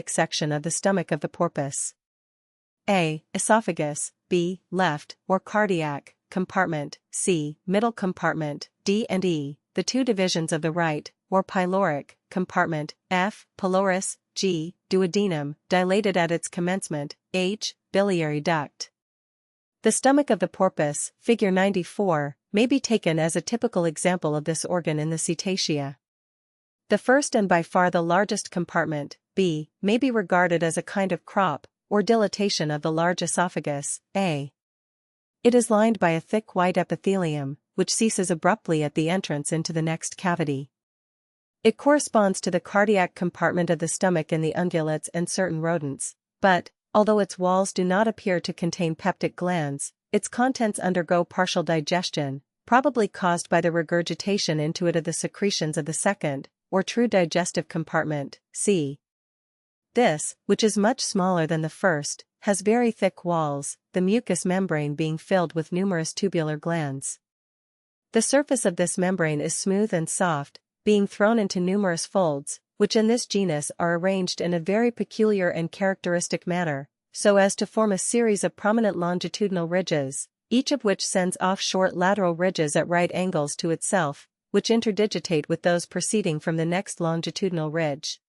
section of the stomach of the porpoise. A. Esophagus, B. Left, or cardiac, compartment, C. Middle compartment, D and E. The two divisions of the right, or pyloric, compartment, F. Pylorus, G. Duodenum, dilated at its commencement, H. Biliary duct. The stomach of the porpoise, figure 94, may be taken as a typical example of this organ in the cetacea. The first and by far the largest compartment, B, may be regarded as a kind of crop, or dilatation of the large esophagus, A. It is lined by a thick white epithelium, which ceases abruptly at the entrance into the next cavity. It corresponds to the cardiac compartment of the stomach in the ungulates and certain rodents, but, although its walls do not appear to contain peptic glands, its contents undergo partial digestion, probably caused by the regurgitation into it of the secretions of the second, or true digestive compartment, C. This, which is much smaller than the first, has very thick walls, the mucous membrane being filled with numerous tubular glands. The surface of this membrane is smooth and soft, being thrown into numerous folds, which in this genus are arranged in a very peculiar and characteristic manner, so as to form a series of prominent longitudinal ridges, each of which sends off short lateral ridges at right angles to itself, which interdigitate with those proceeding from the next longitudinal ridge.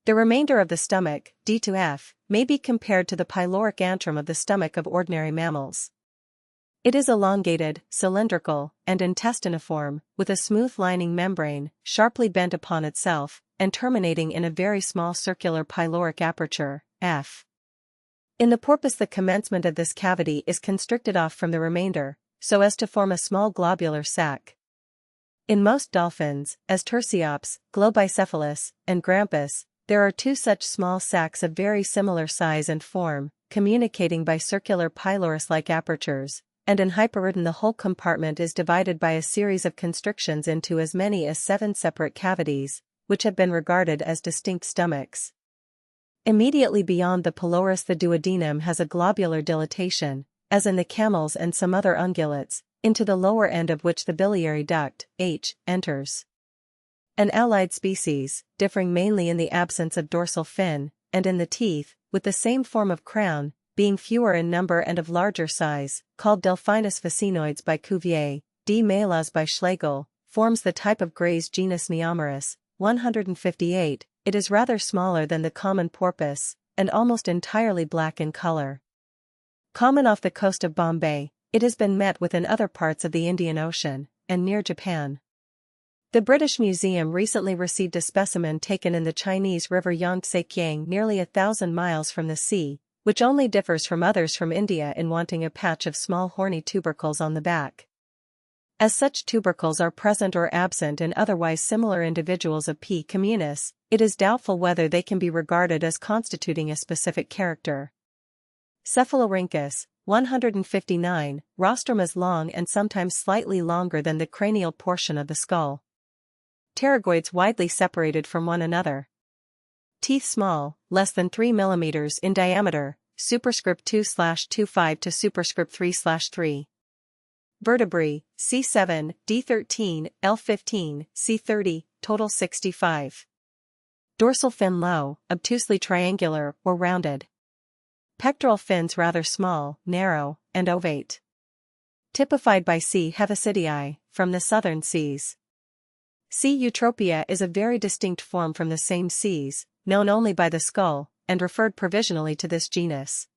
The remainder of the stomach, D to F, may be compared to the pyloric antrum of the stomach of ordinary mammals. It is elongated, cylindrical, and intestiniform, with a smooth lining membrane, sharply bent upon itself, and terminating in a very small circular pyloric aperture, F. In the porpoise the commencement of this cavity is constricted off from the remainder, so as to form a small globular sac. In most dolphins, as Tursiops, Globicephalus, and Grampus, there are two such small sacs of very similar size and form, communicating by circular pylorus-like apertures, and in Hyperoodon the whole compartment is divided by a series of constrictions into as many as 7 separate cavities, which have been regarded as distinct stomachs. Immediately beyond the pylorus the duodenum has a globular dilatation, as in the camels and some other ungulates, into the lower end of which the biliary duct, H, enters. An allied species, differing mainly in the absence of dorsal fin, and in the teeth, with the same form of crown, being fewer in number and of larger size, called Delphinus phasinoides by Cuvier, D. melas by Schlegel, forms the type of Gray's genus Neomeris, 158, it is rather smaller than the common porpoise, and almost entirely black in color. Common off the coast of Bombay, it has been met with in other parts of the Indian Ocean, and near Japan. The British Museum recently received a specimen taken in the Chinese river Yangtze-Kiang nearly 1,000 miles from the sea, which only differs from others from India in wanting a patch of small horny tubercles on the back. As such tubercles are present or absent in otherwise similar individuals of P. communis, it is doubtful whether they can be regarded as constituting a specific character. Cephalorhynchus, 159, rostrum is long and sometimes slightly longer than the cranial portion of the skull. Pterygoids widely separated from one another. Teeth small, less than 3 mm in diameter, superscript 2/25 to superscript 3/3. Vertebrae, C7, D13, L15, C30, total 65. Dorsal fin low, obtusely triangular or rounded. Pectoral fins rather small, narrow, and ovate. Typified by C. hevesidae, from the southern seas. C. eutropia is a very distinct form from the same seas, known only by the skull, and referred provisionally to this genus.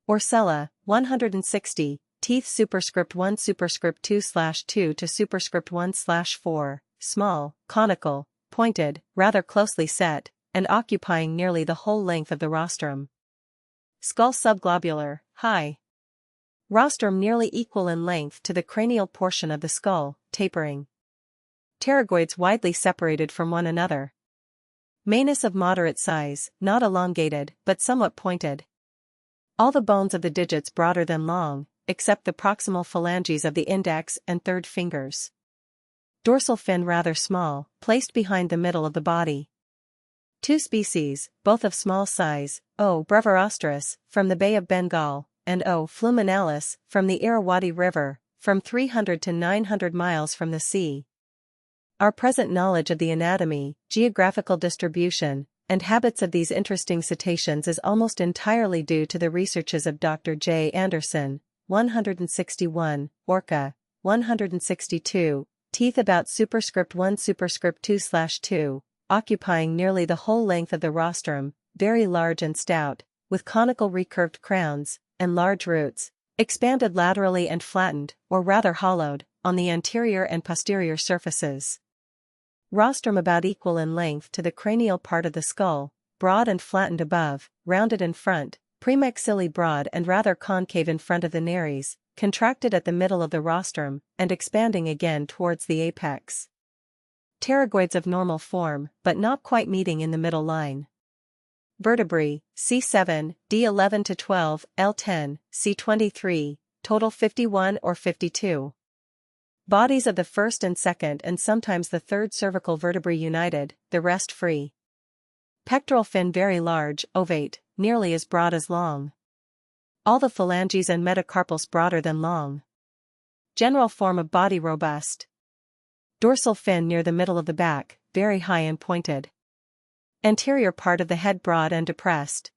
Orcella, 160, teeth superscript 1 superscript 2/2 to superscript 1/4, small, conical, pointed, rather closely set, and occupying nearly the whole length of the rostrum. Skull subglobular, high. Rostrum nearly equal in length to the cranial portion of the skull, tapering. Pterygoids widely separated from one another. Manus of moderate size, not elongated, but somewhat pointed. All the bones of the digits broader than long, except the proximal phalanges of the index and third fingers. Dorsal fin rather small, placed behind the middle of the body. Two species, both of small size, O. brevirostris, from the Bay of Bengal, and O. fluminalis, from the Irrawaddy River, from 300 to 900 miles from the sea. Our present knowledge of the anatomy, geographical distribution, and habits of these interesting cetaceans is almost entirely due to the researches of Dr. J. Anderson, 161, Orca, 162, teeth about superscript 1 superscript 2/2, occupying nearly the whole length of the rostrum, very large and stout, with conical recurved crowns, and large roots, expanded laterally and flattened, or rather hollowed, on the anterior and posterior surfaces. Rostrum about equal in length to the cranial part of the skull, broad and flattened above, rounded in front, premaxillary broad and rather concave in front of the nares, contracted at the middle of the rostrum, and expanding again towards the apex. Pterygoids of normal form, but not quite meeting in the middle line. Vertebrae, C7, D11 to 12, L10, C23, total 51 or 52. Bodies of the first and second and sometimes the third cervical vertebrae united, the rest free. Pectoral fin very large, ovate, nearly as broad as long. All the phalanges and metacarpals broader than long. General form of body robust. Dorsal fin near the middle of the back, very high and pointed. Anterior part of the head broad and depressed.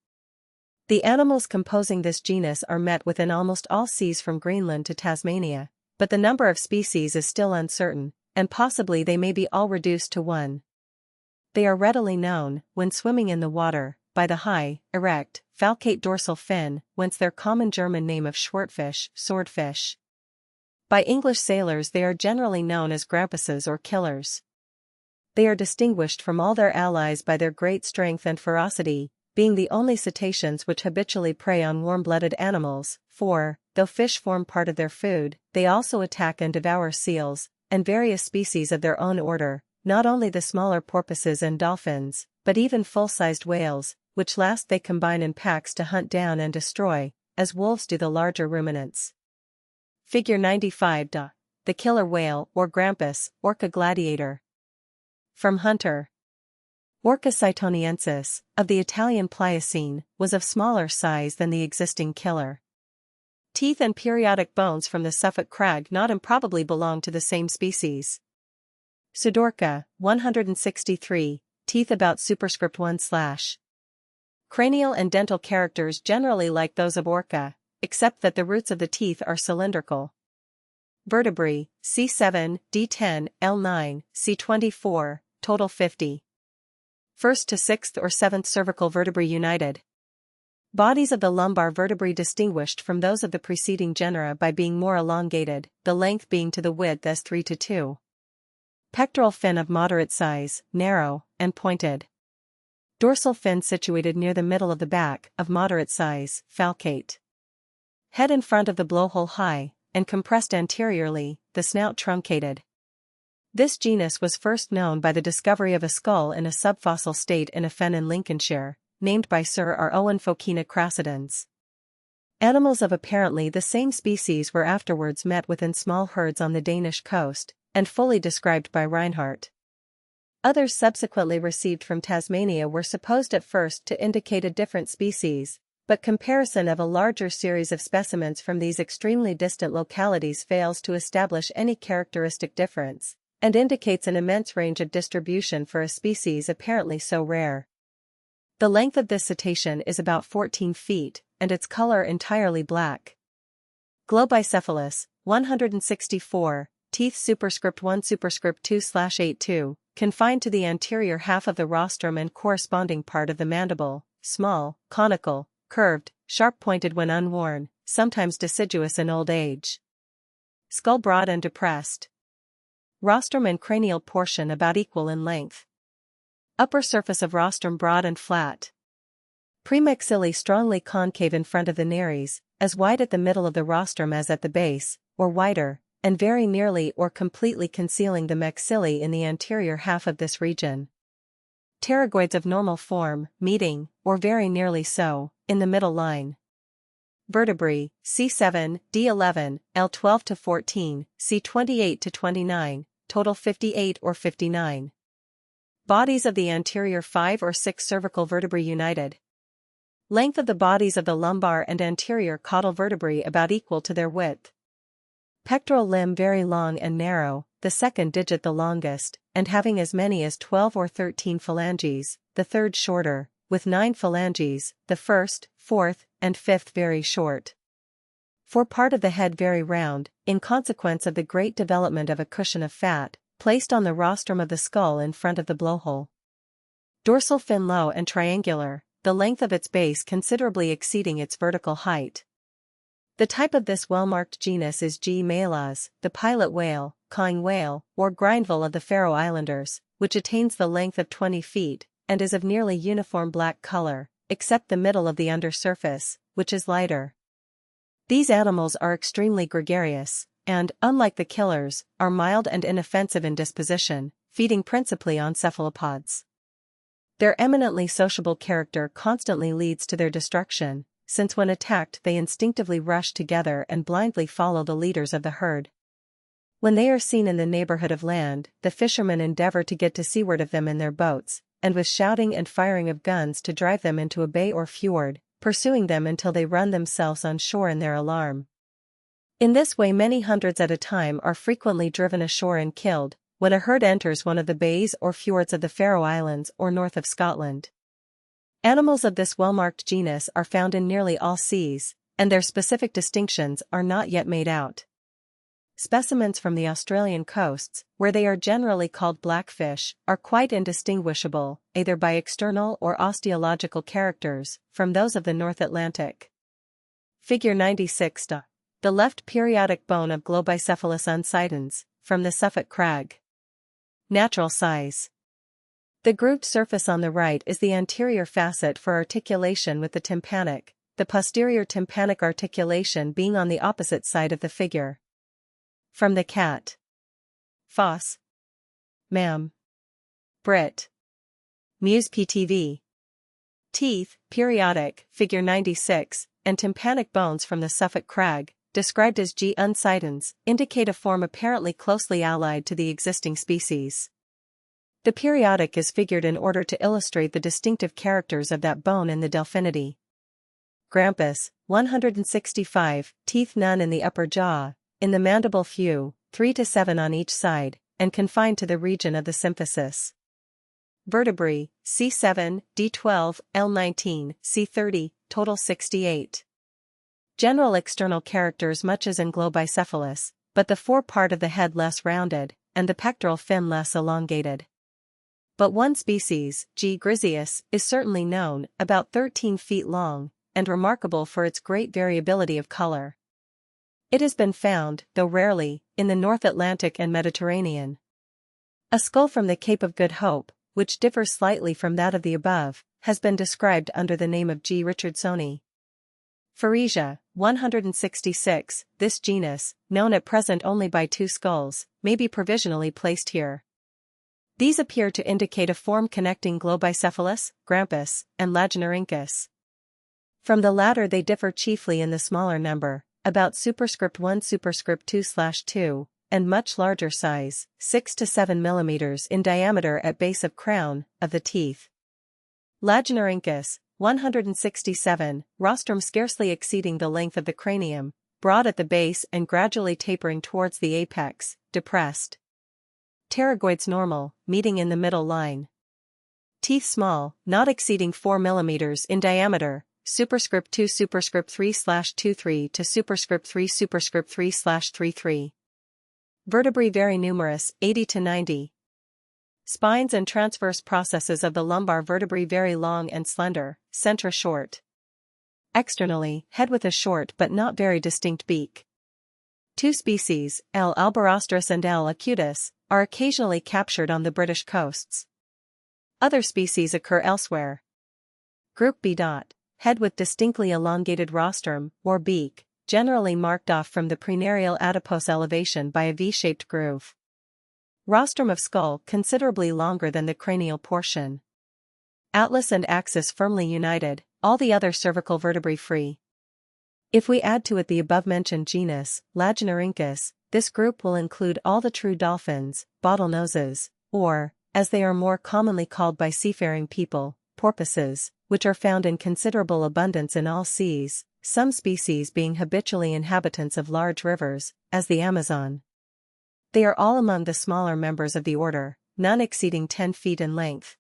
The animals composing this genus are met with in almost all seas from Greenland to Tasmania, but the number of species is still uncertain, and possibly they may be all reduced to one. They are readily known, when swimming in the water, by the high, erect, falcate dorsal fin, whence their common German name of Schwertfisch, swordfish. By English sailors they are generally known as grampuses or killers. They are distinguished from all their allies by their great strength and ferocity, being the only cetaceans which habitually prey on warm-blooded animals, for, though fish form part of their food, they also attack and devour seals, and various species of their own order, not only the smaller porpoises and dolphins, but even full-sized whales, which last they combine in packs to hunt down and destroy, as wolves do the larger ruminants. Figure 95. The killer whale or grampus, Orca gladiator. From Hunter. Orca cytoniensis, of the Italian Pliocene, was of smaller size than the existing killer. Teeth and periodic bones from the Suffolk crag not improbably belong to the same species. Pseudorca, 163, teeth about superscript 1/. Cranial and dental characters generally like those of Orca, except that the roots of the teeth are cylindrical. Vertebrae, C7, D10, L9, C24, total 50. First to sixth or seventh cervical vertebrae united. Bodies of the lumbar vertebrae distinguished from those of the preceding genera by being more elongated, the length being to the width as 3 to 2. Pectoral fin of moderate size, narrow, and pointed. Dorsal fin situated near the middle of the back, of moderate size, falcate. Head in front of the blowhole high, and compressed anteriorly, the snout truncated. This genus was first known by the discovery of a skull in a subfossil state in a fen in Lincolnshire, named by Sir R. Owen Phocina crassidens. Animals of apparently the same species were afterwards met with in small herds on the Danish coast, and fully described by Reinhardt. Others subsequently received from Tasmania were supposed at first to indicate a different species, but comparison of a larger series of specimens from these extremely distant localities fails to establish any characteristic difference, and indicates an immense range of distribution for a species apparently so rare. The length of this cetacean is about 14 feet, and its color entirely black. Globicephalus, 164, teeth superscript 1 superscript 2/82, confined to the anterior half of the rostrum and corresponding part of the mandible, small, conical, curved, sharp-pointed when unworn, sometimes deciduous in old age. Skull broad and depressed. Rostrum and cranial portion about equal in length. Upper surface of rostrum broad and flat. Premaxilla strongly concave in front of the nares, as wide at the middle of the rostrum as at the base, or wider, and very nearly or completely concealing the maxillae in the anterior half of this region. Pterygoids of normal form, meeting, or very nearly so, in the middle line. Vertebrae, C7, D11, L12 to 14, C28 to 29, total 58 or 59. Bodies of the anterior 5 or 6 cervical vertebrae united. Length of the bodies of the lumbar and anterior caudal vertebrae about equal to their width. Pectoral limb very long and narrow, the second digit the longest, and having as many as 12 or 13 phalanges, the third shorter, with 9 phalanges, the first, fourth, and fifth very short. Fore part of the head very round, in consequence of the great development of a cushion of fat, placed on the rostrum of the skull in front of the blowhole. Dorsal fin low and triangular, the length of its base considerably exceeding its vertical height. The type of this well-marked genus is G. malas, the pilot whale, cawing whale, or grindville of the Faroe Islanders, which attains the length of 20 feet, and is of nearly uniform black color, except the middle of the undersurface, which is lighter. These animals are extremely gregarious, and, unlike the killers, are mild and inoffensive in disposition, feeding principally on cephalopods. Their eminently sociable character constantly leads to their destruction, since when attacked they instinctively rush together and blindly follow the leaders of the herd. When they are seen in the neighborhood of land, the fishermen endeavor to get to seaward of them in their boats, and with shouting and firing of guns to drive them into a bay or fjord, pursuing them until they run themselves on shore in their alarm. In this way many hundreds at a time are frequently driven ashore and killed, when a herd enters one of the bays or fjords of the Faroe Islands or north of Scotland. Animals of this well-marked genus are found in nearly all seas, and their specific distinctions are not yet made out. Specimens from the Australian coasts, where they are generally called blackfish, are quite indistinguishable, either by external or osteological characters, from those of the North Atlantic. Figure 96. The left periodic bone of Globicephalus uncidens, from the Suffolk crag. Natural size. The grooved surface on the right is the anterior facet for articulation with the tympanic, the posterior tympanic articulation being on the opposite side of the figure. From the cat. Foss. Mam. Brit. Muse PTV. Teeth, periodic, figure 96, and tympanic bones from the Suffolk crag, described as G. uncidens, indicate a form apparently closely allied to the existing species. The periodic is figured in order to illustrate the distinctive characters of that bone in the delphinity. Grampus, 165, teeth none in the upper jaw, in the mandible few, 3 to 7 on each side, and confined to the region of the symphysis. Vertebrae, C7, D12, L19, C30, total 68. General external characters much as in Globicephalus, but the fore part of the head less rounded, and the pectoral fin less elongated. But one species, G. griseus, is certainly known, about 13 feet long, and remarkable for its great variability of color. It has been found, though rarely, in the North Atlantic and Mediterranean. A skull from the Cape of Good Hope, which differs slightly from that of the above, has been described under the name of G. richardsoni. Pharesia, 166, this genus, known at present only by 2 skulls, may be provisionally placed here. These appear to indicate a form connecting Globicephalus, Grampus, and Lagenorhynchus. From the latter they differ chiefly in the smaller number, about superscript 1 superscript 2/2, and much larger size, 6 to 7 mm in diameter at base of crown, of the teeth. Lagenorhynchus, 167, rostrum scarcely exceeding the length of the cranium, broad at the base and gradually tapering towards the apex, depressed. Pterygoids normal, meeting in the middle line. Teeth small, not exceeding 4 mm in diameter, superscript 2 superscript 3/23 to superscript 3 superscript 3/33. Vertebrae very numerous, 80 to 90. Spines and transverse processes of the lumbar vertebrae very long and slender, centra short. Externally, head with a short but not very distinct beak. 2 species, L. albarostris and L. acutus, are occasionally captured on the British coasts. Other species occur elsewhere. Group B. Head with distinctly elongated rostrum, or beak, generally marked off from the prenareal adipose elevation by a V-shaped groove. Rostrum of skull considerably longer than the cranial portion. Atlas and axis firmly united, all the other cervical vertebrae free. If we add to it the above-mentioned genus, Lagenorhynchus, this group will include all the true dolphins, bottlenoses, or, as they are more commonly called by seafaring people, porpoises, which are found in considerable abundance in all seas, some species being habitually inhabitants of large rivers, as the Amazon. They are all among the smaller members of the order, none exceeding 10 feet in length.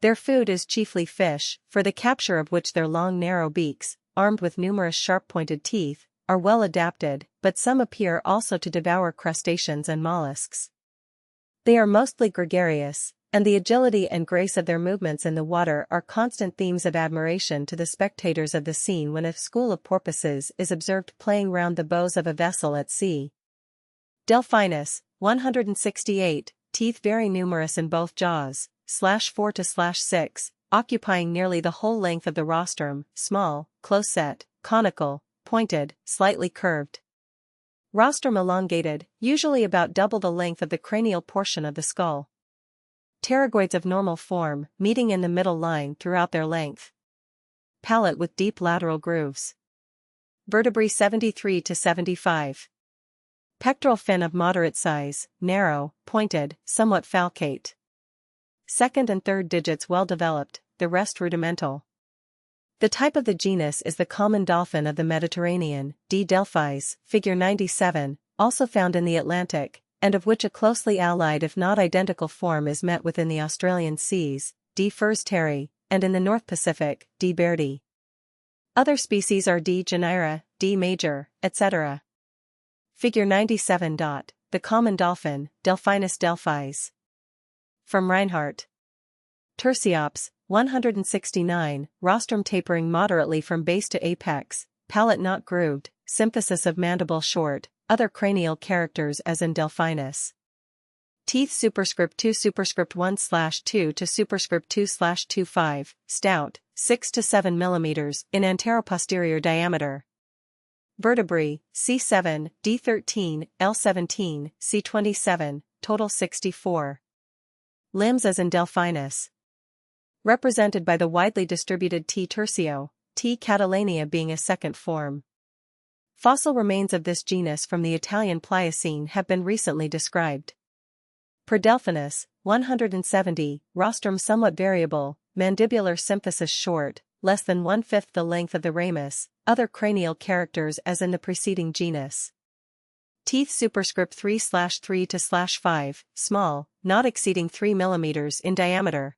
Their food is chiefly fish, for the capture of which their long narrow beaks, armed with numerous sharp-pointed teeth, are well adapted, but some appear also to devour crustaceans and mollusks. They are mostly gregarious, and the agility and grace of their movements in the water are constant themes of admiration to the spectators of the scene when a school of porpoises is observed playing round the bows of a vessel at sea. Delphinus, 168, teeth very numerous in both jaws, /4 to /6, occupying nearly the whole length of the rostrum, small, close-set, conical, pointed, slightly curved. Rostrum elongated, usually about double the length of the cranial portion of the skull. Pterygoids of normal form, meeting in the middle line throughout their length. Palate with deep lateral grooves. Vertebrae 73 to 75. Pectoral fin of moderate size, narrow, pointed, somewhat falcate. Second and third digits well developed, the rest rudimental. The type of the genus is the common dolphin of the Mediterranean, D. delphis, figure 97, also found in the Atlantic, and of which a closely allied if not identical form is met with in the Australian seas, D. fursteri, and in the North Pacific, D. bairdi. Other species are D. genera, D. major, etc. Figure 97. The common dolphin, Delphinus delphis. From Reinhardt. Tursiops, 169, rostrum tapering moderately from base to apex, palate not grooved, symphysis of mandible short, other cranial characters as in Delphinus. Teeth superscript 2 superscript 1/2 to superscript 2/25, stout, 6 to 7 mm in anteroposterior diameter. Vertebrae, C7, D13, L17, C27, total 64. Limbs as in Delphinus. Represented by the widely distributed T. tersio, T. catalania being a second form. Fossil remains of this genus from the Italian Pliocene have been recently described. Per Delphinus, 170, rostrum somewhat variable, mandibular symphysis short, less than 1/5 the length of the ramus, other cranial characters as in the preceding genus. Teeth superscript 3/3 to /5, small, not exceeding 3 mm in diameter.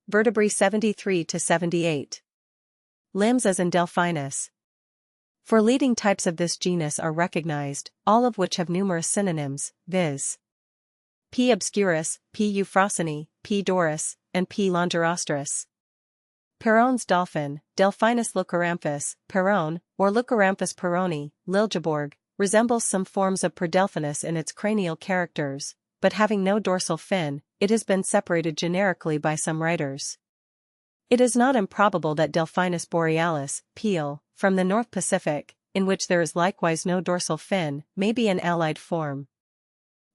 Vertebrae 73 to 78. Limbs as in Delphinus. 4 leading types of this genus are recognized, all of which have numerous synonyms, viz. P. obscurus, P. euphrosyne, P. doris, and P. longirostrus. Perron's dolphin, Delphinus leucoramphus, Perron, or Leucoramphus perroni, Liljeborg, resembles some forms of Perdelphinus in its cranial characters, but having no dorsal fin, it has been separated generically by some writers. It is not improbable that Delphinus borealis, Peel, from the North Pacific, in which there is likewise no dorsal fin, may be an allied form.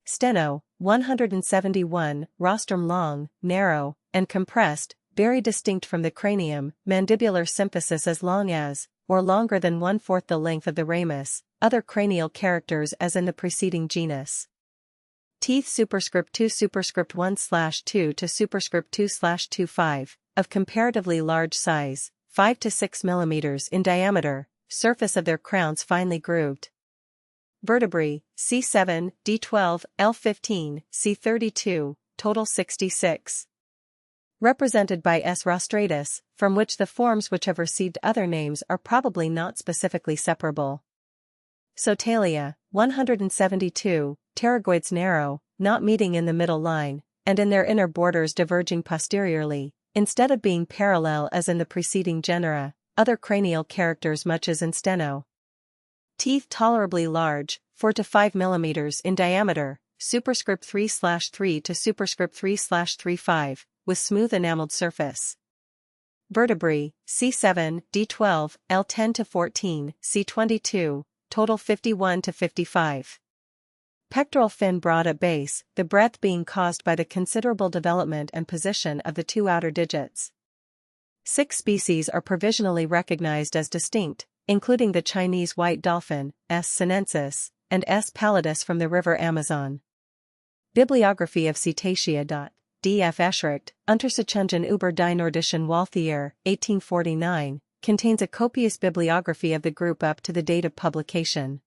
Steno, 171, rostrum long, narrow, and compressed, very distinct from the cranium, mandibular symphysis as long as, or longer than 1/4 the length of the ramus, other cranial characters as in the preceding genus. Teeth superscript 2 superscript 1/2 to superscript 2/25, of comparatively large size, 5 to 6 mm in diameter, surface of their crowns finely grooved. Vertebrae, C7, D12, L15, C32, total 66. Represented by S. rostratus, from which the forms which have received other names are probably not specifically separable. Sotalia, 172, pterygoids narrow, not meeting in the middle line, and in their inner borders diverging posteriorly, instead of being parallel as in the preceding genera, other cranial characters much as in Steno. Teeth tolerably large, 4 to 5 mm in diameter, superscript 3/3 to superscript 3/35, with smooth enameled surface. Vertebrae, C7, D12, L10 to 14, C22, total 51 to 55. Pectoral fin broad at base, the breadth being caused by the considerable development and position of the 2 outer digits. 6 species are provisionally recognized as distinct, including the Chinese white dolphin, S. sinensis, and S. pallidus from the river Amazon. Bibliography of Cetacea. D. F. Eschricht, Untersuchungen über die nordischen Walftiere, 1849, contains a copious bibliography of the group up to the date of publication.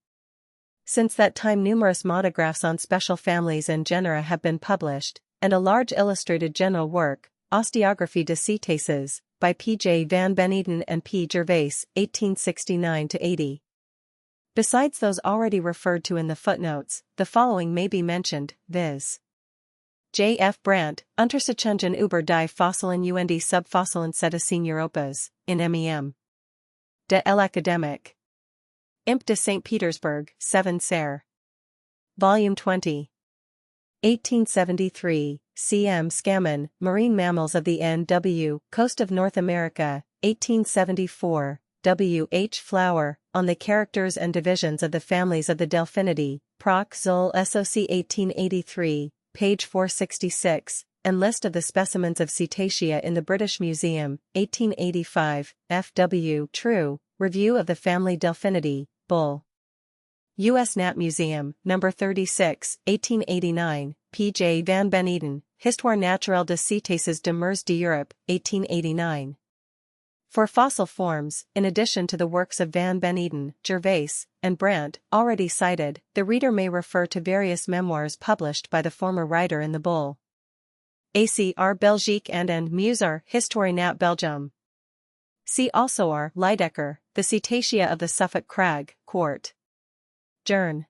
Since that time numerous monographs on special families and genera have been published, and a large illustrated general work, Osteography des Cetacees, by P. J. van Beneden and P. Gervais, 1869-80. Besides those already referred to in the footnotes, the following may be mentioned, viz. J. F. Brandt, Untersuchungen über die Fossilien und Subfossilien Cetaceen Europas, in MEM. De l'Académique. Imp de St. Petersburg, 7 Ser. Volume 20. 1873, C. M. Scammon, Marine Mammals of the N.W., Coast of North America, 1874, W. H. Flower, On the Characters and Divisions of the Families of the Delphinidae, Proc. Zol. SOC 1883, page 466, and List of the Specimens of Cetacea in the British Museum, 1885, F. W. True, Review of the Family Delphinidae, Bull. U.S. Nat Museum, No. 36, 1889, P. J. van Beneden, Histoire naturelle des Cétacés de Mers d'Europe, 1889. For fossil forms, in addition to the works of van Beneden, Gervais, and Brandt, already cited, the reader may refer to various memoirs published by the former writer in the Bull. ACR Belgique and Musar, Histoire nat Belgium. See also R. Lydecker, The Cetacea of the Suffolk Crag, Quart. Journ.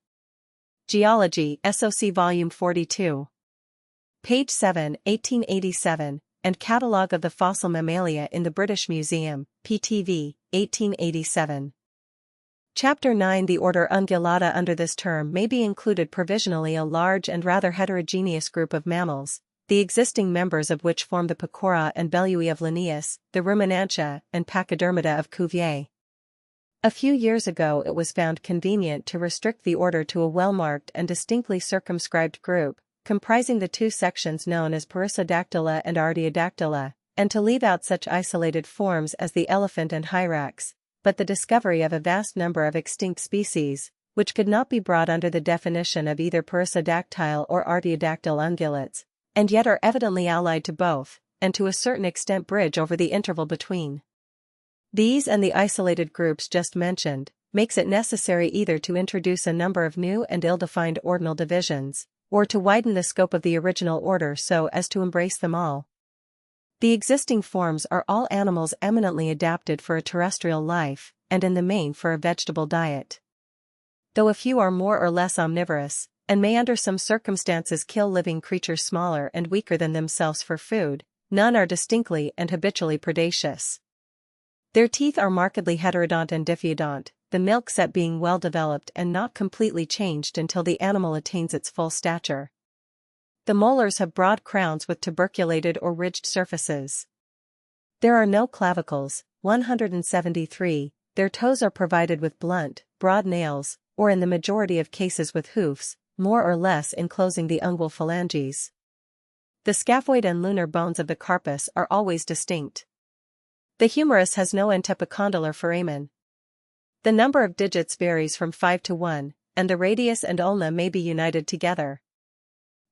Geology, SOC Volume 42. Page 7, 1887, and Catalogue of the Fossil Mammalia in the British Museum, PTV, 1887. Chapter 9. The order Ungulata. Under this term may be included provisionally a large and rather heterogeneous group of mammals, the existing members of which form the Pecora and Belui of Linnaeus, the Ruminantia and Pachydermata of Cuvier. A few years ago it was found convenient to restrict the order to a well-marked and distinctly circumscribed group, comprising the two sections known as Perissodactyla and Artiodactyla, and to leave out such isolated forms as the elephant and hyrax, but the discovery of a vast number of extinct species, which could not be brought under the definition of either perissodactyle or artiodactyl ungulates, and yet are evidently allied to both, and to a certain extent bridge over the interval between. These and the isolated groups just mentioned, makes it necessary either to introduce a number of new and ill-defined ordinal divisions, or to widen the scope of the original order so as to embrace them all. The existing forms are all animals eminently adapted for a terrestrial life, and in the main for a vegetable diet. Though a few are more or less omnivorous, and may under some circumstances kill living creatures smaller and weaker than themselves for food, none are distinctly and habitually predaceous. Their teeth are markedly heterodont and diffeodont, the milk set being well developed and not completely changed until the animal attains its full stature. The molars have broad crowns with tuberculated or ridged surfaces. There are no clavicles, 173, their toes are provided with blunt, broad nails, or in the majority of cases with hoofs, more or less enclosing the ungual phalanges. The scaphoid and lunar bones of the carpus are always distinct. The humerus has no antepicondylar foramen. The number of digits varies from 5 to 1, and the radius and ulna may be united together.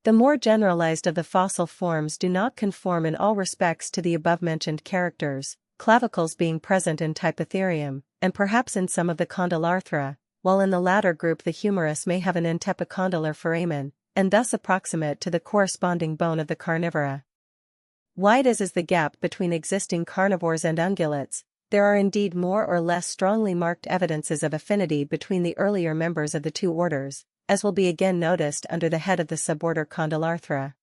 The more generalized of the fossil forms do not conform in all respects to the above-mentioned characters, clavicles being present in Typotherium, and perhaps in some of the Condylarthra, while in the latter group the humerus may have an antepicondylar foramen, and thus approximate to the corresponding bone of the carnivora. Wide as is the gap between existing carnivores and ungulates, there are indeed more or less strongly marked evidences of affinity between the earlier members of the two orders, as will be again noticed under the head of the suborder Condylarthra.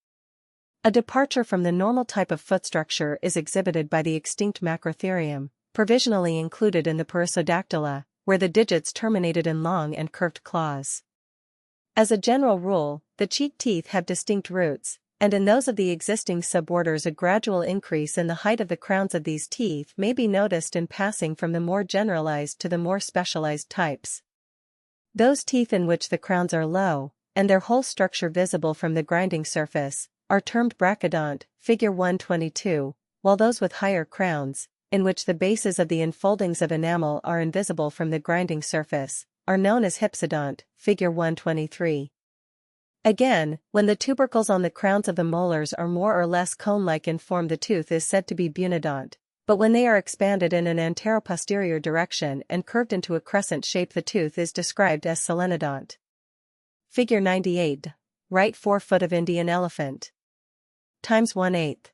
A departure from the normal type of foot structure is exhibited by the extinct Macrotherium, provisionally included in the Perissodactyla, where the digits terminated in long and curved claws. As a general rule, the cheek teeth have distinct roots, and in those of the existing suborders a gradual increase in the height of the crowns of these teeth may be noticed in passing from the more generalized to the more specialized types. Those teeth in which the crowns are low, and their whole structure visible from the grinding surface, are termed brachydont, figure 122, while those with higher crowns, in which the bases of the enfoldings of enamel are invisible from the grinding surface, are known as hypsodont, figure 123. Again, when the tubercles on the crowns of the molars are more or less cone-like in form, the tooth is said to be bunodont, But when they are expanded in an antero-posterior direction and curved into a crescent shape, the tooth is described as solenodont. Figure 98. Right forefoot of Indian elephant. Times 1/8.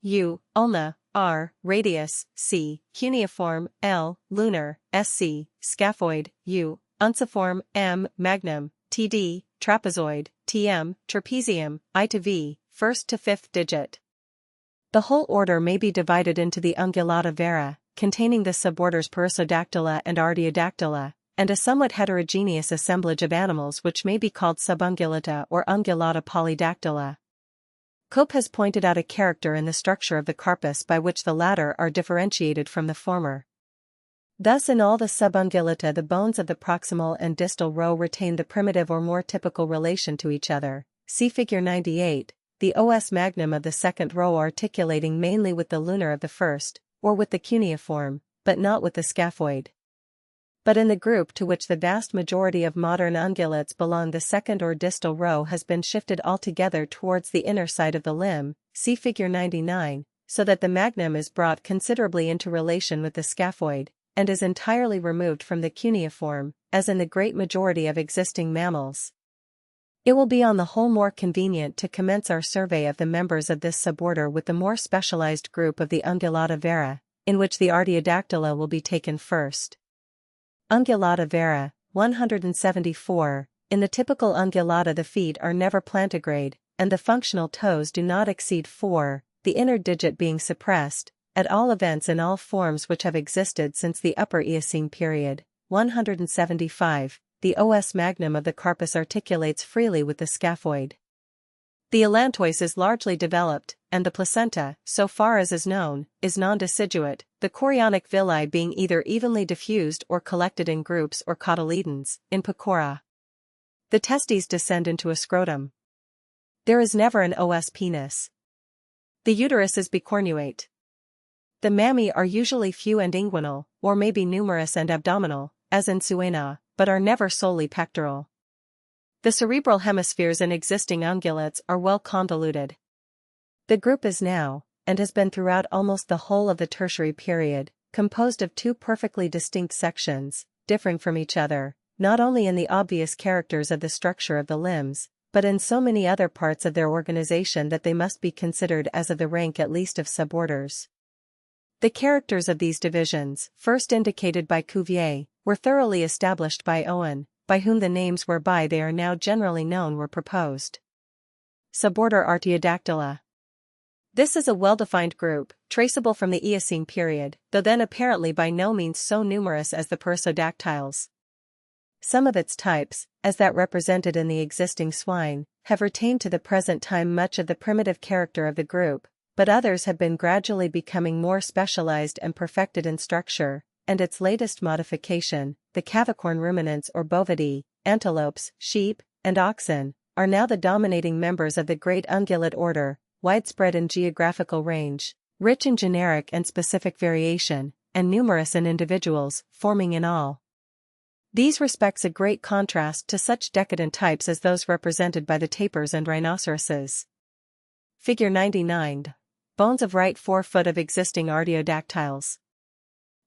U. ulna, R. radius, C. cuneiform, L. lunar, SC. scaphoid, U. unciform, M. magnum, TD. trapezoid, TM. trapezium, I to V. first to fifth digit. The whole order may be divided into the Ungulata vera, containing the suborders Perissodactyla and Artiodactyla, and a somewhat heterogeneous assemblage of animals which may be called Subungulata or Ungulata polydactyla. Cope has pointed out a character in the structure of the carpus by which the latter are differentiated from the former. Thus in all the Subungulata the bones of the proximal and distal row retain the primitive or more typical relation to each other, see figure 98, the os magnum of the second row articulating mainly with the lunar of the first, or with the cuneiform, but not with the scaphoid. But in the group to which the vast majority of modern ungulates belong, the second or distal row has been shifted altogether towards the inner side of the limb, see figure 99, so that the magnum is brought considerably into relation with the scaphoid, and is entirely removed from the cuneiform, as in the great majority of existing mammals. It will be on the whole more convenient to commence our survey of the members of this suborder with the more specialized group of the Ungulata vera, in which the Artiodactyla will be taken first. Ungulata vera, 174. In the typical ungulata the feet are never plantigrade, and the functional toes do not exceed 4, the inner digit being suppressed, at all events in all forms which have existed since the Upper Eocene period. 175. The os magnum of the carpus articulates freely with the scaphoid. The allantois is largely developed, and the placenta, so far as is known, is non-deciduate, the chorionic villi being either evenly diffused or collected in groups or cotyledons, in pecora. The testes descend into a scrotum. There is never an os penis. The uterus is bicornuate. The mammae are usually few and inguinal, or may be numerous and abdominal, as in Suena, but are never solely pectoral. The cerebral hemispheres in existing ungulates are well convoluted. The group is now, and has been throughout almost the whole of the Tertiary period, composed of two perfectly distinct sections, differing from each other, not only in the obvious characters of the structure of the limbs, but in so many other parts of their organization that they must be considered as of the rank at least of suborders. The characters of these divisions, first indicated by Cuvier, were thoroughly established by Owen, by whom the names whereby they are now generally known were proposed. Suborder Artiodactyla. This is a well-defined group, traceable from the Eocene period, though then apparently by no means so numerous as the Perissodactyls. Some of its types, as that represented in the existing swine, have retained to the present time much of the primitive character of the group, but others have been gradually becoming more specialized and perfected in structure, and its latest modification, the cavicorn ruminants or bovidae, antelopes, sheep, and oxen, are now the dominating members of the great ungulate order, widespread in geographical range, rich in generic and specific variation, and numerous in individuals, forming in all these respects a great contrast to such decadent types as those represented by the tapirs and rhinoceroses. Figure 99. Bones of right forefoot of existing artiodactyls.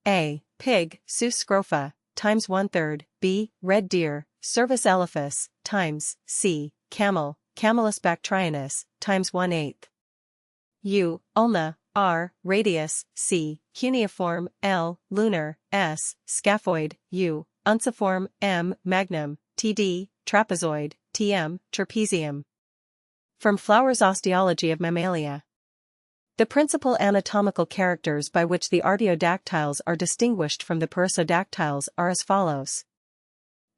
A. Pig, Sus scrofa, times 1/3, B. Red deer, Cervus elephas, times, C. Camel, Camelus bactrianus, times 1/8. U. ulna, R. radius, C. cuneiform, L. lunar, S. scaphoid, U. unciform, M. magnum, TD. trapezoid, TM. trapezium. From Flower's Osteology of Mammalia. The principal anatomical characters by which the artiodactyls are distinguished from the perissodactyls are as follows.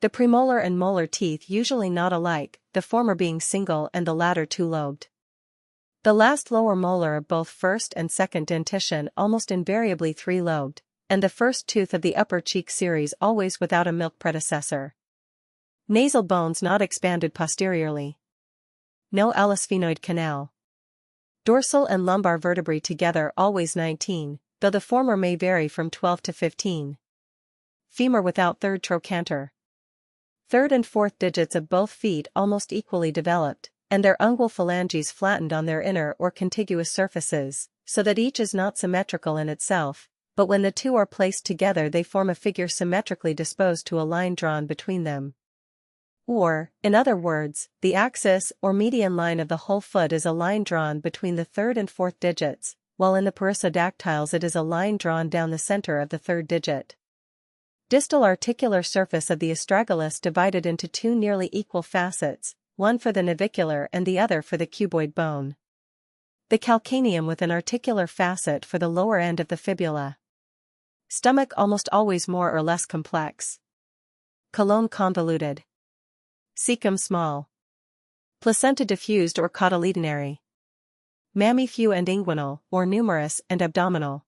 The premolar and molar teeth usually not alike, the former being single and the latter two-lobed. The last lower molar of both first and second dentition almost invariably three-lobed, and the first tooth of the upper cheek series always without a milk predecessor. Nasal bones not expanded posteriorly. No allospheноid canal. Dorsal and lumbar vertebrae together always 19, though the former may vary from 12 to 15. Femur without third trochanter. Third and fourth digits of both feet almost equally developed, and their ungual phalanges flattened on their inner or contiguous surfaces, so that each is not symmetrical in itself, but when the two are placed together they form a figure symmetrically disposed to a line drawn between them. Or, in other words, the axis or median line of the whole foot is a line drawn between the third and fourth digits, while in the perissodactyls it is a line drawn down the center of the third digit. Distal articular surface of the astragalus divided into two nearly equal facets, one for the navicular and the other for the cuboid bone. The calcaneum with an articular facet for the lower end of the fibula. Stomach almost always more or less complex. Colon convoluted. Cecum small. Placenta diffused or cotyledonary. Mammae few and inguinal, or numerous and abdominal.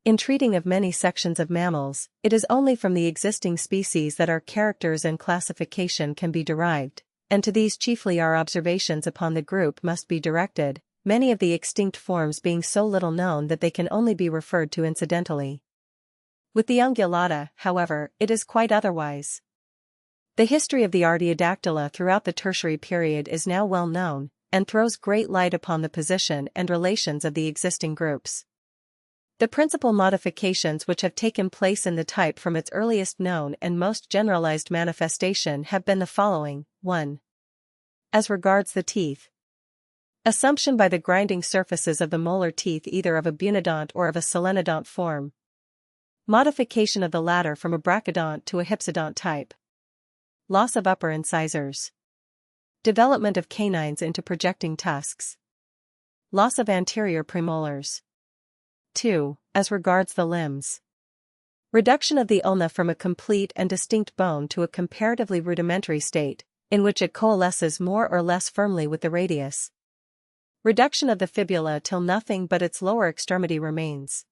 In treating of many sections of mammals, it is only from the existing species that our characters and classification can be derived, and to these chiefly our observations upon the group must be directed, many of the extinct forms being so little known that they can only be referred to incidentally. With the ungulata, however, it is quite otherwise. The history of the Artiodactyla throughout the Tertiary period is now well known, and throws great light upon the position and relations of the existing groups. The principal modifications which have taken place in the type from its earliest known and most generalized manifestation have been the following: 1. As regards the teeth. Assumption by the grinding surfaces of the molar teeth either of a bunodont or of a solenodont form. Modification of the latter from a brachydont to a hypsodont type. Loss of upper incisors. Development of canines into projecting tusks. Loss of anterior premolars. 2. As regards the limbs. Reduction of the ulna from a complete and distinct bone to a comparatively rudimentary state, in which it coalesces more or less firmly with the radius. Reduction of the fibula till nothing but its lower extremity remains.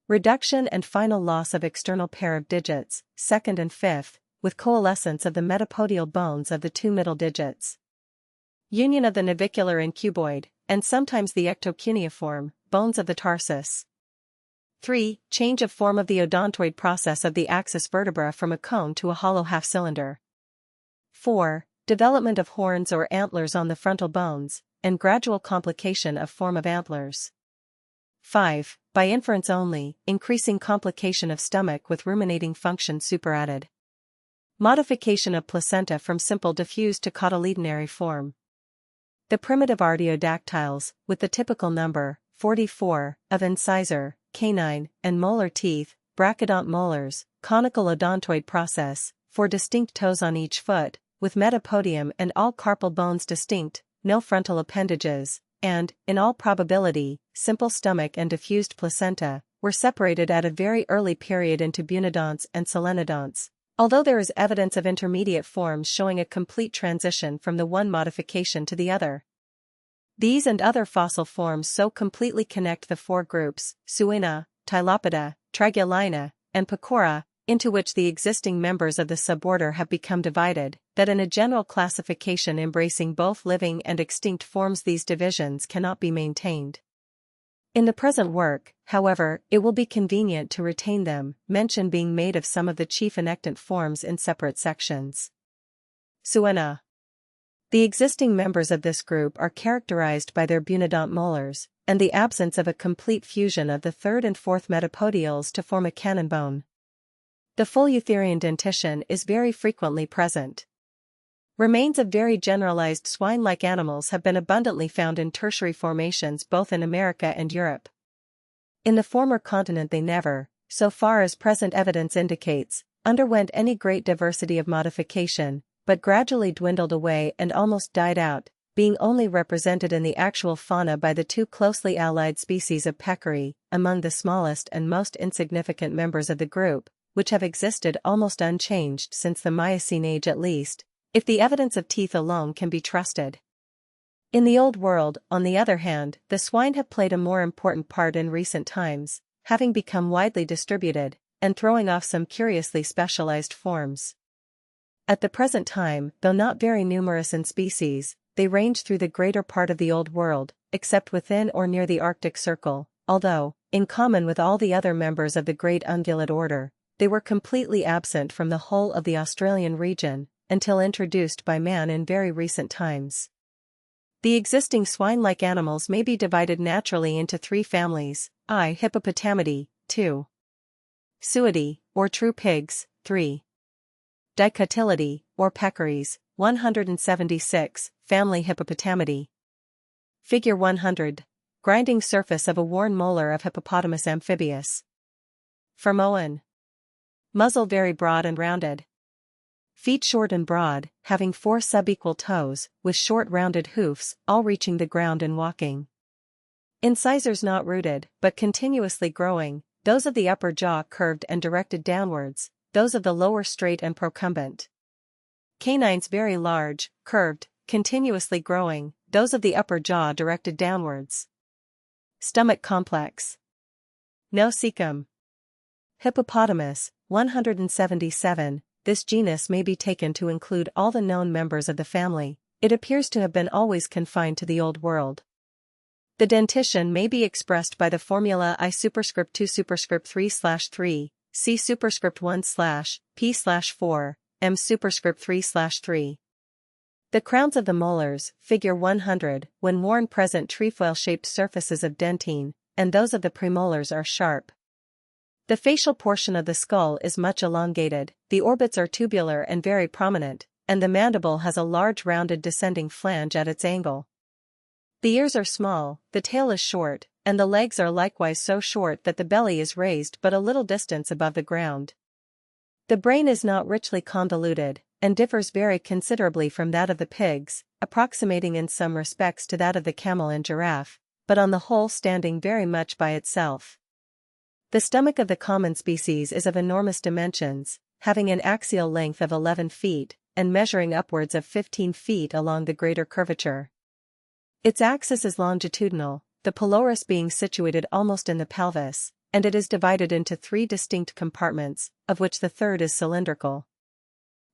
Reduction and final loss of external pair of digits, second and fifth, with coalescence of the metapodial bones of the two middle digits. Union of the navicular and cuboid, and sometimes the ectocuneiform, bones of the tarsus. 3. Change of form of the odontoid process of the axis vertebra from a cone to a hollow half-cylinder. 4. Development of horns or antlers on the frontal bones, and gradual complication of form of antlers. 5. By inference only, increasing complication of stomach with ruminating function superadded. Modification of placenta from simple diffused to cotyledonary form. The primitive artiodactyls, with the typical number, 44, of incisor, canine, and molar teeth, brachydont molars, conical odontoid process, 4 distinct toes on each foot, with metapodium and all carpal bones distinct, no frontal appendages, and, in all probability, simple stomach and diffused placenta, were separated at a very early period into bunodonts and solenodonts, although there is evidence of intermediate forms showing a complete transition from the one modification to the other. These and other fossil forms so completely connect the four groups, Suina, Tylopoda, Tragulina, and Pecora, into which the existing members of the suborder have become divided, that in a general classification embracing both living and extinct forms these divisions cannot be maintained. In the present work, however, it will be convenient to retain them, mention being made of some of the chief annectant forms in separate sections. Suina. The existing members of this group are characterized by their bunodont molars, and the absence of a complete fusion of the third and fourth metapodials to form a cannon bone. The full eutherian dentition is very frequently present. Remains of very generalized swine-like animals have been abundantly found in tertiary formations both in America and Europe. In the former continent they never, so far as present evidence indicates, underwent any great diversity of modification, but gradually dwindled away and almost died out, being only represented in the actual fauna by the two closely allied species of peccary, among the smallest and most insignificant members of the group, which have existed almost unchanged since the Miocene age at least, if the evidence of teeth alone can be trusted. In the Old World, on the other hand, the swine have played a more important part in recent times, having become widely distributed, and throwing off some curiously specialized forms. At the present time, though not very numerous in species, they range through the greater part of the Old World, except within or near the Arctic Circle, although, in common with all the other members of the great ungulate order, they were completely absent from the whole of the Australian region, until introduced by man in very recent times. The existing swine-like animals may be divided naturally into three families: I. Hippopotamidae, 2. Suidae, or true pigs, 3. Dicotylidae, or peccaries, 176, family Hippopotamidae. Figure 100. Grinding surface of a worn molar of Hippopotamus amphibius. Fermoan. Muzzle very broad and rounded. Feet short and broad, having 4 subequal toes, with short rounded hoofs, all reaching the ground in walking. Incisors not rooted, but continuously growing, those of the upper jaw curved and directed downwards, those of the lower straight and procumbent. Canines very large, curved, continuously growing, those of the upper jaw directed downwards. Stomach complex. No cecum. Hippopotamus, 177. This genus may be taken to include all the known members of the family. It appears to have been always confined to the Old World. The dentition may be expressed by the formula I superscript 2 superscript 3/3, C superscript 1/P/4, M superscript 3/3. The crowns of the molars, figure 100, when worn present trefoil-shaped surfaces of dentine, and those of the premolars are sharp. The facial portion of the skull is much elongated, the orbits are tubular and very prominent, and the mandible has a large rounded descending flange at its angle. The ears are small, the tail is short, and the legs are likewise so short that the belly is raised but a little distance above the ground. The brain is not richly convoluted, and differs very considerably from that of the pigs, approximating in some respects to that of the camel and giraffe, but on the whole standing very much by itself. The stomach of the common species is of enormous dimensions, having an axial length of 11 feet, and measuring upwards of 15 feet along the greater curvature. Its axis is longitudinal, the pylorus being situated almost in the pelvis, and it is divided into 3 distinct compartments, of which the third is cylindrical.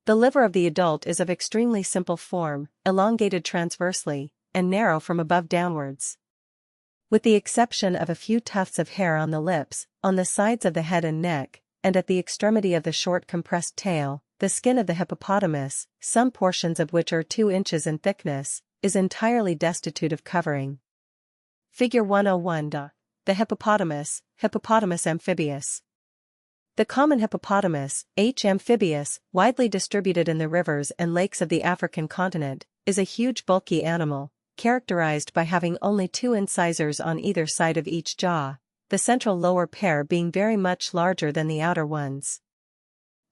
The liver of the adult is of extremely simple form, elongated transversely, and narrow from above downwards. With the exception of a few tufts of hair on the lips, on the sides of the head and neck, and at the extremity of the short compressed tail, the skin of the hippopotamus, some portions of which are 2 inches in thickness, is entirely destitute of covering. Figure 101. The hippopotamus, Hippopotamus amphibius. The common hippopotamus, H. amphibius, widely distributed in the rivers and lakes of the African continent, is a huge bulky animal, characterized by having only 2 incisors on either side of each jaw, the central lower pair being very much larger than the outer ones.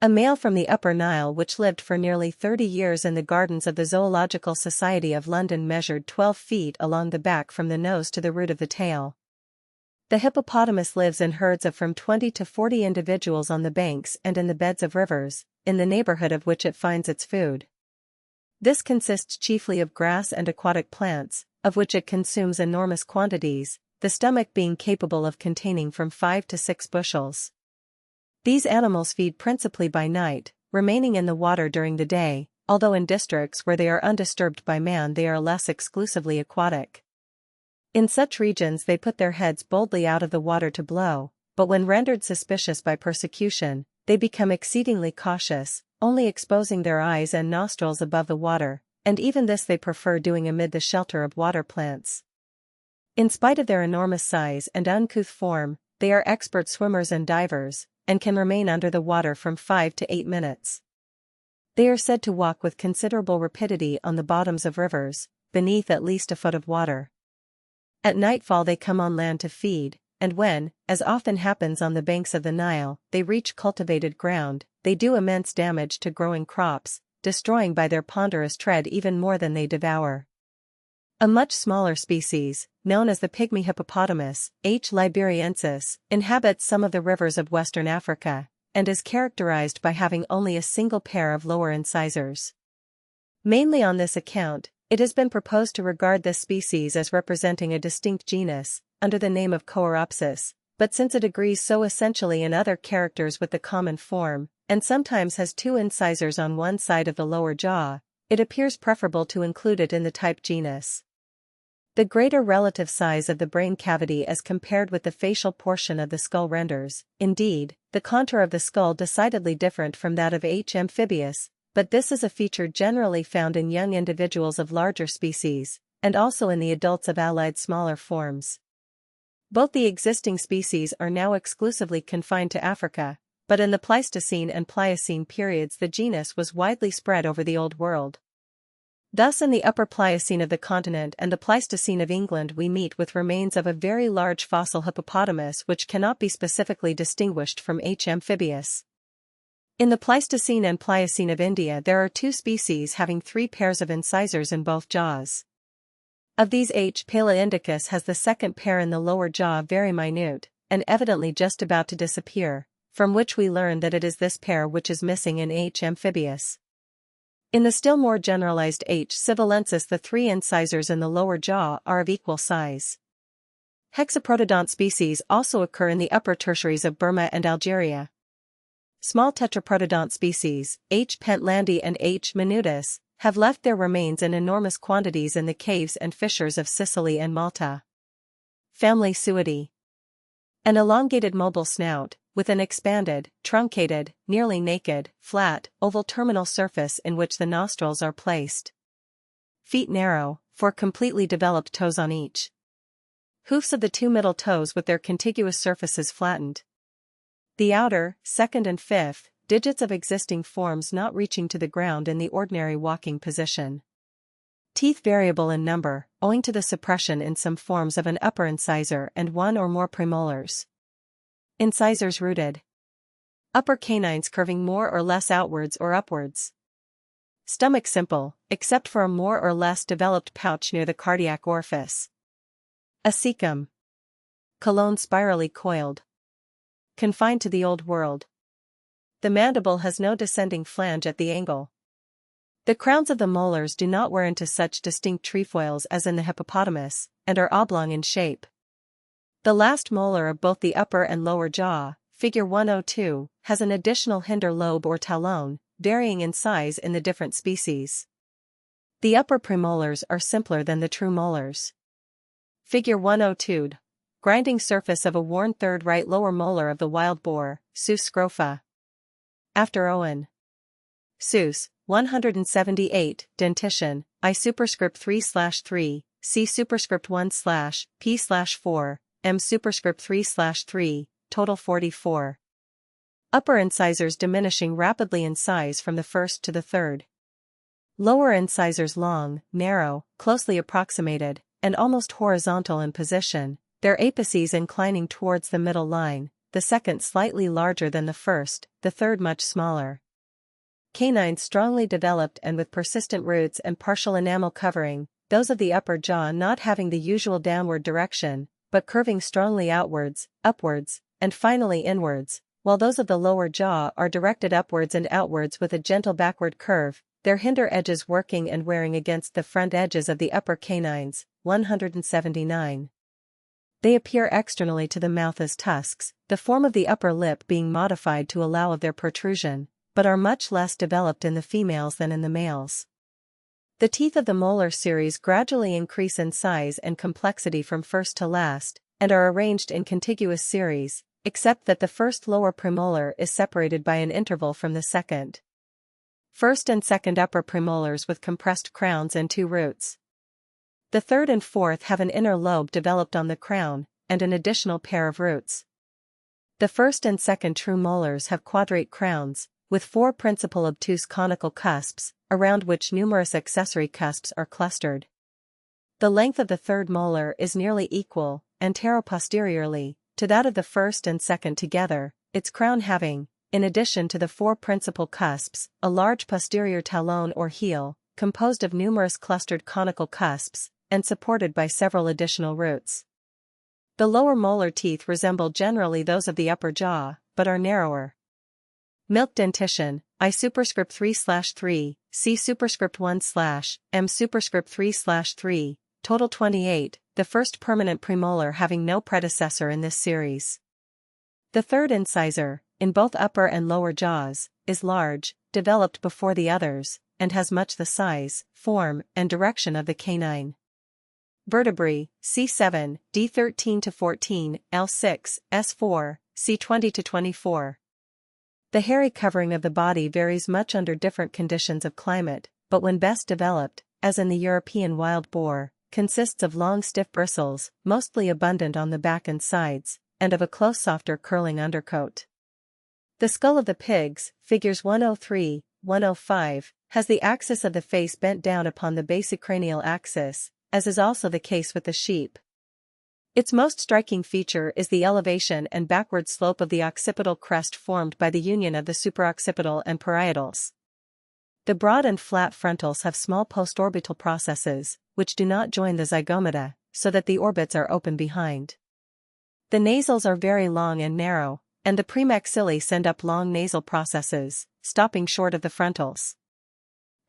A male from the Upper Nile which lived for nearly 30 years in the gardens of the Zoological Society of London measured 12 feet along the back from the nose to the root of the tail. The hippopotamus lives in herds of from 20 to 40 individuals on the banks and in the beds of rivers, in the neighborhood of which it finds its food. This consists chiefly of grass and aquatic plants, of which it consumes enormous quantities, the stomach being capable of containing from 5 to 6 bushels. These animals feed principally by night, remaining in the water during the day, although in districts where they are undisturbed by man they are less exclusively aquatic. In such regions they put their heads boldly out of the water to blow, but when rendered suspicious by persecution, they become exceedingly cautious, only exposing their eyes and nostrils above the water, and even this they prefer doing amid the shelter of water plants. In spite of their enormous size and uncouth form, they are expert swimmers and divers, and can remain under the water from 5 to 8 minutes. They are said to walk with considerable rapidity on the bottoms of rivers, beneath at least a foot of water. At nightfall they come on land to feed, and when, as often happens on the banks of the Nile, they reach cultivated ground, they do immense damage to growing crops, destroying by their ponderous tread even more than they devour. A much smaller species, known as the pygmy hippopotamus, H. liberiensis, inhabits some of the rivers of western Africa, and is characterized by having only a single pair of lower incisors. Mainly on this account, it has been proposed to regard this species as representing a distinct genus, under the name of Coeropsis, but since it agrees so essentially in other characters with the common form, and sometimes has 2 incisors on one side of the lower jaw, it appears preferable to include it in the type genus. The greater relative size of the brain cavity as compared with the facial portion of the skull renders, indeed, the contour of the skull decidedly different from that of H. amphibius, but this is a feature generally found in young individuals of larger species, and also in the adults of allied smaller forms. Both the existing species are now exclusively confined to Africa, but in the Pleistocene and Pliocene periods the genus was widely spread over the Old World. Thus in the Upper Pliocene of the continent and the Pleistocene of England we meet with remains of a very large fossil hippopotamus which cannot be specifically distinguished from H. amphibius. In the Pleistocene and Pliocene of India there are two species having 3 pairs of incisors in both jaws. Of these H. paleindicus has the second pair in the lower jaw very minute, and evidently just about to disappear, from which we learn that it is this pair which is missing in H. amphibius. In the still more generalized H. civilensis the 3 incisors in the lower jaw are of equal size. Hexaprotodont species also occur in the upper tertiaries of Burma and Algeria. Small tetraprotodont species, H. pentlandi and H. minutus, have left their remains in enormous quantities in the caves and fissures of Sicily and Malta. Family Suidae. An elongated mobile snout, with an expanded, truncated, nearly naked, flat, oval terminal surface in which the nostrils are placed. Feet narrow, 4 completely developed toes on each. Hoofs of the 2 middle toes with their contiguous surfaces flattened. The outer, 2nd and 5th, digits of existing forms not reaching to the ground in the ordinary walking position. Teeth variable in number, owing to the suppression in some forms of an upper incisor and 1 or more premolars. Incisors rooted. Upper canines curving more or less outwards or upwards. Stomach simple, except for a more or less developed pouch near the cardiac orifice. A cecum. Colon spirally coiled. Confined to the Old World. The mandible has no descending flange at the angle. The crowns of the molars do not wear into such distinct trefoils as in the hippopotamus, and are oblong in shape. The last molar of both the upper and lower jaw, figure 102, has an additional hinder lobe or talon, varying in size in the different species. The upper premolars are simpler than the true molars. Figure 102. Grinding surface of a worn third right lower molar of the wild boar, Sus scrofa. After Owen. Sus, 178, dentition, I superscript 3/3, C superscript 1/P/4, M superscript 3/3, total 44. Upper incisors diminishing rapidly in size from the first to the third. Lower incisors long, narrow, closely approximated, and almost horizontal in position, their apices inclining towards the middle line, the second slightly larger than the first, the third much smaller. Canines strongly developed and with persistent roots and partial enamel covering, those of the upper jaw not having the usual downward direction, but curving strongly outwards, upwards, and finally inwards, while those of the lower jaw are directed upwards and outwards with a gentle backward curve, their hinder edges working and wearing against the front edges of the upper canines, 179. They appear externally to the mouth as tusks, the form of the upper lip being modified to allow of their protrusion, but are much less developed in the females than in the males. The teeth of the molar series gradually increase in size and complexity from first to last, and are arranged in contiguous series, except that the first lower premolar is separated by an interval from the second. First and second upper premolars with compressed crowns and 2 roots. The third and fourth have an inner lobe developed on the crown, and an additional pair of roots. The first and second true molars have quadrate crowns, with 4 principal obtuse conical cusps, around which numerous accessory cusps are clustered. The length of the third molar is nearly equal, antero-posteriorly, to that of the first and second together, its crown having, in addition to the 4 principal cusps, a large posterior talon or heel, composed of numerous clustered conical cusps, and supported by several additional roots. The lower molar teeth resemble generally those of the upper jaw, but are narrower. Milk dentition, I superscript 3/3, C superscript 1/M superscript 3/3, total 28, the first permanent premolar having no predecessor in this series. The third incisor, in both upper and lower jaws, is large, developed before the others, and has much the size, form, and direction of the canine. Vertebrae, C7, D13-14, L6, S4, C20-24. The hairy covering of the body varies much under different conditions of climate, but when best developed, as in the European wild boar, consists of long stiff bristles, mostly abundant on the back and sides, and of a close softer curling undercoat. The skull of the pigs, figures 103, 105, has the axis of the face bent down upon the basicranial axis, as is also the case with the sheep. Its most striking feature is the elevation and backward slope of the occipital crest formed by the union of the supraoccipital and parietals. The broad and flat frontals have small postorbital processes, which do not join the zygomata, so that the orbits are open behind. The nasals are very long and narrow, and the premaxilli send up long nasal processes, stopping short of the frontals.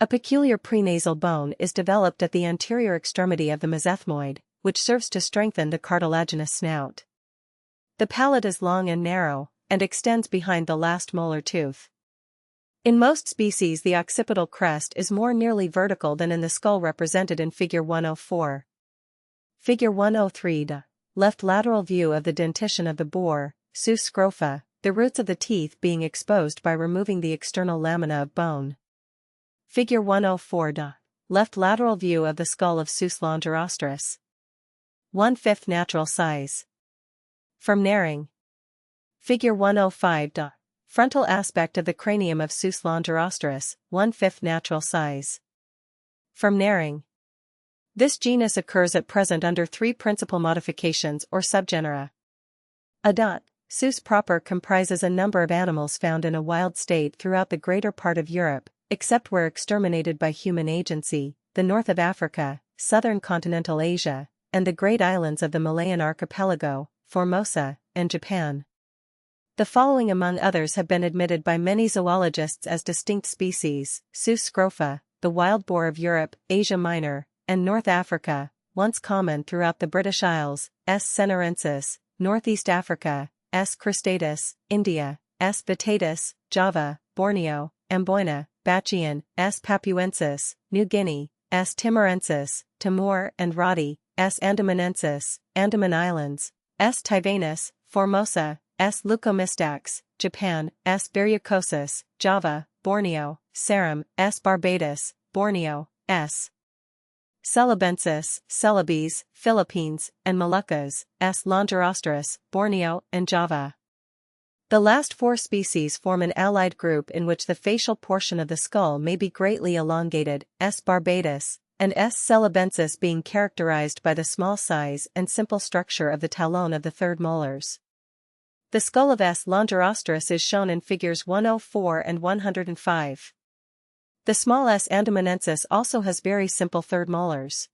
A peculiar prenasal bone is developed at the anterior extremity of the mesethmoid, which serves to strengthen the cartilaginous snout. The palate is long and narrow, and extends behind the last molar tooth. In most species the occipital crest is more nearly vertical than in the skull represented in Figure 104. Figure 103. Left lateral view of the dentition of the boar, sus scrofa, the roots of the teeth being exposed by removing the external lamina of bone. Figure 104. Left lateral view of the skull of sus longirostrus. 1/5 natural size. From Naring. Figure 105. Frontal aspect of the cranium of sus longirostrus, 1/5 natural size. From Naring. This genus occurs at present under 3 principal modifications or subgenera. A. Sus proper comprises a number of animals found in a wild state throughout the greater part of Europe, except where exterminated by human agency, the north of Africa, southern continental Asia, and the great islands of the Malayan archipelago, Formosa, and Japan. The following among others have been admitted by many zoologists as distinct species: Sus scrofa, the wild boar of Europe, Asia Minor, and North Africa, once common throughout the British Isles, S. senerensis, Northeast Africa, S. cristatus, India, S. vittatus, Java, Borneo, Amboina, Batchian, S. papuensis, New Guinea, S. timorensis, Timor and Rodi, S. andamanensis, Andaman Islands, S. tivanus, Formosa, S. leucomistax, Japan, S. verrucosus, Java, Borneo, Ceram, S. barbatus, Borneo, S. celebensis, Celebes, Philippines, and Moluccas, S. longirostrus, Borneo and Java. The last 4 species form an allied group in which the facial portion of the skull may be greatly elongated, S. barbatus, and S. celebensis being characterized by the small size and simple structure of the talon of the third molars. The skull of S. longirostrus is shown in Figures 104 and 105. The small S. andamanensis also has very simple third molars.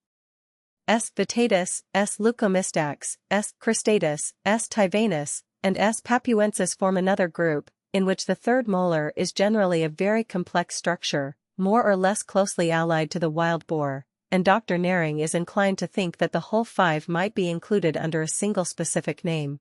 S. vittatus, S. leucomistax, S. cristatus, S. tivanus, and S. papuensis form another group, in which the third molar is generally a very complex structure, more or less closely allied to the wild boar, and Dr. Naring is inclined to think that the whole 5 might be included under a single specific name.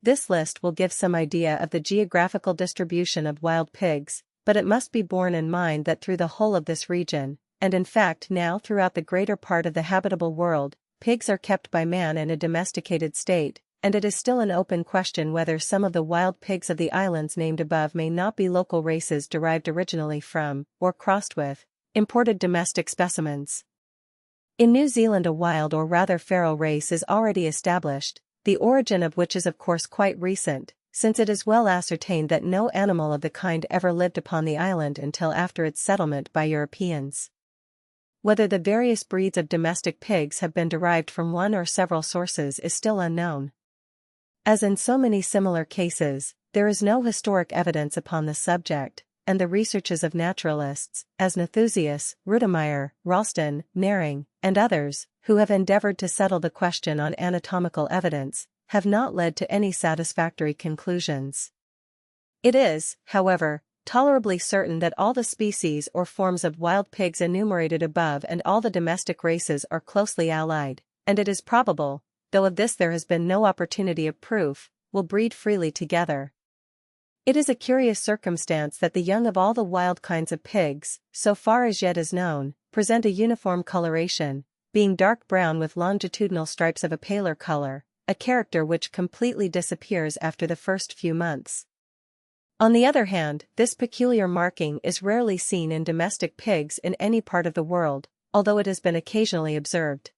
This list will give some idea of the geographical distribution of wild pigs, but it must be borne in mind that through the whole of this region, and in fact now throughout the greater part of the habitable world, pigs are kept by man in a domesticated state, and it is still an open question whether some of the wild pigs of the islands named above may not be local races derived originally from, or crossed with, imported domestic specimens. In New Zealand a wild or rather feral race is already established, the origin of which is of course quite recent, since it is well ascertained that no animal of the kind ever lived upon the island until after its settlement by Europeans. Whether the various breeds of domestic pigs have been derived from one or several sources is still unknown. As in so many similar cases, there is no historic evidence upon the subject, and the researches of naturalists, as Nathusius, Rudemeyer, Ralston, Naring, and others, who have endeavored to settle the question on anatomical evidence, have not led to any satisfactory conclusions. It is, however, tolerably certain that all the species or forms of wild pigs enumerated above and all the domestic races are closely allied, and it is probable, though of this there has been no opportunity of proof, will breed freely together. It is a curious circumstance that the young of all the wild kinds of pigs, so far as yet is known, present a uniform coloration, being dark brown with longitudinal stripes of a paler color, a character which completely disappears after the first few months. On the other hand, this peculiar marking is rarely seen in domestic pigs in any part of the world, although it has been occasionally observed.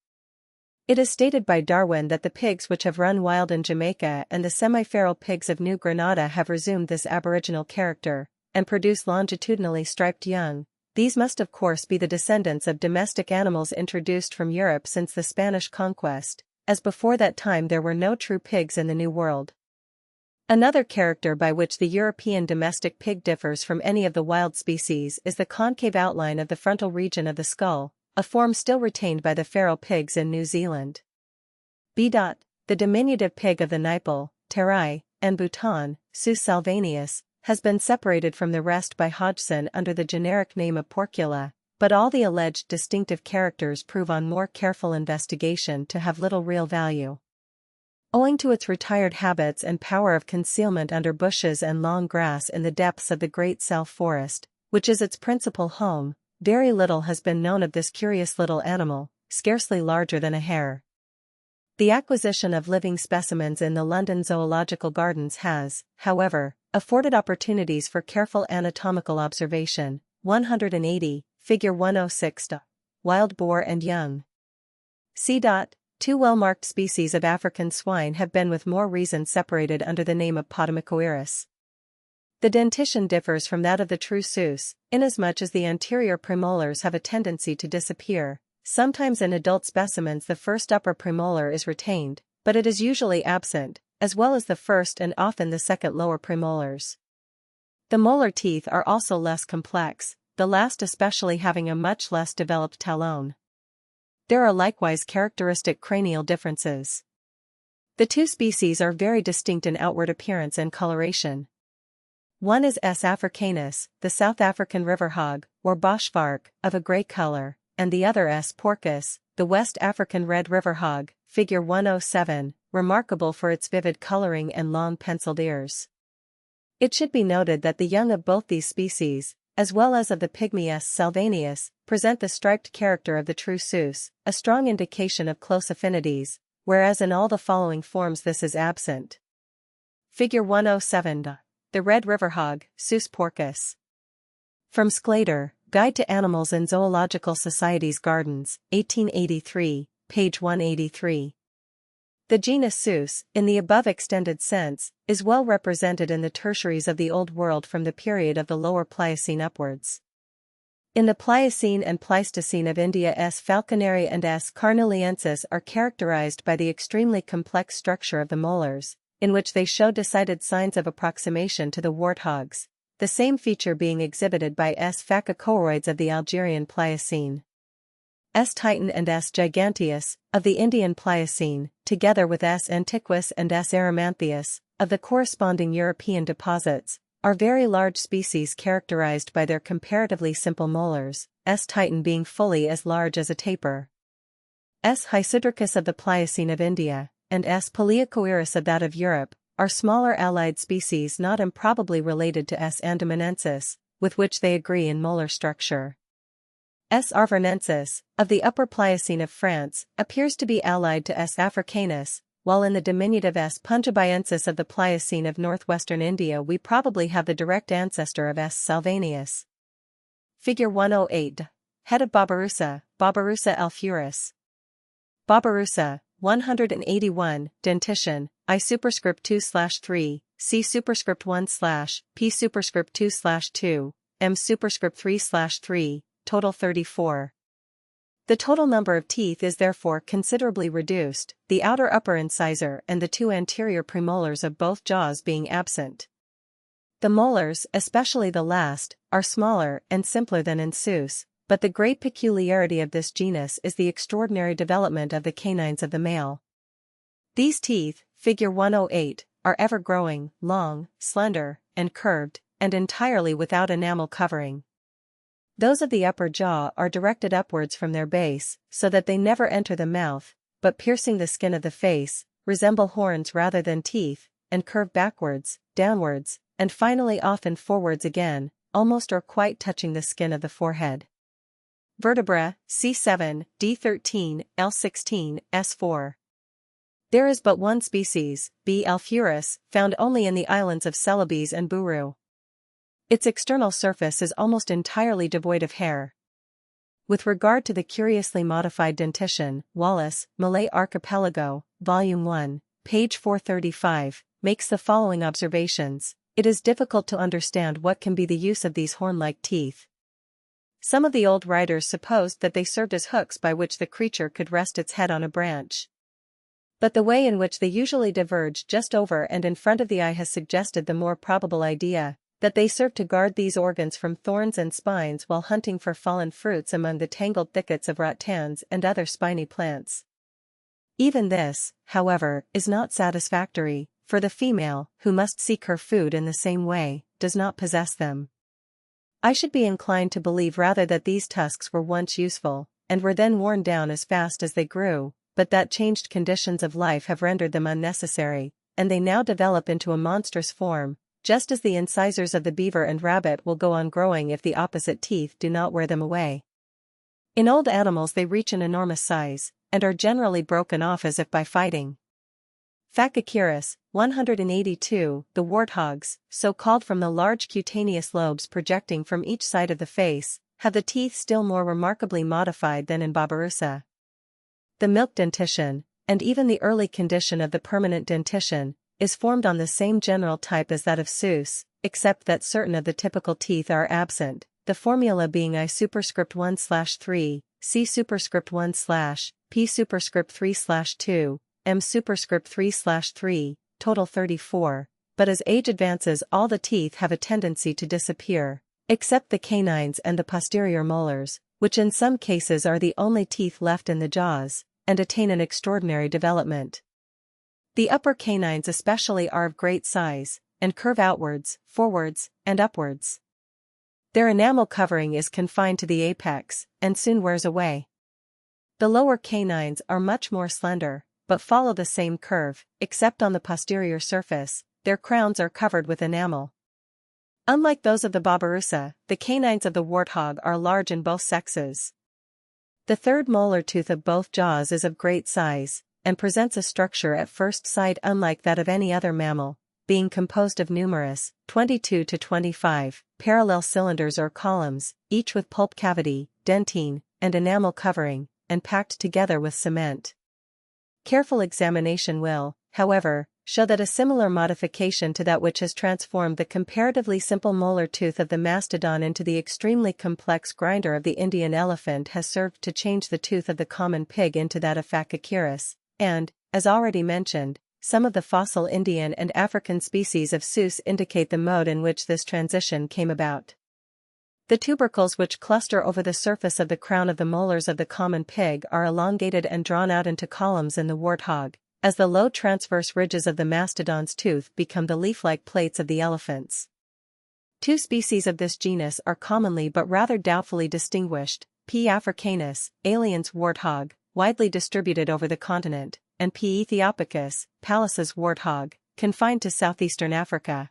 It is stated by Darwin that the pigs which have run wild in Jamaica and the semi-feral pigs of New Granada have resumed this aboriginal character, and produce longitudinally striped young. These must of course be the descendants of domestic animals introduced from Europe since the Spanish conquest, as before that time there were no true pigs in the New World. Another character by which the European domestic pig differs from any of the wild species is the concave outline of the frontal region of the skull, a form still retained by the feral pigs in New Zealand. The diminutive pig of the Nepal, Terai, and Bhutan, Sus salvanius, has been separated from the rest by Hodgson under the generic name of Porcula, but all the alleged distinctive characters prove on more careful investigation to have little real value. Owing to its retired habits and power of concealment under bushes and long grass in the depths of the Great South Forest, which is its principal home, very little has been known of this curious little animal, scarcely larger than a hare. The acquisition of living specimens in the London Zoological Gardens has, however, afforded opportunities for careful anatomical observation. 180, Figure 106. Wild boar and young. Two well-marked species of African swine have been with more reason separated under the name of Potamochoerus. The dentition differs from that of the true Sus, inasmuch as the anterior premolars have a tendency to disappear. Sometimes in adult specimens the first upper premolar is retained, but it is usually absent, as well as the first and often the second lower premolars. The molar teeth are also less complex, the last especially having a much less developed talon. There are likewise characteristic cranial differences. The two species are very distinct in outward appearance and coloration. One is S. africanus, the South African river hog, or boschvark, of a gray color, and the other S. porcus, the West African red river hog, figure 107, remarkable for its vivid coloring and long penciled ears. It should be noted that the young of both these species, as well as of the pygmy S. salvanius, present the striped character of the true Sus, a strong indication of close affinities, whereas in all the following forms this is absent. Figure 107. The red river hog, Sus porcus. From Sclater, Guide to Animals in Zoological Society's Gardens, 1883, page 183. The genus Sus, in the above extended sense, is well represented in the tertiaries of the Old World from the period of the Lower Pliocene upwards. In the Pliocene and Pleistocene of India, S. falconeri and S. carneliensis are characterized by the extremely complex structure of the molars, in which they show decided signs of approximation to the warthogs, the same feature being exhibited by S. phacochoroids of the Algerian Pliocene. S. titan and S. giganteus, of the Indian Pliocene, together with S. antiquus and S. erymantheus, of the corresponding European deposits, are very large species characterized by their comparatively simple molars, S. titan being fully as large as a tapir. S. hysidricus of the Pliocene of India, and S. paleocoerus of that of Europe, are smaller allied species not improbably related to S. andamanensis, with which they agree in molar structure. S. arvernensis, of the Upper Pliocene of France, appears to be allied to S. africanus, while in the diminutive S. punjabiensis of the Pliocene of northwestern India we probably have the direct ancestor of S. salvanius. Figure 108. Head of Babirusa, Babirusa alfuris. Babirusa, 181, dentition, I superscript 2/3, C superscript 1/P superscript 2/2, M superscript 3/3, total 34. The total number of teeth is therefore considerably reduced, the outer upper incisor and the two anterior premolars of both jaws being absent. The molars, especially the last, are smaller and simpler than in Sus, but the great peculiarity of this genus is the extraordinary development of the canines of the male. These teeth, figure 108, are ever-growing, long, slender, and curved, and entirely without enamel covering. Those of the upper jaw are directed upwards from their base, so that they never enter the mouth, but piercing the skin of the face, resemble horns rather than teeth, and curve backwards, downwards, and finally often forwards again, almost or quite touching the skin of the forehead. Vertebra, C7, D13, L16, S4. There is but one species, B. alfuris, found only in the islands of Celebes and Buru. Its external surface is almost entirely devoid of hair. With regard to the curiously modified dentition, Wallace, Malay Archipelago, Volume 1, page 435, makes the following observations. It is difficult to understand what can be the use of these horn-like teeth. Some of the old writers supposed that they served as hooks by which the creature could rest its head on a branch. But the way in which they usually diverge just over and in front of the eye has suggested the more probable idea, that they serve to guard these organs from thorns and spines while hunting for fallen fruits among the tangled thickets of rattans and other spiny plants. Even this, however, is not satisfactory, for the female, who must seek her food in the same way, does not possess them. I should be inclined to believe rather that these tusks were once useful, and were then worn down as fast as they grew, but that changed conditions of life have rendered them unnecessary, and they now develop into a monstrous form, just as the incisors of the beaver and rabbit will go on growing if the opposite teeth do not wear them away. In old animals they reach an enormous size, and are generally broken off as if by fighting. Phacocheirus, 182, the warthogs, so called from the large cutaneous lobes projecting from each side of the face, have the teeth still more remarkably modified than in Babirusa. The milk dentition, and even the early condition of the permanent dentition, is formed on the same general type as that of Seuss, except that certain of the typical teeth are absent, the formula being I superscript 1/3, C superscript 1/, P superscript 3/2, M superscript 3/3, total 34, but as age advances all the teeth have a tendency to disappear, except the canines and the posterior molars, which in some cases are the only teeth left in the jaws, and attain an extraordinary development. The upper canines especially are of great size, and curve outwards, forwards, and upwards. Their enamel covering is confined to the apex, and soon wears away. The lower canines are much more slender, but follow the same curve, except on the posterior surface, their crowns are covered with enamel. Unlike those of the Babirusa, the canines of the warthog are large in both sexes. The third molar tooth of both jaws is of great size, and presents a structure at first sight unlike that of any other mammal, being composed of numerous, 22 to 25, parallel cylinders or columns, each with pulp cavity, dentine, and enamel covering, and packed together with cement. Careful examination will, however, show that a similar modification to that which has transformed the comparatively simple molar tooth of the mastodon into the extremely complex grinder of the Indian elephant has served to change the tooth of the common pig into that of Phacocheirus, and, as already mentioned, some of the fossil Indian and African species of Seuss indicate the mode in which this transition came about. The tubercles which cluster over the surface of the crown of the molars of the common pig are elongated and drawn out into columns in the warthog, as the low transverse ridges of the mastodon's tooth become the leaf-like plates of the elephant's. Two species of this genus are commonly but rather doubtfully distinguished, P. africanus, alien's warthog, widely distributed over the continent, and P. ethiopicus, Pallas's warthog, confined to southeastern Africa.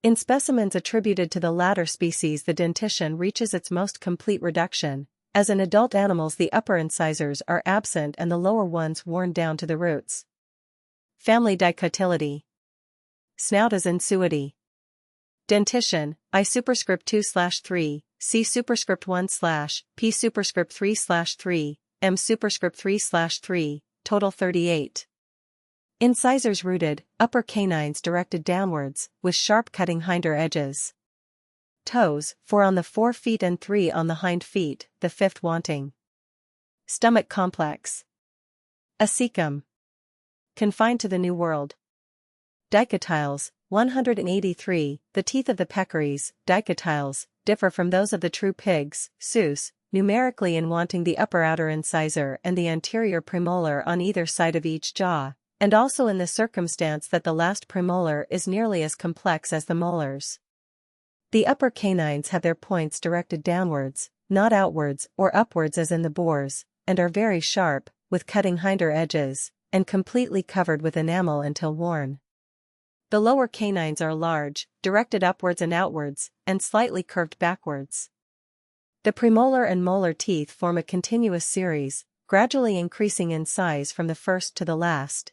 In specimens attributed to the latter species the dentition reaches its most complete reduction, as in adult animals the upper incisors are absent and the lower ones worn down to the roots. Family Dicotylidae. Snout as in suidae. Dentition, I superscript 2/3, C superscript 1/, P superscript 3/3, M superscript 3/3, total 38. Incisors rooted, upper canines directed downwards, with sharp cutting hinder edges. Toes, 4 on the 4 feet and 3 on the hind feet, the fifth wanting. Stomach complex. Acecum. Confined to the New World. Dicotyles, 183, the teeth of the peccaries, dicotyles, differ from those of the true pigs, Seuss, numerically in wanting the upper outer incisor and the anterior premolar on either side of each jaw, and also in the circumstance that the last premolar is nearly as complex as the molars. The upper canines have their points directed downwards, not outwards or upwards as in the boars, and are very sharp, with cutting hinder edges, and completely covered with enamel until worn. The lower canines are large, directed upwards and outwards, and slightly curved backwards. The premolar and molar teeth form a continuous series, gradually increasing in size from the first to the last.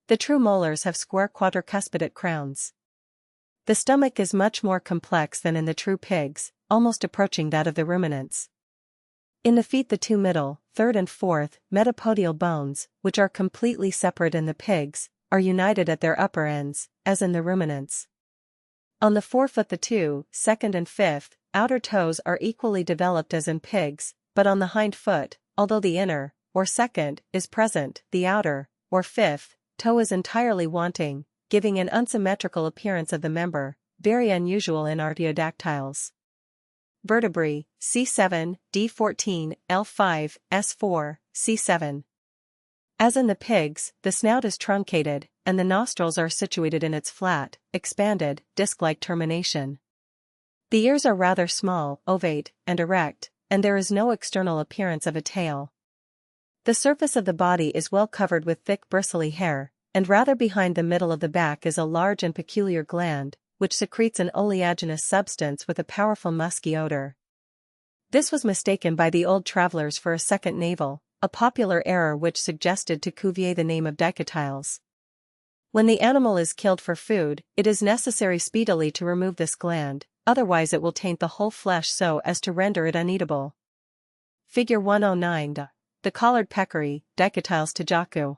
The true molars have square quadricuspidate crowns. The stomach is much more complex than in the true pigs, almost approaching that of the ruminants. In the feet, the two middle, third and fourth, metapodial bones, which are completely separate in the pigs, are united at their upper ends, as in the ruminants. On the forefoot, the two, second and fifth, outer toes are equally developed as in pigs, but on the hind foot, although the inner, or second, is present, the outer, or fifth, toe is entirely wanting, giving an unsymmetrical appearance of the member, very unusual in artiodactyls. Vertebrae, C7, D14, L5, S4, C7. As in the pigs, the snout is truncated, and the nostrils are situated in its flat, expanded, disc-like termination. The ears are rather small, ovate, and erect, and there is no external appearance of a tail. The surface of the body is well covered with thick bristly hair, and rather behind the middle of the back is a large and peculiar gland, which secretes an oleaginous substance with a powerful musky odor. This was mistaken by the old travelers for a second navel, a popular error which suggested to Cuvier the name of dicotyls. When the animal is killed for food, it is necessary speedily to remove this gland, otherwise it will taint the whole flesh so as to render it uneatable. Figure 109. The collared peccary, Dicotyls tajacu.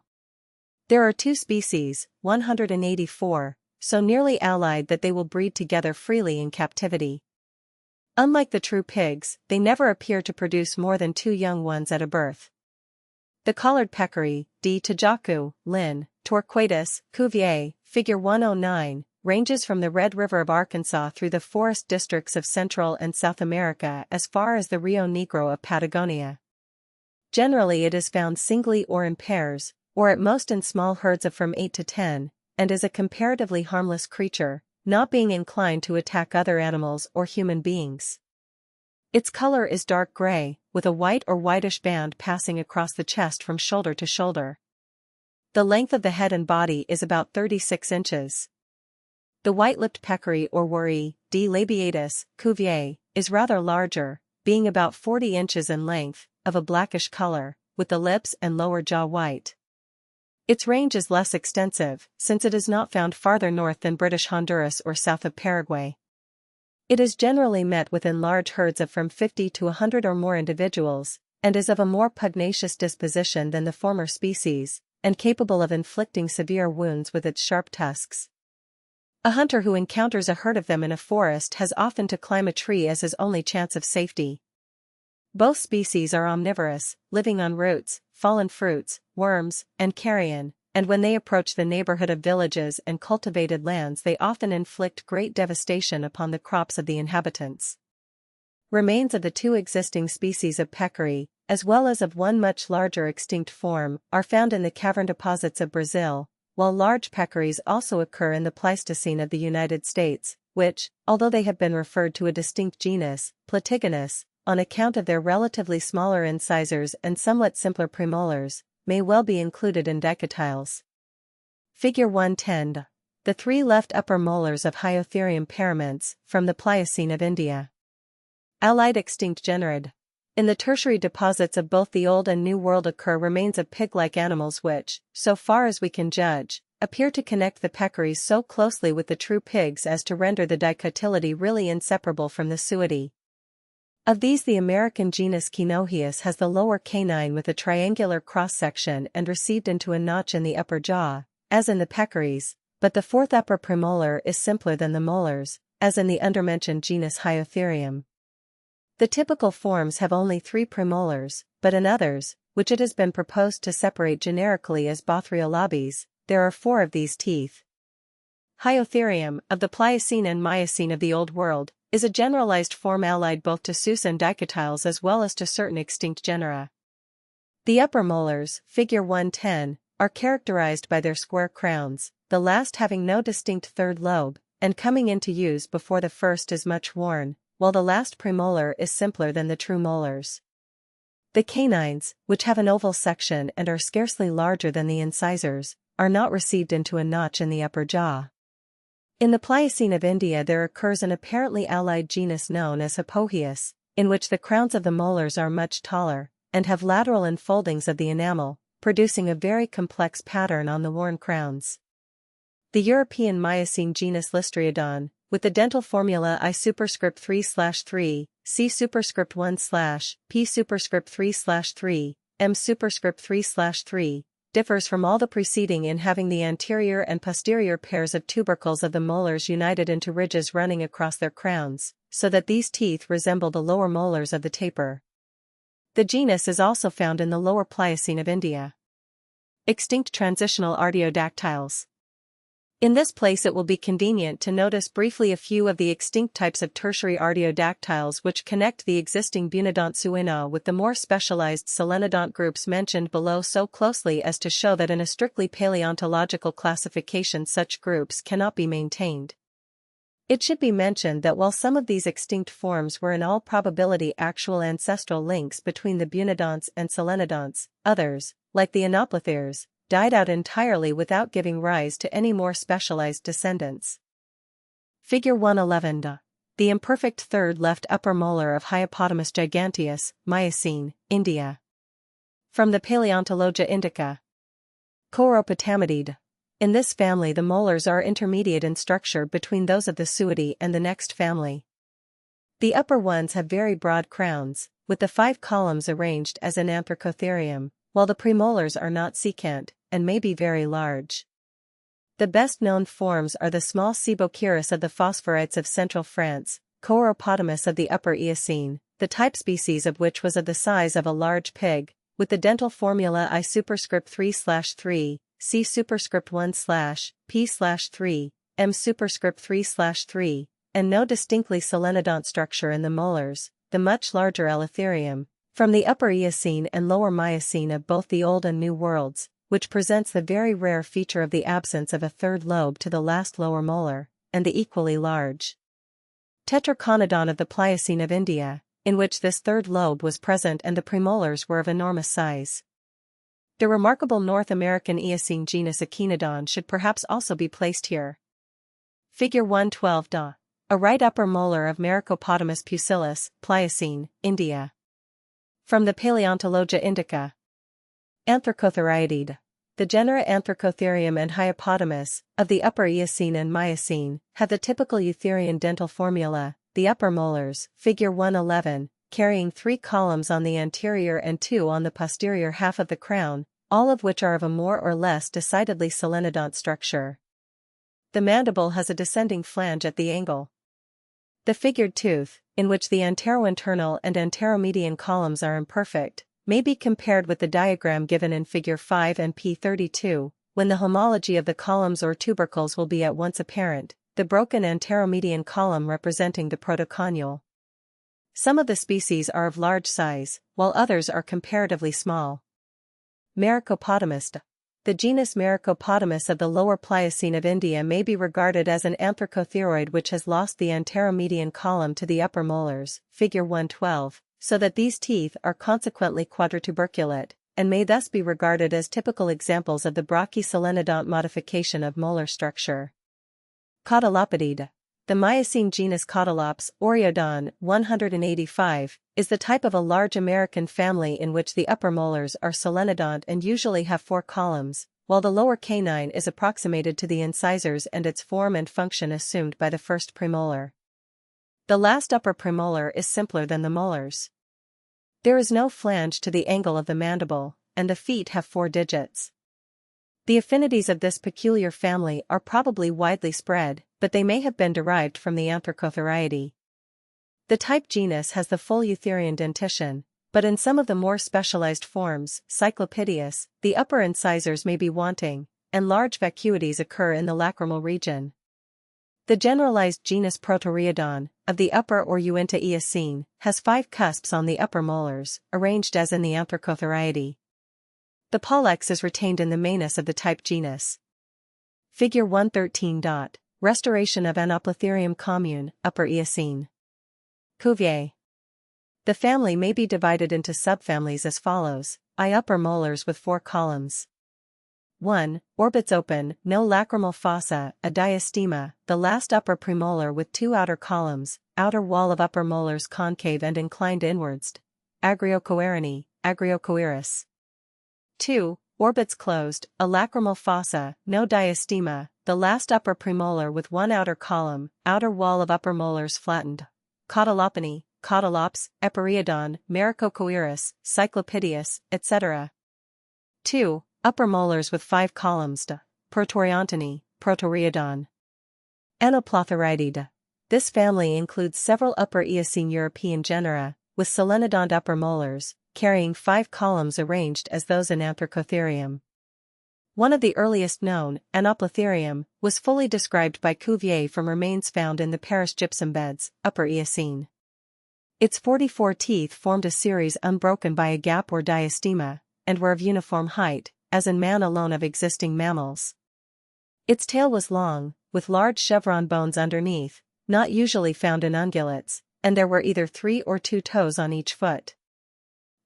There are two species, 184, so nearly allied that they will breed together freely in captivity. Unlike the true pigs, they never appear to produce more than two young ones at a birth. The collared peccary, D. tajacu, Linn., Torquatus, Cuvier, Figure 109, ranges from the Red River of Arkansas through the forest districts of Central and South America as far as the Rio Negro of Patagonia. Generally it is found singly or in pairs, or at most in small herds of from 8 to 10, and is a comparatively harmless creature, not being inclined to attack other animals or human beings. Its color is dark gray, with a white or whitish band passing across the chest from shoulder to shoulder. The length of the head and body is about 36 inches. The white-lipped peccary or worry, D. labiatus, Cuvier, is rather larger, being about 40 inches in length, of a blackish color, with the lips and lower jaw white. Its range is less extensive, since it is not found farther north than British Honduras or south of Paraguay. It is generally met with in large herds of from 50 to 100 or more individuals, and is of a more pugnacious disposition than the former species, and capable of inflicting severe wounds with its sharp tusks. A hunter who encounters a herd of them in a forest has often to climb a tree as his only chance of safety. Both species are omnivorous, living on roots, fallen fruits, worms, and carrion, and when they approach the neighborhood of villages and cultivated lands they often inflict great devastation upon the crops of the inhabitants. Remains of the two existing species of peccary, as well as of one much larger extinct form, are found in the cavern deposits of Brazil, while large peccaries also occur in the Pleistocene of the United States, which, although they have been referred to a distinct genus, Platygonus, on account of their relatively smaller incisors and somewhat simpler premolars, may well be included in dicotyls. Figure 110. The three left upper molars of Hyotherium paraments, from the Pliocene of India. Allied extinct generid. In the tertiary deposits of both the Old and New World occur remains of pig-like animals which, so far as we can judge, appear to connect the peccaries so closely with the true pigs as to render the dicotylity really inseparable from the suidae. Of these the American genus Cinoheus has the lower canine with a triangular cross-section and received into a notch in the upper jaw, as in the peccaries, but the fourth upper premolar is simpler than the molars, as in the undermentioned genus Hyotherium. The typical forms have only 3 premolars, but in others, which it has been proposed to separate generically as Bothriolabes, there are 4 of these teeth. Hyotherium, of the Pliocene and Miocene of the Old World, is a generalized form allied both to sus and dicotyls as well as to certain extinct genera. The upper molars, figure 110, are characterized by their square crowns, the last having no distinct third lobe, and coming into use before the first is much worn, while the last premolar is simpler than the true molars. The canines, which have an oval section and are scarcely larger than the incisors, are not received into a notch in the upper jaw. In the Pliocene of India there occurs an apparently allied genus known as Hippoheus, in which the crowns of the molars are much taller, and have lateral enfoldings of the enamel, producing a very complex pattern on the worn crowns. The European Miocene genus Listriodon, with the dental formula I superscript 3/3, C superscript 1/P superscript 3/3, M superscript 3/3, differs from all the preceding in having the anterior and posterior pairs of tubercles of the molars united into ridges running across their crowns, so that these teeth resemble the lower molars of the taper. The genus is also found in the lower Pliocene of India. Extinct transitional artiodactyls. In this place it will be convenient to notice briefly a few of the extinct types of tertiary artiodactyls which connect the existing Bunodont suina with the more specialized solenodont groups mentioned below so closely as to show that in a strictly paleontological classification such groups cannot be maintained. It should be mentioned that while some of these extinct forms were in all probability actual ancestral links between the Bunodonts and solenodonts, others, like the Anoplotheres, died out entirely without giving rise to any more specialized descendants. Figure 111. The imperfect third left upper molar of Hyopotamus giganteus, Miocene, India. From the Paleontologia Indica. Choropotamidid. In this family the molars are intermediate in structure between those of the Suidae and the next family. The upper ones have very broad crowns, with the 5 columns arranged as in Anthracotherium, while the premolars are not secant, and may be very large. The best-known forms are the small Sebochirus of the Phosphorites of central France, Choropotamus of the Upper Eocene, the type species of which was of the size of a large pig, with the dental formula I superscript 3/3, C superscript 1/P/3, M superscript 3/3, and no distinctly solenodont structure in the molars, the much larger Eleutherium, from the Upper Eocene and Lower Miocene of both the Old and New Worlds, which presents the very rare feature of the absence of a third lobe to the last lower molar, and the equally large Tetraconodon of the Pliocene of India, in which this third lobe was present and the premolars were of enormous size. The remarkable North American Eocene genus Echinodon should perhaps also be placed here. Figure 112. A right upper molar of Maricopotamus pusillus, Pliocene, India. From the Paleontologia Indica. Anthracotheriidid. The genera Anthracotherium and Hyopotamus, of the Upper Eocene and Miocene, have the typical Eutherian dental formula, the upper molars, figure 111, carrying 3 columns on the anterior and 2 on the posterior half of the crown, all of which are of a more or less decidedly solenodont structure. The mandible has a descending flange at the angle. The figured tooth, in which the anterointernal and anteromedian columns are imperfect, may be compared with the diagram given in Figure 5 and P32, when the homology of the columns or tubercles will be at once apparent, the broken anteromedian column representing the protoconyle. Some of the species are of large size, while others are comparatively small. Maricopotamus. The genus Maricopotamus of the Lower Pliocene of India may be regarded as an anthracotheroid which has lost the anteromedian column to the upper molars, figure 112, so that these teeth are consequently quadrituberculate, and may thus be regarded as typical examples of the brachysolenodont modification of molar structure. Caudalopidid. The Miocene genus Caudelops, Oreodon, 185, is the type of a large American family in which the upper molars are solenodont and usually have 4 columns, while the lower canine is approximated to the incisors and its form and function assumed by the first premolar. The last upper premolar is simpler than the molars. There is no flange to the angle of the mandible, and the feet have 4 digits. The affinities of this peculiar family are probably widely spread, but they may have been derived from the Anthracotheriidae. The type genus has the full Eutherian dentition, but in some of the more specialized forms, Cyclopedius, the upper incisors may be wanting, and large vacuities occur in the lacrimal region. The generalized genus Protoreodon, of the Upper or Uinta Eocene, has 5 cusps on the upper molars, arranged as in the Anthracotheriidae. The pollex is retained in the manus of the type genus. Figure 113. Restoration of Anoplotherium commune, Upper Eocene. Cuvier. The family may be divided into subfamilies as follows: I. Upper molars with 4 columns. 1. Orbits open, no lacrimal fossa, a diastema, the last upper premolar with 2 outer columns, outer wall of upper molars concave and inclined inwards. Agriocoerini, Agriocoerus. 2. Orbits closed, a lacrimal fossa, no diastema, the last upper premolar with one outer column, outer wall of upper molars flattened. Cautelopony, Cautelops, Epiriodon, Maricocoeris, Cyclopedius, etc. 2. Upper molars with 5 columns. Protoriontony, Protoriodon. Anoplotheridae. This family includes several Upper Eocene European genera, with solenodont upper molars, carrying 5 columns arranged as those in Anthracotherium. One of the earliest known, Anoplotherium, was fully described by Cuvier from remains found in the Paris gypsum beds, Upper Eocene. Its 44 teeth formed a series unbroken by a gap or diastema, and were of uniform height, as in man alone of existing mammals. Its tail was long, with large chevron bones underneath, not usually found in ungulates, and there were either 3 or 2 toes on each foot.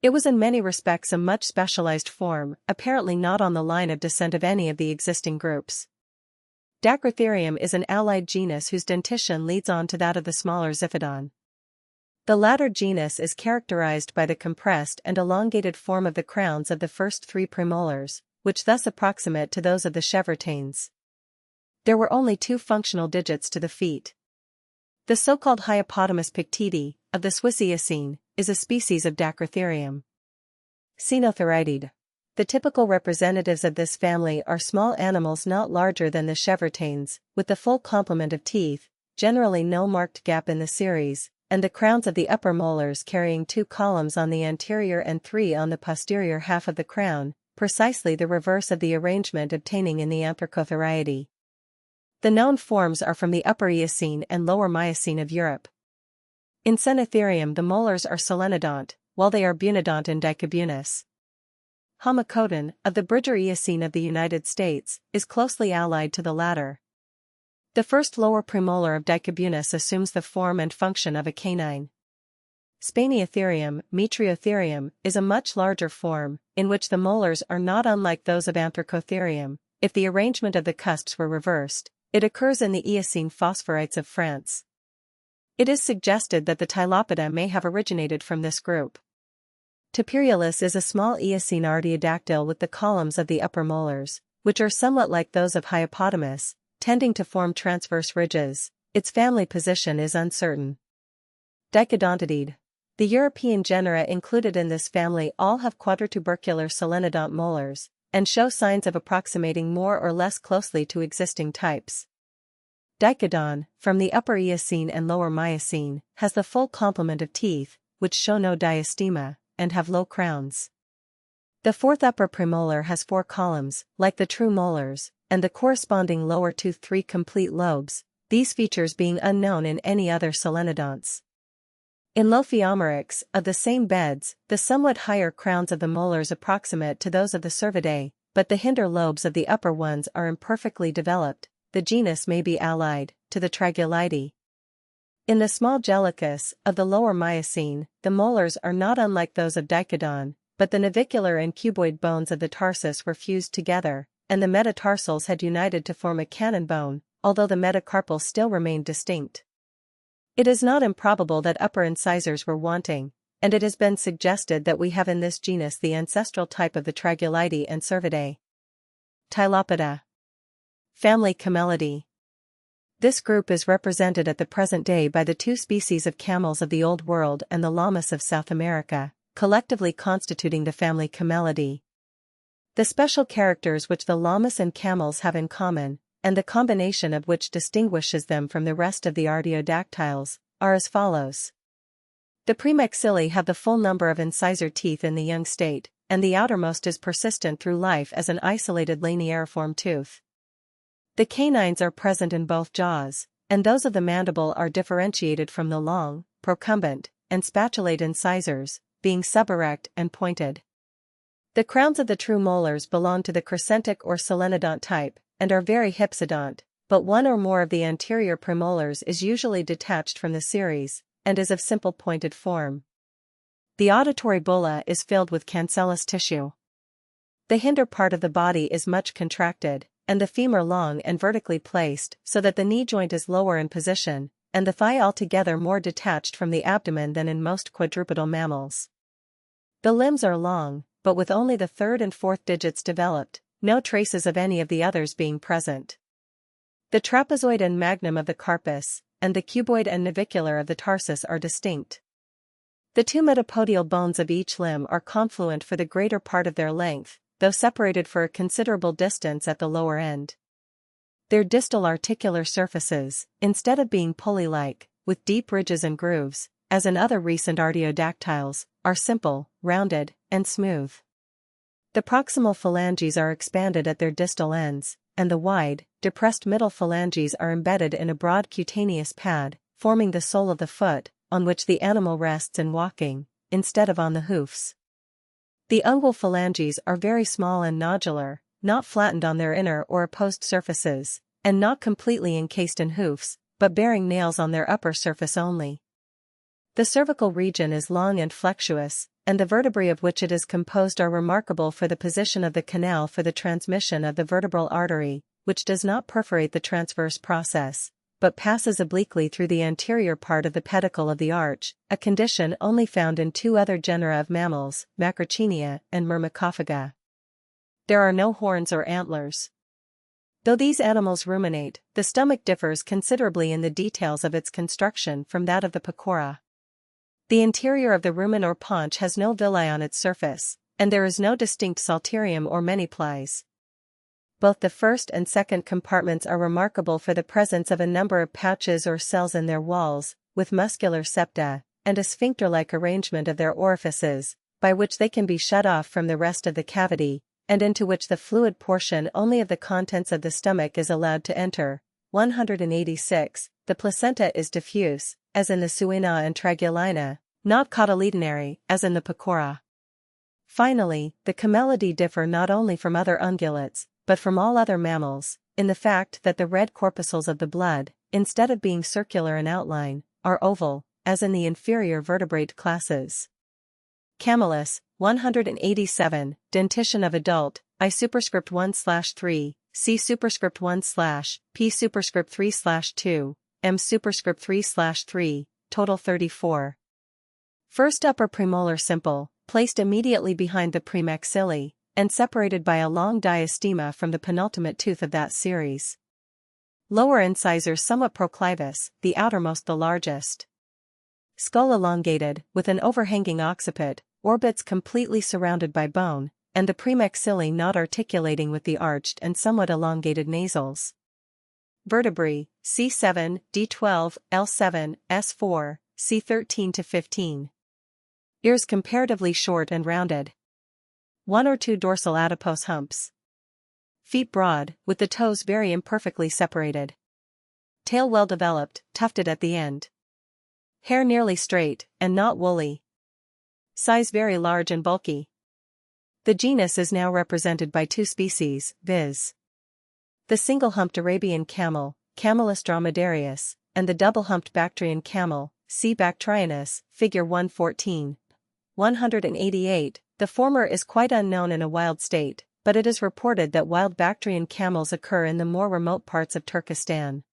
It was in many respects a much specialized form, apparently not on the line of descent of any of the existing groups. Dacrotherium is an allied genus whose dentition leads on to that of the smaller Xiphodon. The latter genus is characterized by the compressed and elongated form of the crowns of the first 3 premolars, which thus approximate to those of the Chevrotains. There were only 2 functional digits to the feet. The so-called Hyopotamus pictidi, of the Swiss Eocene, is a species of Dacrotherium. Cenotheridae. The typical representatives of this family are small animals not larger than the Chevrotains, with the full complement of teeth, generally no marked gap in the series, and the crowns of the upper molars carrying 2 columns on the anterior and 3 on the posterior half of the crown, precisely the reverse of the arrangement obtaining in the Anthracotheriidae. The known forms are from the Upper Eocene and Lower Miocene of Europe. In Cenotherium the molars are solenodont, while they are bunodont in Dicobunus. Homocodon, of the Bridger Eocene of the United States, is closely allied to the latter. The first lower premolar of Dicobunus assumes the form and function of a canine. Spaniotherium, Metriotherium, is a much larger form, in which the molars are not unlike those of Anthracotherium. If the arrangement of the cusps were reversed, it occurs in the Eocene phosphorites of France. It is suggested that the Tylopoda may have originated from this group. Toperiolus is a small Eocene artiodactyl with the columns of the upper molars, which are somewhat like those of Hyopotamus, tending to form transverse ridges. Its family position is uncertain. Dichodontidae. The European genera included in this family all have quadritubercular solenodont molars, and show signs of approximating more or less closely to existing types. Dichodon, from the Upper Eocene and Lower Miocene, has the full complement of teeth, which show no diastema, and have low crowns. The 4th upper premolar has 4 columns, like the true molars, and the corresponding lower tooth 3 complete lobes, these features being unknown in any other solenodonts. In Lophiomyrex, of the same beds, the somewhat higher crowns of the molars approximate to those of the Cervidae, but the hinder lobes of the upper ones are imperfectly developed. The genus may be allied to the Tragulidae. In the small Gellicus, of the Lower Miocene, the molars are not unlike those of Dichodon, but the navicular and cuboid bones of the tarsus were fused together, and the metatarsals had united to form a cannon bone, although the metacarpals still remained distinct. It is not improbable that upper incisors were wanting, and it has been suggested that we have in this genus the ancestral type of the Tragulidae and Cervidae. Tylopoda. Family Camelidae. This group is represented at the present day by the 2 species of camels of the Old World and the llamas of South America, collectively constituting the family Camelidae. The special characters which the llamas and camels have in common, and the combination of which distinguishes them from the rest of the artiodactyls, are as follows. The premaxilli have the full number of incisor teeth in the young state, and the outermost is persistent through life as an isolated lanieriform tooth. The canines are present in both jaws, and those of the mandible are differentiated from the long, procumbent, and spatulate incisors, being suberect and pointed. The crowns of the true molars belong to the crescentic or solenodont type, and are very hypsodont, but one or more of the anterior premolars is usually detached from the series, and is of simple pointed form. The auditory bulla is filled with cancellous tissue. The hinder part of the body is much contracted, and the femur long and vertically placed so that the knee joint is lower in position, and the thigh altogether more detached from the abdomen than in most quadrupedal mammals. The limbs are long, but with only the third and fourth digits developed, no traces of any of the others being present. The trapezoid and magnum of the carpus, and the cuboid and navicular of the tarsus are distinct. The two metapodial bones of each limb are confluent for the greater part of their length, though separated for a considerable distance at the lower end. Their distal articular surfaces, instead of being pulley-like, with deep ridges and grooves, as in other recent artiodactyls, are simple, rounded, and smooth. The proximal phalanges are expanded at their distal ends, and the wide, depressed middle phalanges are embedded in a broad cutaneous pad, forming the sole of the foot, on which the animal rests in walking, instead of on the hoofs. The ungual phalanges are very small and nodular, not flattened on their inner or opposed surfaces, and not completely encased in hoofs, but bearing nails on their upper surface only. The cervical region is long and flexuous, and the vertebrae of which it is composed are remarkable for the position of the canal for the transmission of the vertebral artery, which does not perforate the transverse process, but passes obliquely through the anterior part of the pedicle of the arch, a condition only found in two other genera of mammals, Macrauchenia and Myrmecophaga. There are no horns or antlers. Though these animals ruminate, the stomach differs considerably in the details of its construction from that of the pecora. The interior of the rumen or paunch has no villi on its surface, and there is no distinct psalterium or manyplies. Both the first and second compartments are remarkable for the presence of a number of pouches or cells in their walls, with muscular septa, and a sphincter-like arrangement of their orifices, by which they can be shut off from the rest of the cavity, and into which the fluid portion only of the contents of the stomach is allowed to enter. 186. The placenta is diffuse, as in the Suina and Tragulina, not cotyledonary, as in the pecora. Finally, the Camelidae differ not only from other ungulates, but from all other mammals, in the fact that the red corpuscles of the blood, instead of being circular in outline, are oval, as in the inferior vertebrate classes. Camelus, 187, dentition of adult, I superscript 1/3, C superscript 1/P superscript 3/2, M superscript 3/3, total 34. First upper premolar simple, placed immediately behind the premaxilla, and separated by a long diastema from the penultimate tooth of that series. Lower incisors somewhat proclivus, the outermost the largest. Skull elongated, with an overhanging occiput, orbits completely surrounded by bone, and the premaxilla not articulating with the arched and somewhat elongated nasals. Vertebrae, C7, D12, L7, S4, C13 to 15. Ears comparatively short and rounded. 1 or 2 dorsal adipose humps. Feet broad, with the toes very imperfectly separated. Tail well developed, tufted at the end. Hair nearly straight, and not woolly. Size very large and bulky. The genus is now represented by 2 species, viz. the single-humped Arabian camel, Camelus dromedarius, and the double-humped Bactrian camel, C. bactrianus, figure 114. 188, the former is quite unknown in a wild state, but it is reported that wild Bactrian camels occur in the more remote parts of Turkestan.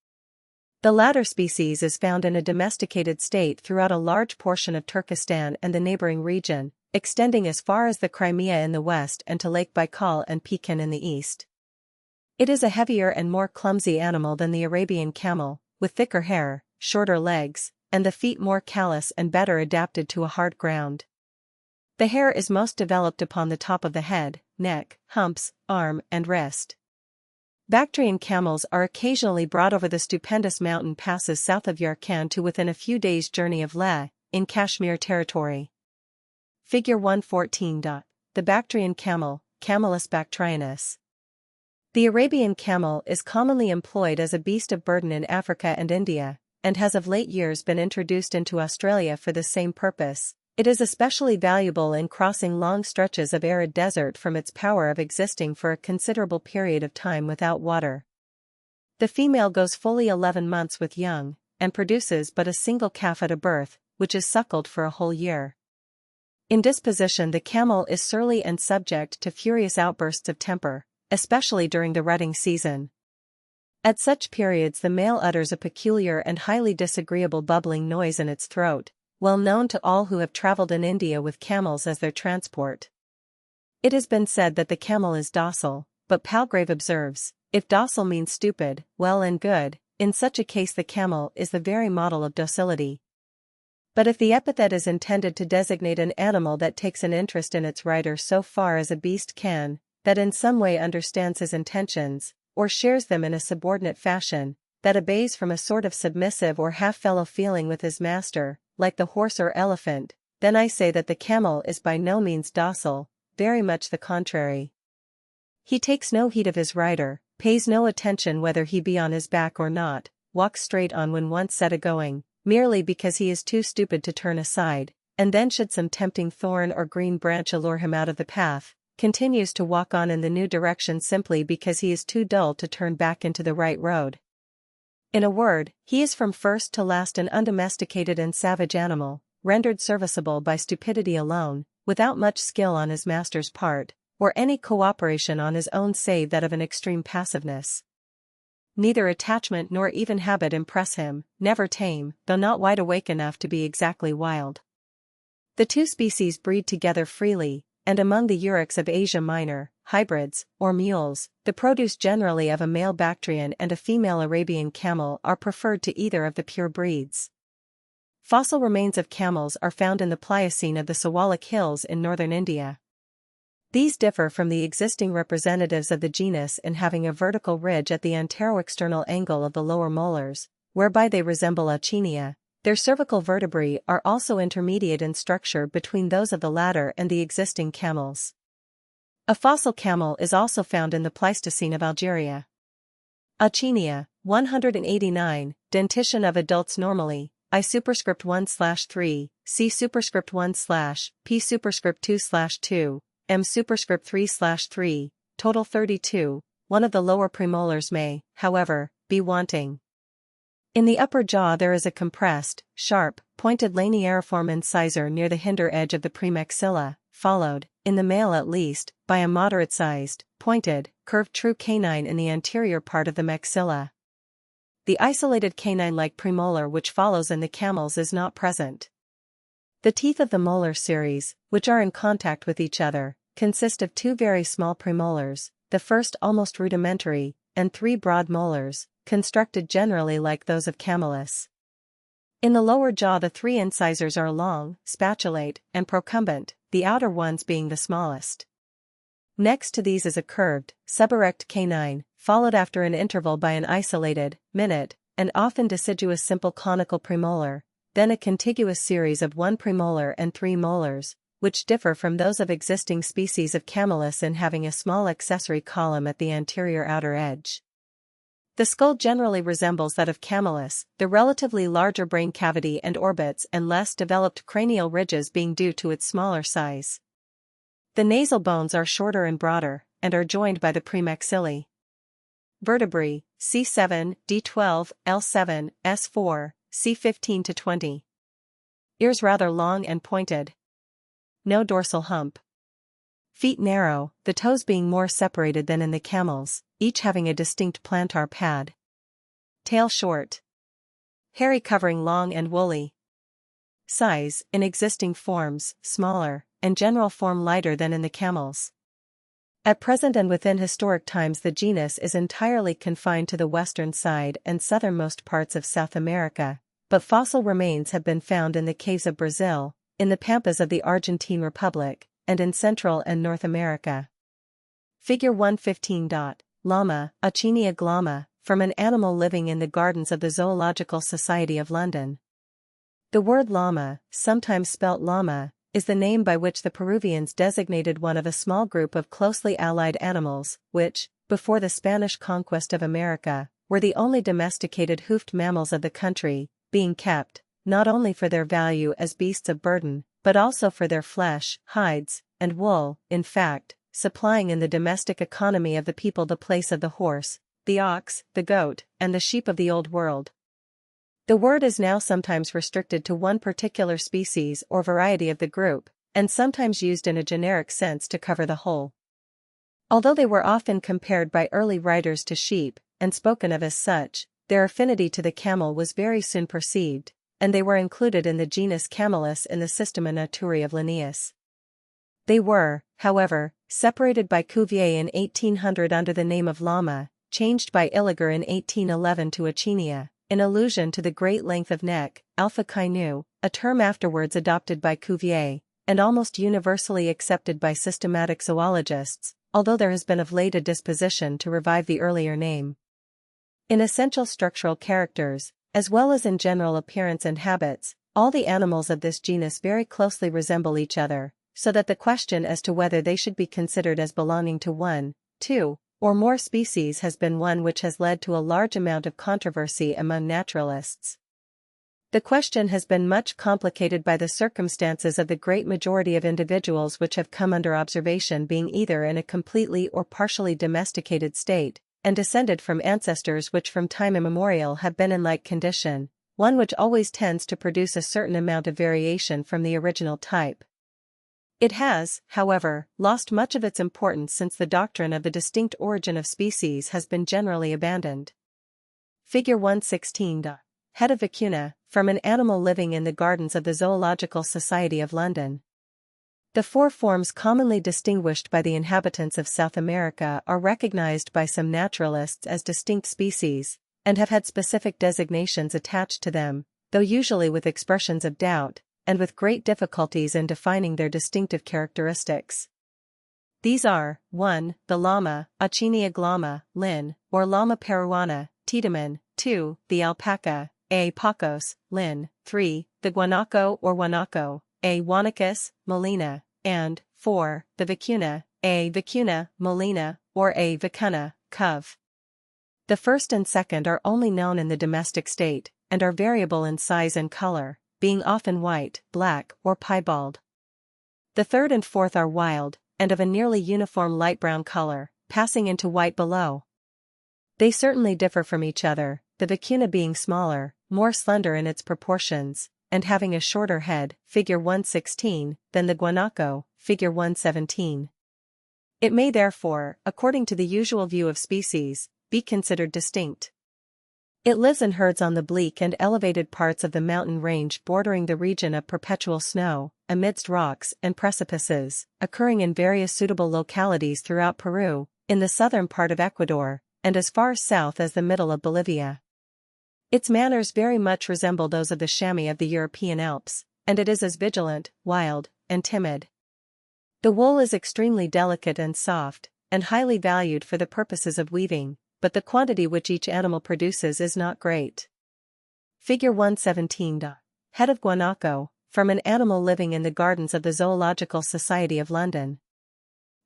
The latter species is found in a domesticated state throughout a large portion of Turkestan and the neighboring region, extending as far as the Crimea in the west and to Lake Baikal and Pekin in the east. It is a heavier and more clumsy animal than the Arabian camel, with thicker hair, shorter legs, and the feet more callous and better adapted to a hard ground. The hair is most developed upon the top of the head, neck, humps, arm, and wrist. Bactrian camels are occasionally brought over the stupendous mountain passes south of Yarkand to within a few days' journey of Leh, in Kashmir territory. Figure 114. The Bactrian camel, Camelus bactrianus. The Arabian camel is commonly employed as a beast of burden in Africa and India, and has of late years been introduced into Australia for the same purpose. It is especially valuable in crossing long stretches of arid desert from its power of existing for a considerable period of time without water. The female goes fully 11 months with young, and produces but a single calf at a birth, which is suckled for a whole year. In disposition, the camel is surly and subject to furious outbursts of temper, especially during the rutting season. At such periods the male utters a peculiar and highly disagreeable bubbling noise in its throat, well known to all who have traveled in India with camels as their transport. It has been said that the camel is docile, but Palgrave observes, if docile means stupid, well and good, in such a case the camel is the very model of docility. But if the epithet is intended to designate an animal that takes an interest in its rider so far as a beast can, that in some way understands his intentions, or shares them in a subordinate fashion, that obeys from a sort of submissive or half-fellow feeling with his master, like the horse or elephant, then I say that the camel is by no means docile, very much the contrary. He takes no heed of his rider, pays no attention whether he be on his back or not, walks straight on when once set a-going, merely because he is too stupid to turn aside, and then should some tempting thorn or green branch allure him out of the path, continues to walk on in the new direction simply because he is too dull to turn back into the right road. In a word, he is from first to last an undomesticated and savage animal, rendered serviceable by stupidity alone, without much skill on his master's part, or any cooperation on his own save that of an extreme passiveness. Neither attachment nor even habit impress him, never tame, though not wide awake enough to be exactly wild. The two species breed together freely, and among the Uruks of Asia Minor, hybrids, or mules, the produce generally of a male Bactrian and a female Arabian camel are preferred to either of the pure breeds. Fossil remains of camels are found in the Pliocene of the Siwalik Hills in northern India. These differ from the existing representatives of the genus in having a vertical ridge at the anteroexternal angle of the lower molars, whereby they resemble Audiobiblia. Their cervical vertebrae are also intermediate in structure between those of the latter and the existing camels. A fossil camel is also found in the Pleistocene of Algeria. Audiobiblia, 189, dentition of adults normally, I superscript 1/3, C superscript 1/P superscript 2/2, M superscript 3/3, total 32, one of the lower premolars may, however, be wanting. In the upper jaw there is a compressed, sharp, pointed lanieriform incisor near the hinder edge of the premaxilla, followed, in the male at least, by a moderate-sized, pointed, curved true canine in the anterior part of the maxilla. The isolated canine-like premolar which follows in the camels is not present. The teeth of the molar series, which are in contact with each other, consist of two very small premolars, the first almost rudimentary, and three broad molars, constructed generally like those of Camelus. In the lower jaw the three incisors are long, spatulate, and procumbent, the outer ones being the smallest. Next to these is a curved, suberect canine, followed after an interval by an isolated, minute, and often deciduous simple conical premolar, then a contiguous series of one premolar and three molars, which differ from those of existing species of Camelus in having a small accessory column at the anterior outer edge. The skull generally resembles that of Camelus, the relatively larger brain cavity and orbits and less developed cranial ridges being due to its smaller size. The nasal bones are shorter and broader, and are joined by the premaxilli. Vertebrae, C7, D12, L7, S4, C15 to 20. Ears rather long and pointed. No dorsal hump. Feet narrow, the toes being more separated than in the camels, each having a distinct plantar pad. Tail short. Hairy covering long and woolly. Size, in existing forms, smaller, and general form lighter than in the camels. At present and within historic times the genus is entirely confined to the western side and southernmost parts of South America, but fossil remains have been found in the caves of Brazil, in the pampas of the Argentine Republic, and in Central and North America. Figure 115. Llama, Audiobiblia glama, from an animal living in the gardens of the Zoological Society of London. The word llama, sometimes spelt llama, is the name by which the Peruvians designated one of a small group of closely allied animals, which, before the Spanish conquest of America, were the only domesticated hoofed mammals of the country, being kept, not only for their value as beasts of burden, but also for their flesh, hides, and wool, in fact, supplying in the domestic economy of the people the place of the horse, the ox, the goat, and the sheep of the Old World. The word is now sometimes restricted to one particular species or variety of the group, and sometimes used in a generic sense to cover the whole. Although they were often compared by early writers to sheep, and spoken of as such, their affinity to the camel was very soon perceived, and they were included in the genus Camelus in the Systema Naturae of Linnaeus. They were, however, separated by Cuvier in 1800 under the name of llama, changed by Illiger in 1811 to Achinia, in allusion to the great length of neck, alpha kainu, a term afterwards adopted by Cuvier, and almost universally accepted by systematic zoologists, although there has been of late a disposition to revive the earlier name. In essential structural characters, as well as in general appearance and habits, all the animals of this genus very closely resemble each other, so that the question as to whether they should be considered as belonging to one, two, or more species has been one which has led to a large amount of controversy among naturalists. The question has been much complicated by the circumstances of the great majority of individuals which have come under observation being either in a completely or partially domesticated state, and descended from ancestors which from time immemorial have been in like condition, one which always tends to produce a certain amount of variation from the original type. It has, however, lost much of its importance since the doctrine of the distinct origin of species has been generally abandoned. Figure 116. Head of vicuna, from an animal living in the gardens of the Zoological Society of London. The four forms commonly distinguished by the inhabitants of South America are recognized by some naturalists as distinct species, and have had specific designations attached to them, though usually with expressions of doubt, and with great difficulties in defining their distinctive characteristics. These are, 1. The llama, Achinia glama, Linn., or Llama peruana, Tiedemann, 2. The alpaca, A. pacos, Linn., 3. The guanaco or guanaco, A. guanacus, Molina, and 4. The vicuna, A. vicuna, Molina, or A. vicuna, Cove. The first and second are only known in the domestic state, and are variable in size and color, being often white, black, or piebald. The third and fourth are wild, and of a nearly uniform light brown color, passing into white below. They certainly differ from each other, the vicuna being smaller, more slender in its proportions, and having a shorter head, figure 116, than the guanaco, figure 117. It may therefore, according to the usual view of species, be considered distinct. It lives in herds on the bleak and elevated parts of the mountain range bordering the region of perpetual snow, amidst rocks and precipices, occurring in various suitable localities throughout Peru, in the southern part of Ecuador, and as far south as the middle of Bolivia. Its manners very much resemble those of the chamois of the European Alps, and it is as vigilant, wild, and timid. The wool is extremely delicate and soft, and highly valued for the purposes of weaving, but the quantity which each animal produces is not great. Figure 117. Head of guanaco, from an animal living in the gardens of the Zoological Society of London.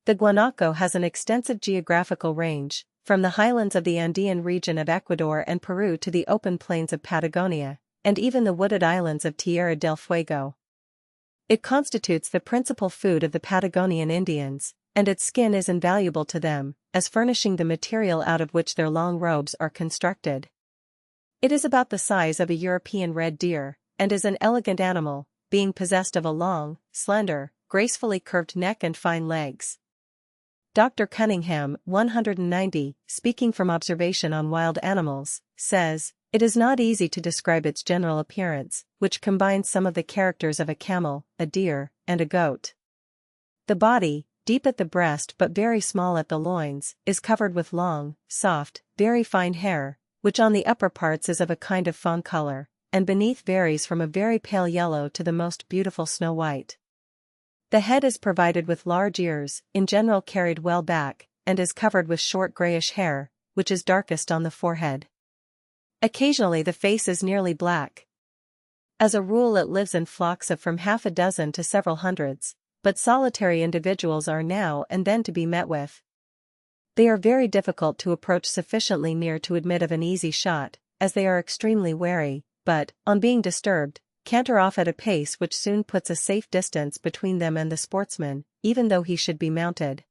The guanaco has an extensive geographical range, from the highlands of the Andean region of Ecuador and Peru to the open plains of Patagonia, and even the wooded islands of Tierra del Fuego. It constitutes the principal food of the Patagonian Indians, and its skin is invaluable to them, as furnishing the material out of which their long robes are constructed. It is about the size of a European red deer, and is an elegant animal, being possessed of a long, slender, gracefully curved neck and fine legs. Dr. Cunningham, 190, speaking from observation on wild animals, says, "It is not easy to describe its general appearance, which combines some of the characters of a camel, a deer, and a goat. The body, deep at the breast but very small at the loins, is covered with long, soft, very fine hair, which on the upper parts is of a kind of fawn color, and beneath varies from a very pale yellow to the most beautiful snow white. The head is provided with large ears, in general carried well back, and is covered with short grayish hair, which is darkest on the forehead. Occasionally the face is nearly black. As a rule it lives in flocks of from half a dozen to several hundreds, but solitary individuals are now and then to be met with. They are very difficult to approach sufficiently near to admit of an easy shot, as they are extremely wary, but, on being disturbed, canter off at a pace which soon puts a safe distance between them and the sportsman, even though he should be mounted.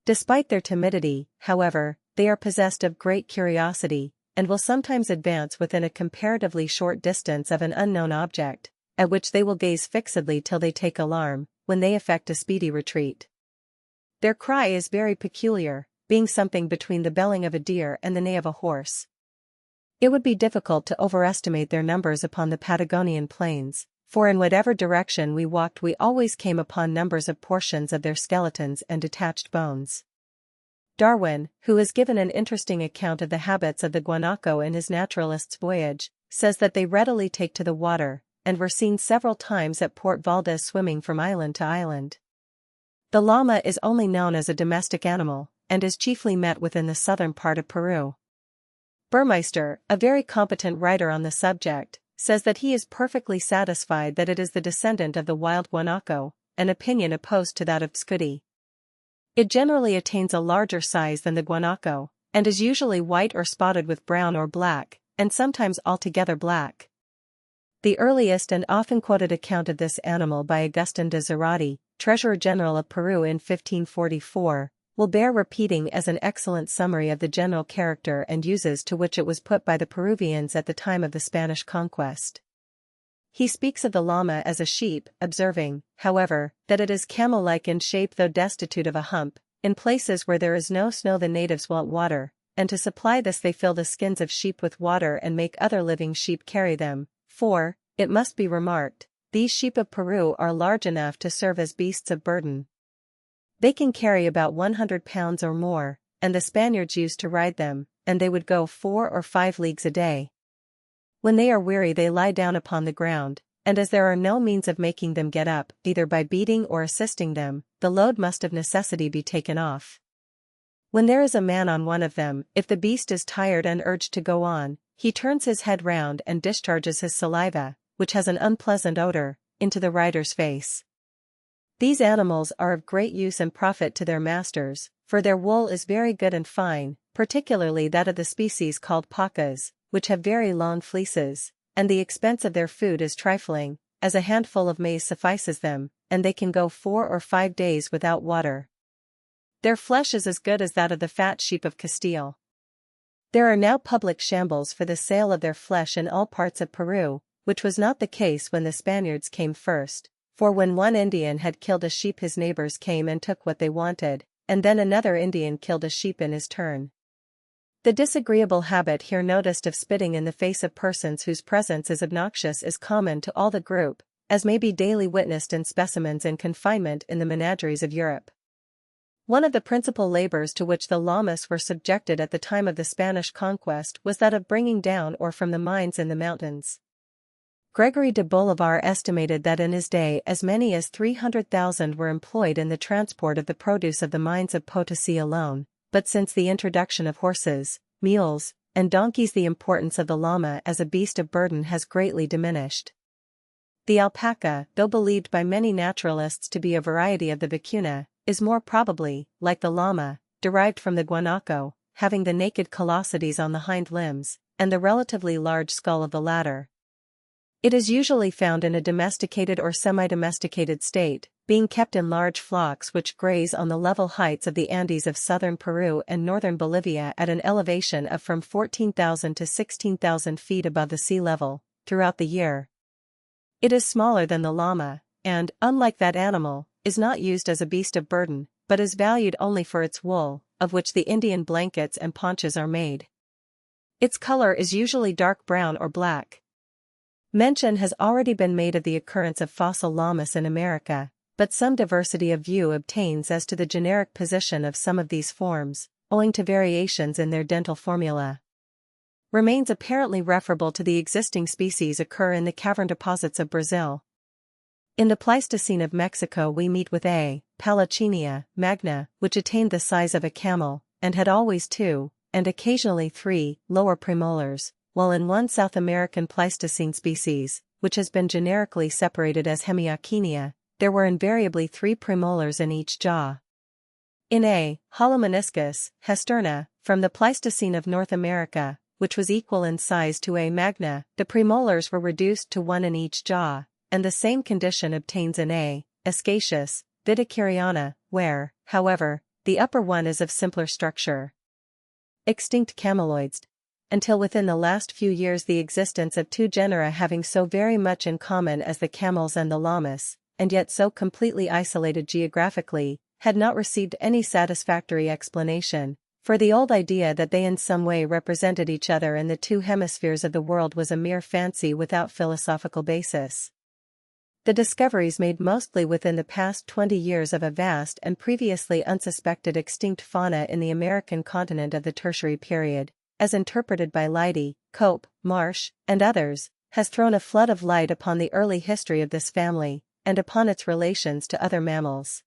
Despite their timidity, however, they are possessed of great curiosity, and will sometimes advance within a comparatively short distance of an unknown object, at which they will gaze fixedly till they take alarm, when they effect a speedy retreat. Their cry is very peculiar, being something between the belling of a deer and the neigh of a horse. It would be difficult to overestimate their numbers upon the Patagonian plains, for in whatever direction we walked we always came upon numbers of portions of their skeletons and detached bones. Darwin, who has given an interesting account of the habits of the guanaco in his Naturalist's Voyage, says that they readily take to the water, and were seen several times at Port Valdez swimming from island to island. The llama is only known as a domestic animal, and is chiefly met with in the southern part of Peru. Burmeister, a very competent writer on the subject, says that he is perfectly satisfied that it is the descendant of the wild guanaco, an opinion opposed to that of Scuti. It generally attains a larger size than the guanaco, and is usually white or spotted with brown or black, and sometimes altogether black. The earliest and often quoted account of this animal by Agustin de Zarate, Treasurer General of Peru in 1544, will bear repeating as an excellent summary of the general character and uses to which it was put by the Peruvians at the time of the Spanish conquest. He speaks of the llama as a sheep, observing, however, that it is camel-like in shape though destitute of a hump. In places where there is no snow the natives want water, and to supply this they fill the skins of sheep with water and make other living sheep carry them, for, it must be remarked, these sheep of Peru are large enough to serve as beasts of burden. They can carry about 100 pounds or more, and the Spaniards used to ride them, and they would go 4 or 5 leagues a day. When they are weary they lie down upon the ground, and as there are no means of making them get up, either by beating or assisting them, the load must of necessity be taken off. When there is a man on one of them, if the beast is tired and urged to go on, he turns his head round and discharges his saliva, which has an unpleasant odor, into the rider's face. These animals are of great use and profit to their masters, for their wool is very good and fine, particularly that of the species called pacas, which have very long fleeces, and the expense of their food is trifling, as a handful of maize suffices them, and they can go 4 or 5 days without water. Their flesh is as good as that of the fat sheep of Castile. There are now public shambles for the sale of their flesh in all parts of Peru, which was not the case when the Spaniards came first, for when one Indian had killed a sheep his neighbors came and took what they wanted, and then another Indian killed a sheep in his turn. The disagreeable habit here noticed of spitting in the face of persons whose presence is obnoxious is common to all the group, as may be daily witnessed in specimens in confinement in the menageries of Europe. One of the principal labors to which the llamas were subjected at the time of the Spanish conquest was that of bringing down ore from the mines in the mountains. Gregory de Bolivar estimated that in his day as many as 300,000 were employed in the transport of the produce of the mines of Potosi alone, but since the introduction of horses, mules, and donkeys the importance of the llama as a beast of burden has greatly diminished. The alpaca, though believed by many naturalists to be a variety of the vicuna, is more probably, like the llama, derived from the guanaco, having the naked callosities on the hind limbs, and the relatively large skull of the latter. It is usually found in a domesticated or semi-domesticated state, being kept in large flocks which graze on the level heights of the Andes of southern Peru and northern Bolivia at an elevation of from 14,000 to 16,000 feet above the sea level, throughout the year. It is smaller than the llama, and, unlike that animal, is not used as a beast of burden, but is valued only for its wool, of which the Indian blankets and ponchos are made. Its color is usually dark brown or black. Mention has already been made of the occurrence of fossil llamas in America, but some diversity of view obtains as to the generic position of some of these forms, owing to variations in their dental formula. Remains apparently referable to the existing species occur in the cavern deposits of Brazil. In the Pleistocene of Mexico we meet with A. Palachinia magna, which attained the size of a camel, and had always 2, and occasionally 3, lower premolars, while in one South American Pleistocene species, which has been generically separated as Hemiachinia, there were invariably 3 premolars in each jaw. In A. Holomeniscus, Hesterna, from the Pleistocene of North America, which was equal in size to A. magna, the premolars were reduced to 1 in each jaw, and the same condition obtains in A. Acacius, Vidicuriana, where, however, the upper one is of simpler structure. Extinct cameloids. Until within the last few years the existence of 2 genera having so very much in common as the camels and the llamas, and yet so completely isolated geographically, had not received any satisfactory explanation, for the old idea that they in some way represented each other in the 2 hemispheres of the world was a mere fancy without philosophical basis. The discoveries made mostly within the past 20 years of a vast and previously unsuspected extinct fauna in the American continent of the Tertiary period, as interpreted by Leidy, Cope, Marsh, and others, has thrown a flood of light upon the early history of this family, and upon its relations to other mammals.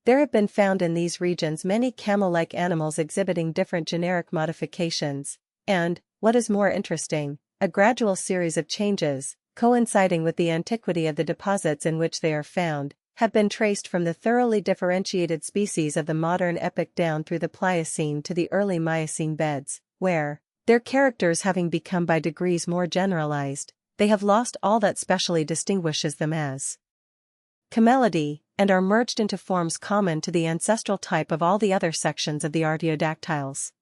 There have been found in these regions many camel-like animals exhibiting different generic modifications, and, what is more interesting, a gradual series of changes, coinciding with the antiquity of the deposits in which they are found, have been traced from the thoroughly differentiated species of the modern epoch down through the Pliocene to the early Miocene beds, where, their characters having become by degrees more generalized, they have lost all that specially distinguishes them as camelidae, and are merged into forms common to the ancestral type of all the other sections of the artiodactyls.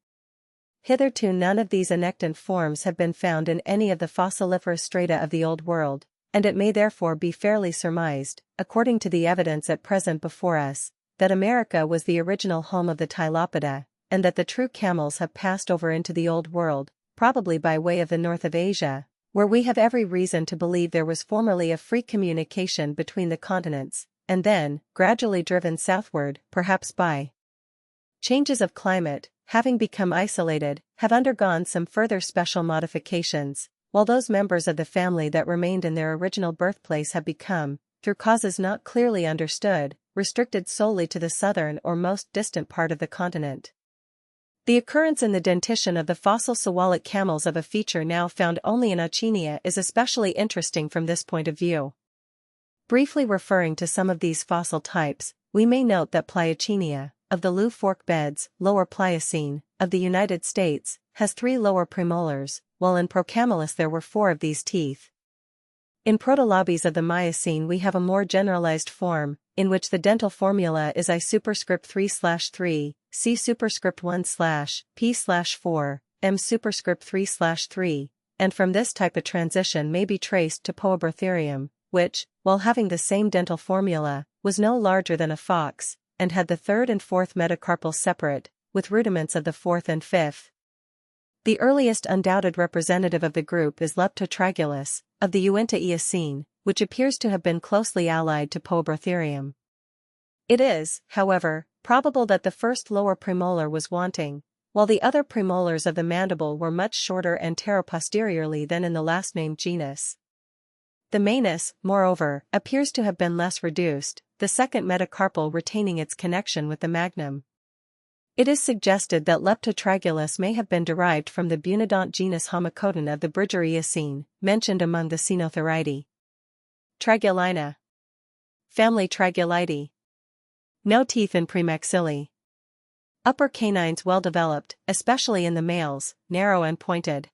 Hitherto none of these annectant forms have been found in any of the fossiliferous strata of the Old World, and it may therefore be fairly surmised, according to the evidence at present before us, that America was the original home of the Tylopoda, and that the true camels have passed over into the Old World, probably by way of the north of Asia, where we have every reason to believe there was formerly a free communication between the continents, and then, gradually driven southward, perhaps by changes of climate, having become isolated, have undergone some further special modifications, while those members of the family that remained in their original birthplace have become, through causes not clearly understood, restricted solely to the southern or most distant part of the continent. The occurrence in the dentition of the fossil Sawalic camels of a feature now found only in Oceania is especially interesting from this point of view. Briefly referring to some of these fossil types, we may note that Pliocenia, of the Lou Fork beds, Lower Pliocene, of the United States, has 3 lower premolars, while in Procamelus there were 4 of these teeth. In Protolobes of the Miocene we have a more generalized form, in which the dental formula is I superscript 3/3, C superscript 1/P/4, M superscript 3/3, and from this type a transition may be traced to Poabertherium, which, while having the same dental formula, was no larger than a fox, and had the 3rd and 4th metacarpals separate, with rudiments of the 4th and 5th. The earliest undoubted representative of the group is Leptotragulus, of the Uinta Eocene, which appears to have been closely allied to Poabertherium. It is, however, probable that the first lower premolar was wanting, while the other premolars of the mandible were much shorter anteroposteriorly than in the last-named genus. The manus, moreover, appears to have been less reduced, the second metacarpal retaining its connection with the magnum. It is suggested that Leptotragulus may have been derived from the bunodont genus Homocodon of the Bridger Eocene, mentioned among the Cenotheridae. Tragulina. Family Tragulidae. No teeth in premaxilla. Upper canines well developed, especially in the males, narrow and pointed.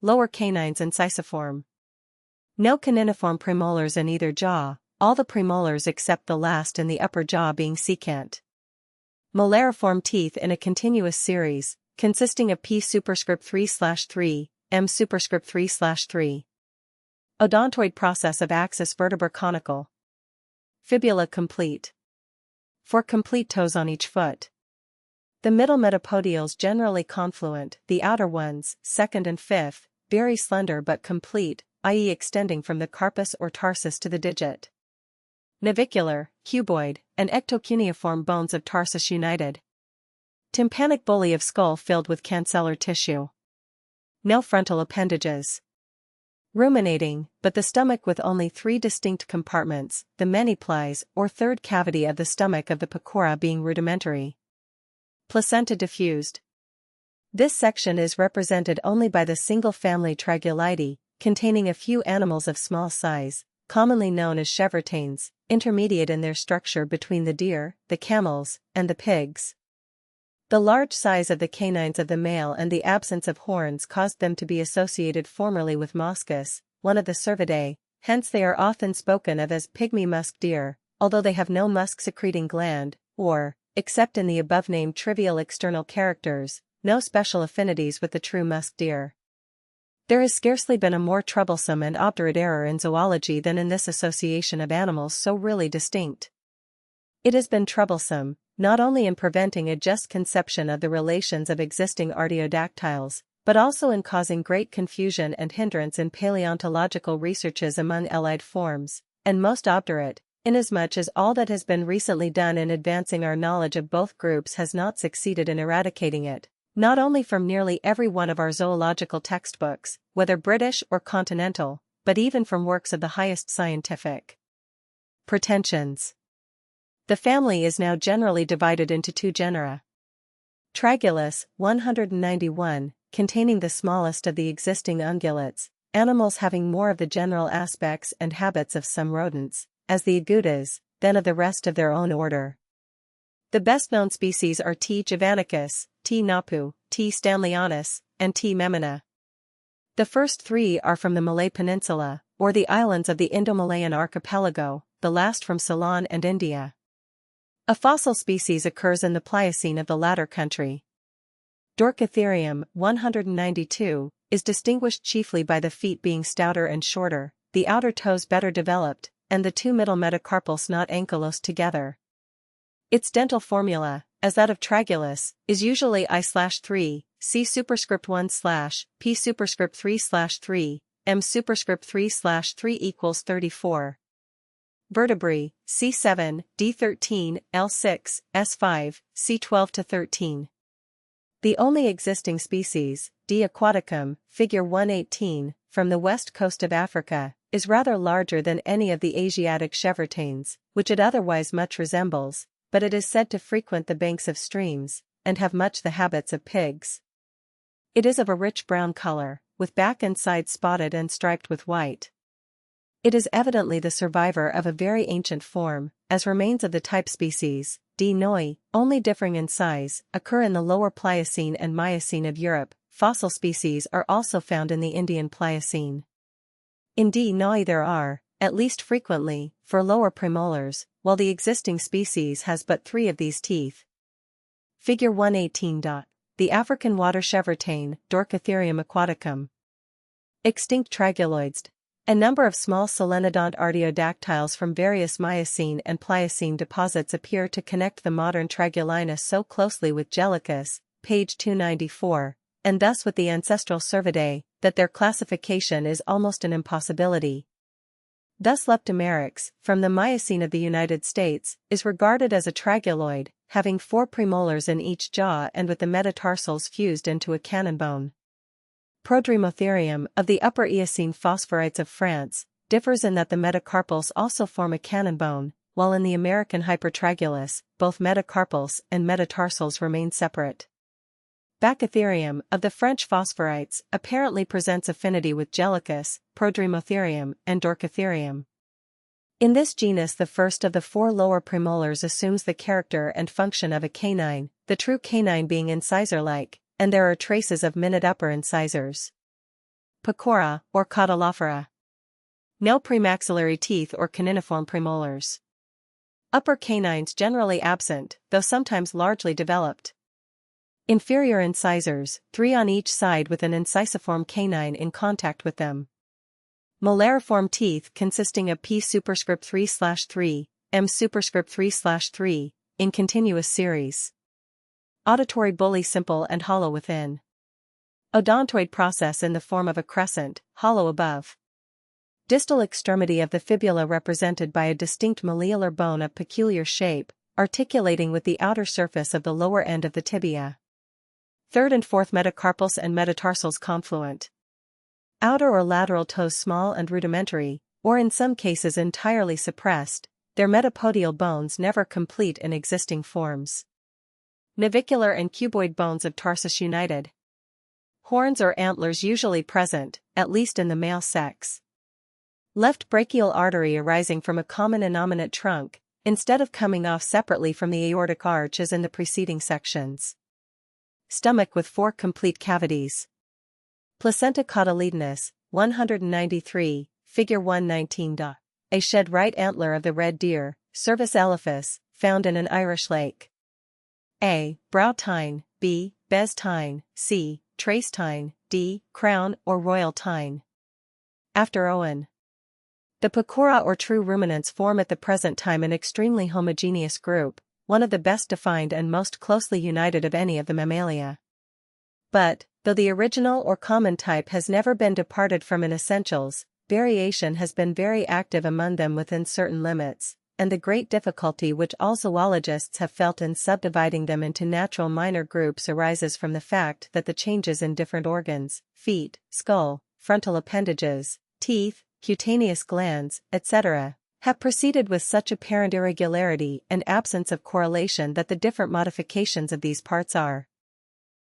Lower canines incisiform. No caniniform premolars in either jaw, all the premolars except the last in the upper jaw being secant. Molariform teeth in a continuous series, consisting of P superscript 3/3, M superscript 3/3. Odontoid process of axis vertebra conical. Fibula complete. 4 complete toes on each foot. The middle metapodials generally confluent, the outer ones, 2nd and 5th, very slender but complete, i.e. extending from the carpus or tarsus to the digit. Navicular, cuboid, and ectocuneiform bones of tarsus united. Tympanic bully of skull filled with cancellar tissue. No frontal appendages. Ruminating, but the stomach with only 3 distinct compartments, the manyplies or third cavity of the stomach of the pecora being rudimentary. Placenta diffused. This section is represented only by the single family Tragulidae, containing a few animals of small size, commonly known as chevrotains, intermediate in their structure between the deer, the camels, and the pigs. The large size of the canines of the male and the absence of horns caused them to be associated formerly with Moscus, one of the Cervidae, hence they are often spoken of as pygmy musk deer, although they have no musk-secreting gland, or, except in the above-named trivial external characters, no special affinities with the true musk deer. There has scarcely been a more troublesome and obdurate error in zoology than in this association of animals so really distinct. It has been troublesome, not only in preventing a just conception of the relations of existing artiodactyls, but also in causing great confusion and hindrance in paleontological researches among allied forms, and most obdurate, inasmuch as all that has been recently done in advancing our knowledge of both groups has not succeeded in eradicating it, not only from nearly every one of our zoological textbooks, whether British or continental, but even from works of the highest scientific pretensions. The family is now generally divided into two genera. Tragulus, 191, containing the smallest of the existing ungulates, animals having more of the general aspects and habits of some rodents, as the agudas, than of the rest of their own order. The best-known species are T. javanicus, T. napu, T. stanleyanus, and T. memina. The first three are from the Malay Peninsula, or the islands of the Indo-Malayan archipelago, the last from Ceylon and India. A fossil species occurs in the Pliocene of the latter country. Dorcitherium, 192, is distinguished chiefly by the feet being stouter and shorter, the outer toes better developed, and the two middle metacarpals not ankylosed together. Its dental formula, as that of Tragulus, is usually I/3, C superscript 1/P superscript 3/3, M superscript 3/3 equals 34. Vertebrae, C7, D13, L6, S5, C12 to 13. The only existing species, D. aquaticum, figure 118, from the west coast of Africa, is rather larger than any of the Asiatic chevrotains, which it otherwise much resembles, but it is said to frequent the banks of streams, and have much the habits of pigs. It is of a rich brown color, with back and sides spotted and striped with white. It is evidently the survivor of a very ancient form, as remains of the type species, D. noi, only differing in size, occur in the lower Pliocene and Miocene of Europe. Fossil species are also found in the Indian Pliocene. In D. noi there are, at least frequently, 4 lower premolars, while the existing species has but 3 of these teeth. Figure 118. The African water chevrotain, Dorcitherium aquaticum. Extinct traguloids. A number of small solenodont artiodactyls from various Miocene and Pliocene deposits appear to connect the modern Tragulinus so closely with Gellicus, page 294, and thus with the ancestral Cervidae, that their classification is almost an impossibility. Thus Leptomeryx, from the Miocene of the United States, is regarded as a traguloid, having 4 premolars in each jaw and with the metatarsals fused into a cannon bone. Prodremotherium, of the Upper Eocene phosphorites of France, differs in that the metacarpals also form a cannon bone, while in the American Hypertragulus, both metacarpals and metatarsals remain separate. Bachytherium, of the French phosphorites, apparently presents affinity with Gellicus, Prodremotherium, and Dorcitherium. In this genus the first of the 4 lower premolars assumes the character and function of a canine, the true canine being incisor-like, and there are traces of minute upper incisors. Pecora, or Caudilophora. No premaxillary teeth or caniniform premolars. Upper canines generally absent, though sometimes largely developed. Inferior incisors, 3 on each side with an incisiform canine in contact with them. Molariform teeth consisting of P superscript 3/3, M superscript 3/3, in continuous series. Auditory bully simple and hollow within. Odontoid process in the form of a crescent, hollow above. Distal extremity of the fibula represented by a distinct malleolar bone of peculiar shape, articulating with the outer surface of the lower end of the tibia. 3rd and 4th metacarpals and metatarsals confluent. Outer or lateral toes small and rudimentary, or in some cases entirely suppressed, their metapodial bones never complete in existing forms. Navicular and cuboid bones of tarsus united. Horns or antlers usually present, at least in the male sex. Left brachial artery arising from a common innominate trunk, instead of coming off separately from the aortic arch as in the preceding sections. Stomach with 4 complete cavities. Placenta cotyledonous, 193, figure 119. A shed right antler of the red deer, Cervus elephas, found in an Irish lake. A. Brow tine, B. Bez tine, C. Trace tine, D. Crown or royal tine. After Owen. The Pecora or true ruminants form at the present time an extremely homogeneous group, one of the best defined and most closely united of any of the mammalia. But, though the original or common type has never been departed from in essentials, variation has been very active among them within certain limits, and the great difficulty which all zoologists have felt in subdividing them into natural minor groups arises from the fact that the changes in different organs, feet, skull, frontal appendages, teeth, cutaneous glands, etc., have proceeded with such apparent irregularity and absence of correlation that the different modifications of these parts are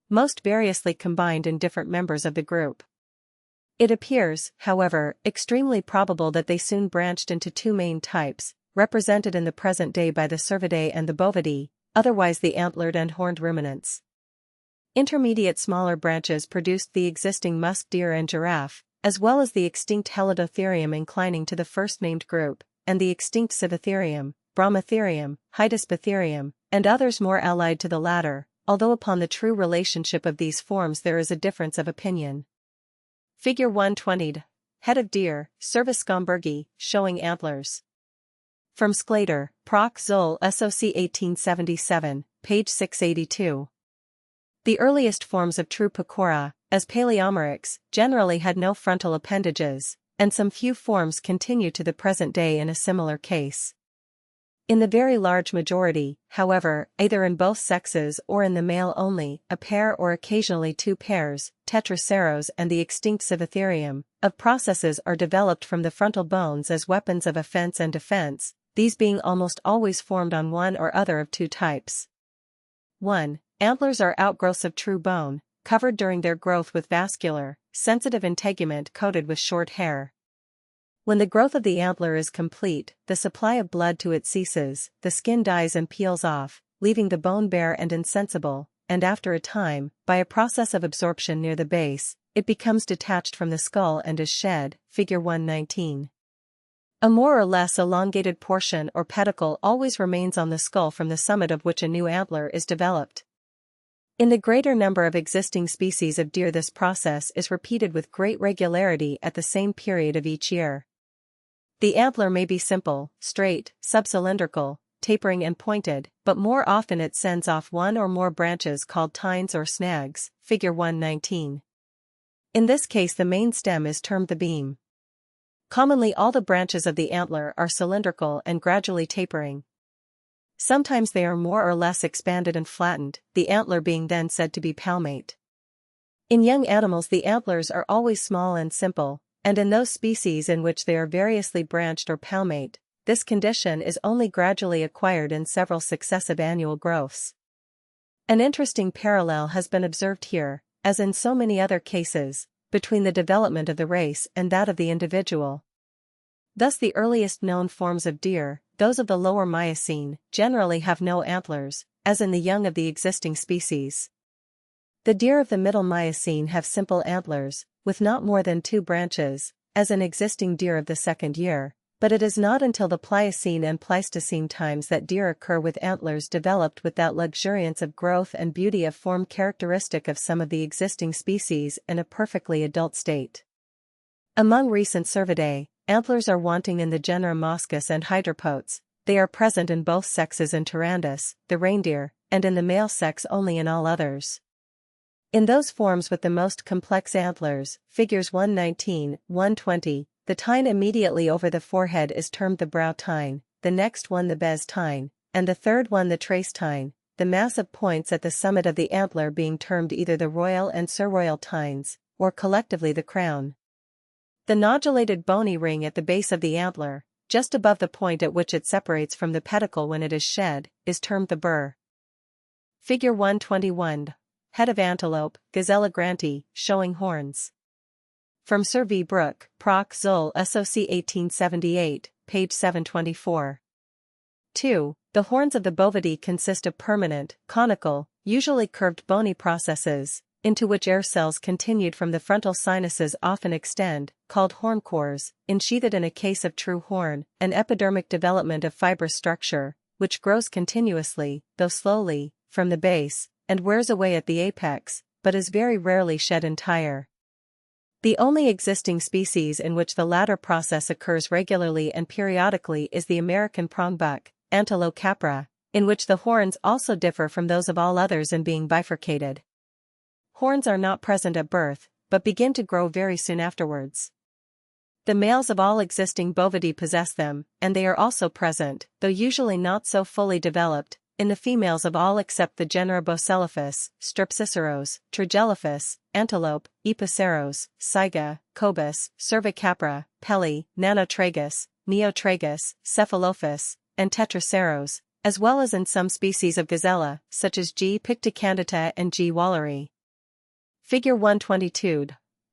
most variously combined in different members of the group. It appears, however, extremely probable that they soon branched into two main types, represented in the present day by the Cervidae and the Bovidae, otherwise the antlered and horned ruminants. Intermediate smaller branches produced the existing musk deer and giraffe, as well as the extinct Helidotherium inclining to the first-named group, and the extinct Civatherium, Brahmatherium, Hydaspitherium, and others more allied to the latter, although upon the true relationship of these forms there is a difference of opinion. Figure 120. Head of deer, Cervus scombergi, showing antlers. From Sclater, Proc. Zoll. SOC 1877, page 682. The earliest forms of true Pecora, as Paleomyrex, generally had no frontal appendages, and some few forms continue to the present day in a similar case. In the very large majority, however, either in both sexes or in the male only, a pair or occasionally two pairs, Tetraceros and the extinct Civatherium, of processes are developed from the frontal bones as weapons of offense and defense, these being almost always formed on one or other of two types. 1. Antlers are outgrowths of true bone, covered during their growth with vascular, sensitive integument coated with short hair. When the growth of the antler is complete, the supply of blood to it ceases, the skin dies and peels off, leaving the bone bare and insensible, and after a time, by a process of absorption near the base, it becomes detached from the skull and is shed, figure 119. A more or less elongated portion or pedicle always remains on the skull from the summit of which a new antler is developed. In the greater number of existing species of deer this process is repeated with great regularity at the same period of each year. The antler may be simple, straight, subcylindrical, tapering and pointed, but more often it sends off one or more branches called tines or snags, figure 119. In this case the main stem is termed the beam. Commonly all the branches of the antler are cylindrical and gradually tapering. Sometimes they are more or less expanded and flattened, the antler being then said to be palmate. In young animals the antlers are always small and simple, and in those species in which they are variously branched or palmate, this condition is only gradually acquired in several successive annual growths. An interesting parallel has been observed here, as in so many other cases, between the development of the race and that of the individual. Thus the earliest known forms of deer, those of the lower Miocene, generally have no antlers, as in the young of the existing species. The deer of the middle Miocene have simple antlers, with not more than two branches, as in existing deer of the second year, but it is not until the Pliocene and Pleistocene times that deer occur with antlers developed with that luxuriance of growth and beauty of form characteristic of some of the existing species in a perfectly adult state. Among recent Cervidae, antlers are wanting in the genera Moschus and Hydropotes, they are present in both sexes in Tarandus, the reindeer, and in the male sex only in all others. In those forms with the most complex antlers, figures 119, 120, the tine immediately over the forehead is termed the brow tine, the next one the bez tine, and the third one the trace tine, the massive points at the summit of the antler being termed either the royal and surroyal tines, or collectively the crown. The nodulated bony ring at the base of the antler, just above the point at which it separates from the pedicle when it is shed, is termed the burr. Figure 121. Head of antelope, Gazella grantii, showing horns. From Sir V. Brooke, Proc. Zoll. SOC 1878, page 724. 2. The horns of the bovidae consist of permanent, conical, usually curved bony processes, into which air cells continued from the frontal sinuses often extend, called horn cores, ensheathed in a case of true horn, an epidermic development of fibrous structure, which grows continuously, though slowly, from the base, and wears away at the apex, but is very rarely shed entire. The only existing species in which the latter process occurs regularly and periodically is the American prongbuck, Antelope capra, in which the horns also differ from those of all others in being bifurcated. Horns are not present at birth, but begin to grow very soon afterwards. The males of all existing bovidae possess them, and they are also present, though usually not so fully developed, in the females of all except the genera Bucelaphus, Strepsiceros, Trigelaphus, Antelope, Epiceros, Saiga, Cobus, Cervicapra, Pelli, Nanotragus, Neotragus, Cephalophus, and Tetraceros, as well as in some species of gazella, such as G. picticandata and G. walleri. Figure 122.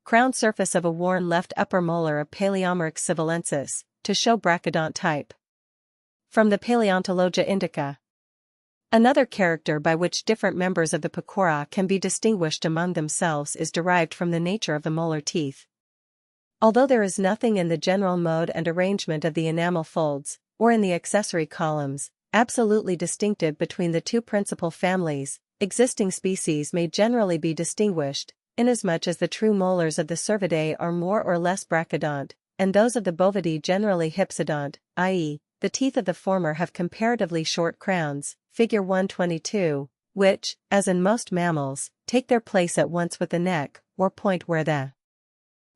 Crown surface of a worn left upper molar of Paleomyrix civilensis, to show brachydont type. From the Paleontologia Indica. Another character by which different members of the Pecora can be distinguished among themselves is derived from the nature of the molar teeth. Although there is nothing in the general mode and arrangement of the enamel folds, or in the accessory columns, absolutely distinctive between the two principal families, existing species may generally be distinguished, inasmuch as the true molars of the Cervidae are more or less brachydont, and those of the Bovidae generally hypsodont, i.e., the teeth of the former have comparatively short crowns, figure 122, which, as in most mammals, take their place at once with the neck, or point where the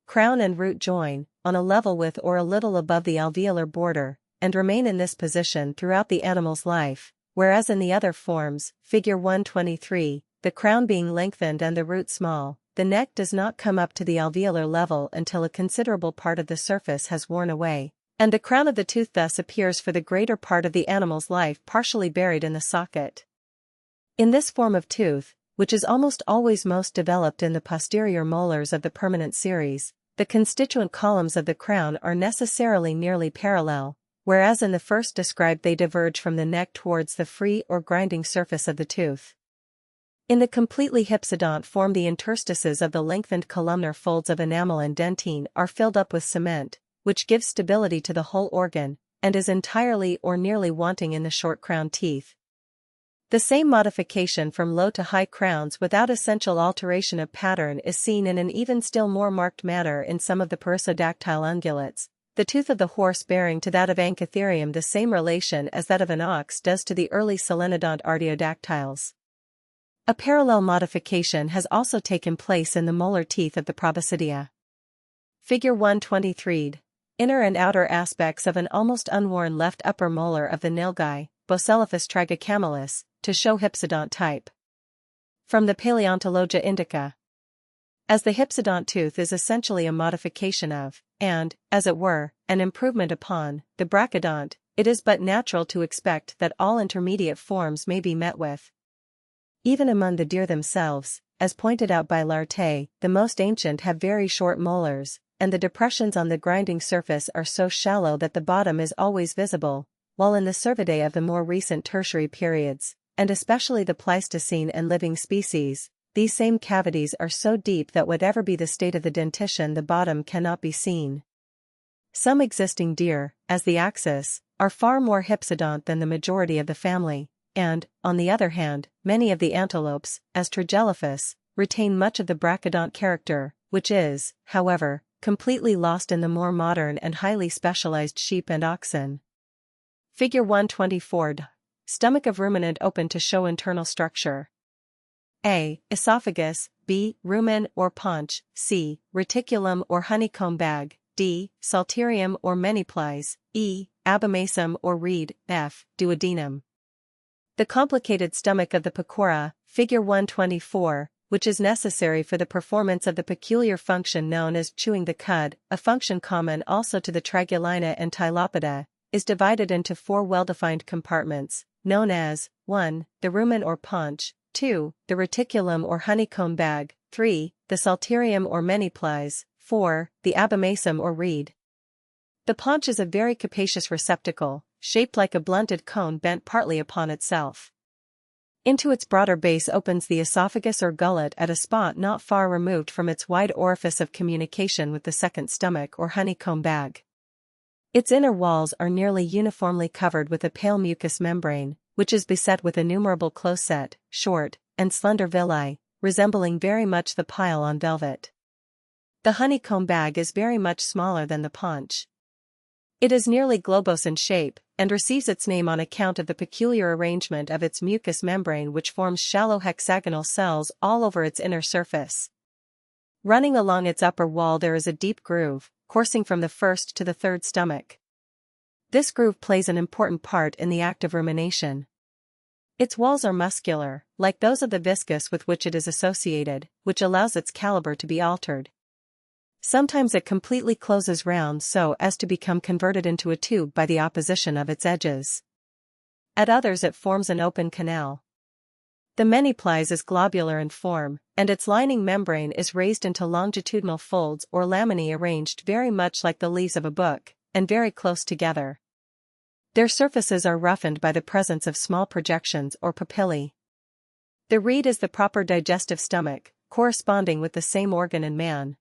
crown and root join, on a level with or a little above the alveolar border, and remain in this position throughout the animal's life, whereas in the other forms, figure 123, the crown being lengthened and the root small, the neck does not come up to the alveolar level until a considerable part of the surface has worn away, and the crown of the tooth thus appears for the greater part of the animal's life partially buried in the socket. In this form of tooth, which is almost always most developed in the posterior molars of the permanent series, the constituent columns of the crown are necessarily nearly parallel, whereas in the first described they diverge from the neck towards the free or grinding surface of the tooth. In the completely hypsodont form, the interstices of the lengthened columnar folds of enamel and dentine are filled up with cement, which gives stability to the whole organ, and is entirely or nearly wanting in the short crown teeth. The same modification from low to high crowns without essential alteration of pattern is seen in an even still more marked manner in some of the perissodactyle ungulates, the tooth of the horse bearing to that of Anchitherium the same relation as that of an ox does to the early solenodont artiodactyls. A parallel modification has also taken place in the molar teeth of the Proboscidea. Figure 123. Inner and outer aspects of an almost unworn left upper molar of the nilgai, Bucelaphus trigocamelus, to show hypsodont type. From the Paleontologia Indica. As the hypsodont tooth is essentially a modification of, and, as it were, an improvement upon, the brachydont, it is but natural to expect that all intermediate forms may be met with. Even among the deer themselves, as pointed out by Lartet, the most ancient have very short molars, and the depressions on the grinding surface are so shallow that the bottom is always visible, while in the Cervidae of the more recent tertiary periods, and especially the Pleistocene and living species, these same cavities are so deep that whatever be the state of the dentition, the bottom cannot be seen. Some existing deer, as the Axis, are far more hypsodont than the majority of the family, and, on the other hand, many of the antelopes, as Trigelaphus, retain much of the brachydont character, which is, however, completely lost in the more modern and highly specialized sheep and oxen. Figure 124. Stomach of ruminant open to show internal structure. A. Esophagus, B. Rumen or paunch, C. Reticulum or honeycomb bag, D. Psalterium or manyplies, E. Abomasum or reed, F. Duodenum. The complicated stomach of the Pecora, figure 124, which is necessary for the performance of the peculiar function known as chewing the cud, a function common also to the Tragulina and Tylopoda, is divided into four well-defined compartments, known as 1. The rumen or paunch, 2. The reticulum or honeycomb bag, 3. The psalterium or manyplies, 4. The abomasum or reed. The paunch is a very capacious receptacle, shaped like a blunted cone bent partly upon itself. Into its broader base opens the esophagus or gullet at a spot not far removed from its wide orifice of communication with the second stomach or honeycomb bag. Its inner walls are nearly uniformly covered with a pale mucous membrane, which is beset with innumerable close-set, short, and slender villi, resembling very much the pile on velvet. The honeycomb bag is very much smaller than the paunch. It is nearly globose in shape, and receives its name on account of the peculiar arrangement of its mucous membrane, which forms shallow hexagonal cells all over its inner surface. Running along its upper wall there is a deep groove, coursing from the first to the third stomach. This groove plays an important part in the act of rumination. Its walls are muscular, like those of the viscus with which it is associated, which allows its caliber to be altered. Sometimes it completely closes round so as to become converted into a tube by the opposition of its edges. At others it forms an open canal. The manyplies is globular in form, and its lining membrane is raised into longitudinal folds or laminae arranged very much like the leaves of a book, and very close together. Their surfaces are roughened by the presence of small projections or papillae. The reed is the proper digestive stomach, corresponding with the same organ in man.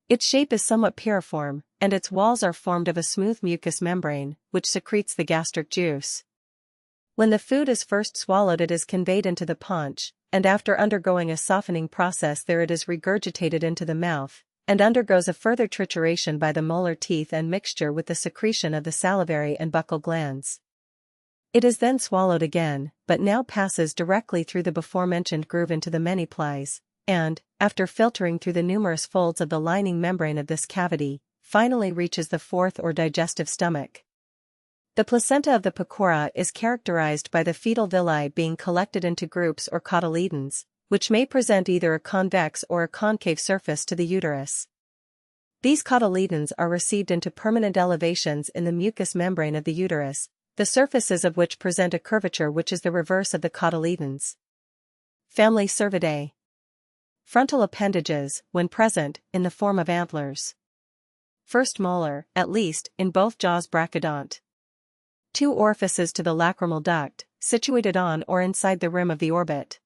Its shape is somewhat piriform, and its walls are formed of a smooth mucous membrane, which secretes the gastric juice. When the food is first swallowed it is conveyed into the paunch, and after undergoing a softening process there it is regurgitated into the mouth, and undergoes a further trituration by the molar teeth and mixture with the secretion of the salivary and buccal glands. It is then swallowed again, but now passes directly through the before-mentioned groove into the manyplies, and, after filtering through the numerous folds of the lining membrane of this cavity, finally reaches the fourth or digestive stomach. The placenta of the pecora is characterized by the fetal villi being collected into groups or cotyledons, which may present either a convex or a concave surface to the uterus. These cotyledons are received into permanent elevations in the mucous membrane of the uterus, the surfaces of which present a curvature which is the reverse of the cotyledons. Family Cervidae. Frontal appendages, when present, in the form of antlers. First molar, at least, in both jaws brachydont. 2 orifices to the lacrimal duct, situated on or inside the rim of the orbit.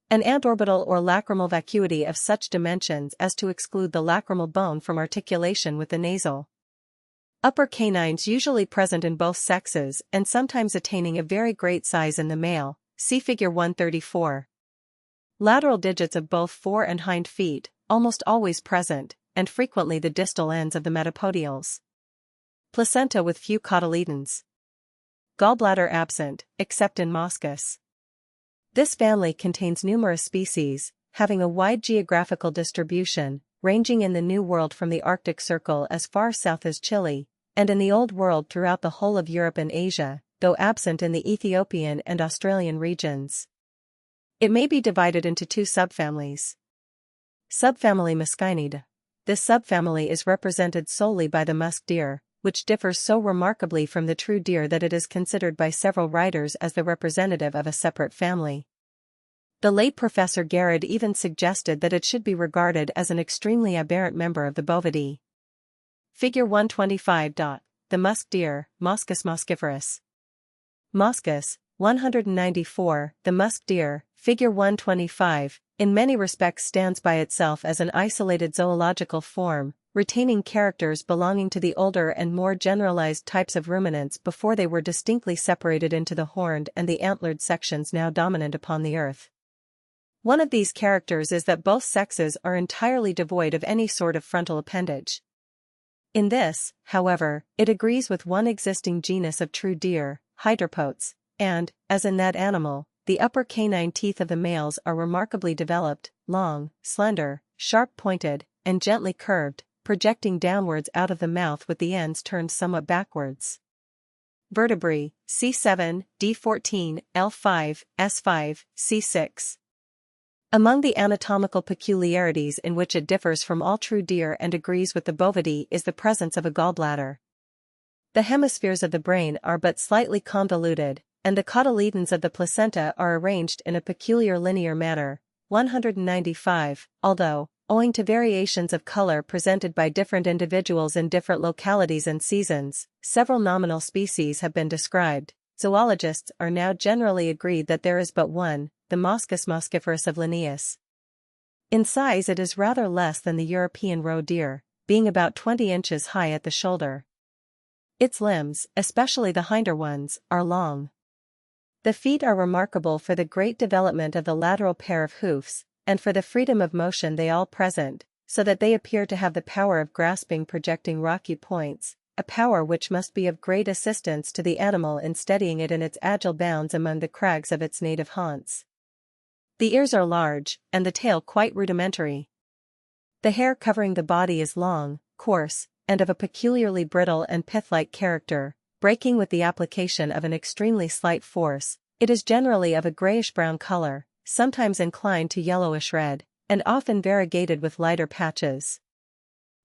An antorbital or lacrimal vacuity of such dimensions as to exclude the lacrimal bone from articulation with the nasal. Upper canines usually present in both sexes and sometimes attaining a very great size in the male, see figure 134. Lateral digits of both fore and hind feet, almost always present, and frequently the distal ends of the metapodials. Placenta with few cotyledons. Gallbladder absent, except in Moschus. This family contains numerous species, having a wide geographical distribution, ranging in the New World from the Arctic Circle as far south as Chile, and in the Old World throughout the whole of Europe and Asia, though absent in the Ethiopian and Australian regions. It may be divided into 2 subfamilies. Subfamily Muscinida. This subfamily is represented solely by the musk deer, which differs so remarkably from the true deer that it is considered by several writers as the representative of a separate family. The late Professor Garrod even suggested that it should be regarded as an extremely aberrant member of the Bovidae. Figure 125. The musk deer, Moschus mosciferus. Moschus, 194. The musk deer, figure 125, in many respects stands by itself as an isolated zoological form, retaining characters belonging to the older and more generalized types of ruminants before they were distinctly separated into the horned and the antlered sections now dominant upon the earth. One of these characters is that both sexes are entirely devoid of any sort of frontal appendage. In this, however, it agrees with one existing genus of true deer, hydropotes, and, as in that animal, the upper canine teeth of the males are remarkably developed, long, slender, sharp-pointed, and gently curved, projecting downwards out of the mouth with the ends turned somewhat backwards. Vertebrae, C7, D14, L5, S5, C6. Among the anatomical peculiarities in which it differs from all true deer and agrees with the Bovidae is the presence of a gallbladder. The hemispheres of the brain are but slightly convoluted, and the cotyledons of the placenta are arranged in a peculiar linear manner, 195, although, owing to variations of color presented by different individuals in different localities and seasons, several nominal species have been described. Zoologists are now generally agreed that there is but one, the Moschus mosciferus of Linnaeus. In size it is rather less than the European roe deer, being about 20 inches high at the shoulder. Its limbs, especially the hinder ones, are long. The feet are remarkable for the great development of the lateral pair of hoofs, and for the freedom of motion they all present, so that they appear to have the power of grasping projecting rocky points, a power which must be of great assistance to the animal in steadying it in its agile bounds among the crags of its native haunts. The ears are large, and the tail quite rudimentary. The hair covering the body is long, coarse, and of a peculiarly brittle and pith-like character, breaking with the application of an extremely slight force. It is generally of a grayish-brown color, sometimes inclined to yellowish red, and often variegated with lighter patches.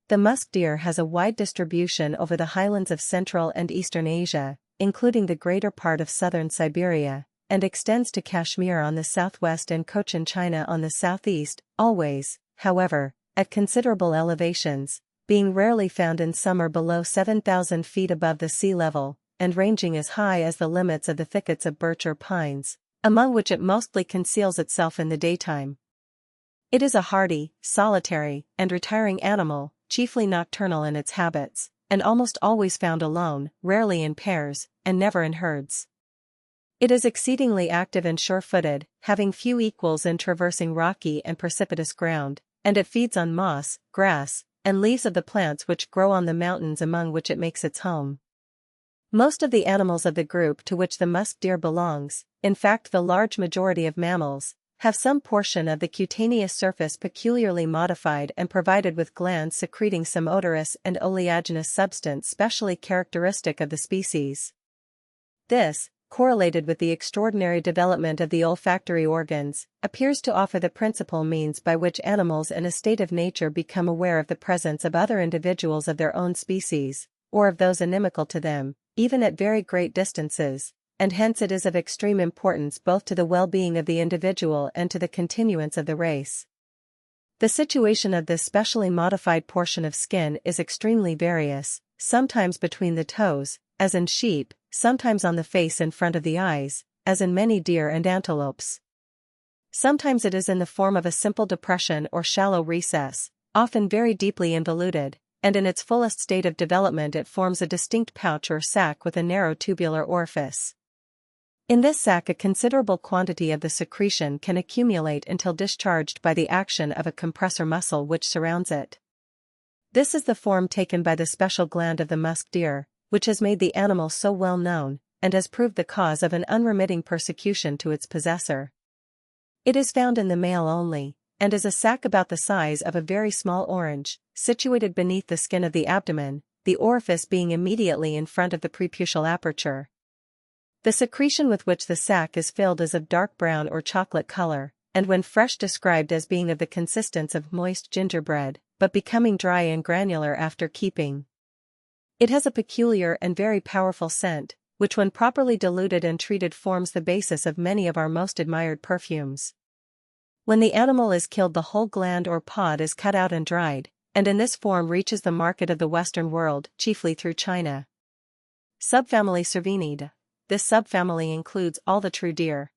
The musk deer has a wide distribution over the highlands of Central and Eastern Asia, including the greater part of southern Siberia, and extends to Kashmir on the southwest and Cochin China on the southeast, always, however, at considerable elevations, being rarely found in summer below 7,000 feet above the sea level, and ranging as high as the limits of the thickets of birch or pines, among which it mostly conceals itself in the daytime. It is a hardy, solitary, and retiring animal, chiefly nocturnal in its habits, and almost always found alone, rarely in pairs, and never in herds. It is exceedingly active and sure-footed, having few equals in traversing rocky and precipitous ground, and it feeds on moss, grass, and leaves of the plants which grow on the mountains among which it makes its home. Most of the animals of the group to which the musk deer belongs, in fact the large majority of mammals, have some portion of the cutaneous surface peculiarly modified and provided with glands secreting some odorous and oleaginous substance specially characteristic of the species. This, correlated with the extraordinary development of the olfactory organs, appears to offer the principal means by which animals in a state of nature become aware of the presence of other individuals of their own species, or of those inimical to them, even at very great distances, and hence it is of extreme importance both to the well-being of the individual and to the continuance of the race. The situation of this specially modified portion of skin is extremely various, sometimes between the toes, as in sheep, sometimes on the face in front of the eyes, as in many deer and antelopes. Sometimes it is in the form of a simple depression or shallow recess, often very deeply involuted, and in its fullest state of development it forms a distinct pouch or sac with a narrow tubular orifice. In this sac a considerable quantity of the secretion can accumulate until discharged by the action of a compressor muscle which surrounds it. This is the form taken by the special gland of the musk deer, which has made the animal so well known, and has proved the cause of an unremitting persecution to its possessor. It is found in the male only, and is a sac about the size of a very small orange, situated beneath the skin of the abdomen, the orifice being immediately in front of the preputial aperture. The secretion with which the sac is filled is of dark brown or chocolate color, and when fresh described as being of the consistence of moist gingerbread, but becoming dry and granular after keeping. It has a peculiar and very powerful scent, which when properly diluted and treated forms the basis of many of our most admired perfumes. When the animal is killed the whole gland or pod is cut out and dried, and in this form reaches the market of the Western world, chiefly through China. Subfamily Cervinidae. This subfamily includes all the true deer.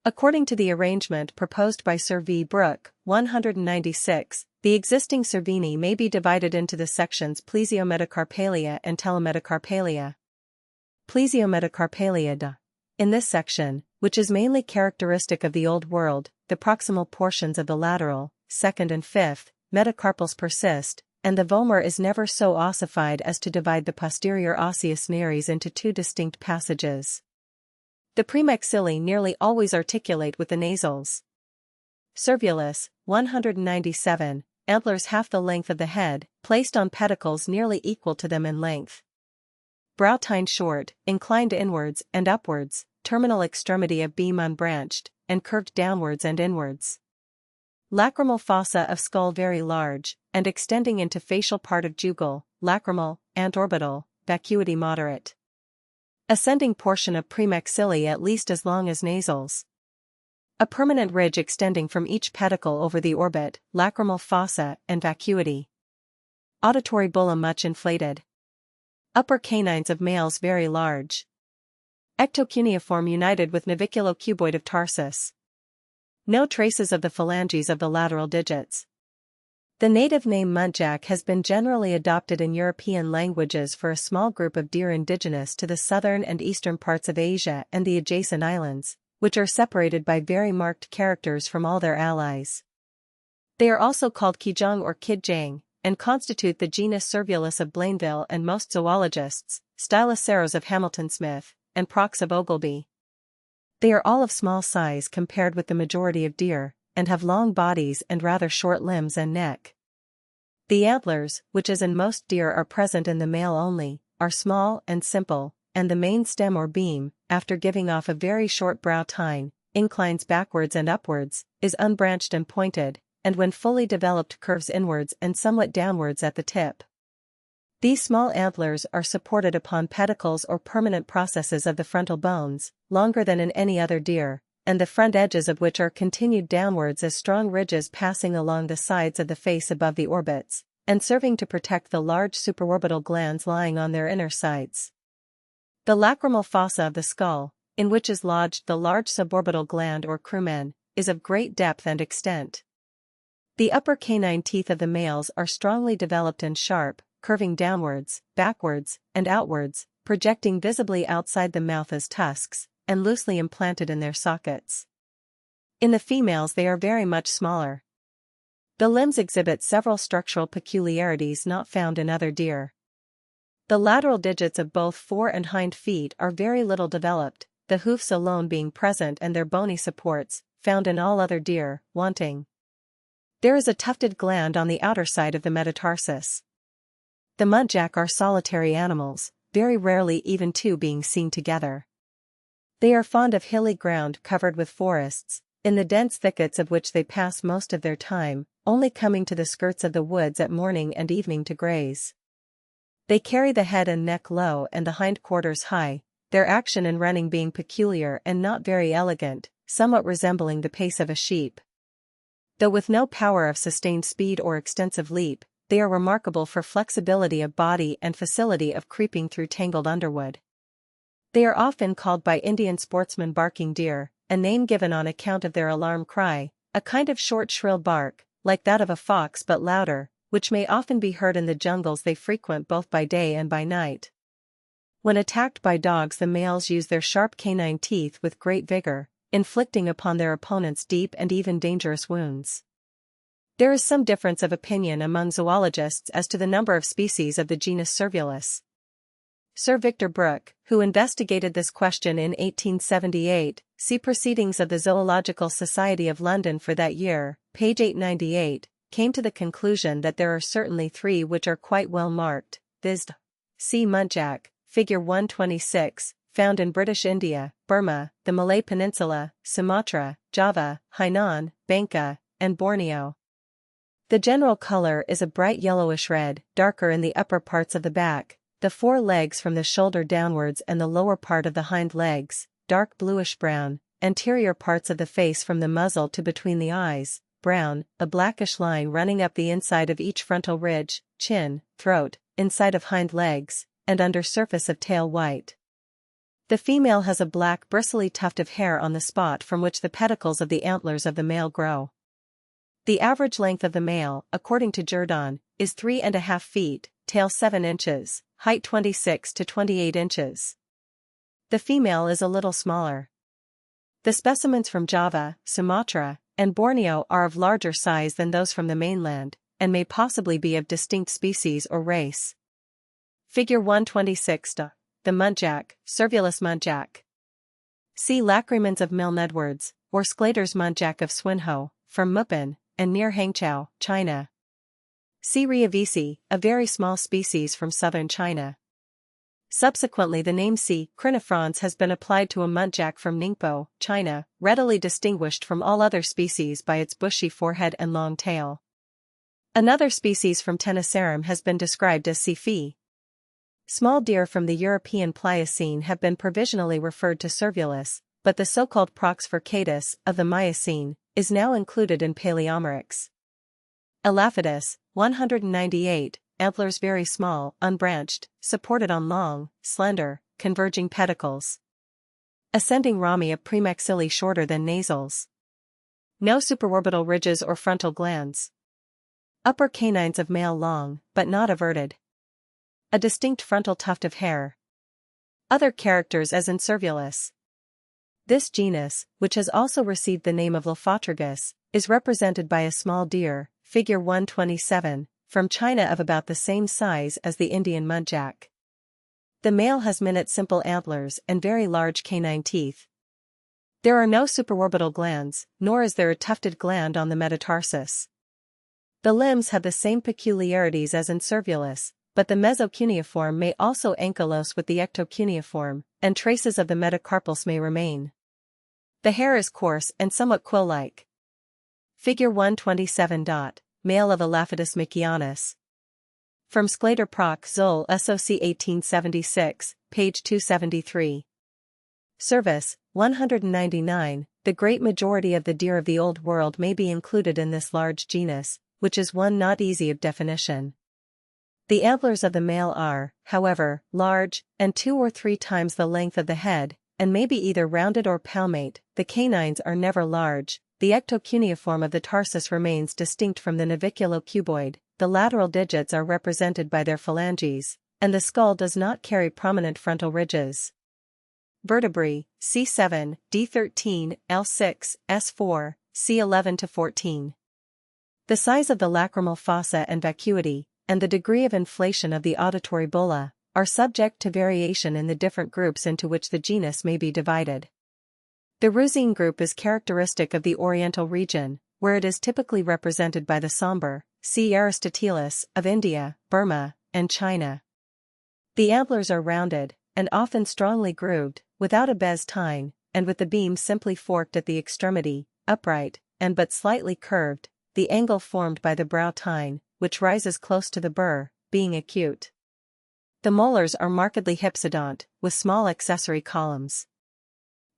According to the arrangement proposed by Sir V. Brooke, 196, the existing Cervini may be divided into the sections Plesiometacarpalia and Telemetacarpalia. Plesiometacarpalia. In this section, which is mainly characteristic of the Old World, the proximal portions of the lateral, second and fifth, metacarpals persist, and the vomer is never so ossified as to divide the posterior osseous nares into two distinct passages. The premaxilli nearly always articulate with the nasals. Cervulus, 197, antlers half the length of the head, placed on pedicles nearly equal to them in length. Brow tine short, inclined inwards and upwards, terminal extremity of beam unbranched, and curved downwards and inwards. Lacrimal fossa of skull very large, and extending into facial part of jugal, lacrimal, antorbital, vacuity moderate. Ascending portion of premaxilli at least as long as nasals. A permanent ridge extending from each pedicle over the orbit, lacrimal fossa, and vacuity. Auditory bulla much inflated. Upper canines of males very large. Ectocuneiform united with naviculo-cuboid of tarsus. No traces of the phalanges of the lateral digits. The native name muntjac has been generally adopted in European languages for a small group of deer indigenous to the southern and eastern parts of Asia and the adjacent islands, which are separated by very marked characters from all their allies. They are also called kijang or kidjang, and constitute the genus Cervulus of Blainville and most zoologists, Styloceros of Hamilton Smith, and Prox of Ogleby. They are all of small size compared with the majority of deer, and have long bodies and rather short limbs and neck. The antlers, which as in most deer are present in the male only, are small and simple, and the main stem or beam, after giving off a very short brow tine, inclines backwards and upwards, is unbranched and pointed, and when fully developed curves inwards and somewhat downwards at the tip. These small antlers are supported upon pedicles or permanent processes of the frontal bones, longer than in any other deer, and the front edges of which are continued downwards as strong ridges passing along the sides of the face above the orbits, and serving to protect the large supraorbital glands lying on their inner sides. The lacrimal fossa of the skull, in which is lodged the large suborbital gland or crumen, is of great depth and extent. The upper canine teeth of the males are strongly developed and sharp, curving downwards, backwards, and outwards, projecting visibly outside the mouth as tusks, and loosely implanted in their sockets. In the females they are very much smaller. The limbs exhibit several structural peculiarities not found in other deer. The lateral digits of both fore and hind feet are very little developed, the hoofs alone being present and their bony supports, found in all other deer, wanting. There is a tufted gland on the outer side of the metatarsus. The muntjac are solitary animals, very rarely even two being seen together. They are fond of hilly ground covered with forests, in the dense thickets of which they pass most of their time, only coming to the skirts of the woods at morning and evening to graze. They carry the head and neck low and the hindquarters high, their action in running being peculiar and not very elegant, somewhat resembling the pace of a sheep. Though with no power of sustained speed or extensive leap, they are remarkable for flexibility of body and facility of creeping through tangled underwood. They are often called by Indian sportsmen barking deer, a name given on account of their alarm cry, a kind of short shrill bark, like that of a fox but louder, which may often be heard in the jungles they frequent both by day and by night. When attacked by dogs, the males use their sharp canine teeth with great vigor, inflicting upon their opponents deep and even dangerous wounds. There is some difference of opinion among zoologists as to the number of species of the genus Cervulus. Sir Victor Brooke, who investigated this question in 1878, see Proceedings of the Zoological Society of London for that year, page 898, came to the conclusion that there are certainly three which are quite well marked, viz. C. muntjac, figure 126, found in British India, Burma, the Malay Peninsula, Sumatra, Java, Hainan, Bangka, and Borneo. The general color is a bright yellowish red, darker in the upper parts of the back, the fore legs from the shoulder downwards and the lower part of the hind legs, dark bluish-brown, anterior parts of the face from the muzzle to between the eyes, brown, a blackish line running up the inside of each frontal ridge, chin, throat, inside of hind legs, and under surface of tail white. The female has a black bristly tuft of hair on the spot from which the pedicles of the antlers of the male grow. The average length of the male, according to Jourdan, is 3.5 feet, tail 7 inches, height 26 to 28 inches. The female is a little smaller. The specimens from Java, Sumatra, and Borneo are of larger size than those from the mainland, and may possibly be of distinct species or race. Figure 126. The muntjac, Cervulus muntjac. See Lacrymans of Milne Edwards, or Sclater's muntjac of Swinhoe, from Mupin, and near Hangzhou, China. See Riavisi, a very small species from southern China. Subsequently the name C. crinifrons has been applied to a muntjac from Ningpo, China, readily distinguished from all other species by its bushy forehead and long tail. Another species from Tenasserim has been described as C. fi. Small deer from the European Pliocene have been provisionally referred to Cervulus, but the so-called Prox furcatus, of the Miocene, is now included in Paleomyrex. Elaphidus, 198, antlers very small, unbranched, supported on long, slender, converging pedicles. Ascending ramia premaxilli shorter than nasals. No supraorbital ridges or frontal glands. Upper canines of male long, but not everted. A distinct frontal tuft of hair. Other characters as in Cervulus. This genus, which has also received the name of Lophotragus, is represented by a small deer, figure 127, from China of about the same size as the Indian muntjac. The male has minute simple antlers and very large canine teeth. There are no supraorbital glands, nor is there a tufted gland on the metatarsus. The limbs have the same peculiarities as in Cervulus, but the mesocuneiform may also ankylose with the ectocuneiform, and traces of the metacarpals may remain. The hair is coarse and somewhat quill-like. Figure 127. Male of Elaphidus mikianus. From Sclater Proc. Zoll SOC 1876, page 273. Service, 199. The great majority of the deer of the Old World may be included in this large genus, which is one not easy of definition. The antlers of the male are, however, large, and 2 or 3 times the length of the head, and may be either rounded or palmate. The canines are never large. The ectocuneiform of the tarsus remains distinct from the naviculo-cuboid, the lateral digits are represented by their phalanges, and the skull does not carry prominent frontal ridges. Vertebrae, C7, D13, L6, S4, C11-14. The size of the lacrimal fossa and vacuity, and the degree of inflation of the auditory bulla, are subject to variation in the different groups into which the genus may be divided. The Rusine group is characteristic of the Oriental region, where it is typically represented by the somber, C. aristotelis, of India, Burma, and China. The antlers are rounded, and often strongly grooved, without a bes tine, and with the beam simply forked at the extremity, upright, and but slightly curved, the angle formed by the brow tine, which rises close to the burr, being acute. The molars are markedly hypsodont, with small accessory columns.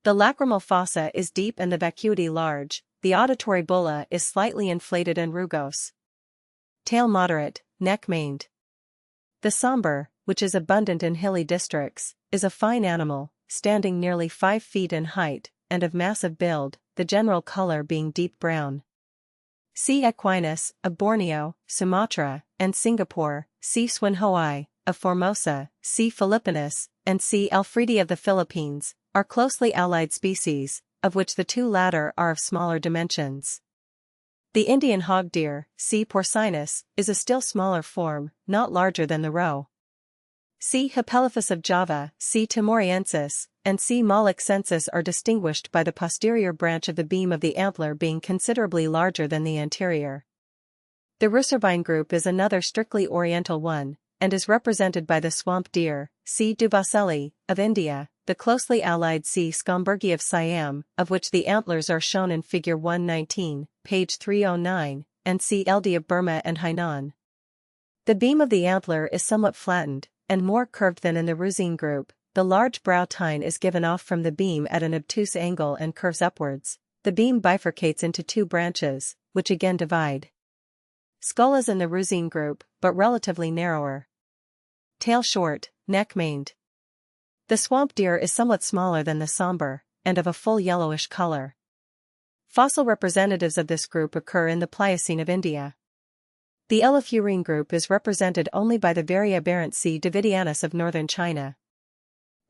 The lacrimal fossa is deep and the vacuity large. The auditory bulla is slightly inflated and rugose. Tail moderate, neck maned. The somber, which is abundant in hilly districts, is a fine animal, standing nearly 5 feet in height, and of massive build, the general color being deep brown. C. equinus, of Borneo, Sumatra, and Singapore, C. swinhoai, of Formosa, C. philippinus, and C. alfredi of the Philippines, are closely allied species, of which the 2 latter are of smaller dimensions. The Indian hog deer, C. porcinus, is a still smaller form, not larger than the roe. C. hipelephus of Java, C. timoriensis, and C. molixensis are distinguished by the posterior branch of the beam of the antler being considerably larger than the anterior. The Rucervine group is another strictly oriental one, and is represented by the swamp deer, C. duboselli, of India, the closely allied C. scombergi of Siam, of which the antlers are shown in Figure 119, page 309, and C. ld of Burma and Hainan. The beam of the antler is somewhat flattened, and more curved than in the Rusine group. The large brow tine is given off from the beam at an obtuse angle and curves upwards. The beam bifurcates into 2 branches, which again divide. Skull is in the Rusine group, but relatively narrower. Tail short, neck maned. The swamp deer is somewhat smaller than the somber, and of a full yellowish color. Fossil representatives of this group occur in the Pliocene of India. The Elaphurine group is represented only by the very aberrant C. davidianus of northern China.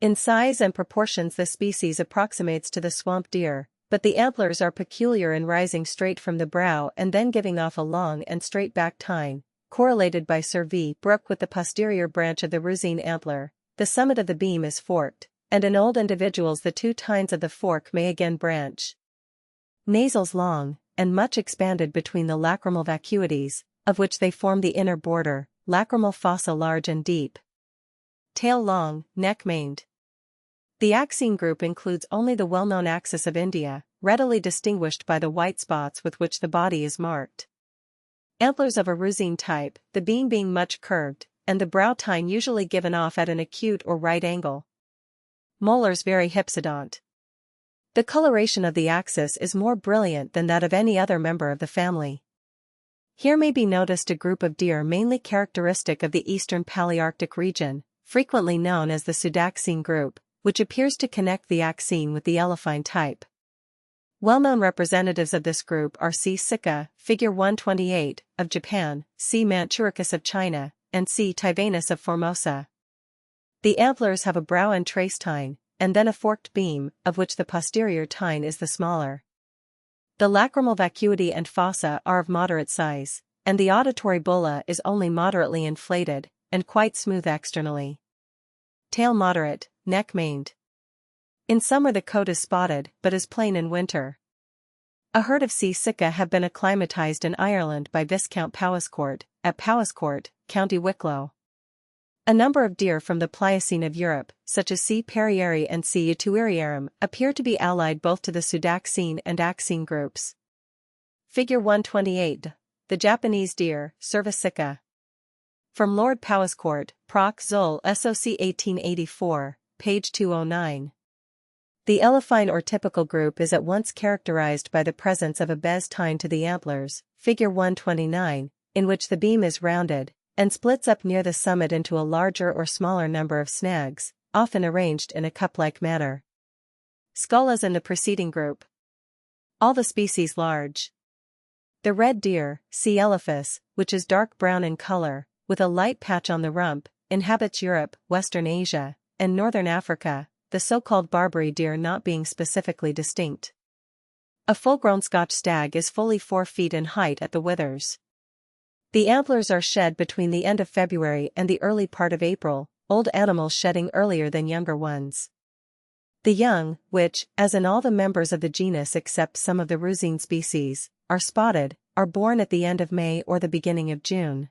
In size and proportions the species approximates to the swamp deer, but the antlers are peculiar in rising straight from the brow and then giving off a long and straight back tine, correlated by Sir V. Brooke with the posterior branch of the Rusine antler. The summit of the beam is forked, and in old individuals the 2 tines of the fork may again branch. Nasals long, and much expanded between the lacrimal vacuities, of which they form the inner border, lacrimal fossa large and deep. Tail long, neck maned. The axine group includes only the well-known axis of India, readily distinguished by the white spots with which the body is marked. Antlers of a Rusine type, the beam being much curved, and the brow tine usually given off at an acute or right angle. Molars very hypsodont. The coloration of the axis is more brilliant than that of any other member of the family. Here may be noticed a group of deer mainly characteristic of the eastern Palearctic region, frequently known as the Sudaxine group, which appears to connect the axine with the elephine type. Well-known representatives of this group are C. sika, Figure 128, of Japan, C. manchuricus of China, and C. tivanus of Formosa. The antlers have a brow and trace tine, and then a forked beam, of which the posterior tine is the smaller. The lacrimal vacuity and fossa are of moderate size, and the auditory bulla is only moderately inflated, and quite smooth externally. Tail moderate, neck maned. In summer the coat is spotted but is plain in winter. A herd of C. sicca have been acclimatized in Ireland by Viscount Powiscourt, at Powiscourt, County Wicklow. A number of deer from the Pliocene of Europe, such as C. perrieri and C. utuariarum, appear to be allied both to the Pseudaxine and Axine groups. Figure 128. The Japanese deer, Cervus sicca. From Lord Powiscourt, Proc. Zol. SOC 1884, page 209. The elephine or typical group is at once characterized by the presence of a bez tine to the antlers, figure 129, in which the beam is rounded, and splits up near the summit into a larger or smaller number of snags, often arranged in a cup-like manner. Skull as in the preceding group. All the species large. The red deer, C. elephas, which is dark brown in color, with a light patch on the rump, inhabits Europe, Western Asia, and Northern Africa, the so-called Barbary deer not being specifically distinct. A full-grown Scotch stag is fully 4 feet in height at the withers. The antlers are shed between the end of February and the early part of April, old animals shedding earlier than younger ones. The young, which, as in all the members of the genus except some of the Rusine species, are spotted, are born at the end of May or the beginning of June.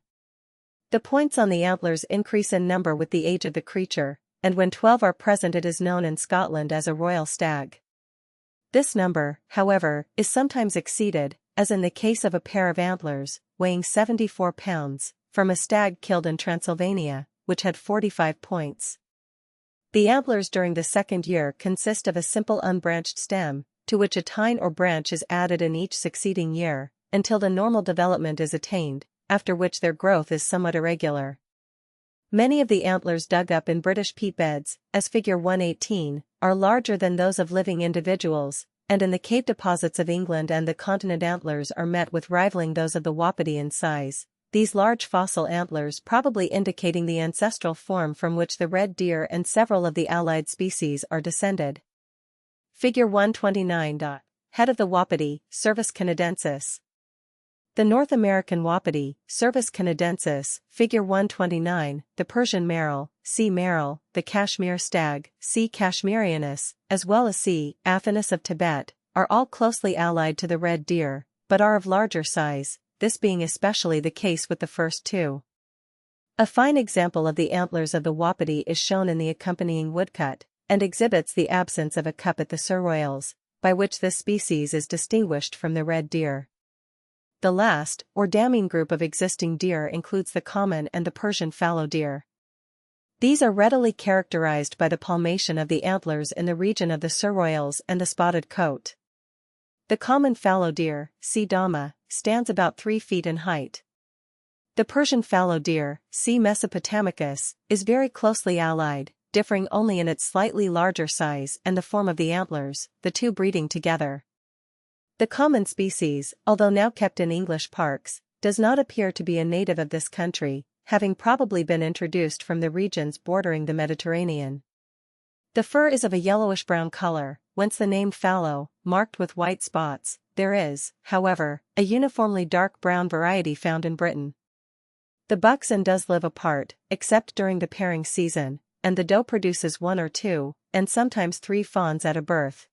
The points on the antlers increase in number with the age of the creature, and when 12 are present it is known in Scotland as a royal stag. This number, however, is sometimes exceeded, as in the case of a pair of antlers, weighing 74 pounds, from a stag killed in Transylvania, which had 45 points. The antlers during the second year consist of a simple unbranched stem, to which a tine or branch is added in each succeeding year, until the normal development is attained, after which their growth is somewhat irregular. Many of the antlers dug up in British peat beds, as figure 118, are larger than those of living individuals, and in the cave deposits of England and the continent antlers are met with rivaling those of the wapiti in size, these large fossil antlers probably indicating the ancestral form from which the red deer and several of the allied species are descended. Figure 129. Head of the wapiti, Cervus canadensis. The North American wapiti, Cervus canadensis, figure 129, the Persian merle, C. merle, the Kashmir stag, C. kashmirianus, as well as C. affinis of Tibet, are all closely allied to the red deer, but are of larger size, this being especially the case with the first two. A fine example of the antlers of the wapiti is shown in the accompanying woodcut, and exhibits the absence of a cup at the surroyals, by which this species is distinguished from the red deer. The last, or damming group of existing deer includes the common and the Persian fallow deer. These are readily characterized by the palmation of the antlers in the region of the surroyals and the spotted coat. The common fallow deer, C. dama, stands about 3 feet in height. The Persian fallow deer, C. mesopotamicus, is very closely allied, differing only in its slightly larger size and the form of the antlers, the two breeding together. The common species, although now kept in English parks, does not appear to be a native of this country, having probably been introduced from the regions bordering the Mediterranean. The fur is of a yellowish-brown color, whence the name fallow, marked with white spots. There is, however, a uniformly dark brown variety found in Britain. The bucks and does live apart, except during the pairing season, and the doe produces 1 or 2, and sometimes 3 fawns at a birth.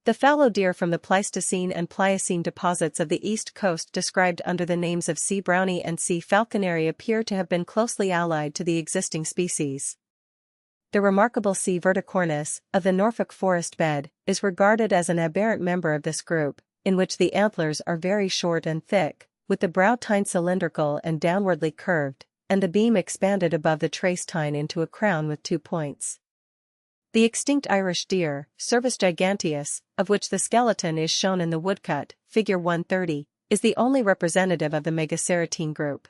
The fallow deer from the Pleistocene and Pliocene deposits of the East Coast described under the names of C. brownie and C. falconeri appear to have been closely allied to the existing species. The remarkable C. verticornis, of the Norfolk forest bed, is regarded as an aberrant member of this group, in which the antlers are very short and thick, with the brow tine cylindrical and downwardly curved, and the beam expanded above the trace tine into a crown with 2 points. The extinct Irish deer, Cervus giganteus, of which the skeleton is shown in the woodcut, figure 130, is the only representative of the Megaceratine group.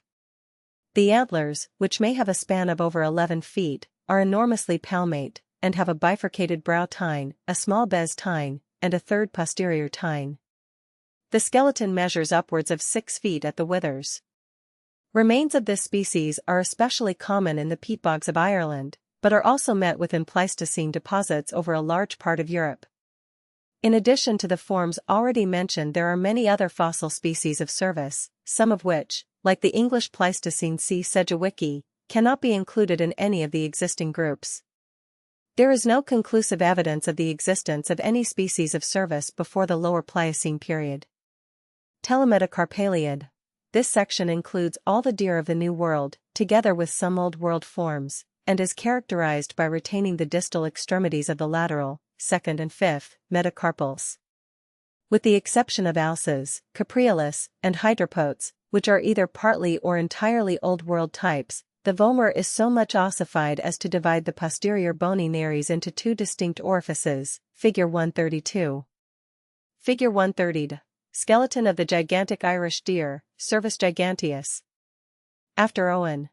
The antlers, which may have a span of over 11 feet, are enormously palmate, and have a bifurcated brow tine, a small bez tine, and a third posterior tine. The skeleton measures upwards of 6 feet at the withers. Remains of this species are especially common in the peat bogs of Ireland, but are also met with in Pleistocene deposits over a large part of Europe. In addition to the forms already mentioned, there are many other fossil species of Cervus, some of which, like the English Pleistocene C. sedgwicki, cannot be included in any of the existing groups. There is no conclusive evidence of the existence of any species of cervus before the Lower Pliocene period. Telemetacarpaliid. This section includes all the deer of the New World, together with some Old World forms, and is characterized by retaining the distal extremities of the lateral, second and fifth, metacarpals. With the exception of alces, capreolus, and hydropotes, which are either partly or entirely Old World types, the vomer is so much ossified as to divide the posterior bony nares into two distinct orifices, Figure 132. Figure 130. Skeleton of the gigantic Irish deer, Cervus giganteus. After Owen.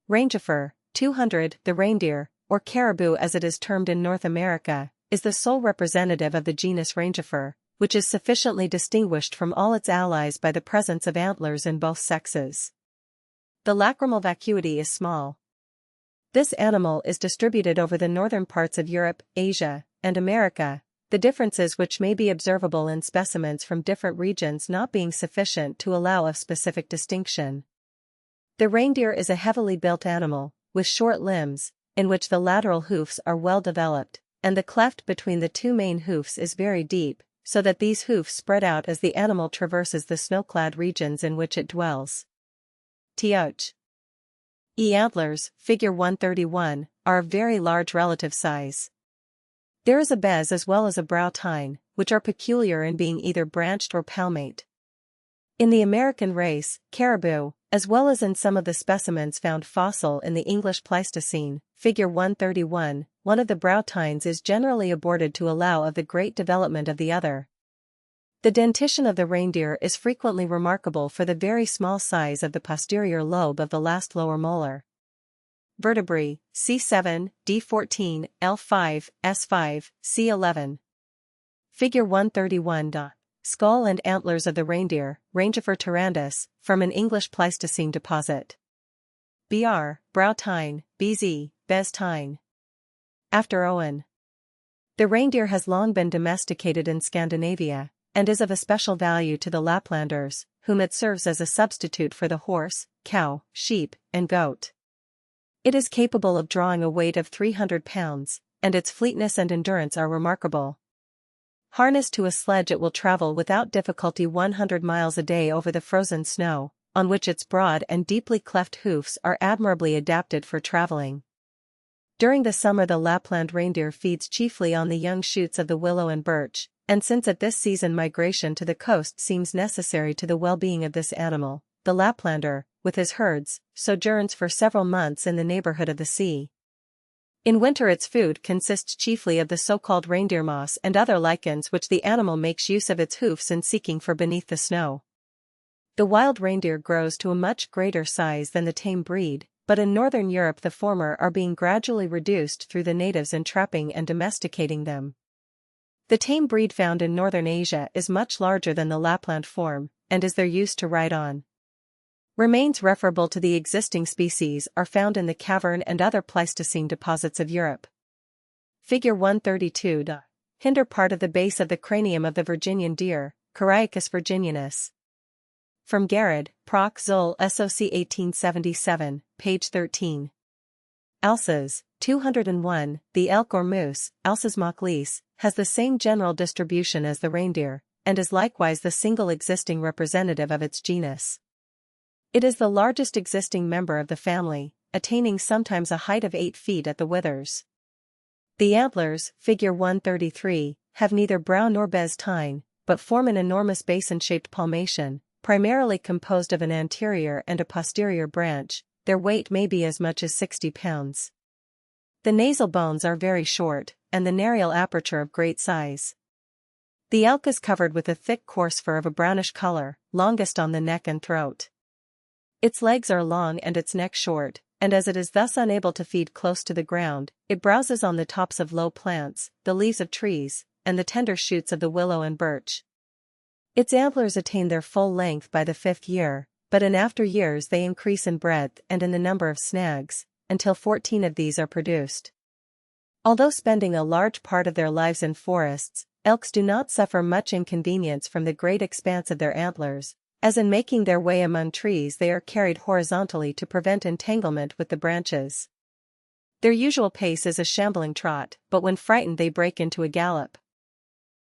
Rangifer, 200. The reindeer, or caribou as it is termed in North America, is the sole representative of the genus Rangifer, which is sufficiently distinguished from all its allies by the presence of antlers in both sexes. The lacrimal vacuity is small. This animal is distributed over the northern parts of Europe, Asia, and America, the differences which may be observable in specimens from different regions not being sufficient to allow of specific distinction. The reindeer is a heavily built animal, with short limbs, in which the lateral hoofs are well developed, and the cleft between the two main hoofs is very deep, so that these hoofs spread out as the animal traverses the snow-clad regions in which it dwells. Tioch. Antlers, Figure 131, are of very large relative size. There is a bez as well as a brow tine, which are peculiar in being either branched or palmate. In the American race, caribou, as well as in some of the specimens found fossil in the English Pleistocene, Figure 131, one of the brow tines is generally aborted to allow of the great development of the other. The dentition of the reindeer is frequently remarkable for the very small size of the posterior lobe of the last lower molar. Vertebrae, C7, D14, L5, S5, C11. Figure 131. Skull and antlers of the reindeer, Rangifer tarandus, from an English Pleistocene deposit. Br, brow tine, Bz, bez tine. After Owen. The reindeer has long been domesticated in Scandinavia, and is of especial value to the Laplanders, whom it serves as a substitute for the horse, cow, sheep, and goat. It is capable of drawing a weight of 300 pounds, and its fleetness and endurance are remarkable. Harnessed to a sledge, it will travel without difficulty 100 miles a day over the frozen snow, on which its broad and deeply cleft hoofs are admirably adapted for traveling. During the summer, the Lapland reindeer feeds chiefly on the young shoots of the willow and birch, and since at this season migration to the coast seems necessary to the well-being of this animal, the Laplander, with his herds, sojourns for several months in the neighborhood of the sea. In winter its food consists chiefly of the so-called reindeer moss and other lichens which the animal makes use of its hoofs in seeking for beneath the snow. The wild reindeer grows to a much greater size than the tame breed, but in northern Europe the former are being gradually reduced through the natives entrapping and domesticating them. The tame breed found in northern Asia is much larger than the Lapland form, and is their use to ride on. Remains referable to the existing species are found in the cavern and other Pleistocene deposits of Europe. Figure 132. Hinder part of the base of the cranium of the Virginian deer, Coriacus virginianus. From Garrod, Proc. Zoll. SOC 1877, page 13. Alces, 201. The elk or moose, Alces machlis, has the same general distribution as the reindeer, and is likewise the single existing representative of its genus. It is the largest existing member of the family, attaining sometimes a height of 8 feet at the withers. The antlers, Figure 133, have neither brow nor bez tine, but form an enormous basin-shaped palmation, primarily composed of an anterior and a posterior branch. Their weight may be as much as 60 pounds. The nasal bones are very short, and the narial aperture of great size. The elk is covered with a thick coarse fur of a brownish color, longest on the neck and throat. Its legs are long and its neck short, and as it is thus unable to feed close to the ground, it browses on the tops of low plants, the leaves of trees, and the tender shoots of the willow and birch. Its antlers attain their full length by the 5th year, but in after years they increase in breadth and in the number of snags, until 14 of these are produced. Although spending a large part of their lives in forests, elks do not suffer much inconvenience from the great expanse of their antlers, as in making their way among trees they are carried horizontally to prevent entanglement with the branches. Their usual pace is a shambling trot, but when frightened they break into a gallop.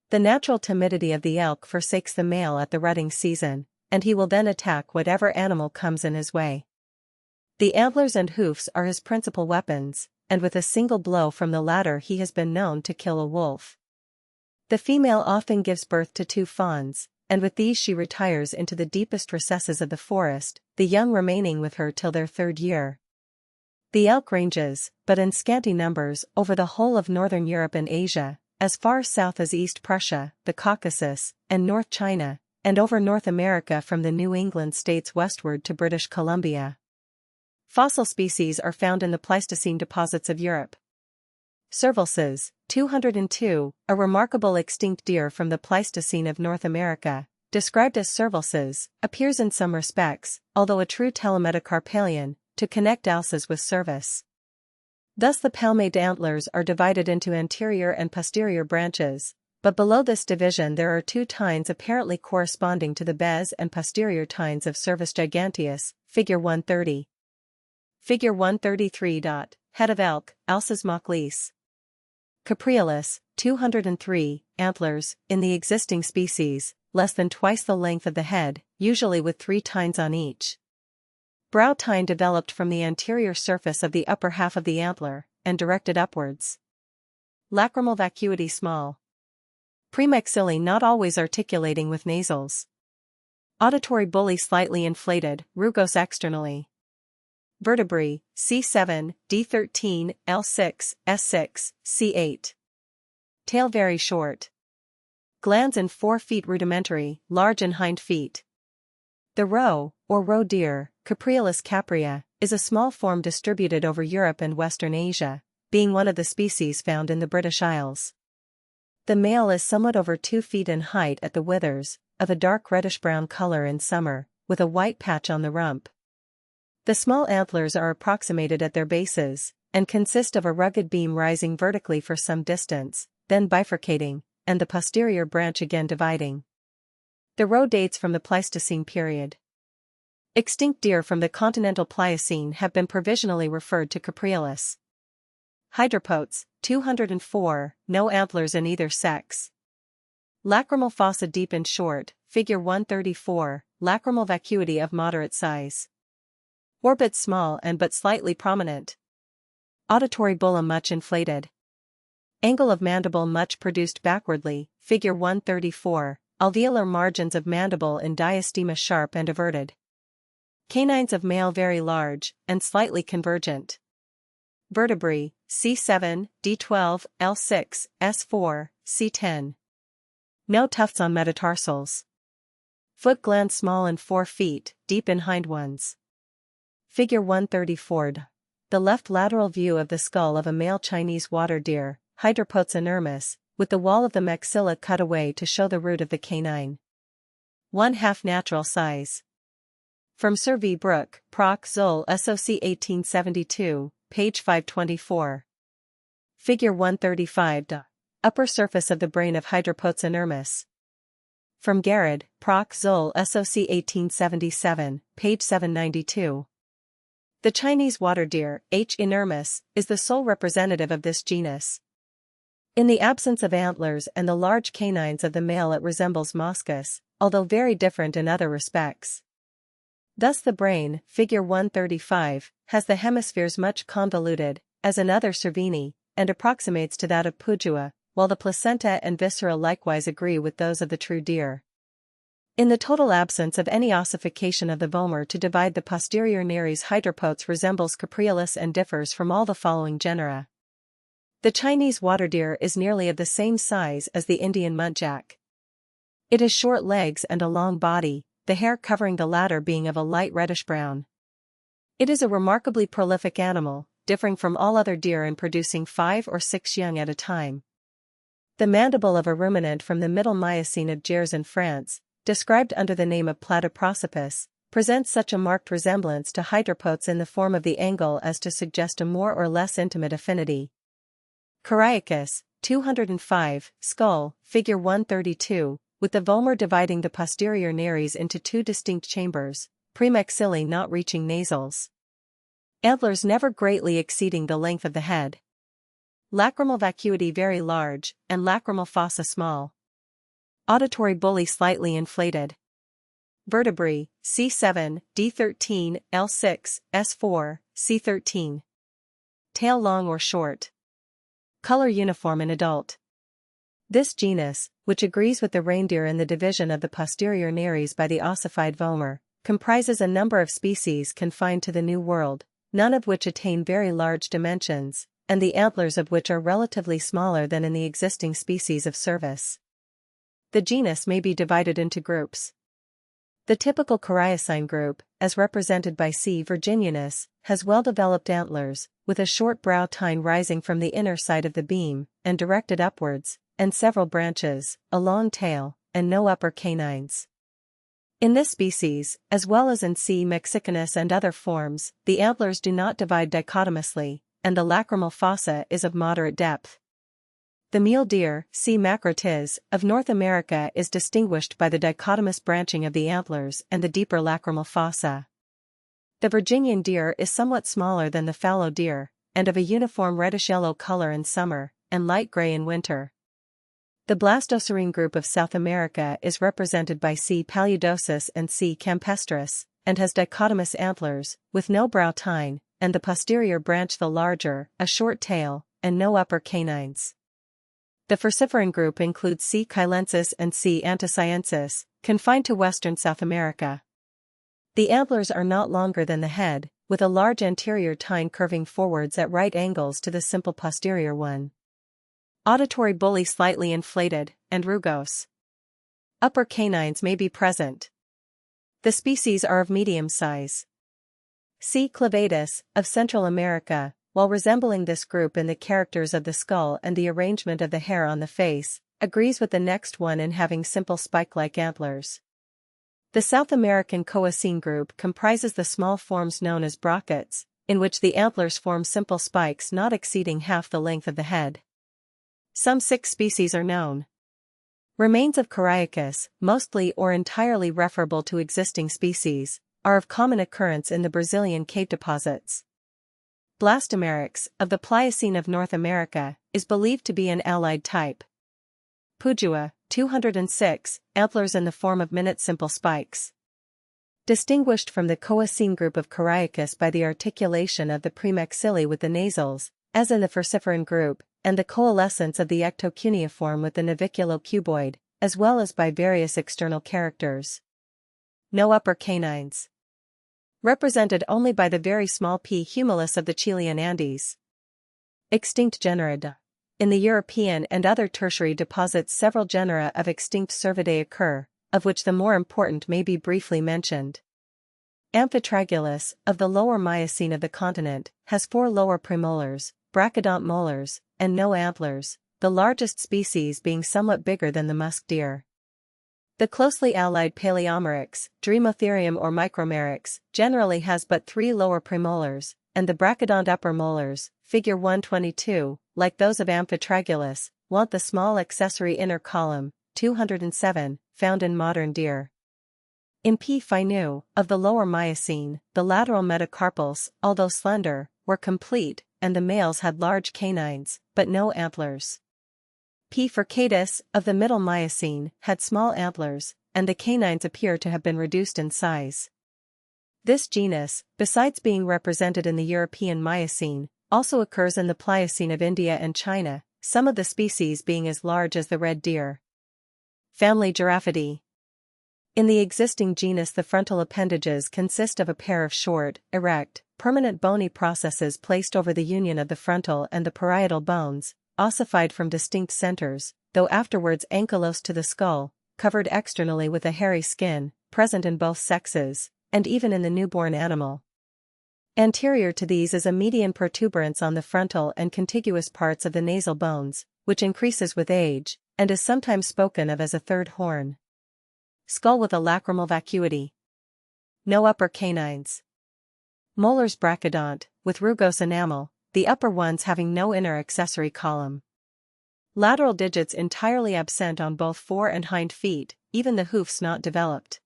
The natural timidity of the elk forsakes the male at the rutting season, and he will then attack whatever animal comes in his way. The antlers and hoofs are his principal weapons, and with a single blow from the latter he has been known to kill a wolf. The female often gives birth to 2 fawns, and with these she retires into the deepest recesses of the forest, the young remaining with her till their 3rd year. The elk ranges, but in scanty numbers, over the whole of northern Europe and Asia, as far south as East Prussia, the Caucasus, and North China, and over North America from the New England states westward to British Columbia. Fossil species are found in the Pleistocene deposits of Europe. Servalces, 202, a remarkable extinct deer from the Pleistocene of North America, described as servalces, appears in some respects, although a true telemetacarpalian, to connect alces with cervus. Thus the palmate antlers are divided into anterior and posterior branches, but below this division there are 2 tines apparently corresponding to the base and posterior tines of Cervus giganteus, figure 130. Figure 133. Head of elk, alces machlis. Capreolus, 203, antlers, in the existing species, less than twice the length of the head, usually with 3 tines on each. Brow tine developed from the anterior surface of the upper half of the antler, and directed upwards. Lacrimal vacuity small. Premaxilla not always articulating with nasals. Auditory bully slightly inflated, rugose externally. Vertebrae, C7, D13, L6, S6, C8. Tail very short. Glands in 4 feet rudimentary, large in hind feet. The roe, or roe deer, Capreolus caprea, is a small form distributed over Europe and Western Asia, being one of the species found in the British Isles. The male is somewhat over 2 feet in height at the withers, of a dark reddish-brown color in summer, with a white patch on the rump. The small antlers are approximated at their bases, and consist of a rugged beam rising vertically for some distance, then bifurcating, and the posterior branch again dividing. The roe dates from the Pleistocene period. Extinct deer from the continental Pliocene have been provisionally referred to Capreolus. Hydropotes, 204, no antlers in either sex. Lacrimal fossa deep and short, figure 134, lacrimal vacuity of moderate size. Orbit small and but slightly prominent. Auditory bulla much inflated. Angle of mandible much produced backwardly, figure 134, alveolar margins of mandible in diastema sharp and everted. Canines of male very large, and slightly convergent. Vertebrae, C7, D12, L6, S4, C10. No tufts on metatarsals. Foot glands small in 4 feet, deep in hind ones. Figure 134. The left lateral view of the skull of a male Chinese water deer, Hydropotes inermis, with the wall of the maxilla cut away to show the root of the canine. 1/2 natural size. From Sir V. Brooke, Proc. Zoll. SOC 1872, page 524. Figure 135. Upper surface of the brain of Hydropotes inermis. From Garrod, Proc. Zoll. SOC 1877, page 792. The Chinese water deer, H. inermis, is the sole representative of this genus. In the absence of antlers and the large canines of the male it resembles Moschus, although very different in other respects. Thus the brain, figure 135, has the hemispheres much convoluted, as in other Cervini, and approximates to that of Pugua, while the placenta and viscera likewise agree with those of the true deer. In the total absence of any ossification of the vomer to divide the posterior nares, Hydropotes resembles Capreolus and differs from all the following genera. The Chinese water deer is nearly of the same size as the Indian muntjac. It has short legs and a long body, the hair covering the latter being of a light reddish-brown. It is a remarkably prolific animal, differing from all other deer in producing 5 or 6 young at a time. The mandible of a ruminant from the Middle Miocene of Gers in France, described under the name of Platyprosopus, presents such a marked resemblance to Hydropotes in the form of the angle as to suggest a more or less intimate affinity. Coriacus, 205, skull, figure 132, with the vomer dividing the posterior nares into 2 distinct chambers, premaxilla not reaching nasals. Antlers never greatly exceeding the length of the head. Lacrimal vacuity very large, and lacrimal fossa small. Auditory bully slightly inflated. Vertebrae, C7, D13, L6, S4, C13. Tail long or short. Color uniform in adult. This genus, which agrees with the reindeer in the division of the posterior nares by the ossified vomer, comprises a number of species confined to the New World, none of which attain very large dimensions, and the antlers of which are relatively smaller than in the existing species of Cervus. The genus may be divided into groups. The typical coriacine group, as represented by C. virginianus, has well-developed antlers, with a short brow tine rising from the inner side of the beam, and directed upwards, and several branches, a long tail, and no upper canines. In this species, as well as in C. mexicanus and other forms, the antlers do not divide dichotomously, and the lacrimal fossa is of moderate depth. The mule deer, C. macrotis, of North America is distinguished by the dichotomous branching of the antlers and the deeper lacrimal fossa. The Virginian deer is somewhat smaller than the fallow deer, and of a uniform reddish-yellow color in summer, and light gray in winter. The blastocerine group of South America is represented by C. paludosus and C. campestris, and has dichotomous antlers, with no brow tine, and the posterior branch the larger, a short tail, and no upper canines. The furciferan group includes C. chilensis and C. anticiensis, confined to western South America. The antlers are not longer than the head, with a large anterior tine curving forwards at right angles to the simple posterior one. Auditory bully slightly inflated, and rugose. Upper canines may be present. The species are of medium size. C. clavatus, of Central America, while resembling this group in the characters of the skull and the arrangement of the hair on the face, agrees with the next one in having simple spike-like antlers. The South American coacine group comprises the small forms known as brockets, in which the antlers form simple spikes not exceeding half the length of the head. Some 6 species are known. Remains of Coriacus, mostly or entirely referable to existing species, are of common occurrence in the Brazilian cave deposits. Blastomeryx, of the Pliocene of North America, is believed to be an allied type. Pugua, 206, antlers in the form of minute simple spikes. Distinguished from the coacine group of Coriacus by the articulation of the premaxilla with the nasals, as in the furciferan group, and the coalescence of the ectocuneiform with the naviculo-cuboid, as well as by various external characters. No upper canines. Represented only by the very small P. humilis of the Chilean Andes. Extinct genera. In the European and other tertiary deposits several genera of extinct Cervidae occur, of which the more important may be briefly mentioned. Amphitragulus, of the lower Miocene of the continent, has 4 lower premolars, brachydont molars, and no antlers, the largest species being somewhat bigger than the musk deer. The closely allied Paleomeryx, Dremotherium or Micromeryx, generally has but 3 lower premolars, and the brachydont upper molars, figure 122, like those of Amphitragulus, want the small accessory inner column, 207, found in modern deer. In P. finu, of the lower Miocene, the lateral metacarpals, although slender, were complete, and the males had large canines, but no antlers. P. furcatus, of the middle Miocene, had small antlers, and the canines appear to have been reduced in size. This genus, besides being represented in the European Miocene, also occurs in the Pliocene of India and China, some of the species being as large as the red deer. Family Giraffidae. In the existing genus the frontal appendages consist of a pair of short, erect, permanent bony processes placed over the union of the frontal and the parietal bones, ossified from distinct centers, though afterwards ankylosed to the skull, covered externally with a hairy skin, present in both sexes, and even in the newborn animal. Anterior to these is a median protuberance on the frontal and contiguous parts of the nasal bones, which increases with age, and is sometimes spoken of as a third horn. Skull with a lacrimal vacuity. No upper canines. Molars brachydont, with rugose enamel, the upper ones having no inner accessory column. Lateral digits entirely absent on both fore and hind feet, even the hoofs not developed.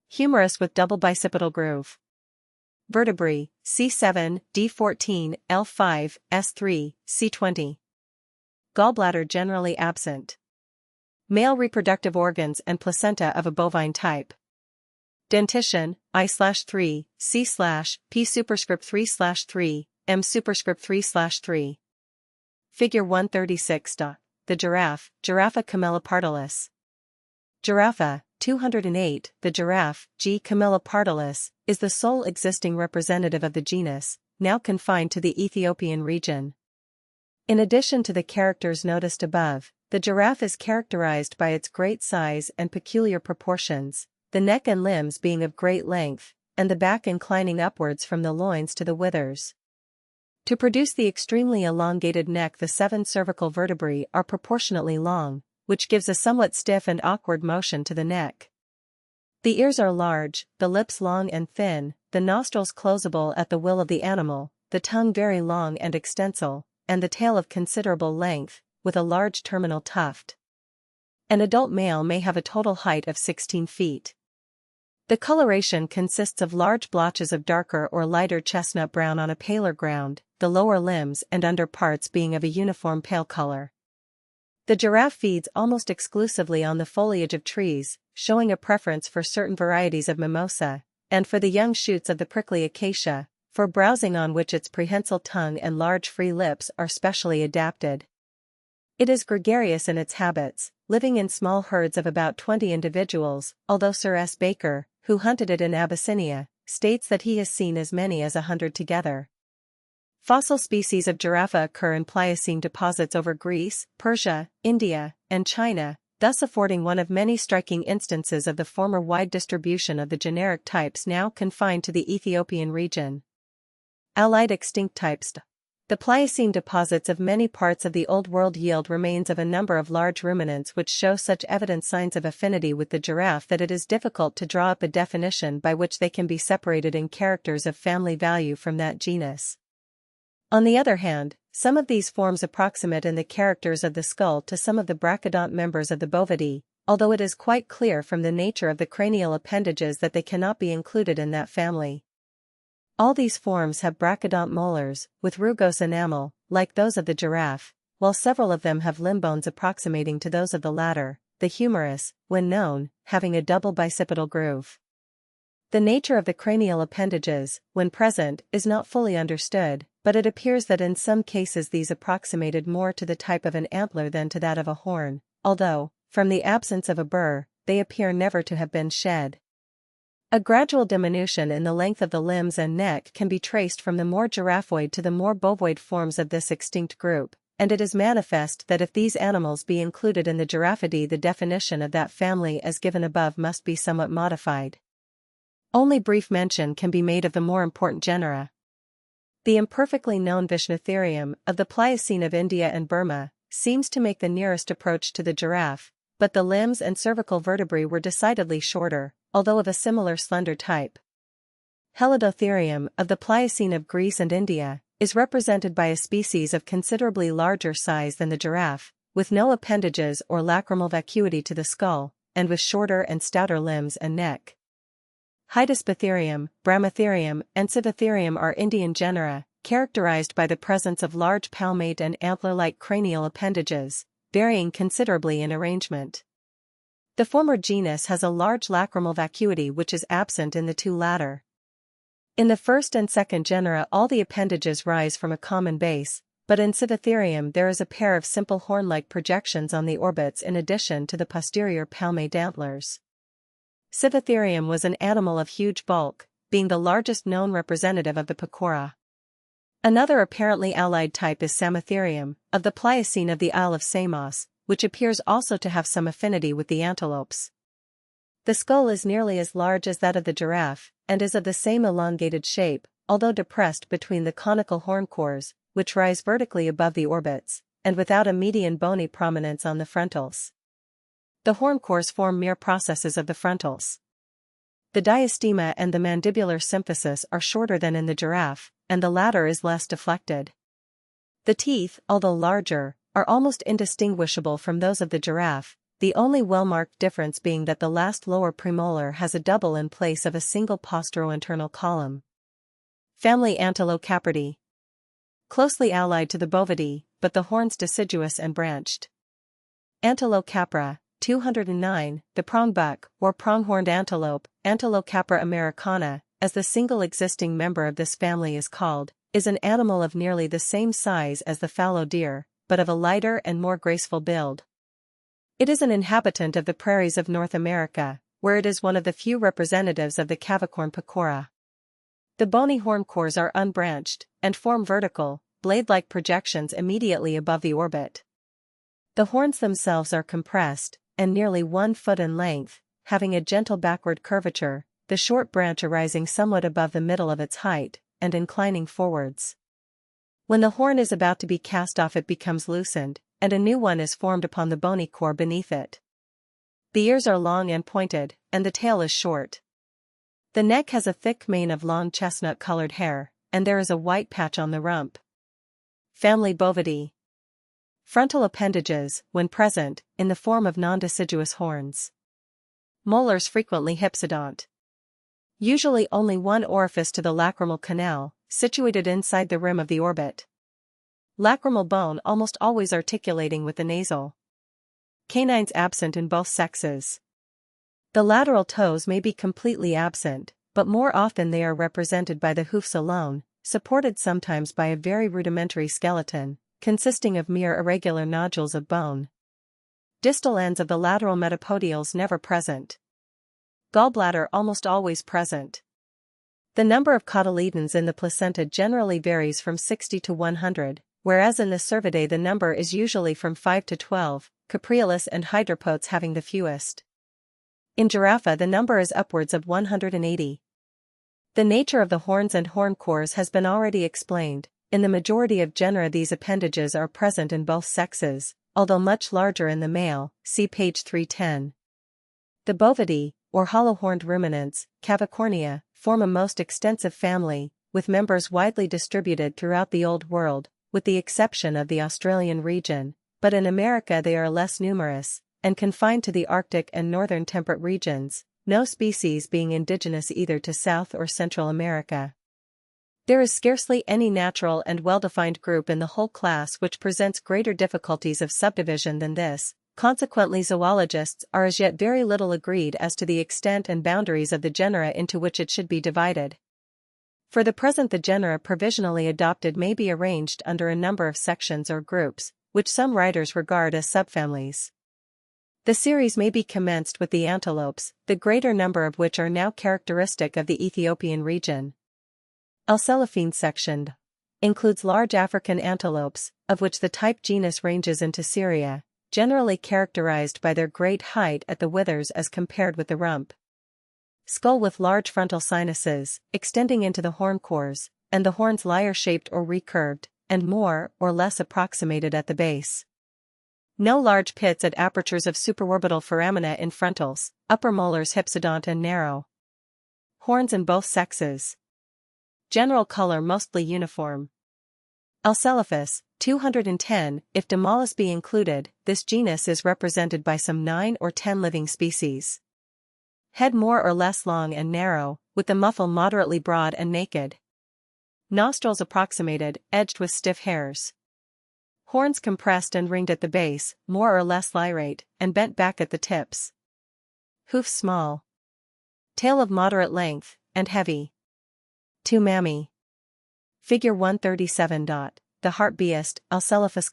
Humerus with double bicipital groove. Vertebrae, C7, D14, L5, S3, C20. Gallbladder generally absent. Male reproductive organs and placenta of a bovine type. Dentition, I/3, C/P superscript 3/3, M superscript 3/3. Figure 136. The giraffe, Giraffa camelopardalis. Giraffa, 208. The giraffe, G. camelopardalis, is the sole existing representative of the genus, now confined to the Ethiopian region. In addition to the characters noticed above, the giraffe is characterized by its great size and peculiar proportions, the neck and limbs being of great length, and the back inclining upwards from the loins to the withers. To produce the extremely elongated neck, the 7 cervical vertebrae are proportionately long, which gives a somewhat stiff and awkward motion to the neck. The ears are large, the lips long and thin, the nostrils closable at the will of the animal, the tongue very long and extensile, and the tail of considerable length, with a large terminal tuft. An adult male may have a total height of 16 feet. The coloration consists of large blotches of darker or lighter chestnut brown on a paler ground, the lower limbs and under parts being of a uniform pale color. The giraffe feeds almost exclusively on the foliage of trees, showing a preference for certain varieties of mimosa, and for the young shoots of the prickly acacia, for browsing on which its prehensile tongue and large free lips are specially adapted. It is gregarious in its habits, living in small herds of about 20 individuals, although Sir S. Baker, who hunted it in Abyssinia, states that he has seen as many as 100 together. Fossil species of giraffe occur in Pliocene deposits over Greece, Persia, India, and China, thus affording one of many striking instances of the former wide distribution of the generic types now confined to the Ethiopian region. Allied extinct types. The Pliocene deposits of many parts of the Old World yield remains of a number of large ruminants which show such evident signs of affinity with the giraffe that it is difficult to draw up a definition by which they can be separated in characters of family value from that genus. On the other hand, some of these forms approximate in the characters of the skull to some of the brachydont members of the Bovidae, although it is quite clear from the nature of the cranial appendages that they cannot be included in that family. All these forms have brachydont molars, with rugose enamel, like those of the giraffe, while several of them have limb bones approximating to those of the latter, the humerus, when known, having a double bicipital groove. The nature of the cranial appendages, when present, is not fully understood, but it appears that in some cases these approximated more to the type of an antler than to that of a horn, although, from the absence of a burr, they appear never to have been shed. A gradual diminution in the length of the limbs and neck can be traced from the more giraffoid to the more bovoid forms of this extinct group, and it is manifest that if these animals be included in the Giraffidae, the definition of that family as given above must be somewhat modified. Only brief mention can be made of the more important genera. The imperfectly known Vishnetherium, of the Pliocene of India and Burma, seems to make the nearest approach to the giraffe, but the limbs and cervical vertebrae were decidedly shorter, although of a similar slender type. Helidotherium, of the Pliocene of Greece and India, is represented by a species of considerably larger size than the giraffe, with no appendages or lacrimal vacuity to the skull, and with shorter and stouter limbs and neck. Hydaspitherium, Brahmatherium, and Civatherium are Indian genera, characterized by the presence of large palmate and antler-like cranial appendages, varying considerably in arrangement. The former genus has a large lacrimal vacuity which is absent in the two latter. In the first and second genera all the appendages rise from a common base, but in Civatherium there is a pair of simple horn-like projections on the orbits in addition to the posterior palmate antlers. Civatherium was an animal of huge bulk, being the largest known representative of the Pecora. Another apparently allied type is Samotherium, of the Pliocene of the Isle of Samos, which appears also to have some affinity with the antelopes. The skull is nearly as large as that of the giraffe, and is of the same elongated shape, although depressed between the conical horn cores, which rise vertically above the orbits, and without a median bony prominence on the frontals. The horn cores form mere processes of the frontals. The diastema and the mandibular symphysis are shorter than in the giraffe, and the latter is less deflected. The teeth, although larger, are almost indistinguishable from those of the giraffe, the only well-marked difference being that the last lower premolar has a double in place of a single posterointernal column. Family Antilocapridae. Closely allied to the Bovidae, but the horns deciduous and branched. Antilocapra, 209, the prongbuck, or pronghorned antelope, Antilocapra americana, as the single existing member of this family is called, is an animal of nearly the same size as the fallow deer, but of a lighter and more graceful build. It is an inhabitant of the prairies of North America, where it is one of the few representatives of the Cavicorn pecora. The bony horn cores are unbranched, and form vertical, blade-like projections immediately above the orbit. The horns themselves are compressed, and nearly 1 foot in length, having a gentle backward curvature, the short branch arising somewhat above the middle of its height, and inclining forwards. When the horn is about to be cast off, it becomes loosened, and a new one is formed upon the bony core beneath it. The ears are long and pointed, and the tail is short. The neck has a thick mane of long chestnut-colored hair, and there is a white patch on the rump. Family Bovidae. Frontal appendages, when present, in the form of non-deciduous horns. Molars frequently hypsodont. Usually only one orifice to the lacrimal canal, situated inside the rim of the orbit. Lacrimal bone almost always articulating with the nasal. Canines absent in both sexes. The lateral toes may be completely absent, but more often they are represented by the hoofs alone, supported sometimes by a very rudimentary skeleton, consisting of mere irregular nodules of bone. Distal ends of the lateral metapodials never present. Gallbladder almost always present. The number of cotyledons in the placenta generally varies from 60 to 100, whereas in the cervidae the number is usually from 5 to 12, capreolus and hydropotes having the fewest. In giraffe the number is upwards of 180. The nature of the horns and horn cores has been already explained. In the majority of genera these appendages are present in both sexes, although much larger in the male, see page 310. The Bovidae, or hollow-horned ruminants, Cavicornia, form a most extensive family, with members widely distributed throughout the Old World, with the exception of the Australian region, but in America they are less numerous, and confined to the Arctic and northern temperate regions, no species being indigenous either to South or Central America. There is scarcely any natural and well-defined group in the whole class which presents greater difficulties of subdivision than this, consequently zoologists are as yet very little agreed as to the extent and boundaries of the genera into which it should be divided. For the present the genera provisionally adopted may be arranged under a number of sections or groups, which some writers regard as subfamilies. The series may be commenced with the antelopes, the greater number of which are now characteristic of the Ethiopian region. Alcelophene section includes large African antelopes, of which the type genus ranges into Syria, generally characterized by their great height at the withers as compared with the rump. Skull with large frontal sinuses, extending into the horn cores, and the horns lyre-shaped or recurved, and more or less approximated at the base. No large pits at apertures of supraorbital foramina in frontals, upper molars hypsodont and narrow. Horns in both sexes. General color mostly uniform. Alcelophus, 210, if Damalis be included, this genus is represented by some 9 or 10 living species. Head more or less long and narrow, with the muffle moderately broad and naked. Nostrils approximated, edged with stiff hairs. Horns compressed and ringed at the base, more or less lyrate, and bent back at the tips. Hoofs small. Tail of moderate length, and heavy. 2 mammae. Figure 137. The hartebeest, Alcelophus,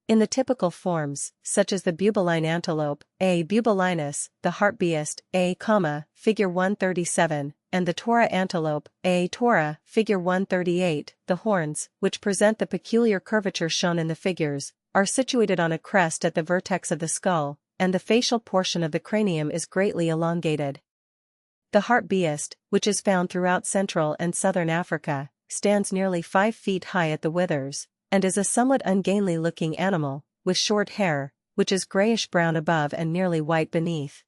in the typical forms, such as the buboline antelope, A. bubolinus, the hartebeest, A, figure 137, and the tora antelope, A. tora, figure 138, the horns, which present the peculiar curvature shown in the figures, are situated on a crest at the vertex of the skull, and the facial portion of the cranium is greatly elongated. The hartebeest, which is found throughout Central and Southern Africa, stands nearly 5 feet high at the withers, and is a somewhat ungainly-looking animal, with short hair, which is grayish-brown above and nearly white beneath.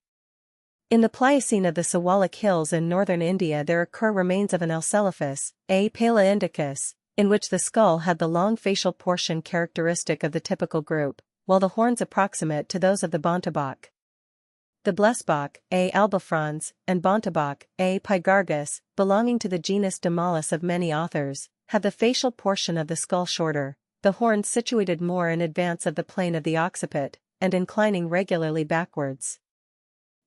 In the Pliocene of the Siwalik Hills in northern India there occur remains of an Alcelophus, A. palaindicus, in which the skull had the long facial portion characteristic of the typical group, while the horns approximate to those of the bontebok. The blesbok, A. albifrons, and bontebok, A. pygargus, belonging to the genus Damalis of many authors, have the facial portion of the skull shorter, the horns situated more in advance of the plane of the occiput, and inclining regularly backwards.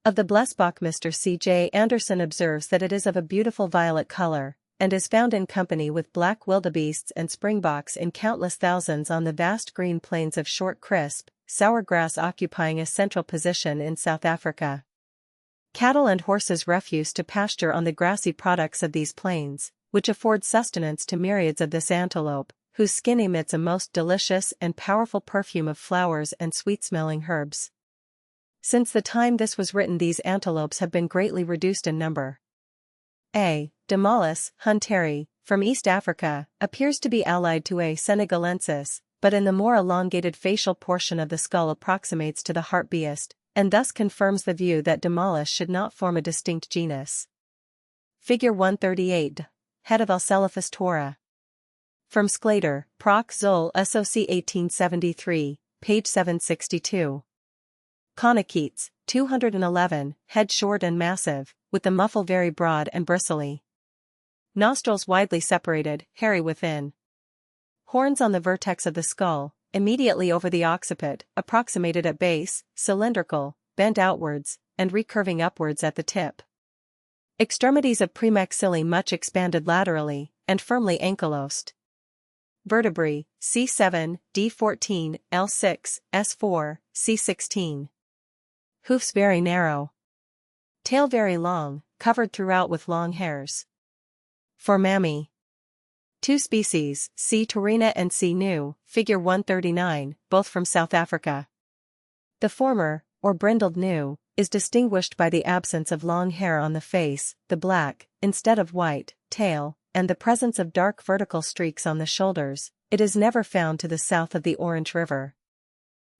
Of the blesbok, Mr. C. J. Anderson observes that it is of a beautiful violet color, and is found in company with black wildebeests and springboks in countless thousands on the vast green plains of short crisp, sour grass occupying a central position in South Africa. Cattle and horses refuse to pasture on the grassy products of these plains, which afford sustenance to myriads of this antelope, whose skin emits a most delicious and powerful perfume of flowers and sweet-smelling herbs. Since the time this was written, these antelopes have been greatly reduced in number. A. Damalis hunteri, from East Africa, appears to be allied to A. senegalensis, but in the more elongated facial portion of the skull approximates to the hartebeest, and thus confirms the view that Damalis should not form a distinct genus. Figure 138. Head of Alcelaphus tora. From Sclater, Proc. Zoll. SOC 1873, page 762. Conchoites, 211, head short and massive, with the muffle very broad and bristly. Nostrils widely separated, hairy within. Horns on the vertex of the skull, immediately over the occiput, approximated at base, cylindrical, bent outwards, and recurving upwards at the tip. Extremities of premaxilla much expanded laterally, and firmly ankylosed. Vertebrae, C7, D14, L6, S4, C16. Hoofs very narrow. Tail very long, covered throughout with long hairs. For mammy. 2 species, C. taurina and C. nu, figure 139, both from South Africa. The former, or brindled nu, is distinguished by the absence of long hair on the face, the black, instead of white, tail, and the presence of dark vertical streaks on the shoulders. It is never found to the south of the Orange River.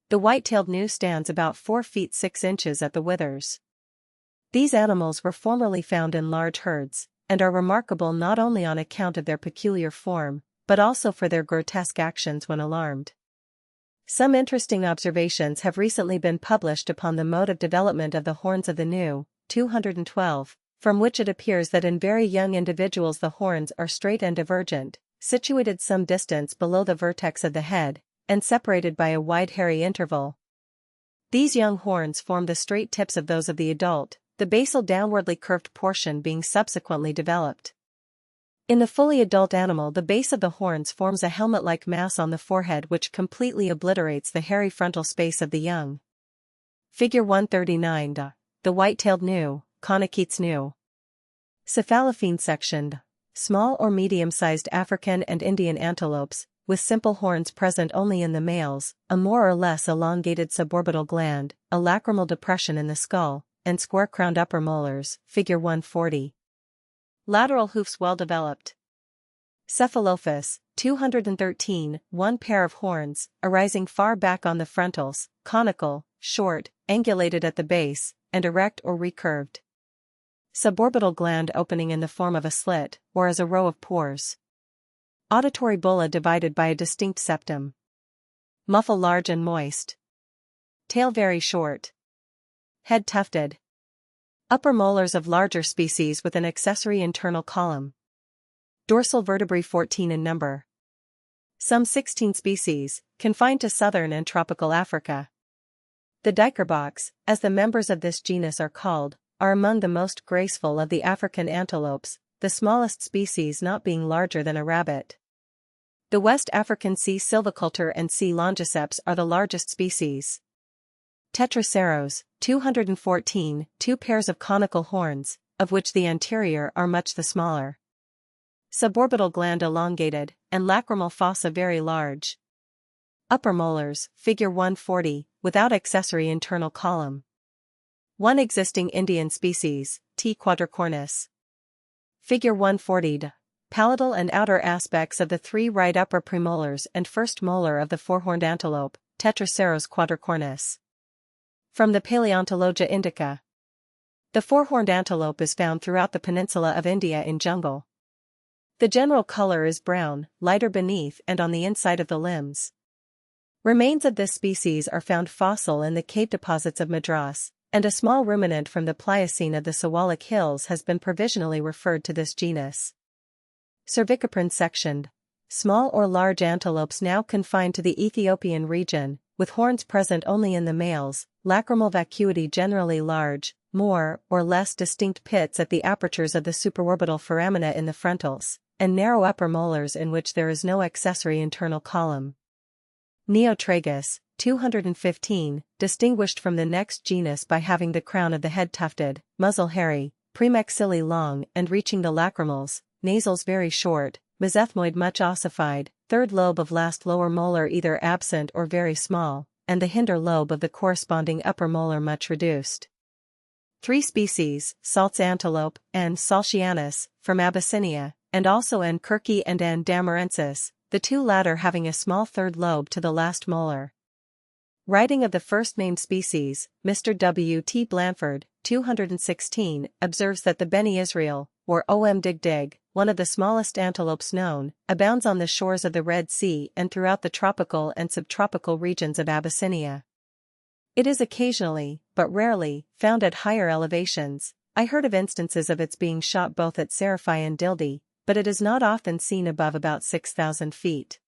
The white-tailed nu stands about 4 feet 6 inches at the withers. These animals were formerly found in large herds, and are remarkable not only on account of their peculiar form, but also for their grotesque actions when alarmed. Some interesting observations have recently been published upon the mode of development of the horns of the nu, 212, from which it appears that in very young individuals the horns are straight and divergent, situated some distance below the vertex of the head, and separated by a wide hairy interval. These young horns form the straight tips of those of the adult, the basal downwardly curved portion being subsequently developed. In the fully adult animal, the base of the horns forms a helmet-like mass on the forehead which completely obliterates the hairy frontal space of the young. Figure 139. The white-tailed nu, Conchoites nu. Cephalophene sectioned. Small or medium-sized African and Indian antelopes, with simple horns present only in the males, a more or less elongated suborbital gland, a lacrimal depression in the skull, and square-crowned upper molars, figure 140. Lateral hoofs well developed. Cephalophus, 213, one pair of horns, arising far back on the frontals, conical, short, angulated at the base, and erect or recurved. Suborbital gland opening in the form of a slit, or as a row of pores. Auditory bulla divided by a distinct septum. Muffle large and moist. Tail very short. Head tufted. Upper molars of larger species with an accessory internal column. Dorsal vertebrae 14 in number. Some 16 species, confined to southern and tropical Africa. The dikerbocks, as the members of this genus are called, are among the most graceful of the African antelopes, the smallest species not being larger than a rabbit. The West African C. sylvicultur and C. longiceps are the largest species. Tetraceros, 214, 2 pairs of conical horns, of which the anterior are much the smaller. Suborbital gland elongated, and lacrimal fossa very large. Upper molars, figure 140, without accessory internal column. One existing Indian species, T. quadricornis. Figure 140. Palatal and outer aspects of the 3 right upper premolars and first molar of the four-horned antelope, Tetraceros quadricornis. From the Paleontologia Indica. The four-horned antelope is found throughout the peninsula of India in jungle. The general color is brown, lighter beneath and on the inside of the limbs. Remains of this species are found fossil in the cave deposits of Madras, and a small ruminant from the Pliocene of the Sawalik Hills has been provisionally referred to this genus. Cervicaprine sectioned. Small or large antelopes now confined to the Ethiopian region, with horns present only in the males, lacrimal vacuity generally large, more or less distinct pits at the apertures of the supraorbital foramina in the frontals, and narrow upper molars in which there is no accessory internal column. Neotragus, 215, distinguished from the next genus by having the crown of the head tufted, muzzle hairy, premaxilla long and reaching the lacrimals, nasals very short, mesethmoid much ossified, third lobe of last lower molar either absent or very small, and the hinder lobe of the corresponding upper molar much reduced. 3 species, Salt's antelope, N. saltianus, from Abyssinia, and N. kirki and N. damarensis, the two latter having a small third lobe to the last molar. Writing of the first named species, Mr. W. T. Blanford, 216, observes that the Beni Israel, or Digdig, one of the smallest antelopes known, abounds on the shores of the Red Sea and throughout the tropical and subtropical regions of Abyssinia. It is occasionally, but rarely, found at higher elevations. I heard of instances of its being shot both at Seraphi and Dildi, but it is not often seen above about 6,000 feet.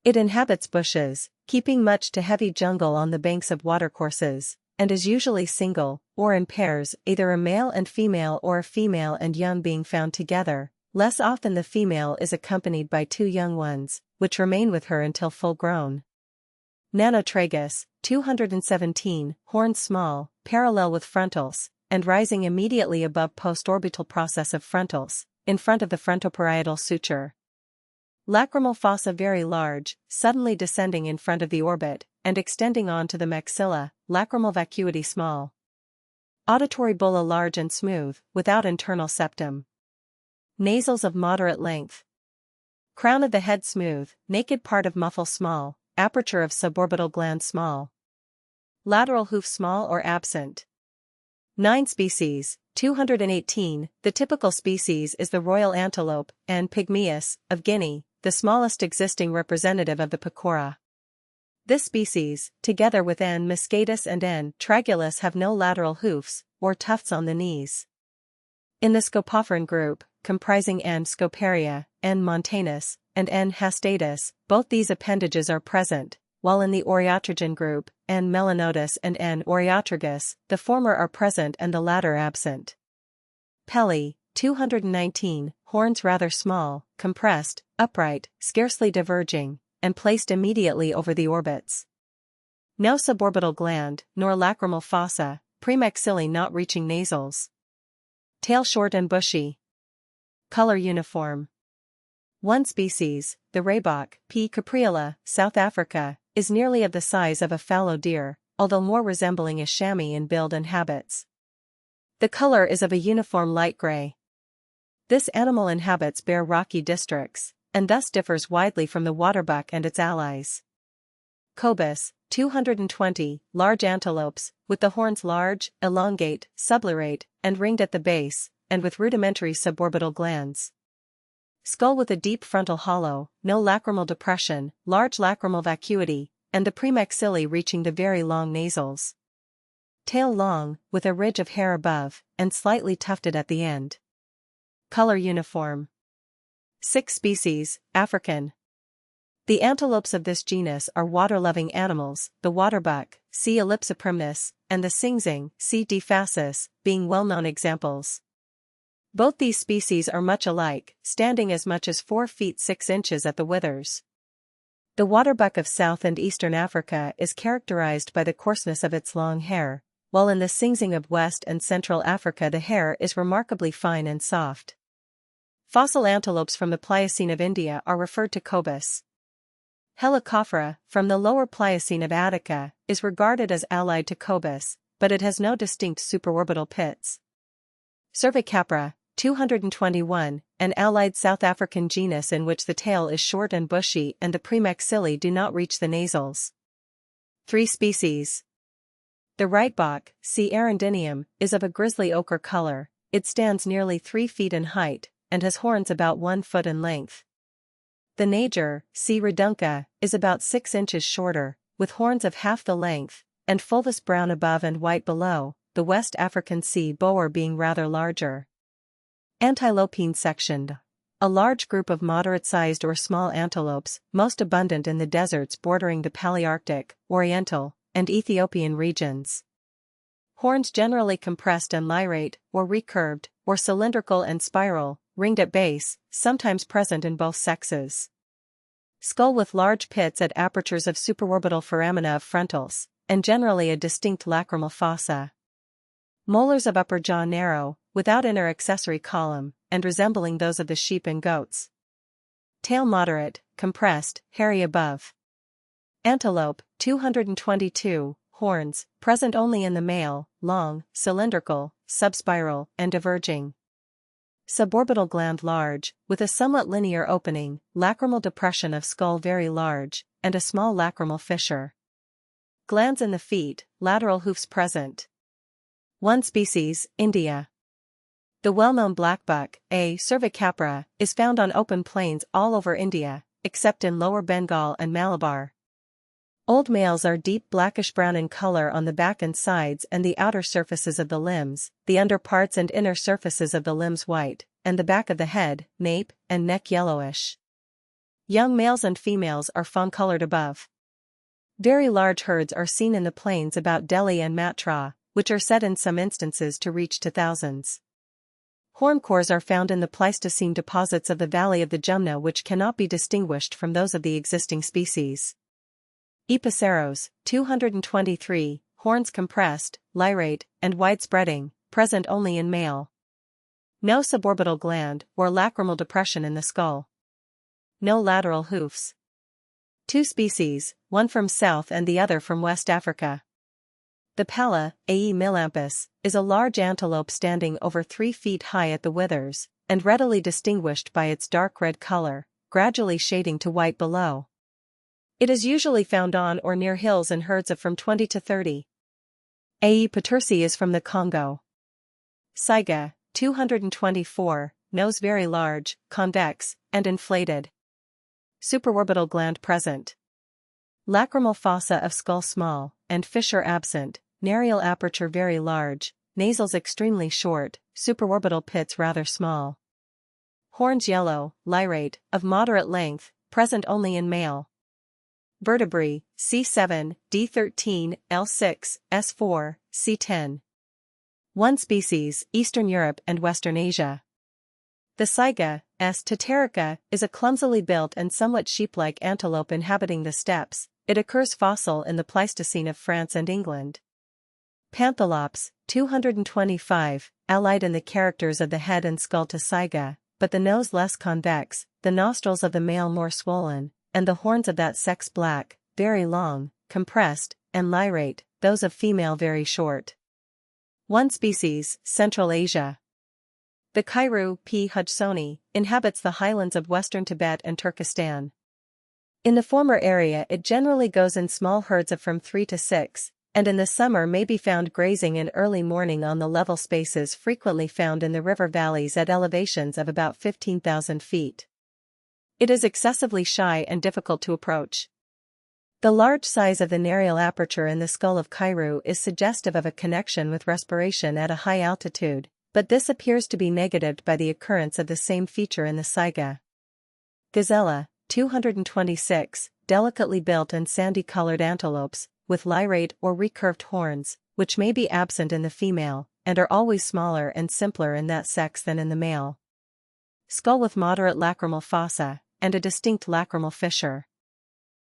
It inhabits bushes, keeping much to heavy jungle on the banks of watercourses, and is usually single, or in pairs, either a male and female or a female and young being found together. Less often the female is accompanied by 2 young ones, which remain with her until full grown. Nanotragus, 217, horns small, parallel with frontals, and rising immediately above postorbital process of frontals, in front of the frontoparietal suture. Lacrimal fossa very large, suddenly descending in front of the orbit, and extending on to the maxilla, lacrimal vacuity small. Auditory bulla large and smooth, without internal septum. Nasals of moderate length. Crown of the head smooth, naked part of muffle small, aperture of suborbital gland small. Lateral hoof small or absent. 9 species, 218, the typical species is the royal antelope, N. pygmaeus, of Guinea, the smallest existing representative of the pecora. This species, together with N. muscatus and N. tragulus have no lateral hoofs, or tufts on the knees. In the Scopophorine group, comprising N. scoparia, N. montanus, and N. hastatus, both these appendages are present, while in the Oreotrogen group, N. melanotus and N. oreotragus, the former are present and the latter absent. Pelli, 219, horns rather small, compressed, upright, scarcely diverging, and placed immediately over the orbits. No suborbital gland, nor lacrimal fossa, premaxilla not reaching nasals. Tail short and bushy. Color uniform. 1 species, the Raybok, P. capreola, South Africa, is nearly of the size of a fallow deer, although more resembling a chamois in build and habits. The color is of a uniform light gray. This animal inhabits bare rocky districts, and thus differs widely from the waterbuck and its allies. Cobus, 220, large antelopes, with the horns large, elongate, sublurate, and ringed at the base, and with rudimentary suborbital glands. Skull with a deep frontal hollow, no lacrimal depression, large lacrimal vacuity, and the premaxilla reaching the very long nasals. Tail long, with a ridge of hair above, and slightly tufted at the end. Color uniform. 6 species, African. The antelopes of this genus are water-loving animals, the waterbuck, C. ellipsoprimnus, and the singzing, C. dephasis, being well-known examples. Both these species are much alike, standing as much as 4 feet 6 inches at the withers. The waterbuck of South and Eastern Africa is characterized by the coarseness of its long hair, while in the singzing of West and Central Africa the hair is remarkably fine and soft. Fossil antelopes from the Pliocene of India are referred to Cobus. Helicophora, from the lower Pliocene of Attica, is regarded as allied to Cobus, but it has no distinct supraorbital pits. Cervicapra, 221, an allied South African genus in which the tail is short and bushy and the premaxilla do not reach the nasals. 3 species. The Reitbok, C. arundinium, is of a grizzly ochre color. It stands nearly 3 feet in height, and has horns about 1 foot in length. The Nager, C. redunca, is about 6 inches shorter, with horns of half the length, and fulvous brown above and white below, the West African sea boar being rather larger. Antilopine sectioned. A large group of moderate-sized or small antelopes, most abundant in the deserts bordering the Palearctic, Oriental, and Ethiopian regions. Horns generally compressed and lyrate, or recurved, or cylindrical and spiral, ringed at base, sometimes present in both sexes. Skull with large pits at apertures of supraorbital foramina of frontals, and generally a distinct lacrimal fossa. Molars of upper jaw narrow, without inner accessory column, and resembling those of the sheep and goats. Tail moderate, compressed, hairy above. Antelope, 222, horns, present only in the male, long, cylindrical, subspiral, and diverging. Suborbital gland large, with a somewhat linear opening, lacrimal depression of skull very large, and a small lacrimal fissure. Glands in the feet, lateral hoofs present. One species, India. The well-known blackbuck, A. cervicapra, is found on open plains all over India, except in Lower Bengal and Malabar. Old males are deep blackish-brown in color on the back and sides and the outer surfaces of the limbs, the underparts and inner surfaces of the limbs white, and the back of the head, nape, and neck yellowish. Young males and females are fawn-colored above. Very large herds are seen in the plains about Delhi and Matra, which are said in some instances to reach to thousands. Horn cores are found in the Pleistocene deposits of the valley of the Jumna which cannot be distinguished from those of the existing species. Epiceros, 223, horns compressed, lyrate, and wide-spreading, present only in male. No suborbital gland or lacrimal depression in the skull. No lateral hoofs. Two species, one from South and the other from West Africa. The pala, A. melampus, is a large antelope standing over 3 feet high at the withers, and readily distinguished by its dark red color, gradually shading to white below. It is usually found on or near hills in herds of from 20 to 30. A. petersi is from the Congo. Saiga, 224, nose very large, convex, and inflated. Supraorbital gland present. Lacrimal fossa of skull small, and fissure absent, narial aperture very large, nasals extremely short, supraorbital pits rather small. Horns yellow, lyrate, of moderate length, present only in male. Vertebrae, C7, D13, L6, S4, C10. One species, Eastern Europe and Western Asia. The saiga, S. teterica, is a clumsily built and somewhat sheep-like antelope inhabiting the steppes. It occurs fossil in the Pleistocene of France and England. Panthalops, 225, allied in the characters of the head and skull to saiga, but the nose less convex, the nostrils of the male more swollen, and the horns of that sex black, very long, compressed, and lyrate, those of female very short. One species, Central Asia. The Kairu, P. hudgsoni, inhabits the highlands of western Tibet and Turkestan. In the former area it generally goes in small herds of from 3 to 6, and in the summer may be found grazing in early morning on the level spaces frequently found in the river valleys at elevations of about 15,000 feet. It is excessively shy and difficult to approach. The large size of the narial aperture in the skull of Kairu is suggestive of a connection with respiration at a high altitude, but this appears to be negatived by the occurrence of the same feature in the saiga. Gazella, 226, delicately built and sandy-colored antelopes, with lyrate or recurved horns, which may be absent in the female, and are always smaller and simpler in that sex than in the male. Skull with moderate lacrimal fossa, and a distinct lacrimal fissure.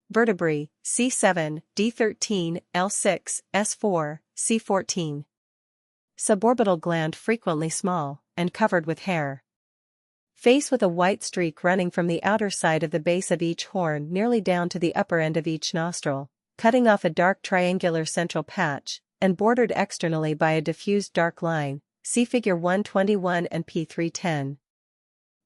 Vertebrae, C7, D13, L6, S4, C14. Suborbital gland frequently small, and covered with hair. Face with a white streak running from the outer side of the base of each horn nearly down to the upper end of each nostril, cutting off a dark triangular central patch, and bordered externally by a diffused dark line, see Figure 121 and P310.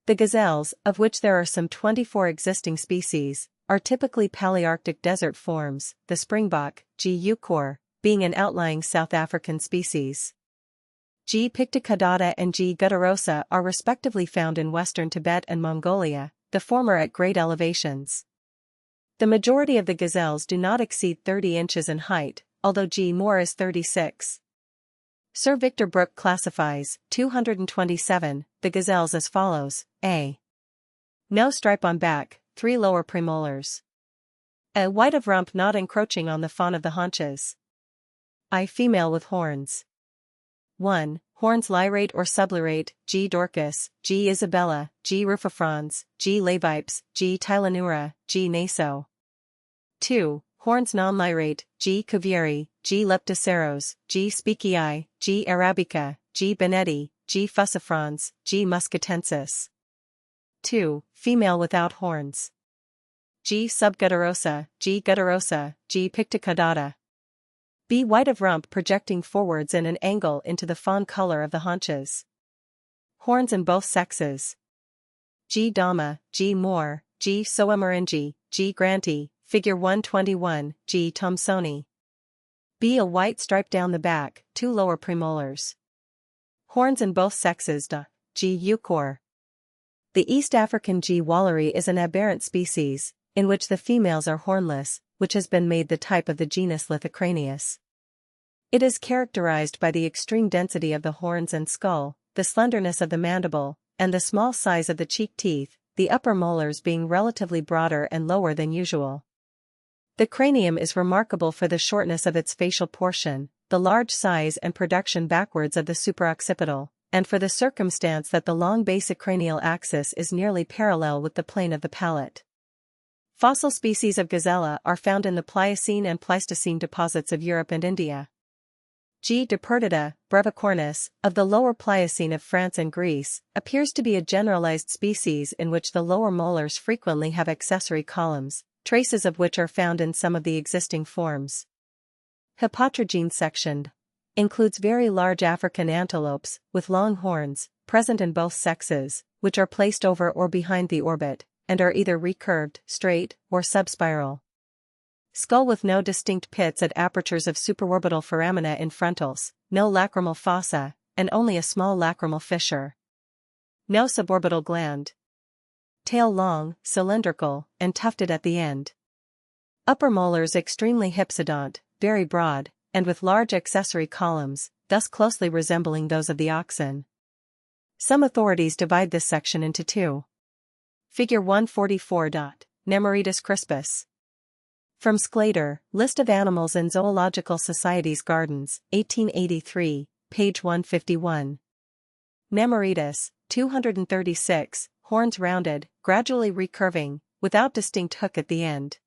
The gazelles, of which there are some 24 existing species, are typically Palearctic desert forms, the springbok, G. eucor, being an outlying South African species. G. pictocaudata and G. gutturosa are respectively found in western Tibet and Mongolia, the former at great elevations. The majority of the gazelles do not exceed 30 inches in height, although G. Moore is 36. Sir Victor Brooke classifies, 227, the gazelles as follows: A. No stripe on back, 3 lower premolars. A. White of rump not encroaching on the fawn of the haunches. I. Female with horns. 1. Horns lyrate or sublyrate, G. Dorcas, G. Isabella, G. rufifrons, G. Levipes, G. Tylanura, G. naso. 2. Horns non-lyrate, G. cuvieri, G. leptoceros, G. speakii, G. arabica, G. benetti, G. fussifrons, G. muscatensis. 2. Female without horns. G. subgutturosa, G. gutturosa, G. pictocaudata. B. White of rump projecting forwards in an angle into the fawn color of the haunches. Horns in both sexes. G. dama, G. Moore, G. soemeringi, G. granti, figure 121, G. thomsoni. B. A white stripe down the back, 2 lower premolars. Horns in both sexes. G. euchor. The East African G. walleri is an aberrant species, in which the females are hornless, which has been made the type of the genus Lithocranius. It is characterized by the extreme density of the horns and skull, the slenderness of the mandible, and the small size of the cheek teeth, the upper molars being relatively broader and lower than usual. The cranium is remarkable for the shortness of its facial portion, the large size and production backwards of the supraoccipital, and for the circumstance that the long basic cranial axis is nearly parallel with the plane of the palate. Fossil species of gazella are found in the Pliocene and Pleistocene deposits of Europe and India. G. deperdita, brevicornis, of the lower Pliocene of France and Greece, appears to be a generalized species in which the lower molars frequently have accessory columns, traces of which are found in some of the existing forms. Hippotryggene sectioned. Includes very large African antelopes, with long horns, present in both sexes, which are placed over or behind the orbit, and are either recurved, straight, or subspiral. Skull with no distinct pits at apertures of supraorbital foramina in frontals, no lacrimal fossa, and only a small lacrimal fissure. No suborbital gland. Tail long, cylindrical, and tufted at the end. Upper molars extremely hypsodont, very broad, and with large accessory columns, thus closely resembling those of the oxen. Some authorities divide this section into 2. Figure 144. Nemoritus crispus. From Sclater, List of Animals in Zoological Society's Gardens, 1883, page 151. Nemoritus, 236, horns rounded, gradually recurving, without distinct hook at the end.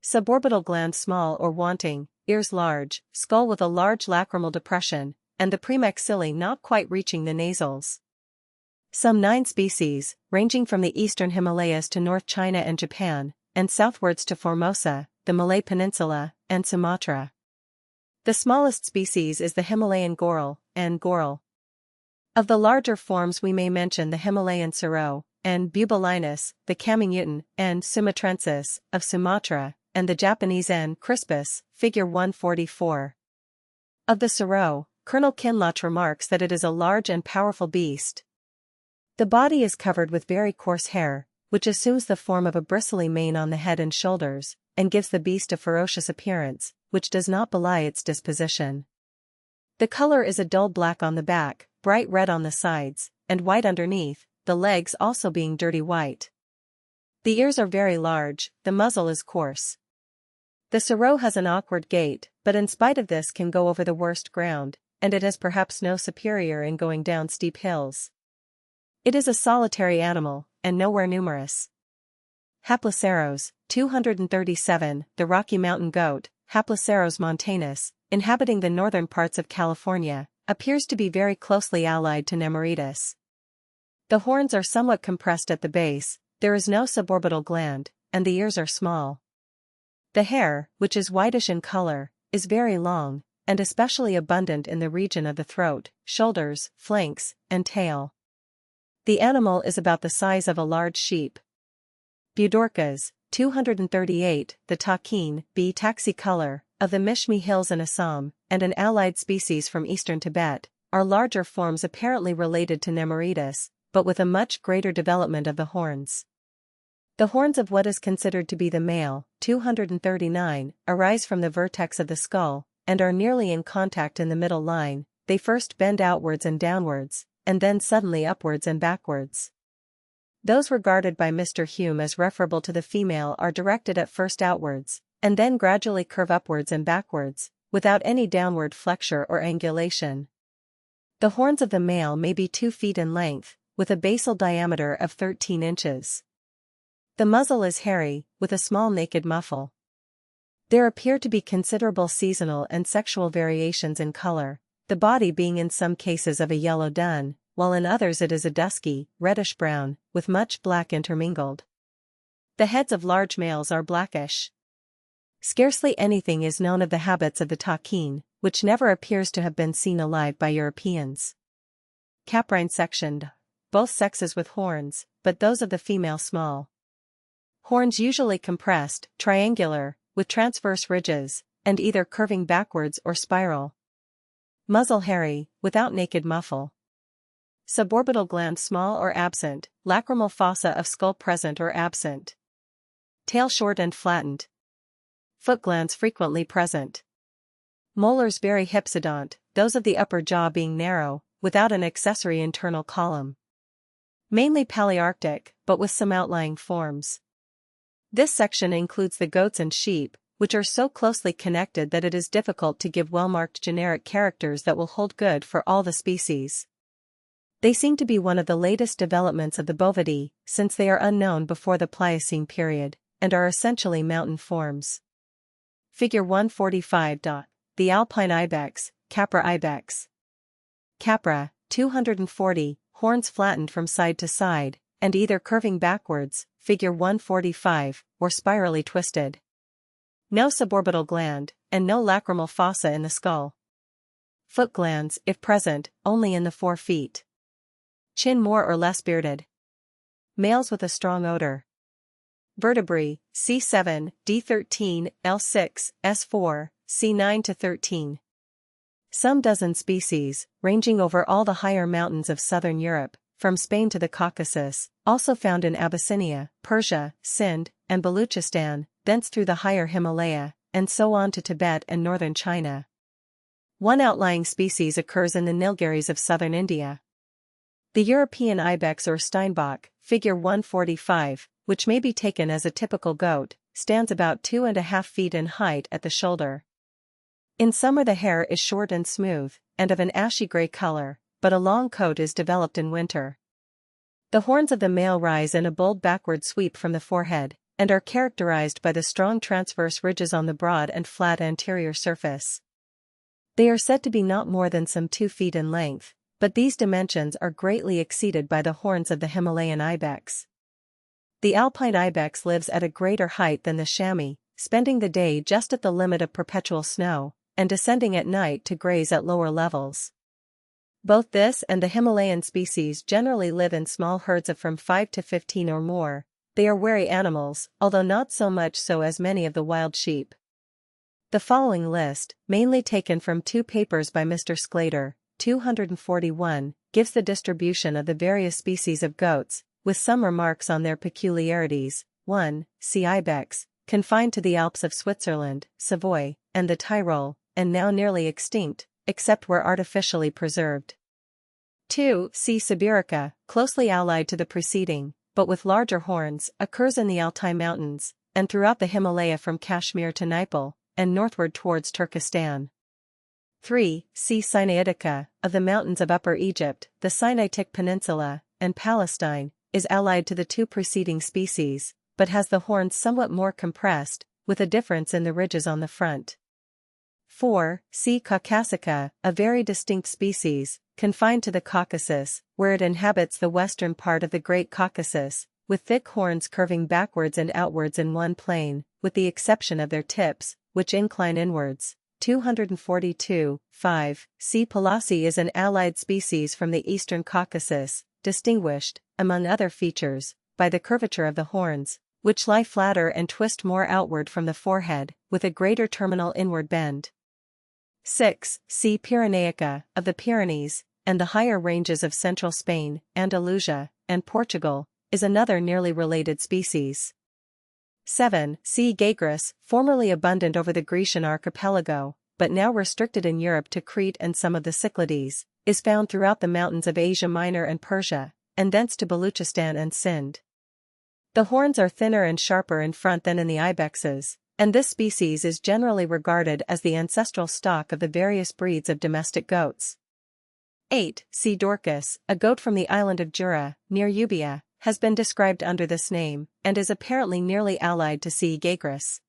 Suborbital gland small or wanting, ears large, skull with a large lacrimal depression, and the premaxilla not quite reaching the nasals. Some 9 species, ranging from the eastern Himalayas to North China and Japan, and southwards to Formosa, the Malay Peninsula, and Sumatra. The smallest species is the Himalayan goral, and goral. Of the larger forms we may mention the Himalayan serow, and bubolinus, the Camingutan, and sumatrensis, of Sumatra, and the Japanese N. crispus, figure 144. Of the serow, Colonel Kinloch remarks that it is a large and powerful beast. The body is covered with very coarse hair, which assumes the form of a bristly mane on the head and shoulders, and gives the beast a ferocious appearance, which does not belie its disposition. The color is a dull black on the back, bright red on the sides, and white underneath, the legs also being dirty white. The ears are very large, the muzzle is coarse. The serow has an awkward gait, but in spite of this can go over the worst ground, and it has perhaps no superior in going down steep hills. It is a solitary animal, and nowhere numerous. Haploceros, 237, the Rocky Mountain goat, Haploceros montanus, inhabiting the northern parts of California, appears to be very closely allied to Nemoritus. The horns are somewhat compressed at the base, there is no suborbital gland, and the ears are small. The hair, which is whitish in color, is very long, and especially abundant in the region of the throat, shoulders, flanks, and tail. The animal is about the size of a large sheep. Budorcas, 238, the takin, B. taxicolor, of the Mishmi Hills in Assam, and an allied species from eastern Tibet, are larger forms apparently related to Nemoritus, but with a much greater development of the horns. The horns of what is considered to be the male, 239, arise from the vertex of the skull, and are nearly in contact in the middle line. They first bend outwards and downwards, and then suddenly upwards and backwards. Those regarded by Mr. Hume as referable to the female are directed at first outwards, and then gradually curve upwards and backwards, without any downward flexure or angulation. The horns of the male may be 2 feet in length, with a basal diameter of 13 inches. The muzzle is hairy, with a small naked muffle. There appear to be considerable seasonal and sexual variations in color, the body being in some cases of a yellow dun, while in others it is a dusky, reddish-brown, with much black intermingled. The heads of large males are blackish. Scarcely anything is known of the habits of the takin, which never appears to have been seen alive by Europeans. Caprine sectioned. Both sexes with horns, but those of the female small. Horns usually compressed, triangular, with transverse ridges, and either curving backwards or spiral. Muzzle hairy, without naked muffle. Suborbital gland small or absent, lacrimal fossa of skull present or absent. Tail short and flattened. Foot glands frequently present. Molars very hypsodont, those of the upper jaw being narrow, without an accessory internal column. Mainly Palearctic, but with some outlying forms. This section includes the goats and sheep, which are so closely connected that it is difficult to give well-marked generic characters that will hold good for all the species. They seem to be one of the latest developments of the Bovidae, since they are unknown before the Pliocene period, and are essentially mountain forms. Figure 145. The alpine ibex, Capra ibex. Capra, 240, horns flattened from side to side, and either curving backwards, figure 145, or spirally twisted. No suborbital gland, and no lacrimal fossa in the skull. Foot glands, if present, only in the 4 feet. Chin more or less bearded. Males with a strong odor. Vertebrae, C7, D13, L6, S4, C9 to 13. Some dozen species, ranging over all the higher mountains of southern Europe, from Spain to the Caucasus, also found in Abyssinia, Persia, Sind, and Baluchistan, thence through the higher Himalaya, and so on to Tibet and northern China. One outlying species occurs in the Nilgiris of southern India. The European ibex or steinbok, figure 145, which may be taken as a typical goat, stands about 2.5 feet in height at the shoulder. In summer the hair is short and smooth, and of an ashy gray color, but a long coat is developed in winter. The horns of the male rise in a bold backward sweep from the forehead, and are characterized by the strong transverse ridges on the broad and flat anterior surface. They are said to be not more than some 2 feet in length, but these dimensions are greatly exceeded by the horns of the Himalayan ibex. The alpine ibex lives at a greater height than the chamois, spending the day just at the limit of perpetual snow, and descending at night to graze at lower levels. Both this and the Himalayan species generally live in small herds of from 5 to 15 or more. They are wary animals, although not so much so as many of the wild sheep. The following list, mainly taken from 2 papers by Mr. Sclater, 241, gives the distribution of the various species of goats, with some remarks on their peculiarities. 1. C. ibex, confined to the Alps of Switzerland, Savoy, and the Tyrol, and now nearly extinct, except where artificially preserved. 2. C. sibirica, closely allied to the preceding, but with larger horns, occurs in the Altai Mountains, and throughout the Himalaya from Kashmir to Nepal, and northward towards Turkestan. 3. C. Sinaitica, of the mountains of Upper Egypt, the Sinaitic Peninsula, and Palestine, is allied to the 2 preceding species, but has the horns somewhat more compressed, with a difference in the ridges on the front. 4. C. caucasica, a very distinct species, confined to the Caucasus, where it inhabits the western part of the Great Caucasus, with thick horns curving backwards and outwards in one plane, with the exception of their tips, which incline inwards. 242. 5. C. pallassi is an allied species from the eastern Caucasus, distinguished, among other features, by the curvature of the horns, which lie flatter and twist more outward from the forehead, with a greater terminal inward bend. 6. C. Pyrenaica, of the Pyrenees, and the higher ranges of central Spain, Andalusia, and Portugal, is another nearly related species. 7. C. gaigris, formerly abundant over the Grecian archipelago, but now restricted in Europe to Crete and some of the Cyclades, is found throughout the mountains of Asia Minor and Persia, and thence to Baluchistan and Sind. The horns are thinner and sharper in front than in the ibexes, and this species is generally regarded as the ancestral stock of the various breeds of domestic goats. 8. C. dorcas, a goat from the island of Jura, near Euboea, has been described under this name, and is apparently nearly allied to C. gaigris.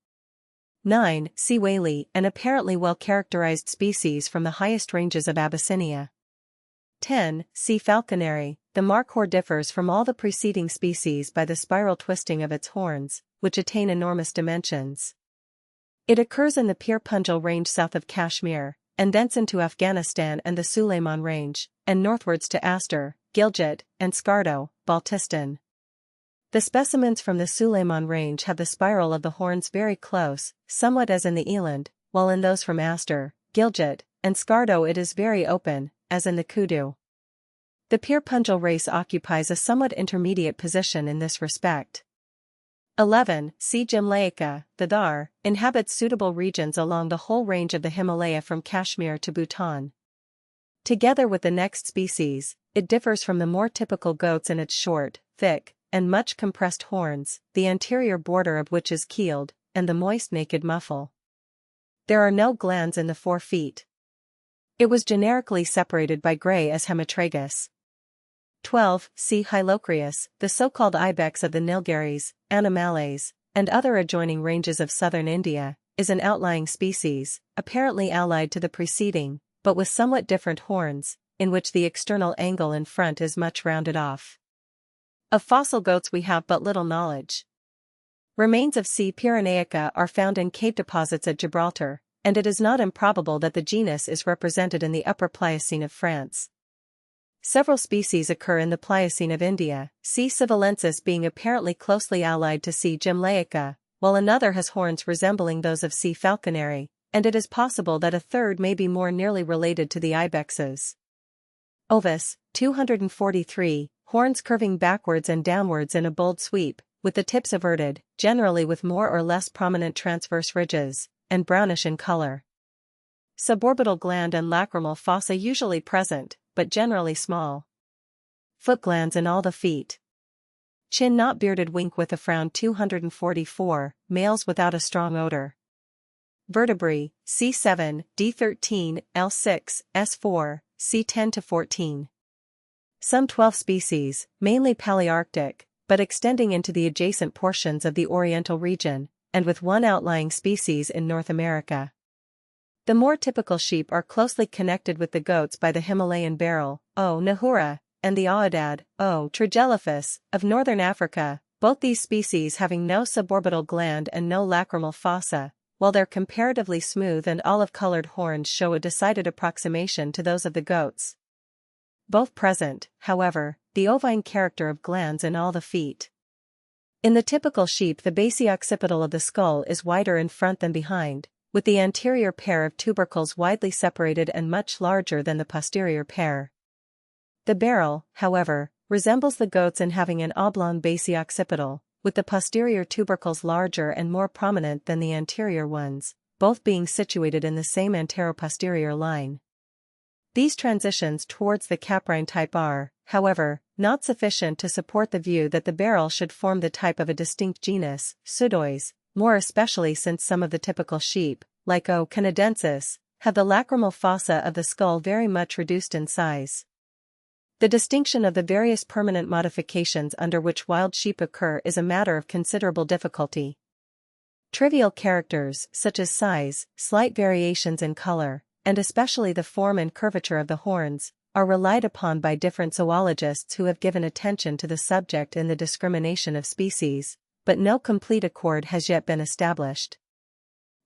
9. C. whaley, an apparently well-characterized species from the highest ranges of Abyssinia. 10. C. falconeri, the markhor differs from all the preceding species by the spiral twisting of its horns, which attain enormous dimensions. It occurs in the Pir Punjal range south of Kashmir, and thence into Afghanistan and the Sulayman range, and northwards to Astur, Gilgit, and Skardu, Baltistan. The specimens from the Sulayman range have the spiral of the horns very close, somewhat as in the eland, while in those from Astur, Gilgit, and Skardu it is very open, as in the kudu. The Pir Punjal race occupies a somewhat intermediate position in this respect. 11. C. Jimlaica, the Dhar, inhabits suitable regions along the whole range of the Himalaya from Kashmir to Bhutan. Together with the next species, it differs from the more typical goats in its short, thick, and much compressed horns, the anterior border of which is keeled, and the moist naked muffle. There are no glands in the 4 feet. It was generically separated by Gray as hemitragus. 12. C. hylocrius, the so-called ibex of the Nilgiris, Animales, and other adjoining ranges of southern India, is an outlying species, apparently allied to the preceding, but with somewhat different horns, in which the external angle in front is much rounded off. Of fossil goats we have but little knowledge. Remains of C. pyrenaica are found in cave deposits at Gibraltar, and it is not improbable that the genus is represented in the Upper Pliocene of France. Several species occur in the Pliocene of India, C. civalensis being apparently closely allied to C. jimlaica, while another has horns resembling those of C. falconeri, and it is possible that a third may be more nearly related to the ibexes. Ovis, 243, horns curving backwards and downwards in a bold sweep, with the tips everted, generally with more or less prominent transverse ridges, and brownish in color. Suborbital gland and lacrimal fossa usually present, but generally small. Foot glands in all the feet. Chin not bearded wink with a frown 244, males without a strong odor. Vertebrae, C7, D13, L6, S4, C10 to 14. Some 12 species, mainly Palearctic, but extending into the adjacent portions of the Oriental region, and with one outlying species in North America. The more typical sheep are closely connected with the goats by the Himalayan beryl, O. nahura, and the Aoudad, O. trigelaphus, of northern Africa, both these species having no suborbital gland and no lacrimal fossa, while their comparatively smooth and olive-colored horns show a decided approximation to those of the goats. Both present, however, the ovine character of glands in all the feet. In the typical sheep the basioccipital of the skull is wider in front than behind, with the anterior pair of tubercles widely separated and much larger than the posterior pair. The beryl, however, resembles the goats in having an oblong basioccipital, with the posterior tubercles larger and more prominent than the anterior ones, both being situated in the same anteroposterior line. These transitions towards the caprine type are, however, not sufficient to support the view that the beryl should form the type of a distinct genus, Pseudois, more especially since some of the typical sheep, like O. canadensis, have the lacrimal fossa of the skull very much reduced in size. The distinction of the various permanent modifications under which wild sheep occur is a matter of considerable difficulty. Trivial characters, such as size, slight variations in color, and especially the form and curvature of the horns, are relied upon by different zoologists who have given attention to the subject in the discrimination of species, but no complete accord has yet been established.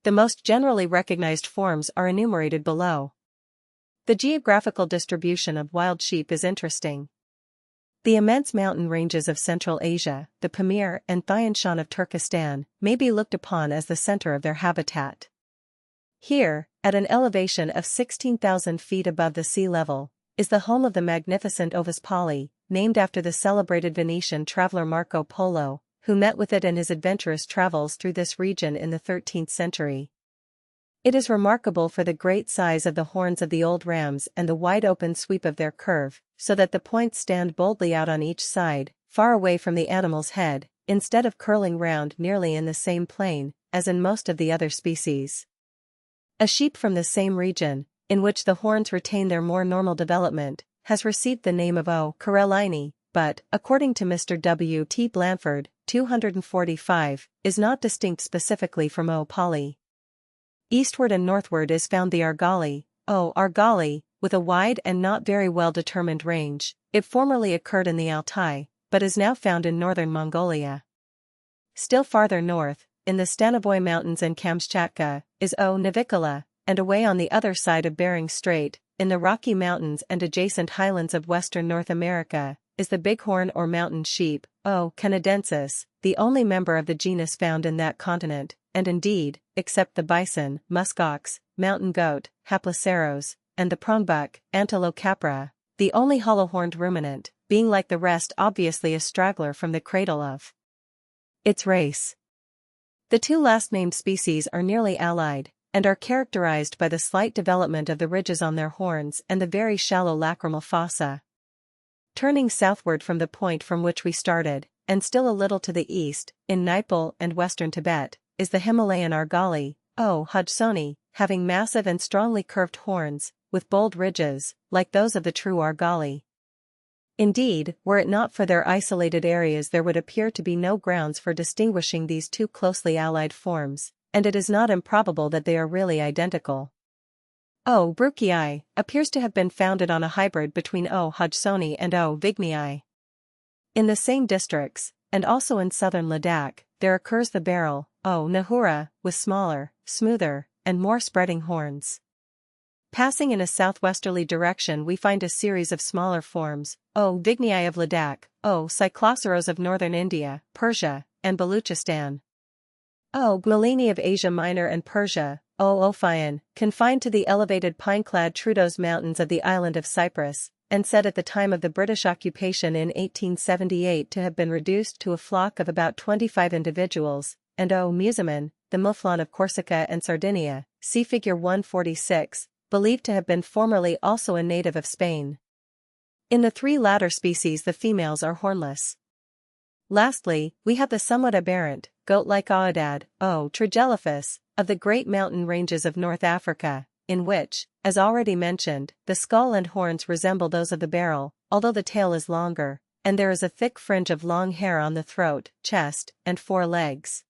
The most generally recognized forms are enumerated below. The geographical distribution of wild sheep is interesting. The immense mountain ranges of Central Asia, the Pamir and Tian Shan of Turkestan, may be looked upon as the center of their habitat. Here, at an elevation of 16,000 feet above the sea level, is the home of the magnificent Ovis Polly, named after the celebrated Venetian traveler Marco Polo, who met with it in his adventurous travels through this region in the 13th century. It is remarkable for the great size of the horns of the old rams and the wide open sweep of their curve, so that the points stand boldly out on each side, far away from the animal's head, instead of curling round nearly in the same plane, as in most of the other species. A sheep from the same region, in which the horns retain their more normal development, has received the name of O. carolini, but, according to Mr. W. T. Blanford, 245, is not distinct specifically from O. polly. Eastward and northward is found the argali, O. argali, with a wide and not very well determined range. It formerly occurred in the Altai, but is now found in northern Mongolia. Still farther north, in the Stanovoy Mountains and Kamchatka, is O. navicola, and away on the other side of Bering Strait, in the Rocky Mountains and adjacent highlands of western North America, is the bighorn or mountain sheep, O. canadensis, the only member of the genus found in that continent, and indeed, except the bison, muskox, mountain goat, haploceros, and the prongbuck, Antilocapra, the only hollow-horned ruminant, being like the rest obviously a straggler from the cradle of its race. The two last-named species are nearly allied, and are characterized by the slight development of the ridges on their horns and the very shallow lacrimal fossa. Turning southward from the point from which we started, and still a little to the east, in Nepal and western Tibet, is the Himalayan argali, O. hodgsoni, having massive and strongly curved horns, with bold ridges, like those of the true argali. Indeed, were it not for their isolated areas there would appear to be no grounds for distinguishing these two closely allied forms, and it is not improbable that they are really identical. O. bruckii appears to have been founded on a hybrid between O. hodgsoni and O. vignii. In the same districts, and also in southern Ladakh, there occurs the barrel, O. nahura, with smaller, smoother, and more spreading horns. Passing in a southwesterly direction we find a series of smaller forms, O. vignii of Ladakh, O. cycloceros of northern India, Persia, and Baluchistan. O. gmelini of Asia Minor and Persia, O. ophion, confined to the elevated pine-clad Troodos Mountains of the island of Cyprus, and said at the time of the British occupation in 1878 to have been reduced to a flock of about 25 individuals, and O. musimon, the mouflon of Corsica and Sardinia, see figure 146, believed to have been formerly also a native of Spain. In the three latter species the females are hornless. Lastly, we have the somewhat aberrant, goat-like aoudad, O. trigelaphus, of the great mountain ranges of North Africa, in which, as already mentioned, the skull and horns resemble those of the barrel, although the tail is longer, and there is a thick fringe of long hair on the throat, chest, and four legs.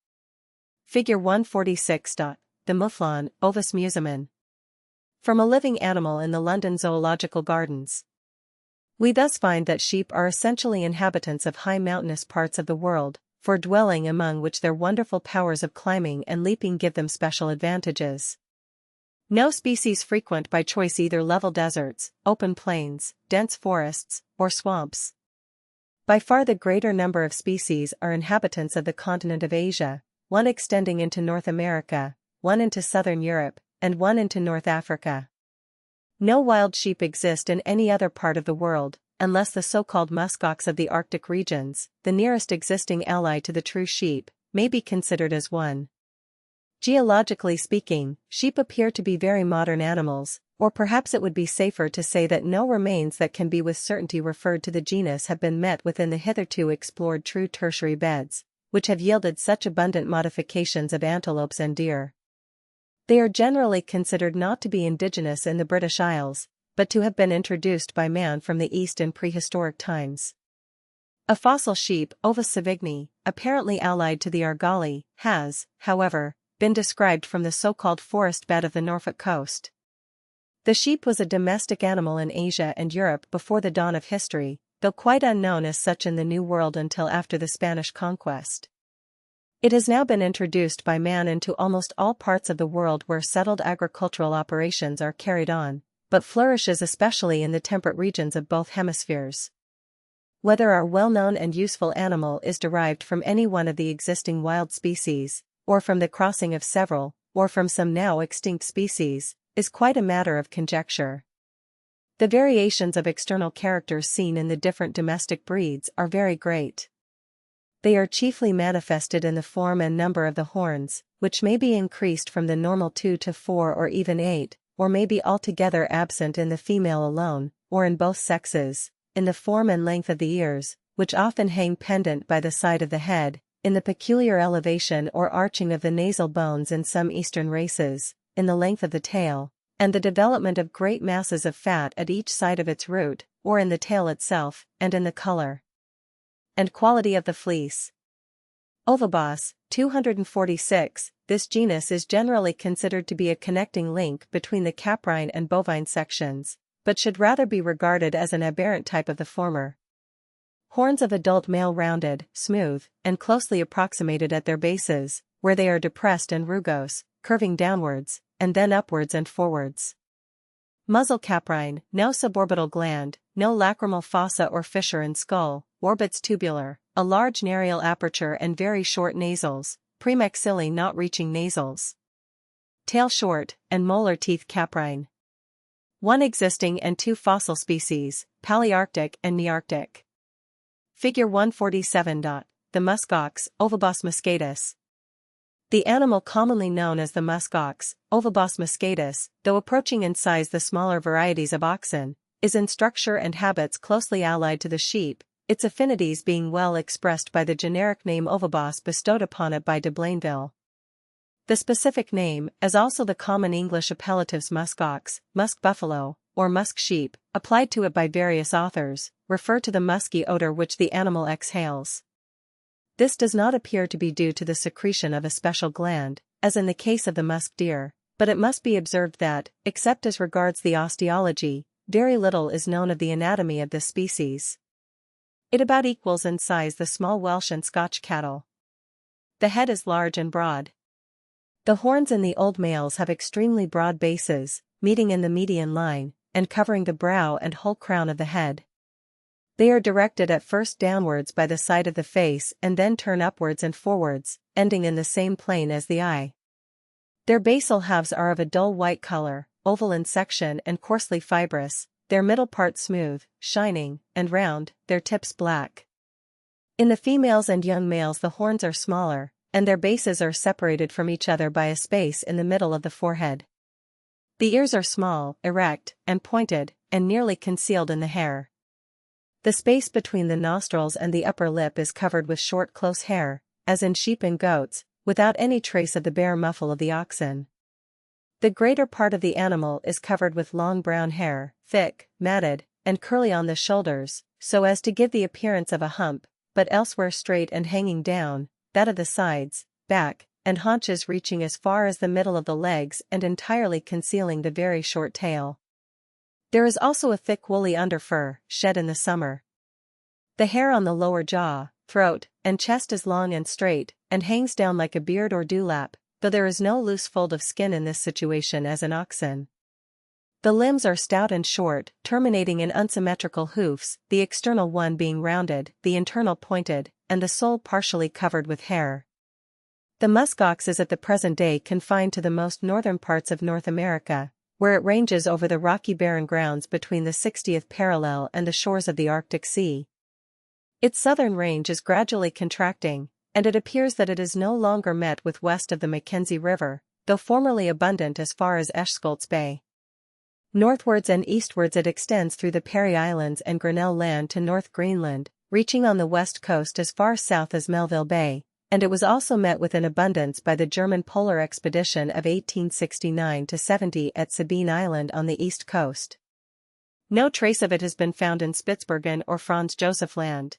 Figure 146. The mouflon, Ovis musimon. From a living animal in the London Zoological Gardens. We thus find that sheep are essentially inhabitants of high mountainous parts of the world, for dwelling among which their wonderful powers of climbing and leaping give them special advantages. No species frequent by choice either level deserts, open plains, dense forests, or swamps. By far the greater number of species are inhabitants of the continent of Asia, one extending into North America, one into southern Europe, and one into North Africa. No wild sheep exist in any other part of the world, unless the so-called muskox of the Arctic regions, the nearest existing ally to the true sheep, may be considered as one. Geologically speaking, sheep appear to be very modern animals, or perhaps it would be safer to say that no remains that can be with certainty referred to the genus have been met within the hitherto explored true tertiary beds, which have yielded such abundant modifications of antelopes and deer. They are generally considered not to be indigenous in the British Isles, but to have been introduced by man from the East in prehistoric times. A fossil sheep, Ovis savigny, apparently allied to the argali, has, however, been described from the so-called forest bed of the Norfolk coast. The sheep was a domestic animal in Asia and Europe before the dawn of history, though quite unknown as such in the New World until after the Spanish conquest. It has now been introduced by man into almost all parts of the world where settled agricultural operations are carried on, but flourishes especially in the temperate regions of both hemispheres. Whether our well-known and useful animal is derived from any one of the existing wild species, or from the crossing of several, or from some now extinct species, is quite a matter of conjecture. The variations of external characters seen in the different domestic breeds are very great. They are chiefly manifested in the form and number of the horns, which may be increased from the normal 2 to 4 or even 8, or may be altogether absent in the female alone, or in both sexes, in the form and length of the ears, which often hang pendant by the side of the head, in the peculiar elevation or arching of the nasal bones in some eastern races, in the length of the tail, and the development of great masses of fat at each side of its root, or in the tail itself, and in the color and quality of the fleece. Ovibos, 246. This genus is generally considered to be a connecting link between the caprine and bovine sections, but should rather be regarded as an aberrant type of the former. Horns of adult male rounded, smooth, and closely approximated at their bases, where they are depressed and rugose, curving downwards, and then upwards and forwards. Muzzle caprine, no suborbital gland, no lacrimal fossa or fissure in skull, orbits tubular, a large narial aperture and very short nasals, premaxilla not reaching nasals. Tail short, and molar teeth caprine. 1 existing and 2 fossil species, Palearctic and Nearctic. Figure 147. The muskox, Ovibos moschatus. The animal commonly known as the muskox, Ovibos moschatus, though approaching in size the smaller varieties of oxen, is in structure and habits closely allied to the sheep, its affinities being well expressed by the generic name Ovibos bestowed upon it by de Blainville. The specific name, as also the common English appellatives muskox, musk buffalo, or musk sheep, applied to it by various authors, refer to the musky odor which the animal exhales. This does not appear to be due to the secretion of a special gland, as in the case of the musk deer, but it must be observed that, except as regards the osteology, very little is known of the anatomy of this species. It about equals in size the small Welsh and Scotch cattle. The head is large and broad. The horns in the old males have extremely broad bases, meeting in the median line, and covering the brow and whole crown of the head. They are directed at first downwards by the side of the face and then turn upwards and forwards, ending in the same plane as the eye. Their basal halves are of a dull white color, oval in section and coarsely fibrous, their middle part smooth, shining, and round, their tips black. In the females and young males the horns are smaller, and their bases are separated from each other by a space in the middle of the forehead. The ears are small, erect, and pointed, and nearly concealed in the hair. The space between the nostrils and the upper lip is covered with short close hair, as in sheep and goats, without any trace of the bare muffle of the oxen. The greater part of the animal is covered with long brown hair, thick, matted, and curly on the shoulders, so as to give the appearance of a hump, but elsewhere straight and hanging down, that of the sides, back, and haunches reaching as far as the middle of the legs and entirely concealing the very short tail. There is also a thick woolly underfur, shed in the summer. The hair on the lower jaw, throat, and chest is long and straight, and hangs down like a beard or dewlap, though there is no loose fold of skin in this situation as in oxen. The limbs are stout and short, terminating in unsymmetrical hoofs, the external one being rounded, the internal pointed, and the sole partially covered with hair. The muskox is at the present day confined to the most northern parts of North America, where it ranges over the rocky barren grounds between the 60th parallel and the shores of the Arctic Sea. Its southern range is gradually contracting, and it appears that it is no longer met with west of the Mackenzie River, though formerly abundant as far as Eschscholtz Bay. Northwards and eastwards it extends through the Parry Islands and Grinnell Land to North Greenland, reaching on the west coast as far south as Melville Bay, and it was also met with in abundance by the German polar expedition of 1869-70 at Sabine Island on the east coast. No trace of it has been found in Spitsbergen or Franz Josef Land.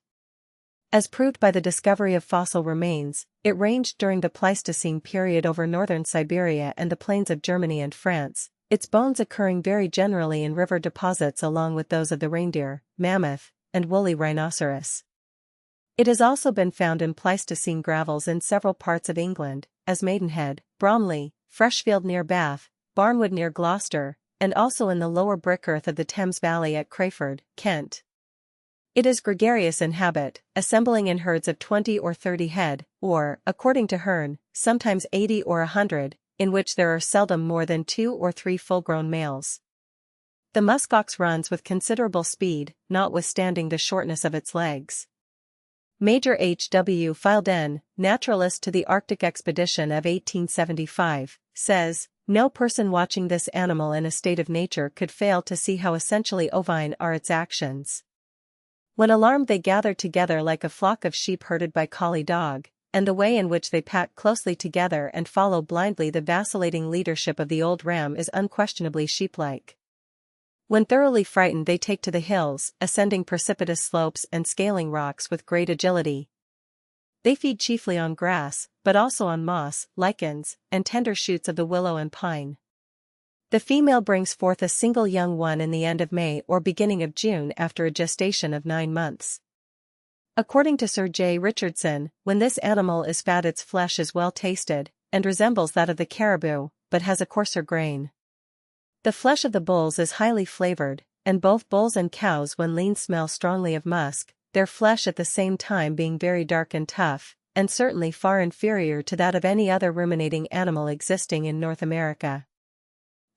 As proved by the discovery of fossil remains, it ranged during the Pleistocene period over northern Siberia and the plains of Germany and France, its bones occurring very generally in river deposits along with those of the reindeer, mammoth, and woolly rhinoceros. It has also been found in Pleistocene gravels in several parts of England, as Maidenhead, Bromley, Freshfield near Bath, Barnwood near Gloucester, and also in the lower brick earth of the Thames Valley at Crayford, Kent. It is gregarious in habit, assembling in herds of 20 or 30 head, or, according to Hearn, sometimes 80 or 100, in which there are seldom more than 2 or 3 full-grown males. The muskox runs with considerable speed, notwithstanding the shortness of its legs. Major H.W. Filden, naturalist to the Arctic expedition of 1875, says, "No person watching this animal in a state of nature could fail to see how essentially ovine are its actions. When alarmed they gather together like a flock of sheep herded by collie dog, and the way in which they pack closely together and follow blindly the vacillating leadership of the old ram is unquestionably sheep-like. When thoroughly frightened they take to the hills, ascending precipitous slopes and scaling rocks with great agility. They feed chiefly on grass, but also on moss, lichens, and tender shoots of the willow and pine. The female brings forth a single young one in the end of May or beginning of June after a gestation of 9 months. According to Sir J. Richardson, when this animal is fat its flesh is well tasted, and resembles that of the caribou, but has a coarser grain. The flesh of the bulls is highly flavored, and both bulls and cows when lean smell strongly of musk, their flesh at the same time being very dark and tough, and certainly far inferior to that of any other ruminating animal existing in North America.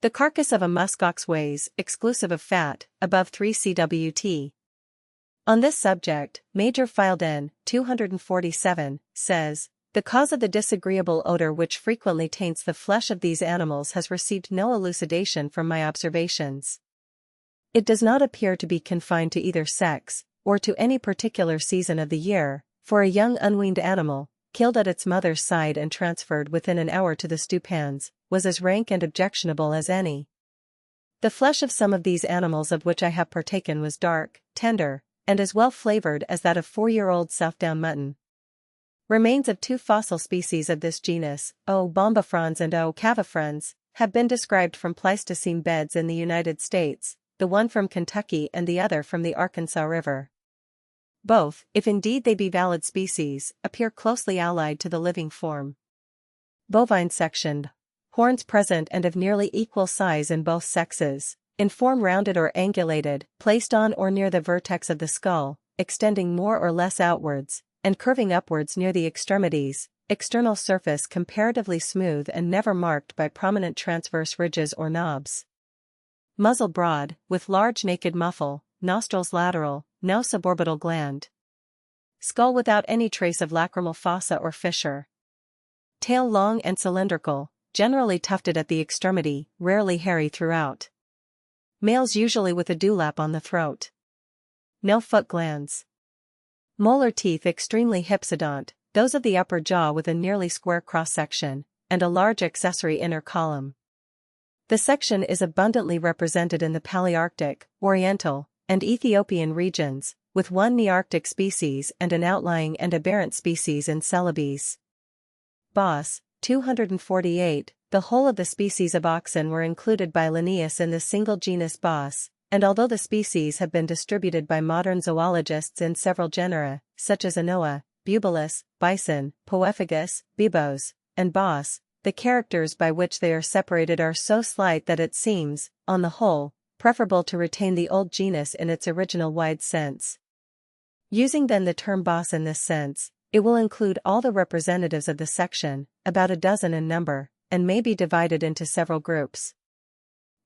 The carcass of a muskox weighs, exclusive of fat, above 3 cwt. On this subject, Major Filden, 247, says, "The cause of the disagreeable odor which frequently taints the flesh of these animals has received no elucidation from my observations. It does not appear to be confined to either sex, or to any particular season of the year, for a young unweaned animal, killed at its mother's side and transferred within an hour to the stewpans, was as rank and objectionable as any. The flesh of some of these animals of which I have partaken was dark, tender, and as well flavored as that of 4-year-old Southdown mutton. Remains of 2 fossil species of this genus, O. bombifrons and O. cavifrons, have been described from Pleistocene beds in the United States, the one from Kentucky and the other from the Arkansas River. Both, if indeed they be valid species, appear closely allied to the living form. Bovine sectioned. Horns present and of nearly equal size in both sexes, in form rounded or angulated, placed on or near the vertex of the skull, extending more or less outwards, and curving upwards near the extremities, external surface comparatively smooth and never marked by prominent transverse ridges or knobs. Muzzle broad, with large naked muffle, nostrils lateral, no suborbital gland. Skull without any trace of lacrimal fossa or fissure. Tail long and cylindrical, generally tufted at the extremity, rarely hairy throughout. Males usually with a dewlap on the throat. No foot glands. Molar teeth extremely hypsodont, those of the upper jaw with a nearly square cross-section, and a large accessory inner column. The section is abundantly represented in the Palearctic, Oriental, and Ethiopian regions, with one Nearctic species and an outlying and aberrant species in Celebes. Bos, 248, the whole of the species of oxen were included by Linnaeus in the single genus Bos, and although the species have been distributed by modern zoologists in several genera, such as Anoa, Bubalus, Bison, Poephagus, Bibos, and Bos, the characters by which they are separated are so slight that it seems, on the whole, preferable to retain the old genus in its original wide sense. Using then the term Bos in this sense, it will include all the representatives of the section, about a dozen in number, and may be divided into several groups.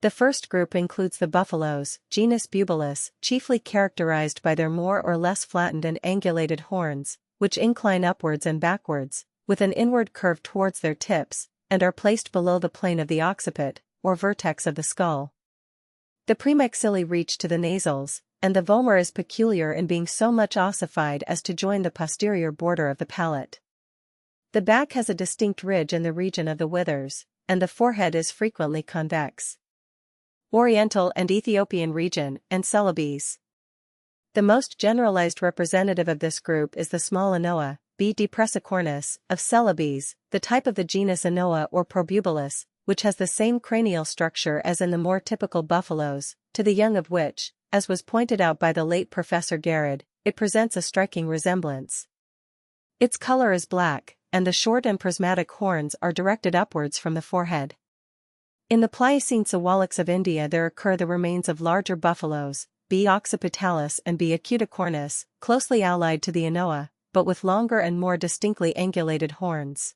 The first group includes the buffaloes, genus Bubalus, chiefly characterized by their more or less flattened and angulated horns, which incline upwards and backwards, with an inward curve towards their tips, and are placed below the plane of the occiput, or vertex of the skull. The premaxilla reach to the nasals, and the vomer is peculiar in being so much ossified as to join the posterior border of the palate. The back has a distinct ridge in the region of the withers, and the forehead is frequently convex. Oriental and Ethiopian region, and Celebes. The most generalized representative of this group is the small Anoa, B. depressicornis, of Celebes, the type of the genus Anoa or Probubalus, which has the same cranial structure as in the more typical buffaloes, to the young of which, as was pointed out by the late Professor Garrod, it presents a striking resemblance. Its color is black, and the short and prismatic horns are directed upwards from the forehead. In the Pliocene Sawalics of India there occur the remains of larger buffaloes, B. occipitalis and B. acuticornis, closely allied to the Anoa, but with longer and more distinctly angulated horns.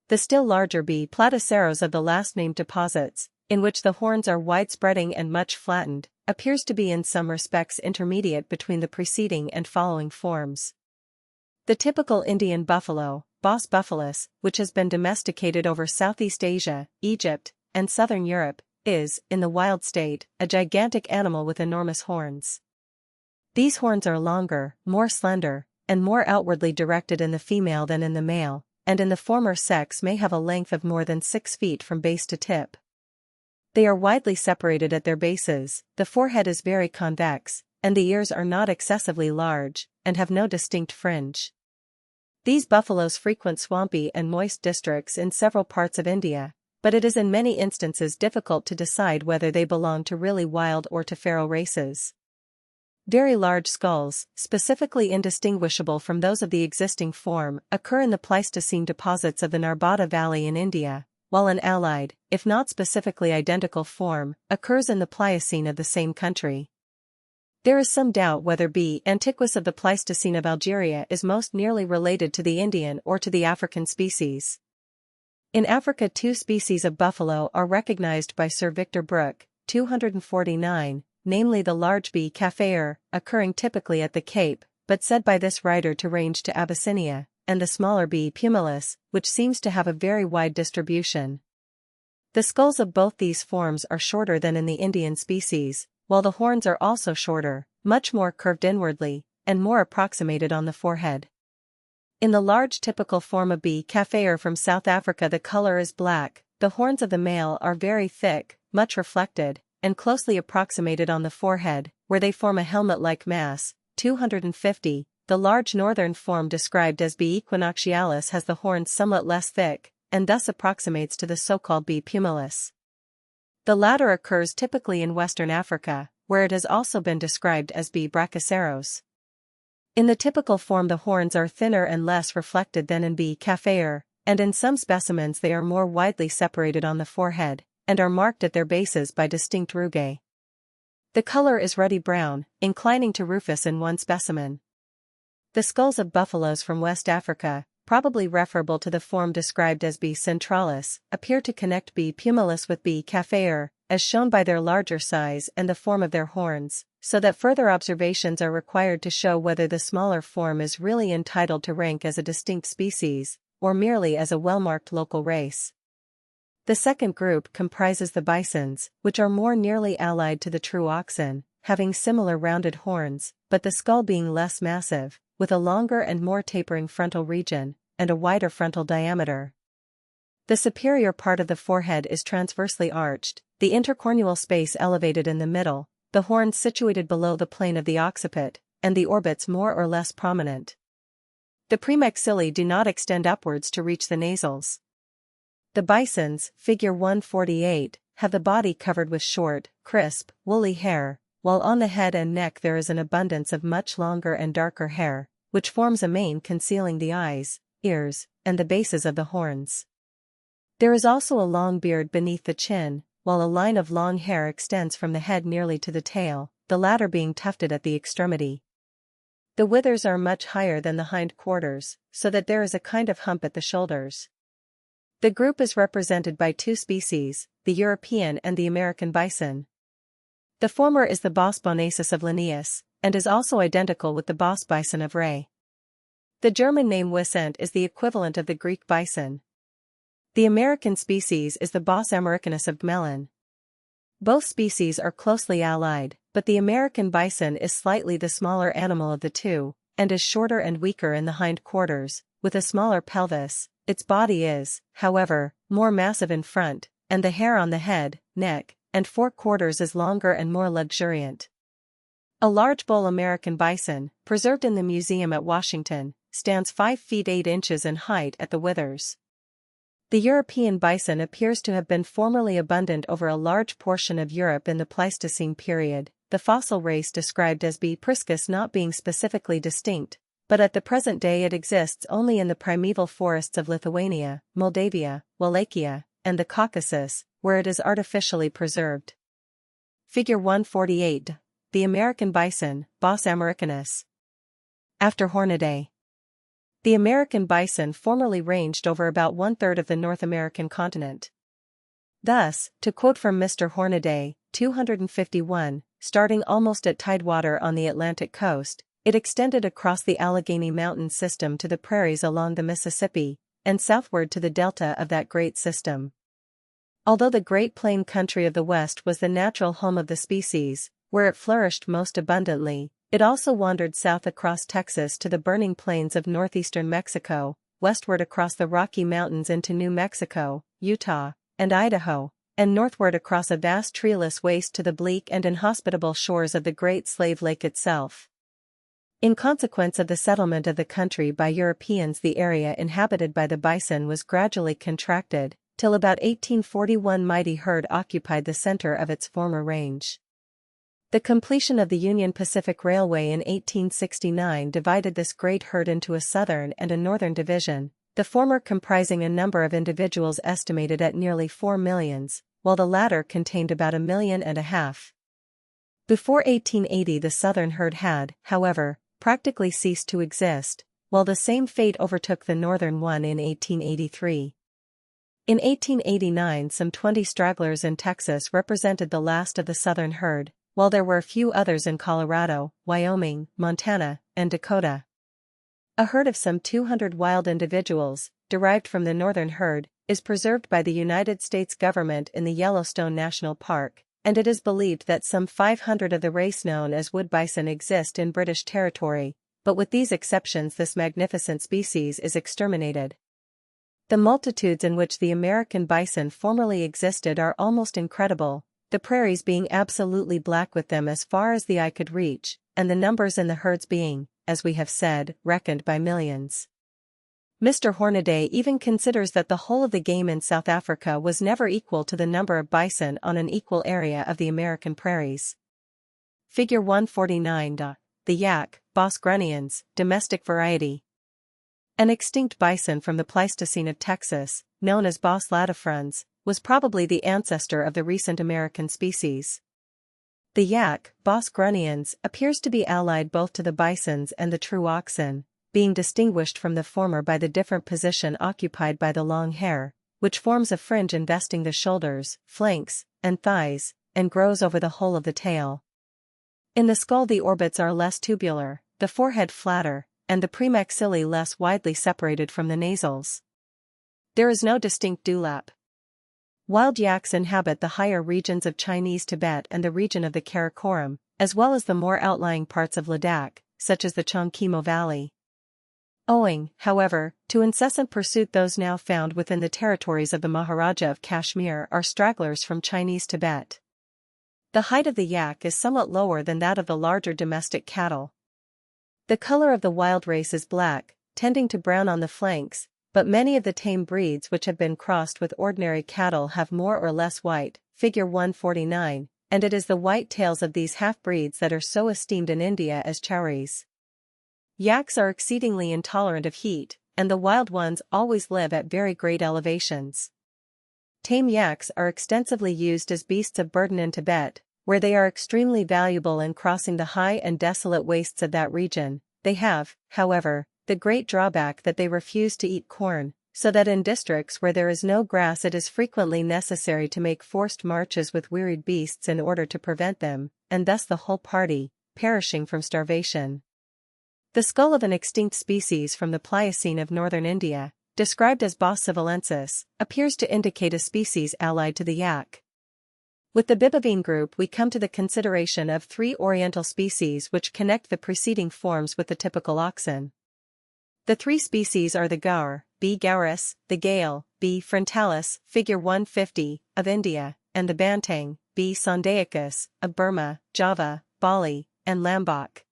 The still larger B. platyceros of the last named deposits, in which the horns are wide-spreading and much flattened, appears to be in some respects intermediate between the preceding and following forms. The typical Indian buffalo, Bos bufalus, which has been domesticated over Southeast Asia, Egypt, and southern Europe, is, in the wild state, a gigantic animal with enormous horns. These horns are longer, more slender, and more outwardly directed in the female than in the male, and in the former sex may have a length of more than 6 feet from base to tip. They are widely separated at their bases, the forehead is very convex, and the ears are not excessively large, and have no distinct fringe. These buffaloes frequent swampy and moist districts in several parts of India, but it is in many instances difficult to decide whether they belong to really wild or to feral races. Very large skulls, specifically indistinguishable from those of the existing form, occur in the Pleistocene deposits of the Narbada Valley in India, while an allied, if not specifically identical form, occurs in the Pliocene of the same country. There is some doubt whether B. antiquus of the Pleistocene of Algeria is most nearly related to the Indian or to the African species. In Africa 2 species of buffalo are recognized by Sir Victor Brooke, 249, namely the large B. caféer, occurring typically at the Cape, but said by this writer to range to Abyssinia, and the smaller B. pumilus, which seems to have a very wide distribution. The skulls of both these forms are shorter than in the Indian species, while the horns are also shorter, much more curved inwardly, and more approximated on the forehead. In the large typical form of B. caféer from South Africa the color is black, the horns of the male are very thick, much reflected, and closely approximated on the forehead, where they form a helmet-like mass. 250. The large northern form described as B. equinoxialis has the horns somewhat less thick, and thus approximates to the so-called B. pumilus. The latter occurs typically in Western Africa, where it has also been described as B. brachyceros. In the typical form the horns are thinner and less reflected than in B. caféer, and in some specimens they are more widely separated on the forehead, and are marked at their bases by distinct rugae. The color is ruddy brown, inclining to rufous in one specimen. The skulls of buffaloes from West Africa, probably referable to the form described as B. centralis, appear to connect B. pumilus with B. caféer, as shown by their larger size and the form of their horns, so that further observations are required to show whether the smaller form is really entitled to rank as a distinct species, or merely as a well-marked local race. The second group comprises the bisons, which are more nearly allied to the true oxen, having similar rounded horns, but the skull being less massive, with a longer and more tapering frontal region, and a wider frontal diameter. The superior part of the forehead is transversely arched, the intercornual space elevated in the middle, the horns situated below the plane of the occiput, and the orbits more or less prominent. The premaxilla do not extend upwards to reach the nasals. The bisons, figure 148, have the body covered with short, crisp, woolly hair, while on the head and neck there is an abundance of much longer and darker hair, which forms a mane concealing the eyes, ears, and the bases of the horns. There is also a long beard beneath the chin, while a line of long hair extends from the head nearly to the tail, the latter being tufted at the extremity. The withers are much higher than the hind quarters, so that there is a kind of hump at the shoulders. The group is represented by 2 species, the European and the American bison. The former is the Bos bonasus of Linnaeus, and is also identical with the Bos bison of Ray. The German name Wisent is the equivalent of the Greek bison. The American species is the Bos americanus of Gmelin. Both species are closely allied, but the American bison is slightly the smaller animal of the two, and is shorter and weaker in the hind quarters, with a smaller pelvis. Its body is, however, more massive in front, and the hair on the head, neck, and forequarters is longer and more luxuriant. A large bull American bison, preserved in the museum at Washington, stands 5 feet 8 inches in height at the withers. The European bison appears to have been formerly abundant over a large portion of Europe in the Pleistocene period, the fossil race described as B. priscus not being specifically distinct, but at the present day it exists only in the primeval forests of Lithuania, Moldavia, Wallachia, and the Caucasus, where it is artificially preserved. Figure 148. The American bison, Bos americanus. After Hornidae. The American bison formerly ranged over about 1/3 of the North American continent. Thus, to quote from Mr. Hornaday, 251, starting almost at tidewater on the Atlantic coast, it extended across the Allegheny Mountain system to the prairies along the Mississippi, and southward to the delta of that great system. Although the Great Plain country of the West was the natural home of the species, where it flourished most abundantly, it also wandered south across Texas to the burning plains of northeastern Mexico, westward across the Rocky Mountains into New Mexico, Utah, and Idaho, and northward across a vast treeless waste to the bleak and inhospitable shores of the Great Slave Lake itself. In consequence of the settlement of the country by Europeans, the area inhabited by the bison was gradually contracted, till about 1841 mighty herd occupied the center of its former range. The completion of the Union Pacific Railway in 1869 divided this great herd into a southern and a northern division, the former comprising a number of individuals estimated at nearly 4 millions, while the latter contained about 1.5 million. Before 1880 the southern herd had, however, practically ceased to exist, while the same fate overtook the northern one in 1883. In 1889 some 20 stragglers in Texas represented the last of the southern herd, while there were a few others in Colorado, Wyoming, Montana, and Dakota. A herd of some 200 wild individuals, derived from the northern herd, is preserved by the United States government in the Yellowstone National Park, and it is believed that some 500 of the race known as wood bison exist in British territory, but with these exceptions this magnificent species is exterminated. The multitudes in which the American bison formerly existed are almost incredible, the prairies being absolutely black with them as far as the eye could reach, and the numbers in the herds being, as we have said, reckoned by millions. Mr. Hornaday even considers that the whole of the game in South Africa was never equal to the number of bison on an equal area of the American prairies. Figure 149. The yak, Bos grunniens, domestic variety. An extinct bison from the Pleistocene of Texas, known as Bos latifrons, was probably the ancestor of the recent American species. The yak, Bos grunniens, appears to be allied both to the bisons and the true oxen, being distinguished from the former by the different position occupied by the long hair, which forms a fringe investing the shoulders, flanks, and thighs, and grows over the whole of the tail. In the skull the orbits are less tubular, the forehead flatter, and the premaxilla less widely separated from the nasals. There is no distinct dewlap. Wild yaks inhabit the higher regions of Chinese Tibet and the region of the Karakoram, as well as the more outlying parts of Ladakh, such as the Chongqing Valley. Owing, however, to incessant pursuit those now found within the territories of the Maharaja of Kashmir are stragglers from Chinese Tibet. The height of the yak is somewhat lower than that of the larger domestic cattle. The color of the wild race is black, tending to brown on the flanks, but many of the tame breeds which have been crossed with ordinary cattle have more or less white, figure 149, and it is the white tails of these half-breeds that are so esteemed in India as chowries. Yaks are exceedingly intolerant of heat, and the wild ones always live at very great elevations. Tame yaks are extensively used as beasts of burden in Tibet, where they are extremely valuable in crossing the high and desolate wastes of that region. They have, however, the great drawback that they refuse to eat corn, so that in districts where there is no grass it is frequently necessary to make forced marches with wearied beasts in order to prevent them, and thus the whole party, perishing from starvation. The skull of an extinct species from the Pliocene of northern India, described as Bos sivalensis, appears to indicate a species allied to the yak. With the bibavine group we come to the consideration of 3 oriental species which connect the preceding forms with the typical oxen. The 3 species are the gaur, B. gaurus, the gale, B. frontalis, figure 150, of India, and the bantang, B. sondaicus, of Burma, Java, Bali, and Lombok.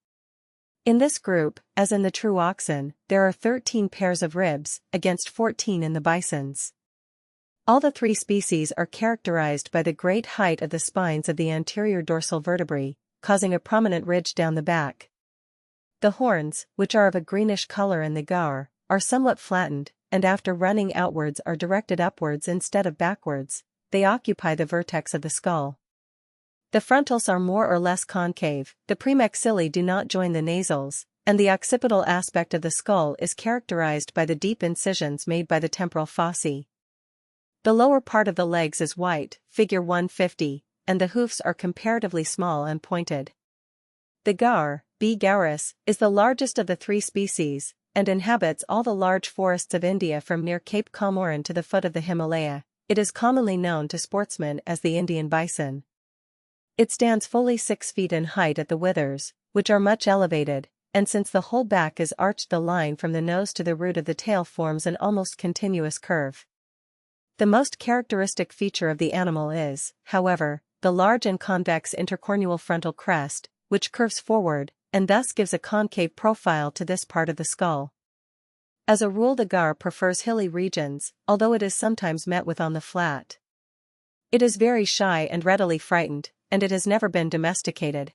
In this group, as in the true oxen, there are 13 pairs of ribs, against 14 in the bisons. All the 3 species are characterized by the great height of the spines of the anterior dorsal vertebrae, causing a prominent ridge down the back. The horns, which are of a greenish color in the gaur, are somewhat flattened, and after running outwards are directed upwards instead of backwards. They occupy the vertex of the skull. The frontals are more or less concave, the premaxillae do not join the nasals, and the occipital aspect of the skull is characterized by the deep incisions made by the temporal fossae. The lower part of the legs is white, figure 150, and the hoofs are comparatively small and pointed. The gaur, B. gaurus, is the largest of the three species, and inhabits all the large forests of India from near Cape Comorin to the foot of the Himalaya. It is commonly known to sportsmen as the Indian bison. It stands fully 6 feet in height at the withers, which are much elevated, and since the whole back is arched, the line from the nose to the root of the tail forms an almost continuous curve. The most characteristic feature of the animal is, however, the large and convex intercornual frontal crest, which curves forward, and thus gives a concave profile to this part of the skull. As a rule, the gaur prefers hilly regions, although it is sometimes met with on the flat. It is very shy and readily frightened, and it has never been domesticated.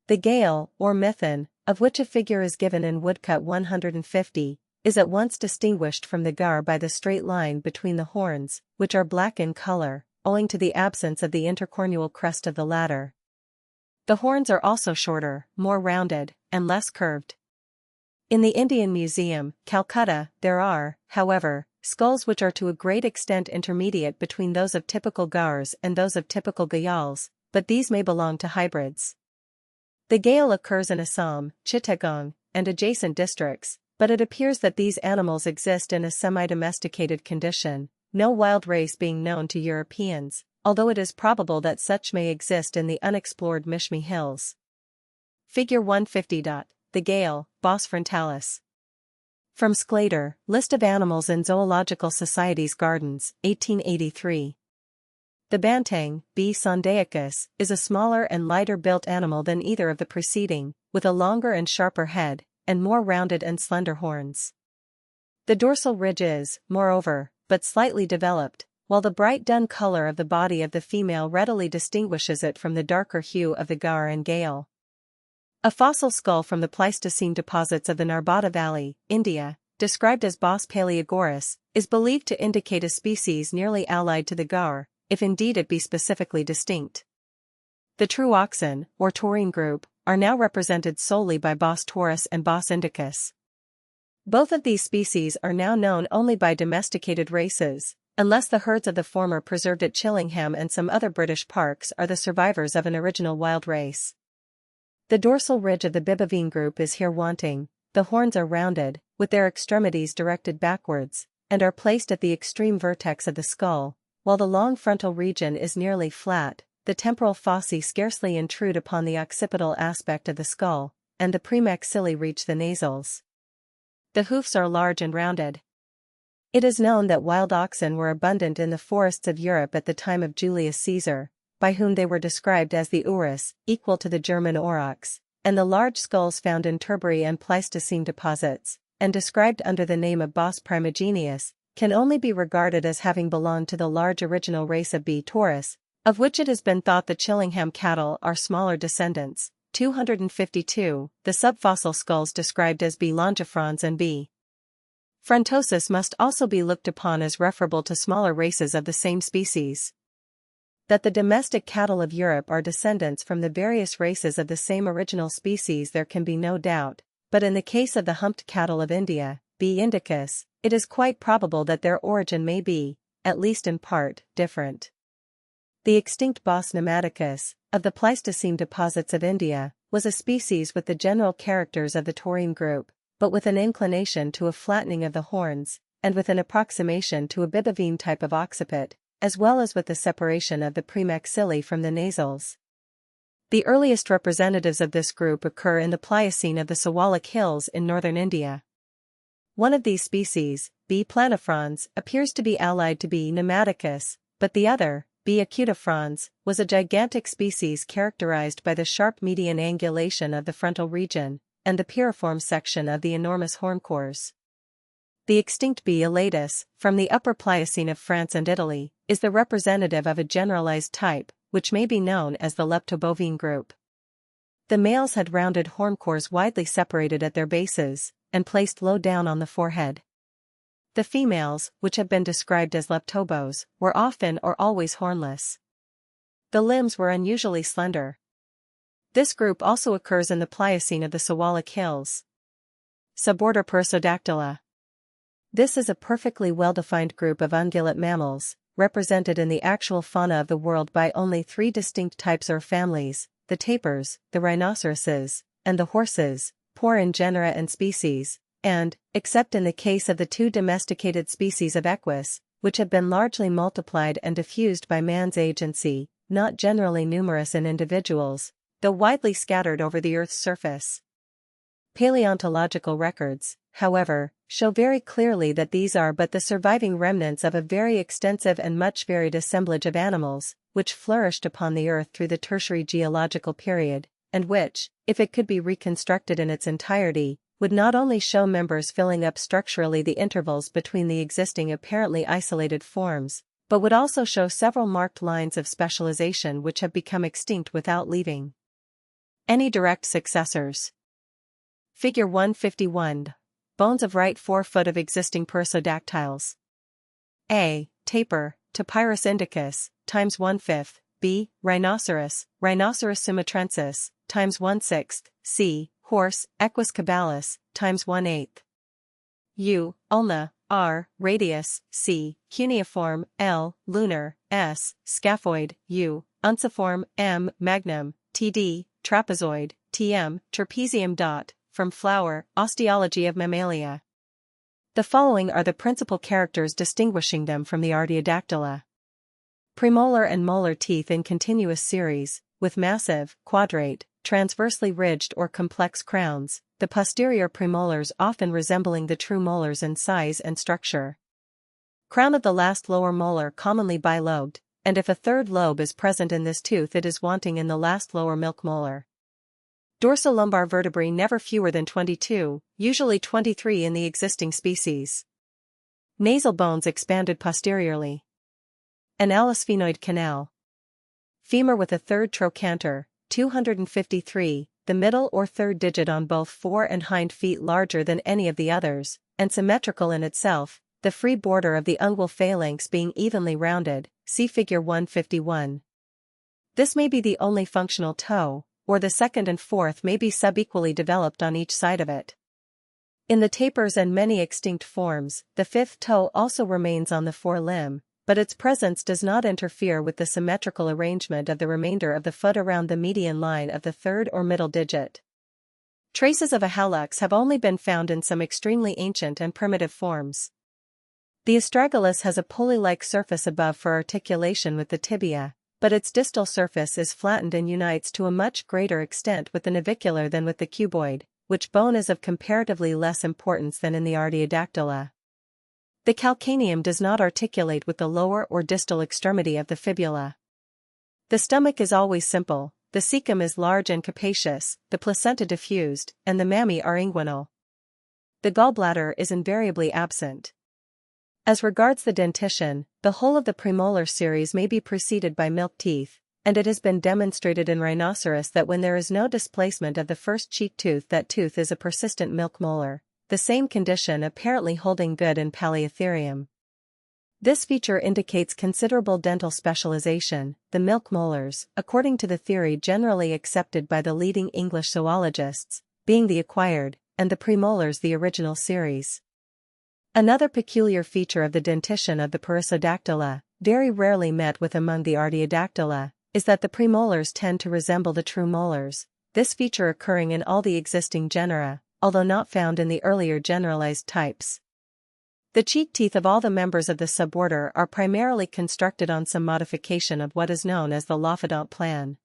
The gale, or mithun, of which a figure is given in woodcut 150, is at once distinguished from the gaur by the straight line between the horns, which are black in color, owing to the absence of the intercornual crest of the latter. The horns are also shorter, more rounded, and less curved. In the Indian Museum, Calcutta, there are, however, skulls which are to a great extent intermediate between those of typical gaurs and those of typical gayals, but these may belong to hybrids. The gael occurs in Assam, Chittagong, and adjacent districts, but it appears that these animals exist in a semi-domesticated condition, no wild race being known to Europeans, although it is probable that such may exist in the unexplored Mishmi Hills. Figure 150. The gael, Bos frontalis. From Sclater, List of Animals in Zoological Society's Gardens, 1883. The bantang, B. sondaicus, is a smaller and lighter-built animal than either of the preceding, with a longer and sharper head, and more rounded and slender horns. The dorsal ridge is, moreover, but slightly developed, while the bright dun color of the body of the female readily distinguishes it from the darker hue of the gaur and gael. A fossil skull from the Pleistocene deposits of the Narbada Valley, India, described as Bos paleogoris, is believed to indicate a species nearly allied to the gaur, if indeed it be specifically distinct. The true oxen, or taurine group, are now represented solely by Bos taurus and Bos indicus. Both of these species are now known only by domesticated races, unless the herds of the former preserved at Chillingham and some other British parks are the survivors of an original wild race. The dorsal ridge of the bibavine group is here wanting. The horns are rounded, with their extremities directed backwards, and are placed at the extreme vertex of the skull, while the long frontal region is nearly flat. The temporal fossae scarcely intrude upon the occipital aspect of the skull, and the premaxilla reach the nasals. The hoofs are large and rounded. It is known that wild oxen were abundant in the forests of Europe at the time of Julius Caesar, by whom they were described as the urus, equal to the German aurochs, and the large skulls found in Tertiary and Pleistocene deposits, and described under the name of Bos primigenius, can only be regarded as having belonged to the large original race of B. taurus, of which it has been thought the Chillingham cattle are smaller descendants. 252. The subfossil skulls described as B. longifrons and B. frontosus must also be looked upon as referable to smaller races of the same species. That the domestic cattle of Europe are descendants from the various races of the same original species there can be no doubt, but in the case of the humped cattle of India, B. indicus, it is quite probable that their origin may be, at least in part, different. The extinct Bos pneumaticus, of the Pleistocene deposits of India, was a species with the general characters of the taurine group, but with an inclination to a flattening of the horns, and with an approximation to a bibavine type of occiput, as well as with the separation of the premaxillae from the nasals. The earliest representatives of this group occur in the Pliocene of the Siwalik Hills in northern India. One of these species, B. planifrons, appears to be allied to B. pneumaticus, but the other, B. acutifrons, was a gigantic species characterized by the sharp median angulation of the frontal region, and the piriform section of the enormous horncores. The extinct B. elatus, from the Upper Pliocene of France and Italy, is the representative of a generalized type, which may be known as the leptobovine group. The males had rounded horncores widely separated at their bases, and placed low down on the forehead. The females, which have been described as leptobos, were often or always hornless. The limbs were unusually slender. This group also occurs in the Pliocene of the Siwalik Hills. Suborder Perissodactyla. This is a perfectly well-defined group of ungulate mammals, represented in the actual fauna of the world by only 3 distinct types or families: the tapirs, the rhinoceroses, and the horses, poor in genera and species, and, except in the case of the 2 domesticated species of equus, which have been largely multiplied and diffused by man's agency, not generally numerous in individuals, though widely scattered over the Earth's surface. Paleontological records, however, show very clearly that these are but the surviving remnants of a very extensive and much varied assemblage of animals, which flourished upon the Earth through the Tertiary geological period, and which, if it could be reconstructed in its entirety, would not only show members filling up structurally the intervals between the existing apparently isolated forms, but would also show several marked lines of specialization which have become extinct without leaving any direct successors. Figure 151. Bones of right forefoot of existing perissodactyls. A. Tapir, Tapirus indicus, times 1/5. B. Rhinoceros, Rhinoceros sumatrensis, times 1/6. C. Horse, Equus caballus, times 1/8. U. Ulna, R. Radius, C. Cuneiform, L. Lunar, S. Scaphoid, U. Unciform, M. Magnum, TD. Trapezoid, TM. Trapezium. From Flower, Osteology of Mammalia. The following are the principal characters distinguishing them from the Artiodactyla. Premolar and molar teeth in continuous series, with massive, quadrate, transversely ridged or complex crowns, the posterior premolars often resembling the true molars in size and structure. Crown of the last lower molar commonly bilobed, and if a third lobe is present in this tooth it is wanting in the last lower milk molar. Dorsolumbar vertebrae never fewer than 22, usually 23 in the existing species. Nasal bones expanded posteriorly. Analosphenoid canal. Femur with a third trochanter, 253, the middle or third digit on both fore and hind feet larger than any of the others, and symmetrical in itself, the free border of the ungual phalanx being evenly rounded, see figure 151. This may be the only functional toe, or the second and fourth may be subequally developed on each side of it. In the tapirs and many extinct forms, the 5th toe also remains on the forelimb, but its presence does not interfere with the symmetrical arrangement of the remainder of the foot around the median line of the third or middle digit. Traces of a hallux have only been found in some extremely ancient and primitive forms. The astragalus has a pulley-like surface above for articulation with the tibia, but its distal surface is flattened and unites to a much greater extent with the navicular than with the cuboid, which bone is of comparatively less importance than in the Artiodactyla. The calcaneum does not articulate with the lower or distal extremity of the fibula. The stomach is always simple, the cecum is large and capacious, the placenta diffused, and the mammae are inguinal. The gallbladder is invariably absent. As regards the dentition, the whole of the premolar series may be preceded by milk teeth, and it has been demonstrated in rhinoceros that when there is no displacement of the first cheek tooth, that tooth is a persistent milk molar, the same condition apparently holding good in Paleotherium. This feature indicates considerable dental specialization, the milk molars, according to the theory generally accepted by the leading English zoologists, being the acquired, and the premolars the original series. Another peculiar feature of the dentition of the Perissodactyla, very rarely met with among the Artiodactyla, is that the premolars tend to resemble the true molars, this feature occurring in all the existing genera, although not found in the earlier generalized types. The cheek teeth of all the members of the suborder are primarily constructed on some modification of what is known as the Lafadont plan.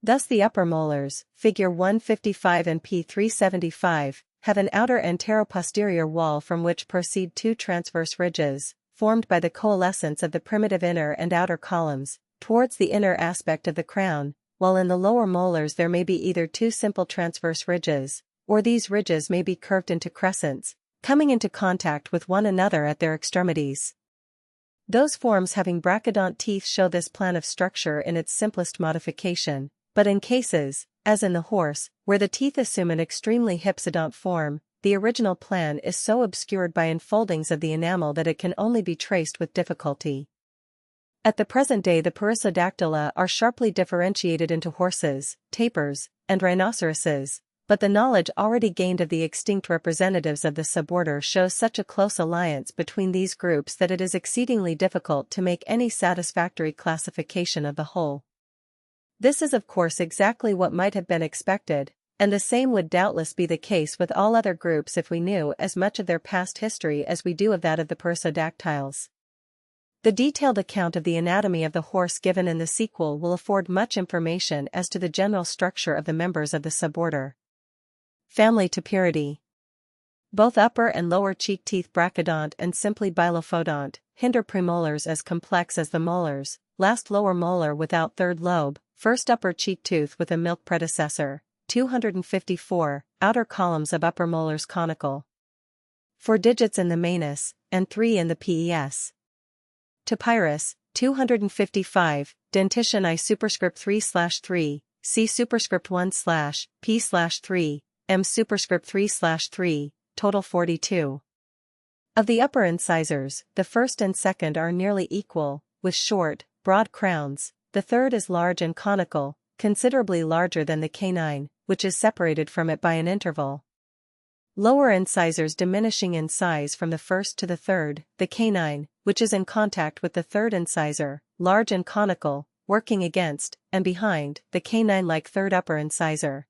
Thus the upper molars, figure 155 and P375, have an outer anteroposterior wall from which proceed 2 transverse ridges, formed by the coalescence of the primitive inner and outer columns, towards the inner aspect of the crown, while in the lower molars there may be either 2 simple transverse ridges, or these ridges may be curved into crescents, coming into contact with one another at their extremities. Those forms having brachydont teeth show this plan of structure in its simplest modification, but in cases, as in the horse, where the teeth assume an extremely hypsodont form, the original plan is so obscured by enfoldings of the enamel that it can only be traced with difficulty. At the present day the Perissodactyla are sharply differentiated into horses, tapirs, and rhinoceroses, But the knowledge already gained of the extinct representatives of the suborder shows such a close alliance between these groups that it is exceedingly difficult to make any satisfactory classification of the whole. This is of course exactly what might have been expected, and the same would doubtless be the case with all other groups if we knew as much of their past history as we do of that of the perissodactyls. The detailed account of the anatomy of the horse given in the sequel will afford much information as to the general structure of the members of the suborder. Family Tapiridae. Both upper and lower cheek teeth brachydont and simply bilophodont, hinder premolars as complex as the molars, last lower molar without third lobe, first upper cheek tooth with a milk predecessor, 254, outer columns of upper molars conical. 4 digits in the manus, and 3 in the pes. Tapirus, 255, dentition I superscript 3/3, C superscript 1/P/3, M superscript 3/3, total 42. Of the upper incisors, the first and second are nearly equal, with short, broad crowns. The third is large and conical, considerably larger than the canine, which is separated from it by an interval. Lower incisors diminishing in size from the first to the third, the canine, which is in contact with the third incisor, large and conical, working against, and behind, the canine-like third upper incisor.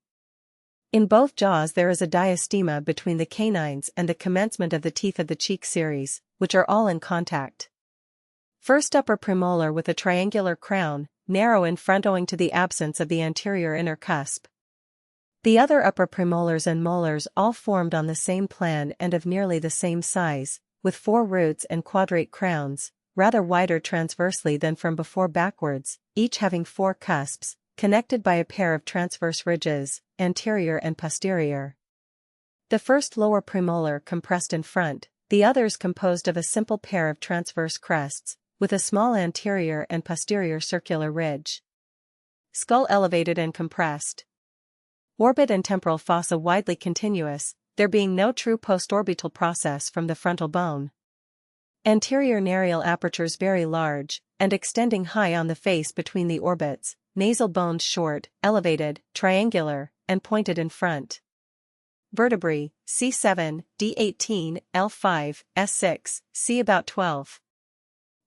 In both jaws there is a diastema between the canines and the commencement of the teeth of the cheek series, which are all in contact. First upper premolar with a triangular crown, narrow in front owing to the absence of the anterior inner cusp. The other upper premolars and molars all formed on the same plan and of nearly the same size, with 4 roots and quadrate crowns, rather wider transversely than from before backwards, each having 4 cusps, connected by a pair of transverse ridges, anterior and posterior. The first lower premolar compressed in front, the others composed of a simple pair of transverse crests, with a small anterior and posterior circular ridge. Skull elevated and compressed. Orbit and temporal fossa widely continuous, there being no true postorbital process from the frontal bone. Anterior narial apertures very large, and extending high on the face between the orbits, nasal bones short, elevated, triangular, and pointed in front. Vertebrae, C7, D18, L5, S6, C about 12.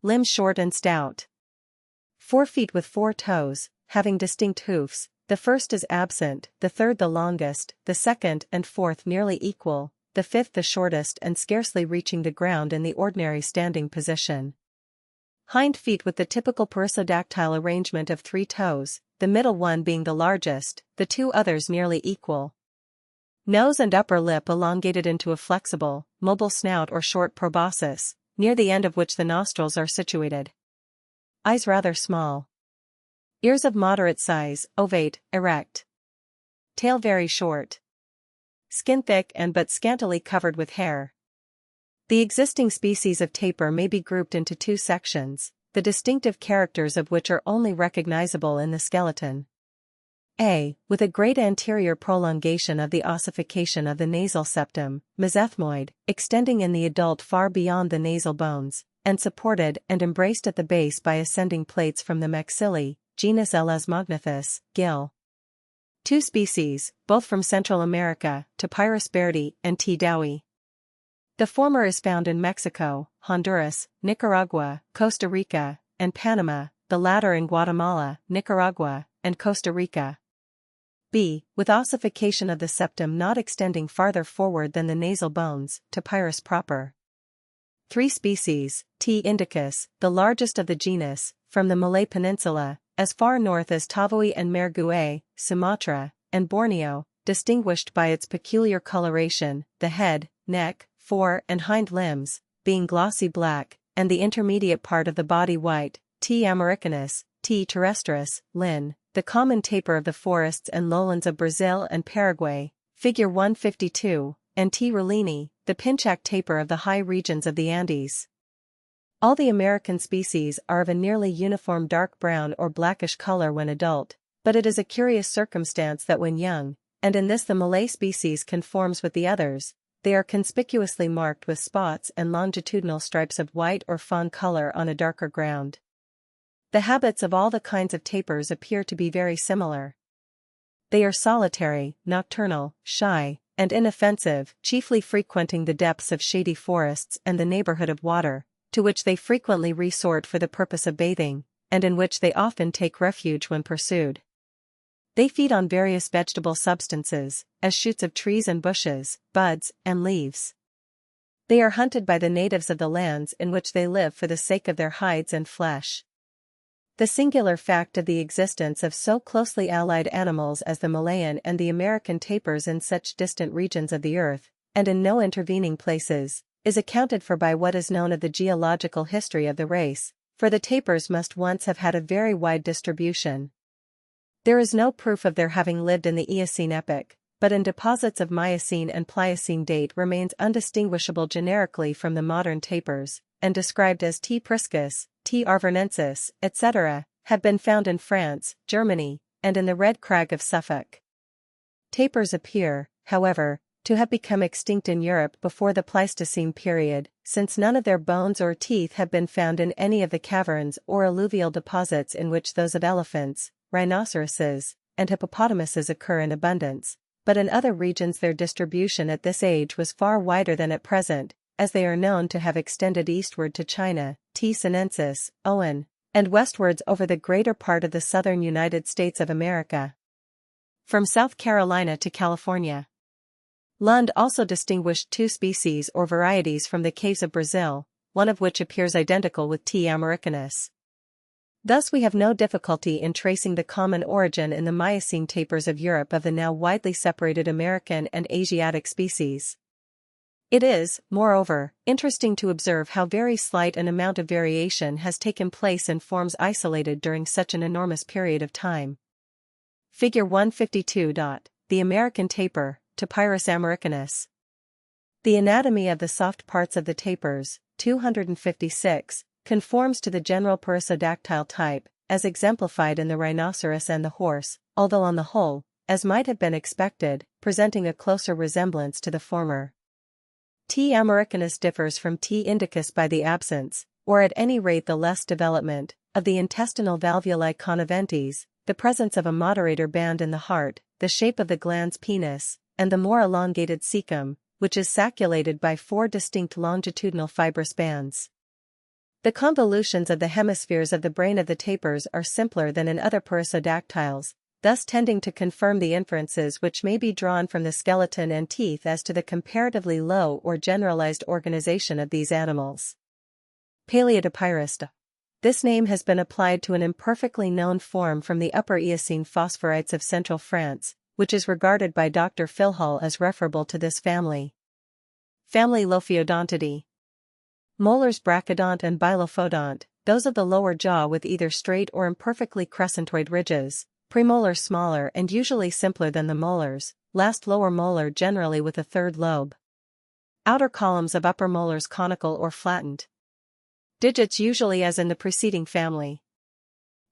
Limbs short and stout. 4 feet with 4 toes, having distinct hoofs, the first is absent, the third the longest, the second and fourth nearly equal, the fifth the shortest and scarcely reaching the ground in the ordinary standing position. Hind feet with the typical perissodactyl arrangement of 3 toes, the middle one being the largest, the 2 others nearly equal. Nose and upper lip elongated into a flexible, mobile snout or short proboscis, near the end of which the nostrils are situated. Eyes rather small. Ears of moderate size, ovate, erect. Tail very short. Skin thick and but scantily covered with hair. The existing species of tapir may be grouped into 2 sections, the distinctive characters of which are only recognizable in the skeleton. A. With a great anterior prolongation of the ossification of the nasal septum, mesethmoid, extending in the adult far beyond the nasal bones, and supported and embraced at the base by ascending plates from the maxillae, genus Elasmognathus, gill. 2 species, both from Central America, Tapirus bairdi and T. dowi. The former is found in Mexico, Honduras, Nicaragua, Costa Rica, and Panama, the latter in Guatemala, Nicaragua, and Costa Rica. B. With ossification of the septum not extending farther forward than the nasal bones, Tapirus proper. 3 species, T. indicus, the largest of the genus, from the Malay Peninsula, as far north as Tavoy and Mergui, Sumatra, and Borneo, distinguished by its peculiar coloration, the head, neck, fore and hind limbs, being glossy black, and the intermediate part of the body white, T. americanus, T. terrestris, Linn., the common tapir of the forests and lowlands of Brazil and Paraguay, figure 152, and T. rollini, the pinchak tapir of the high regions of the Andes. All the American species are of a nearly uniform dark brown or blackish color when adult, but it is a curious circumstance that when young, and in this the Malay species conforms with the others, they are conspicuously marked with spots and longitudinal stripes of white or fawn color on a darker ground. The habits of all the kinds of tapirs appear to be very similar. They are solitary, nocturnal, shy, and inoffensive, chiefly frequenting the depths of shady forests and the neighborhood of water, to which they frequently resort for the purpose of bathing, and in which they often take refuge when pursued. They feed on various vegetable substances, as shoots of trees and bushes, buds, and leaves. They are hunted by the natives of the lands in which they live for the sake of their hides and flesh. The singular fact of the existence of so closely allied animals as the Malayan and the American tapirs in such distant regions of the earth, and in no intervening places, is accounted for by what is known of the geological history of the race, for the tapirs must once have had a very wide distribution. There is no proof of their having lived in the Eocene epoch, but in deposits of Miocene and Pliocene date remains undistinguishable generically from the modern tapirs, and described as T. priscus, T. arvernensis, etc., have been found in France, Germany, and in the Red Crag of Suffolk. Tapirs appear, however, to have become extinct in Europe before the Pleistocene period, since none of their bones or teeth have been found in any of the caverns or alluvial deposits in which those of elephants, rhinoceroses, and hippopotamuses occur in abundance, but in other regions their distribution at this age was far wider than at present, as they are known to have extended eastward to China, T. sinensis, Owen, and westwards over the greater part of the southern United States of America. From South Carolina to California. Lund also distinguished two species or varieties from the caves of Brazil, one of which appears identical with T. americanus. Thus we have no difficulty in tracing the common origin in the Miocene tapirs of Europe of the now widely separated American and Asiatic species. It is, moreover, interesting to observe how very slight an amount of variation has taken place in forms isolated during such an enormous period of time. Figure 152. The American tapir, Tapirus americanus. The anatomy of the soft parts of the tapirs, 256, conforms to the general perissodactyle type, as exemplified in the rhinoceros and the horse, although on the whole, as might have been expected, presenting a closer resemblance to the former. T. americanus differs from T. indicus by the absence, or at any rate the less development, of the intestinal valvuli conniventes, the presence of a moderator band in the heart, the shape of the glans penis, and the more elongated cecum, which is sacculated by 4 distinct longitudinal fibrous bands. The convolutions of the hemispheres of the brain of the tapirs are simpler than in other perissodactyls, thus tending to confirm the inferences which may be drawn from the skeleton and teeth as to the comparatively low or generalized organization of these animals. Paleotapirus. This name has been applied to an imperfectly known form from the Upper Eocene phosphorites of central France, which is regarded by Dr. Philhall as referable to this family. Family Lophiodontidae. Molars brachydont and bilophodont, those of the lower jaw with either straight or imperfectly crescentoid ridges, premolar smaller and usually simpler than the molars, last lower molar generally with a third lobe. Outer columns of upper molars conical or flattened. Digits usually as in the preceding family.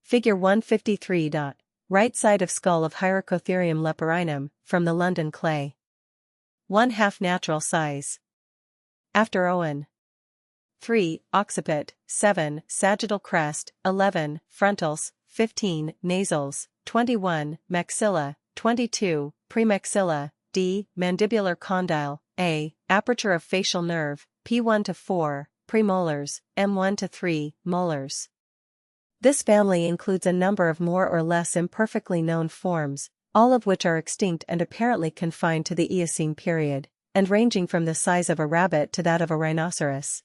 Figure 153. Right side of skull of Hyracotherium leperinum, from the London clay. 1/2 natural size. After Owen. 3. Occiput, 7. Sagittal crest, 11. Frontals, 15. Nasals, 21. Maxilla, 22. Premaxilla, D. Mandibular condyle, A. Aperture of facial nerve, P1 to 4. Premolars, M1 to 3. Molars. This family includes a number of more or less imperfectly known forms, all of which are extinct and apparently confined to the Eocene period, and ranging from the size of a rabbit to that of a rhinoceros.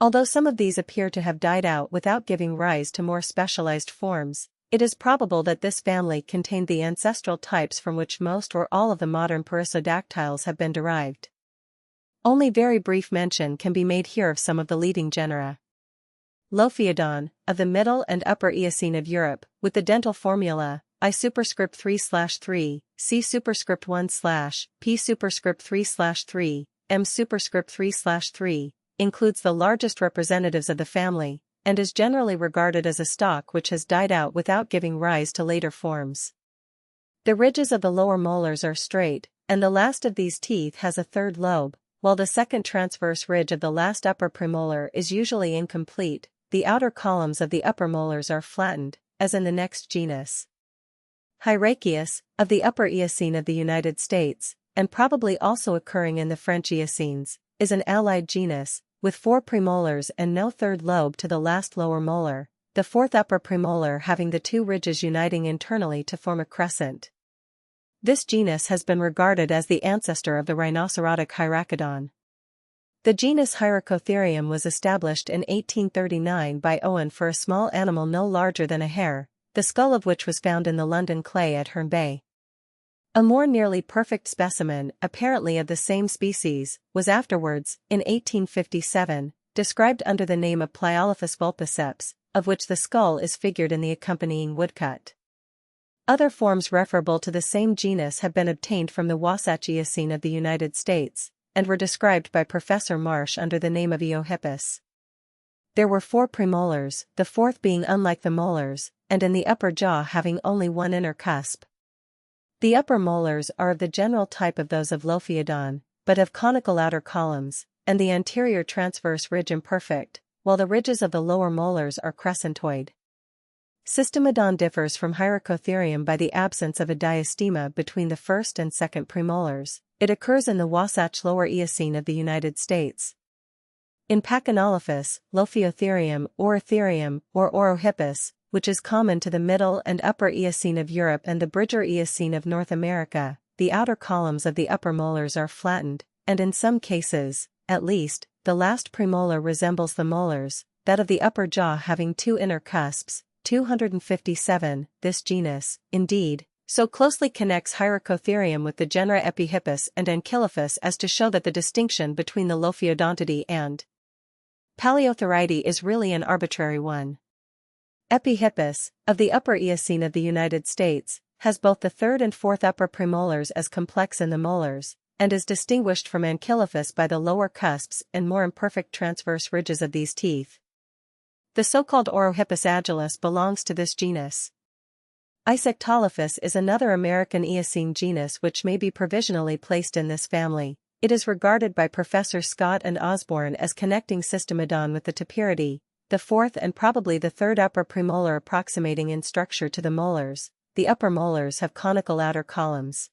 Although some of these appear to have died out without giving rise to more specialized forms, it is probable that this family contained the ancestral types from which most or all of the modern perissodactyls have been derived. Only very brief mention can be made here of some of the leading genera. Lophiodon, of the Middle and Upper Eocene of Europe, with the dental formula, I superscript 3/3, C superscript 1/ P superscript 3/3, M superscript 3/3, includes the largest representatives of the family, and is generally regarded as a stock which has died out without giving rise to later forms. The ridges of the lower molars are straight, and the last of these teeth has a third lobe, while the second transverse ridge of the last upper premolar is usually incomplete. The outer columns of the upper molars are flattened, as in the next genus. Hyraceus, of the Upper Eocene of the United States, and probably also occurring in the French Eocenes, is an allied genus, with 4 premolars and no third lobe to the last lower molar, the fourth upper premolar having the 2 ridges uniting internally to form a crescent. This genus has been regarded as the ancestor of the rhinocerotic Hyraceodon. The genus Hyracotherium was established in 1839 by Owen for a small animal no larger than a hare, the skull of which was found in the London clay at Herne Bay. A more nearly perfect specimen, apparently of the same species, was afterwards, in 1857, described under the name of Pliolophus vulpiceps, of which the skull is figured in the accompanying woodcut. Other forms referable to the same genus have been obtained from the Wasatch Eocene of the United States, and were described by Professor Marsh under the name of Eohippus. There were 4 premolars, the fourth being unlike the molars, and in the upper jaw having only 1 inner cusp. The upper molars are of the general type of those of Lophiodon, but have conical outer columns, and the anterior transverse ridge imperfect, while the ridges of the lower molars are crescentoid. Systemodon differs from Hyracotherium by the absence of a diastema between the first and second premolars. It occurs in the Wasatch Lower Eocene of the United States. In Pachynolophus, Lophiotherium, Oritherium, or Orohippus, which is common to the Middle and Upper Eocene of Europe and the Bridger Eocene of North America, the outer columns of the upper molars are flattened, and in some cases, at least, the last premolar resembles the molars, that of the upper jaw having 2 inner cusps. 257. This genus, indeed, so closely connects Hyracotherium with the genera Epihippus and Ankylophus as to show that the distinction between the Lophiodontidae and Paleotheridae is really an arbitrary one. Epihippus, of the Upper Eocene of the United States, has both the third and fourth upper premolars as complex in the molars, and is distinguished from Ankylophus by the lower cusps and more imperfect transverse ridges of these teeth. The so-called Orohippus agilis belongs to this genus. Isectolophus is another American Eocene genus which may be provisionally placed in this family. It is regarded by Professor Scott and Osborne as connecting Systemodon with the Tapiridae, the fourth and probably the third upper premolar approximating in structure to the molars. The upper molars have conical outer columns.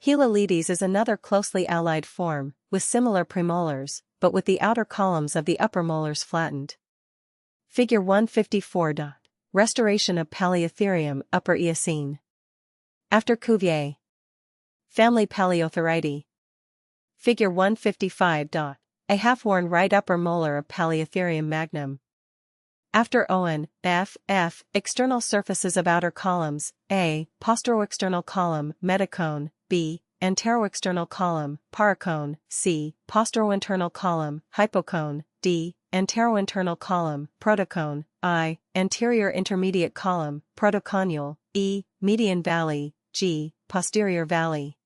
Hyloledes is another closely allied form, with similar premolars, but with the outer columns of the upper molars flattened. Figure 154. Restoration of Paleotherium, Upper Eocene. After Cuvier. Family Paleotheridae. Figure 155. A half-worn right upper molar of Paleotherium magnum. After Owen, F. External surfaces of outer columns, A. Posteroexternal column, metacone, B. Anteroexternal column, paracone, C. Posterointernal column, hypocone, D. Anterointernal column, protocone, I. Anterior intermediate column, protoconule, E. Median valley, G. Posterior valley.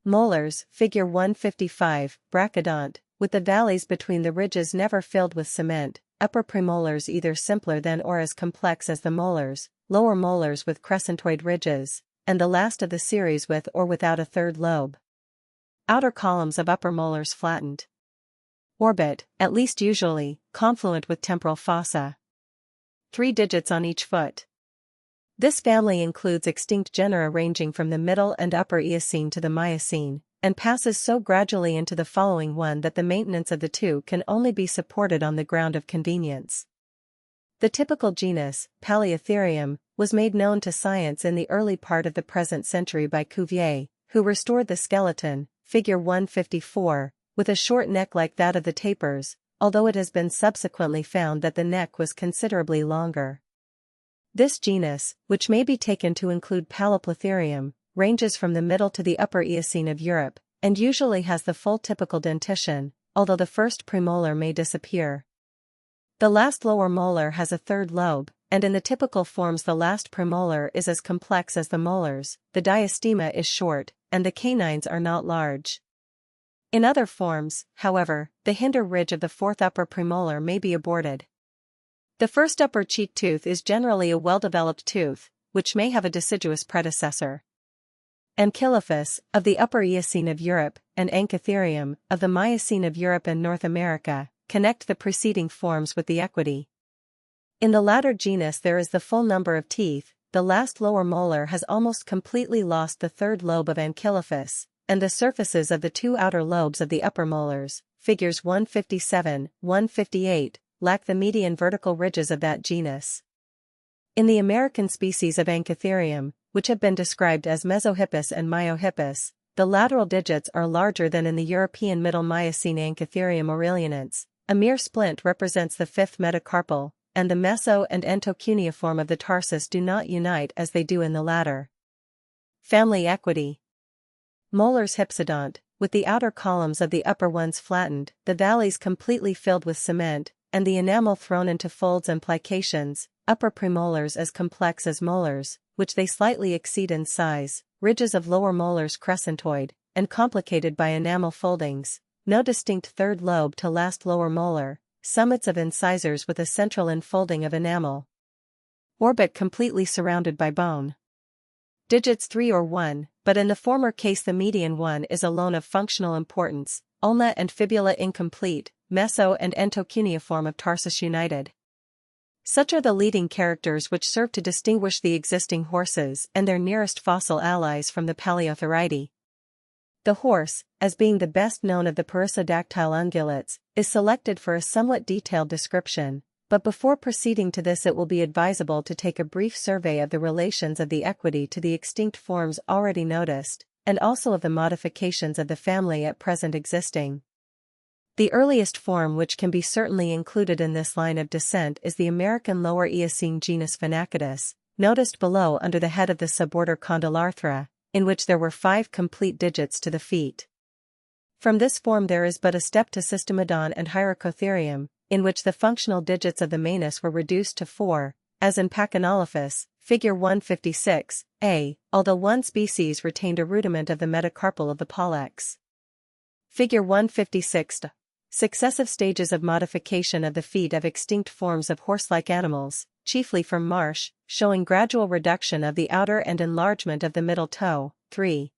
Molars, figure 155, brachydont, with the valleys between the ridges never filled with cement, upper premolars either simpler than or as complex as the molars, lower molars with crescentoid ridges, and the last of the series with or without a third lobe. Outer columns of upper molars flattened. Orbit, at least usually, confluent with temporal fossa. 3 digits on each foot. This family includes extinct genera ranging from the Middle and Upper Eocene to the Miocene, and passes so gradually into the following one that the maintenance of the two can only be supported on the ground of convenience. The typical genus, Paleotherium, was made known to science in the early part of the present century by Cuvier, who restored the skeleton, figure 154, with a short neck like that of the tapirs, although it has been subsequently found that the neck was considerably longer. This genus, which may be taken to include Paloplotherium, ranges from the Middle to the Upper Eocene of Europe, and usually has the full typical dentition, although the first premolar may disappear. The last lower molar has a third lobe, and in the typical forms the last premolar is as complex as the molars, the diastema is short, and the canines are not large. In other forms, however, the hinder ridge of the fourth upper premolar may be aborted. The first upper cheek tooth is generally a well-developed tooth, which may have a deciduous predecessor. Ankylophus, of the Upper Eocene of Europe, and Ankytherium, of the Miocene of Europe and North America, connect the preceding forms with the equity. In the latter genus there is the full number of teeth, the last lower molar has almost completely lost the third lobe of Ankylophus, and the surfaces of the two outer lobes of the upper molars, figures 157, 158, lack the median vertical ridges of that genus. In the American species of Ankytherium, which have been described as Mesohippus and Myohippus, the lateral digits are larger than in the European Middle Miocene Ankytherium aurelianense. A mere splint represents the fifth metacarpal, and the meso- and entocuneiform of the tarsus do not unite as they do in the latter. Family equity. Molars hypsodont, with the outer columns of the upper ones flattened, the valleys completely filled with cement, and the enamel thrown into folds and plications, upper premolars as complex as molars, which they slightly exceed in size, ridges of lower molars crescentoid, and complicated by enamel foldings, no distinct third lobe to last lower molar, summits of incisors with a central enfolding of enamel. Orbit completely surrounded by bone. Digits 3 or 1, but in the former case the median one is alone of functional importance, ulna and fibula incomplete, meso- and entocuneiform of tarsus united. Such are the leading characters which serve to distinguish the existing horses and their nearest fossil allies from the Paleotheriidae. The horse, as being the best known of the perissodactyle ungulates, is selected for a somewhat detailed description, but before proceeding to this it will be advisable to take a brief survey of the relations of the equity to the extinct forms already noticed, and also of the modifications of the family at present existing. The earliest form which can be certainly included in this line of descent is the American Lower Eocene genus Phenacodus, noticed below under the head of the suborder Condylarthra, in which there were 5 complete digits to the feet. From this form there is but a step to Systemodon and Hyracotherium, in which the functional digits of the manus were reduced to 4, as in Pachynolophus, figure 156, a, although one species retained a rudiment of the metacarpal of the pollex. Figure 156. Successive stages of modification of the feet of extinct forms of horse-like animals, chiefly from marsh, showing gradual reduction of the outer and enlargement of the middle toe. 3.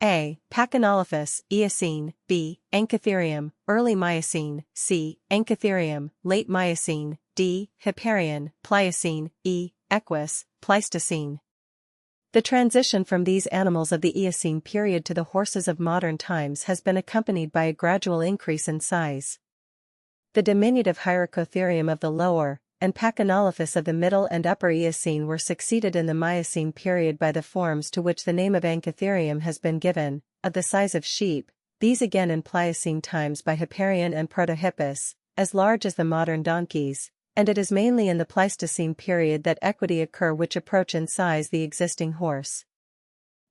A. Pachynolophus, Eocene, B. Ankytherium, Early Miocene, C. Ankytherium, Late Miocene, D. Hipparion, Pliocene, E. Equus, Pleistocene. The transition from these animals of the Eocene period to the horses of modern times has been accompanied by a gradual increase in size. The diminutive Hyracotherium of the lower, and Pachynolophus of the middle and upper Eocene were succeeded in the Miocene period by the forms to which the name of Ankytherium has been given, of the size of sheep, these again in Pliocene times by Hipparion and Protohippus, as large as the modern donkeys, and it is mainly in the Pleistocene period that equity occur which approach in size the existing horse.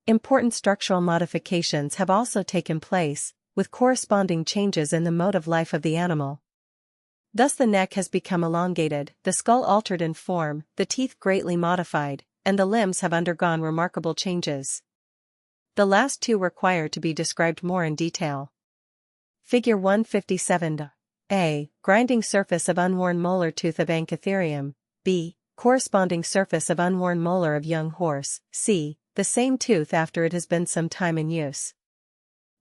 Important structural modifications have also taken place, with corresponding changes in the mode of life of the animal. Thus the neck has become elongated, the skull altered in form, the teeth greatly modified, and the limbs have undergone remarkable changes. The last two require to be described more in detail. Figure 157. A. Grinding surface of unworn molar tooth of Ankytherium. B. Corresponding surface of unworn molar of young horse. C. The same tooth after it has been some time in use.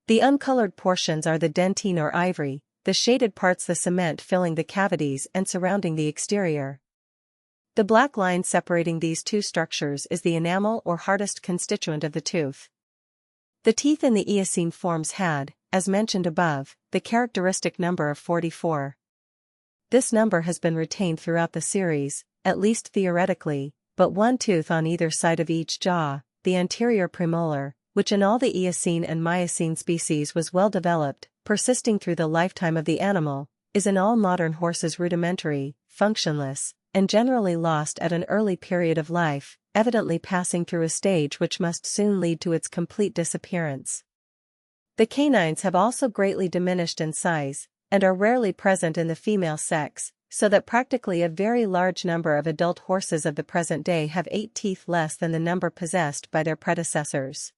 The uncolored portions are the dentine or ivory, the shaded parts the cement filling the cavities and surrounding the exterior. The black line separating these two structures is the enamel or hardest constituent of the tooth. The teeth in the Eocene forms had, as mentioned above, the characteristic number of 44. This number has been retained throughout the series, at least theoretically, but one tooth on either side of each jaw, the anterior premolar, which in all the Eocene and Miocene species was well developed, persisting through the lifetime of the animal, is in all modern horses rudimentary, functionless, and generally lost at an early period of life, evidently passing through a stage which must soon lead to its complete disappearance. The canines have also greatly diminished in size, and are rarely present in the female sex, so that practically a very large number of adult horses of the present day have 8 teeth less than the number possessed by their predecessors.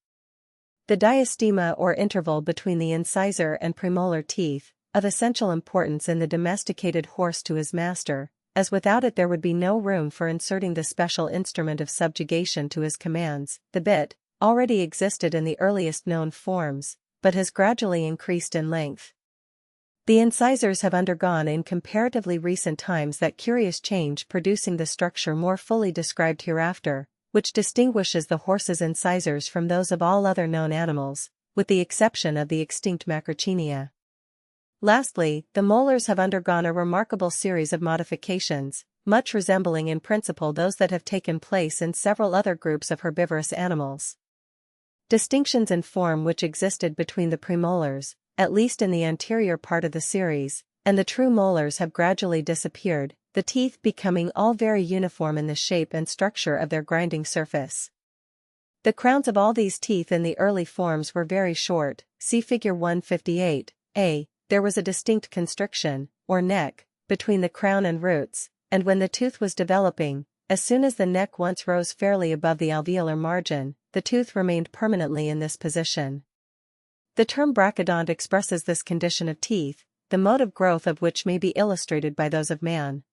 The diastema or interval between the incisor and premolar teeth, of essential importance in the domesticated horse to his master, as without it there would be no room for inserting the special instrument of subjugation to his commands. The bit already existed in the earliest known forms, but has gradually increased in length. The incisors have undergone in comparatively recent times that curious change, producing the structure more fully described hereafter, which distinguishes the horse's incisors from those of all other known animals, with the exception of the extinct Macrauchenia. Lastly, the molars have undergone a remarkable series of modifications, much resembling in principle those that have taken place in several other groups of herbivorous animals. Distinctions in form which existed between the premolars, at least in the anterior part of the series, and the true molars have gradually disappeared, the teeth becoming all very uniform in the shape and structure of their grinding surface. The crowns of all these teeth in the early forms were very short, see figure 158a. There was a distinct constriction, or neck, between the crown and roots, and when the tooth was developing, as soon as the neck once rose fairly above the alveolar margin, the tooth remained permanently in this position. The term brachydont expresses this condition of teeth, the mode of growth of which may be illustrated by those of man.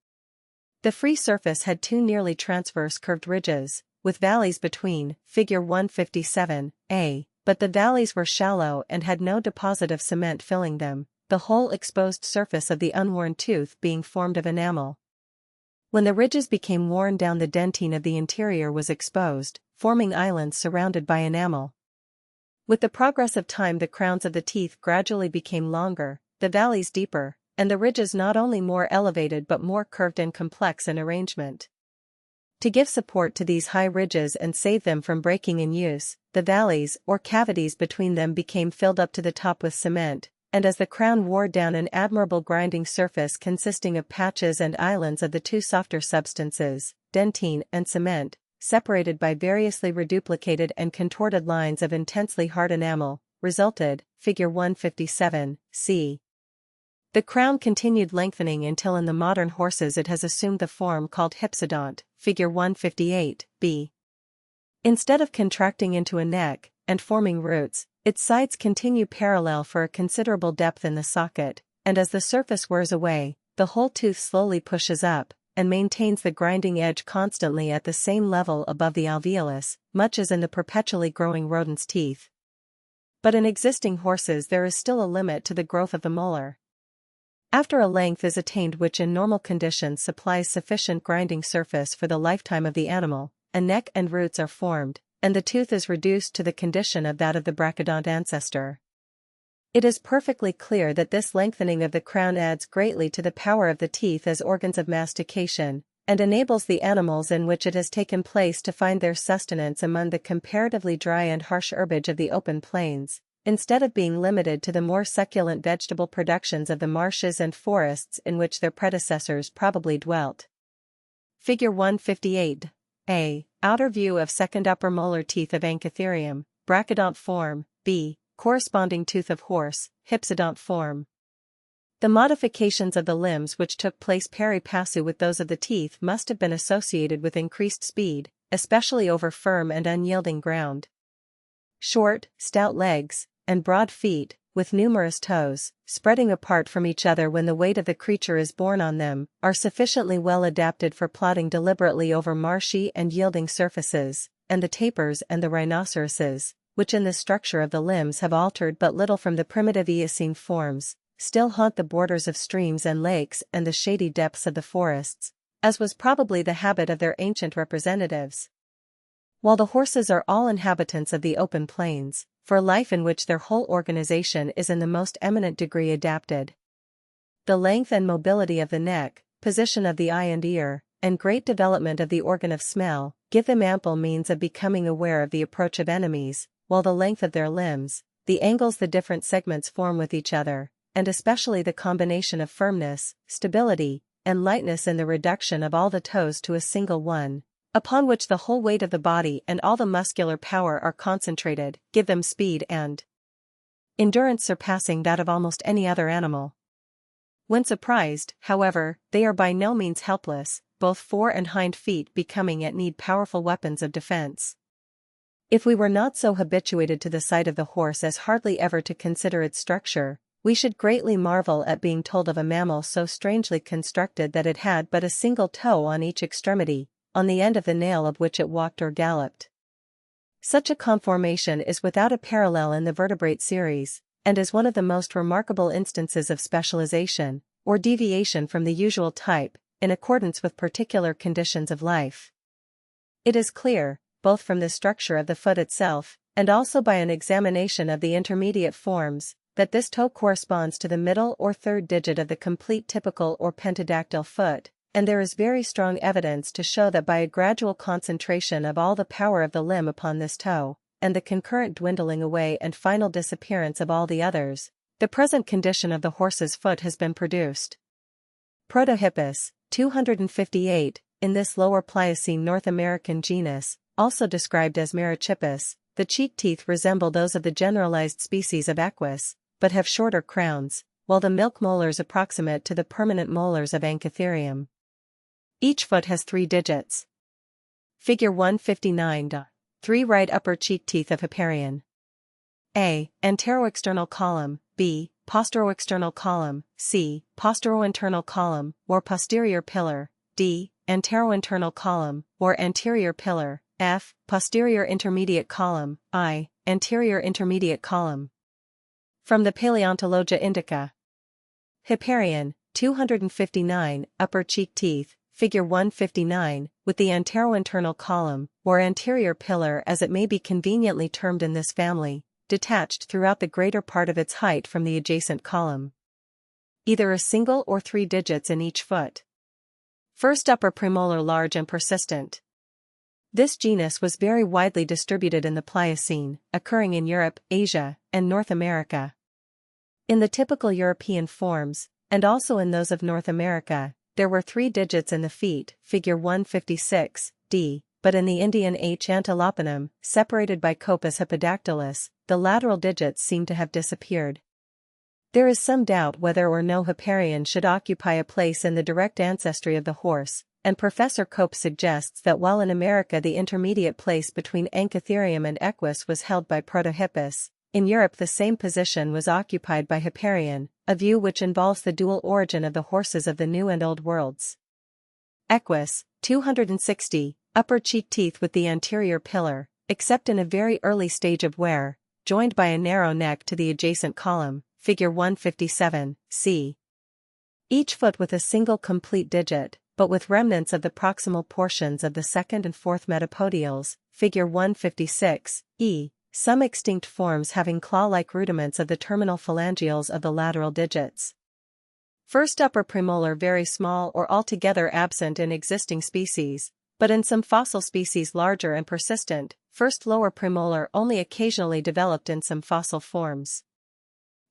The free surface had two nearly transverse curved ridges, with valleys between, figure 157a, but the valleys were shallow and had no deposit of cement filling them, the whole exposed surface of the unworn tooth being formed of enamel. When the ridges became worn down, the dentine of the interior was exposed, forming islands surrounded by enamel. With the progress of time, the crowns of the teeth gradually became longer, the valleys deeper, and the ridges not only more elevated but more curved and complex in arrangement. To give support to these high ridges and save them from breaking in use, the valleys or cavities between them became filled up to the top with cement, and as the crown wore down, an admirable grinding surface consisting of patches and islands of the two softer substances, dentine and cement, separated by variously reduplicated and contorted lines of intensely hard enamel, resulted, figure 157c. The crown continued lengthening until in the modern horses it has assumed the form called hypsodont, figure 158b. Instead of contracting into a neck and forming roots, its sides continue parallel for a considerable depth in the socket, and as the surface wears away, the whole tooth slowly pushes up, and maintains the grinding edge constantly at the same level above the alveolus, much as in the perpetually growing rodent's teeth. But in existing horses there is still a limit to the growth of the molar. After a length is attained which in normal conditions supplies sufficient grinding surface for the lifetime of the animal, a neck and roots are formed, and the tooth is reduced to the condition of that of the brachydont ancestor. It is perfectly clear that this lengthening of the crown adds greatly to the power of the teeth as organs of mastication, and enables the animals in which it has taken place to find their sustenance among the comparatively dry and harsh herbage of the open plains, instead of being limited to the more succulent vegetable productions of the marshes and forests in which their predecessors probably dwelt. Figure 158a. Outer view of second upper molar teeth of Anchitherium, brachydont form, b. Corresponding tooth of horse, hypsodont form. The modifications of the limbs which took place pari passu with those of the teeth must have been associated with increased speed, especially over firm and unyielding ground. Short, stout legs, and broad feet, with numerous toes, spreading apart from each other when the weight of the creature is borne on them, are sufficiently well adapted for plodding deliberately over marshy and yielding surfaces, and the tapirs and the rhinoceroses, which in the structure of the limbs have altered but little from the primitive Eocene forms, still haunt the borders of streams and lakes and the shady depths of the forests, as was probably the habit of their ancient representatives. While the horses are all inhabitants of the open plains, for a life in which their whole organization is in the most eminent degree adapted. The length and mobility of the neck, position of the eye and ear, and great development of the organ of smell, give them ample means of becoming aware of the approach of enemies, while the length of their limbs, the angles the different segments form with each other, and especially the combination of firmness, stability, and lightness in the reduction of all the toes to a single one, upon which the whole weight of the body and all the muscular power are concentrated, give them speed and endurance surpassing that of almost any other animal. When surprised, however, they are by no means helpless, both fore and hind feet becoming at need powerful weapons of defense. If we were not so habituated to the sight of the horse as hardly ever to consider its structure, we should greatly marvel at being told of a mammal so strangely constructed that it had but a single toe on each extremity, on the end of the nail of which it walked or galloped. Such a conformation is without a parallel in the vertebrate series, and is one of the most remarkable instances of specialization, or deviation from the usual type, in accordance with particular conditions of life. It is clear, both from the structure of the foot itself, and also by an examination of the intermediate forms, that this toe corresponds to the middle or third digit of the complete typical or pentadactyl foot, and there is very strong evidence to show that by a gradual concentration of all the power of the limb upon this toe, and the concurrent dwindling away and final disappearance of all the others, the present condition of the horse's foot has been produced. Protohippus, 258, in this lower Pliocene North American genus, also described as Merychippus, the cheek teeth resemble those of the generalized species of Equus, but have shorter crowns, while the milk molars approximate to the permanent molars of Anchitherium. Each foot has 3 digits. Figure 159. 3 right upper cheek teeth of Hipparion. A. Anteroexternal column. B. Posteroexternal column. C. Posterointernal column, or posterior pillar. D. Anterointernal column, or anterior pillar. F. Posterior intermediate column. I. Anterior intermediate column. From the Paleontologia Indica. Hipparion, 259, upper cheek teeth, figure 159, with the anterointernal column, or anterior pillar as it may be conveniently termed in this family, detached throughout the greater part of its height from the adjacent column. Either a single or 3 digits in each foot. First upper premolar large and persistent. This genus was very widely distributed in the Pliocene, occurring in Europe, Asia, and North America. In the typical European forms, and also in those of North America, there were 3 digits in the feet, figure 156, d, but in the Indian H. antilopenum, separated by Copus hippodactylus, the lateral digits seem to have disappeared. There is some doubt whether or no Hipparion should occupy a place in the direct ancestry of the horse, and Professor Cope suggests that while in America the intermediate place between Anchitherium and Equus was held by Protohippus, in Europe the same position was occupied by Hipparion, a view which involves the dual origin of the horses of the New and Old Worlds. Equus, 260, upper cheek teeth with the anterior pillar, except in a very early stage of wear, joined by a narrow neck to the adjacent column, figure 157, c. Each foot with a single complete digit, but with remnants of the proximal portions of the second and fourth metapodials, figure 156, e. Some extinct forms having claw-like rudiments of the terminal phalangeals of the lateral digits. First upper premolar very small or altogether absent in existing species, but in some fossil species larger and persistent. First lower premolar only occasionally developed in some fossil forms.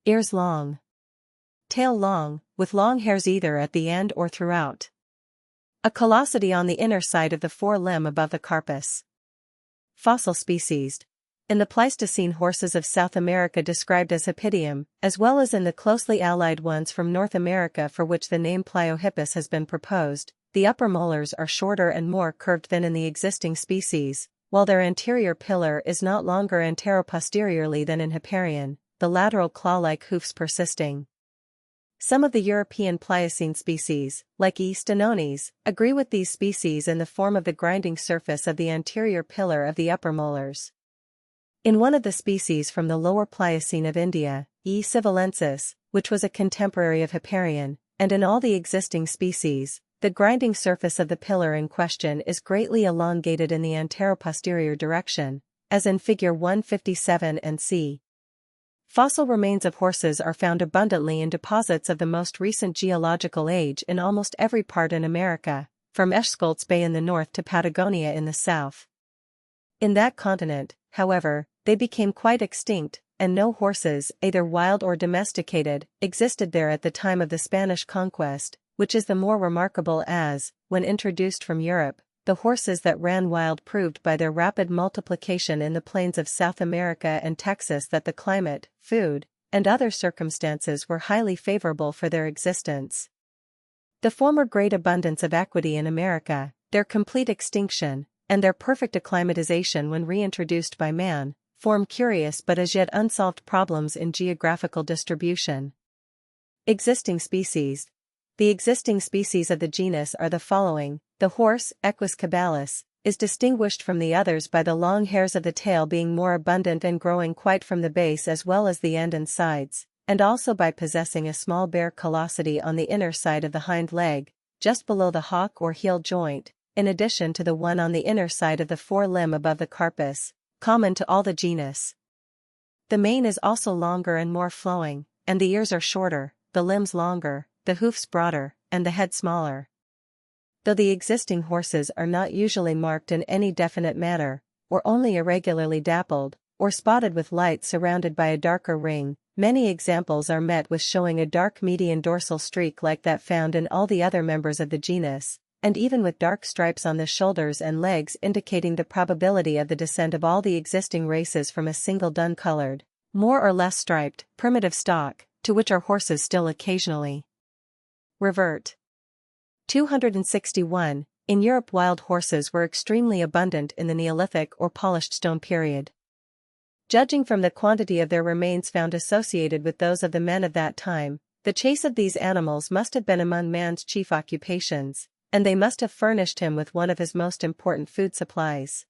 Ears long. Tail long, with long hairs either at the end or throughout. A callosity on the inner side of the forelimb above the carpus. Fossil species. In the Pleistocene horses of South America described as Hippidium, as well as in the closely allied ones from North America for which the name Pliohippus has been proposed, the upper molars are shorter and more curved than in the existing species, while their anterior pillar is not longer anteroposteriorly than in Hipparion, the lateral claw-like hoofs persisting. Some of the European Pliocene species, like E. stenones, agree with these species in the form of the grinding surface of the anterior pillar of the upper molars. In one of the species from the lower Pliocene of India, E. civilensis, which was a contemporary of Hipparion, and in all the existing species, the grinding surface of the pillar in question is greatly elongated in the anteroposterior direction, as in figure 157 and c. Fossil remains of horses are found abundantly in deposits of the most recent geological age in almost every part in America, from Eschscholtz Bay in the north to Patagonia in the south. In that continent, however, they became quite extinct, and no horses, either wild or domesticated, existed there at the time of the Spanish conquest, which is the more remarkable as, when introduced from Europe, the horses that ran wild proved by their rapid multiplication in the plains of South America and Texas that the climate, food, and other circumstances were highly favorable for their existence. The former great abundance of equity in America, their complete extinction, and their perfect acclimatization when reintroduced by man, form curious but as yet unsolved problems in geographical distribution. Existing species. The existing species of the genus are the following: the horse, Equus caballus, is distinguished from the others by the long hairs of the tail being more abundant and growing quite from the base as well as the end and sides, and also by possessing a small bare callosity on the inner side of the hind leg, just below the hock or heel joint, in addition to the one on the inner side of the forelimb above the carpus, common to all the genus. The mane is also longer and more flowing, and the ears are shorter, the limbs longer, the hoofs broader, and the head smaller. Though the existing horses are not usually marked in any definite manner, or only irregularly dappled, or spotted with light surrounded by a darker ring, many examples are met with showing a dark median dorsal streak like that found in all the other members of the genus, and even with dark stripes on the shoulders and legs indicating the probability of the descent of all the existing races from a single dun-colored, more or less striped, primitive stock, to which our horses still occasionally revert. 261. In Europe, wild horses were extremely abundant in the Neolithic or polished stone period. Judging from the quantity of their remains found associated with those of the men of that time, the chase of these animals must have been among man's chief occupations, and they must have furnished him with one of his most important food supplies.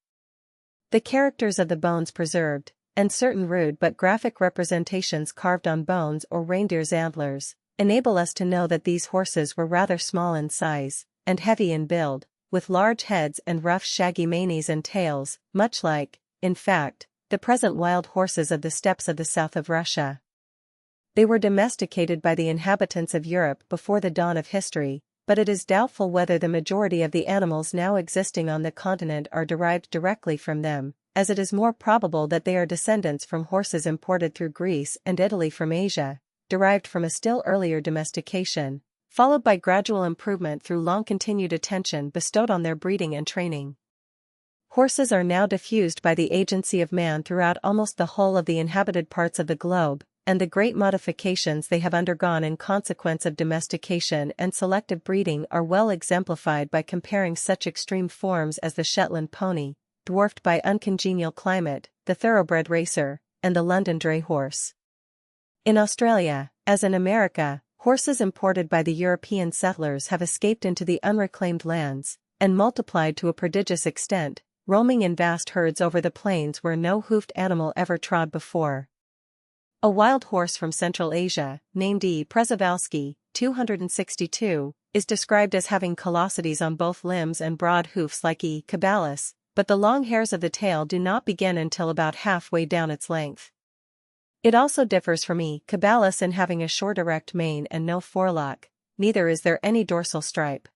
The characters of the bones preserved, and certain rude but graphic representations carved on bones or reindeer's antlers, enable us to know that these horses were rather small in size, and heavy in build, with large heads and rough shaggy manes and tails, much like, in fact, the present wild horses of the steppes of the south of Russia. They were domesticated by the inhabitants of Europe before the dawn of history, but it is doubtful whether the majority of the animals now existing on the continent are derived directly from them, as it is more probable that they are descendants from horses imported through Greece and Italy from Asia, derived from a still earlier domestication, followed by gradual improvement through long-continued attention bestowed on their breeding and training. Horses are now diffused by the agency of man throughout almost the whole of the inhabited parts of the globe, and the great modifications they have undergone in consequence of domestication and selective breeding are well exemplified by comparing such extreme forms as the Shetland pony, dwarfed by uncongenial climate, the thoroughbred racer, and the London dray horse. In Australia, as in America, horses imported by the European settlers have escaped into the unreclaimed lands, and multiplied to a prodigious extent, roaming in vast herds over the plains where no hoofed animal ever trod before. A wild horse from Central Asia, named E. Przewalski, 262, is described as having callosities on both limbs and broad hoofs like E. cabalis, but the long hairs of the tail do not begin until about halfway down its length. It also differs from E. cabalis in having a short erect mane and no forelock, neither is there any dorsal stripe.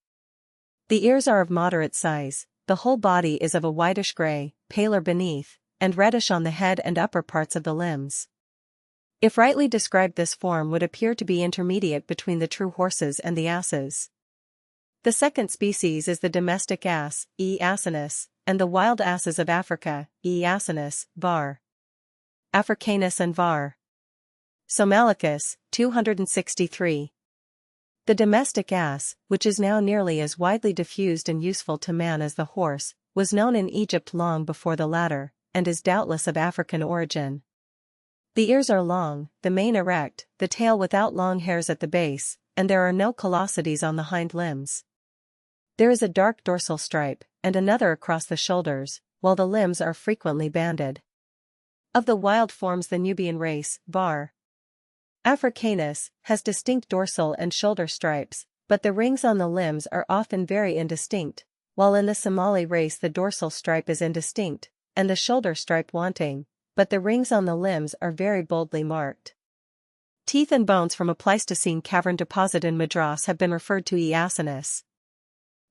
The ears are of moderate size, the whole body is of a whitish gray, paler beneath, and reddish on the head and upper parts of the limbs. If rightly described, this form would appear to be intermediate between the true horses and the asses. The second species is the domestic ass, E. asinus, and the wild asses of Africa, E. asinus, var. Africanus and var. Somalicus, 263. The domestic ass, which is now nearly as widely diffused and useful to man as the horse, was known in Egypt long before the latter, and is doubtless of African origin. The ears are long, the mane erect, the tail without long hairs at the base, and there are no callosities on the hind limbs. There is a dark dorsal stripe, and another across the shoulders, while the limbs are frequently banded. Of the wild forms, the Nubian race, var. Africanus, has distinct dorsal and shoulder stripes, but the rings on the limbs are often very indistinct, while in the Somali race the dorsal stripe is indistinct, and the shoulder stripe wanting, but the rings on the limbs are very boldly marked. Teeth and bones from a Pleistocene cavern deposit in Madras have been referred to E. asinus.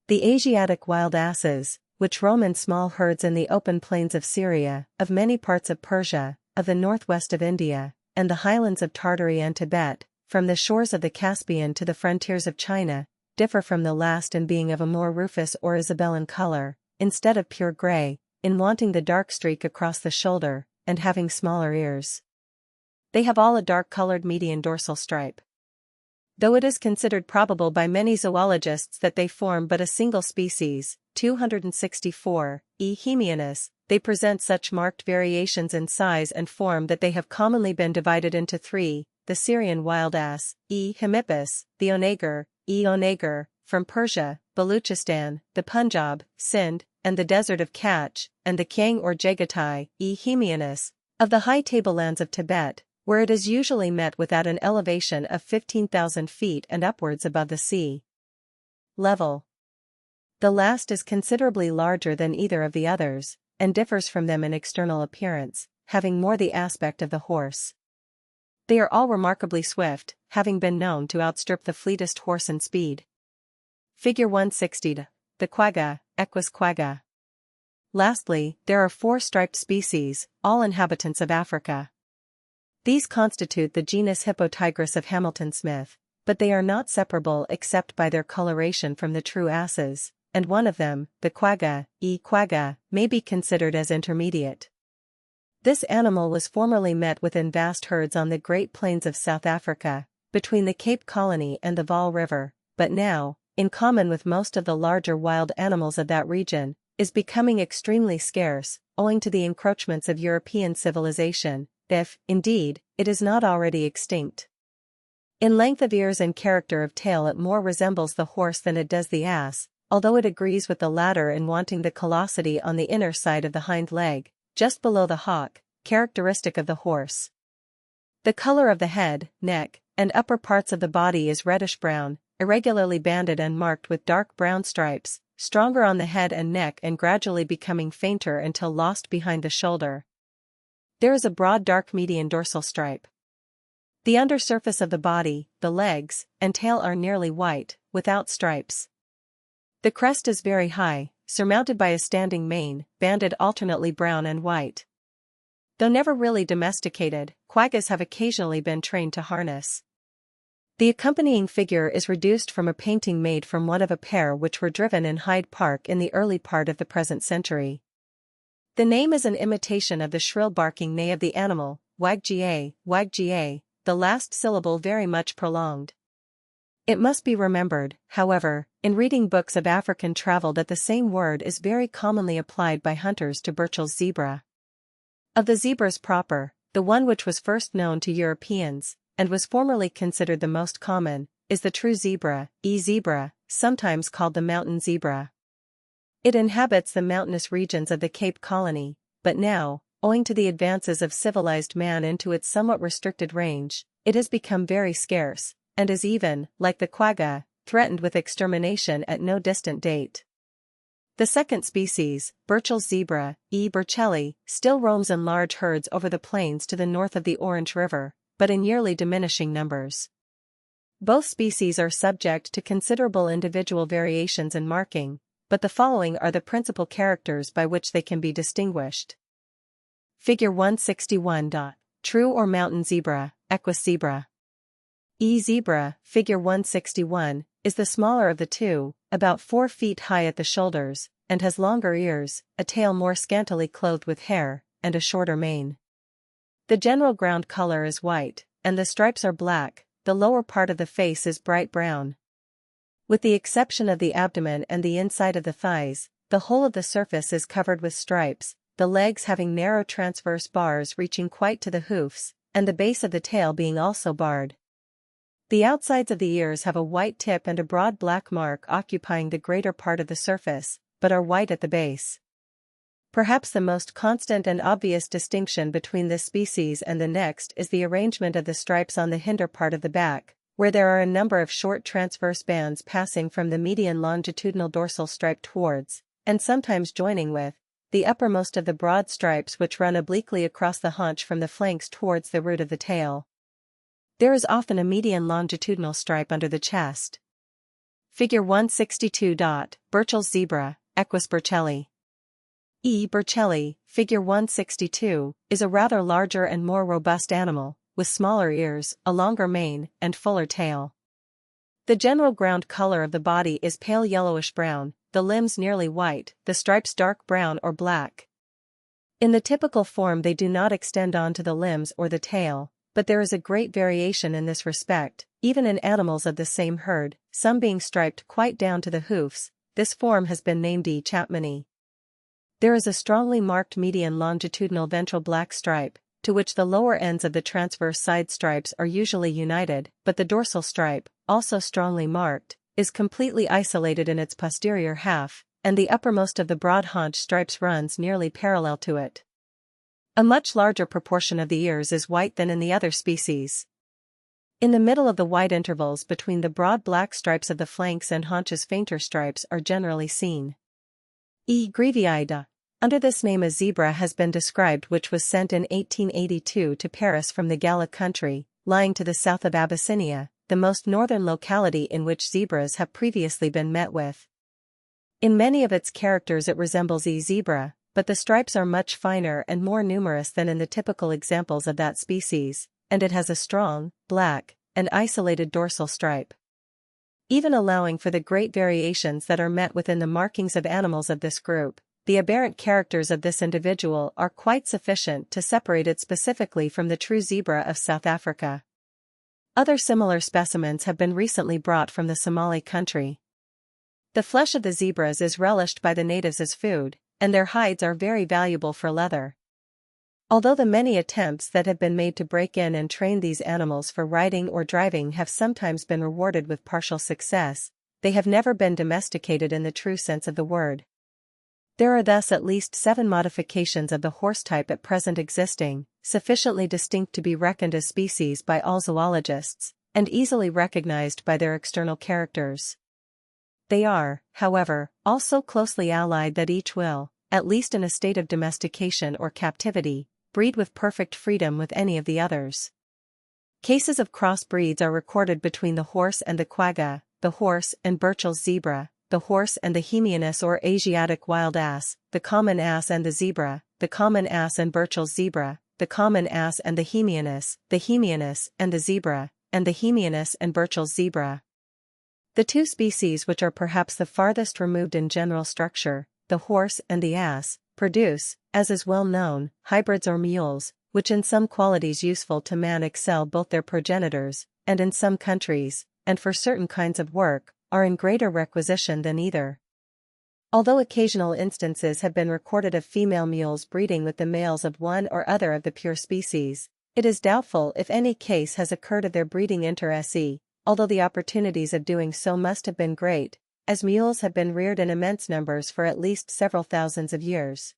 The Asiatic wild asses, which roam in small herds in the open plains of Syria, of many parts of Persia, of the northwest of India, and the highlands of Tartary and Tibet, from the shores of the Caspian to the frontiers of China, differ from the last in being of a more rufous or isabellan color, instead of pure gray, in wanting the dark streak across the shoulder, and having smaller ears. They have all a dark-colored median dorsal stripe. Though it is considered probable by many zoologists that they form but a single species, 264, E. hemianus, they present such marked variations in size and form that they have commonly been divided into three: the Syrian wild ass, E. hemippus, the onager, E. onager, from Persia, Baluchistan, the Punjab, Sindh, and the desert of Kach, and the Kiang or Jagatai, Hemianus, of the high tablelands of Tibet, where it is usually met with at an elevation of 15,000 feet and upwards above the sea level. The last is considerably larger than either of the others, and differs from them in external appearance, having more the aspect of the horse. They are all remarkably swift, having been known to outstrip the fleetest horse in speed. Figure 160. The quagga, Equus quagga. Lastly, there are 4 striped species, all inhabitants of Africa. These constitute the genus Hippotigris of Hamilton Smith, but they are not separable except by their coloration from the true asses, and one of them, the quagga, quagga, may be considered as intermediate. This animal was formerly met with in vast herds on the Great Plains of South Africa, between the Cape Colony and the Vaal River, but now, in common with most of the larger wild animals of that region, is becoming extremely scarce, owing to the encroachments of European civilization, if, indeed, it is not already extinct. In length of ears and character of tail it more resembles the horse than it does the ass, although it agrees with the latter in wanting the callosity on the inner side of the hind leg, just below the hock, characteristic of the horse. The color of the head, neck, and upper parts of the body is reddish-brown, irregularly banded and marked with dark brown stripes, stronger on the head and neck and gradually becoming fainter until lost behind the shoulder. There is a broad dark median dorsal stripe. The undersurface of the body, the legs, and tail are nearly white, without stripes. The crest is very high, surmounted by a standing mane, banded alternately brown and white. Though never really domesticated, quaggas have occasionally been trained to harness. The accompanying figure is reduced from a painting made from one of a pair which were driven in Hyde Park in the early part of the present century. The name is an imitation of the shrill barking neigh of the animal, wag-ga, the last syllable very much prolonged. It must be remembered, however, in reading books of African travel that the same word is very commonly applied by hunters to Burchell's zebra. Of the zebras proper, the one which was first known to Europeans, and was formerly considered the most common, is the true zebra, zebra, sometimes called the mountain zebra. It inhabits the mountainous regions of the Cape Colony, but now, owing to the advances of civilized man into its somewhat restricted range, it has become very scarce, and is even, like the quagga, threatened with extermination at no distant date. The second species, Burchell's zebra, burchelli, still roams in large herds over the plains to the north of the Orange River, but in yearly diminishing numbers. Both species are subject to considerable individual variations in marking, but the following are the principal characters by which they can be distinguished. Figure 161. True or mountain zebra, Equus zebra. Zebra, figure 161, is the smaller of the two, about 4 feet high at the shoulders, and has longer ears, a tail more scantily clothed with hair, and a shorter mane. The general ground color is white, and the stripes are black. The lower part of the face is bright brown. With the exception of the abdomen and the inside of the thighs, the whole of the surface is covered with stripes, the legs having narrow transverse bars reaching quite to the hoofs, and the base of the tail being also barred. The outsides of the ears have a white tip and a broad black mark occupying the greater part of the surface, but are white at the base. Perhaps the most constant and obvious distinction between this species and the next is the arrangement of the stripes on the hinder part of the back, where there are a number of short transverse bands passing from the median longitudinal dorsal stripe towards, and sometimes joining with, the uppermost of the broad stripes which run obliquely across the haunch from the flanks towards the root of the tail. There is often a median longitudinal stripe under the chest. Figure 162. Burchell's zebra, Equus burchelli. Burchelli, figure 162, is a rather larger and more robust animal, with smaller ears, a longer mane, and fuller tail. The general ground color of the body is pale yellowish-brown, the limbs nearly white, the stripes dark brown or black. In the typical form they do not extend on to the limbs or the tail, but there is a great variation in this respect, even in animals of the same herd, some being striped quite down to the hoofs. This form has been named Chapmani. There is a strongly marked median longitudinal ventral black stripe, to which the lower ends of the transverse side stripes are usually united, but the dorsal stripe, also strongly marked, is completely isolated in its posterior half, and the uppermost of the broad haunch stripes runs nearly parallel to it. A much larger proportion of the ears is white than in the other species. In the middle of the white intervals between the broad black stripes of the flanks and haunches fainter stripes are generally seen. Greviida. Under this name a zebra has been described which was sent in 1882 to Paris from the Gallic country, lying to the south of Abyssinia, the most northern locality in which zebras have previously been met with. In many of its characters it resembles a zebra, but the stripes are much finer and more numerous than in the typical examples of that species, and it has a strong, black, and isolated dorsal stripe. Even allowing for the great variations that are met within the markings of animals of this group, the aberrant characters of this individual are quite sufficient to separate it specifically from the true zebra of South Africa. Other similar specimens have been recently brought from the Somali country. The flesh of the zebras is relished by the natives as food, and their hides are very valuable for leather. Although the many attempts that have been made to break in and train these animals for riding or driving have sometimes been rewarded with partial success, they have never been domesticated in the true sense of the word. There are thus at least 7 modifications of the horse type at present existing, sufficiently distinct to be reckoned as species by all zoologists, and easily recognized by their external characters. They are, however, all so closely allied that each will, at least in a state of domestication or captivity, breed with perfect freedom with any of the others. Cases of cross-breeds are recorded between the horse and the quagga, the horse and Burchell's zebra, the horse and the Hemianus or Asiatic wild ass, the common ass and the zebra, the common ass and Burchell's zebra, the common ass and the Hemianus and the zebra, and the Hemianus and Burchell's zebra. The two species which are perhaps the farthest removed in general structure, the horse and the ass, produce, as is well known, hybrids or mules, which in some qualities useful to man excel both their progenitors, and in some countries, and for certain kinds of work, are in greater requisition than either. Although occasional instances have been recorded of female mules breeding with the males of one or other of the pure species, it is doubtful if any case has occurred of their breeding inter se, although the opportunities of doing so must have been great, as mules have been reared in immense numbers for at least several thousands of years.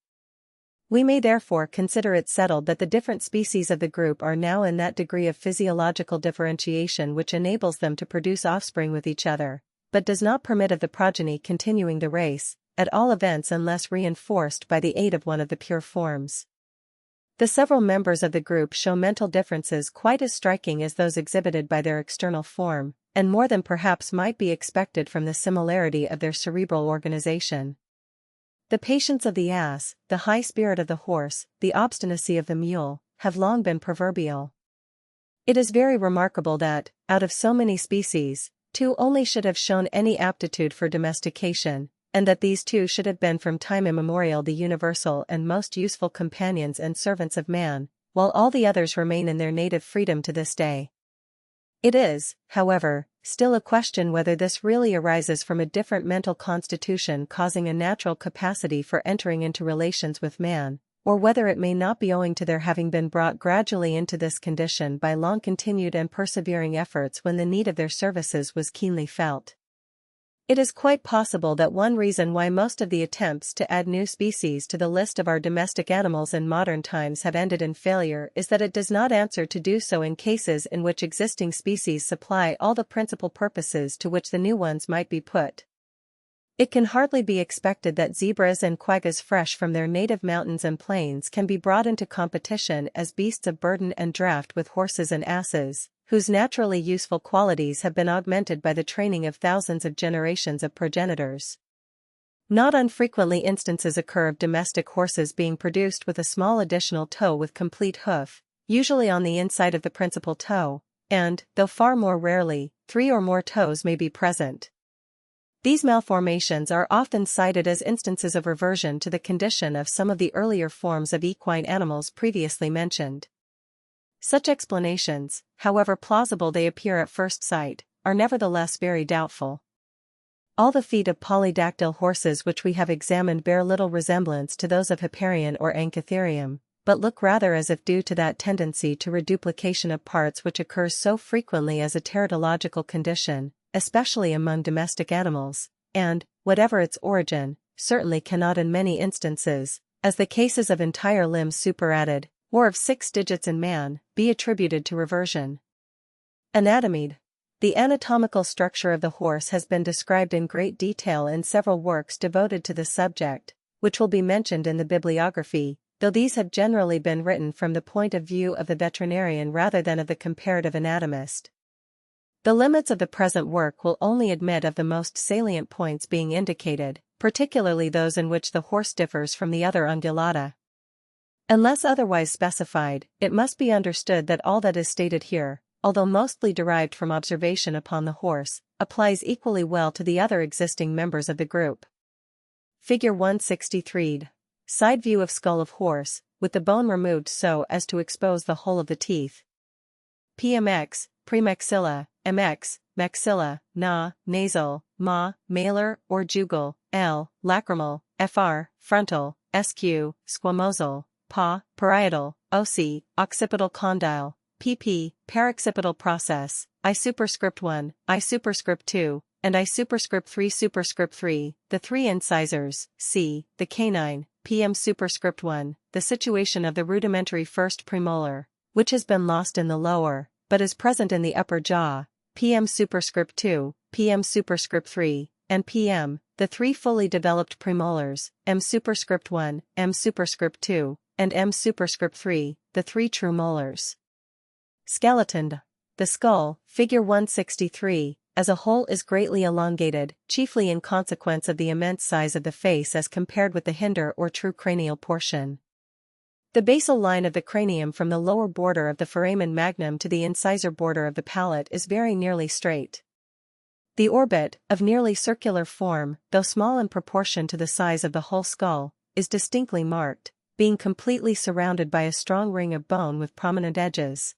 We may therefore consider it settled that the different species of the group are now in that degree of physiological differentiation which enables them to produce offspring with each other, but does not permit of the progeny continuing the race, at all events unless reinforced by the aid of one of the pure forms. The several members of the group show mental differences quite as striking as those exhibited by their external form, and more than perhaps might be expected from the similarity of their cerebral organization. The patience of the ass, the high spirit of the horse, the obstinacy of the mule, have long been proverbial. It is very remarkable that, out of so many species, 2 only should have shown any aptitude for domestication, and that these 2 should have been from time immemorial the universal and most useful companions and servants of man, while all the others remain in their native freedom to this day. It is, however, still a question whether this really arises from a different mental constitution causing a natural capacity for entering into relations with man, or whether it may not be owing to their having been brought gradually into this condition by long-continued and persevering efforts when the need of their services was keenly felt. It is quite possible that one reason why most of the attempts to add new species to the list of our domestic animals in modern times have ended in failure is that it does not answer to do so in cases in which existing species supply all the principal purposes to which the new ones might be put. It can hardly be expected that zebras and quaggas fresh from their native mountains and plains can be brought into competition as beasts of burden and draught with horses and asses, whose naturally useful qualities have been augmented by the training of thousands of generations of progenitors. Not unfrequently instances occur of domestic horses being produced with a small additional toe with complete hoof, usually on the inside of the principal toe, and, though far more rarely, 3 or more toes may be present. These malformations are often cited as instances of reversion to the condition of some of the earlier forms of equine animals previously mentioned. Such explanations, however plausible they appear at first sight, are nevertheless very doubtful. All the feet of polydactyl horses which we have examined bear little resemblance to those of Hipparion or Anchitherium, but look rather as if due to that tendency to reduplication of parts which occurs so frequently as a teratological condition, especially among domestic animals, and, whatever its origin, certainly cannot in many instances, as the cases of entire limbs superadded, or of 6 digits in man, be attributed to reversion. Anatomy. The anatomical structure of the horse has been described in great detail in several works devoted to the subject, which will be mentioned in the bibliography, though these have generally been written from the point of view of the veterinarian rather than of the comparative anatomist. The limits of the present work will only admit of the most salient points being indicated, particularly those in which the horse differs from the other ungulata. Unless otherwise specified, it must be understood that all that is stated here, although mostly derived from observation upon the horse, applies equally well to the other existing members of the group. Figure 163. Side view of skull of horse, with the bone removed so as to expose the whole of the teeth. PMX, premaxilla, MX, maxilla, na, nasal, ma, malar or jugal, L, lacrimal, FR, frontal, SQ, squamosal, PA, parietal, OC, occipital condyle, PP, paroccipital process, I superscript 1, I superscript 2, and I superscript 3 superscript 3, the 3 incisors, C, the canine, PM superscript 1, the situation of the rudimentary first premolar, which has been lost in the lower, but is present in the upper jaw, PM superscript 2, PM superscript 3, and PM, the 3 fully developed premolars, M superscript 1, M superscript 2, and M superscript 3, the 3 true molars. Skeleton. The skull, figure 163, as a whole is greatly elongated, chiefly in consequence of the immense size of the face as compared with the hinder or true cranial portion. The basal line of the cranium from the lower border of the foramen magnum to the incisor border of the palate is very nearly straight. The orbit, of nearly circular form, though small in proportion to the size of the whole skull, is distinctly marked, being completely surrounded by a strong ring of bone with prominent edges.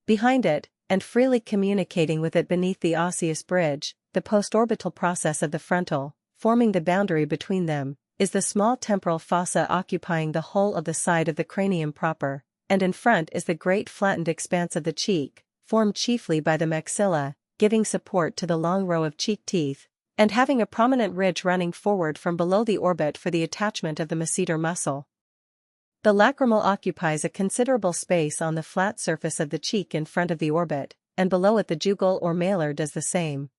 Behind it, and freely communicating with it beneath the osseous bridge, the postorbital process of the frontal, forming the boundary between them, is the small temporal fossa occupying the whole of the side of the cranium proper, and in front is the great flattened expanse of the cheek, formed chiefly by the maxilla, giving support to the long row of cheek teeth, and having a prominent ridge running forward from below the orbit for the attachment of the masseter muscle. The lacrimal occupies a considerable space on the flat surface of the cheek in front of the orbit, and below it the jugal or malar does the same.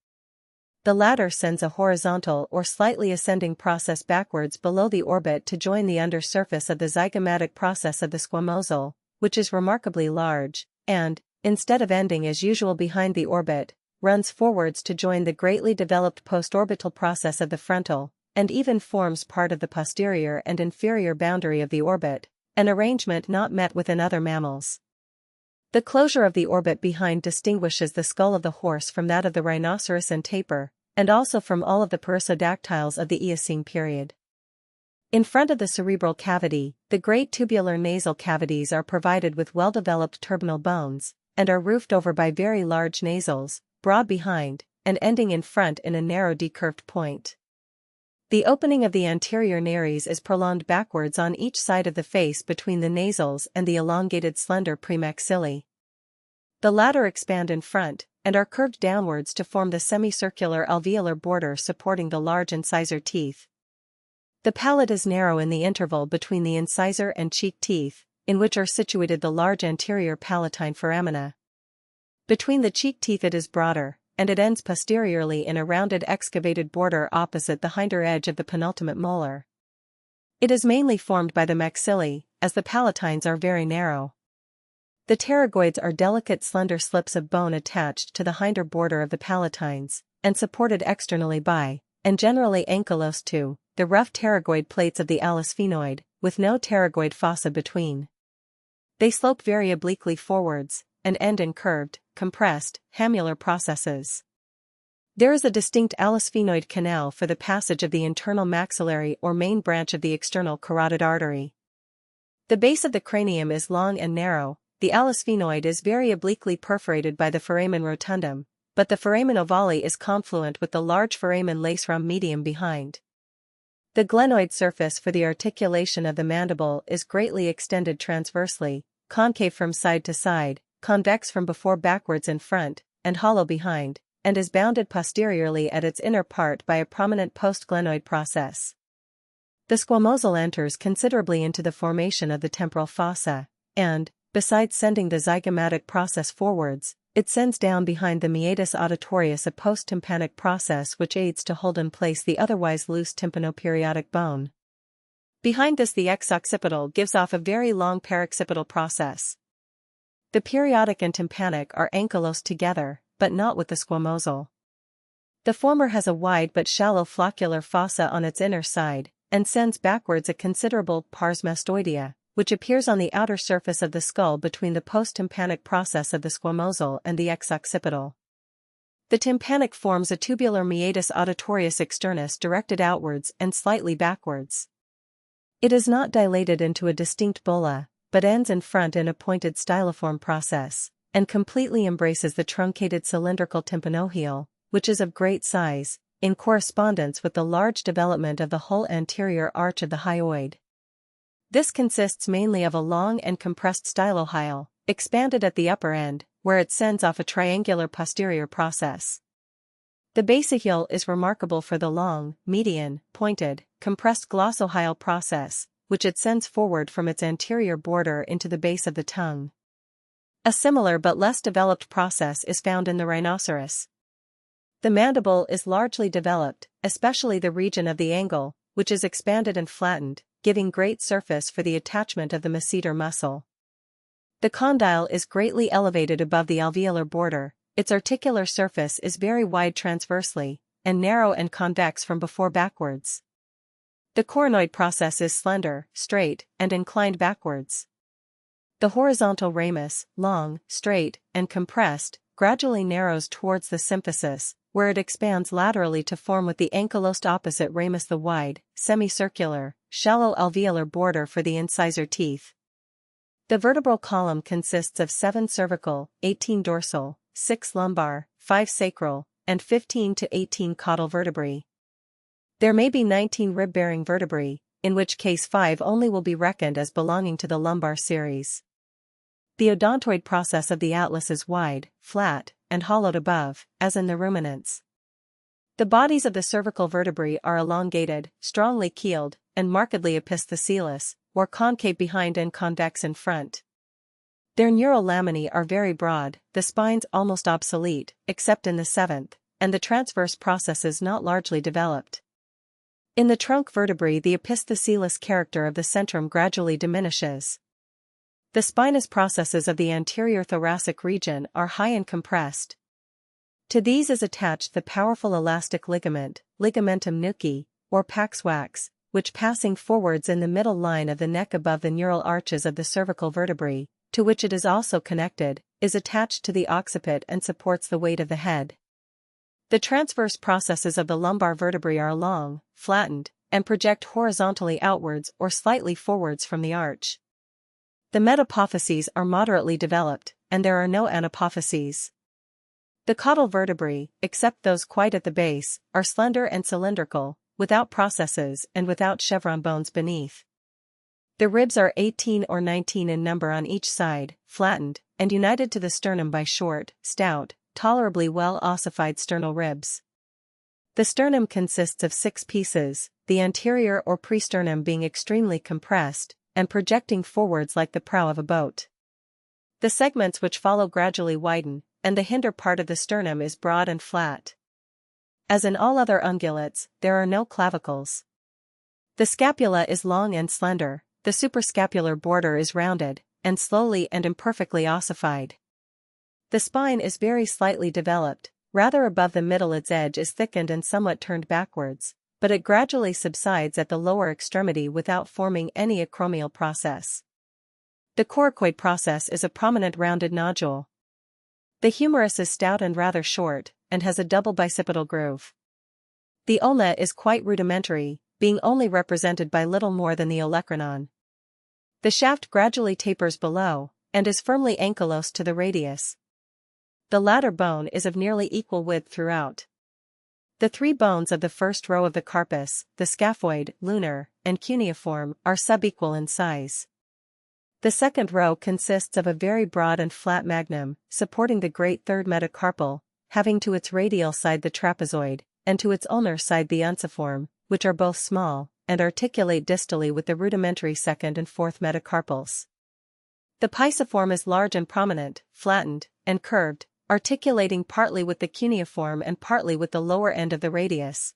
The latter sends a horizontal or slightly ascending process backwards below the orbit to join the under surface of the zygomatic process of the squamosal, which is remarkably large, and, instead of ending as usual behind the orbit, runs forwards to join the greatly developed postorbital process of the frontal, and even forms part of the posterior and inferior boundary of the orbit, an arrangement not met with in other mammals. The closure of the orbit behind distinguishes the skull of the horse from that of the rhinoceros and tapir, and also from all of the perissodactyls of the Eocene period. In front of the cerebral cavity, the great tubular nasal cavities are provided with well-developed turbinal bones, and are roofed over by very large nasals, broad behind, and ending in front in a narrow decurved point. The opening of the anterior nares is prolonged backwards on each side of the face between the nasals and the elongated slender premaxilli. The latter expand in front, and are curved downwards to form the semicircular alveolar border supporting the large incisor teeth. The palate is narrow in the interval between the incisor and cheek teeth, in which are situated the large anterior palatine foramina. Between the cheek teeth it is broader, and it ends posteriorly in a rounded excavated border opposite the hinder edge of the penultimate molar. It is mainly formed by the maxillae, as the palatines are very narrow. The pterygoids are delicate slender slips of bone attached to the hinder border of the palatines, and supported externally by, and generally ankylosed to, the rough pterygoid plates of the allospheноid, with no pterygoid fossa between. They slope very obliquely forwards, and end in curved, compressed, hamular processes. There is a distinct allospheноid canal for the passage of the internal maxillary or main branch of the external carotid artery. The base of the cranium is long and narrow. The allospheноid is very obliquely perforated by the foramen rotundum, but the foramen ovale is confluent with the large foramen lacerum medium behind. The glenoid surface for the articulation of the mandible is greatly extended transversely, concave from side to side, convex from before backwards in front, and hollow behind, and is bounded posteriorly at its inner part by a prominent postglenoid process. The squamosal enters considerably into the formation of the temporal fossa, and, besides sending the zygomatic process forwards, it sends down behind the meatus auditorius a post-tympanic process which aids to hold in place the otherwise loose tympanoperiodic bone. Behind this the ex-occipital gives off a very long paroccipital process. The periodic and tympanic are ankylosed together, but not with the squamosal. The former has a wide but shallow floccular fossa on its inner side, and sends backwards a considerable pars mastoidea, which appears on the outer surface of the skull between the post-tympanic process of the squamosal and the ex-occipital. The tympanic forms a tubular meatus auditorius externus directed outwards and slightly backwards. It is not dilated into a distinct bulla, but ends in front in a pointed styliform process, and completely embraces the truncated cylindrical tympanoheal, which is of great size, in correspondence with the large development of the whole anterior arch of the hyoid. This consists mainly of a long and compressed stylohyle, expanded at the upper end, where it sends off a triangular posterior process. The basihial is remarkable for the long, median, pointed, compressed glossohyle process, which it sends forward from its anterior border into the base of the tongue. A similar but less developed process is found in the rhinoceros. The mandible is largely developed, especially the region of the angle, which is expanded and flattened, giving great surface for the attachment of the masseter muscle. The condyle is greatly elevated above the alveolar border, its articular surface is very wide transversely, and narrow and convex from before backwards. The coronoid process is slender, straight, and inclined backwards. The horizontal ramus, long, straight, and compressed, gradually narrows towards the symphysis, where it expands laterally to form with the ankylosed opposite ramus the wide, semicircular, shallow alveolar border for the incisor teeth. The vertebral column consists of 7 cervical, 18 dorsal, 6 lumbar, 5 sacral, and 15 to 18 caudal vertebrae. There may be 19 rib-bearing vertebrae, in which case 5 only will be reckoned as belonging to the lumbar series. The odontoid process of the atlas is wide, flat, and hollowed above, as in the ruminants. The bodies of the cervical vertebrae are elongated, strongly keeled, and markedly episthoscealous, or concave behind and convex in front. Their neural laminae are very broad, the spines almost obsolete, except in the 7th, and the transverse processes not largely developed. In the trunk vertebrae the episthoscealous character of the centrum gradually diminishes. The spinous processes of the anterior thoracic region are high and compressed. To these is attached the powerful elastic ligament, ligamentum nuchae, or paxwax, which passing forwards in the middle line of the neck above the neural arches of the cervical vertebrae, to which it is also connected, is attached to the occiput and supports the weight of the head. The transverse processes of the lumbar vertebrae are long, flattened, and project horizontally outwards or slightly forwards from the arch. The metapophyses are moderately developed, and there are no anapophyses. The caudal vertebrae, except those quite at the base, are slender and cylindrical, without processes and without chevron bones beneath. The ribs are 18 or 19 in number on each side, flattened, and united to the sternum by short, stout, tolerably well ossified sternal ribs. The sternum consists of 6 pieces, the anterior or presternum being extremely compressed, and projecting forwards like the prow of a boat. The segments which follow gradually widen, and the hinder part of the sternum is broad and flat. As in all other ungulates, there are no clavicles. The scapula is long and slender, the suprascapular border is rounded, and slowly and imperfectly ossified. The spine is very slightly developed, rather above the middle its edge is thickened and somewhat turned backwards, but it gradually subsides at the lower extremity without forming any acromial process. The coracoid process is a prominent rounded nodule. The humerus is stout and rather short, and has a double bicipital groove. The ulna is quite rudimentary, being only represented by little more than the olecranon. The shaft gradually tapers below, and is firmly ankylosed to the radius. The latter bone is of nearly equal width throughout. The 3 bones of the first row of the carpus, the scaphoid, lunar, and cuneiform, are subequal in size. The second row consists of a very broad and flat magnum, supporting the great third metacarpal, having to its radial side the trapezoid, and to its ulnar side the unciform, which are both small, and articulate distally with the rudimentary second and fourth metacarpals. The pisiform is large and prominent, flattened, and curved, articulating partly with the cuneiform and partly with the lower end of the radius.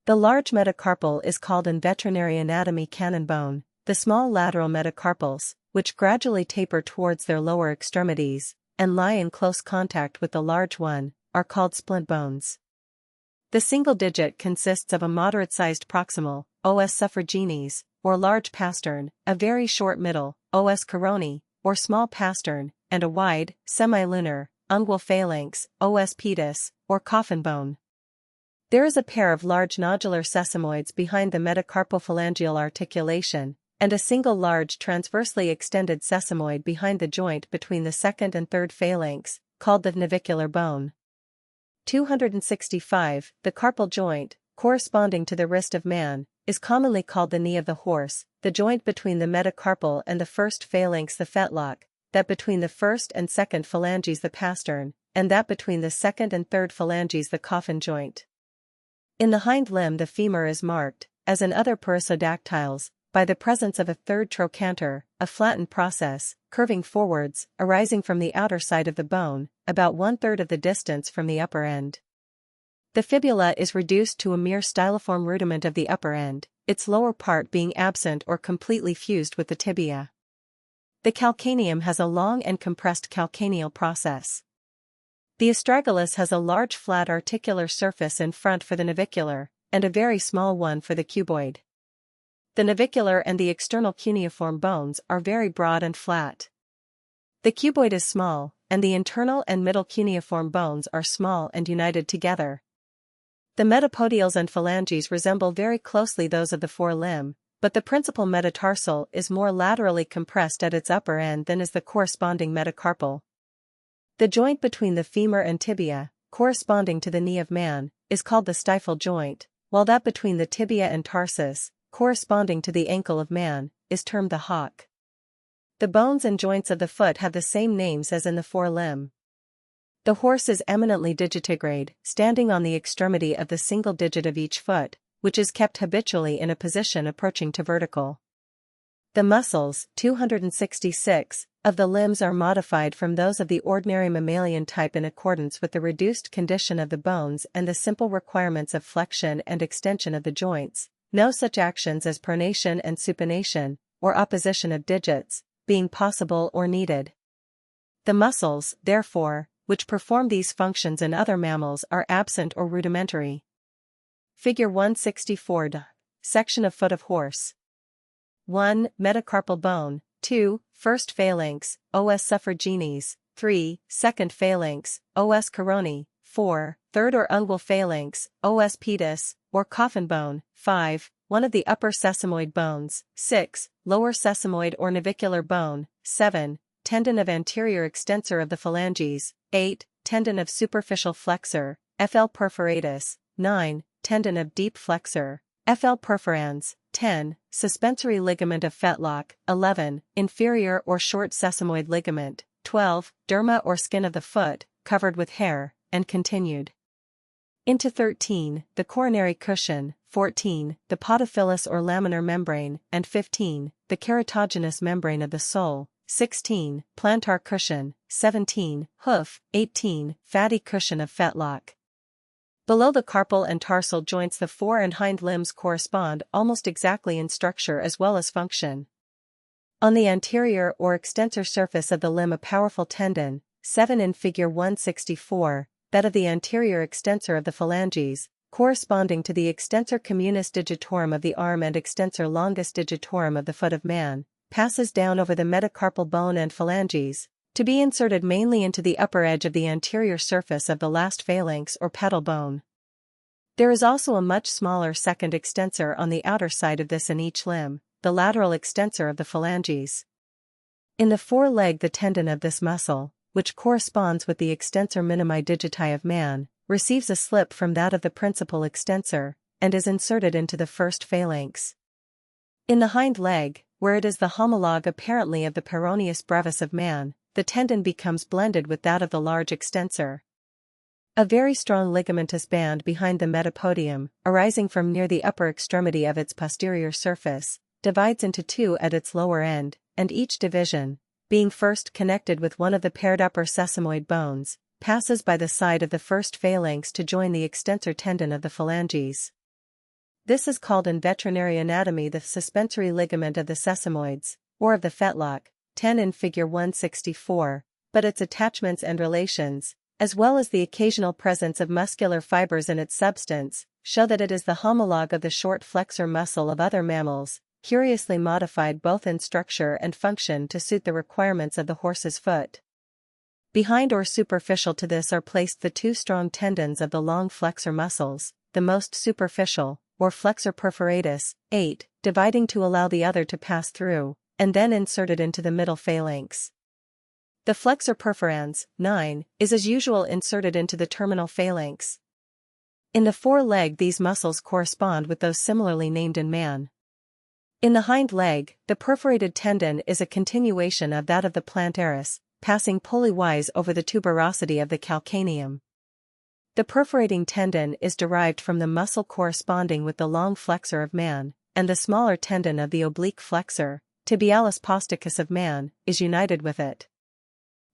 The large metacarpal is called in veterinary anatomy cannon bone. The small lateral metacarpals, which gradually taper towards their lower extremities, and lie in close contact with the large one, are called splint bones. The single digit consists of a moderate-sized proximal, os suffraginis, or large pastern, a very short middle, os coroni, or small pastern, and a wide, semilunar, ungual phalanx, os pedis, or coffin bone. There is a pair of large nodular sesamoids behind the metacarpophalangeal articulation, and a single large transversely extended sesamoid behind the joint between the second and third phalanx, called the navicular bone. 265. The carpal joint, corresponding to the wrist of man, is commonly called the knee of the horse, the joint between the metacarpal and the first phalanx the fetlock, that between the first and second phalanges the pastern, and that between the second and third phalanges the coffin joint. In the hind limb the femur is marked, as in other perissodactyls, by the presence of a third trochanter, a flattened process, curving forwards, arising from the outer side of the bone, about 1/3 of the distance from the upper end. The fibula is reduced to a mere styliform rudiment of the upper end, its lower part being absent or completely fused with the tibia. The calcaneum has a long and compressed calcaneal process. The astragalus has a large flat articular surface in front for the navicular, and a very small one for the cuboid. The navicular and the external cuneiform bones are very broad and flat. The cuboid is small, and the internal and middle cuneiform bones are small and united together. The metapodials and phalanges resemble very closely those of the forelimb, but the principal metatarsal is more laterally compressed at its upper end than is the corresponding metacarpal. The joint between the femur and tibia, corresponding to the knee of man, is called the stifle joint, while that between the tibia and tarsus, corresponding to the ankle of man, is termed the hock. The bones and joints of the foot have the same names as in the forelimb. The horse is eminently digitigrade, standing on the extremity of the single digit of each foot, which is kept habitually in a position approaching to vertical. The muscles, 266, of the limbs are modified from those of the ordinary mammalian type in accordance with the reduced condition of the bones and the simple requirements of flexion and extension of the joints, no such actions as pronation and supination, or opposition of digits, being possible or needed. The muscles, therefore, which perform these functions in other mammals are absent or rudimentary. Figure 164. Section of foot of horse. 1. Metacarpal bone. 2. First phalanx, os suffraginis. 3. Second phalanx, os coroni. 4. Third or ungual phalanx, os pedis, or coffin bone. 5. One of the upper sesamoid bones. 6. Lower sesamoid or navicular bone. 7. Tendon of anterior extensor of the phalanges. 8. Tendon of superficial flexor, FL perforatus. 9. Tendon of deep flexor, FL perforans. 10. Suspensory ligament of fetlock. 11. Inferior or short sesamoid ligament. 12. Derma or skin of the foot, covered with hair, and continued into 13. The coronary cushion. 14. The podophyllous or laminar membrane, and 15. The keratogenous membrane of the sole. 16. Plantar cushion. 17. Hoof. 18. Fatty cushion of fetlock. Below the carpal and tarsal joints the fore and hind limbs correspond almost exactly in structure as well as function. On the anterior or extensor surface of the limb a powerful tendon, 7 in figure 164, that of the anterior extensor of the phalanges, corresponding to the extensor communis digitorum of the arm and extensor longus digitorum of the foot of man, passes down over the metacarpal bone and phalanges, to be inserted mainly into the upper edge of the anterior surface of the last phalanx or pedal bone. There is also a much smaller second extensor on the outer side of this in each limb, the lateral extensor of the phalanges. In the foreleg the tendon of this muscle, which corresponds with the extensor minimi digiti of man, receives a slip from that of the principal extensor, and is inserted into the first phalanx. In the hind leg, where it is the homologue apparently of the peroneus brevis of man, the tendon becomes blended with that of the large extensor. A very strong ligamentous band behind the metapodium, arising from near the upper extremity of its posterior surface, divides into two at its lower end, and each division, being first connected with one of the paired upper sesamoid bones, passes by the side of the first phalanx to join the extensor tendon of the phalanges. This is called in veterinary anatomy the suspensory ligament of the sesamoids, or of the fetlock, 10 in Figure 164, but its attachments and relations, as well as the occasional presence of muscular fibers in its substance, show that it is the homologue of the short flexor muscle of other mammals, curiously modified both in structure and function to suit the requirements of the horse's foot. Behind or superficial to this are placed the two strong tendons of the long flexor muscles, the most superficial, or flexor perforatus, 8, dividing to allow the other to pass through, and then inserted into the middle phalanx. The flexor perforans, 9, is as usual inserted into the terminal phalanx. In the foreleg these muscles correspond with those similarly named in man. In the hind leg, the perforated tendon is a continuation of that of the plantaris, passing pulley-wise over the tuberosity of the calcaneum. The perforating tendon is derived from the muscle corresponding with the long flexor of man, and the smaller tendon of the oblique flexor, tibialis posticus of man, is united with it.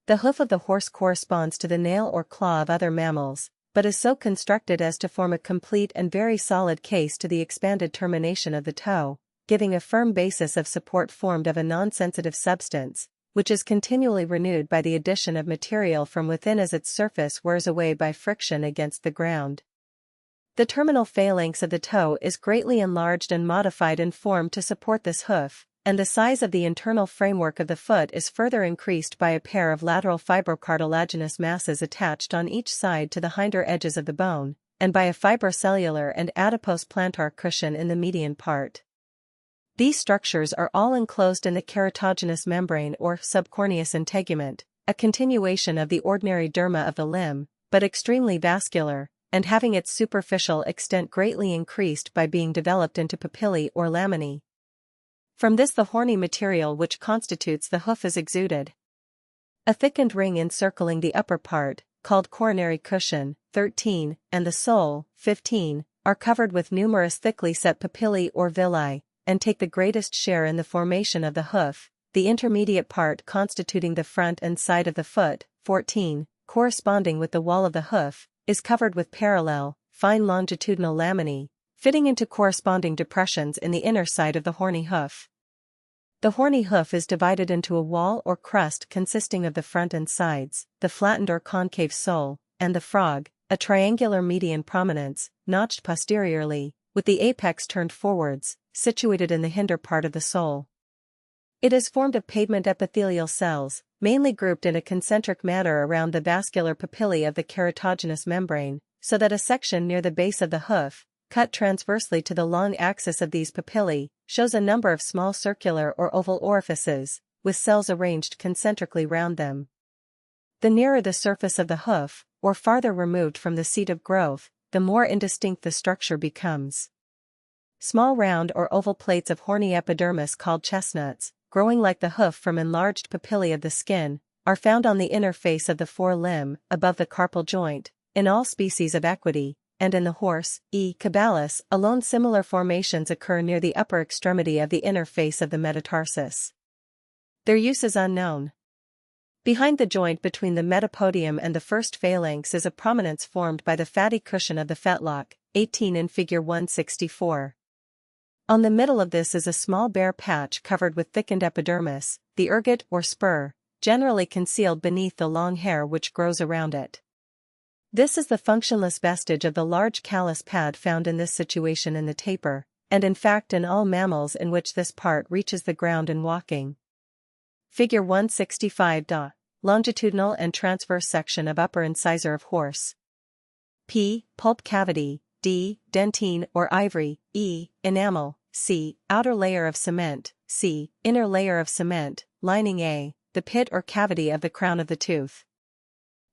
The hoof of the horse corresponds to the nail or claw of other mammals, but is so constructed as to form a complete and very solid case to the expanded termination of the toe, giving a firm basis of support formed of a non-sensitive substance, which is continually renewed by the addition of material from within as its surface wears away by friction against the ground. The terminal phalanx of the toe is greatly enlarged and modified in form to support this hoof, and the size of the internal framework of the foot is further increased by a pair of lateral fibrocartilaginous masses attached on each side to the hinder edges of the bone, and by a fibrocellular and adipose plantar cushion in the median part. These structures are all enclosed in the keratogenous membrane or subcorneous integument, a continuation of the ordinary derma of the limb, but extremely vascular, and having its superficial extent greatly increased by being developed into papillae or laminae. From this the horny material which constitutes the hoof is exuded. A thickened ring encircling the upper part, called coronary cushion, 13, and the sole, 15, are covered with numerous thickly set papillae or villi, and take the greatest share in the formation of the hoof. The intermediate part constituting the front and side of the foot, 14, corresponding with the wall of the hoof, is covered with parallel, fine longitudinal laminae, fitting into corresponding depressions in the inner side of the horny hoof. The horny hoof is divided into a wall or crust consisting of the front and sides, the flattened or concave sole, and the frog, a triangular median prominence, notched posteriorly, with the apex turned forwards, situated in the hinder part of the sole. It is formed of pavement epithelial cells, mainly grouped in a concentric manner around the vascular papillae of the keratogenous membrane, so that a section near the base of the hoof, cut transversely to the long axis of these papillae, shows a number of small circular or oval orifices, with cells arranged concentrically round them. The nearer the surface of the hoof, or farther removed from the seat of growth, the more indistinct the structure becomes. Small round or oval plates of horny epidermis called chestnuts, growing like the hoof from enlarged papillae of the skin, are found on the inner face of the forelimb, above the carpal joint, in all species of equidae, and in the horse, cabalus, alone similar formations occur near the upper extremity of the inner face of the metatarsus. Their use is unknown. Behind the joint between the metapodium and the first phalanx is a prominence formed by the fatty cushion of the fetlock, 18 in Figure 164. On the middle of this is a small bare patch covered with thickened epidermis, the ergot or spur, generally concealed beneath the long hair which grows around it. This is the functionless vestige of the large callus pad found in this situation in the tapir, and in fact in all mammals in which this part reaches the ground in walking. Figure 165. Longitudinal and transverse section of upper incisor of horse. P. Pulp cavity. D. Dentine or ivory. E. Enamel. C. Outer layer of cement. C. Inner layer of cement, lining A. The pit or cavity of the crown of the tooth.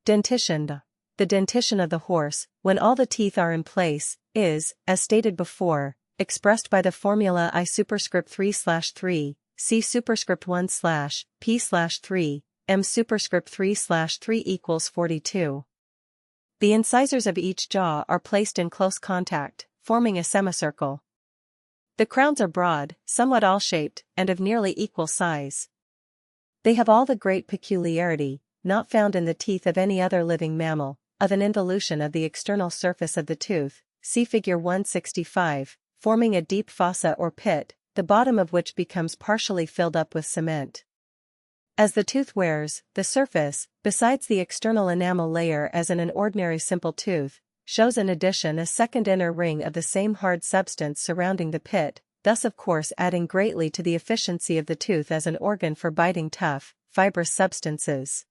Dentition. The dentition of the horse, when all the teeth are in place, is, as stated before, expressed by the formula I superscript 3/3, C superscript 1/P/3, M superscript 3/3 equals 42. The incisors of each jaw are placed in close contact, forming a semicircle. The crowns are broad, somewhat awl-shaped, and of nearly equal size. They have all the great peculiarity, not found in the teeth of any other living mammal, of an involution of the external surface of the tooth, see Figure 165, forming a deep fossa or pit, the bottom of which becomes partially filled up with cement. As the tooth wears, the surface, besides the external enamel layer as in an ordinary simple tooth, shows in addition a second inner ring of the same hard substance surrounding the pit, thus of course adding greatly to the efficiency of the tooth as an organ for biting tough, fibrous substances.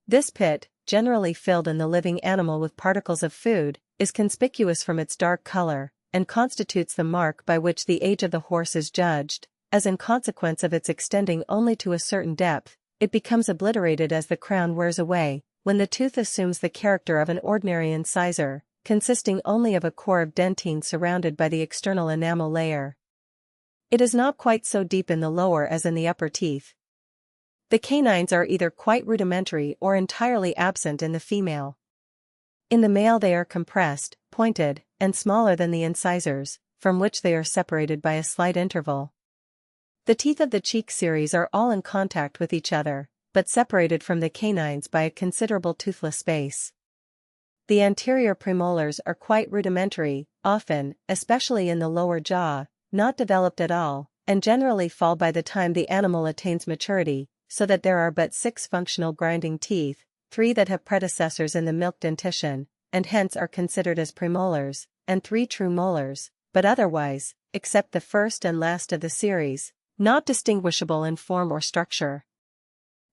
This pit, generally filled in the living animal with particles of food, is conspicuous from its dark color, and constitutes the mark by which the age of the horse is judged, as in consequence of its extending only to a certain depth, it becomes obliterated as the crown wears away, when the tooth assumes the character of an ordinary incisor, consisting only of a core of dentine surrounded by the external enamel layer. It is not quite so deep in the lower as in the upper teeth. The canines are either quite rudimentary or entirely absent in the female. In the male they are compressed, pointed, and smaller than the incisors, from which they are separated by a slight interval. The teeth of the cheek series are all in contact with each other, but separated from the canines by a considerable toothless space. The anterior premolars are quite rudimentary, often, especially in the lower jaw, not developed at all, and generally fall by the time the animal attains maturity, so that there are but 6 functional grinding teeth, 3 that have predecessors in the milk dentition, and hence are considered as premolars, and 3 true molars, but otherwise, except the first and last of the series, not distinguishable in form or structure.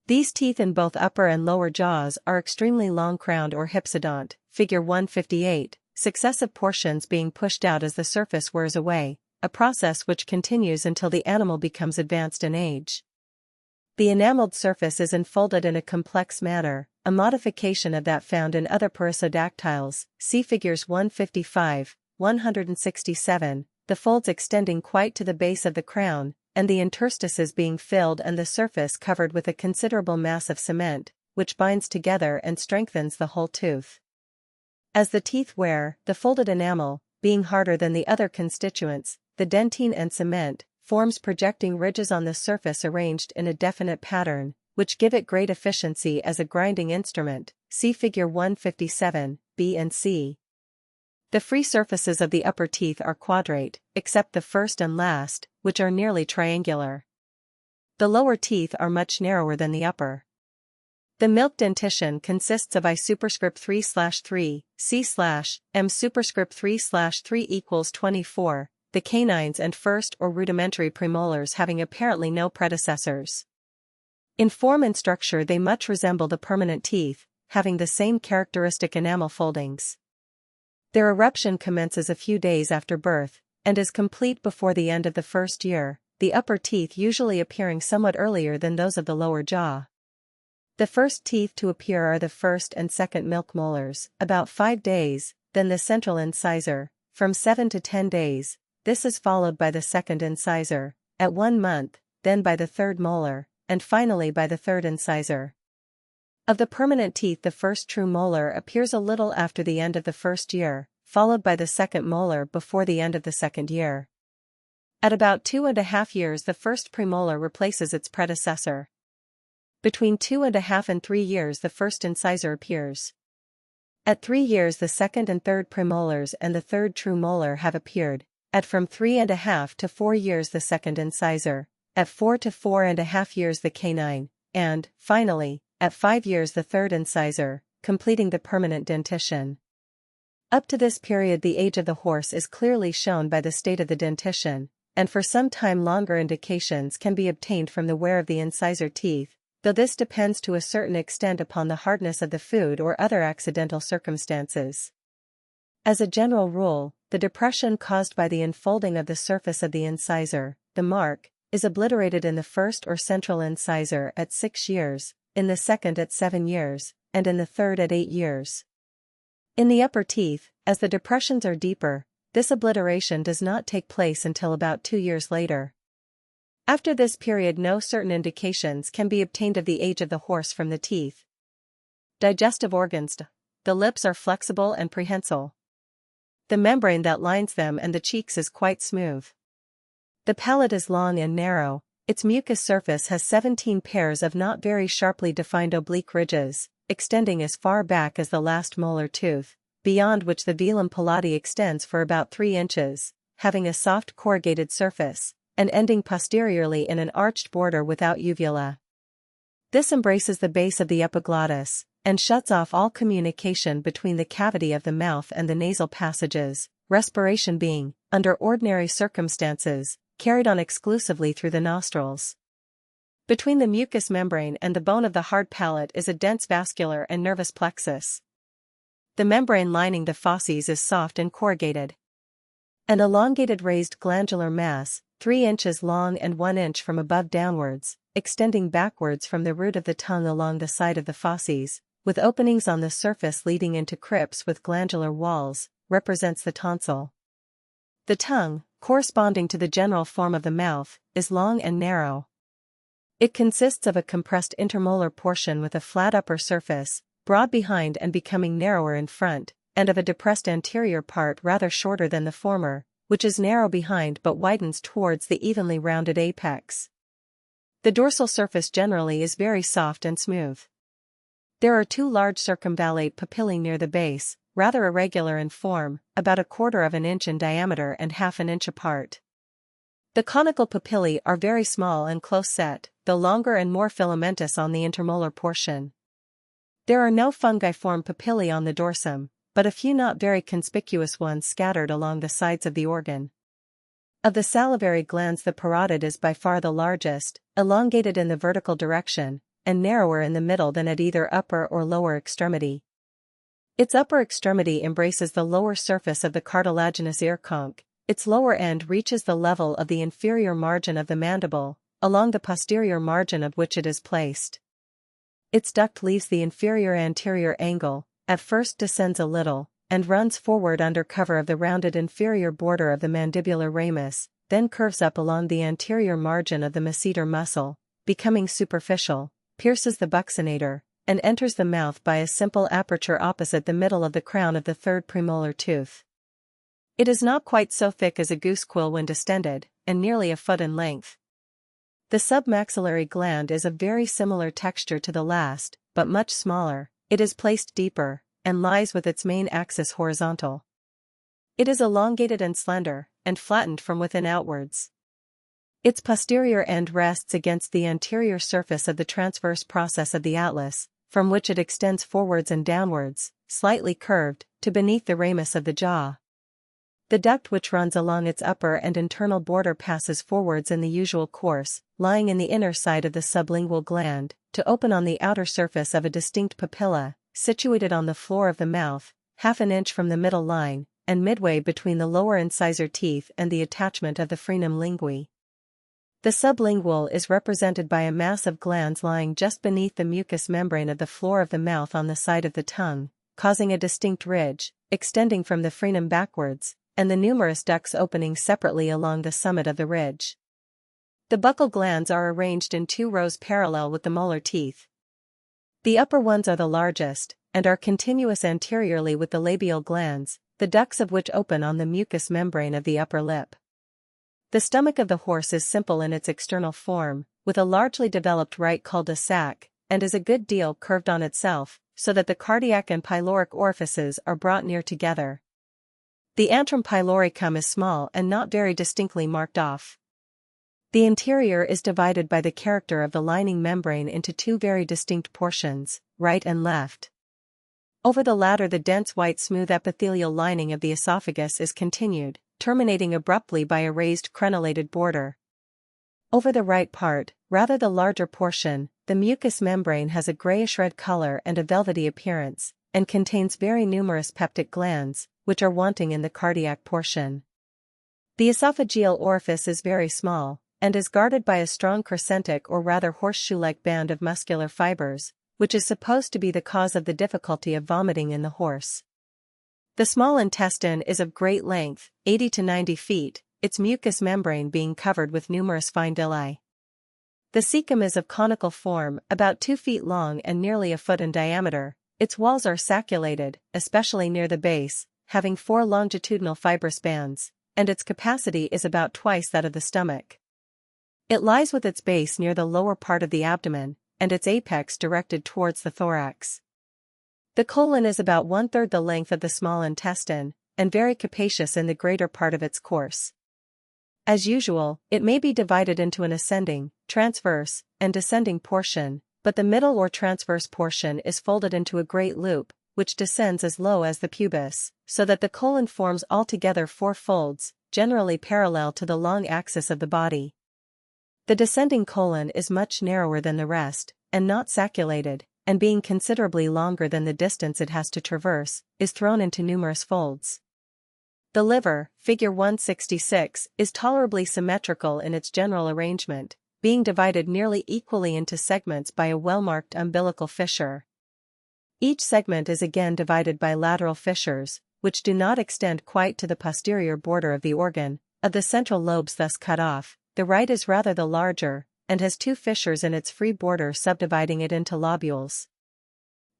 These teeth in both upper and lower jaws are extremely long-crowned or hypsodont, Figure 158, successive portions being pushed out as the surface wears away, a process which continues until the animal becomes advanced in age. The enameled surface is enfolded in a complex manner, a modification of that found in other perissodactyls, see Figures 155, 167, the folds extending quite to the base of the crown, and the interstices being filled and the surface covered with a considerable mass of cement, which binds together and strengthens the whole tooth. As the teeth wear, the folded enamel, being harder than the other constituents, the dentine and cement, forms projecting ridges on the surface arranged in a definite pattern, which give it great efficiency as a grinding instrument, see Figure 157, B and C. The free surfaces of the upper teeth are quadrate, except the first and last, which are nearly triangular. The lower teeth are much narrower than the upper. The milk dentition consists of I3/3, C/M3/3 equals 24, the canines and first or rudimentary premolars having apparently no predecessors. In form and structure they much resemble the permanent teeth, having the same characteristic enamel foldings. Their eruption commences a few days after birth, and is complete before the end of the first year, the upper teeth usually appearing somewhat earlier than those of the lower jaw. The first teeth to appear are the first and second milk molars, about 5 days, then the central incisor, from 7 to 10 days, this is followed by the second incisor, at 1 month, then by the third molar, and finally by the third incisor. Of the permanent teeth the first true molar appears a little after the end of the first year, followed by the second molar before the end of the second year. At about 2½ years the first premolar replaces its predecessor. Between 2½ and 3 years the first incisor appears. At 3 years the second and third premolars and the third true molar have appeared, at from 3½ to 4 years the second incisor, at 4 to 4½ years the canine, and, finally, at 5 years the third incisor, completing the permanent dentition. Up to this period the age of the horse is clearly shown by the state of the dentition, and for some time longer indications can be obtained from the wear of the incisor teeth, though this depends to a certain extent upon the hardness of the food or other accidental circumstances. As a general rule, the depression caused by the enfolding of the surface of the incisor, the mark, is obliterated in the first or central incisor at 6 years, in the second at 7 years, and in the third at 8 years. In the upper teeth, as the depressions are deeper, this obliteration does not take place until about 2 years later. After this period no certain indications can be obtained of the age of the horse from the teeth. Digestive organs. the lips are flexible and prehensile. The membrane that lines them and the cheeks is quite smooth. The palate is long and narrow. Its mucous surface has 17 pairs of not very sharply defined oblique ridges, extending as far back as the last molar tooth, beyond which the velum palati extends for about 3 inches, having a soft corrugated surface, and ending posteriorly in an arched border without uvula. This embraces the base of the epiglottis, and shuts off all communication between the cavity of the mouth and the nasal passages, respiration being, under ordinary circumstances, carried on exclusively through the nostrils. Between the mucous membrane and the bone of the hard palate is a dense vascular and nervous plexus. The membrane lining the fauces is soft and corrugated. An elongated raised glandular mass, 3 inches long and 1 inch from above downwards, extending backwards from the root of the tongue along the side of the fauces, with openings on the surface leading into crypts with glandular walls, represents the tonsil. The tongue, corresponding to the general form of the mouth, is long and narrow. It consists of a compressed intermolar portion with a flat upper surface, broad behind and becoming narrower in front, and of a depressed anterior part rather shorter than the former, which is narrow behind but widens towards the evenly rounded apex. The dorsal surface generally is very soft and smooth. There are 2 large circumvallate papillae near the base, rather irregular in form, about 1/4 of an inch in diameter and 1/2 an inch apart. The conical papillae are very small and close set, though longer and more filamentous on the intermolar portion. There are no fungiform papillae on the dorsum, but a few not very conspicuous ones scattered along the sides of the organ. Of the salivary glands, the parotid is by far the largest, elongated in the vertical direction, and narrower in the middle than at either upper or lower extremity. Its upper extremity embraces the lower surface of the cartilaginous ear conch. Its lower end reaches the level of the inferior margin of the mandible, along the posterior margin of which it is placed. Its duct leaves the inferior anterior angle, at first descends a little, and runs forward under cover of the rounded inferior border of the mandibular ramus, then curves up along the anterior margin of the masseter muscle, becoming superficial, pierces the buccinator, and enters the mouth by a simple aperture opposite the middle of the crown of the 3rd premolar tooth. It is not quite so thick as a goose quill when distended, and nearly 1 foot in length. The submaxillary gland is of very similar texture to the last, but much smaller. It is placed deeper, and lies with its main axis horizontal. It is elongated and slender, and flattened from within outwards. Its posterior end rests against the anterior surface of the transverse process of the atlas, from which it extends forwards and downwards, slightly curved, to beneath the ramus of the jaw. The duct which runs along its upper and internal border passes forwards in the usual course, lying in the inner side of the sublingual gland, to open on the outer surface of a distinct papilla, situated on the floor of the mouth, 1/2 an inch from the middle line, and midway between the lower incisor teeth and the attachment of the frenum linguae. The sublingual is represented by a mass of glands lying just beneath the mucous membrane of the floor of the mouth on the side of the tongue, causing a distinct ridge, extending from the frenum backwards, and the numerous ducts opening separately along the summit of the ridge. The buccal glands are arranged in 2 rows parallel with the molar teeth. The upper ones are the largest, and are continuous anteriorly with the labial glands, the ducts of which open on the mucous membrane of the upper lip. The stomach of the horse is simple in its external form, with a largely developed right cul-de-sac, and is a good deal curved on itself, so that the cardiac and pyloric orifices are brought near together. The antrum pyloricum is small and not very distinctly marked off. The interior is divided by the character of the lining membrane into 2 very distinct portions, right and left. Over the latter the dense white smooth epithelial lining of the esophagus is continued, terminating abruptly by a raised crenellated border. Over the right part, rather the larger portion, the mucous membrane has a grayish-red color and a velvety appearance, and contains very numerous peptic glands, which are wanting in the cardiac portion. The esophageal orifice is very small, and is guarded by a strong crescentic or rather horseshoe-like band of muscular fibers, which is supposed to be the cause of the difficulty of vomiting in the horse. The small intestine is of great length, 80 to 90 feet, its mucous membrane being covered with numerous fine villi. The cecum is of conical form, about 2 feet long and nearly 1 foot in diameter. Its walls are sacculated, especially near the base, having 4 longitudinal fibrous bands, and its capacity is about twice that of the stomach. It lies with its base near the lower part of the abdomen, and its apex directed towards the thorax. The colon is about 1/3 the length of the small intestine, and very capacious in the greater part of its course. As usual, it may be divided into an ascending, transverse, and descending portion, but the middle or transverse portion is folded into a great loop, which descends as low as the pubis, so that the colon forms altogether 4 folds, generally parallel to the long axis of the body. The descending colon is much narrower than the rest, and not sacculated, and being considerably longer than the distance it has to traverse, is thrown into numerous folds. The liver, figure 166, is tolerably symmetrical in its general arrangement, being divided nearly equally into segments by a well-marked umbilical fissure. Each segment is again divided by lateral fissures, which do not extend quite to the posterior border of the organ. Of the central lobes thus cut off, the right is rather the larger, and has 2 fissures in its free border subdividing it into lobules.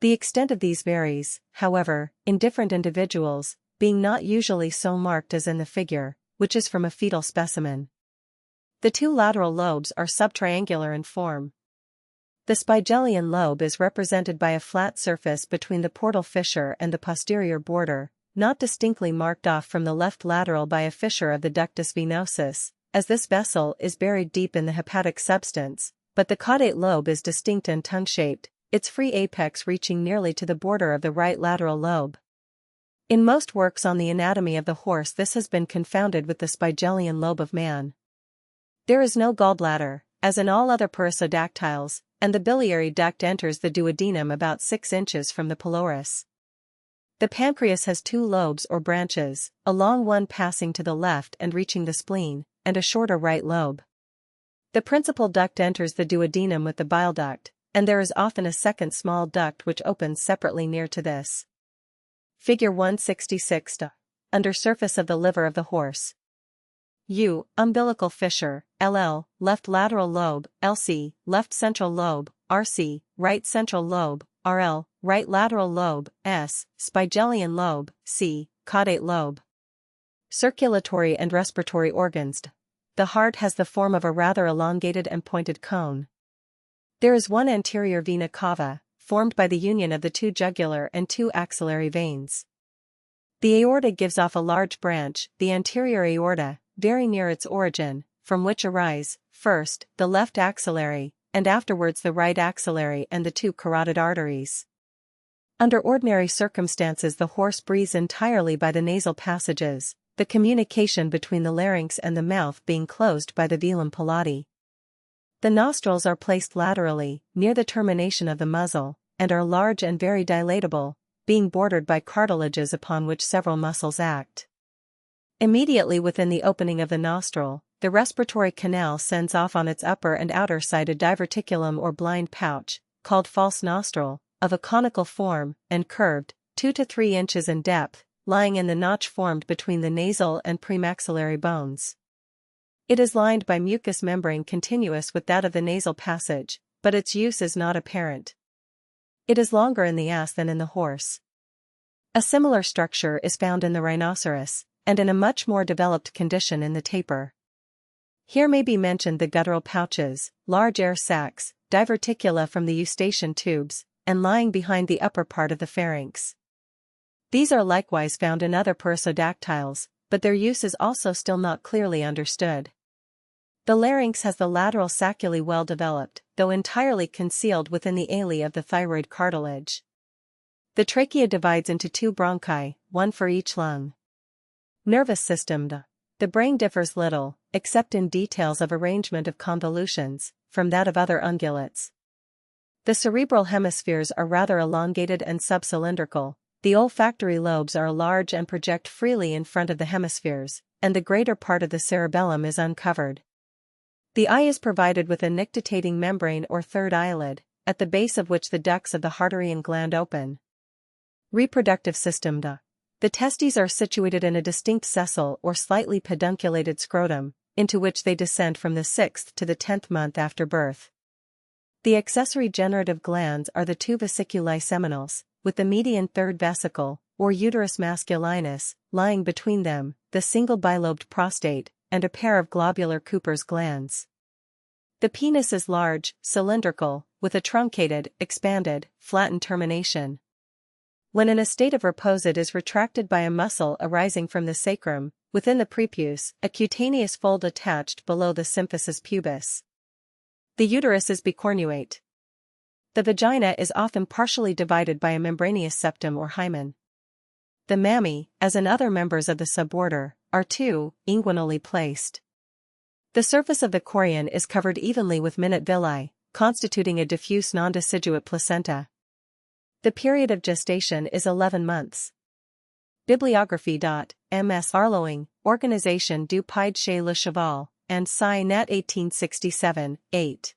The extent of these varies, however, in different individuals, being not usually so marked as in the figure, which is from a fetal specimen. The 2 lateral lobes are subtriangular in form. The Spigelian lobe is represented by a flat surface between the portal fissure and the posterior border, not distinctly marked off from the left lateral by a fissure of the ductus venosus, as this vessel is buried deep in the hepatic substance, but the caudate lobe is distinct and tongue-shaped, its free apex reaching nearly to the border of the right lateral lobe. In most works on the anatomy of the horse this has been confounded with the Spigelian lobe of man. There is no gallbladder, as in all other perissodactyls, and the biliary duct enters the duodenum about 6 inches from the pylorus. The pancreas has 2 lobes or branches, a long one passing to the left and reaching the spleen, and a shorter right lobe. The principal duct enters the duodenum with the bile duct, and there is often a second small duct which opens separately near to this. Figure 166. Under surface of the liver of the horse. U. Umbilical fissure, LL, left lateral lobe, LC, left central lobe, RC, right central lobe, RL, right lateral lobe, S, Spigelian lobe, C, caudate lobe. Circulatory and respiratory organs. The heart has the form of a rather elongated and pointed cone. There is 1 anterior vena cava, formed by the union of the 2 jugular and 2 axillary veins. The aorta gives off a large branch, the anterior aorta, very near its origin, from which arise, first, the left axillary, and afterwards the right axillary and the 2 carotid arteries. Under ordinary circumstances the horse breathes entirely by the nasal passages, the communication between the larynx and the mouth being closed by the velum palati. The nostrils are placed laterally, near the termination of the muzzle, and are large and very dilatable, being bordered by cartilages upon which several muscles act. Immediately within the opening of the nostril, the respiratory canal sends off on its upper and outer side a diverticulum or blind pouch, called false nostril, of a conical form, and curved, 2 to 3 inches in depth, lying in the notch formed between the nasal and premaxillary bones. It is lined by mucous membrane continuous with that of the nasal passage, but its use is not apparent. It is longer in the ass than in the horse. A similar structure is found in the rhinoceros, and in a much more developed condition in the tapir. Here may be mentioned the guttural pouches, large air sacs, diverticula from the eustachian tubes, and lying behind the upper part of the pharynx. These are likewise found in other perissodactyls, but their use is also still not clearly understood. The larynx has the lateral sacculae well developed, though entirely concealed within the alae of the thyroid cartilage. The trachea divides into 2 bronchi, 1 for each lung. Nervous system. The brain differs little, except in details of arrangement of convolutions, from that of other ungulates. The cerebral hemispheres are rather elongated and subcylindrical, the olfactory lobes are large and project freely in front of the hemispheres, and the greater part of the cerebellum is uncovered. The eye is provided with a nictitating membrane or third eyelid, at the base of which the ducts of the Harterian gland open. Reproductive system. The testes are situated in a distinct sessile or slightly pedunculated scrotum, into which they descend from the 6th to the 10th month after birth. The accessory generative glands are the 2 vesiculae seminals, with the median third vesicle, or uterus masculinus, lying between them, the single bilobed prostate, and a pair of globular Cooper's glands. The penis is large, cylindrical, with a truncated, expanded, flattened termination. When in a state of repose, it is retracted by a muscle arising from the sacrum, within the prepuce, a cutaneous fold attached below the symphysis pubis. The uterus is bicornuate. The vagina is often partially divided by a membranous septum or hymen. The mammae, as in other members of the suborder, are inguinally placed. The surface of the chorion is covered evenly with minute villi, constituting a diffuse non-deciduate placenta. The period of gestation is 11 months. Bibliography. M.S. Arlowing, Organisation du Pied chez le Cheval, and Sci. Nat. 1867, 8.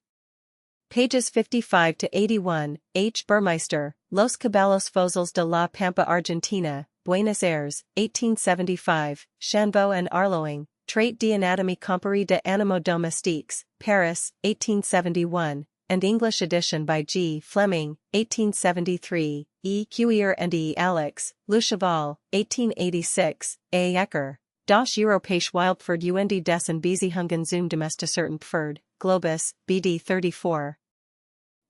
Pages 55 to 81. H. Burmeister, Los Caballos Fósiles de la Pampa Argentina, Buenos Aires, 1875. Chanvaux and Arlowing, Traité d'anatomie comparée de animaux domestiques, Paris, 1871, and English edition by G. Fleming, 1873, E. Cuier and E. Alex, Le Cheval, 1886, A. Ecker. Das Europäische Wildpferd und dessen Beziehungen zum domestizierten Pferd, Globus, BD 34.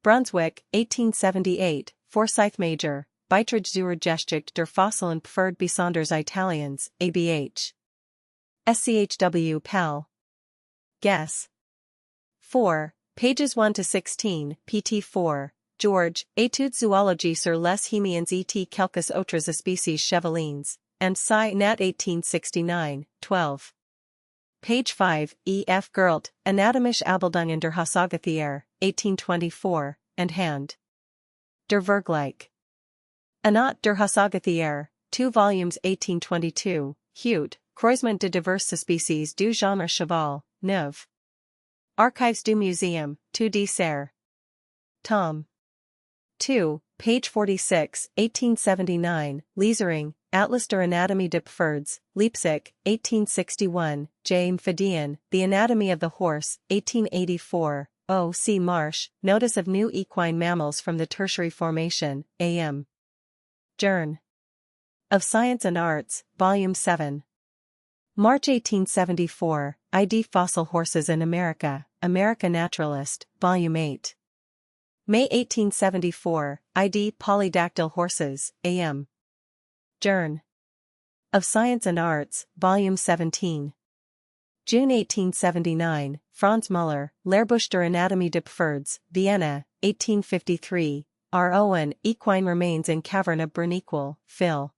Brunswick, 1878, Forsyth Major, Beitrag zur Geschichte der fossilen Pferd besonders Italiens, ABH. SCHW Pell. Guess. 4. Pages 1 to 16, pt 4, George, Études zoologiques sur les hémiens et quelques autres espèces chevalines, and Sci. Nat. 1869, 12. Page 5, E. F. Gerlt, Anatomische Abbildungen der Hausaugethier, 1824, and Hand. Der Vergleich. Anat der Hausaugethier, 2 volumes 1822, Hute, Croisement de diverses species du genre cheval, Neuve. Archives du Museum, 2D Serre. Tom. 2, page 46, 1879, Liesering, Atlas der Anatomie des Pferds, Leipzig, 1861, J. Mphedian, The Anatomy of the Horse, 1884, O. C. Marsh, Notice of New Equine Mammals from the Tertiary Formation, A.M. Journ. Of Science and Arts, Volume 7. March 1874, ID Fossil Horses in America, America Naturalist, Volume 8. May 1874, ID Polydactyl Horses, A.M. Journ. Of Science and Arts, Volume 17. June 1879, Franz Müller, Lehrbuch der Anatomie des Pferds, Vienna, 1853, R. Owen, Equine Remains in Cavern of Bernequal, Phil.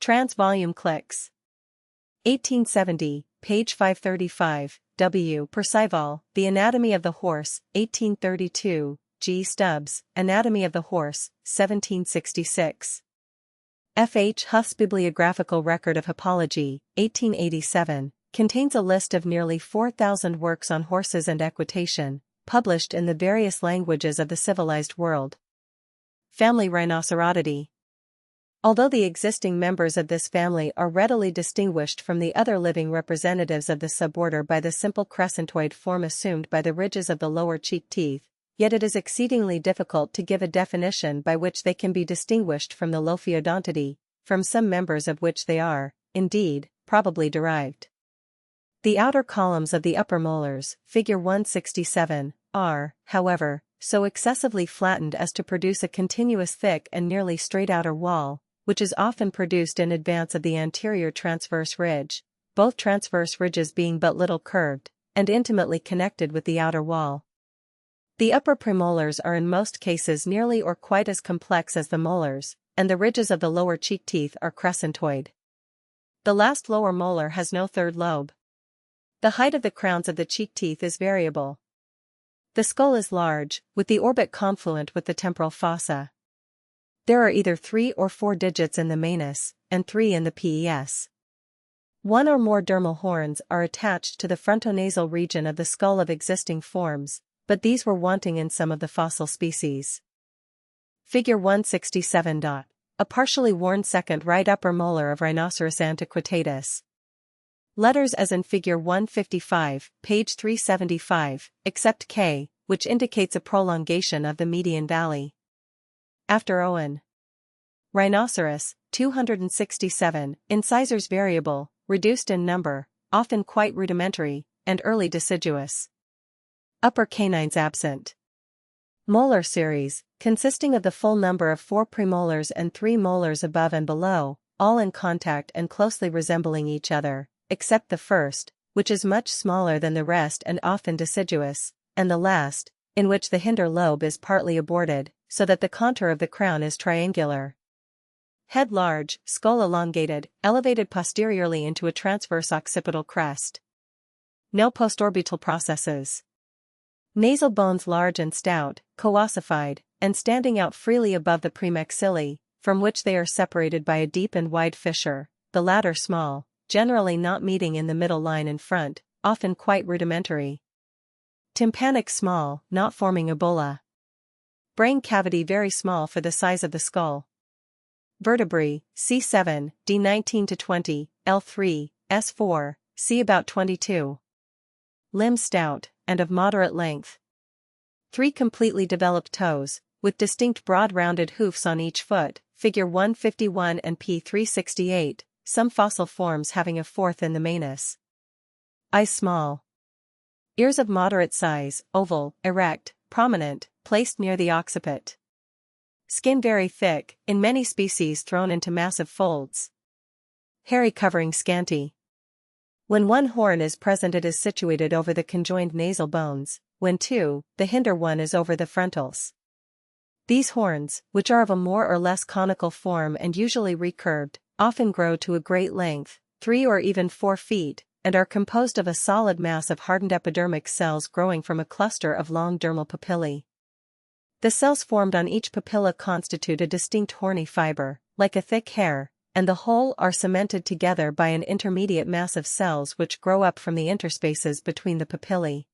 Trans Volume Clicks. 1870, page 535, W. Percival, The Anatomy of the Horse, 1832, G. Stubbs, Anatomy of the Horse, 1766. F. H. Huff's Bibliographical Record of Hippology, 1887, contains a list of nearly 4,000 works on horses and equitation, published in the various languages of the civilized world. Family Rhinocerotidae. Although the existing members of this family are readily distinguished from the other living representatives of the suborder by the simple crescentoid form assumed by the ridges of the lower cheek teeth, yet it is exceedingly difficult to give a definition by which they can be distinguished from the Lophiodontidae, from some members of which they are, indeed, probably derived. The outer columns of the upper molars, figure 167, are, however, so excessively flattened as to produce a continuous thick and nearly straight outer wall, which is often produced in advance of the anterior transverse ridge, both transverse ridges being but little curved, and intimately connected with the outer wall. The upper premolars are in most cases nearly or quite as complex as the molars, and the ridges of the lower cheek teeth are crescentoid. The last lower molar has no third lobe. The height of the crowns of the cheek teeth is variable. The skull is large, with the orbit confluent with the temporal fossa. There are either 3 or 4 digits in the manus, and 3 in the pes. 1 or more dermal horns are attached to the frontonasal region of the skull of existing forms, but these were wanting in some of the fossil species. Figure 167. A partially worn second right upper molar of Rhinoceros antiquitatus. Letters as in figure 155, page 375, except K, which indicates a prolongation of the median valley. After Owen. Rhinoceros, 267, incisors variable, reduced in number, often quite rudimentary, and early deciduous. Upper canines absent. Molar series, consisting of the full number of 4 premolars and 3 molars above and below, all in contact and closely resembling each other, except the first, which is much smaller than the rest and often deciduous, and the last, in which the hinder lobe is partly aborted, so that the contour of the crown is triangular. Head large, skull elongated, elevated posteriorly into a transverse occipital crest. No postorbital processes. Nasal bones large and stout, coossified, and standing out freely above the premaxilla, from which they are separated by a deep and wide fissure, the latter small, generally not meeting in the middle line in front, often quite rudimentary. Tympanic small, not forming a bulla. Brain cavity very small for the size of the skull. Vertebrae, C7, D19-20, L3, S4, C about 22. Limbs stout, and of moderate length. 3 completely developed toes, with distinct broad rounded hoofs on each foot, figure 151 and P368, some fossil forms having a 4th in the manus. Eyes small. Ears of moderate size, oval, erect, prominent, placed near the occiput. Skin very thick, in many species thrown into massive folds. Hairy covering scanty. When one horn is present, it is situated over the conjoined nasal bones, when 2, the hinder one is over the frontals. These horns, which are of a more or less conical form and usually recurved, often grow to a great length, 3 or even 4 feet, and are composed of a solid mass of hardened epidermic cells growing from a cluster of long dermal papillae. The cells formed on each papilla constitute a distinct horny fiber, like a thick hair, and the whole are cemented together by an intermediate mass of cells which grow up from the interspaces between the papillae.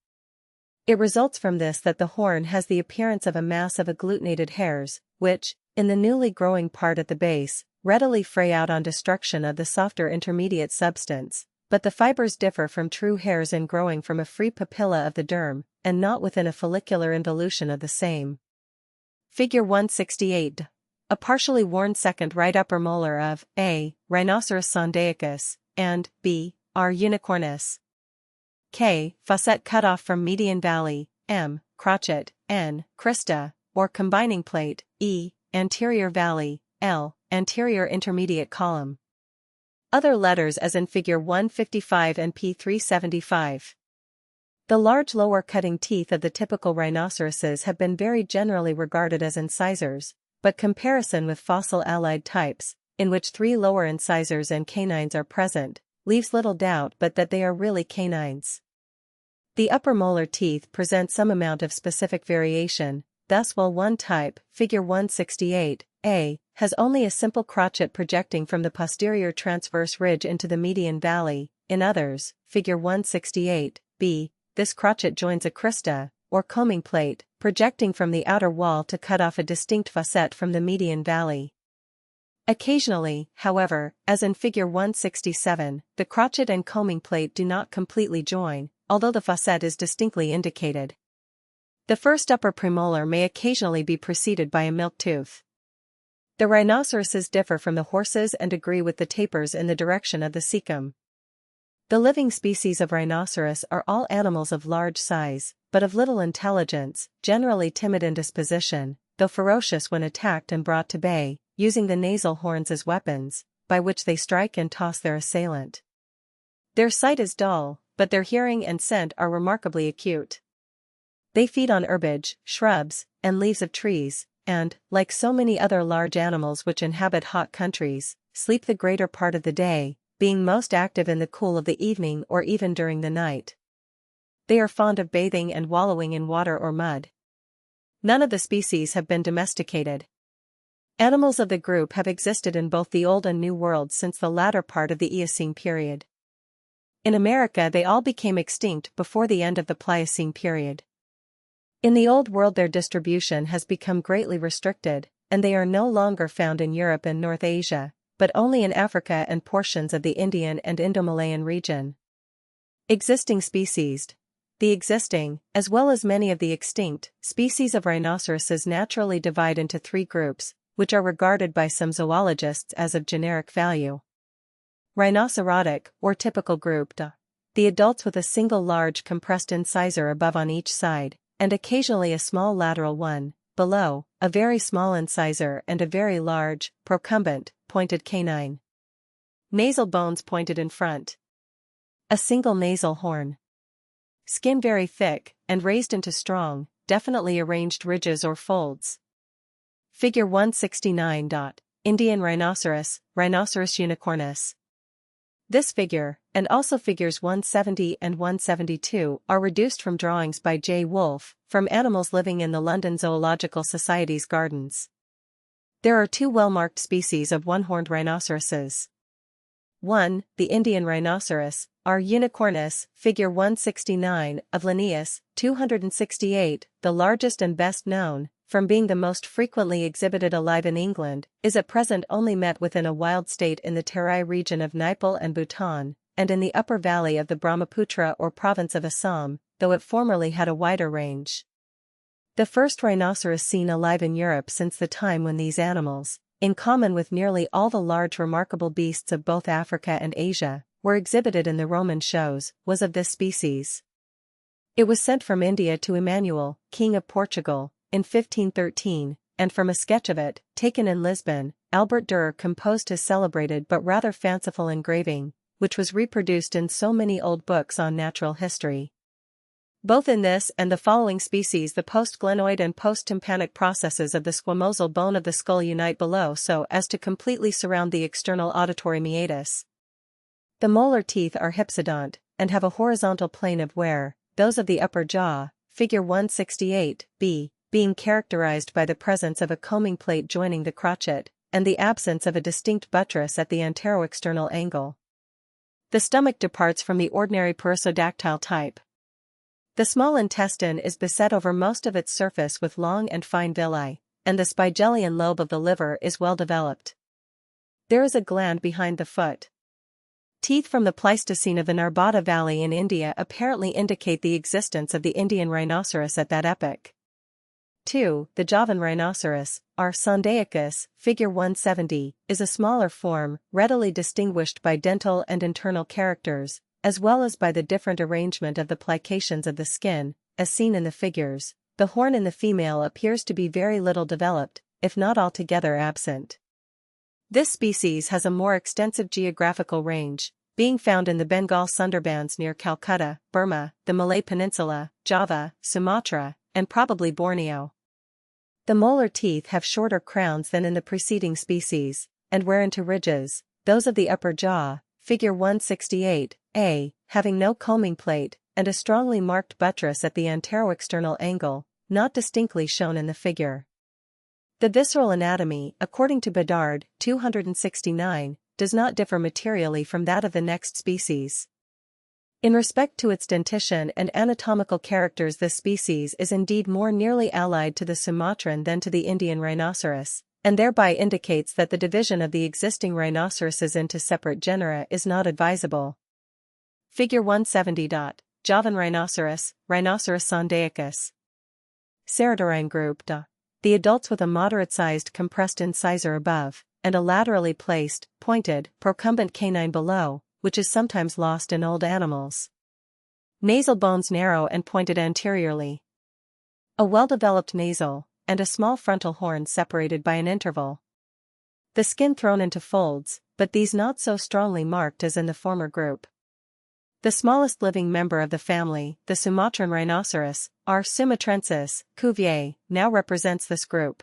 It results from this that the horn has the appearance of a mass of agglutinated hairs, which, in the newly growing part at the base, readily fray out on destruction of the softer intermediate substance, but the fibers differ from true hairs in growing from a free papilla of the derm, and not within a follicular involution of the same. Figure 168. A partially worn second right upper molar of A. Rhinoceros sondaicus, and B. R. unicornis. K. Facet cut off from median valley, M. Crotchet, N. Crista, or combining plate, E. Anterior valley, L. Anterior intermediate column. Other letters as in figure 155 and P375. The large lower cutting teeth of the typical rhinoceroses have been very generally regarded as incisors, but comparison with fossil allied types, in which 3 lower incisors and canines are present, leaves little doubt but that they are really canines. The upper molar teeth present some amount of specific variation, thus while one type, figure 168, A, has only a simple crotchet projecting from the posterior transverse ridge into the median valley, in others, figure 168, B, this crotchet joins a crista, or combing plate, projecting from the outer wall to cut off a distinct facet from the median valley. Occasionally, however, as in figure 167, the crotchet and combing plate do not completely join, although the facet is distinctly indicated. The first upper premolar may occasionally be preceded by a milk tooth. The rhinoceroses differ from the horses and agree with the tapirs in the direction of the cecum. The living species of rhinoceros are all animals of large size, but of little intelligence, generally timid in disposition, though ferocious when attacked and brought to bay, using the nasal horns as weapons, by which they strike and toss their assailant. Their sight is dull, but their hearing and scent are remarkably acute. They feed on herbage, shrubs, and leaves of trees, and, like so many other large animals which inhabit hot countries, sleep the greater part of the day, being most active in the cool of the evening or even during the night. They are fond of bathing and wallowing in water or mud. None of the species have been domesticated. Animals of the group have existed in both the Old and New Worlds since the latter part of the Eocene period. In America they all became extinct before the end of the Pliocene period. In the Old World their distribution has become greatly restricted, and they are no longer found in Europe and North Asia, but only in Africa and portions of the Indian and Indo-Malayan region. Existing species. The existing, as well as many of the extinct, species of rhinoceroses naturally divide into 3 groups, which are regarded by some zoologists as of generic value. Rhinocerotic, or typical group D. The adults with a single large compressed incisor above on each side, and occasionally a small lateral one, below, a very small incisor and a very large, procumbent, pointed canine. Nasal bones pointed in front. A single nasal horn. Skin very thick, and raised into strong, definitely arranged ridges or folds. Figure 169. Indian rhinoceros, Rhinoceros unicornis. This figure, and also figures 170 and 172, are reduced from drawings by J. Wolfe, from animals living in the London Zoological Society's gardens. There are two well-marked species of one-horned rhinoceroses. 1. The Indian rhinoceros, R. unicornis, figure 169, of Linnaeus, 268, the largest and best known, from being the most frequently exhibited alive in England, is at present only met within a wild state in the Terai region of Nepal and Bhutan, and in the upper valley of the Brahmaputra or province of Assam, though it formerly had a wider range. The first rhinoceros seen alive in Europe since the time when these animals, in common with nearly all the large remarkable beasts of both Africa and Asia, were exhibited in the Roman shows, was of this species. It was sent from India to Emmanuel, King of Portugal, in 1513, and from a sketch of it, taken in Lisbon, Albert Dürer composed his celebrated but rather fanciful engraving, which was reproduced in so many old books on natural history. Both in this and the following species the post-glenoid and post-tympanic processes of the squamosal bone of the skull unite below so as to completely surround the external auditory meatus. The molar teeth are hypsodont, and have a horizontal plane of wear, those of the upper jaw, figure 168, b, being characterized by the presence of a combing plate joining the crotchet, and the absence of a distinct buttress at the anteroexternal angle. The stomach departs from the ordinary perissodactyle type. The small intestine is beset over most of its surface with long and fine villi, and the spigelian lobe of the liver is well developed. There is a gland behind the foot. Teeth from the Pleistocene of the Narbada Valley in India apparently indicate the existence of the Indian rhinoceros at that epoch. 2. The Javan rhinoceros, R. sondaicus, figure 170, is a smaller form, readily distinguished by dental and internal characters, as well as by the different arrangement of the plications of the skin, as seen in the figures. The horn in the female appears to be very little developed, if not altogether absent. This species has a more extensive geographical range, being found in the Bengal Sundarbans near Calcutta, Burma, the Malay Peninsula, Java, Sumatra, and probably Borneo. The molar teeth have shorter crowns than in the preceding species, and wear into ridges, those of the upper jaw, figure 168, a, having no combing plate, and a strongly marked buttress at the anteroexternal angle, not distinctly shown in the figure. The visceral anatomy, according to Bedard, 269, does not differ materially from that of the next species. In respect to its dentition and anatomical characters, this species is indeed more nearly allied to the Sumatran than to the Indian rhinoceros, and thereby indicates that the division of the existing rhinoceroses into separate genera is not advisable. Figure 170. Javan rhinoceros, Rhinoceros sondaicus. Ceratodorine group. The adults with a moderate-sized compressed incisor above, and a laterally placed, pointed, procumbent canine below, which is sometimes lost in old animals. Nasal bones narrow and pointed anteriorly. A well-developed nasal, and a small frontal horn separated by an interval. The skin thrown into folds, but these not so strongly marked as in the former group. The smallest living member of the family, the Sumatran rhinoceros, R. sumatrensis, Cuvier, now represents this group.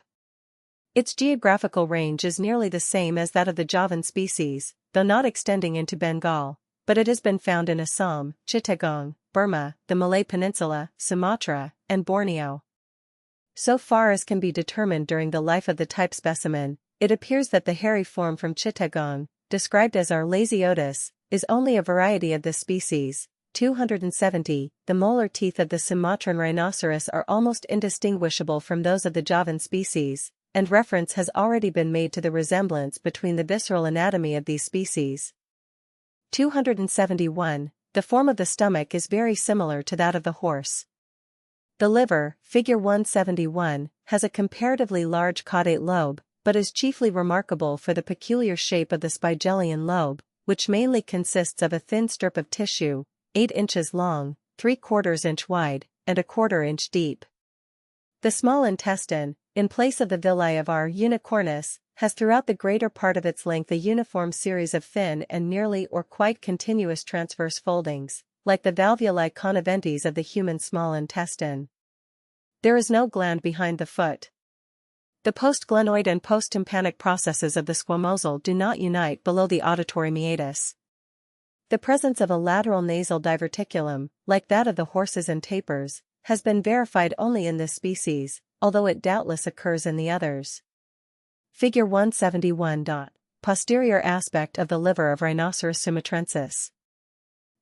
Its geographical range is nearly the same as that of the Javan species, though not extending into Bengal, but it has been found in Assam, Chittagong, Burma, the Malay Peninsula, Sumatra, and Borneo. So far as can be determined during the life of the type specimen, it appears that the hairy form from Chittagong, described as R. lasiotus, is only a variety of this species. 270. The molar teeth of the Sumatran rhinoceros are almost indistinguishable from those of the Javan species, and reference has already been made to the resemblance between the visceral anatomy of these species. 271. The form of the stomach is very similar to that of the horse. The liver, figure 171, has a comparatively large caudate lobe, but is chiefly remarkable for the peculiar shape of the spigelian lobe, which mainly consists of a thin strip of tissue, 8 inches long, 3/4 inch wide, and 1/4 inch deep. The small intestine, in place of the villi of our unicornis, has throughout the greater part of its length a uniform series of thin and nearly or quite continuous transverse foldings, like the valvuli conniventes of the human small intestine. There is no gland behind the foot. The postglenoid and posttympanic processes of the squamosal do not unite below the auditory meatus. The presence of a lateral nasal diverticulum, like that of the horses and tapirs, has been verified only in this species, although it doubtless occurs in the others. Figure 171. Posterior aspect of the liver of Rhinoceros sumatrensis.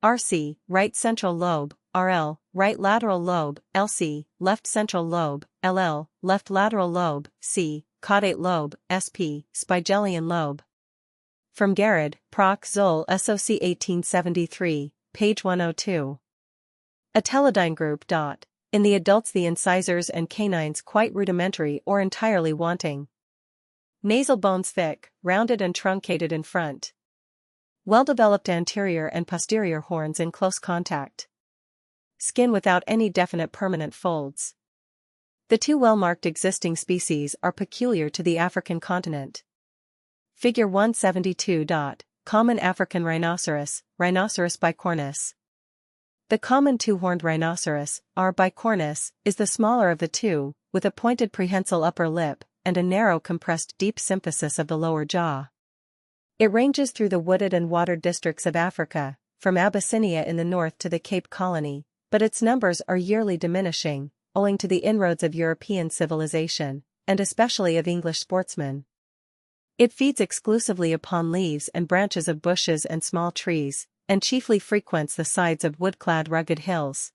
RC, right central lobe, RL, right lateral lobe, LC, left central lobe, LL, left lateral lobe, C, caudate lobe, SP, spigelian lobe. From Garrod, Proc. Zoll. SOC 1873, page 102. A teledyne group. In the adults the incisors and canines quite rudimentary or entirely wanting. Nasal bones thick, rounded and truncated in front. Well-developed anterior and posterior horns in close contact. Skin without any definite permanent folds. The two well-marked existing species are peculiar to the African continent. Figure 172. Common African rhinoceros, Rhinoceros bicornis. The common two-horned rhinoceros, R. bicornis, is the smaller of the two, with a pointed prehensile upper lip, and a narrow compressed deep symphysis of the lower jaw. It ranges through the wooded and watered districts of Africa, from Abyssinia in the north to the Cape Colony, but its numbers are yearly diminishing, owing to the inroads of European civilization, and especially of English sportsmen. It feeds exclusively upon leaves and branches of bushes and small trees, and chiefly frequents the sides of wood-clad rugged hills.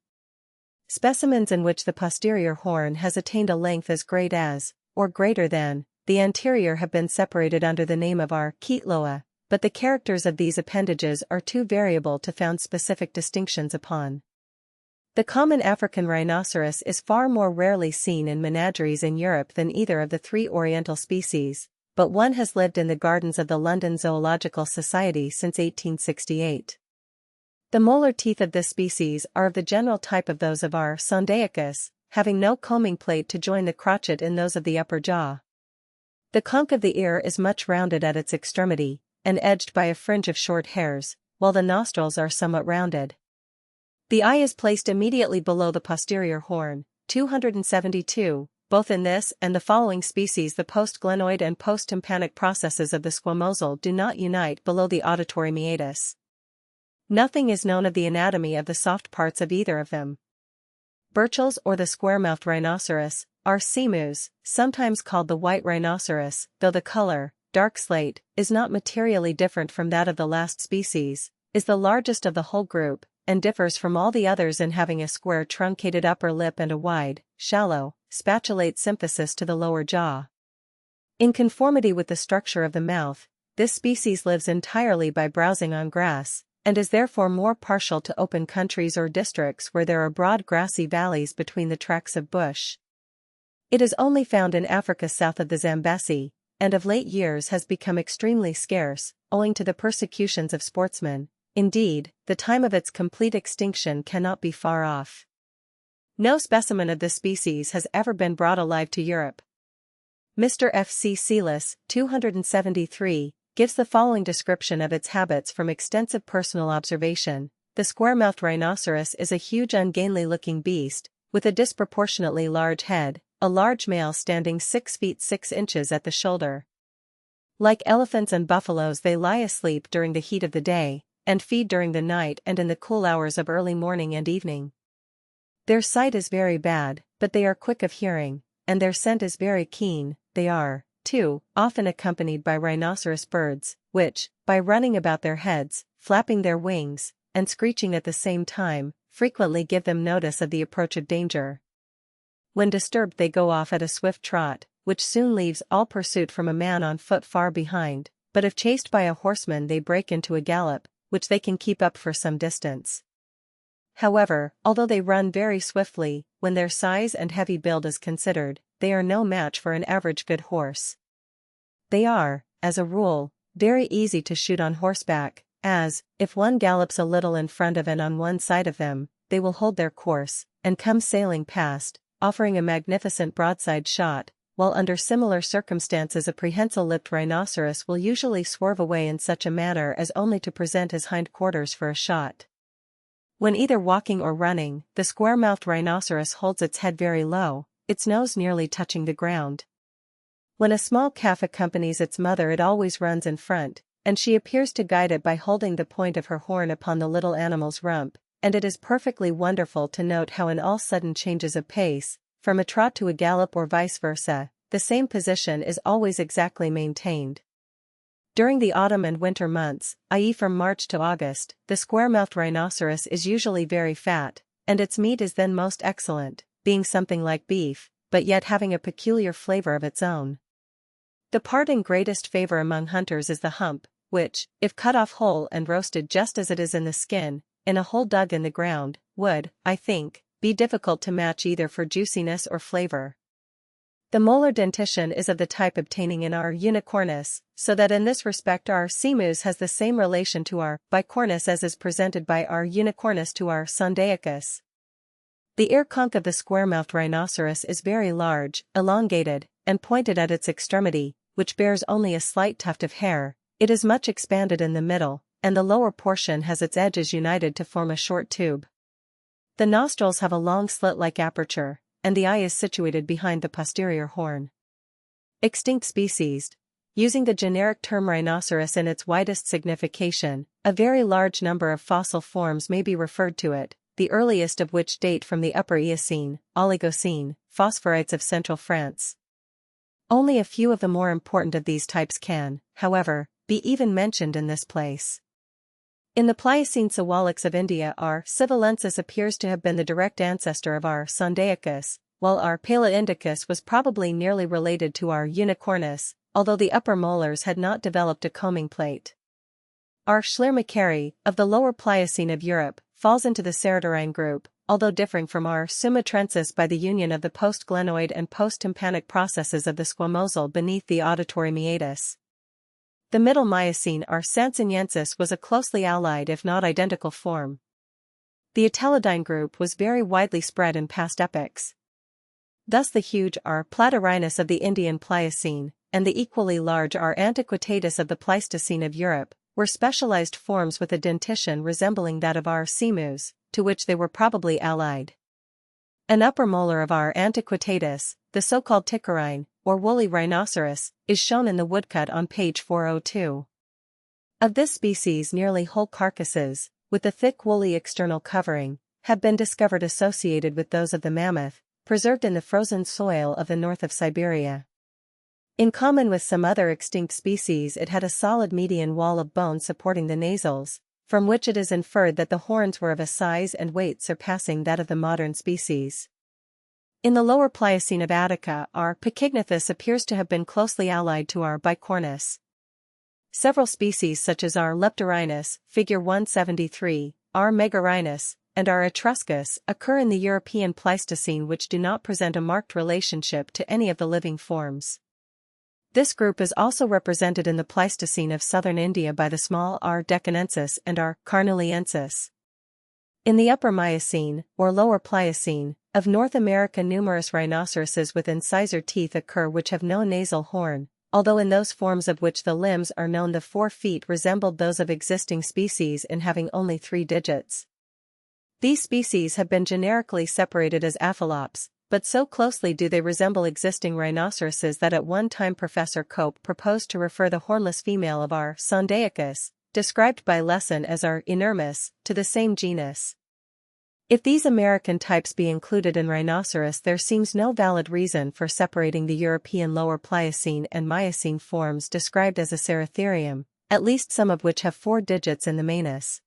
Specimens in which the posterior horn has attained a length as great as, or greater than, the anterior have been separated under the name of R. Keatloa, but the characters of these appendages are too variable to found specific distinctions upon. The common African rhinoceros is far more rarely seen in menageries in Europe than either of the three oriental species, but one has lived in the gardens of the London Zoological Society since 1868. The molar teeth of this species are of the general type of those of R. sondaicus, having no combing plate to join the crotchet in those of the upper jaw. The conch of the ear is much rounded at its extremity, and edged by a fringe of short hairs, while the nostrils are somewhat rounded. The eye is placed immediately below the posterior horn, 272, both in this and the following species. The postglenoid and posttympanic processes of the squamosal do not unite below the auditory meatus. Nothing is known of the anatomy of the soft parts of either of them. Burchell's or the square-mouthed rhinoceros, R. simus, sometimes called the white rhinoceros, though the color, dark slate, is not materially different from that of the last species, is the largest of the whole group, and differs from all the others in having a square truncated upper lip and a wide, shallow, spatulate symphysis to the lower jaw. In conformity with the structure of the mouth, this species lives entirely by browsing on grass, and is therefore more partial to open countries or districts where there are broad grassy valleys between the tracts of bush. It is only found in Africa south of the Zambesi, and of late years has become extremely scarce, owing to the persecutions of sportsmen. Indeed, the time of its complete extinction cannot be far off. No specimen of this species has ever been brought alive to Europe. Mr. F. C. Seelis, 273, gives the following description of its habits from extensive personal observation. The square-mouthed rhinoceros is a huge ungainly-looking beast, with a disproportionately large head, a large male standing 6 feet 6 inches at the shoulder. Like elephants and buffaloes, they lie asleep during the heat of the day, and feed during the night and in the cool hours of early morning and evening. Their sight is very bad, but they are quick of hearing, and their scent is very keen. They are, too, often accompanied by rhinoceros birds, which, by running about their heads, flapping their wings, and screeching at the same time, frequently give them notice of the approach of danger. When disturbed they go off at a swift trot, which soon leaves all pursuit from a man on foot far behind, but if chased by a horseman they break into a gallop, which they can keep up for some distance. However, although they run very swiftly, when their size and heavy build is considered, they are no match for an average good horse. They are, as a rule, very easy to shoot on horseback, as, if one gallops a little in front of and on one side of them, they will hold their course, and come sailing past, offering a magnificent broadside shot, while under similar circumstances a prehensile-lipped rhinoceros will usually swerve away in such a manner as only to present his hindquarters for a shot. When either walking or running, the square-mouthed rhinoceros holds its head very low, its nose nearly touching the ground. When a small calf accompanies its mother, it always runs in front, and she appears to guide it by holding the point of her horn upon the little animal's rump, and it is perfectly wonderful to note how in all sudden changes of pace, from a trot to a gallop or vice versa, the same position is always exactly maintained. During the autumn and winter months, i.e. from March to August, the square-mouthed rhinoceros is usually very fat, and its meat is then most excellent, being something like beef, but yet having a peculiar flavor of its own. The part in greatest favor among hunters is the hump, which, if cut off whole and roasted just as it is in the skin, in a hole dug in the ground, would, I think, be difficult to match either for juiciness or flavor. The molar dentition is of the type obtaining in our unicornis, so that in this respect our simus has the same relation to our bicornis as is presented by our unicornis to our sondaicus. The ear conch of the square-mouthed rhinoceros is very large, elongated, and pointed at its extremity, which bears only a slight tuft of hair. It is much expanded in the middle, and the lower portion has its edges united to form a short tube. The nostrils have a long slit-like aperture, and the eye is situated behind the posterior horn. Extinct species. Using the generic term rhinoceros in its widest signification, a very large number of fossil forms may be referred to it, the earliest of which date from the Upper Eocene, Oligocene, phosphorites of central France. Only a few of the more important of these types can, however, be even mentioned in this place. In the Pliocene Sewalics of India, our Civalensis appears to have been the direct ancestor of our Sondaicus, while our Palaeindicus was probably nearly related to our Unicornis, although the upper molars had not developed a combing plate. Our Schleiermacheri, of the lower Pliocene of Europe, falls into the Ceratorine group, although differing from our Sumatrensis by the union of the post-glenoid and post-tympanic processes of the squamosal beneath the auditory meatus. The Middle Miocene, our Sansoniensis, was a closely allied if not identical form. The Atelidine group was very widely spread in past epochs. Thus the huge R. Platyrhinus of the Indian Pliocene, and the equally large R. Antiquitatus of the Pleistocene of Europe, were specialized forms with a dentition resembling that of R. simus, to which they were probably allied. An upper molar of R. Antiquitatus, the so-called Ticarine, or woolly rhinoceros, is shown in the woodcut on page 402. Of this species nearly whole carcasses, with a thick woolly external covering, have been discovered associated with those of the mammoth, preserved in the frozen soil of the north of Siberia. In common with some other extinct species, it had a solid median wall of bone supporting the nasals, from which it is inferred that the horns were of a size and weight surpassing that of the modern species. In the lower Pliocene of Attica, our Pachygnathus appears to have been closely allied to our Bicornis. Several species such as our Leptorhinus, figure 173, our Megarhinus, and our Etruscus occur in the European Pleistocene, which do not present a marked relationship to any of the living forms. This group is also represented in the Pleistocene of southern India by the small R. decanensis and R. carneliensis. In the Upper Miocene, or Lower Pliocene, of North America, numerous rhinoceroses with incisor teeth occur which have no nasal horn, although in those forms of which the limbs are known the 4 feet resembled those of existing species in having only 3 digits. These species have been generically separated as Aphelops, but so closely do they resemble existing rhinoceroses that at one time Professor Cope proposed to refer the hornless female of our Sondaicus, described by Lesson as our Inermis, to the same genus. If these American types be included in rhinoceros, there seems no valid reason for separating the European Lower Pliocene and Miocene forms described as a Ceratherium, at least some of which have 4 digits in the manus.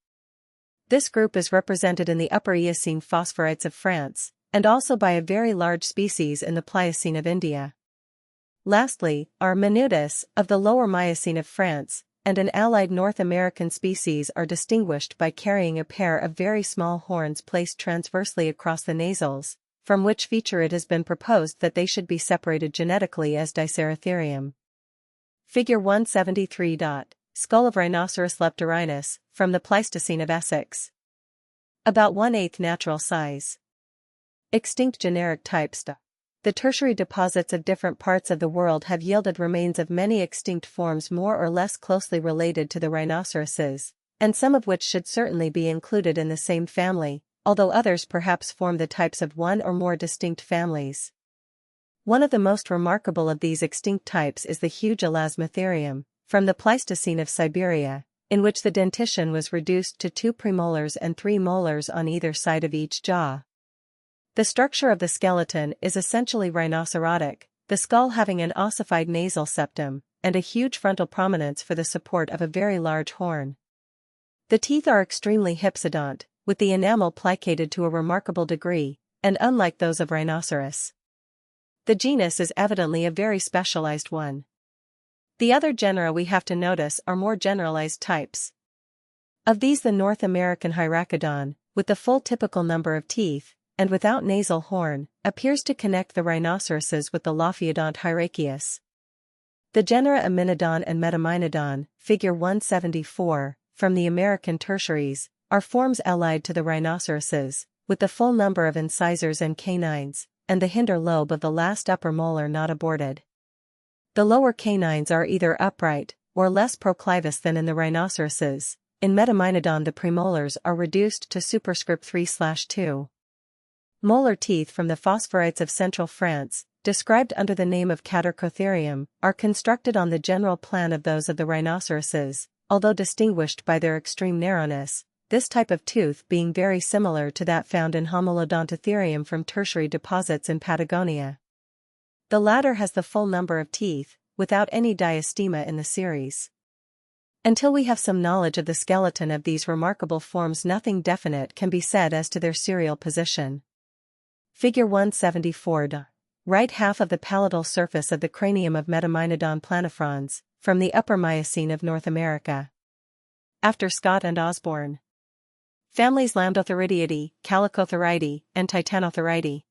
This group is represented in the Upper Eocene phosphorites of France, and also by a very large species in the Pliocene of India. Lastly, our Menudus, of the Lower Miocene of France, and an allied North American species are distinguished by carrying a pair of very small horns placed transversely across the nasals, from which feature it has been proposed that they should be separated genetically as Diceratherium. Figure 173. Skull of Rhinoceros leptorinus, from the Pleistocene of Essex. About 1/8 natural size. Extinct generic types. The tertiary deposits of different parts of the world have yielded remains of many extinct forms more or less closely related to the rhinoceroses, and some of which should certainly be included in the same family, although others perhaps form the types of one or more distinct families. One of the most remarkable of these extinct types is the huge elasmotherium, from the Pleistocene of Siberia, in which the dentition was reduced to 2 premolars and 3 molars on either side of each jaw. The structure of the skeleton is essentially rhinocerotic, the skull having an ossified nasal septum, and a huge frontal prominence for the support of a very large horn. The teeth are extremely hypsodont, with the enamel plicated to a remarkable degree, and unlike those of rhinoceros. The genus is evidently a very specialized one. The other genera we have to notice are more generalized types. Of these, the North American Hyracoodon, with the full typical number of teeth, and without nasal horn, appears to connect the rhinoceroses with the Lophiodont hyraceus. The genera Aminodon and Metamynodon, figure 174, from the American tertiaries, are forms allied to the rhinoceroses, with the full number of incisors and canines, and the hinder lobe of the last upper molar not aborted. The lower canines are either upright, or less proclivus than in the rhinoceroses. In Metamynodon the premolars are reduced to superscript 3/2. Molar teeth from the phosphorites of central France, described under the name of Catercotherium, are constructed on the general plan of those of the rhinoceroses, although distinguished by their extreme narrowness, this type of tooth being very similar to that found in Homolodontotherium from tertiary deposits in Patagonia. The latter has the full number of teeth, without any diastema in the series. Until we have some knowledge of the skeleton of these remarkable forms, nothing definite can be said as to their serial position. Figure 174. Right half of the palatal surface of the cranium of Metamynodon planifrons, from the Upper Miocene of North America. After Scott and Osborne. Families Lambdotheridiidae, Calicotheridae, and Titanotheridae.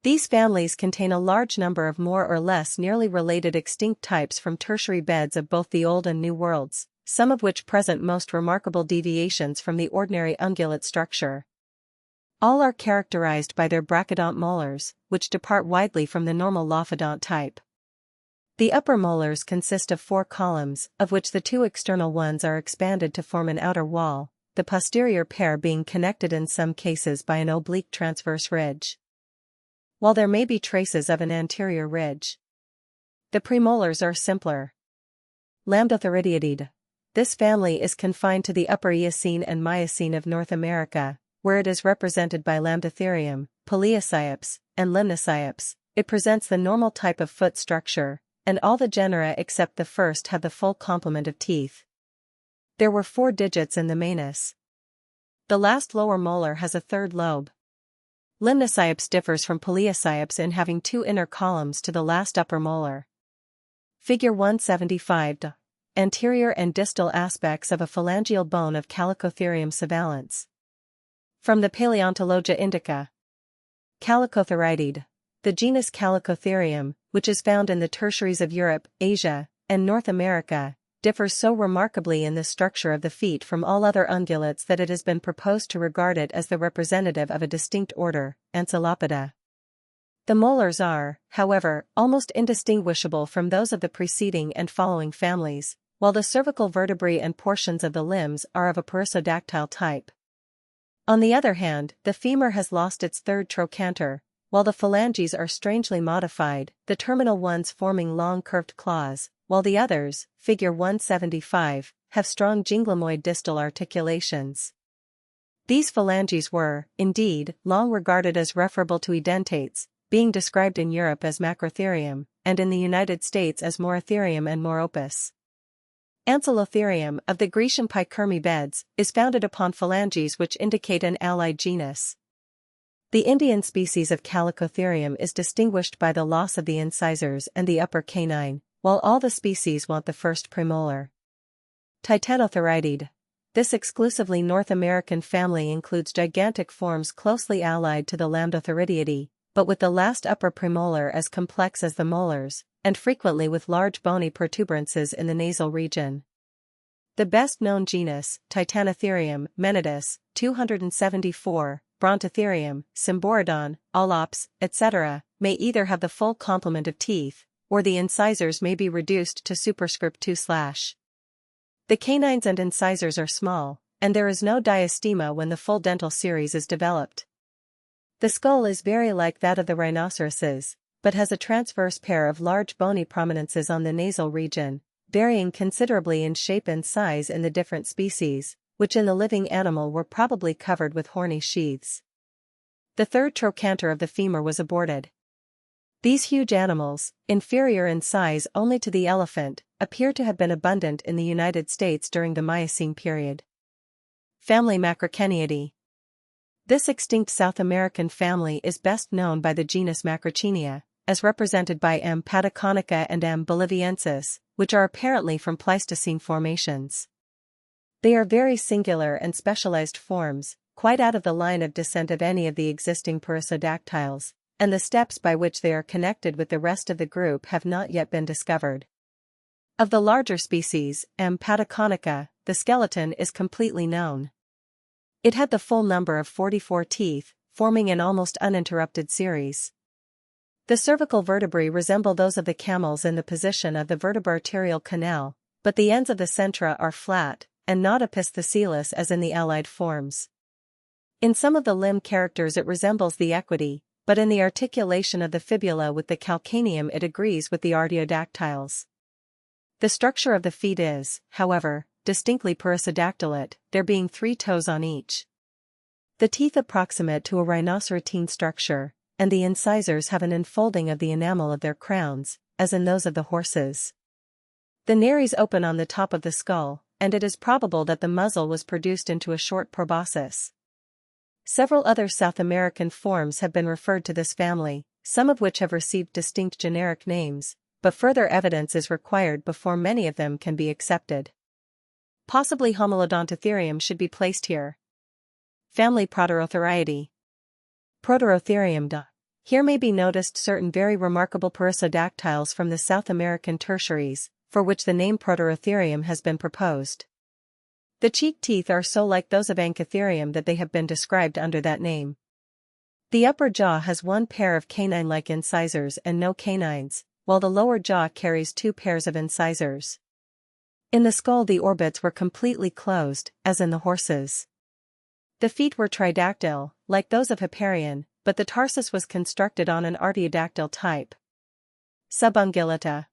These families contain a large number of more or less nearly related extinct types from tertiary beds of both the Old and New Worlds, some of which present most remarkable deviations from the ordinary ungulate structure. All are characterized by their brachydont molars, which depart widely from the normal Lophodont type. The upper molars consist of 4 columns, of which the 2 external ones are expanded to form an outer wall, the posterior pair being connected in some cases by an oblique transverse ridge, while there may be traces of an anterior ridge. The premolars are simpler. Lambdotheridiidae. This family is confined to the Upper Eocene and Miocene of North America, where it is represented by Lambdotherium, Paleocyops, and Limnocyops. It presents the normal type of foot structure, and all the genera except the first have the full complement of teeth. There were 4 digits in the manus. The last lower molar has a 3rd lobe. Limnocyops differs from Paleocyops in having 2 inner columns to the last upper molar. Figure 175. Anterior and distal aspects of a phalangeal bone of Calicotherium savalens. From the Paleontologia Indica. Calicotheridae. The genus Calicotherium, which is found in the tertiaries of Europe, Asia, and North America, differs so remarkably in the structure of the feet from all other ungulates that it has been proposed to regard it as the representative of a distinct order, Ancylopoda. The molars are, however, almost indistinguishable from those of the preceding and following families, while the cervical vertebrae and portions of the limbs are of a perissodactyle type. On the other hand, the femur has lost its 3rd trochanter, while the phalanges are strangely modified, the terminal ones forming long curved claws, while the others, figure 175, have strong ginglymoid distal articulations. These phalanges were, indeed, long regarded as referable to edentates, being described in Europe as Macrotherium, and in the United States as Moratherium and Moropus. Ancylotherium, of the Grecian Picermi beds, is founded upon phalanges which indicate an allied genus. The Indian species of Calicotherium is distinguished by the loss of the incisors and the upper canine, while all the species want the 1st premolar. Titanotheridae. This exclusively North American family includes gigantic forms closely allied to the Lambdotheridiidae, but with the last upper premolar as complex as the molars, and frequently with large bony protuberances in the nasal region. The best-known genus, Titanotherium, Menidus, 274, Brontotherium, Symborodon, Olops, etc., may either have the full complement of teeth, or the incisors may be reduced to superscript 2/. The canines and incisors are small, and there is no diastema when the full dental series is developed. The skull is very like that of the rhinoceroses, but has a transverse pair of large bony prominences on the nasal region, varying considerably in shape and size in the different species, which in the living animal were probably covered with horny sheaths. The third trochanter of the femur was aborted. These huge animals, inferior in size only to the elephant, appear to have been abundant in the United States during the Miocene period. Family Macrocenidae. This extinct South American family is best known by the genus Macrocenia, as represented by M. patagonica and M. boliviensis, which are apparently from Pleistocene formations. They are very singular and specialized forms, quite out of the line of descent of any of the existing perissodactyls, and the steps by which they are connected with the rest of the group have not yet been discovered. Of the larger species, M. patagonica, the skeleton is completely known. It had the full number of 44 teeth, forming an almost uninterrupted series. The cervical vertebrae resemble those of the camels in the position of the vertebro-arterial canal, but the ends of the centra are flat, and not episthecylous as in the allied forms. In some of the limb characters it resembles the equity, but in the articulation of the fibula with the calcaneum it agrees with the artiodactyls. The structure of the feet is, however, distinctly perissodactylate, there being 3 toes on each. The teeth approximate to a rhinoceratine structure, and the incisors have an enfolding of the enamel of their crowns, as in those of the horses. The nares open on the top of the skull, and it is probable that the muzzle was produced into a short proboscis. Several other South American forms have been referred to this family, some of which have received distinct generic names, but further evidence is required before many of them can be accepted. Possibly Homolodontotherium should be placed here. Family Proterotheriidae. Proterotherium. Here may be noticed certain very remarkable perissodactyls from the South American tertiaries, for which the name Proterotherium has been proposed. The cheek teeth are so like those of Anchitherium that they have been described under that name. The upper jaw has 1 pair of canine-like incisors and no canines, while the lower jaw carries 2 pairs of incisors. In the skull the orbits were completely closed, as in the horses. The feet were tridactyl, like those of Hipparion, but the tarsus was constructed on an artiodactyl type. Subungulata.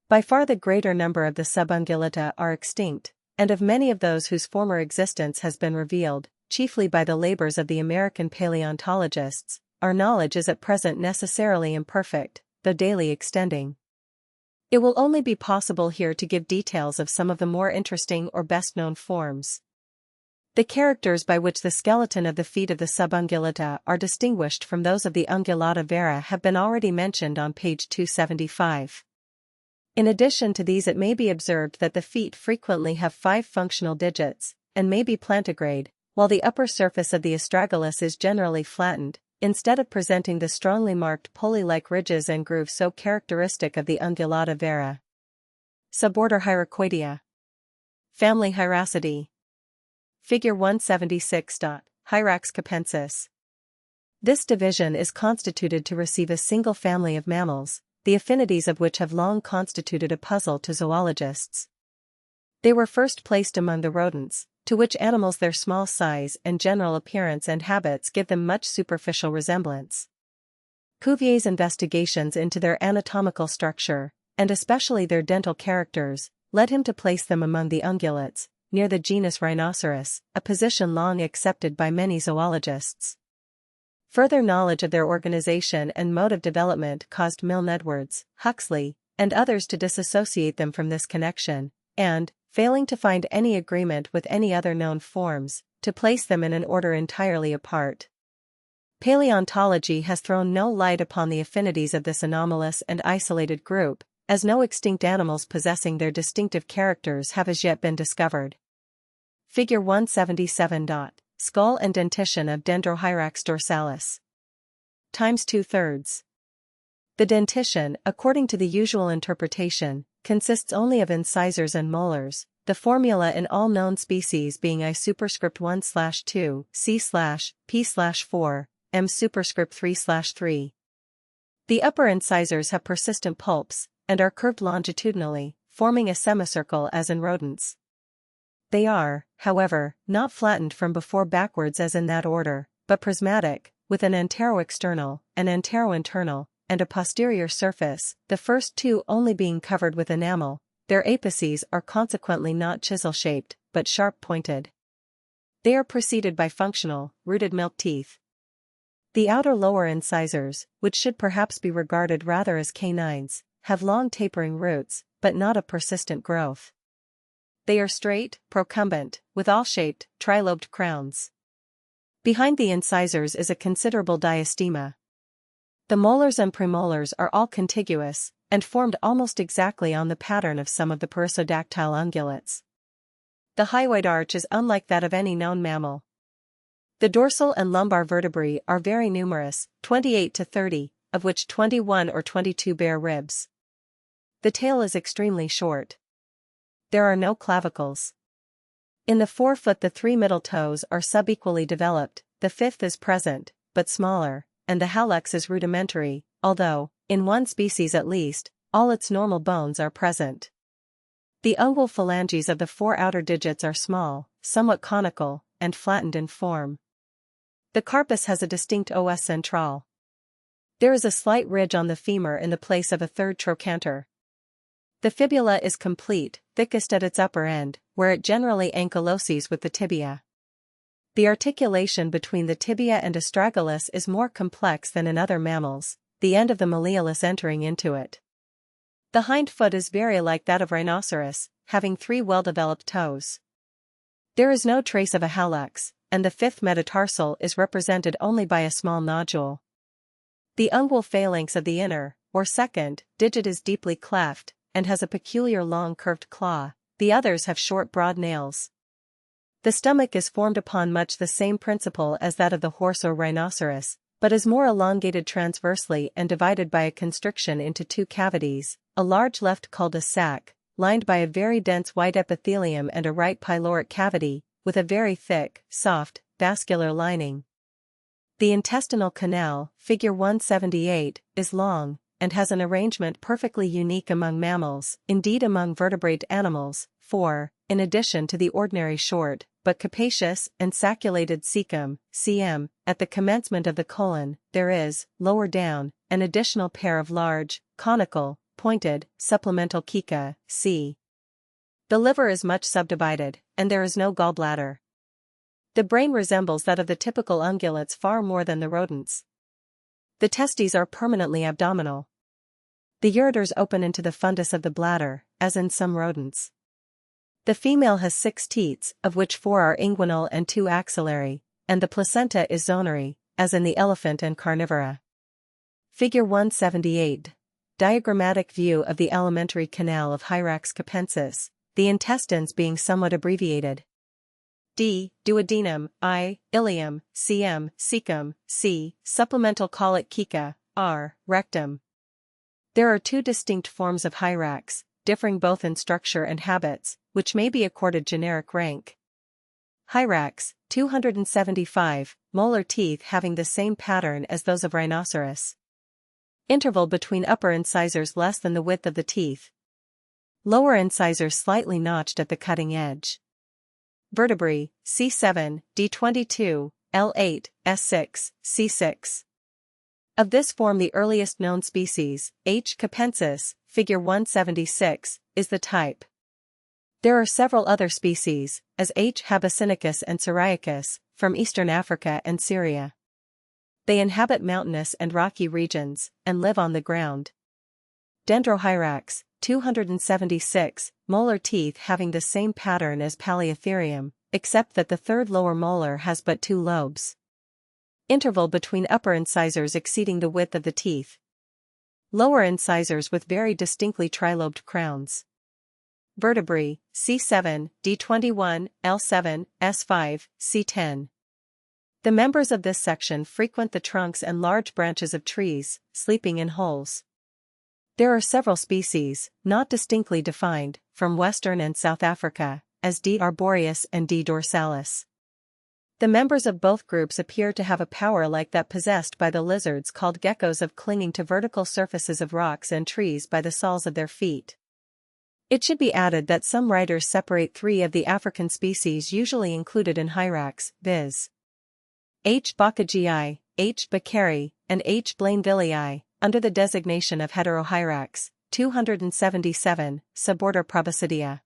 By far the greater number of the subungulata are extinct, and of many of those whose former existence has been revealed, chiefly by the labors of the American paleontologists, our knowledge is at present necessarily imperfect, though daily extending. It will only be possible here to give details of some of the more interesting or best-known forms. The characters by which the skeleton of the feet of the subungulata are distinguished from those of the ungulata vera have been already mentioned on page 275. In addition to these it may be observed that the feet frequently have 5 functional digits, and may be plantigrade, while the upper surface of the astragalus is generally flattened, instead of presenting the strongly marked pulley-like ridges and grooves so characteristic of the ungulata vera. Suborder Hyracoidea. Family Hyracidae. Figure 176. Hyrax capensis. This division is constituted to receive a single family of mammals, the affinities of which have long constituted a puzzle to zoologists. They were first placed among the rodents, to which animals their small size and general appearance and habits give them much superficial resemblance. Cuvier's investigations into their anatomical structure, and especially their dental characters, led him to place them among the ungulates, near the genus Rhinoceros, a position long accepted by many zoologists. Further knowledge of their organization and mode of development caused Milne Edwards, Huxley, and others to disassociate them from this connection, and, failing to find any agreement with any other known forms, to place them in an order entirely apart. Paleontology has thrown no light upon the affinities of this anomalous and isolated group, as no extinct animals possessing their distinctive characters have as yet been discovered. Figure 177. Skull and dentition of Dendrohyrax dorsalis. Times 2/3. The dentition, according to the usual interpretation, consists only of incisors and molars, the formula in all known species being I superscript 1/2, C/P/4, M superscript 3/3. The upper incisors have persistent pulps, and are curved longitudinally, forming a semicircle as in rodents. They are, however, not flattened from before backwards as in that order, but prismatic, with an antero-external, an antero-internal, and a posterior surface, the first two only being covered with enamel. Their apices are consequently not chisel-shaped, but sharp-pointed. They are preceded by functional, rooted milk teeth. The outer lower incisors, which should perhaps be regarded rather as canines, have long tapering roots, but not of persistent growth. They are straight, procumbent, with all-shaped, trilobed crowns. Behind the incisors is a considerable diastema. The molars and premolars are all contiguous, and formed almost exactly on the pattern of some of the perissodactyle ungulates. The hyoid arch is unlike that of any known mammal. The dorsal and lumbar vertebrae are very numerous, 28 to 30, of which 21 or 22 bear ribs. The tail is extremely short. There are no clavicles. In the forefoot the three middle toes are subequally developed, the fifth is present, but smaller, and the hallux is rudimentary, although, in one species at least, all its normal bones are present. The ungual phalanges of the four outer digits are small, somewhat conical, and flattened in form. The carpus has a distinct os central. There is a slight ridge on the femur in the place of a third trochanter. The fibula is complete, thickest at its upper end, where it generally ankyloses with the tibia. The articulation between the tibia and astragalus is more complex than in other mammals, the end of the malleolus entering into it. The hind foot is very like that of rhinoceros, having 3 well-developed toes. There is no trace of a hallux, and the fifth metatarsal is represented only by a small nodule. The ungual phalanx of the inner, or second, digit is deeply cleft, and has a peculiar long curved claw. The others have short broad nails. The stomach is formed upon much the same principle as that of the horse or rhinoceros, but is more elongated transversely and divided by a constriction into 2 cavities, a large left cul-de-sac, lined by a very dense white epithelium, and a right pyloric cavity, with a very thick, soft, vascular lining. The intestinal canal, figure 178, is long, and has an arrangement perfectly unique among mammals, indeed among vertebrate animals, for, in addition to the ordinary short, but capacious and sacculated cecum, cm, at the commencement of the colon, there is, lower down, an additional pair of large, conical, pointed, supplemental ceca, c. The liver is much subdivided, and there is no gallbladder. The brain resembles that of the typical ungulates far more than the rodents. The testes are permanently abdominal. The ureters open into the fundus of the bladder, as in some rodents. The female has 6 teats, of which 4 are inguinal and 2 axillary, and the placenta is zonary, as in the elephant and carnivora. Figure 178. Diagrammatic view of the alimentary canal of Hyrax capensis, the intestines being somewhat abbreviated. D. Duodenum, I. Ileum, cm. Cecum, c. Supplemental colic ceca, r. Rectum. There are 2 distinct forms of hyrax, differing both in structure and habits, which may be accorded generic rank. Hyrax, 275, molar teeth having the same pattern as those of rhinoceros. Interval between upper incisors less than the width of the teeth. Lower incisors slightly notched at the cutting edge. Vertebrae, C7, D22, L8, S6, C6. Of this form the earliest known species, H. capensis, figure 176, is the type. There are several other species, as H. habasinicus and syriacus, from eastern Africa and Syria. They inhabit mountainous and rocky regions, and live on the ground. Dendrohyrax, 276, molar teeth having the same pattern as Paleotherium, except that the third lower molar has but 2 lobes. Interval between upper incisors exceeding the width of the teeth. Lower incisors with very distinctly trilobed crowns. Vertebrae, C7, D21, L7, S5, C10. The members of this section frequent the trunks and large branches of trees, sleeping in holes. There are several species, not distinctly defined, from Western and South Africa, as D. arboreus and D. dorsalis. The members of both groups appear to have a power like that possessed by the lizards called geckos of clinging to vertical surfaces of rocks and trees by the soles of their feet. It should be added that some writers separate three of the African species usually included in hyrax, viz. H. boccagii, H. beckeri, and H. blainvillei, under the designation of heterohyrax, 277, suborder Proboscidea.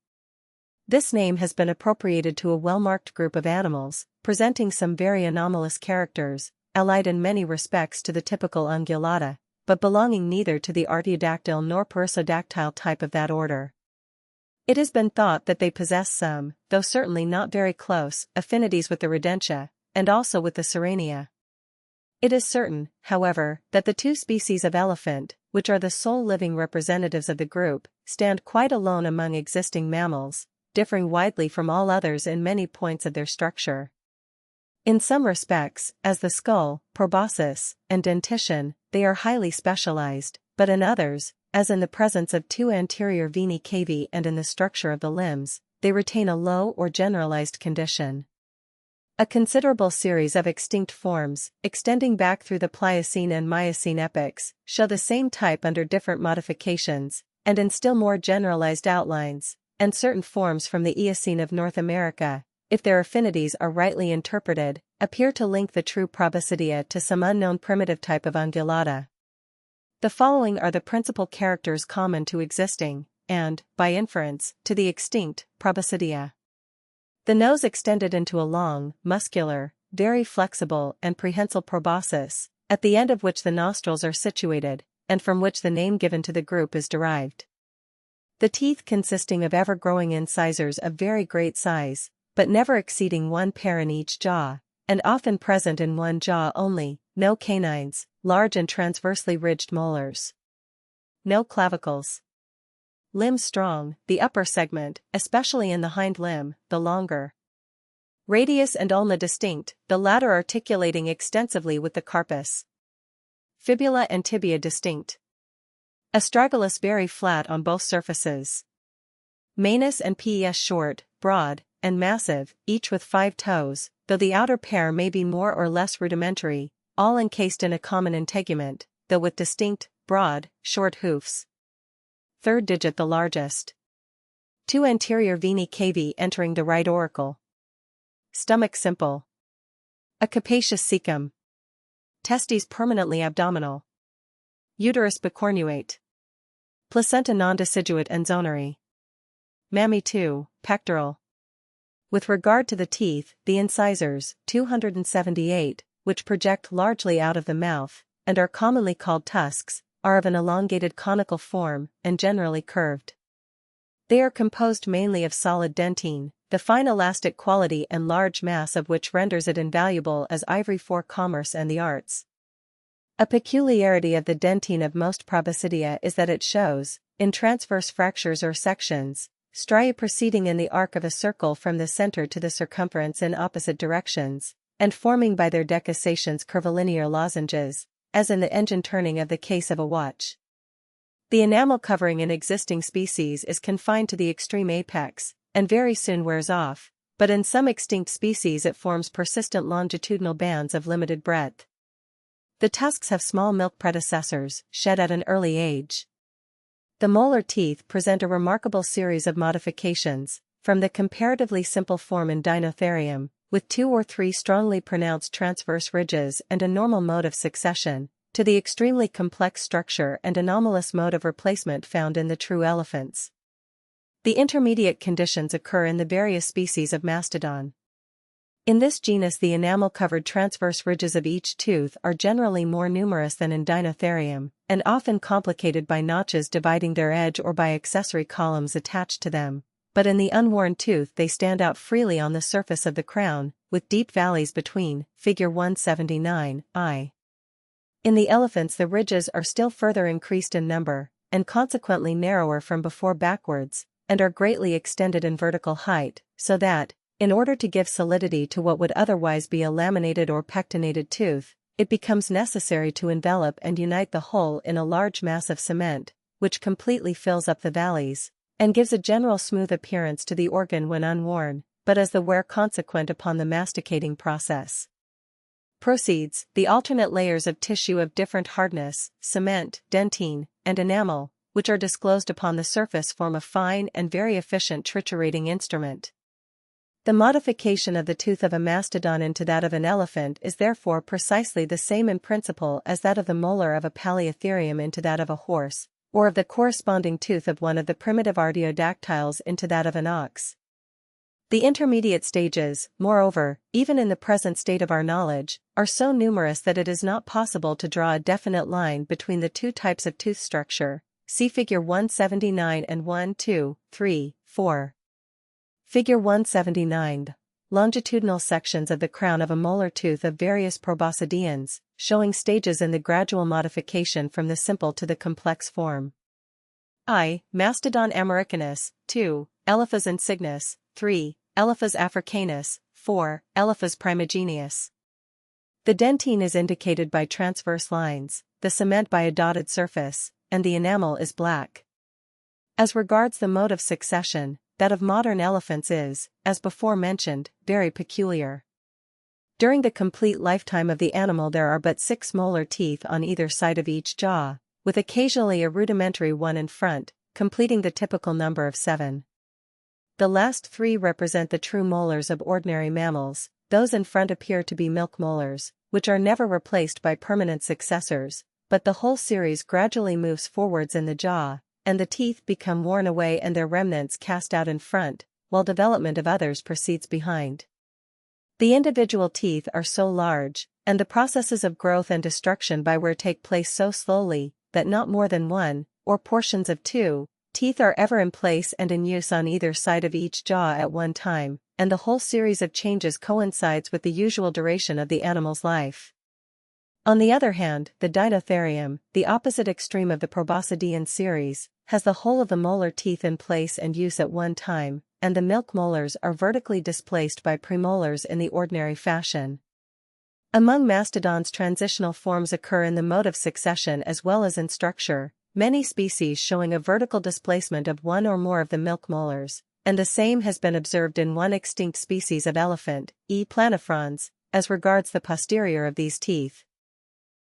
This name has been appropriated to a well-marked group of animals, presenting some very anomalous characters, allied in many respects to the typical ungulata, but belonging neither to the artiodactyl nor perissodactyl type of that order. It has been thought that they possess some, though certainly not very close, affinities with the rodentia, and also with the sirenia. It is certain, however, that the two species of elephant, which are the sole living representatives of the group, stand quite alone among existing mammals, differing widely from all others in many points of their structure. In some respects, as the skull, proboscis, and dentition, they are highly specialized, but in others, as in the presence of two anterior veni cavi and in the structure of the limbs, they retain a low or generalized condition. A considerable series of extinct forms, extending back through the Pliocene and Miocene epochs, show the same type under different modifications, and in still more generalized outlines, and certain forms from the Eocene of North America, if their affinities are rightly interpreted, appear to link the true Proboscidea to some unknown primitive type of ungulata. The following are the principal characters common to existing, and, by inference, to the extinct, Proboscidea. The nose extended into a long, muscular, very flexible and prehensile proboscis, at the end of which the nostrils are situated, and from which the name given to the group is derived. The teeth consisting of ever-growing incisors of very great size, but never exceeding one pair in each jaw, and often present in one jaw only, no canines, large and transversely ridged molars. No clavicles. Limbs strong, the upper segment, especially in the hind limb, the longer. Radius and ulna distinct, the latter articulating extensively with the carpus. Fibula and tibia distinct. Astragalus very flat on both surfaces. Manus and pes short, broad, and massive, each with 5 toes, though the outer pair may be more or less rudimentary, all encased in a common integument, though with distinct, broad, short hoofs. Third digit the largest. 2 anterior veni cavi entering the right auricle. Stomach simple. A capacious cecum. Testes permanently abdominal. Uterus bicornuate. Placenta nondeciduate and zonary. Mammae 2, pectoral. With regard to the teeth, the incisors, 278, which project largely out of the mouth, and are commonly called tusks, are of an elongated conical form, and generally curved. They are composed mainly of solid dentine, the fine elastic quality and large mass of which renders it invaluable as ivory for commerce and the arts. A peculiarity of the dentine of most Proboscidea is that it shows, in transverse fractures or sections, striae proceeding in the arc of a circle from the center to the circumference in opposite directions, and forming by their decussations curvilinear lozenges, as in the engine turning of the case of a watch. The enamel covering in existing species is confined to the extreme apex, and very soon wears off, but in some extinct species it forms persistent longitudinal bands of limited breadth. The tusks have small milk predecessors, shed at an early age. The molar teeth present a remarkable series of modifications, from the comparatively simple form in Dinotherium, with 2 or 3 strongly pronounced transverse ridges and a normal mode of succession, to the extremely complex structure and anomalous mode of replacement found in the true elephants. The intermediate conditions occur in the various species of mastodon. In this genus the enamel-covered transverse ridges of each tooth are generally more numerous than in Dinotherium, and often complicated by notches dividing their edge or by accessory columns attached to them, but in the unworn tooth they stand out freely on the surface of the crown, with deep valleys between, figure 179, I. In the elephants the ridges are still further increased in number, and consequently narrower from before backwards, and are greatly extended in vertical height, so that, in order to give solidity to what would otherwise be a laminated or pectinated tooth, it becomes necessary to envelop and unite the whole in a large mass of cement, which completely fills up the valleys, and gives a general smooth appearance to the organ when unworn, but as the wear consequent upon the masticating process. Proceeds, the alternate layers of tissue of different hardness, cement, dentine, and enamel, which are disclosed upon the surface form a fine and very efficient triturating instrument. The modification of the tooth of a mastodon into that of an elephant is therefore precisely the same in principle as that of the molar of a paleotherium into that of a horse, or of the corresponding tooth of one of the primitive artiodactyls into that of an ox. The intermediate stages, moreover, even in the present state of our knowledge, are so numerous that it is not possible to draw a definite line between the two types of tooth structure. See Figure 179 and 1, 2, 3, 4. Figure 179. Longitudinal sections of the crown of a molar tooth of various proboscideans, showing stages in the gradual modification from the simple to the complex form. I. Mastodon americanus, 2. Elephas insignis, 3. Elephas africanus, 4. Elephas primigenius. The dentine is indicated by transverse lines, the cement by a dotted surface, and the enamel is black. As regards the mode of succession, that of modern elephants is, as before mentioned, very peculiar. During the complete lifetime of the animal there are but 6 molar teeth on either side of each jaw, with occasionally a rudimentary one in front, completing the typical number of 7. The last 3 represent the true molars of ordinary mammals. Those in front appear to be milk molars, which are never replaced by permanent successors, but the whole series gradually moves forwards in the jaw, and the teeth become worn away and their remnants cast out in front, while development of others proceeds behind. The individual teeth are so large, and the processes of growth and destruction by wear take place so slowly, that not more than 1, or portions of 2, teeth are ever in place and in use on either side of each jaw at one time, and the whole series of changes coincides with the usual duration of the animal's life. On the other hand, the Dinotherium, the opposite extreme of the proboscidean series, has the whole of the molar teeth in place and use at one time, and the milk molars are vertically displaced by premolars in the ordinary fashion. Among mastodons transitional forms occur in the mode of succession as well as in structure, many species showing a vertical displacement of one or more of the milk molars, and the same has been observed in one extinct species of elephant, E. planifrons, as regards the posterior of these teeth.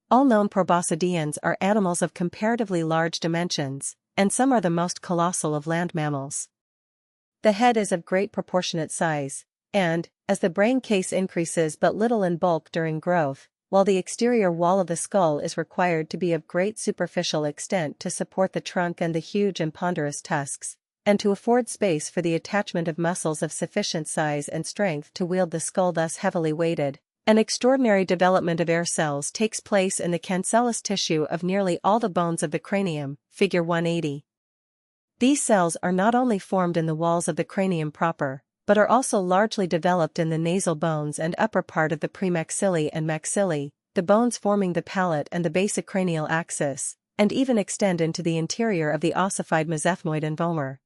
All known proboscideans are animals of comparatively large dimensions, and some are the most colossal of land mammals. The head is of great proportionate size, and, as the brain case increases but little in bulk during growth, while the exterior wall of the skull is required to be of great superficial extent to support the trunk and the huge and ponderous tusks, and to afford space for the attachment of muscles of sufficient size and strength to wield the skull thus heavily weighted, an extraordinary development of air cells takes place in the cancellous tissue of nearly all the bones of the cranium, Figure 180. These cells are not only formed in the walls of the cranium proper, but are also largely developed in the nasal bones and upper part of the premaxilla and maxilla, the bones forming the palate and the basicranial axis, and even extend into the interior of the ossified mesethmoid and vomer.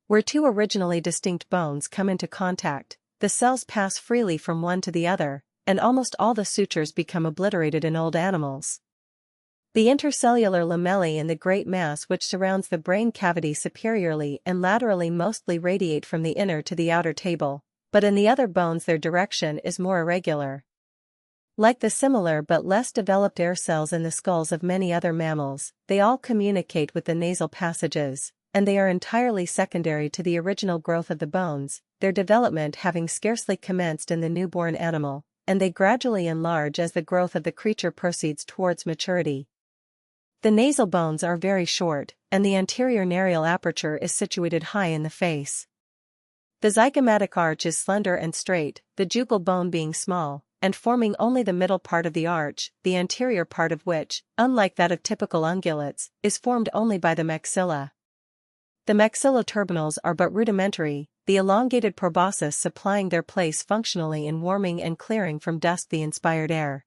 Where 2 originally distinct bones come into contact, the cells pass freely from one to the other, and almost all the sutures become obliterated in old animals. The intercellular lamellae in the great mass which surrounds the brain cavity superiorly and laterally mostly radiate from the inner to the outer table, but in the other bones their direction is more irregular. Like the similar but less developed air cells in the skulls of many other mammals, they all communicate with the nasal passages, and they are entirely secondary to the original growth of the bones, their development having scarcely commenced in the newborn animal, and they gradually enlarge as the growth of the creature proceeds towards maturity. The nasal bones are very short, and the anterior narial aperture is situated high in the face. The zygomatic arch is slender and straight, the jugal bone being small, and forming only the middle part of the arch, the anterior part of which, unlike that of typical ungulates, is formed only by the maxilla. The maxilloturbinals are but rudimentary, the elongated proboscis supplying their place functionally in warming and clearing from dust the inspired air.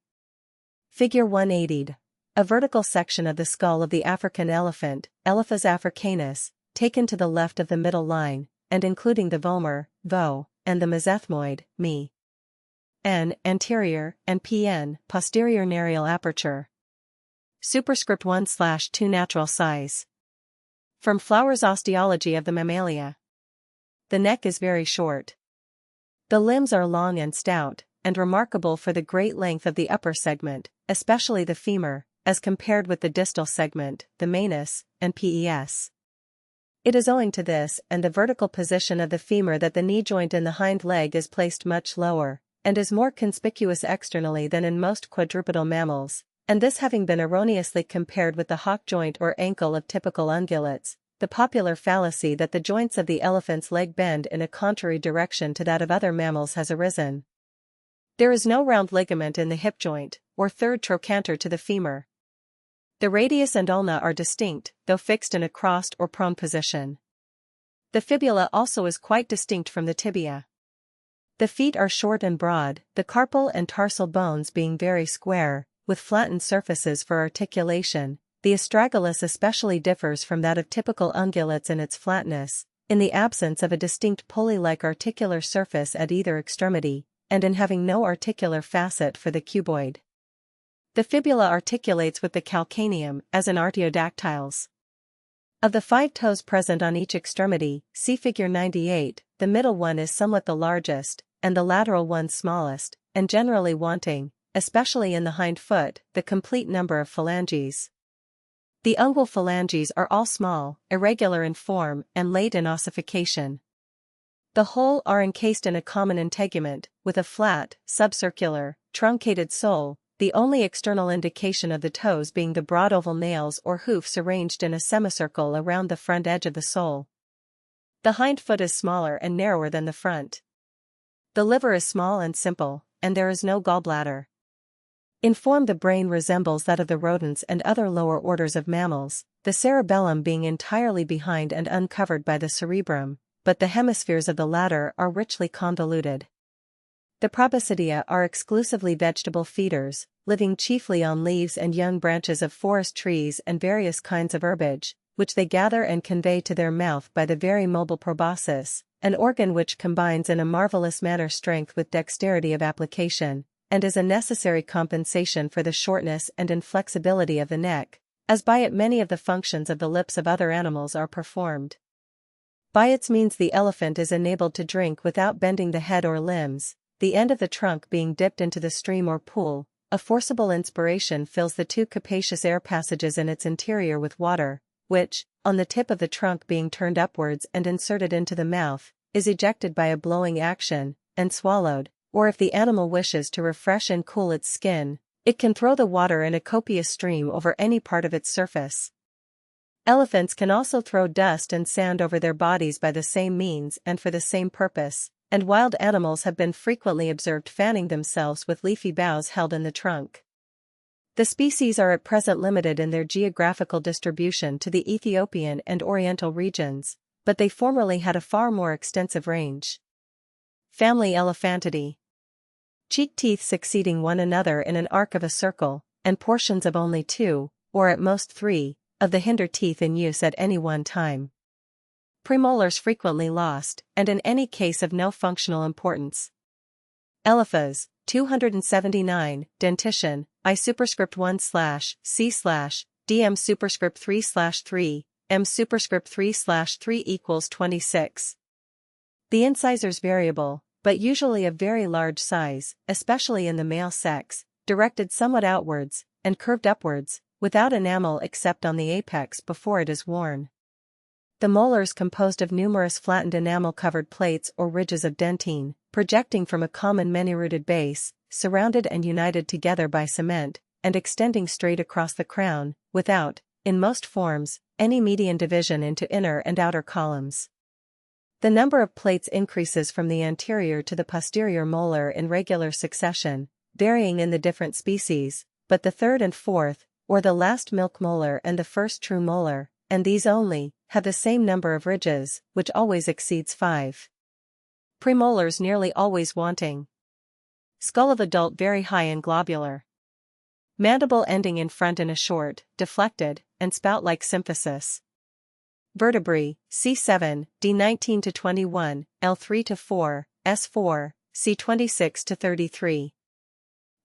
Figure 180. A vertical section of the skull of the African elephant, Elephas africanus, taken to the left of the middle line, and including the vomer, vo, and the mesethmoid, me. N, anterior, and Pn, posterior narial aperture. Superscript 1/2 natural size. From Flower's Osteology of the Mammalia. The neck is very short. The limbs are long and stout, and remarkable for the great length of the upper segment, especially the femur, as compared with the distal segment, the manus, and pes. It is owing to this and the vertical position of the femur that the knee joint in the hind leg is placed much lower, and is more conspicuous externally than in most quadrupedal mammals, and this having been erroneously compared with the hock joint or ankle of typical ungulates, the popular fallacy that the joints of the elephant's leg bend in a contrary direction to that of other mammals has arisen. There is no round ligament in the hip joint, or third trochanter to the femur. The radius and ulna are distinct, though fixed in a crossed or prone position. The fibula also is quite distinct from the tibia. The feet are short and broad, the carpal and tarsal bones being very square, with flattened surfaces for articulation. The astragalus especially differs from that of typical ungulates in its flatness, in the absence of a distinct pulley-like articular surface at either extremity, and in having no articular facet for the cuboid. The fibula articulates with the calcaneum, as in artiodactyls. Of the 5 toes present on each extremity, see figure 98, the middle one is somewhat the largest, and the lateral one smallest, and generally wanting, especially in the hind foot, the complete number of phalanges. The ungual phalanges are all small, irregular in form, and late in ossification. The whole are encased in a common integument, with a flat, subcircular, truncated sole, the only external indication of the toes being the broad oval nails or hoofs arranged in a semicircle around the front edge of the sole. The hind foot is smaller and narrower than the front. The liver is small and simple, and there is no gallbladder. In form the brain resembles that of the rodents and other lower orders of mammals, the cerebellum being entirely behind and uncovered by the cerebrum, but the hemispheres of the latter are richly convoluted. The Proboscidea are exclusively vegetable feeders, living chiefly on leaves and young branches of forest trees and various kinds of herbage, which they gather and convey to their mouth by the very mobile proboscis, an organ which combines in a marvelous manner strength with dexterity of application, and is a necessary compensation for the shortness and inflexibility of the neck, as by it many of the functions of the lips of other animals are performed. By its means the elephant is enabled to drink without bending the head or limbs, the end of the trunk being dipped into the stream or pool. A forcible inspiration fills the 2 capacious air passages in its interior with water, which, on the tip of the trunk being turned upwards and inserted into the mouth, is ejected by a blowing action, and swallowed, or if the animal wishes to refresh and cool its skin, it can throw the water in a copious stream over any part of its surface. Elephants can also throw dust and sand over their bodies by the same means and for the same purpose, and wild animals have been frequently observed fanning themselves with leafy boughs held in the trunk. The species are at present limited in their geographical distribution to the Ethiopian and Oriental regions, but they formerly had a far more extensive range. Family Elephantidae. Cheek teeth succeeding one another in an arc of a circle, and portions of only 2, or at most 3, of the hinder teeth in use at any one time. Premolars frequently lost, and in any case of no functional importance. Elephas, 279, dentition, I superscript 1/C/ DM superscript 3/3, M superscript 3/3 equals 26. The incisors variable, but usually of very large size, especially in the male sex, directed somewhat outwards, and curved upwards, without enamel except on the apex before it is worn. The molars composed of numerous flattened enamel-covered plates or ridges of dentine, projecting from a common many-rooted base, surrounded and united together by cement, and extending straight across the crown, without, in most forms, any median division into inner and outer columns. The number of plates increases from the anterior to the posterior molar in regular succession, varying in the different species, but the 3rd and 4th, or the last milk molar and the first true molar, and these only, have the same number of ridges, which always exceeds 5. Premolars nearly always wanting. Skull of adult very high and globular. Mandible ending in front in a short, deflected, and spout-like symphysis. Vertebrae, C7, D19 to 21, L3 to 4, S4, C26 to 33.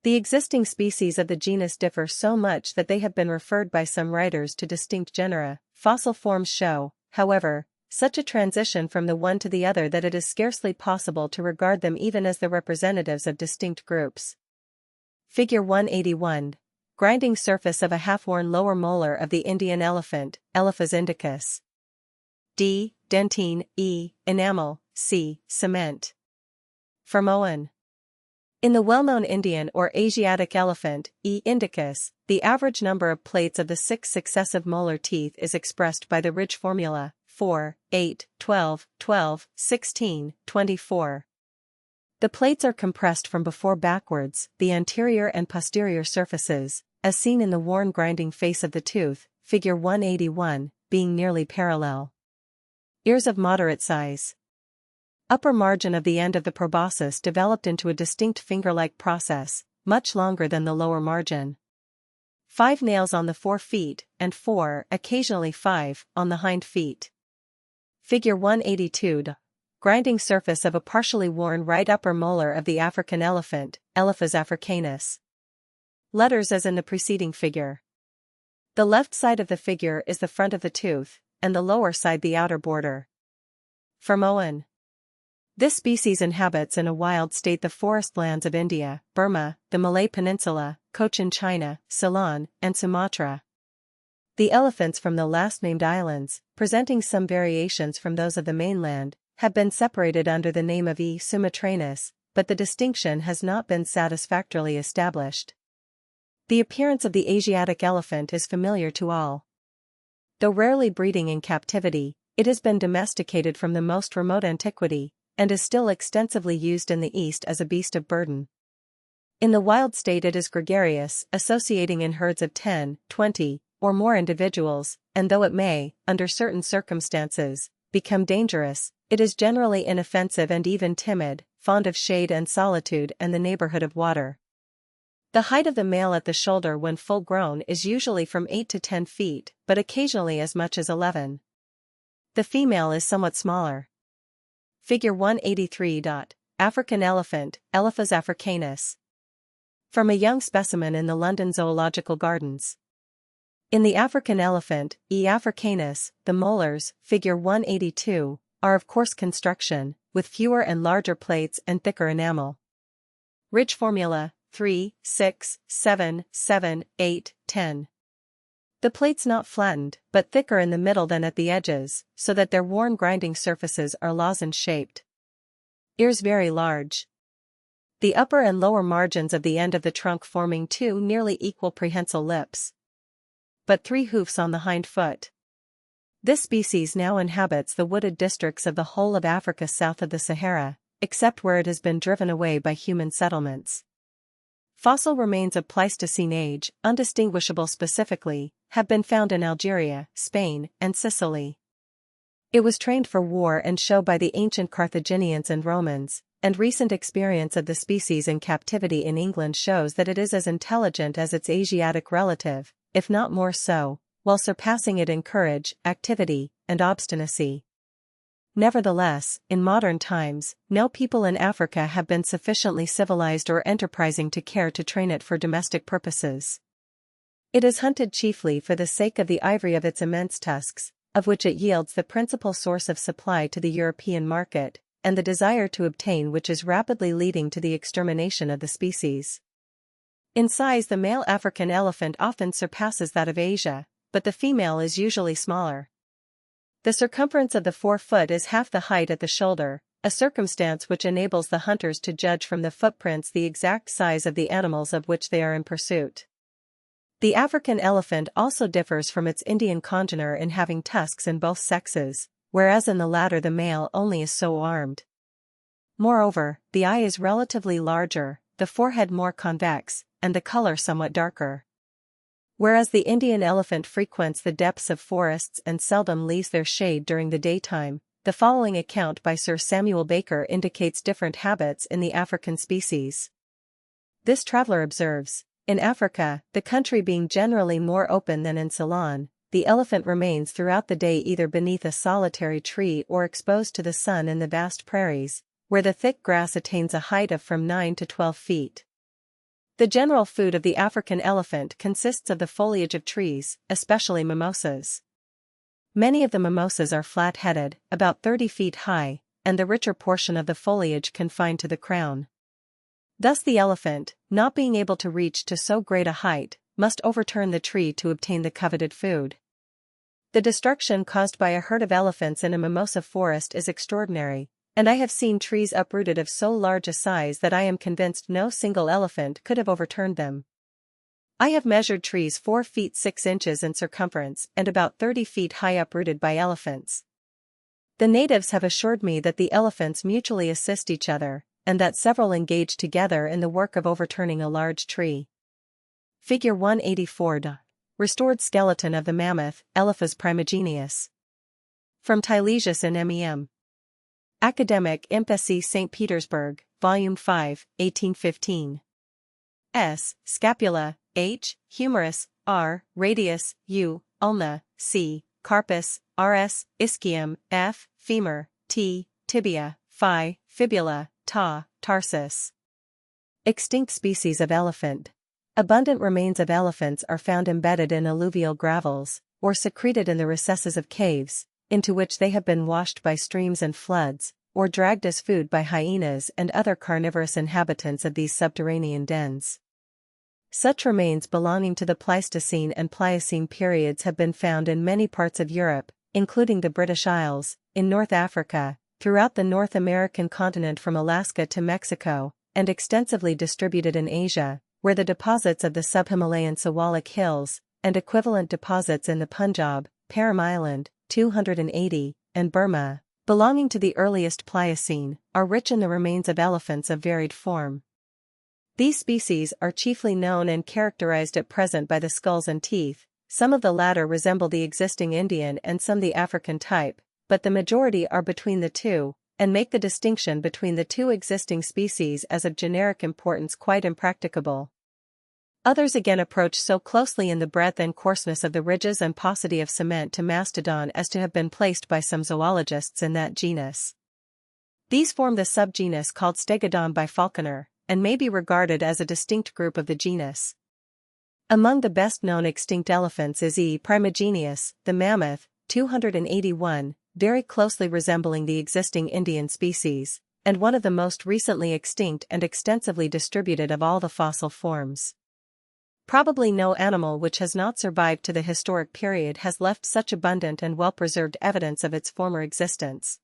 The existing species of the genus differ so much that they have been referred by some writers to distinct genera, fossil forms show, however, such a transition from the one to the other that it is scarcely possible to regard them even as the representatives of distinct groups. Figure 181. Grinding surface of a half-worn lower molar of the Indian elephant, Elephas indicus. D. Dentine, E. Enamel, C. Cement. From Owen. In the well-known Indian or Asiatic elephant, E. indicus, the average number of plates of the 6 successive molar teeth is expressed by the ridge formula, 4, 8, 12, 12, 16, 24. The plates are compressed from before backwards, the anterior and posterior surfaces, as seen in the worn grinding face of the tooth, figure 181, being nearly parallel. Ears of moderate size. Upper margin of the end of the proboscis developed into a distinct finger-like process, much longer than the lower margin. 5 nails on the 4 feet, and 4, occasionally 5, on the hind feet. Figure 182. Grinding surface of a partially worn right upper molar of the African elephant, Elephas africanus. Letters as in the preceding figure. The left side of the figure is the front of the tooth, and the lower side the outer border. From Owen. This species inhabits in a wild state the forest lands of India, Burma, the Malay Peninsula, Cochin China, Ceylon, and Sumatra. The elephants from the last-named islands, presenting some variations from those of the mainland, have been separated under the name of E. sumatranus, but the distinction has not been satisfactorily established. The appearance of the Asiatic elephant is familiar to all. Though rarely breeding in captivity, it has been domesticated from the most remote antiquity, and is still extensively used in the East as a beast of burden. In the wild state it is gregarious, associating in herds of 10, 20, or more individuals, and though it may, under certain circumstances, become dangerous, it is generally inoffensive and even timid, fond of shade and solitude and the neighborhood of water. The height of the male at the shoulder when full grown is usually from 8 to 10 feet, but occasionally as much as 11. The female is somewhat smaller. Figure 183. African elephant, Elephas africanus. From a young specimen in the London Zoological Gardens. In the African elephant, E. africanus, the molars, figure 182, are of coarse construction, with fewer and larger plates and thicker enamel. Ridge formula, 3, 6, 7, 7, 8, 10. The plates not flattened, but thicker in the middle than at the edges, so that their worn grinding surfaces are lozenge-shaped. Ears very large. The upper and lower margins of the end of the trunk forming 2 nearly equal prehensile lips. But 3 hoofs on the hind foot. This species now inhabits the wooded districts of the whole of Africa south of the Sahara, except where it has been driven away by human settlements. Fossil remains of Pleistocene age, undistinguishable specifically, have been found in Algeria, Spain, and Sicily. It was trained for war and show by the ancient Carthaginians and Romans, and recent experience of the species in captivity in England shows that it is as intelligent as its Asiatic relative, if not more so, while surpassing it in courage, activity, and obstinacy. Nevertheless, in modern times, no people in Africa have been sufficiently civilized or enterprising to care to train it for domestic purposes. It is hunted chiefly for the sake of the ivory of its immense tusks, of which it yields the principal source of supply to the European market, and the desire to obtain which is rapidly leading to the extermination of the species. In size the male African elephant often surpasses that of Asia, but the female is usually smaller. The circumference of the forefoot is half the height at the shoulder, a circumstance which enables the hunters to judge from the footprints the exact size of the animals of which they are in pursuit. The African elephant also differs from its Indian congener in having tusks in both sexes, whereas in the latter the male only is so armed. Moreover, the eye is relatively larger, the forehead more convex, and the color somewhat darker. Whereas the Indian elephant frequents the depths of forests and seldom leaves their shade during the daytime, the following account by Sir Samuel Baker indicates different habits in the African species. This traveler observes, in Africa, the country being generally more open than in Ceylon, the elephant remains throughout the day either beneath a solitary tree or exposed to the sun in the vast prairies, where the thick grass attains a height of from 9 to 12 feet. The general food of the African elephant consists of the foliage of trees, especially mimosas. Many of the mimosas are flat-headed, about 30 feet high, and the richer portion of the foliage confined to the crown. Thus the elephant, not being able to reach to so great a height, must overturn the tree to obtain the coveted food. The destruction caused by a herd of elephants in a mimosa forest is extraordinary, and I have seen trees uprooted of so large a size that I am convinced no single elephant could have overturned them. I have measured trees 4 feet 6 inches in circumference and about 30 feet high uprooted by elephants. The natives have assured me that the elephants mutually assist each other, and that several engage together in the work of overturning a large tree. Figure 184. Restored skeleton of the mammoth, Elephas primigenius. From Tilesius in Mem. Academic Imp. SC St. Petersburg, Volume 5, 1815. S. Scapula, H. Humerus, R. Radius, U. Ulna, C. Carpus, RS, Ischium, F. Femur, T. Tibia, Phi, Fibula, Ta, Tarsus. Extinct species of elephant. Abundant remains of elephants are found embedded in alluvial gravels, or secreted in the recesses of caves, into which they have been washed by streams and floods, or dragged as food by hyenas and other carnivorous inhabitants of these subterranean dens. Such remains belonging to the Pleistocene and Pliocene periods have been found in many parts of Europe, including the British Isles, in North Africa, throughout the North American continent from Alaska to Mexico, and extensively distributed in Asia, where the deposits of the sub-Himalayan Siwalik Hills, and equivalent deposits in the Punjab, Param Island, 280, and Burma, belonging to the earliest Pliocene, are rich in the remains of elephants of varied form. These species are chiefly known and characterized at present by the skulls and teeth. Some of the latter resemble the existing Indian and some the African type, but the majority are between the two, and make the distinction between the two existing species as of generic importance quite impracticable. Others again approach so closely in the breadth and coarseness of the ridges and paucity of cement to mastodon as to have been placed by some zoologists in that genus. These form the subgenus called Stegodon by Falconer, and may be regarded as a distinct group of the genus. Among the best-known extinct elephants is E. primigenius, the mammoth, 281, very closely resembling the existing Indian species, and one of the most recently extinct and extensively distributed of all the fossil forms. Probably no animal which has not survived to the historic period has left such abundant and well-preserved evidence of its former existence.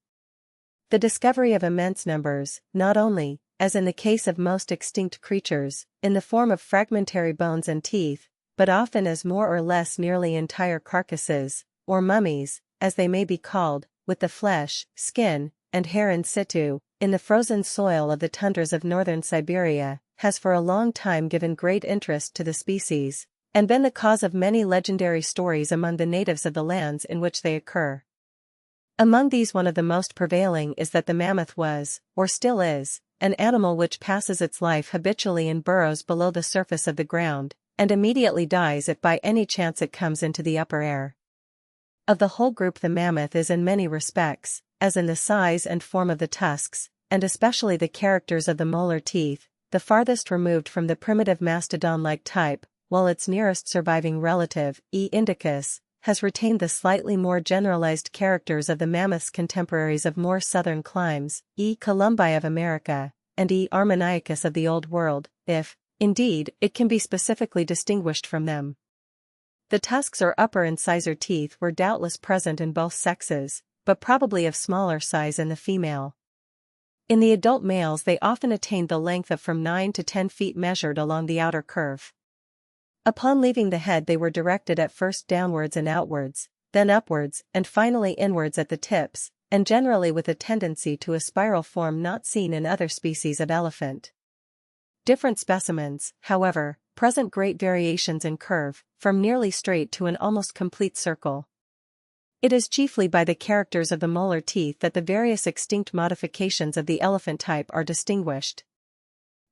The discovery of immense numbers, not only, as in the case of most extinct creatures, in the form of fragmentary bones and teeth, but often as more or less nearly entire carcasses, or mummies, as they may be called, with the flesh, skin, and hair in situ, in the frozen soil of the tundras of northern Siberia, has for a long time given great interest to the species, and been the cause of many legendary stories among the natives of the lands in which they occur. Among these one of the most prevailing is that the mammoth was, or still is, an animal which passes its life habitually in burrows below the surface of the ground, and immediately dies if by any chance it comes into the upper air. Of the whole group the mammoth is in many respects, as in the size and form of the tusks, and especially the characters of the molar teeth, the farthest removed from the primitive mastodon-like type, while its nearest surviving relative, E. indicus, has retained the slightly more generalized characters of the mammoth's contemporaries of more southern climes, E. columbi of America, and E. armeniacus of the Old World, if, indeed, it can be specifically distinguished from them. The tusks or upper incisor teeth were doubtless present in both sexes, but probably of smaller size in the female. In the adult males they often attained the length of from 9 to 10 feet measured along the outer curve. Upon leaving the head they were directed at first downwards and outwards, then upwards and finally inwards at the tips, and generally with a tendency to a spiral form not seen in other species of elephant. Different specimens, however, present great variations in curve, from nearly straight to an almost complete circle. It is chiefly by the characters of the molar teeth that the various extinct modifications of the elephant type are distinguished.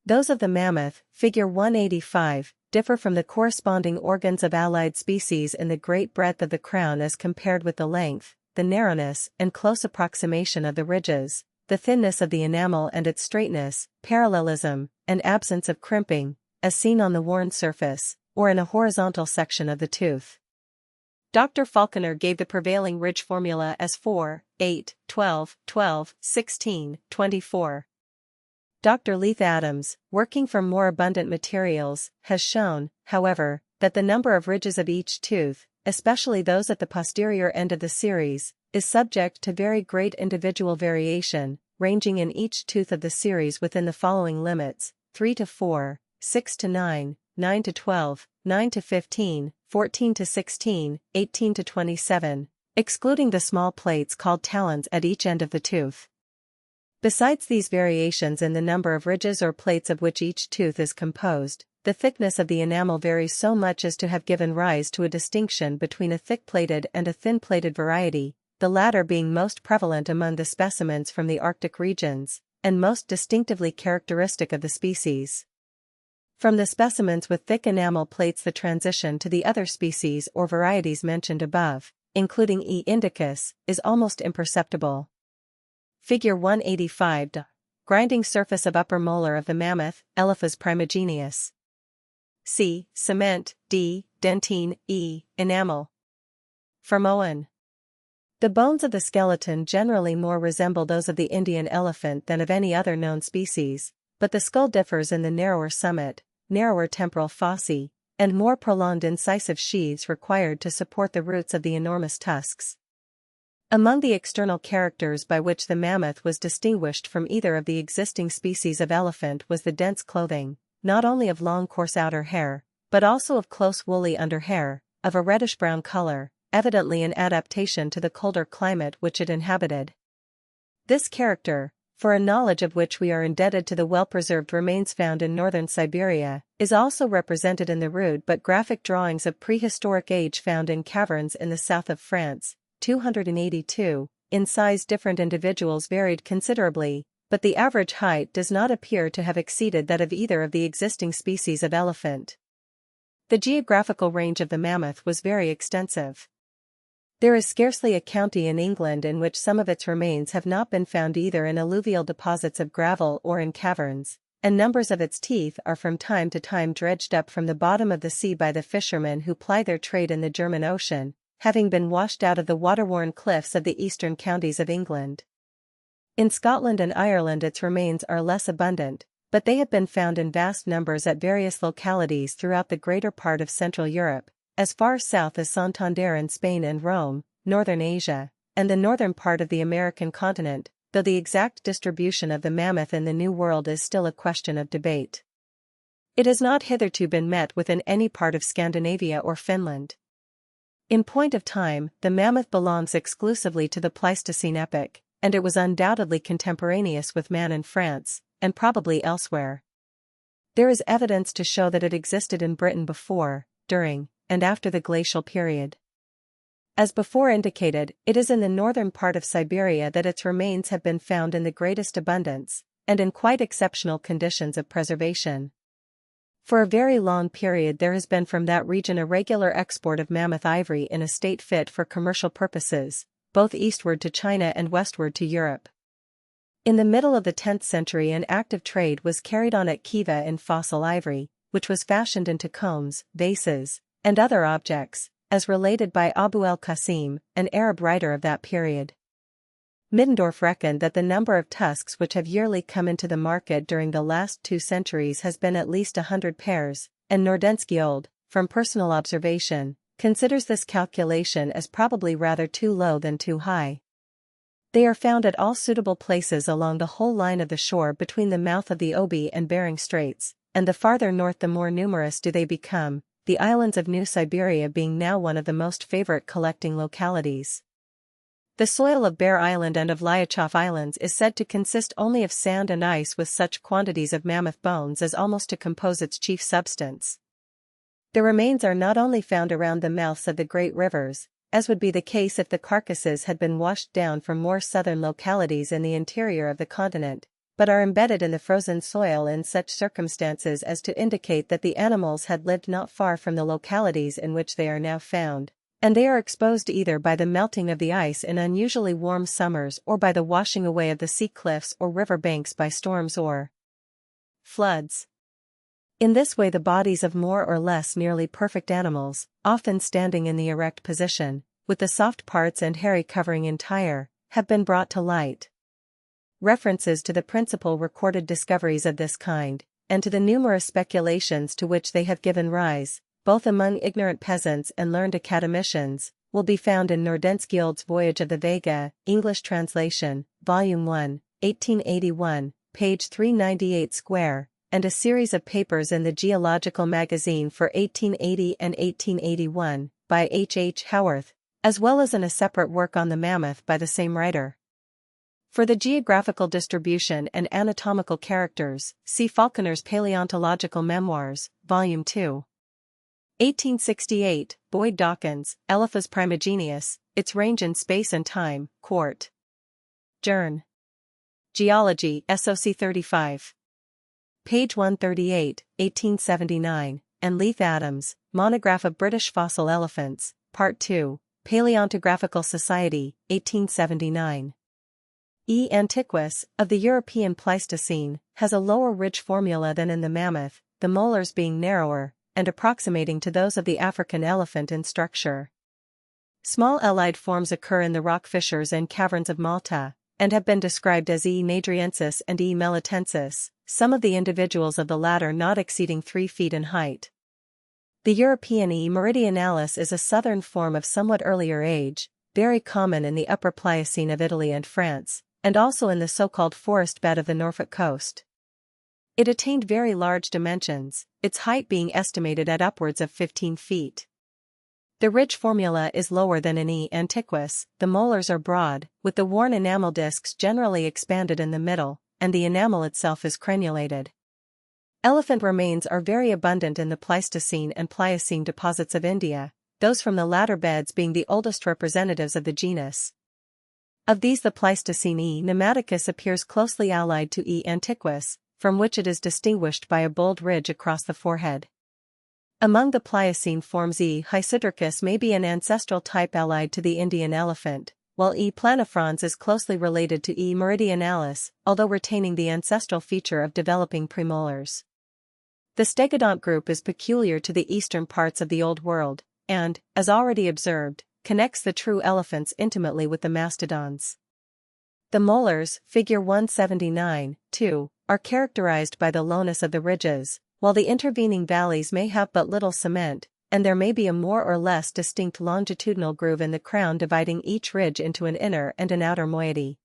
Those of the mammoth, figure 185, differ from the corresponding organs of allied species in the great breadth of the crown as compared with the length, the narrowness and close approximation of the ridges, the thinness of the enamel and its straightness, parallelism, and absence of crimping, as seen on the worn surface, or in a horizontal section of the tooth. Dr. Falconer gave the prevailing ridge formula as 4, 8, 12, 12, 16, 24. Dr. Leith Adams, working from more abundant materials, has shown, however, that the number of ridges of each tooth, especially those at the posterior end of the series, is subject to very great individual variation, ranging in each tooth of the series within the following limits: 3 to 4, 6 to 9, 9 to 12, 9 to 15, 14 to 16, 18 to 27, excluding the small plates called talons at each end of the tooth. Besides these variations in the number of ridges or plates of which each tooth is composed, the thickness of the enamel varies so much as to have given rise to a distinction between a thick-plated and a thin-plated variety, the latter being most prevalent among the specimens from the Arctic regions, and most distinctively characteristic of the species. From the specimens with thick enamel plates, the transition to the other species or varieties mentioned above, including E. indicus, is almost imperceptible. Figure 185. Grinding surface of upper molar of the mammoth, Elephas primigenius. C. Cement. D. Dentine. E. Enamel. From Owen. The bones of the skeleton generally more resemble those of the Indian elephant than of any other known species, but the skull differs in the narrower summit, narrower temporal fossae, and more prolonged incisive sheaths required to support the roots of the enormous tusks. Among the external characters by which the mammoth was distinguished from either of the existing species of elephant was the dense clothing, not only of long coarse outer hair, but also of close woolly under hair, of a reddish-brown color, evidently an adaptation to the colder climate which it inhabited. This character, for a knowledge of which we are indebted to the well-preserved remains found in northern Siberia, is also represented in the rude but graphic drawings of prehistoric age found in caverns in the south of France. 282. In size, different individuals varied considerably, but the average height does not appear to have exceeded that of either of the existing species of elephant. The geographical range of the mammoth was very extensive. There is scarcely a county in England in which some of its remains have not been found either in alluvial deposits of gravel or in caverns, and numbers of its teeth are from time to time dredged up from the bottom of the sea by the fishermen who ply their trade in the German Ocean, having been washed out of the water-worn cliffs of the eastern counties of England. In Scotland and Ireland its remains are less abundant, but they have been found in vast numbers at various localities throughout the greater part of Central Europe, as far south as Santander in Spain and Rome, northern Asia, and the northern part of the American continent, though the exact distribution of the mammoth in the New World is still a question of debate. It has not hitherto been met with in any part of Scandinavia or Finland. In point of time, the mammoth belongs exclusively to the Pleistocene epoch, and it was undoubtedly contemporaneous with man in France, and probably elsewhere. There is evidence to show that it existed in Britain before, during, and after the glacial period. As before indicated, it is in the northern part of Siberia that its remains have been found in the greatest abundance, and in quite exceptional conditions of preservation. For a very long period there has been from that region a regular export of mammoth ivory in a state fit for commercial purposes, both eastward to China and westward to Europe. In the middle of the 10th century an active trade was carried on at Khiva in fossil ivory, which was fashioned into combs, vases, and other objects, as related by Abu el-Qasim, an Arab writer of that period. Middendorf reckoned that the number of tusks which have yearly come into the market during the last 2 centuries has been at least 100 pairs, and Nordensky-Old, from personal observation, considers this calculation as probably rather too low than too high. They are found at all suitable places along the whole line of the shore between the mouth of the Obi and Bering Straits, and the farther north the more numerous do they become, the islands of New Siberia being now one of the most favorite collecting localities. The soil of Bear Island and of Lyachov Islands is said to consist only of sand and ice with such quantities of mammoth bones as almost to compose its chief substance. The remains are not only found around the mouths of the great rivers, as would be the case if the carcasses had been washed down from more southern localities in the interior of the continent, but are embedded in the frozen soil in such circumstances as to indicate that the animals had lived not far from the localities in which they are now found, and they are exposed either by the melting of the ice in unusually warm summers or by the washing away of the sea cliffs or river banks by storms or floods. In this way the bodies of more or less nearly perfect animals, often standing in the erect position, with the soft parts and hairy covering entire, have been brought to light. References to the principal recorded discoveries of this kind, and to the numerous speculations to which they have given rise, both among ignorant peasants and learned academicians, will be found in Nordenskjöld's Voyage of the Vega, English translation, Volume 1, 1881, page 398 square, and a series of papers in the Geological Magazine for 1880 and 1881, by H. H. Howarth, as well as in a separate work on the mammoth by the same writer. For the geographical distribution and anatomical characters, see Falconer's Paleontological Memoirs, Volume 2. 1868, Boyd Dawkins, Elephas Primigenius, Its Range in Space and Time, Quart. Journ. Geology, SOC 35. Page 138, 1879, and Leith Adams, Monograph of British Fossil Elephants, Part 2, Paleontographical Society, 1879. E. Antiquus, of the European Pleistocene, has a lower ridge formula than in the mammoth, the molars being narrower, and approximating to those of the African elephant in structure. Small allied forms occur in the rock fissures and caverns of Malta, and have been described as E. nadriensis and E. melitensis, some of the individuals of the latter not exceeding 3 feet in height. The European E. meridionalis is a southern form of somewhat earlier age, very common in the Upper Pliocene of Italy and France, and also in the so-called forest bed of the Norfolk coast. It attained very large dimensions, its height being estimated at upwards of 15 feet. The ridge formula is lower than in E. antiquus, the molars are broad, with the worn enamel discs generally expanded in the middle, and the enamel itself is crenulated. Elephant remains are very abundant in the Pleistocene and Pliocene deposits of India, those from the latter beds being the oldest representatives of the genus. Of these the Pleistocene E. pneumaticus appears closely allied to E. antiquus, from which it is distinguished by a bold ridge across the forehead. Among the Pliocene forms E. hysidricus may be an ancestral type allied to the Indian elephant, while E. planifrons is closely related to E. meridionalis, although retaining the ancestral feature of developing premolars. The stegodont group is peculiar to the eastern parts of the Old World, and, as already observed, connects the true elephants intimately with the mastodons. The molars, figure 179, 2, are characterized by the lowness of the ridges, while the intervening valleys may have but little cement, and there may be a more or less distinct longitudinal groove in the crown dividing each ridge into an inner and an outer moiety.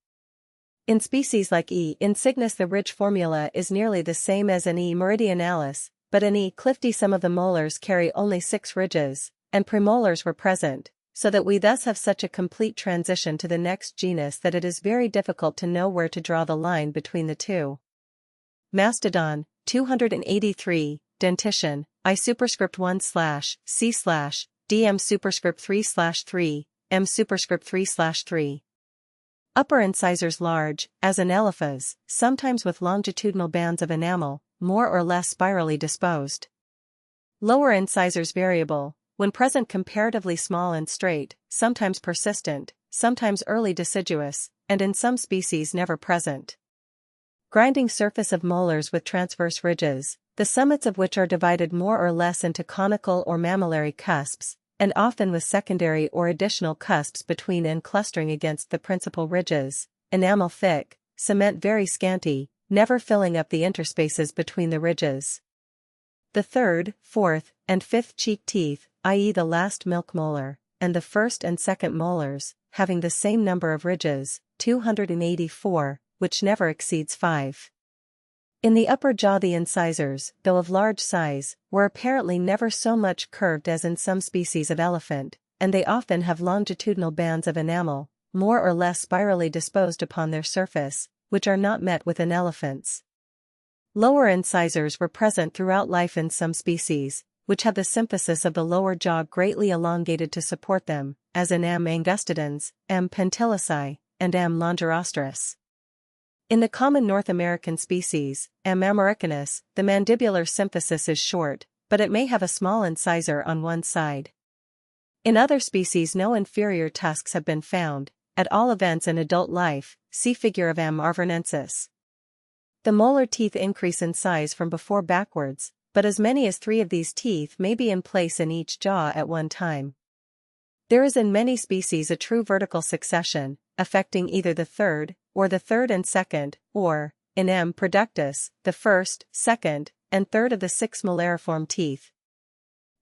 In species like E. insignis the ridge formula is nearly the same as in E. meridionalis, but in E. clifti some of the molars carry only 6 ridges, and premolars were present, so that we thus have such a complete transition to the next genus that it is very difficult to know where to draw the line between the two. Mastodon, 283, dentition, I superscript 1/C/ DM superscript 3/3, M superscript 3/3. Upper incisors large, as in Elephas, sometimes with longitudinal bands of enamel, more or less spirally disposed. Lower incisors variable, when present comparatively small and straight, sometimes persistent, sometimes early deciduous, and in some species never present. Grinding surface of molars with transverse ridges, the summits of which are divided more or less into conical or mammillary cusps, and often with secondary or additional cusps between and clustering against the principal ridges, enamel thick, cement very scanty, never filling up the interspaces between the ridges. The third, fourth, and fifth cheek teeth, i.e. the last milk molar, and the first and second molars, having the same number of ridges, 284, which never exceeds 5. In the upper jaw the incisors, though of large size, were apparently never so much curved as in some species of elephant, and they often have longitudinal bands of enamel, more or less spirally disposed upon their surface, which are not met with in elephants. Lower incisors were present throughout life in some species, which have the symphysis of the lower jaw greatly elongated to support them, as in M. angustidens, M. pentillici, and M. longirostrus. In the common North American species, M. americanus, the mandibular symphysis is short, but it may have a small incisor on one side. In other species no inferior tusks have been found, at all events in adult life, see figure of M. arvernensis. The molar teeth increase in size from before backwards, but as many as 3 of these teeth may be in place in each jaw at one time. There is in many species a true vertical succession, affecting either the third, or the third and second, or, in M. productus, the first, second, and third of the 6 molariform teeth.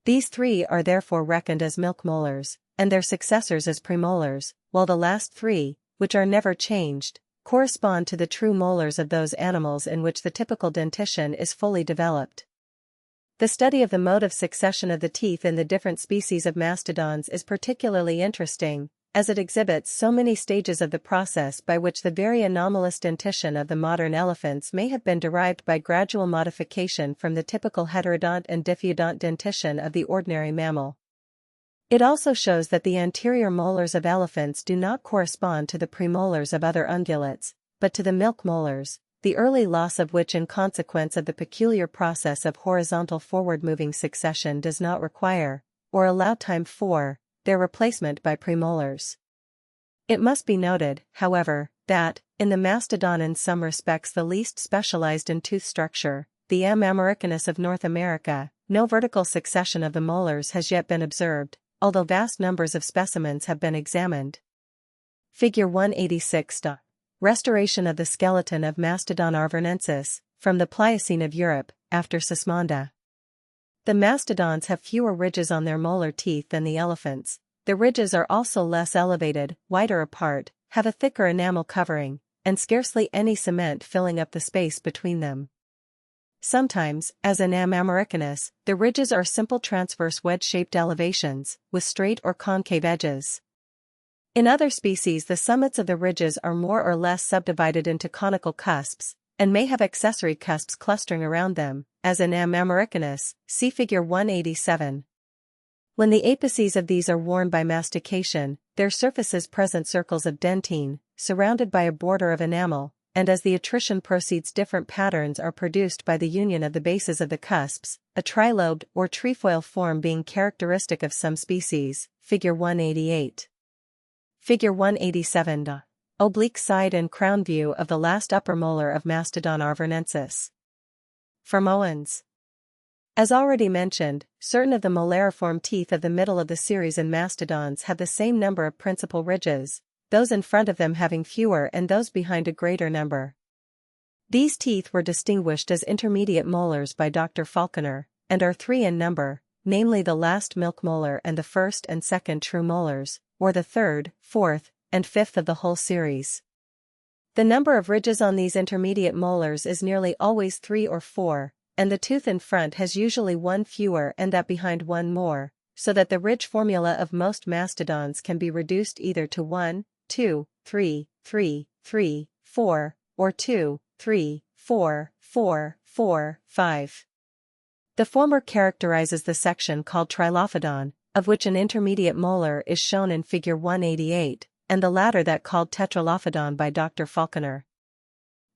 These 3 are therefore reckoned as milk molars, and their successors as premolars, while the last 3, which are never changed, correspond to the true molars of those animals in which the typical dentition is fully developed. The study of the mode of succession of the teeth in the different species of mastodons is particularly interesting, as it exhibits so many stages of the process by which the very anomalous dentition of the modern elephants may have been derived by gradual modification from the typical heterodont and diffeodont dentition of the ordinary mammal. It also shows that the anterior molars of elephants do not correspond to the premolars of other ungulates, but to the milk molars, the early loss of which in consequence of the peculiar process of horizontal forward-moving succession does not require, or allow time for, their replacement by premolars. It must be noted, however, that, in the mastodon in some respects the least specialized in tooth structure, the M. americanus of North America, no vertical succession of the molars has yet been observed, although vast numbers of specimens have been examined. Figure 186. Restoration of the skeleton of Mastodon arvernensis, from the Pliocene of Europe, after Sismonda. The mastodons have fewer ridges on their molar teeth than the elephants. The ridges are also less elevated, wider apart, have a thicker enamel covering, and scarcely any cement filling up the space between them. Sometimes, as in M. americanus, the ridges are simple transverse wedge-shaped elevations, with straight or concave edges. In other species the summits of the ridges are more or less subdivided into conical cusps, and may have accessory cusps clustering around them, as in M. americanus, see figure 187. When the apices of these are worn by mastication, their surfaces present circles of dentine, surrounded by a border of enamel, and as the attrition proceeds different patterns are produced by the union of the bases of the cusps, a trilobed or trefoil form being characteristic of some species, figure 188. Figure 187. Oblique side and crown view of the last upper molar of Mastodon arvernensis. Formoans. As already mentioned, certain of the molariform teeth of the middle of the series in mastodons have the same number of principal ridges, those in front of them having fewer and those behind a greater number. These teeth were distinguished as intermediate molars by Dr. Falconer, and are 3 in number, namely the last milk molar and the first and second true molars, or the third, fourth, and fifth of the whole series. The number of ridges on these intermediate molars is nearly always 3 or 4, and the tooth in front has usually 1 fewer and that behind 1 more, so that the ridge formula of most mastodons can be reduced either to 1, 2, 3, 3, 3, 4, or 2, 3, 4, 4, 4, 5. The former characterizes the section called trilophodon, of which an intermediate molar is shown in figure 188, and the latter that called tetralophodon by Dr. Falconer.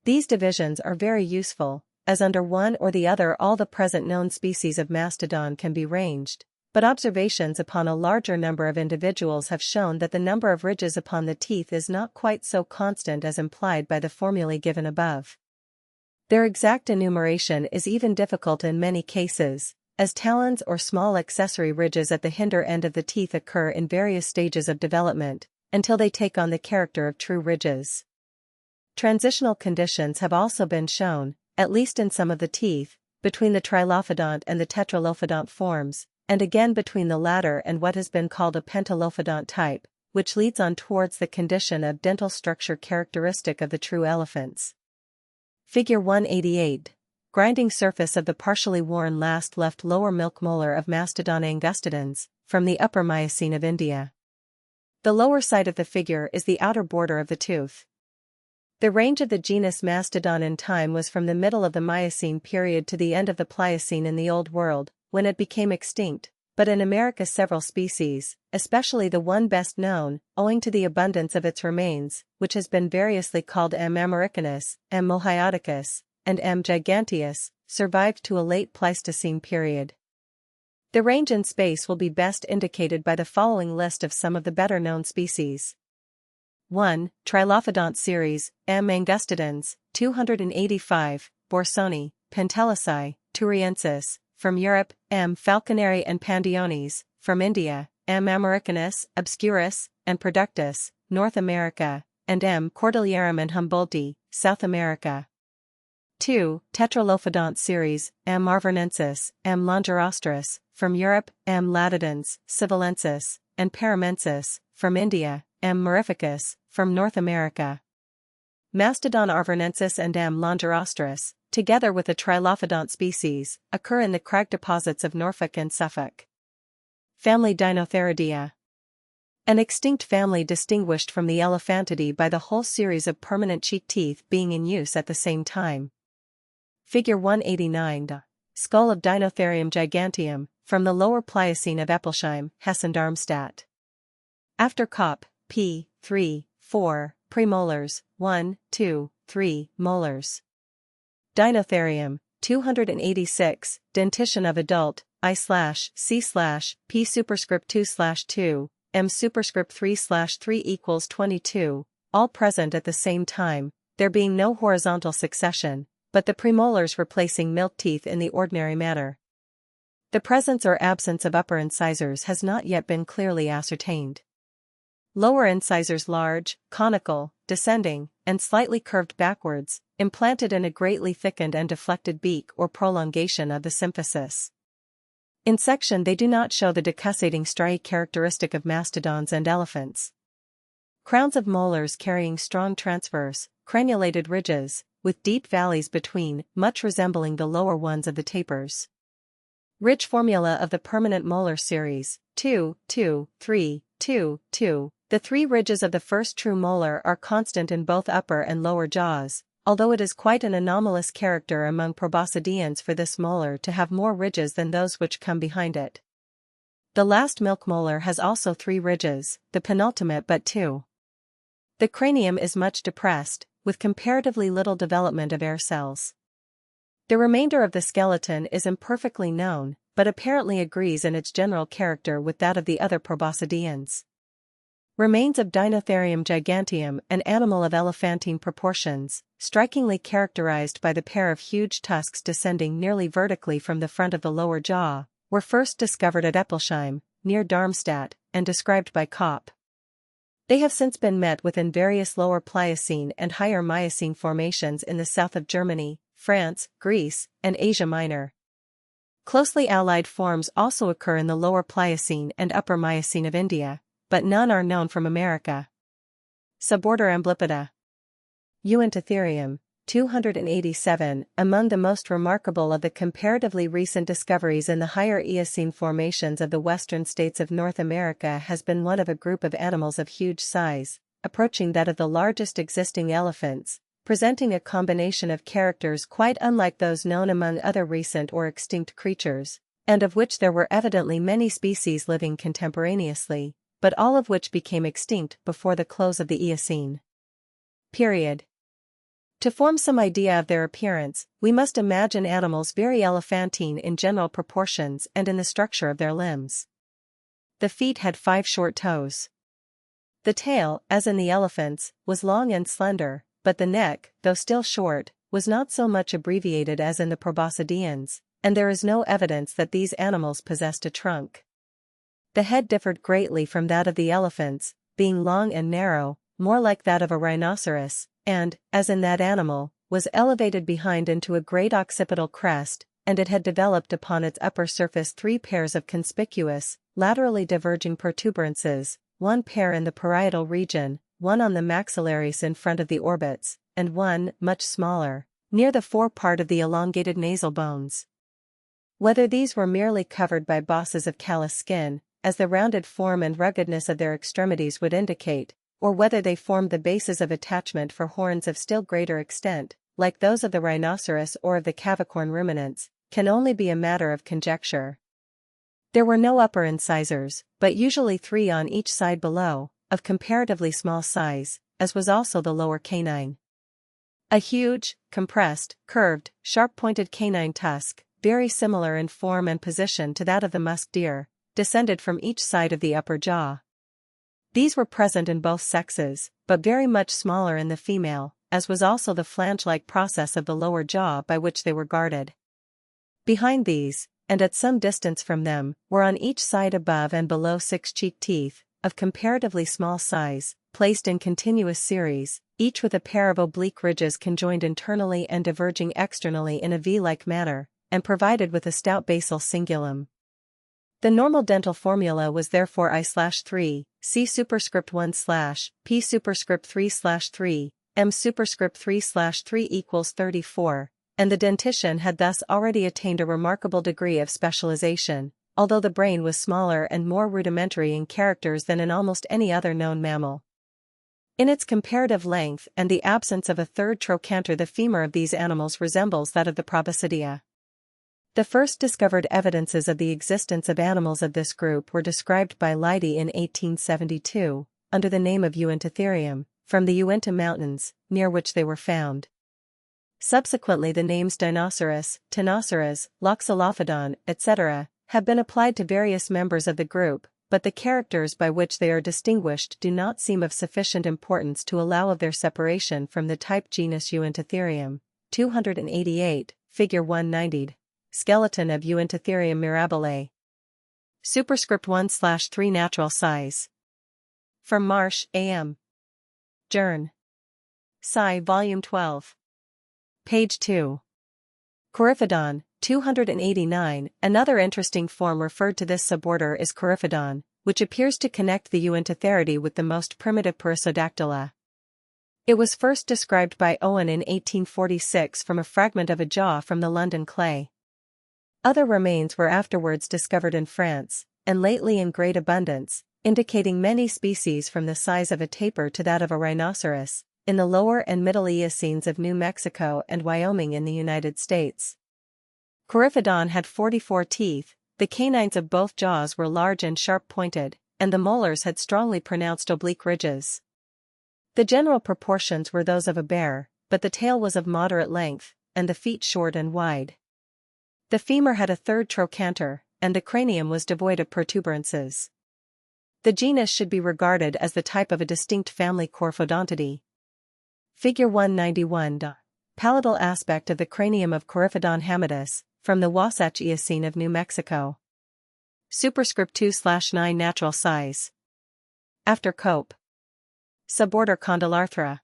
These divisions are very useful, as under one or the other all the present known species of mastodon can be ranged, but observations upon a larger number of individuals have shown that the number of ridges upon the teeth is not quite so constant as implied by the formulae given above. Their exact enumeration is even difficult in many cases, as talons or small accessory ridges at the hinder end of the teeth occur in various stages of development, until they take on the character of true ridges. Transitional conditions have also been shown, at least in some of the teeth, between the trilophodont and the tetralophodont forms, and again between the latter and what has been called a pentalophodont type, which leads on towards the condition of dental structure characteristic of the true elephants. Figure 188. Grinding surface of the partially worn last left lower milk molar of Mastodon angustidens, from the Upper Miocene of India. The lower side of the figure is the outer border of the tooth. The range of the genus Mastodon in time was from the middle of the Miocene period to the end of the Pliocene in the Old World, when it became extinct, but in America several species, especially the one best known, owing to the abundance of its remains, which has been variously called M. americanus, M. mohioticus, and M. giganteus, survived to a late Pleistocene period. The range in space will be best indicated by the following list of some of the better-known species. 1. Trilophodont series, M. angustidens, 285, Borsoni, Pentelicei, turiensis, from Europe, M. falconeri and pandiones, from India, M. americanus, obscurus, and productus, North America, and M. cordillerum and humboldti, South America. 2. Tetralophodont series, M. arvernensis, M. longirostrus, from Europe, M. latidens, civilensis, and paramensis, from India, M. mirificus, from North America. Mastodon arvernensis and M. longirostrus, together with a trilophodont species, occur in the crag deposits of Norfolk and Suffolk. Family Dinotheridia. An extinct family distinguished from the Elephantidae by the whole series of permanent cheek teeth being in use at the same time. Figure 189. Skull of Dinotherium giganteum, from the Lower Pliocene of Eppelsheim, Hessen-Darmstadt. After Kopp, p. 3, 4, premolars, 1, 2, 3, molars. Dinotherium, 286, dentition of adult, I/C/P superscript 2/2, M superscript 3/3 equals 22, all present at the same time, there being no horizontal succession, but the premolars replacing milk teeth in the ordinary manner. The presence or absence of upper incisors has not yet been clearly ascertained. Lower incisors large, conical, descending, and slightly curved backwards, implanted in a greatly thickened and deflected beak or prolongation of the symphysis. In section they do not show the decussating striae characteristic of mastodons and elephants. Crowns of molars carrying strong transverse, crenulated ridges, with deep valleys between, much resembling the lower ones of the tapirs. Ridge formula of the permanent molar series, 2, 2, 3, 2, 2. The three ridges of the first true molar are constant in both upper and lower jaws, although it is quite an anomalous character among proboscideans for this molar to have more ridges than those which come behind it. The last milk molar has also 3 ridges, the penultimate but 2. The cranium is much depressed, with comparatively little development of air cells. The remainder of the skeleton is imperfectly known, but apparently agrees in its general character with that of the other proboscideans. Remains of Dinotherium giganteum, an animal of elephantine proportions, strikingly characterized by the pair of huge tusks descending nearly vertically from the front of the lower jaw, were first discovered at Eppelsheim, near Darmstadt, and described by Kopp. They have since been met with in various lower Pliocene and higher Miocene formations in the south of Germany, France, Greece, and Asia Minor. Closely allied forms also occur in the lower Pliocene and upper Miocene of India, but none are known from America. Suborder Amblypoda. Uintatherium, 287. Among the most remarkable of the comparatively recent discoveries in the higher Eocene formations of the western states of North America has been one of a group of animals of huge size, approaching that of the largest existing elephants, presenting a combination of characters quite unlike those known among other recent or extinct creatures, and of which there were evidently many species living contemporaneously, but all of which became extinct before the close of the Eocene period. To form some idea of their appearance, we must imagine animals very elephantine in general proportions and in the structure of their limbs. The feet had 5 short toes. The tail, as in the elephants, was long and slender, but the neck, though still short, was not so much abbreviated as in the proboscideans, and there is no evidence that these animals possessed a trunk. The head differed greatly from that of the elephants, being long and narrow, more like that of a rhinoceros, and, as in that animal, was elevated behind into a great occipital crest, and it had developed upon its upper surface 3 pairs of conspicuous, laterally diverging protuberances, 1 pair in the parietal region, 1 on the maxillaries in front of the orbits, and 1, much smaller, near the forepart of the elongated nasal bones. Whether these were merely covered by bosses of callous skin, as the rounded form and ruggedness of their extremities would indicate, or whether they formed the bases of attachment for horns of still greater extent, like those of the rhinoceros or of the cavicorn ruminants, can only be a matter of conjecture. There were no upper incisors, but usually 3 on each side below, of comparatively small size, as was also the lower canine. A huge, compressed, curved, sharp-pointed canine tusk, very similar in form and position to that of the musk deer, descended from each side of the upper jaw. These were present in both sexes, but very much smaller in the female, as was also the flange-like process of the lower jaw by which they were guarded. Behind these, and at some distance from them, were on each side above and below 6 cheek teeth, of comparatively small size, placed in continuous series, each with a pair of oblique ridges conjoined internally and diverging externally in a V-like manner, and provided with a stout basal cingulum. The normal dental formula was therefore I/3, C superscript 1/ P superscript 3/3, M superscript 3/3 equals 34, and the dentition had thus already attained a remarkable degree of specialization, although the brain was smaller and more rudimentary in characters than in almost any other known mammal. In its comparative length and the absence of a third trochanter, the femur of these animals resembles that of the Proboscidea. The first discovered evidences of the existence of animals of this group were described by Leidy in 1872, under the name of Uintatherium, from the Uinta Mountains, near which they were found. Subsequently the names Dinoceras, Tinoceras, Loxolophodon, etc., have been applied to various members of the group, but the characters by which they are distinguished do not seem of sufficient importance to allow of their separation from the type genus Uintatherium. 288, Figure 190. Skeleton of Uintatherium mirabile. Superscript 1/3 natural size. From Marsh, A.M. Journ. Sci. Volume 12. Page 2. Coryphodon, 289. Another interesting form referred to this suborder is Coryphodon, which appears to connect the Uintatheridae with the most primitive Perissodactyla. It was first described by Owen in 1846 from a fragment of a jaw from the London clay. Other remains were afterwards discovered in France, and lately in great abundance, indicating many species from the size of a tapir to that of a rhinoceros, in the lower and middle Eocenes of New Mexico and Wyoming in the United States. Coryphodon had 44 teeth, the canines of both jaws were large and sharp-pointed, and the molars had strongly pronounced oblique ridges. The general proportions were those of a bear, but the tail was of moderate length, and the feet short and wide. The femur had a third trochanter, and the cranium was devoid of protuberances. The genus should be regarded as the type of a distinct family Coryphodontidae. Figure 191. Palatal aspect of the cranium of Coryphodon hamidus, from the Wasatch Eocene of New Mexico. Superscript 2/9 natural size. After Cope. Suborder Condylarthra.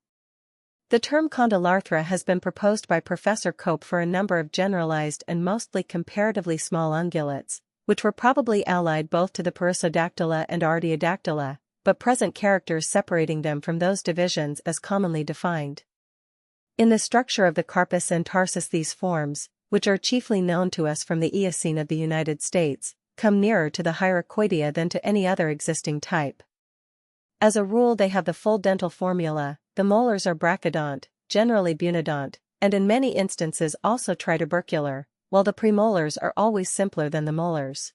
The term Condylarthra has been proposed by Professor Cope for a number of generalized and mostly comparatively small ungulates, which were probably allied both to the Perissodactyla and Artiodactyla, but present characters separating them from those divisions as commonly defined. In the structure of the carpus and tarsus, these forms, which are chiefly known to us from the Eocene of the United States, come nearer to the Hyracoidea than to any other existing type. As a rule they have the full dental formula. The molars are brachydont, generally bunodont, and in many instances also tritubercular, while the premolars are always simpler than the molars.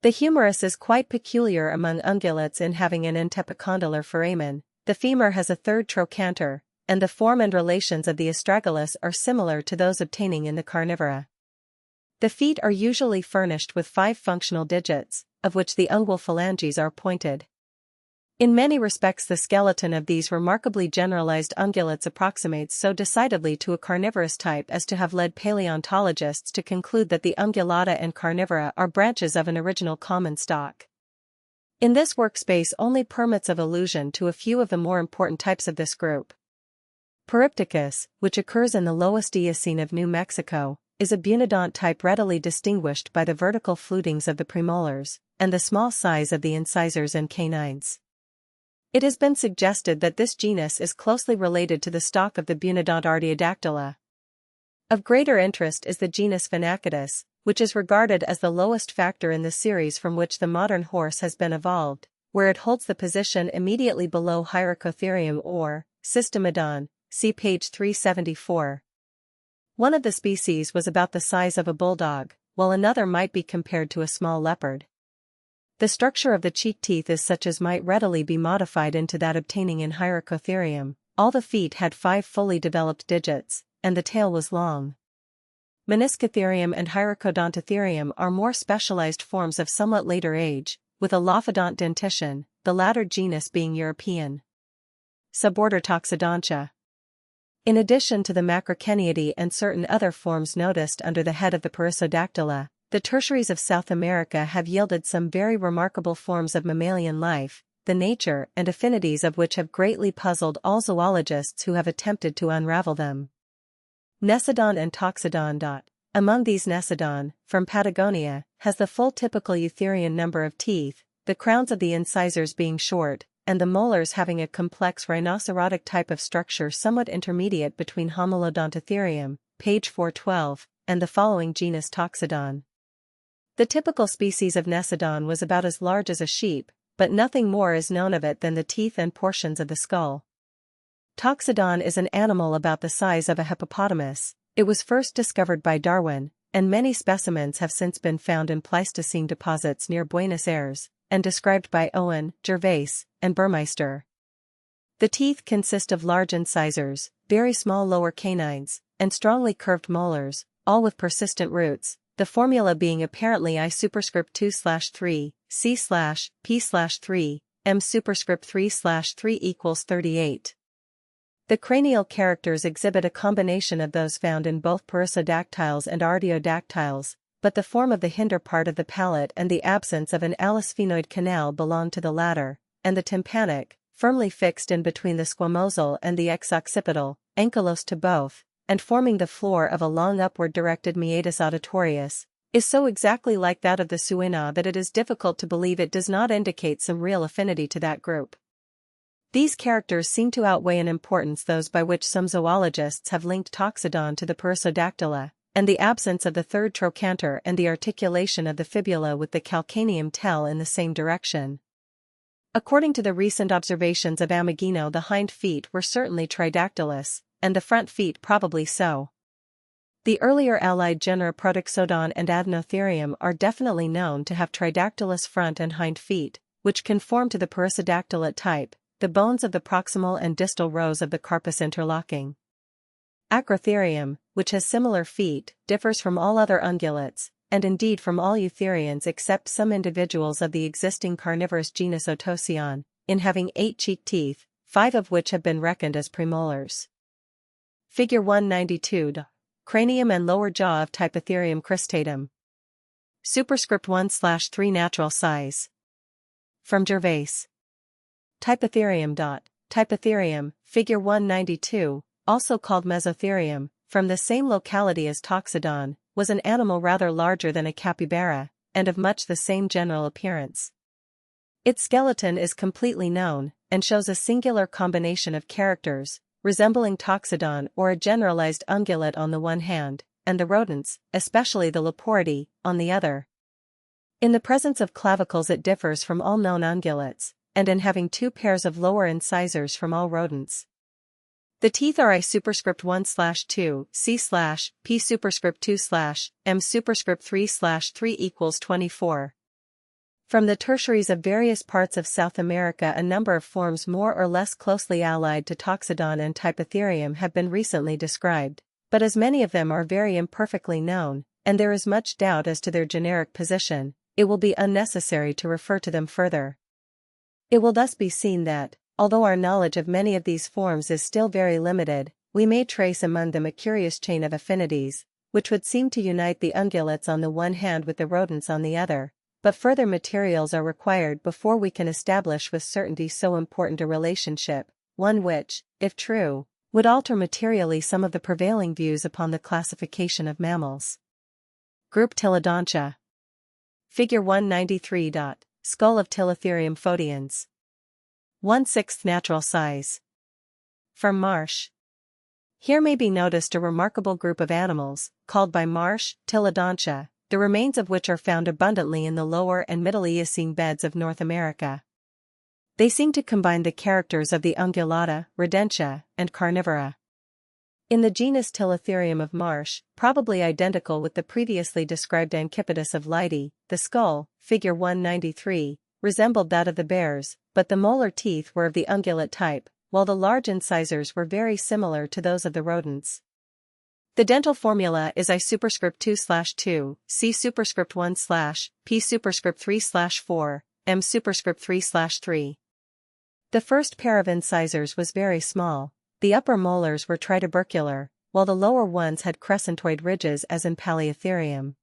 The humerus is quite peculiar among ungulates in having an antepicondylar foramen. The femur has a third trochanter, and the form and relations of the astragalus are similar to those obtaining in the carnivora. The feet are usually furnished with 5 functional digits, of which the ungual phalanges are pointed. In many respects the skeleton of these remarkably generalized ungulates approximates so decidedly to a carnivorous type as to have led paleontologists to conclude that the ungulata and carnivora are branches of an original common stock. In this workspace only permits of allusion to a few of the more important types of this group. Peripticus, which occurs in the lowest Eocene of New Mexico, is a bunodont type readily distinguished by the vertical flutings of the premolars, and the small size of the incisors and canines. It has been suggested that this genus is closely related to the stock of the bunodont Artiodactyla. Of greater interest is the genus Phenacodus, which is regarded as the lowest factor in the series from which the modern horse has been evolved, where it holds the position immediately below Hyracotherium or Systemodon, see page 374. One of the species was about the size of a bulldog, while another might be compared to a small leopard. The structure of the cheek teeth is such as might readily be modified into that obtaining in Hyracotherium. All the feet had 5 fully developed digits, and the tail was long. Meniscotherium and Hyracodontitherium are more specialized forms of somewhat later age, with a lophodont dentition, the latter genus being European. Suborder Toxodontia. In addition to the macrocanidae and certain other forms noticed under the head of the Perissodactyla, the tertiaries of South America have yielded some very remarkable forms of mammalian life, the nature and affinities of which have greatly puzzled all zoologists who have attempted to unravel them. Nesodon and Toxodon. Among these Nesodon, from Patagonia, has the full typical eutherian number of teeth, the crowns of the incisors being short, and the molars having a complex rhinocerotic type of structure somewhat intermediate between Homolodontotherium, page 412, and the following genus Toxodon. The typical species of Nesodon was about as large as a sheep, but nothing more is known of it than the teeth and portions of the skull. Toxodon is an animal about the size of a hippopotamus. It was first discovered by Darwin, and many specimens have since been found in Pleistocene deposits near Buenos Aires, and described by Owen, Gervais, and Burmeister. The teeth consist of large incisors, very small lower canines, and strongly curved molars, all with persistent roots, the formula being apparently I2/3, C/P/3, M2/3/3 equals 38. The cranial characters exhibit a combination of those found in both perissodactyls and artiodactyls, but the form of the hinder part of the palate and the absence of an allospheноid canal belong to the latter, and the tympanic, firmly fixed in between the squamosal and the exoccipital, ankylosed to both, and forming the floor of a long upward-directed meatus auditorius, is so exactly like that of the Suina that it is difficult to believe it does not indicate some real affinity to that group. These characters seem to outweigh in importance those by which some zoologists have linked Toxodon to the Perissodactyla, and the absence of the third trochanter and the articulation of the fibula with the calcaneum tell in the same direction. According to the recent observations of Ameghino, the hind feet were certainly tridactylous, and the front feet probably so. The earlier allied genera Protoxodon and Adenotherium are definitely known to have tridactylous front and hind feet, which conform to the perissodactylate type, the bones of the proximal and distal rows of the carpus interlocking. Acrotherium, which has similar feet, differs from all other ungulates, and indeed from all eutherians except some individuals of the existing carnivorous genus Otocion, in having 8 cheek teeth, 5 of which have been reckoned as premolars. Figure 192. Cranium and lower jaw of Typotherium cristatum. Superscript 1/3 natural size. From Gervais. Typotherium. Typotherium, figure 192, also called Mesotherium, from the same locality as Toxodon, was an animal rather larger than a capybara, and of much the same general appearance. Its skeleton is completely known, and shows a singular combination of characters, resembling Toxodon or a generalized ungulate on the one hand, and the rodents, especially the Leporidae, on the other. In the presence of clavicles it differs from all known ungulates, and in having 2 pairs of lower incisors from all rodents. The teeth are I1/2, C/P2/2/M2/3/3 equals 24. From the tertiaries of various parts of South America, a number of forms more or less closely allied to Toxodon and Typotherium have been recently described, but as many of them are very imperfectly known, and there is much doubt as to their generic position, it will be unnecessary to refer to them further. It will thus be seen that, although our knowledge of many of these forms is still very limited, we may trace among them a curious chain of affinities, which would seem to unite the ungulates on the one hand with the rodents on the other, but further materials are required before we can establish with certainty so important a relationship, one which, if true, would alter materially some of the prevailing views upon the classification of mammals. Group Tilodontia. Figure 193. Skull of Tilotherium phodians. 1/6 natural size. From Marsh. Here may be noticed a remarkable group of animals, called by Marsh, Tilodontia, the remains of which are found abundantly in the lower and middle Eocene beds of North America. They seem to combine the characters of the Ungulata, Rodentia, and Carnivora. In the genus Tilotherium of Marsh, probably identical with the previously described Ancipitys of Leidy, the skull, figure 193, resembled that of the bears, but the molar teeth were of the ungulate type, while the large incisors were very similar to those of the rodents. The dental formula is I2/2, C1/P3/4, M3/3. The first pair of incisors was very small, The upper molars were tritubercular, while the lower ones had crescentoid ridges as in Paleotherium.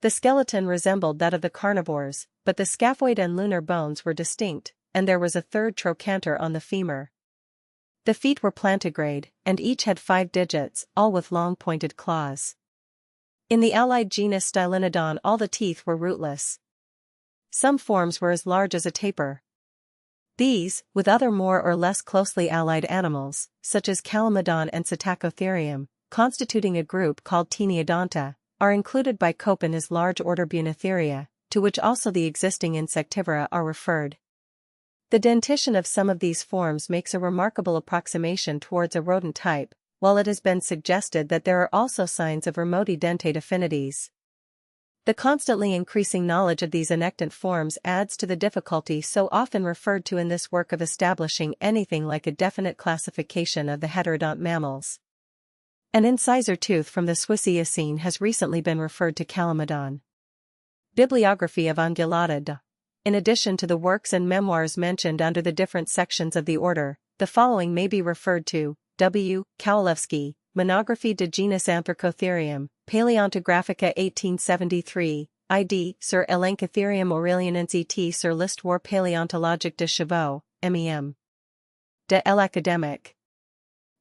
The skeleton resembled that of the carnivores, but the scaphoid and lunar bones were distinct, and there was a third trochanter on the femur. The feet were plantigrade, and each had 5 digits, all with long pointed claws. In the allied genus Stylynodon all the teeth were rootless. Some forms were as large as a tapir. These, with other more or less closely allied animals, such as Calamodon and Psittacotherium, constituting a group called Taeniodonta, are included by Cope in his large order Buenotheria, to which also the existing insectivora are referred. The dentition of some of these forms makes a remarkable approximation towards a rodent type, while it has been suggested that there are also signs of remote edentate affinities. The constantly increasing knowledge of these annectant forms adds to the difficulty so often referred to in this work of establishing anything like a definite classification of the heterodont mammals. An incisor tooth from the Swiss Eocene has recently been referred to Calamodon. Bibliography of Ungulata. In addition to the works and memoirs mentioned under the different sections of the order, the following may be referred to: W. Kowalewski, Monographie de genus Anthracotherium, Paleontographica 1873, id. Sur Elencotherium Aurelianense et sur l'histoire paléontologique de chevaux, mem. De l'Académique.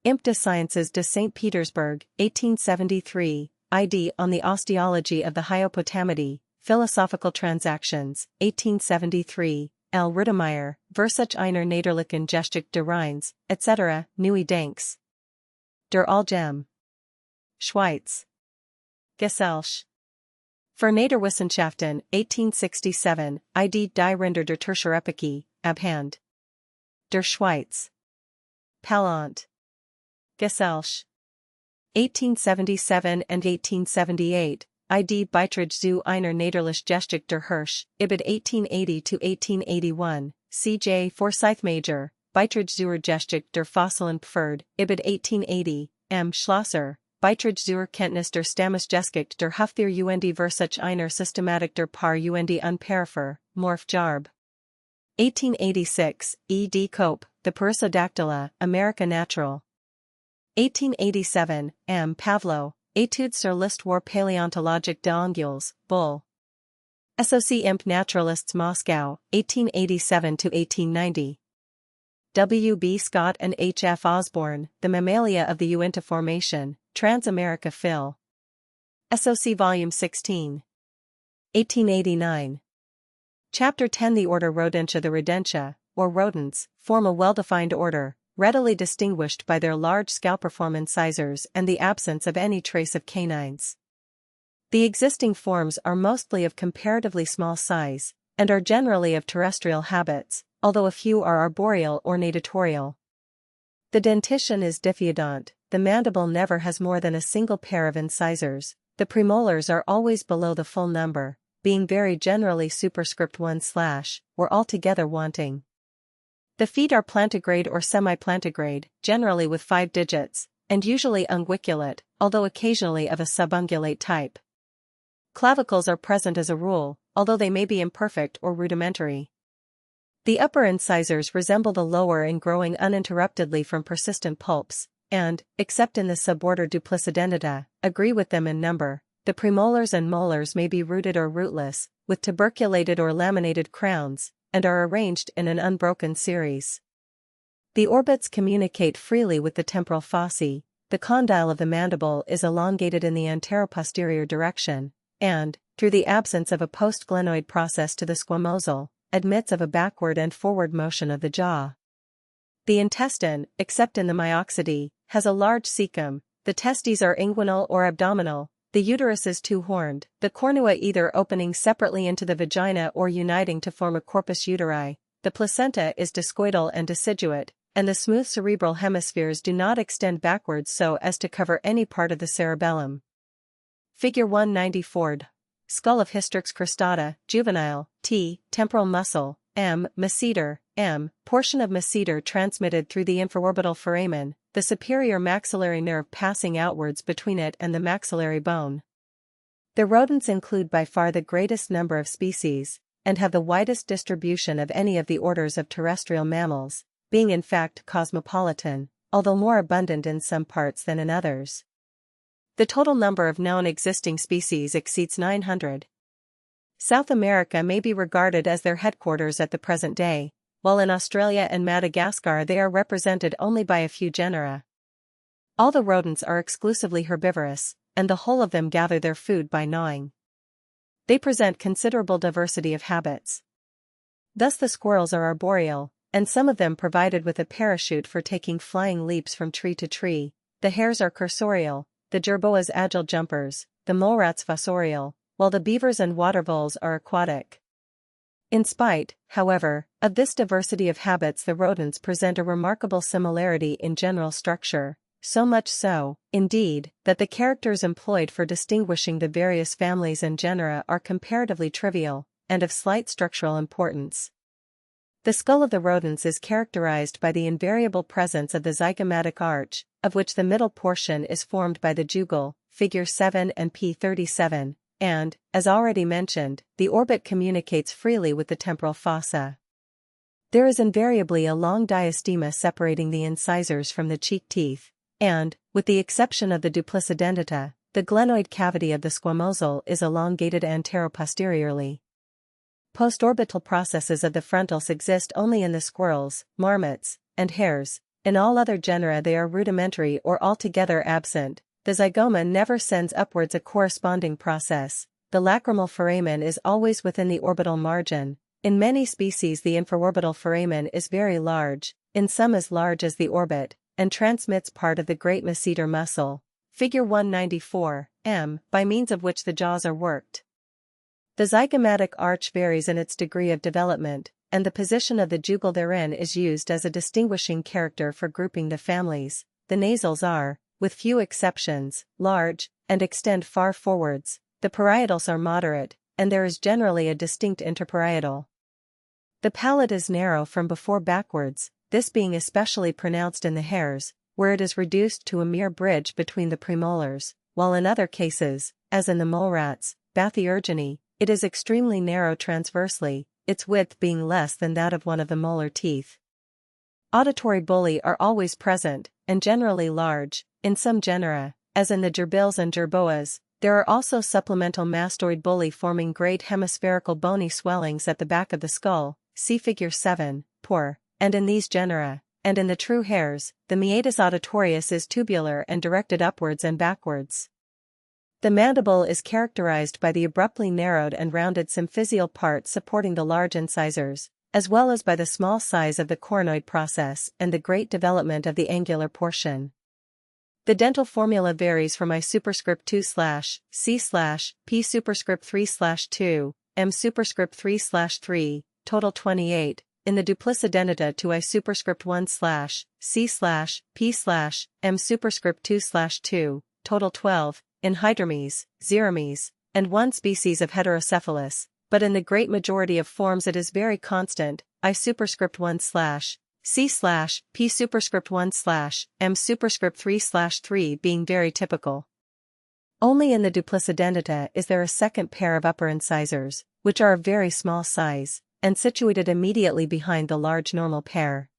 Imp de Sciences de St. Petersburg, 1873, id. On the Osteology of the Hyopotamidae, Philosophical Transactions, 1873, L. Rudemeyer, Versuch einer Naderlichen Geschichte de Rhines, etc., Neue Denks. Der Allgem. Schweiz. Gesellschaft für Naturwissenschaften, 1867, id. Die Rinder der Tertiärepoche, Abhand. Der Schweiz. Paläont. Gesellschaft. 1877 and 1878, id. Beitrag zu einer Naderlichen Geschichte der Hirsch, Ibid 1880-1881, C.J. Forsyth Major, Beitrag zur Geschichte der Fossilien Pferd, Ibid 1880, M. Schlosser, Beitrag zur Kenntnis der Stammesgeschichte der Huftier und Versuch einer Systematik der Paar und Unparafer, Morph Jarb. 1886, E. D. Cope, The Perissodactyla, America Natural. 1887, M. Pavlo, Études sur l'histoire paléontologique des Anguilles, Bull. SOC Imp Naturalists Moscow, 1887-1890. W. B. Scott and H. F. Osborne, The Mammalia of the Uinta Formation, Transamerica Phil. SOC Volume 16. 1889. Chapter 10. The order Rodentia. The Rodentia, or rodents, form a well-defined order, readily distinguished by their large scalpiform incisors and the absence of any trace of canines. The existing forms are mostly of comparatively small size, and are generally of terrestrial habits, although a few are arboreal or natatorial. The dentition is diffeodont, the mandible never has more than a single pair of incisors, the premolars are always below the full number, being very generally superscript 1/ or altogether wanting. The feet are plantigrade or semi-plantigrade, generally with 5 digits, and usually unguiculate, although occasionally of a subungulate type. Clavicles are present as a rule, although they may be imperfect or rudimentary. The upper incisors resemble the lower in growing uninterruptedly from persistent pulps, and, except in the suborder Duplicedentata, agree with them in number. The premolars and molars may be rooted or rootless, with tuberculated or laminated crowns, and are arranged in an unbroken series. The orbits communicate freely with the temporal fossae. The condyle of the mandible is elongated in the anteroposterior direction, and, through the absence of a postglenoid process to the squamosal, admits of a backward and forward motion of the jaw. The intestine, except in the Myoxidae, has a large cecum. The testes are inguinal or abdominal. The uterus is two-horned, the cornua either opening separately into the vagina or uniting to form a corpus uteri. The placenta is discoidal and deciduate, and the smooth cerebral hemispheres do not extend backwards so as to cover any part of the cerebellum. Figure 194. Skull of Hystrix cristata, juvenile, T, temporal muscle, M, masseter, M, portion of masseter transmitted through the infraorbital foramen, the superior maxillary nerve passing outwards between it and the maxillary bone. The rodents include by far the greatest number of species, and have the widest distribution of any of the orders of terrestrial mammals, being in fact cosmopolitan, although more abundant in some parts than in others. The total number of known existing species exceeds 900. South America may be regarded as their headquarters at the present day, while in Australia and Madagascar they are represented only by a few genera. All the rodents are exclusively herbivorous, and the whole of them gather their food by gnawing. They present considerable diversity of habits. Thus the squirrels are arboreal, and some of them provided with a parachute for taking flying leaps from tree to tree. The hares are cursorial, the jerboas agile jumpers, the mole rats fossorial, while the beavers and water voles are aquatic. In spite, however, of this diversity of habits, the rodents present a remarkable similarity in general structure, so much so, indeed, that the characters employed for distinguishing the various families and genera are comparatively trivial, and of slight structural importance. The skull of the rodents is characterized by the invariable presence of the zygomatic arch, of which the middle portion is formed by the jugal, figure 7 and p37, and, as already mentioned, the orbit communicates freely with the temporal fossa. There is invariably a long diastema separating the incisors from the cheek teeth, and, with the exception of the duplicedentata, the glenoid cavity of the squamosal is elongated antero-posteriorly. Postorbital processes of the frontals exist only in the squirrels, marmots, and hares. In all other genera they are rudimentary or altogether absent. The zygoma never sends upwards a corresponding process. The lacrimal foramen is always within the orbital margin. In many species the infraorbital foramen is very large, in some as large as the orbit, and transmits part of the great masseter muscle, figure 194, m, by means of which the jaws are worked. The zygomatic arch varies in its degree of development, and the position of the jugal therein is used as a distinguishing character for grouping the families. The nasals are, with few exceptions, large, and extend far forwards. The parietals are moderate, and there is generally a distinct interparietal. The palate is narrow from before backwards, this being especially pronounced in the hares, where it is reduced to a mere bridge between the premolars, while in other cases, as in the mole rats, Bathyerginae, it is extremely narrow transversely, its width being less than that of one of the molar teeth. Auditory bulli are always present, and generally large. In some genera, as in the gerbils and jerboas, there are also supplemental mastoid bulli forming great hemispherical bony swellings at the back of the skull, see figure 7, por, and in these genera, and in the true hares, the meatus auditorius is tubular and directed upwards and backwards. The mandible is characterized by the abruptly narrowed and rounded symphysial part supporting the large incisors, as well as by the small size of the coronoid process and the great development of the angular portion. The dental formula varies from I superscript 2/C/P superscript 3/2, M superscript 3/3, total 28, in the duplicedentata to I superscript 1/C/P/M superscript 2/2, total 12, in hydromes, xeromes, and one species of heterocephalus, but in the great majority of forms it is very constant, I superscript 1/C/P superscript 1/M superscript 3/3 being very typical. Only in the duplicedentata is there a second pair of upper incisors, which are of very small size, and situated immediately behind the large normal pair.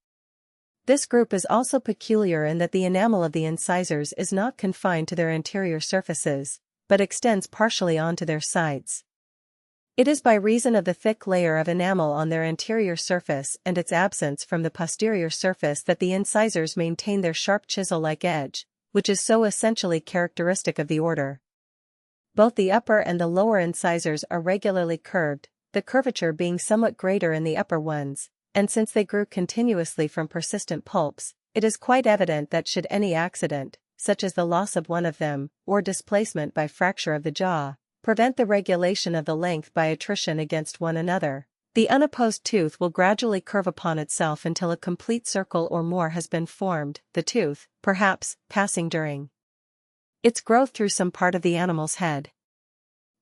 This group is also peculiar in that the enamel of the incisors is not confined to their anterior surfaces, but extends partially onto their sides. It is by reason of the thick layer of enamel on their anterior surface and its absence from the posterior surface that the incisors maintain their sharp chisel-like edge, which is so essentially characteristic of the order. Both the upper and the lower incisors are regularly curved, the curvature being somewhat greater in the upper ones, and since they grew continuously from persistent pulps, it is quite evident that should any accident, such as the loss of one of them, or displacement by fracture of the jaw, prevent the regulation of the length by attrition against one another, the unopposed tooth will gradually curve upon itself until a complete circle or more has been formed, the tooth, perhaps, passing during its growth through some part of the animal's head.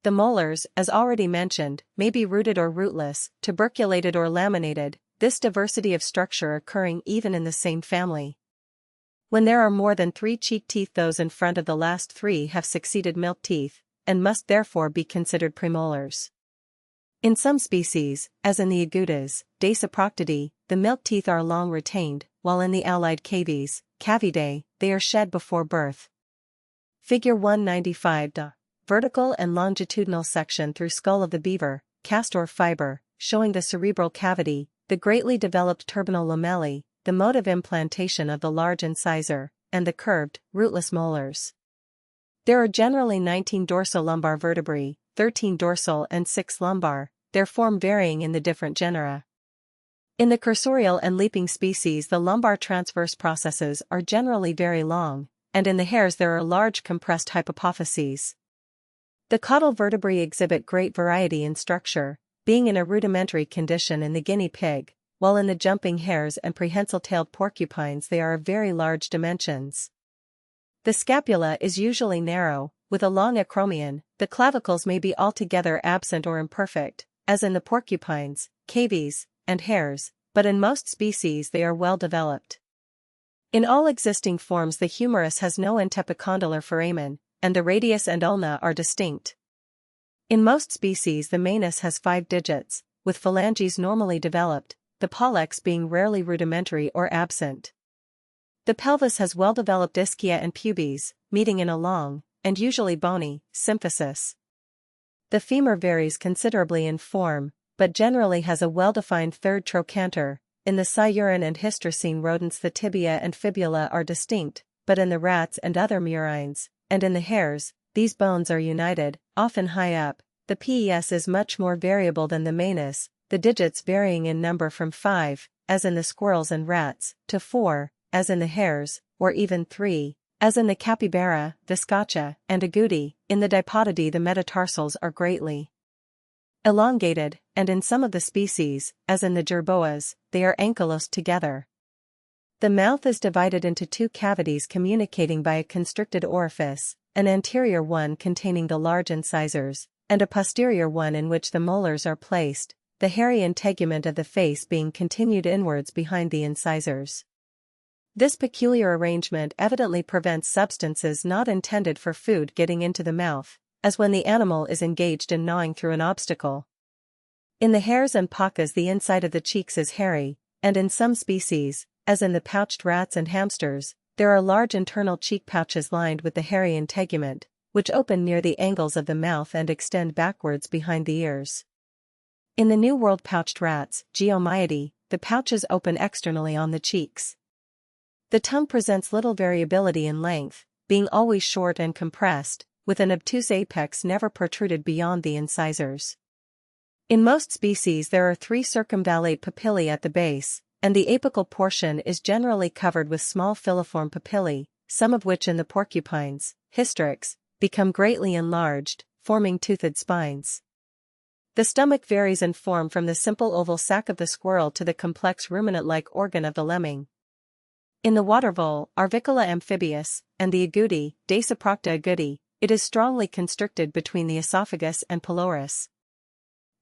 The molars, as already mentioned, may be rooted or rootless, tuberculated or laminated, this diversity of structure occurring even in the same family. When there are more than 3 cheek teeth, those in front of the last 3 have succeeded milk teeth, and must therefore be considered premolars. In some species, as in the agoutis, Dasyproctidae, the milk teeth are long retained, while in the allied cavies, Cavidae, they are shed before birth. Figure 195. Vertical and longitudinal section through skull of the beaver, castor fiber, showing the cerebral cavity, the greatly developed terminal lamellae, the mode of implantation of the large incisor, and the curved, rootless molars. There are generally 19 dorso-lumbar vertebrae, 13 dorsal and 6 lumbar, their form varying in the different genera. In the cursorial and leaping species, the lumbar transverse processes are generally very long, and in the hares there are large compressed hypopophyses. The caudal vertebrae exhibit great variety in structure, being in a rudimentary condition in the guinea pig, while in the jumping hares and prehensile-tailed porcupines they are of very large dimensions. The scapula is usually narrow, with a long acromion. The clavicles may be altogether absent or imperfect, as in the porcupines, cavies, and hares, but in most species they are well developed. In all existing forms the humerus has no antepicondylar foramen, and the radius and ulna are distinct. In most species the manus has 5 digits, with phalanges normally developed, the pollex being rarely rudimentary or absent. The pelvis has well-developed ischia and pubes, meeting in a long, and usually bony, symphysis. The femur varies considerably in form, but generally has a well-defined third trochanter. In the Siuran and Hystracine rodents the tibia and fibula are distinct, but in the rats and other murines, and in the hares, these bones are united, often high up. The pes is much more variable than the manus, the digits varying in number from 5, as in the squirrels and rats, to 4, as in the hares, or even 3, as in the capybara, viscacha, and agouti. In the Dipodidae the metatarsals are greatly elongated, and in some of the species, as in the jerboas, they are ankylosed together. The mouth is divided into 2 cavities communicating by a constricted orifice, an anterior one containing the large incisors, and a posterior one in which the molars are placed, the hairy integument of the face being continued inwards behind the incisors. This peculiar arrangement evidently prevents substances not intended for food getting into the mouth, as when the animal is engaged in gnawing through an obstacle. In the hares and pacas the inside of the cheeks is hairy, and in some species, as in the pouched rats and hamsters, there are large internal cheek pouches lined with the hairy integument, which open near the angles of the mouth and extend backwards behind the ears. In the New World pouched rats, Geomyidae, the pouches open externally on the cheeks. The tongue presents little variability in length, being always short and compressed, with an obtuse apex never protruded beyond the incisors. In most species there are 3 circumvallate papillae at the base, and the apical portion is generally covered with small filiform papillae, some of which in the porcupines, hystrix, become greatly enlarged, forming toothed spines. The stomach varies in form from the simple oval sac of the squirrel to the complex ruminant-like organ of the lemming. In the water vole, Arvicola amphibius, and the agouti, Dasyprocta agouti, it is strongly constricted between the esophagus and pylorus.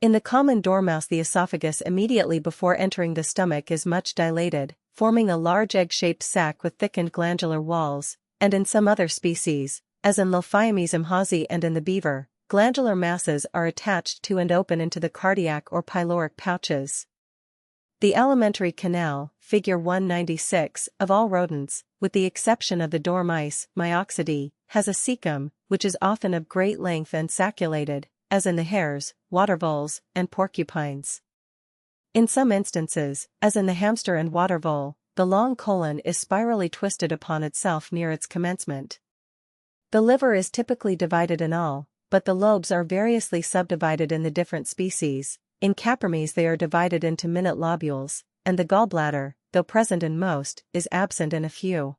In the common dormouse the esophagus immediately before entering the stomach is much dilated, forming a large egg-shaped sac with thickened glandular walls, and in some other species, as in Lophiomys imhausi and in the beaver, glandular masses are attached to and open into the cardiac or pyloric pouches. The alimentary canal, figure 196, of all rodents, with the exception of the dormice, Myoxidae, has a cecum, which is often of great length and sacculated, as in the hares, water voles, and porcupines. In some instances, as in the hamster and water vole, the long colon is spirally twisted upon itself near its commencement. The liver is typically divided in all, but the lobes are variously subdivided in the different species. In Capromys they are divided into minute lobules, and the gallbladder, though present in most, is absent in a few.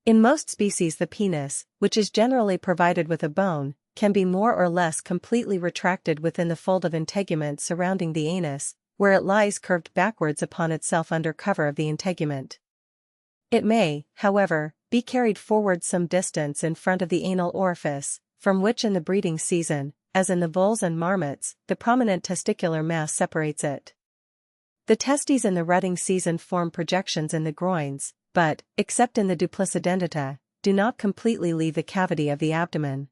In most species the penis, which is generally provided with a bone, can be more or less completely retracted within the fold of integument surrounding the anus, where it lies curved backwards upon itself under cover of the integument. It may, however, be carried forward some distance in front of the anal orifice, from which in the breeding season, as in the voles and marmots, the prominent testicular mass separates it. The testes in the rutting season form projections in the groins, but, except in the Duplicidendata, do not completely leave the cavity of the abdomen.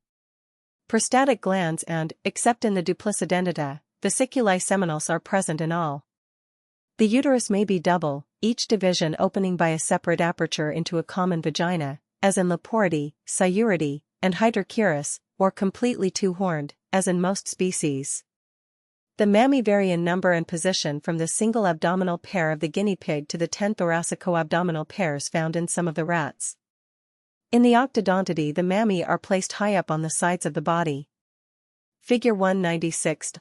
Prostatic glands and, except in the Duplicidendata, vesiculae seminals are present in all. The uterus may be double, each division opening by a separate aperture into a common vagina, as in Leporidae, Sciuridae, and Hydrochaeris, or completely two-horned, as in most species. The mammae vary in number and position from the single abdominal pair of the guinea pig to the 10 thoracico-abdominal pairs found in some of the rats. In the Octodontidae, the mammae are placed high up on the sides of the body. Figure 196.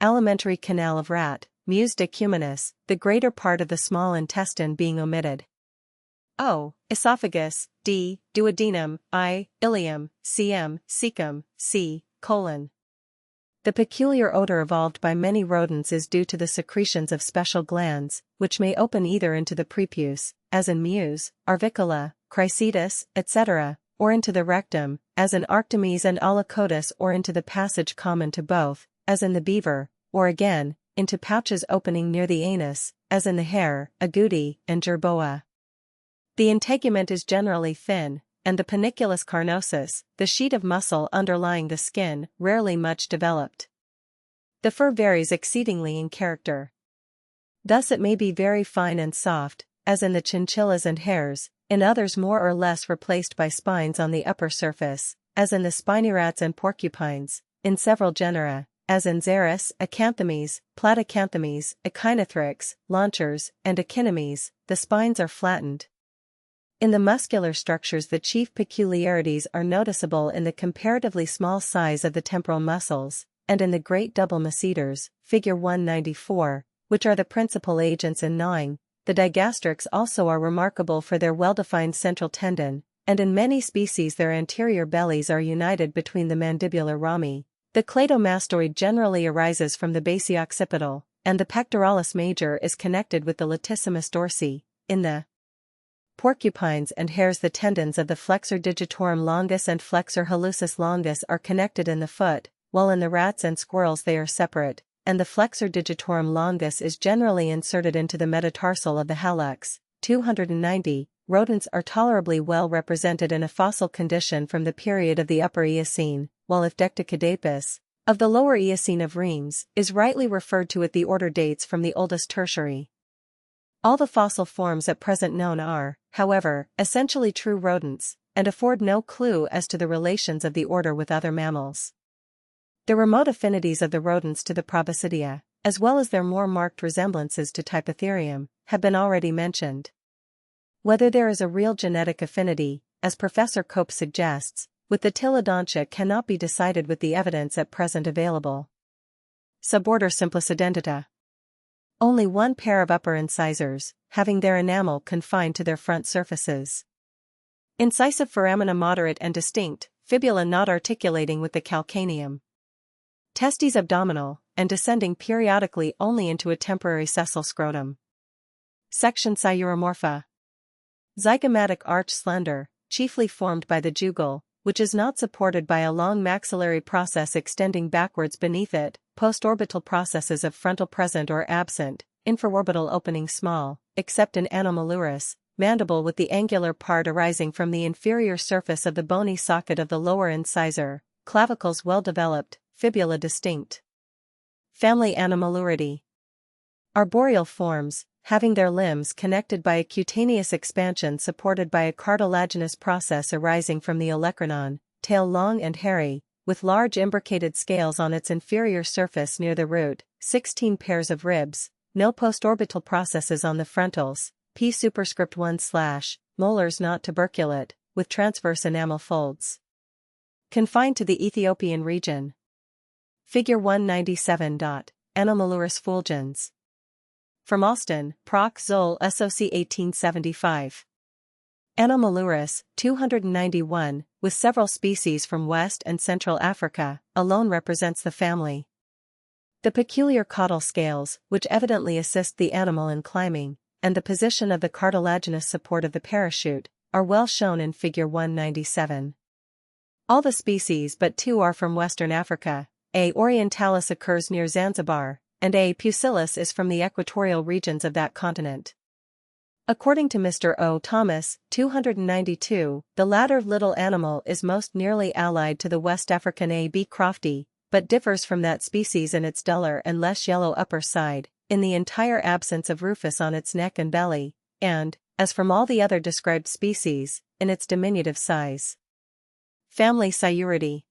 Alimentary canal of rat, mus decumanus, the greater part of the small intestine being omitted. O. Esophagus, D. Duodenum, I. Ileum, cm. Cecum, C. Colon. The peculiar odor evolved by many rodents is due to the secretions of special glands, which may open either into the prepuce, as in Mus, Arvicola, Chrysetis, etc., or into the rectum, as in Arctomys and Alocotus, or into the passage common to both, as in the beaver, or again, into pouches opening near the anus, as in the hare, agouti, and jerboa. The integument is generally thin, and the panniculus carnosus, the sheet of muscle underlying the skin, rarely much developed. The fur varies exceedingly in character. Thus it may be very fine and soft, as in the chinchillas and hares, in others more or less replaced by spines on the upper surface, as in the spiny rats and porcupines, in several genera, as in Xeris, Acanthomes, Platycanthomes, Echinothrix, Launchers, and Echinomes, the spines are flattened. In the muscular structures, the chief peculiarities are noticeable in the comparatively small size of the temporal muscles, and in the great double masseters, figure 194, which are the principal agents in gnawing. The digastrics also are remarkable for their well-defined central tendon, and in many species their anterior bellies are united between the mandibular rami. The cladomastoid generally arises from the base occipital, and the pectoralis major is connected with the latissimus dorsi. In the porcupines and hares, the tendons of the flexor digitorum longus and flexor hallucis longus are connected in the foot, while in the rats and squirrels they are separate, and the flexor digitorum longus is generally inserted into the metatarsal of the hallux. 290. Rodents are tolerably well represented in a fossil condition from the period of the Upper Eocene, while if Decticadapus, of the Lower Eocene of Reims, is rightly referred to it, the order dates from the oldest Tertiary. All the fossil forms at present known are, however, essentially true rodents, and afford no clue as to the relations of the order with other mammals. The remote affinities of the rodents to the Proboscidea, as well as their more marked resemblances to Typotherium, have been already mentioned. Whether there is a real genetic affinity, as Professor Cope suggests, with the Tilodontia cannot be decided with the evidence at present available. Suborder Simplicidentata. Only one pair of upper incisors, having their enamel confined to their front surfaces. Incisive foramina moderate and distinct, fibula not articulating with the calcaneum. Testes abdominal, and descending periodically only into a temporary sessile scrotum. Section Sciuromorpha. Zygomatic arch slender, chiefly formed by the jugal, which is not supported by a long maxillary process extending backwards beneath it, postorbital processes of frontal present or absent, infraorbital opening small, except in Anomalurus, mandible with the angular part arising from the inferior surface of the bony socket of the lower incisor, clavicles well developed, fibula distinct. Family Animaluridae. Arboreal forms, having their limbs connected by a cutaneous expansion supported by a cartilaginous process arising from the olecranon, tail long and hairy, with large imbricated scales on its inferior surface near the root, 16 pairs of ribs, no postorbital processes on the frontals, p superscript 1/, molars not tuberculate, with transverse enamel folds. Confined to the Ethiopian region. Figure 197. Anomalurus fulgens. From Alston, Proc. Zoll. SOC 1875. Anomalurus, 291, with several species from West and Central Africa, alone represents the family. The peculiar caudal scales, which evidently assist the animal in climbing, and the position of the cartilaginous support of the parachute, are well shown in Figure 197. All the species but two are from Western Africa. A. orientalis occurs near Zanzibar, and A. pusillus is from the equatorial regions of that continent. According to Mr. O. Thomas, 292, the latter little animal is most nearly allied to the West African A. b. crofti, but differs from that species in its duller and less yellow upper side, in the entire absence of rufous on its neck and belly, and, as from all the other described species, in its diminutive size. Family Sciuridae.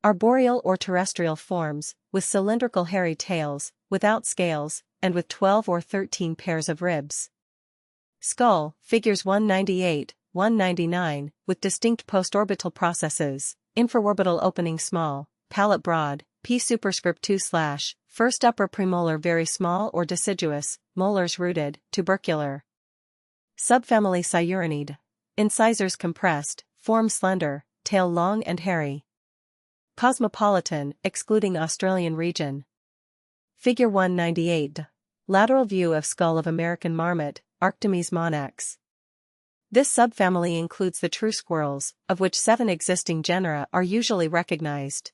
Arboreal or terrestrial forms, with cylindrical hairy tails, without scales, and with 12 or 13 pairs of ribs. Skull, figures 198, 199, with distinct postorbital processes, infraorbital opening small, palate broad, P superscript 2/, first upper premolar very small or deciduous, molars rooted, tubercular. Subfamily Sciurinidae. Incisors compressed, form slender, tail long and hairy. Cosmopolitan, excluding Australian region. Figure 198. Lateral view of skull of American marmot, Arctomys monax. This subfamily includes the true squirrels, of which 7 existing genera are usually recognized.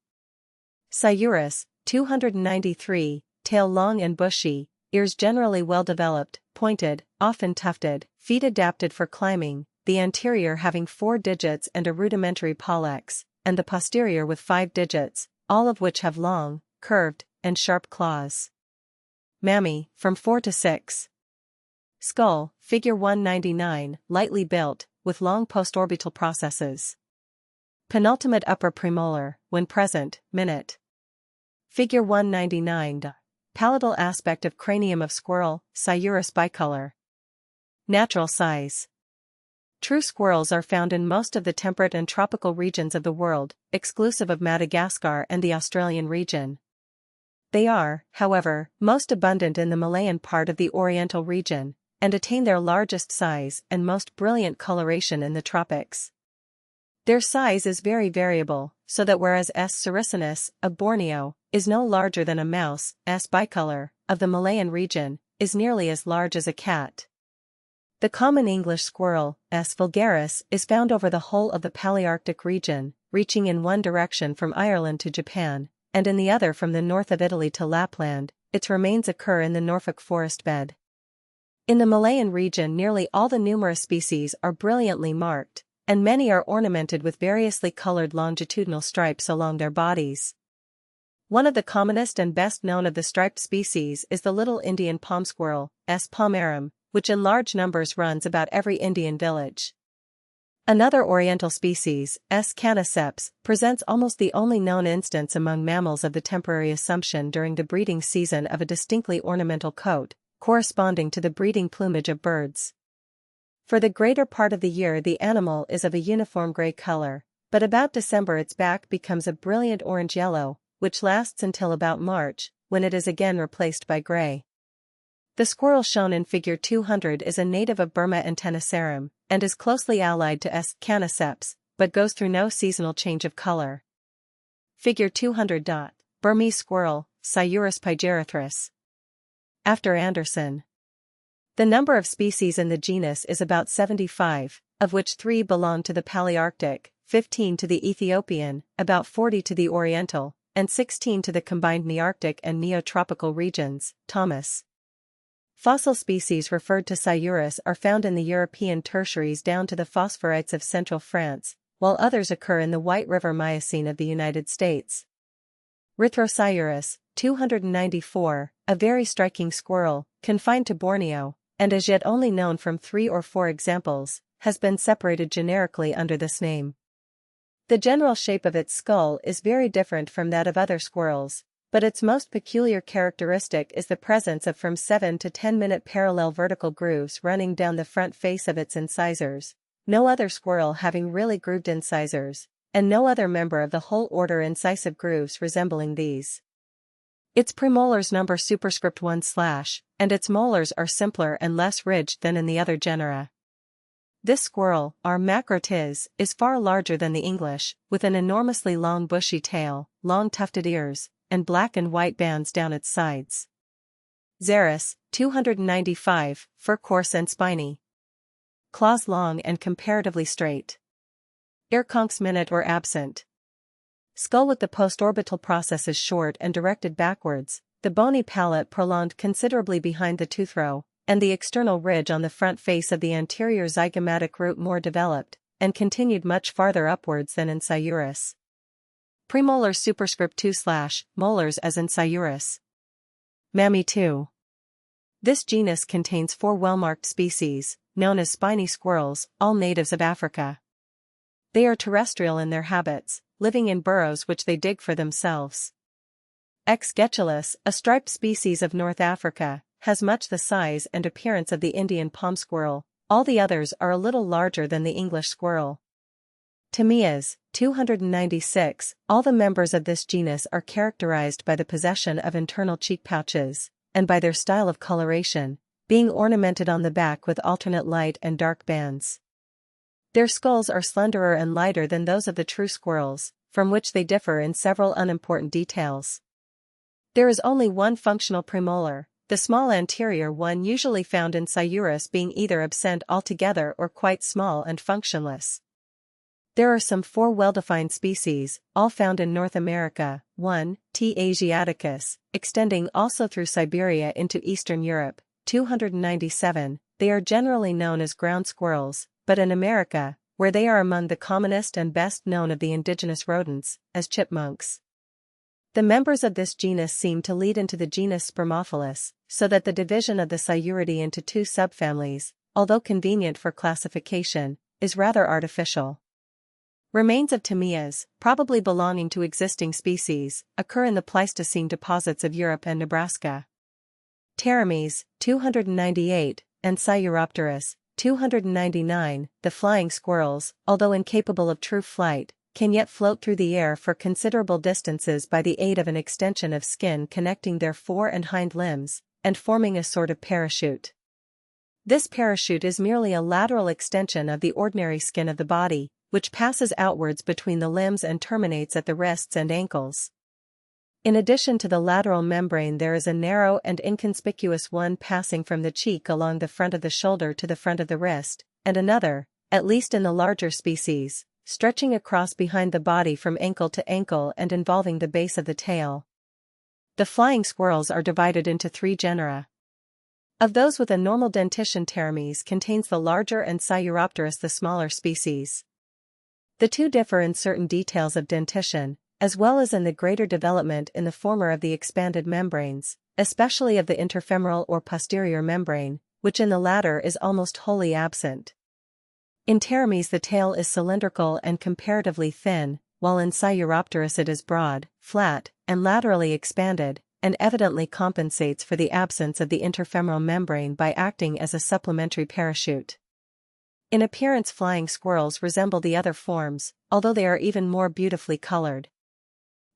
Sciurus, 293, tail long and bushy, ears generally well developed, pointed, often tufted, feet adapted for climbing, the anterior having 4 digits and a rudimentary pollex, and the posterior with 5 digits, all of which have long, curved, and sharp claws. Mammy, from 4 to 6. Skull, figure 199, lightly built, with long postorbital processes. Penultimate upper premolar, when present, minute. Figure 199. Palatal aspect of cranium of squirrel, Sciurus bicolor. Natural size. True squirrels are found in most of the temperate and tropical regions of the world, exclusive of Madagascar and the Australian region. They are, however, most abundant in the Malayan part of the Oriental region, and attain their largest size and most brilliant coloration in the tropics. Their size is very variable, so that whereas S. suricinus, of Borneo, is no larger than a mouse, S. bicolor, of the Malayan region, is nearly as large as a cat. The common English squirrel, S. vulgaris, is found over the whole of the Palearctic region, reaching in one direction from Ireland to Japan, and in the other from the north of Italy to Lapland. Its remains occur in the Norfolk forest bed. In the Malayan region nearly all the numerous species are brilliantly marked, and many are ornamented with variously colored longitudinal stripes along their bodies. One of the commonest and best known of the striped species is the little Indian palm squirrel, S. palmarum, which in large numbers runs about every Indian village. Another oriental species, S. caniceps, presents almost the only known instance among mammals of the temporary assumption during the breeding season of a distinctly ornamental coat, corresponding to the breeding plumage of birds. For the greater part of the year the animal is of a uniform gray color, but about December its back becomes a brilliant orange-yellow, which lasts until about March, when it is again replaced by gray. The squirrel shown in figure 200 is a native of Burma and Tenasserim, and is closely allied to S. caniceps, but goes through no seasonal change of color. Figure 200. Burmese squirrel, Sciurus pygerithris. After Anderson. The number of species in the genus is about 75, of which 3 belong to the Palearctic, 15 to the Ethiopian, about 40 to the Oriental, and 16 to the combined Nearctic and Neotropical regions. Thomas. Fossil species referred to Sciurus are found in the European tertiaries down to the phosphorites of central France, while others occur in the White River Miocene of the United States. Rhythrosciurus, 294, a very striking squirrel, confined to Borneo, and as yet only known from 3 or 4 examples, has been separated generically under this name. The general shape of its skull is very different from that of other squirrels, but its most peculiar characteristic is the presence of from 7 to 10-minute parallel vertical grooves running down the front face of its incisors, no other squirrel having really grooved incisors, and no other member of the whole order incisive grooves resembling these. Its premolars number superscript 1/, and its molars are simpler and less ridged than in the other genera. This squirrel, R. macrotis, is far larger than the English, with an enormously long bushy tail, long tufted ears, and black and white bands down its sides. Xeris, 295, fur coarse and spiny. Claws long and comparatively straight. Ear conchs minute or absent. Skull with the postorbital processes short and directed backwards, the bony palate prolonged considerably behind the tooth row, and the external ridge on the front face of the anterior zygomatic root more developed, and continued much farther upwards than in Sciurus. Premolars superscript 2/, molars as in Sciurus. Mammy 2. This genus contains 4 well-marked species, known as spiny squirrels, all natives of Africa. They are terrestrial in their habits, living in burrows which they dig for themselves. X. getulus, a striped species of North Africa, has much the size and appearance of the Indian palm squirrel. All the others are a little larger than the English squirrel. Tamias, 296. All the members of this genus are characterized by the possession of internal cheek pouches, and by their style of coloration, being ornamented on the back with alternate light and dark bands. Their skulls are slenderer and lighter than those of the true squirrels, from which they differ in several unimportant details. There is only one functional premolar, the small anterior one usually found in Sciurus being either absent altogether or quite small and functionless. There are some 4 well-defined species, all found in North America. 1. T. asiaticus, extending also through Siberia into Eastern Europe. 297. They are generally known as ground squirrels, but in America, where they are among the commonest and best known of the indigenous rodents, as chipmunks. The members of this genus seem to lead into the genus Spermophilus, so that the division of the Sciuridae into 2 subfamilies, although convenient for classification, is rather artificial. Remains of tamias, probably belonging to existing species, occur in the Pleistocene deposits of Europe and Nebraska. Pteromes, 298, and Sciuropterus, 299, the flying squirrels, although incapable of true flight, can yet float through the air for considerable distances by the aid of an extension of skin connecting their fore and hind limbs, and forming a sort of parachute. This parachute is merely a lateral extension of the ordinary skin of the body, which passes outwards between the limbs and terminates at the wrists and ankles. In addition to the lateral membrane there is a narrow and inconspicuous one passing from the cheek along the front of the shoulder to the front of the wrist, and another, at least in the larger species, stretching across behind the body from ankle to ankle and involving the base of the tail. The flying squirrels are divided into 3 genera. Of those with a normal dentition, Pteromes contains the larger and Sciuropterus the smaller species. The 2 differ in certain details of dentition, as well as in the greater development in the former of the expanded membranes, especially of the interfemoral or posterior membrane, which in the latter is almost wholly absent. In Pteromes the tail is cylindrical and comparatively thin, while in Sciuropterus it is broad, flat, and laterally expanded, and evidently compensates for the absence of the interfemoral membrane by acting as a supplementary parachute. In appearance flying squirrels resemble the other forms, although they are even more beautifully colored.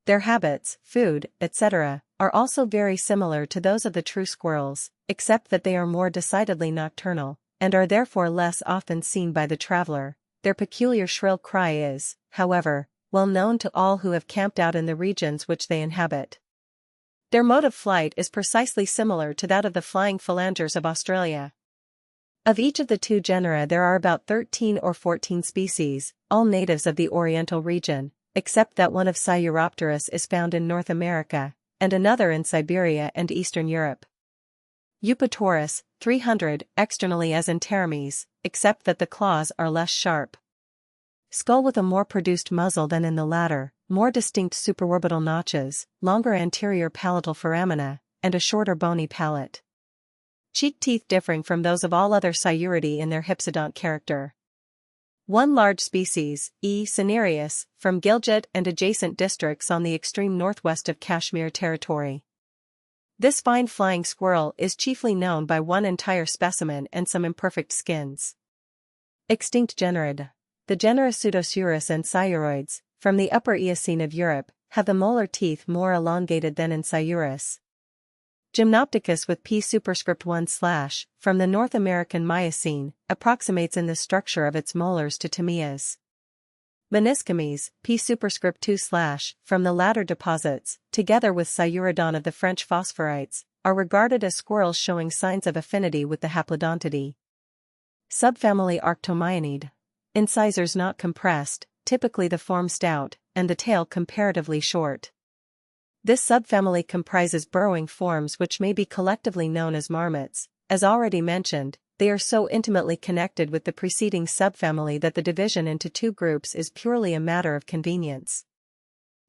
Their habits, food, etc., are also very similar to those of the true squirrels, except that they are more decidedly nocturnal, and are therefore less often seen by the traveler. Their peculiar shrill cry is, however, well known to all who have camped out in the regions which they inhabit. Their mode of flight is precisely similar to that of the flying phalangers of Australia. Of each of the 2 genera there are about 13 or 14 species, all natives of the Oriental region, except that one of Sciuropterus is found in North America, and another in Siberia and Eastern Europe. Eupatorus, 300, externally as in Pteromes, except that the claws are less sharp. Skull with a more produced muzzle than in the latter, more distinct supraorbital notches, longer anterior palatal foramina, and a shorter bony palate. Cheek teeth differing from those of all other Sciuridae in their hypsodont character. One large species, E. cinereus, from Gilgit and adjacent districts on the extreme northwest of Kashmir Territory. This fine flying squirrel is chiefly known by one entire specimen and some imperfect skins. Extinct genera. The genera Pseudosurus and Sciuroids, from the Upper Eocene of Europe, have the molar teeth more elongated than in Sciurus. Gymnopticus with P superscript 1/, from the North American Miocene, approximates in the structure of its molars to Tamias. Meniscames, P superscript 2/, from the latter deposits, together with Sciurodon of the French phosphorites, are regarded as squirrels showing signs of affinity with the Haplodontidae. Subfamily Arctomyonidae. Incisors not compressed, typically the form stout, and the tail comparatively short. This subfamily comprises burrowing forms which may be collectively known as marmots. As already mentioned, they are so intimately connected with the preceding subfamily that the division into 2 groups is purely a matter of convenience.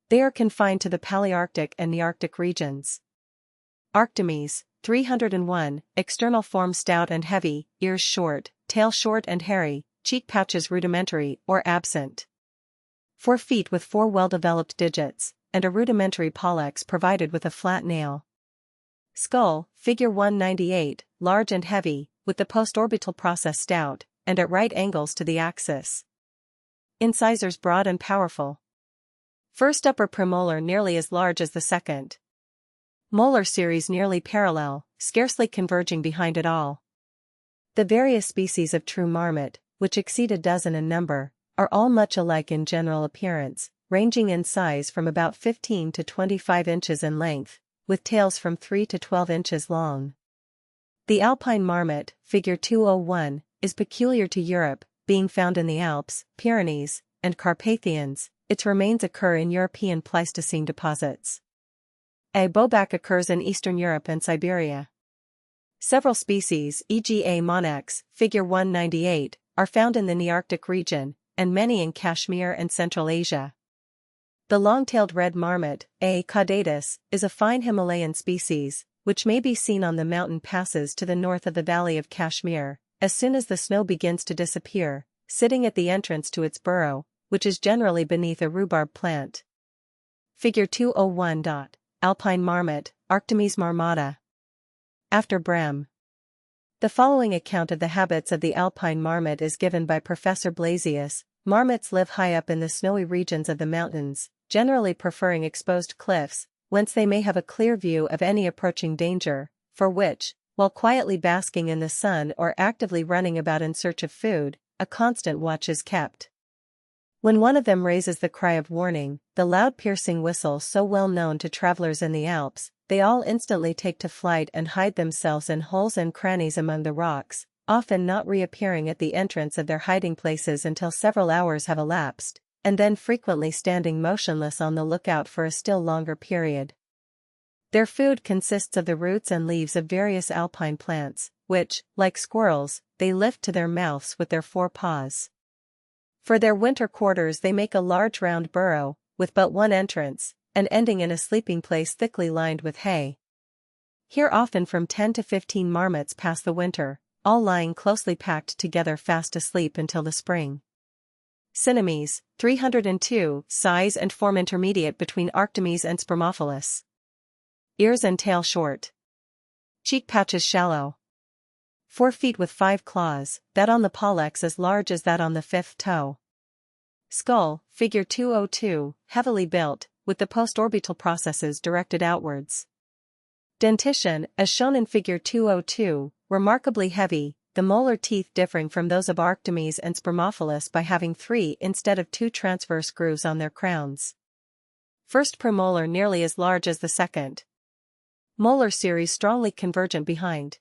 They are confined to the Palearctic and Nearctic regions. Arctomes, 301, external form stout and heavy, ears short, tail short and hairy, cheek pouches rudimentary or absent. 4 feet with 4 well-developed digits, and a rudimentary pollex provided with a flat nail. Skull, figure 198, large and heavy, with the postorbital process stout, and at right angles to the axis. Incisors broad and powerful. First upper premolar nearly as large as the second. Molar series nearly parallel, scarcely converging behind at all. The various species of true marmot, which exceed a dozen in number, are all much alike in general appearance, ranging in size from about 15 to 25 inches in length, with tails from 3 to 12 inches long. The alpine marmot, figure 201, is peculiar to Europe, being found in the Alps, Pyrenees, and Carpathians. Its remains occur in European Pleistocene deposits. A bobak occurs in Eastern Europe and Siberia. Several species, e.g. A. monax, figure 198, are found in the Nearctic region, and many in Kashmir and Central Asia. The long-tailed red marmot, A. caudatus, is a fine Himalayan species, which may be seen on the mountain passes to the north of the Valley of Kashmir, as soon as the snow begins to disappear, sitting at the entrance to its burrow, which is generally beneath a rhubarb plant. Figure 201. Alpine marmot, Arctomys marmota. After Brehm. The following account of the habits of the alpine marmot is given by Professor Blasius. Marmots live high up in the snowy regions of the mountains, generally preferring exposed cliffs, whence they may have a clear view of any approaching danger, for which, while quietly basking in the sun or actively running about in search of food, a constant watch is kept. When one of them raises the cry of warning, the loud piercing whistle so well known to travelers in the Alps, they all instantly take to flight and hide themselves in holes and crannies among the rocks, often not reappearing at the entrance of their hiding places until several hours have elapsed, and then frequently standing motionless on the lookout for a still longer period. Their food consists of the roots and leaves of various alpine plants, which, like squirrels, they lift to their mouths with their 4 paws. For their winter quarters they make a large round burrow, with but one entrance, and ending in a sleeping place thickly lined with hay. Here often from 10 to 15 marmots pass the winter, all lying closely packed together fast asleep until the spring. Cinemes, 302, size and form intermediate between Arctomys and Spermophilus. Ears and tail short. Cheek pouches shallow. 4 feet with 5 claws, that on the pollex as large as that on the 5th toe. Skull, figure 202, heavily built, with the postorbital processes directed outwards. Dentition, as shown in figure 202, remarkably heavy, the molar teeth differing from those of Arctomys and Spermophilus by having 3 instead of 2 transverse grooves on their crowns. First premolar nearly as large as the second. Molar series strongly convergent behind.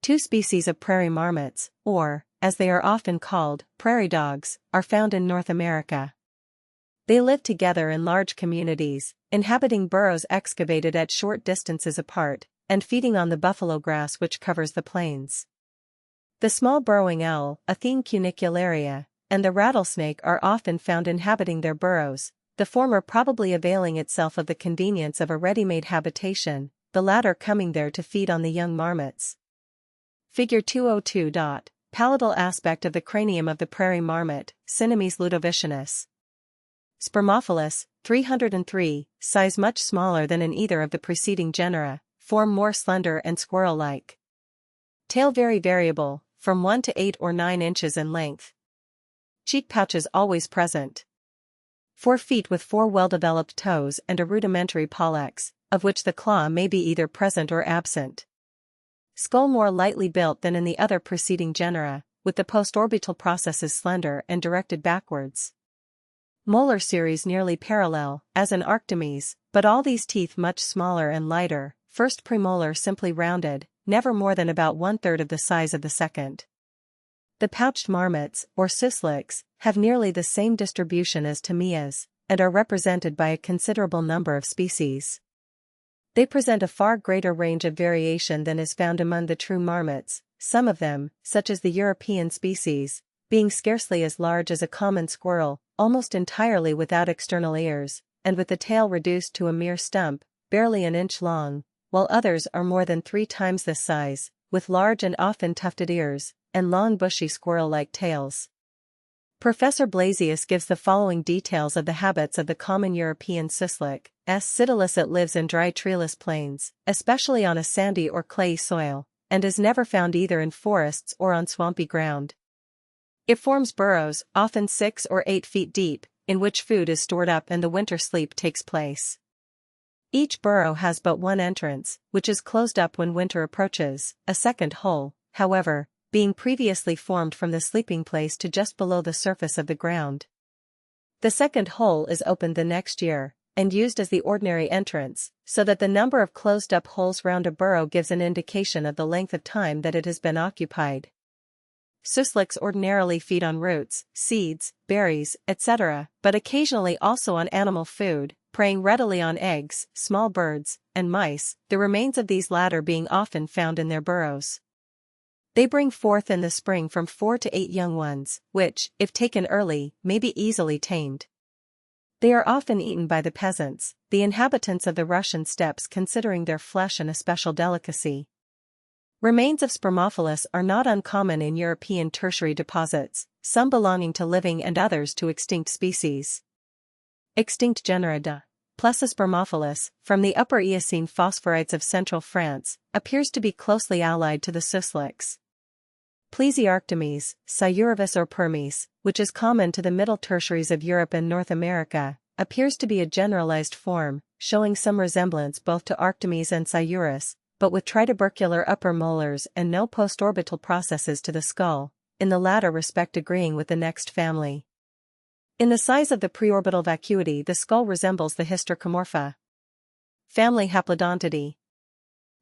2 species of prairie marmots, or, as they are often called, prairie dogs, are found in North America. They live together in large communities, inhabiting burrows excavated at short distances apart, and feeding on the buffalo grass which covers the plains. The small burrowing owl, Athene cunicularia, and the rattlesnake are often found inhabiting their burrows, the former probably availing itself of the convenience of a ready-made habitation, the latter coming there to feed on the young marmots. Figure 202. Palatal aspect of the cranium of the prairie marmot, Cinemes ludovicinus. Spermophilus, 303, size much smaller than in either of the preceding genera, form more slender and squirrel-like. Tail very variable, from 1 to 8 or 9 inches in length. Cheek pouches always present. 4 feet with 4 well-developed toes and a rudimentary pollex, of which the claw may be either present or absent. Skull more lightly built than in the other preceding genera, with the postorbital processes slender and directed backwards. Molar series nearly parallel, as in Arctomys, but all these teeth much smaller and lighter, first premolar simply rounded, never more than about 1/3 of the size of the second. The pouched marmots, or sussex, have nearly the same distribution as tamias, and are represented by a considerable number of species. They present a far greater range of variation than is found among the true marmots, some of them, such as the European species, being scarcely as large as a common squirrel, almost entirely without external ears, and with the tail reduced to a mere stump, barely an inch long, while others are more than 3 times this size, with large and often tufted ears, and long bushy squirrel-like tails. Professor Blasius gives the following details of the habits of the common European sussex. Psittacus. It lives in dry treeless plains, especially on a sandy or clayey soil, and is never found either in forests or on swampy ground. It forms burrows, often 6 or 8 feet deep, in which food is stored up and the winter sleep takes place. Each burrow has but one entrance, which is closed up when winter approaches, a second hole, however, being previously formed from the sleeping place to just below the surface of the ground. The second hole is opened the next year, and used as the ordinary entrance, so that the number of closed-up holes round a burrow gives an indication of the length of time that it has been occupied. Sussex ordinarily feed on roots, seeds, berries, etc., but occasionally also on animal food, preying readily on eggs, small birds, and mice, the remains of these latter being often found in their burrows. They bring forth in the spring from 4 to 8 young ones, which, if taken early, may be easily tamed. They are often eaten by the peasants, the inhabitants of the Russian steppes considering their flesh an especial delicacy. Remains of Spermophilus are not uncommon in European tertiary deposits, some belonging to living and others to extinct species. Extinct genera. Plus Spermophilus, from the Upper Eocene phosphorites of central France, appears to be closely allied to the sussex. Plesiarctomys, Sciurivus or Permis, which is common to the middle tertiaries of Europe and North America, appears to be a generalized form, showing some resemblance both to Arctomys and Sciurus, but with tritubercular upper molars and no postorbital processes to the skull, in the latter respect agreeing with the next family. In the size of the preorbital vacuity the skull resembles the Hystricomorpha. Family Haplodontidae.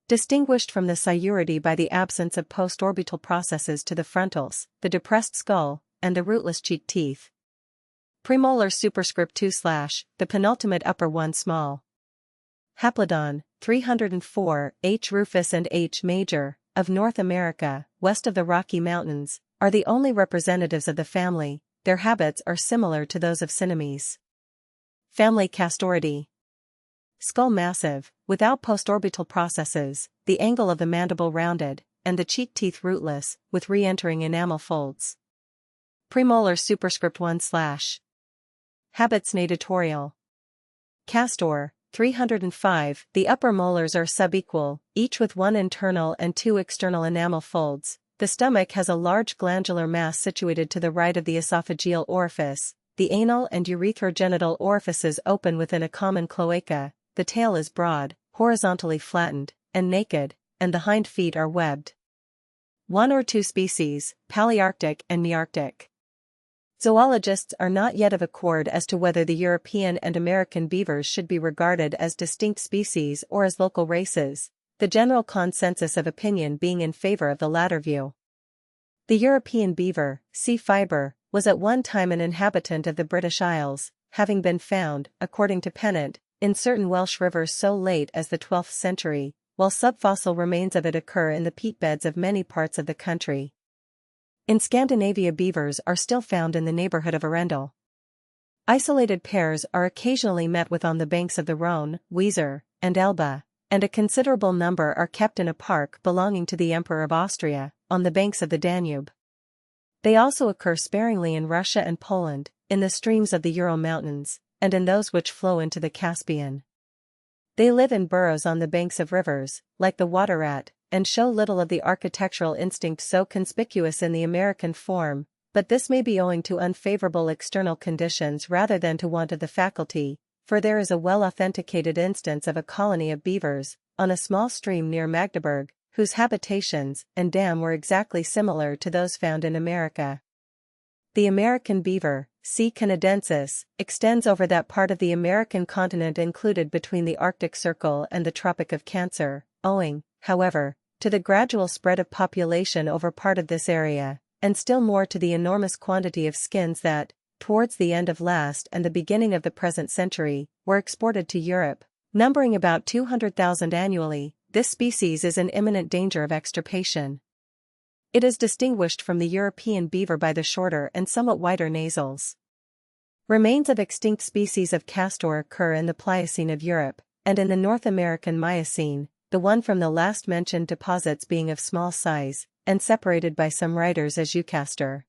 Distinguished from the Sciuridae by the absence of postorbital processes to the frontals, the depressed skull, and the rootless cheek teeth. Premolar superscript 2/ the penultimate upper one small. Haplodon, 304, H. rufus and H. major, of North America, west of the Rocky Mountains, are the only representatives of the family. Their habits are similar to those of Cinemes. Family Castoridae. Skull massive, without postorbital processes, the angle of the mandible rounded, and the cheek teeth rootless, with re-entering enamel folds. Premolar superscript 1/. Habits natatorial. Castor, 305, the upper molars are subequal, each with 1 internal and 2 external enamel folds. The stomach has a large glandular mass situated to the right of the esophageal orifice, the anal and urethro-genital orifices open within a common cloaca, the tail is broad, horizontally flattened, and naked, and the hind feet are webbed. 1 or 2 species, Palearctic and Nearctic. Zoologists are not yet of accord as to whether the European and American beavers should be regarded as distinct species or as local races, the general consensus of opinion being in favor of the latter view. The European beaver, C. fiber, was at one time an inhabitant of the British Isles, having been found, according to Pennant, in certain Welsh rivers so late as the 12th century, while subfossil remains of it occur in the peat beds of many parts of the country. In Scandinavia beavers are still found in the neighborhood of Arundel. Isolated pairs are occasionally met with on the banks of the Rhone, Weser, and Elbe, and a considerable number are kept in a park belonging to the Emperor of Austria, on the banks of the Danube. They also occur sparingly in Russia and Poland, in the streams of the Ural Mountains, and in those which flow into the Caspian. They live in burrows on the banks of rivers, like the water rat, and show little of the architectural instinct so conspicuous in the American form, but this may be owing to unfavorable external conditions rather than to want of the faculty, for there is a well-authenticated instance of a colony of beavers, on a small stream near Magdeburg, whose habitations and dam were exactly similar to those found in America. The American beaver, C. canadensis, extends over that part of the American continent included between the Arctic Circle and the Tropic of Cancer, owing, however, to the gradual spread of population over part of this area, and still more to the enormous quantity of skins that, towards the end of last and the beginning of the present century, were exported to Europe, numbering about 200,000 annually. This species is in imminent danger of extirpation. It is distinguished from the European beaver by the shorter and somewhat wider nasals. Remains of extinct species of castor occur in the Pliocene of Europe, and in the North American Miocene, the one from the last mentioned deposits being of small size, and separated by some writers as eucaster.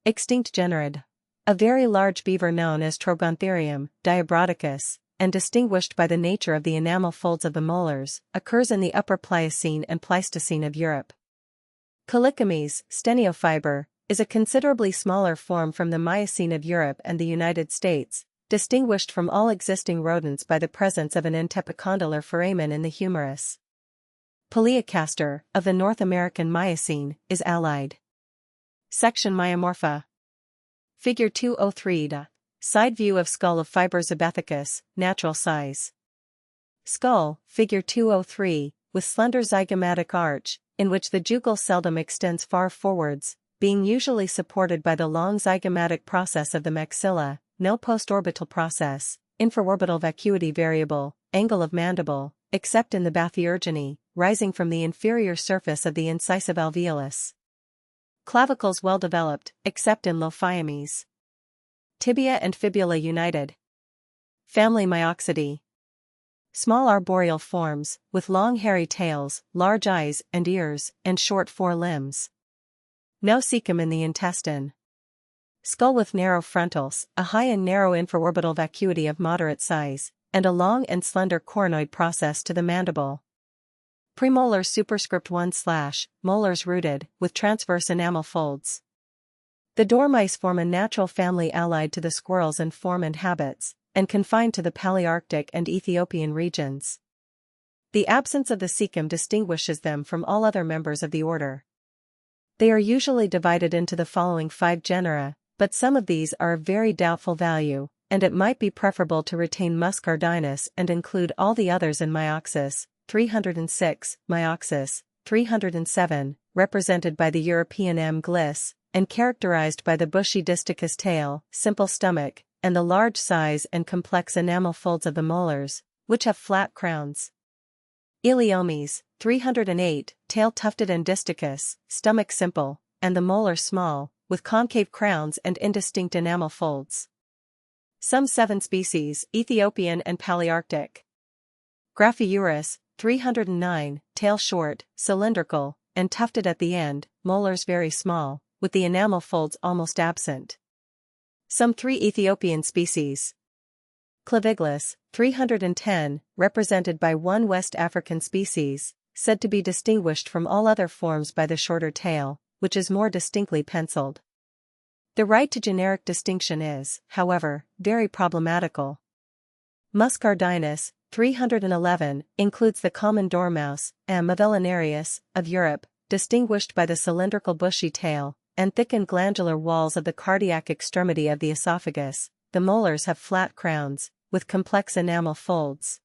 Extinct Generid. A very large beaver known as Trogontherium diabroticus, and distinguished by the nature of the enamel folds of the molars, occurs in the Upper Pliocene and Pleistocene of Europe. Calicomes, steniofiber, is a considerably smaller form from the Miocene of Europe and the United States, distinguished from all existing rodents by the presence of an antepicondylar foramen in the humerus. Paleocaster, of the North American Miocene, is allied. Section Myomorpha. Figure 203. Side view of skull of Fiberzobethicus, natural size. Skull, Figure 203, with slender zygomatic arch, in which the jugal seldom extends far forwards, being usually supported by the long zygomatic process of the maxilla, no postorbital process, infraorbital vacuity variable, angle of mandible, except in the Bathyergeny, rising from the inferior surface of the incisive alveolus. Clavicles well developed, except in Lophiomys. Tibia and fibula united. Family Myoxidae. Small arboreal forms, with long hairy tails, large eyes and ears, and short forelimbs. No cecum in the intestine. Skull with narrow frontals, a high and narrow infraorbital vacuity of moderate size, and a long and slender coronoid process to the mandible. Premolars superscript 1/ molars rooted, with transverse enamel folds. The dormice form a natural family allied to the squirrels in form and habits, and confined to the Palearctic and Ethiopian regions. The absence of the cecum distinguishes them from all other members of the order. They are usually divided into the following 5 genera, but some of these are of very doubtful value, and it might be preferable to retain Muscardinus and include all the others in Myoxus, 306, Myoxus, 307, represented by the European M. glis, and characterized by the bushy disticus tail, simple stomach, and the large size and complex enamel folds of the molars, which have flat crowns. Eleomys, 308, tail tufted and disticus, stomach simple, and the molar small, with concave crowns and indistinct enamel folds. Some 7 species, Ethiopian and Palearctic. Graphiurus, 309, tail short, cylindrical, and tufted at the end, molars very small, with the enamel folds almost absent. Some 3 Ethiopian species. Claviglis, 310, represented by 1 West African species, said to be distinguished from all other forms by the shorter tail, which is more distinctly penciled. The right to generic distinction is, however, very problematical. Muscardinus, 311, includes the common dormouse, M. avellanarius, of Europe, distinguished by the cylindrical bushy tail, and thickened glandular walls of the cardiac extremity of the esophagus. The molars have flat crowns, with complex enamel folds.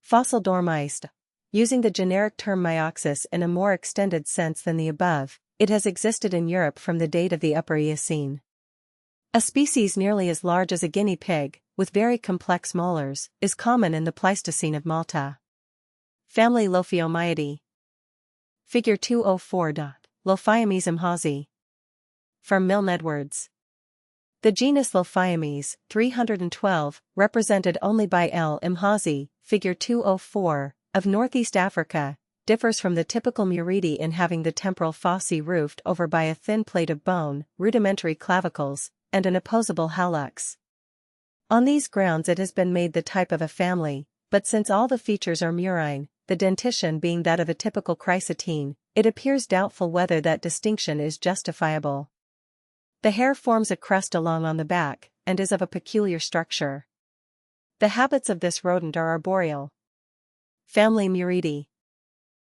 Fossil dormice. Using the generic term Myoxus in a more extended sense than the above, it has existed in Europe from the date of the Upper Eocene. A species nearly as large as a guinea pig, with very complex molars, is common in the Pleistocene of Malta. Family Lophiomyidae. Figure 204. Lophiomys imhausi. From Milne Edwards. The genus Lophiomys, 312, represented only by L. imhausi, Figure 204, of Northeast Africa, differs from the typical Muridae in having the temporal fossae roofed over by a thin plate of bone, rudimentary clavicles, and an opposable hallux. On these grounds it has been made the type of a family, but since all the features are murine, the dentition being that of a typical chrysotine, it appears doubtful whether that distinction is justifiable. The hair forms a crest along on the back, and is of a peculiar structure. The habits of this rodent are arboreal. Family Muridae.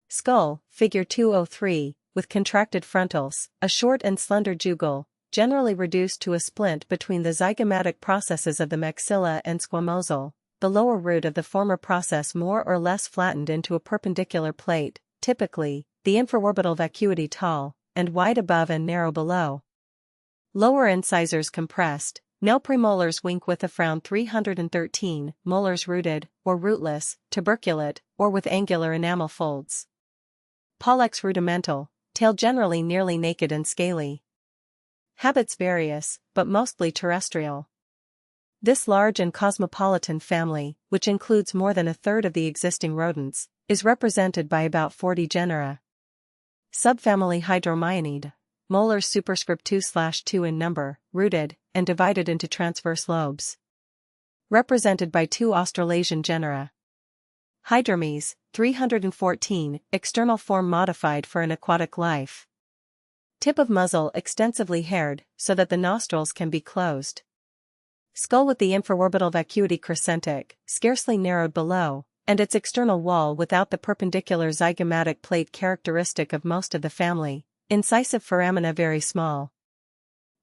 Skull, Figure 203, with contracted frontals, a short and slender jugal, generally reduced to a splint between the zygomatic processes of the maxilla and squamosal, the lower root of the former process more or less flattened into a perpendicular plate, typically, the infraorbital vacuity tall, and wide above and narrow below. Lower incisors compressed, no premolars wink with a frown 313, molars rooted, or rootless, tuberculate, or with angular enamel folds. Pollex rudimental, tail generally nearly naked and scaly. Habits various, but mostly terrestrial. This large and cosmopolitan family, which includes more than a third of the existing rodents, is represented by about 40 genera. Subfamily Hydromyinidae. Molars superscript 2/2 in number, rooted, and divided into transverse lobes. Represented by 2 Australasian genera. Hydromes, 314, external form modified for an aquatic life. Tip of muzzle extensively haired, so that the nostrils can be closed. Skull with the infraorbital vacuity crescentic, scarcely narrowed below, and its external wall without the perpendicular zygomatic plate characteristic of most of the family. Incisive foramina very small.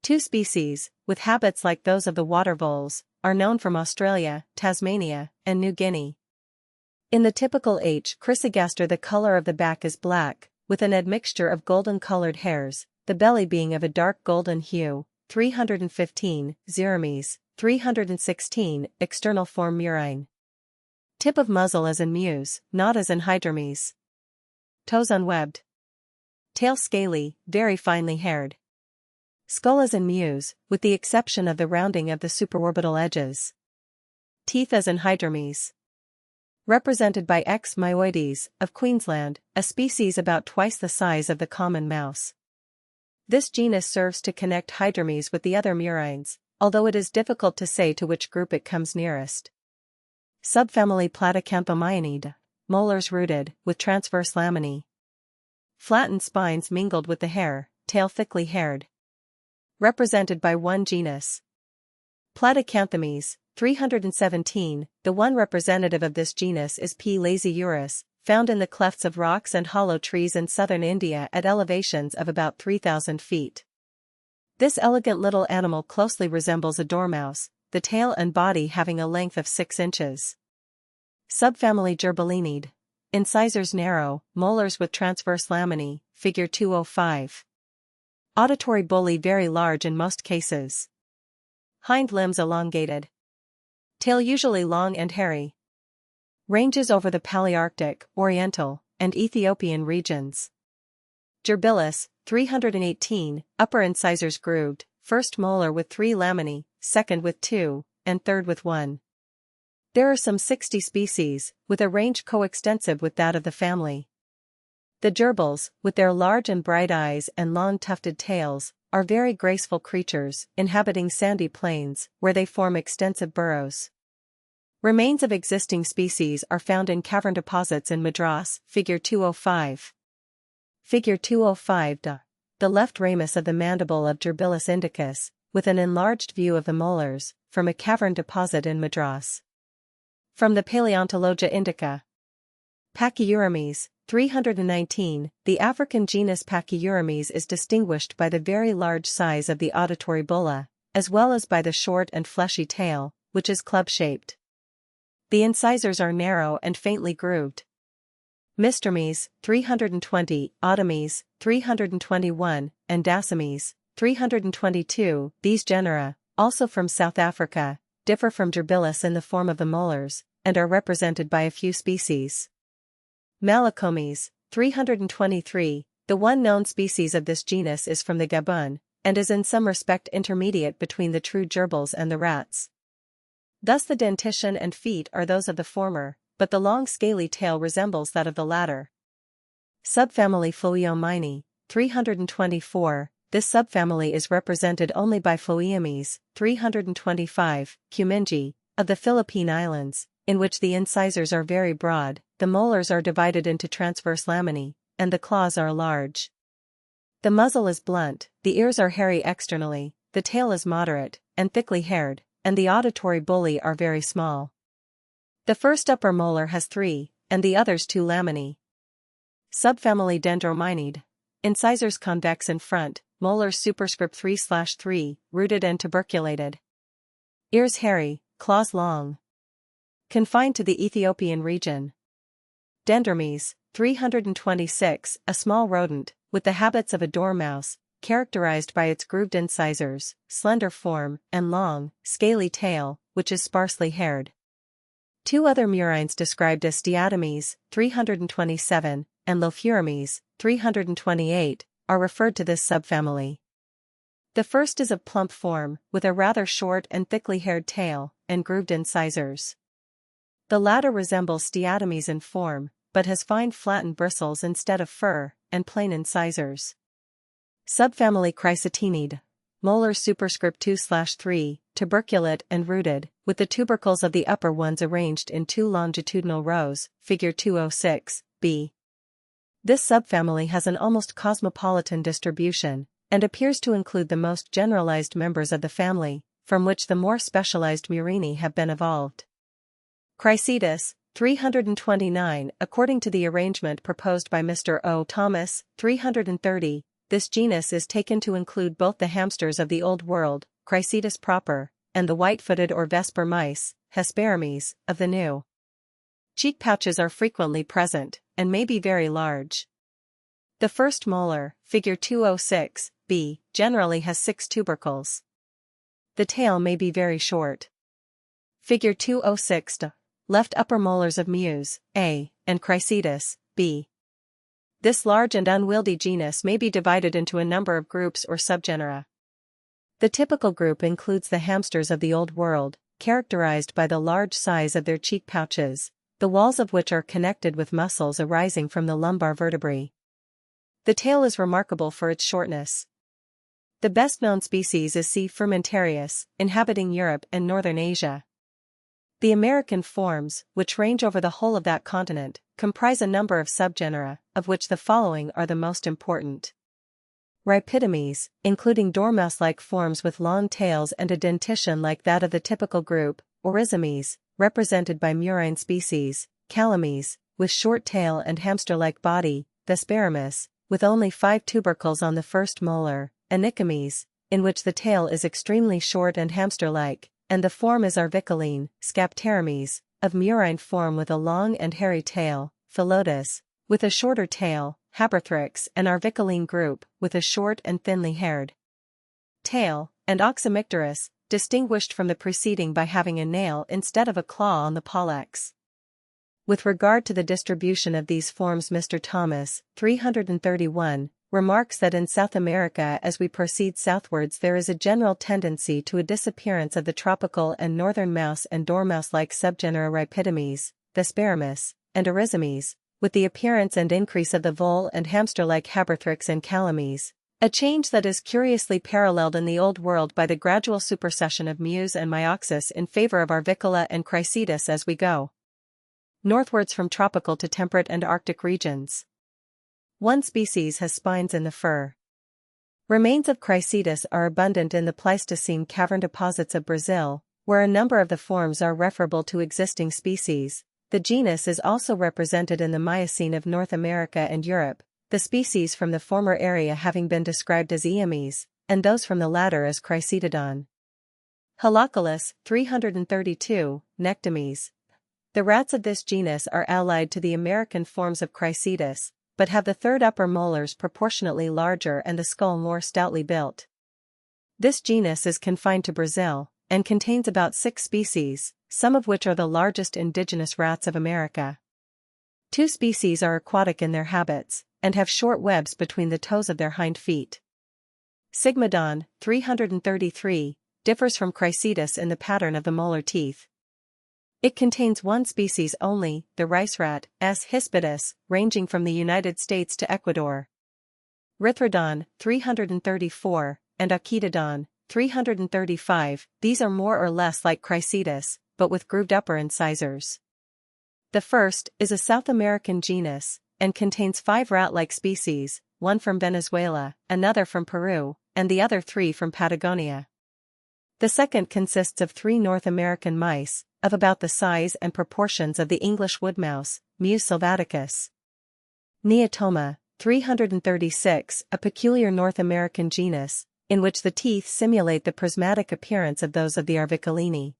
2 species, with habits like those of the water voles, are known from Australia, Tasmania, and New Guinea. In the typical H. chrysogaster the color of the back is black, with an admixture of golden-colored hairs, the belly being of a dark golden hue. 315, Xeromes, 316, external form murine. Tip of muzzle as in Muse, not as in Hydromes. Toes unwebbed. Tail scaly, very finely haired. Skull as in Muse, with the exception of the rounding of the supraorbital edges. Teeth as in Hydromes. Represented by X. myoides, of Queensland, a species about twice the size of the common mouse. This genus serves to connect Hydromes with the other murines, although it is difficult to say to which group it comes nearest. Subfamily Platycanthomyinidae. Molars rooted, with transverse laminae. Flattened spines mingled with the hair, tail thickly haired. Represented by 1 genus. Platycanthomes, 317, the one representative of this genus is P. laziurus, found in the clefts of rocks and hollow trees in southern India at elevations of about 3,000 feet. This elegant little animal closely resembles a dormouse, the tail and body having a length of 6 inches. Subfamily Gerbillinidae. Incisors narrow, molars with transverse laminae, figure 205. Auditory bully very large in most cases. Hind limbs elongated. Tail usually long and hairy. Ranges over the Palearctic, Oriental, and Ethiopian regions. Gerbillus, 318, upper incisors grooved, first molar with 3 laminae, second with 2, and third with 1. There are some 60 species, with a range coextensive with that of the family. The gerbils, with their large and bright eyes and long tufted tails, are very graceful creatures, inhabiting sandy plains, where they form extensive burrows. Remains of existing species are found in cavern deposits in Madras, figure 205. Figure 205. The left ramus of the mandible of Gerbillus indicus, with an enlarged view of the molars, from a cavern deposit in Madras. From the Paleontologia Indica. Pachyurames, 319, the African genus Pachyurames is distinguished by the very large size of the auditory bulla, as well as by the short and fleshy tail, which is club-shaped. The incisors are narrow and faintly grooved. Mistromes, 320, Otomes, 321, and Dacomes, 322, these genera, also from South Africa, differ from Gerbillus in the form of the molars, and are represented by a few species. Malacomes, 323, the one known species of this genus is from the Gabon, and is in some respect intermediate between the true gerbils and the rats. Thus the dentition and feet are those of the former, but the long scaly tail resembles that of the latter. Subfamily Phloeomyini, 324, this subfamily is represented only by Phloeomes, 325, Cumingi, of the Philippine Islands, in which the incisors are very broad, the molars are divided into transverse laminae, and the claws are large. The muzzle is blunt, the ears are hairy externally, the tail is moderate, and thickly haired, and the auditory bulli are very small. The first upper molar has 3, and the others 2 laminae. Subfamily Dendromyinidae. Incisors convex in front, molars superscript 3/3, rooted and tuberculated. Ears hairy, claws long. Confined to the Ethiopian region. Dendromes, 326, a small rodent, with the habits of a dormouse, characterized by its grooved incisors, slender form, and long, scaly tail, which is sparsely haired. 2 other murines described as Steatomes, 327, and Lophuromes, 328, are referred to this subfamily. The first is of plump form, with a rather short and thickly haired tail, and grooved incisors. The latter resembles Steatomes in form, but has fine flattened bristles instead of fur, and plain incisors. Subfamily Chrysotinidae. Molars superscript 2/3, tuberculate and rooted, with the tubercles of the upper ones arranged in two longitudinal rows, figure 206, b. This subfamily has an almost cosmopolitan distribution, and appears to include the most generalized members of the family, from which the more specialized Murini have been evolved. Chrysetus, 329. According to the arrangement proposed by Mr. O. Thomas, 330, this genus is taken to include both the hamsters of the Old World, Chrysetus proper, and the white-footed or vesper mice, Hesperomys, of the New. Cheek pouches are frequently present, and may be very large. The first molar, figure 206, b, generally has 6 tubercles. The tail may be very short. Figure 206, left upper molars of Mus, a, and Chrysetus, b. This large and unwieldy genus may be divided into a number of groups or subgenera. The typical group includes the hamsters of the Old World, characterized by the large size of their cheek pouches, the walls of which are connected with muscles arising from the lumbar vertebrae. The tail is remarkable for its shortness. The best-known species is C. fermentarius, inhabiting Europe and northern Asia. The American forms, which range over the whole of that continent, comprise a number of subgenera, of which the following are the most important. Rhipitomys, including dormouse-like forms with long tails and a dentition like that of the typical group, Oryzomys, represented by murine species, Calamys, with short tail and hamster-like body, Vesperomys, with only 5 tubercles on the first molar, Onychomys, in which the tail is extremely short and hamster-like, and the form is arvicoline, Scapteromys, of murine form with a long and hairy tail, Philotis, with a shorter tail, Haberthrix, an arvicoline group, with a short and thinly haired tail, and Oxymicterus, distinguished from the preceding by having a nail instead of a claw on the pollex. With regard to the distribution of these forms, Mr. Thomas, 331, remarks that in South America as we proceed southwards there is a general tendency to a disappearance of the tropical and northern mouse and dormouse-like subgenera Rhipitomys, Vesperomys, and Oryzomys, with the appearance and increase of the vole and hamster-like Haberthrix and Calamys, a change that is curiously paralleled in the Old World by the gradual supersession of Mus and Myoxus in favor of Arvicola and Chrysetus as we go northwards from tropical to temperate and Arctic regions. One species has spines in the fur. Remains of Chrysetus are abundant in the Pleistocene cavern deposits of Brazil, where a number of the forms are referable to existing species. The genus is also represented in the Miocene of North America and Europe, the species from the former area having been described as Eomys, and those from the latter as Chrysetodon. Holocolus, 332, Nectomys. The rats of this genus are allied to the American forms of Chrysetus, but have the third upper molars proportionately larger and the skull more stoutly built. This genus is confined to Brazil, and contains about 6 species, some of which are the largest indigenous rats of America. 2 species are aquatic in their habits, and have short webs between the toes of their hind feet. Sigmodon, 333, differs from Chrysetus in the pattern of the molar teeth. It contains 1 species only, the rice rat, S. hispidus, ranging from the United States to Ecuador. Rithrodon, 334, and Achetodon, 335, these are more or less like Chrysetus, but with grooved upper incisors. The first is a South American genus, and contains 5 rat-like species, 1 from Venezuela, another from Peru, and the other 3 from Patagonia. The second consists of 3 North American mice, of about the size and proportions of the English woodmouse, Mus sylvaticus. Neotoma, 336, a peculiar North American genus, in which the teeth simulate the prismatic appearance of those of the Arvicolini.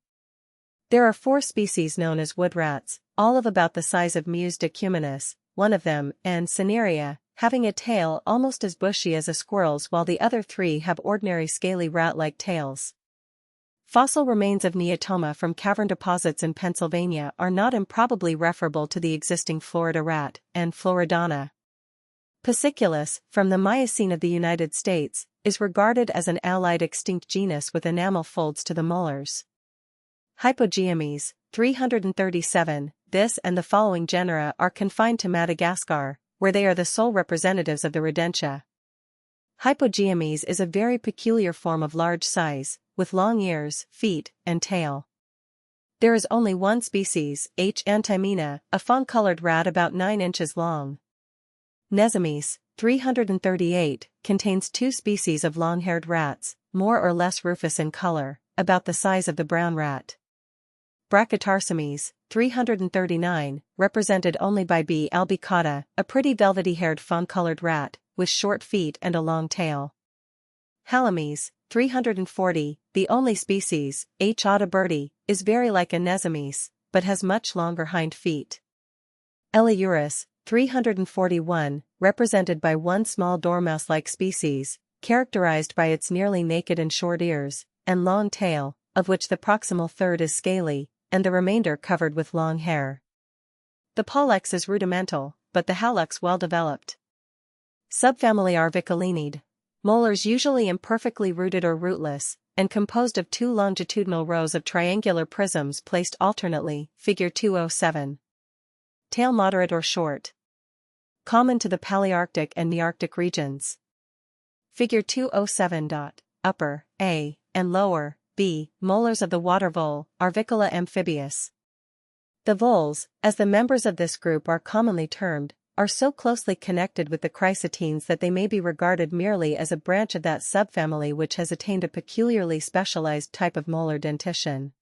There are 4 species known as wood rats, all of about the size of Mus decumanus, one of them, and Cinerea, having a tail almost as bushy as a squirrel's, while the other 3 have ordinary scaly rat-like tails. Fossil remains of Neotoma from cavern deposits in Pennsylvania are not improbably referable to the existing Florida rat, and Floridana. Pasiculus, from the Miocene of the United States, is regarded as an allied extinct genus with enamel folds to the molars. Hypogeomys, 337, this and the following genera are confined to Madagascar, where they are the sole representatives of the rodentia. Hypogeomes is a very peculiar form of large size, with long ears, feet, and tail. There is only one species, H. antimina, a fawn-colored rat about 9 inches long. Nezemes, 338, contains 2 species of long-haired rats, more or less rufous in color, about the size of the brown rat. Brachytarsames, 339, represented only by B. albicauda, a pretty velvety-haired fawn-colored rat, with short feet and a long tail. Halames, 340, the only species, H. audibirdi, is very like a Nezemes, but has much longer hind feet. Eleurus, 341, represented by one small dormouse-like species, characterized by its nearly naked and short ears, and long tail, of which the proximal third is scaly, and the remainder covered with long hair. The pollex is rudimental, but the hallux well-developed. Subfamily Arvicolinidae. Molars usually imperfectly rooted or rootless, and composed of 2 longitudinal rows of triangular prisms placed alternately, Figure 207. Tail moderate or short. Common to the Palearctic and Nearctic regions. Figure 207. Upper, A, and lower, B, molars of the water vole, Arvicola amphibius. The voles, as the members of this group are commonly termed, are so closely connected with the chrysotines that they may be regarded merely as a branch of that subfamily which has attained a peculiarly specialized type of molar dentition.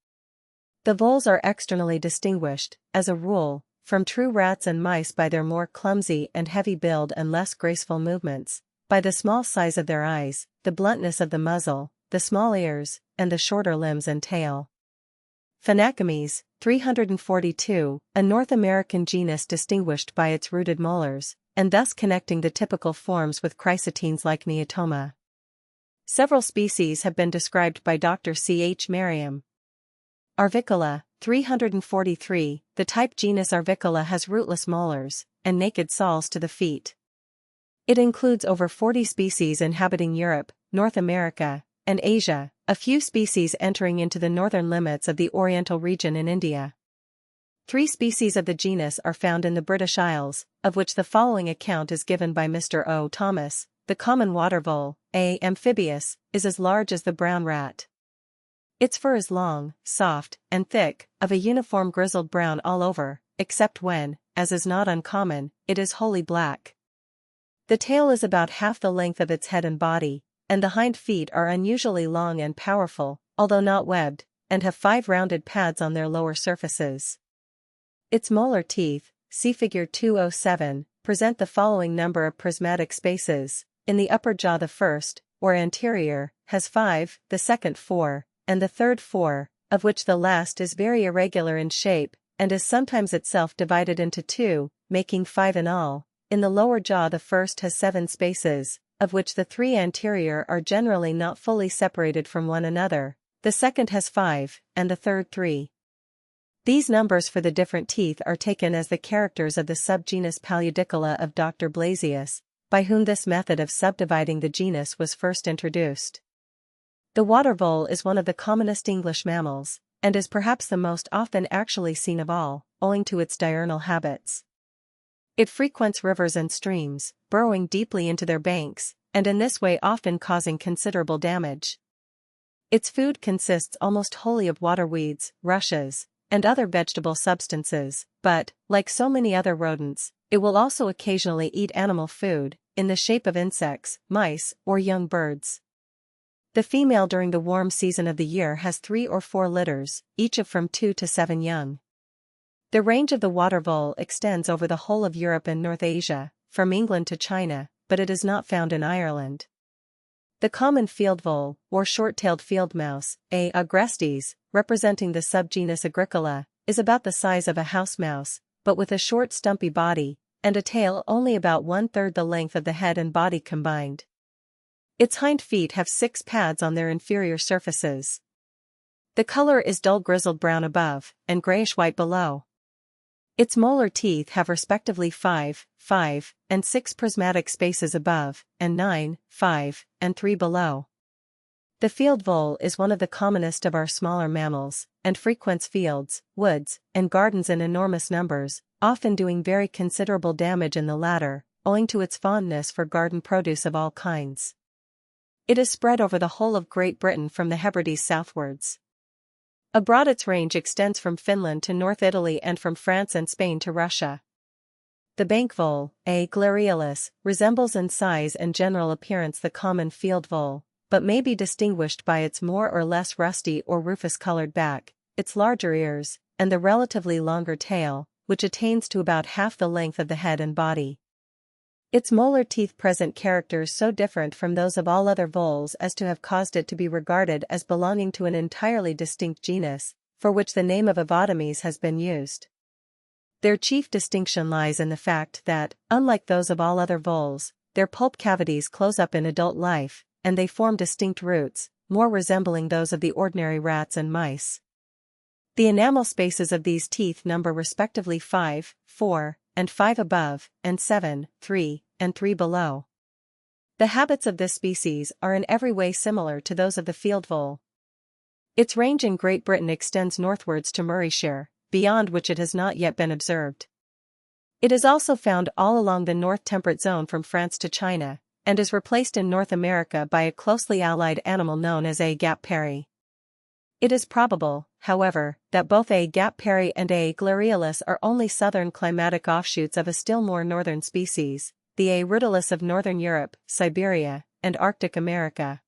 The voles are externally distinguished, as a rule, from true rats and mice by their more clumsy and heavy build and less graceful movements, by the small size of their eyes, the bluntness of the muzzle, the small ears, and the shorter limbs and tail. Phenacomes, 342, a North American genus distinguished by its rooted molars, and thus connecting the typical forms with chrysotines like Neotoma. Several species have been described by Dr. C. H. Merriam. Arvicola, 343, the type genus Arvicola has rootless molars, and naked soles to the feet. It includes over 40 species inhabiting Europe, North America, and Asia, a few species entering into the northern limits of the Oriental region in India. 3 species of the genus are found in the British Isles, of which the following account is given by Mr. O. Thomas. The common water vole, A. amphibius, is as large as the brown rat. Its fur is long, soft, and thick, of a uniform grizzled brown all over, except when, as is not uncommon, it is wholly black. The tail is about half the length of its head and body, and the hind feet are unusually long and powerful, although not webbed, and have 5 rounded pads on their lower surfaces. Its molar teeth, see Figure 207, present the following number of prismatic spaces. In the upper jaw the first, or anterior, has 5, the second 4, and the third 4, of which the last is very irregular in shape, and is sometimes itself divided into 2, making 5 in all. In the lower jaw the first has 7 spaces, of which the 3 anterior are generally not fully separated from one another, the second has 5, and the third 3. These numbers for the different teeth are taken as the characters of the subgenus Paludicola of Dr. Blasius, by whom this method of subdividing the genus was first introduced. The water vole is one of the commonest English mammals, and is perhaps the most often actually seen of all, owing to its diurnal habits. It frequents rivers and streams, burrowing deeply into their banks, and in this way often causing considerable damage. Its food consists almost wholly of water weeds, rushes, and other vegetable substances, but, like so many other rodents, it will also occasionally eat animal food, in the shape of insects, mice, or young birds. The female during the warm season of the year has 3 or 4 litters, each of from 2 to 7 young. The range of the water vole extends over the whole of Europe and North Asia, from England to China, but it is not found in Ireland. The common field vole, or short-tailed field mouse, A. agrestes, representing the subgenus Agricola, is about the size of a house mouse, but with a short stumpy body, and a tail only about 1/3 the length of the head and body combined. Its hind feet have 6 pads on their inferior surfaces. The color is dull grizzled brown above, and grayish-white below. Its molar teeth have respectively 5, 5, and 6 prismatic spaces above, and 9, 5, and 3 below. The field vole is one of the commonest of our smaller mammals, and frequents fields, woods, and gardens in enormous numbers, often doing very considerable damage in the latter, owing to its fondness for garden produce of all kinds. It is spread over the whole of Great Britain from the Hebrides southwards. Abroad its range extends from Finland to North Italy and from France and Spain to Russia. The bank vole, A. glareolus, resembles in size and general appearance the common field vole, but may be distinguished by its more or less rusty or rufous-colored back, its larger ears, and the relatively longer tail, which attains to about half the length of the head and body. Its molar teeth present characters so different from those of all other voles as to have caused it to be regarded as belonging to an entirely distinct genus, for which the name of Audiobiblia has been used. Their chief distinction lies in the fact that, unlike those of all other voles, their pulp cavities close up in adult life, and they form distinct roots, more resembling those of the ordinary rats and mice. The enamel spaces of these teeth number respectively 5, 4, and 5 above, and 7, 3, and 3 below. The habits of this species are in every way similar to those of the field vole. Its range in Great Britain extends northwards to Murrayshire, beyond which it has not yet been observed. It is also found all along the North Temperate Zone from France to China, and is replaced in North America by a closely allied animal known as A. gap-parry. It is probable, however, that both A. gap-parry and A. glareolus are only southern climatic offshoots of a still more northern species, the A. rudolus of northern Europe, Siberia, and Arctic America.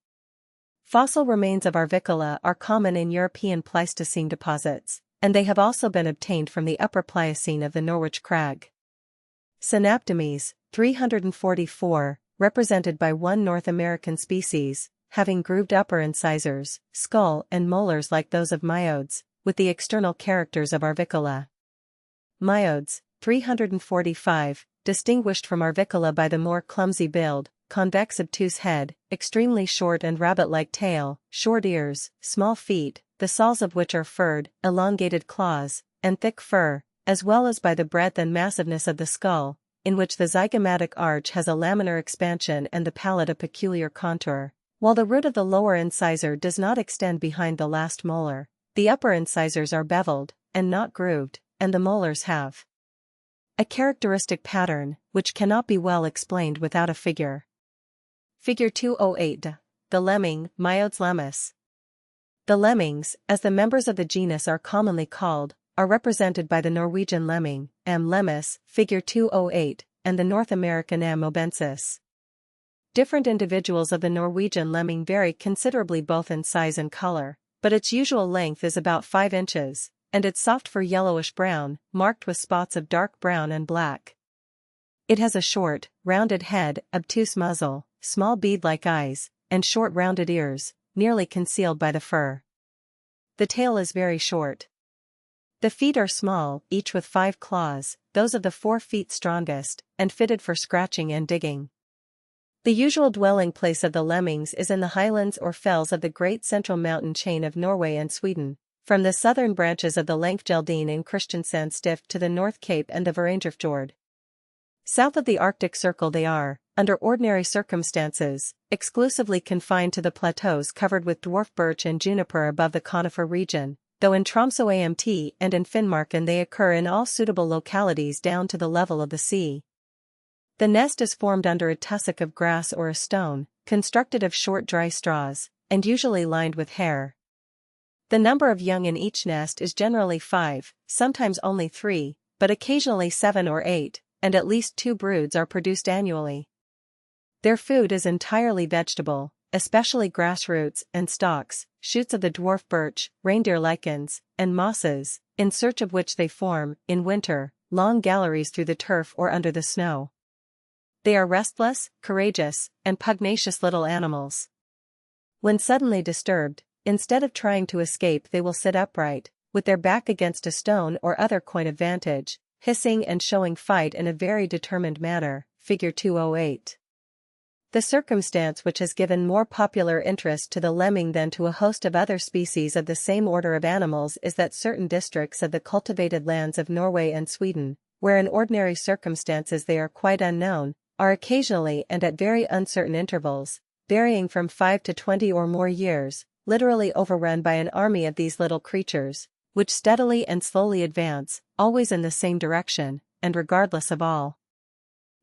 Fossil remains of Arvicula are common in European Pleistocene deposits, and they have also been obtained from the Upper Pliocene of the Norwich Crag. Synaptomes, 344, represented by one North American species, having grooved upper incisors, skull and molars like those of myodes, with the external characters of Arvicula. Myodes, 345, distinguished from Arvicula by the more clumsy build, convex obtuse head, extremely short and rabbit-like tail, short ears, small feet, the soles of which are furred, elongated claws, and thick fur, as well as by the breadth and massiveness of the skull, in which the zygomatic arch has a laminar expansion and the palate a peculiar contour. While the root of the lower incisor does not extend behind the last molar, the upper incisors are beveled, and not grooved, and the molars have a characteristic pattern, which cannot be well explained without a figure. Figure 208. The lemming, Myodes lemmus. The lemmings, as the members of the genus are commonly called, are represented by the Norwegian lemming, M. lemmus, figure 208, and the North American M. obensis. Different individuals of the Norwegian lemming vary considerably both in size and color, but its usual length is about 5 inches, and its soft fur yellowish-brown, marked with spots of dark brown and black. It has a short, rounded head, obtuse muzzle, small bead-like eyes, and short rounded ears, nearly concealed by the fur. The tail is very short. The feet are small, each with 5 claws, those of the 4 feet strongest, and fitted for scratching and digging. The usual dwelling place of the lemmings is in the highlands or fells of the great central mountain chain of Norway and Sweden, from the southern branches of the Langfjeldene in Kristiansand to the North Cape and the Varangerfjord. South of the Arctic Circle they are, under ordinary circumstances, exclusively confined to the plateaus covered with dwarf birch and juniper above the conifer region, though in Tromsø Amt and in Finnmarken they occur in all suitable localities down to the level of the sea. The nest is formed under a tussock of grass or a stone, constructed of short dry straws, and usually lined with hair. The number of young in each nest is generally 5, sometimes only 3, but occasionally 7 or 8, and at least 2 broods are produced annually. Their food is entirely vegetable, especially grass roots and stalks, shoots of the dwarf birch, reindeer lichens, and mosses, in search of which they form, in winter, long galleries through the turf or under the snow. They are restless, courageous, and pugnacious little animals. When suddenly disturbed, instead of trying to escape they will sit upright, with their back against a stone or other point of vantage, hissing and showing fight in a very determined manner, figure 208. The circumstance which has given more popular interest to the lemming than to a host of other species of the same order of animals is that certain districts of the cultivated lands of Norway and Sweden, where in ordinary circumstances they are quite unknown, are occasionally and at very uncertain intervals, varying from 5 to 20 or more years, literally overrun by an army of these little creatures, which steadily and slowly advance, always in the same direction, and regardless of all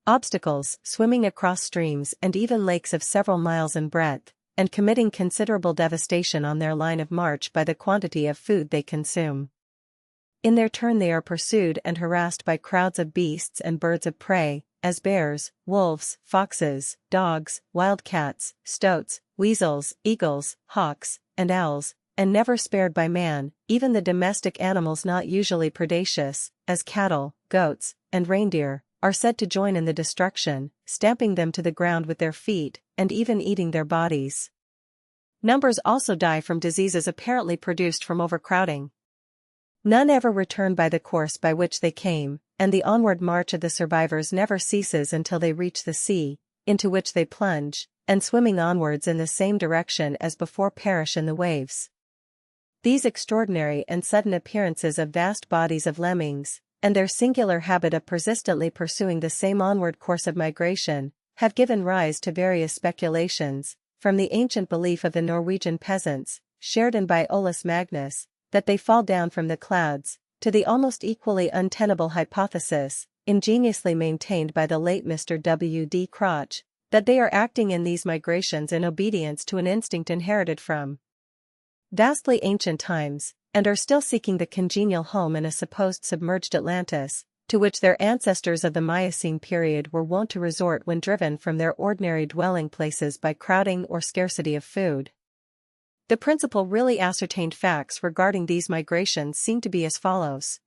obstacles, swimming across streams and even lakes of several miles in breadth, and committing considerable devastation on their line of march by the quantity of food they consume. In their turn they are pursued and harassed by crowds of beasts and birds of prey, as bears, wolves, foxes, dogs, wild cats, stoats, weasels, eagles, hawks, and owls, and never spared by man, even the domestic animals not usually predaceous, as cattle, goats, and reindeer, are said to join in the destruction, stamping them to the ground with their feet, and even eating their bodies. Numbers also die from diseases apparently produced from overcrowding. None ever return by the course by which they came, and the onward march of the survivors never ceases until they reach the sea, into which they plunge, and swimming onwards in the same direction as before perish in the waves. These extraordinary and sudden appearances of vast bodies of lemmings, and their singular habit of persistently pursuing the same onward course of migration, have given rise to various speculations, from the ancient belief of the Norwegian peasants, shared in by Olaus Magnus, that they fall down from the clouds, to the almost equally untenable hypothesis, ingeniously maintained by the late Mr. W. D. Crotch, that they are acting in these migrations in obedience to an instinct inherited from vastly ancient times, and are still seeking the congenial home in a supposed submerged Atlantis, to which their ancestors of the Miocene period were wont to resort when driven from their ordinary dwelling places by crowding or scarcity of food. The principal really ascertained facts regarding these migrations seem to be as follows.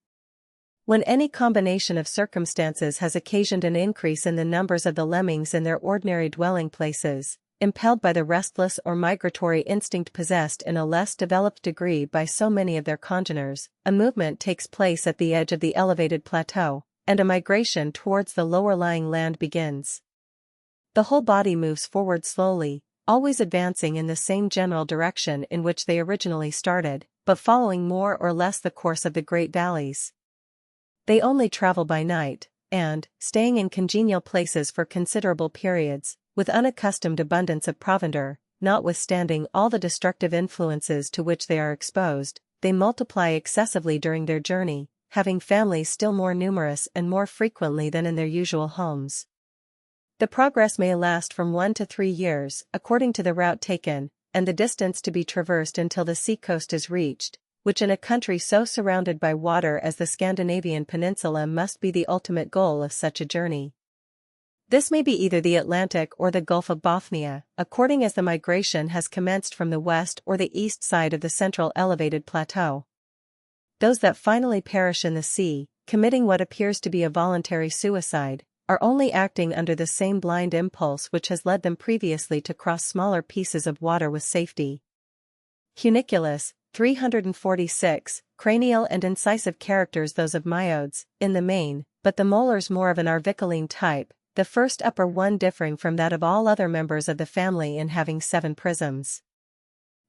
When any combination of circumstances has occasioned an increase in the numbers of the lemmings in their ordinary dwelling places, impelled by the restless or migratory instinct possessed in a less developed degree by so many of their congeners, a movement takes place at the edge of the elevated plateau, and a migration towards the lower-lying land begins. The whole body moves forward slowly, always advancing in the same general direction in which they originally started, but following more or less the course of the great valleys. They only travel by night, and, staying in congenial places for considerable periods, with unaccustomed abundance of provender, notwithstanding all the destructive influences to which they are exposed, they multiply excessively during their journey, having families still more numerous and more frequently than in their usual homes. The progress may last from 1 to 3 years, according to the route taken, and the distance to be traversed until the seacoast is reached, which in a country so surrounded by water as the Scandinavian peninsula must be the ultimate goal of such a journey. This may be either the Atlantic or the Gulf of Bothnia, according as the migration has commenced from the west or the east side of the central elevated plateau. Those that finally perish in the sea, committing what appears to be a voluntary suicide, are only acting under the same blind impulse which has led them previously to cross smaller pieces of water with safety. Funiculus, 346, cranial and incisive characters those of myodes, in the main, but the molars more of an arvicoline type, the first upper one differing from that of all other members of the family in having 7 prisms.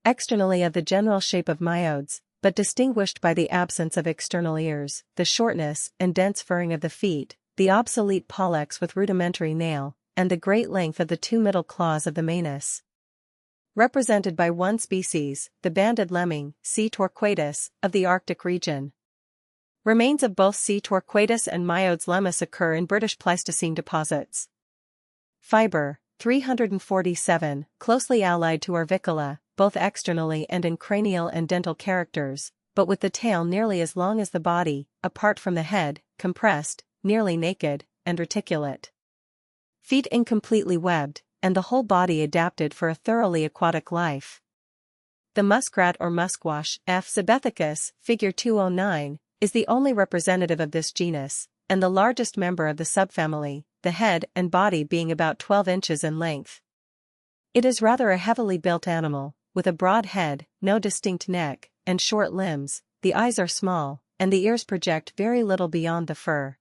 Externally of the general shape of myodes, but distinguished by the absence of external ears, the shortness and dense furring of the feet, the obsolete pollex with rudimentary nail, and the great length of the 2 middle claws of the manus. Represented by one species, the banded lemming, C. torquatus, of the Arctic region. Remains of both C. torquatus and myodes lemmus occur in British Pleistocene deposits. Fiber, 347, closely allied to Arvicola, both externally and in cranial and dental characters, but with the tail nearly as long as the body, apart from the head, compressed, nearly naked, and reticulate. Feet incompletely webbed, and the whole body adapted for a thoroughly aquatic life. The muskrat or musquash, F. sebethicus, figure 209, is the only representative of this genus, and the largest member of the subfamily, the head and body being about 12 inches in length. It is rather a heavily built animal, with a broad head, no distinct neck, and short limbs. The eyes are small, and the ears project very little beyond the fur.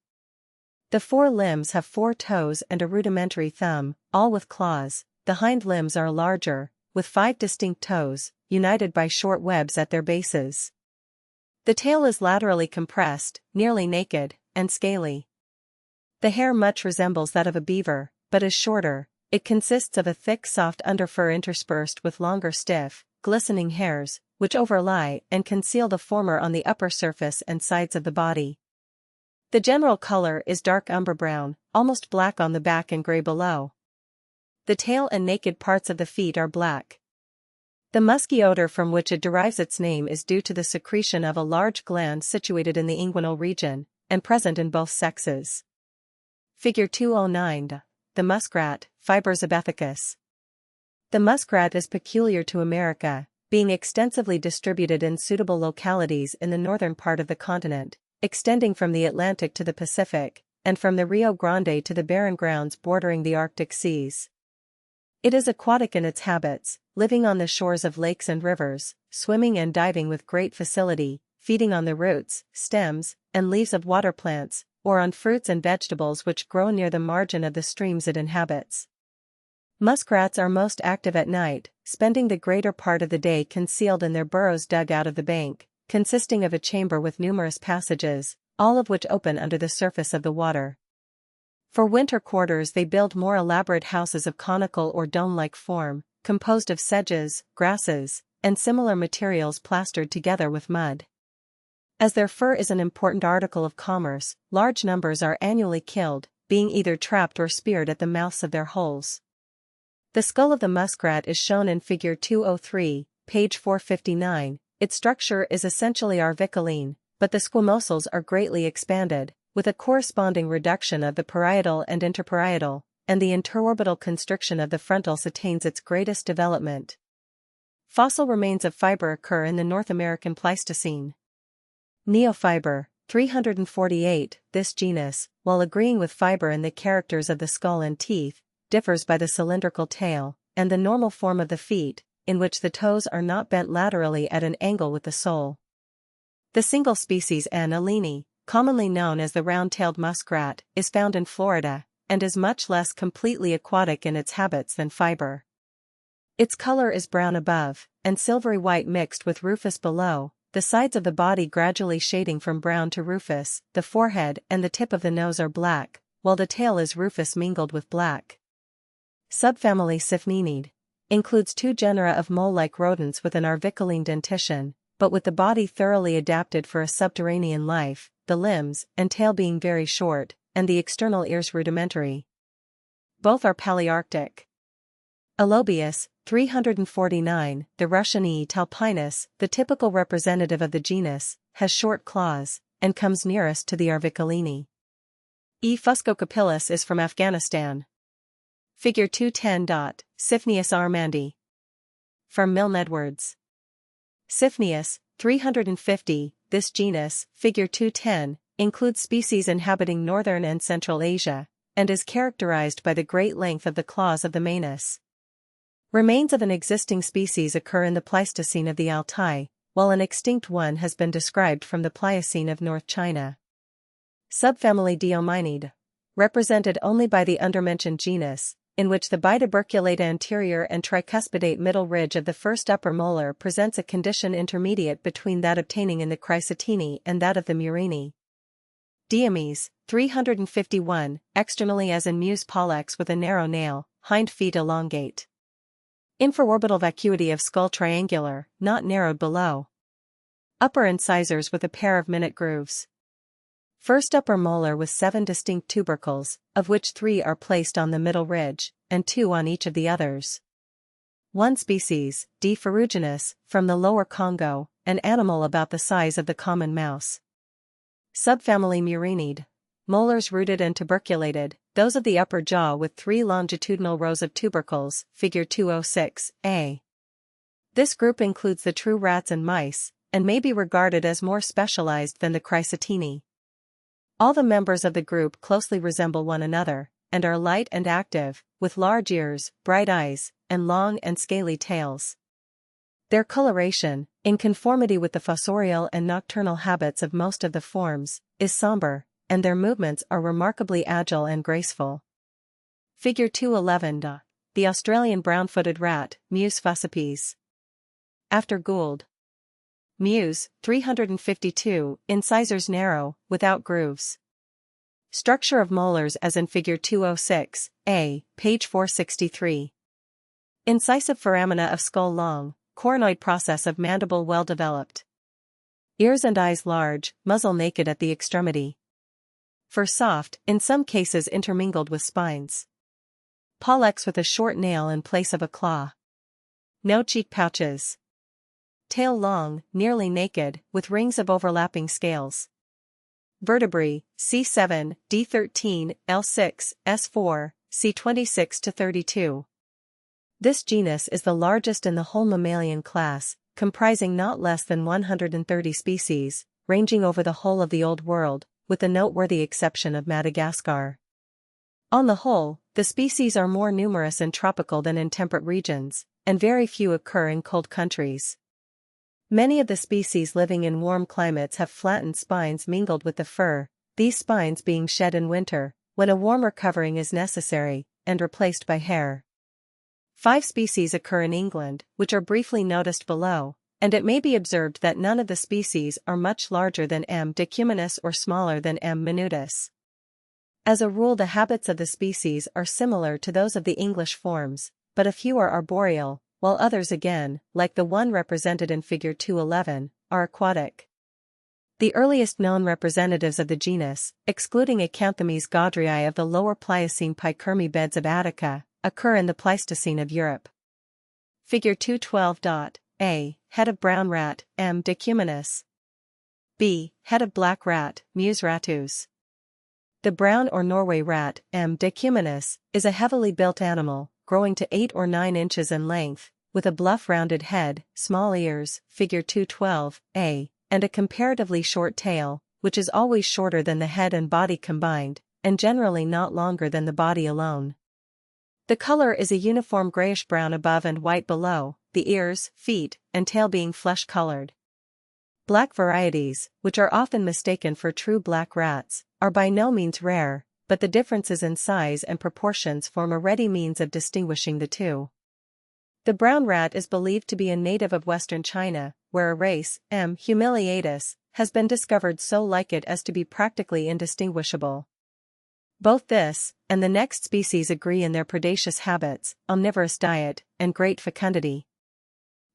The 4 limbs have 4 toes and a rudimentary thumb, all with claws. The hind limbs are larger, with 5 distinct toes, united by short webs at their bases. The tail is laterally compressed, nearly naked, and scaly. The hair much resembles that of a beaver, but is shorter. It consists of a thick soft underfur interspersed with longer stiff, glistening hairs, which overlie and conceal the former on the upper surface and sides of the body. The general color is dark umber brown, almost black on the back and gray below. The tail and naked parts of the feet are black. The musky odor from which it derives its name is due to the secretion of a large gland situated in the inguinal region, and present in both sexes. Figure 209. The muskrat, Fibers abethicus. The muskrat is peculiar to America, being extensively distributed in suitable localities in the northern part of the continent, extending from the Atlantic to the Pacific, and from the Rio Grande to the barren grounds bordering the Arctic seas. It is aquatic in its habits, living on the shores of lakes and rivers, swimming and diving with great facility, feeding on the roots, stems, and leaves of water plants, or on fruits and vegetables which grow near the margin of the streams it inhabits. Muskrats are most active at night, spending the greater part of the day concealed in their burrows dug out of the bank, consisting of a chamber with numerous passages, all of which open under the surface of the water. For winter quarters they build more elaborate houses of conical or dome-like form, composed of sedges, grasses, and similar materials plastered together with mud. As their fur is an important article of commerce, large numbers are annually killed, being either trapped or speared at the mouths of their holes. The skull of the muskrat is shown in Figure 203, page 459. Its structure is essentially arvicoline, but the squamosals are greatly expanded, with a corresponding reduction of the parietal and interparietal, and the interorbital constriction of the frontals attains its greatest development. Fossil remains of fiber occur in the North American Pleistocene. Neofiber, 348. This genus, while agreeing with fiber in the characters of the skull and teeth, differs by the cylindrical tail, and the normal form of the feet, in which the toes are not bent laterally at an angle with the sole. The single species N. alini, commonly known as the round-tailed muskrat, is found in Florida, and is much less completely aquatic in its habits than fiber. Its color is brown above, and silvery white mixed with rufous below, the sides of the body gradually shading from brown to rufous. The forehead and the tip of the nose are black, while the tail is rufous mingled with black. Subfamily Cyphninidae includes two genera of mole-like rodents with an arvicoline dentition, but with the body thoroughly adapted for a subterranean life, the limbs and tail being very short, and the external ears rudimentary. Both are Palearctic. Alobius, 349, the Russian E. talpinus, the typical representative of the genus, has short claws, and comes nearest to the arvicolini. E. fuscocapillus is from Afghanistan. Figure 210. Cyphnius armandi. From Milne Edwards. Cyphnius, 350, this genus, Figure 210, includes species inhabiting northern and central Asia, and is characterized by the great length of the claws of the manus. Remains of an existing species occur in the Pleistocene of the Altai, while an extinct one has been described from the Pliocene of North China. Subfamily Diomynidae, represented only by the undermentioned genus, in which the bituberculate anterior and tricuspidate middle ridge of the first upper molar presents a condition intermediate between that obtaining in the Chrysotini and that of the Murini. Diomys, 351, externally as in Mus pollex with a narrow nail, hind feet elongate. Infraorbital vacuity of skull triangular, not narrowed below. Upper incisors with a pair of minute grooves. First upper molar with 7 distinct tubercles, of which 3 are placed on the middle ridge, and 2 on each of the others. One species, D. ferruginous, from the Lower Congo, an animal about the size of the common mouse. Subfamily Murinidae, molars rooted and tuberculated, those of the upper jaw with 3 longitudinal rows of tubercles, Figure 206, a. This group includes the true rats and mice, and may be regarded as more specialized than the Chrysotini. All the members of the group closely resemble one another, and are light and active, with large ears, bright eyes, and long and scaly tails. Their coloration, in conformity with the fossorial and nocturnal habits of most of the forms, is somber, and their movements are remarkably agile and graceful. Figure 211. The Australian brown-footed rat, Mus fuscipes. After Gould. Mus, 352, incisors narrow, without grooves. Structure of molars as in Figure 206, A, page 463. Incisive foramina of skull long, coronoid process of mandible well developed. Ears and eyes large, muzzle naked at the extremity. Fur soft, in some cases intermingled with spines. Pollex with a short nail in place of a claw. No cheek pouches. Tail long, nearly naked, with rings of overlapping scales. Vertebrae, C7, D13, L6, S4, C26 to 32. This genus is the largest in the whole mammalian class, comprising not less than 130 species, ranging over the whole of the Old World, with the noteworthy exception of Madagascar. On the whole, the species are more numerous in tropical than in temperate regions, and very few occur in cold countries. Many of the species living in warm climates have flattened spines mingled with the fur, these spines being shed in winter, when a warmer covering is necessary, and replaced by hair. 5 species occur in England, which are briefly noticed below, and it may be observed that none of the species are much larger than M. decumanus or smaller than M. minutus. As a rule, the habits of the species are similar to those of the English forms, but a few are arboreal, while others again, like the one represented in Figure 211, are aquatic. The earliest known representatives of the genus, excluding Acanthames gaudrii of the lower Pliocene Pikermi beds of Attica, occur in the Pleistocene of Europe. Figure 212. A. Head of brown rat, M. decumanus. B. Head of black rat, Mus ratus. The brown or Norway rat, M. decumanus, is a heavily built animal, growing to 8 or 9 inches in length, with a bluff rounded head, small ears, Figure 212, A, and a comparatively short tail, which is always shorter than the head and body combined, and generally not longer than the body alone. The color is a uniform grayish-brown above and white below, the ears, feet, and tail being flesh-colored. Black varieties, which are often mistaken for true black rats, are by no means rare, but the differences in size and proportions form a ready means of distinguishing the two. The brown rat is believed to be a native of western China, where a race, M. humiliatus, has been discovered so like it as to be practically indistinguishable. Both this and the next species agree in their predaceous habits, omnivorous diet, and great fecundity.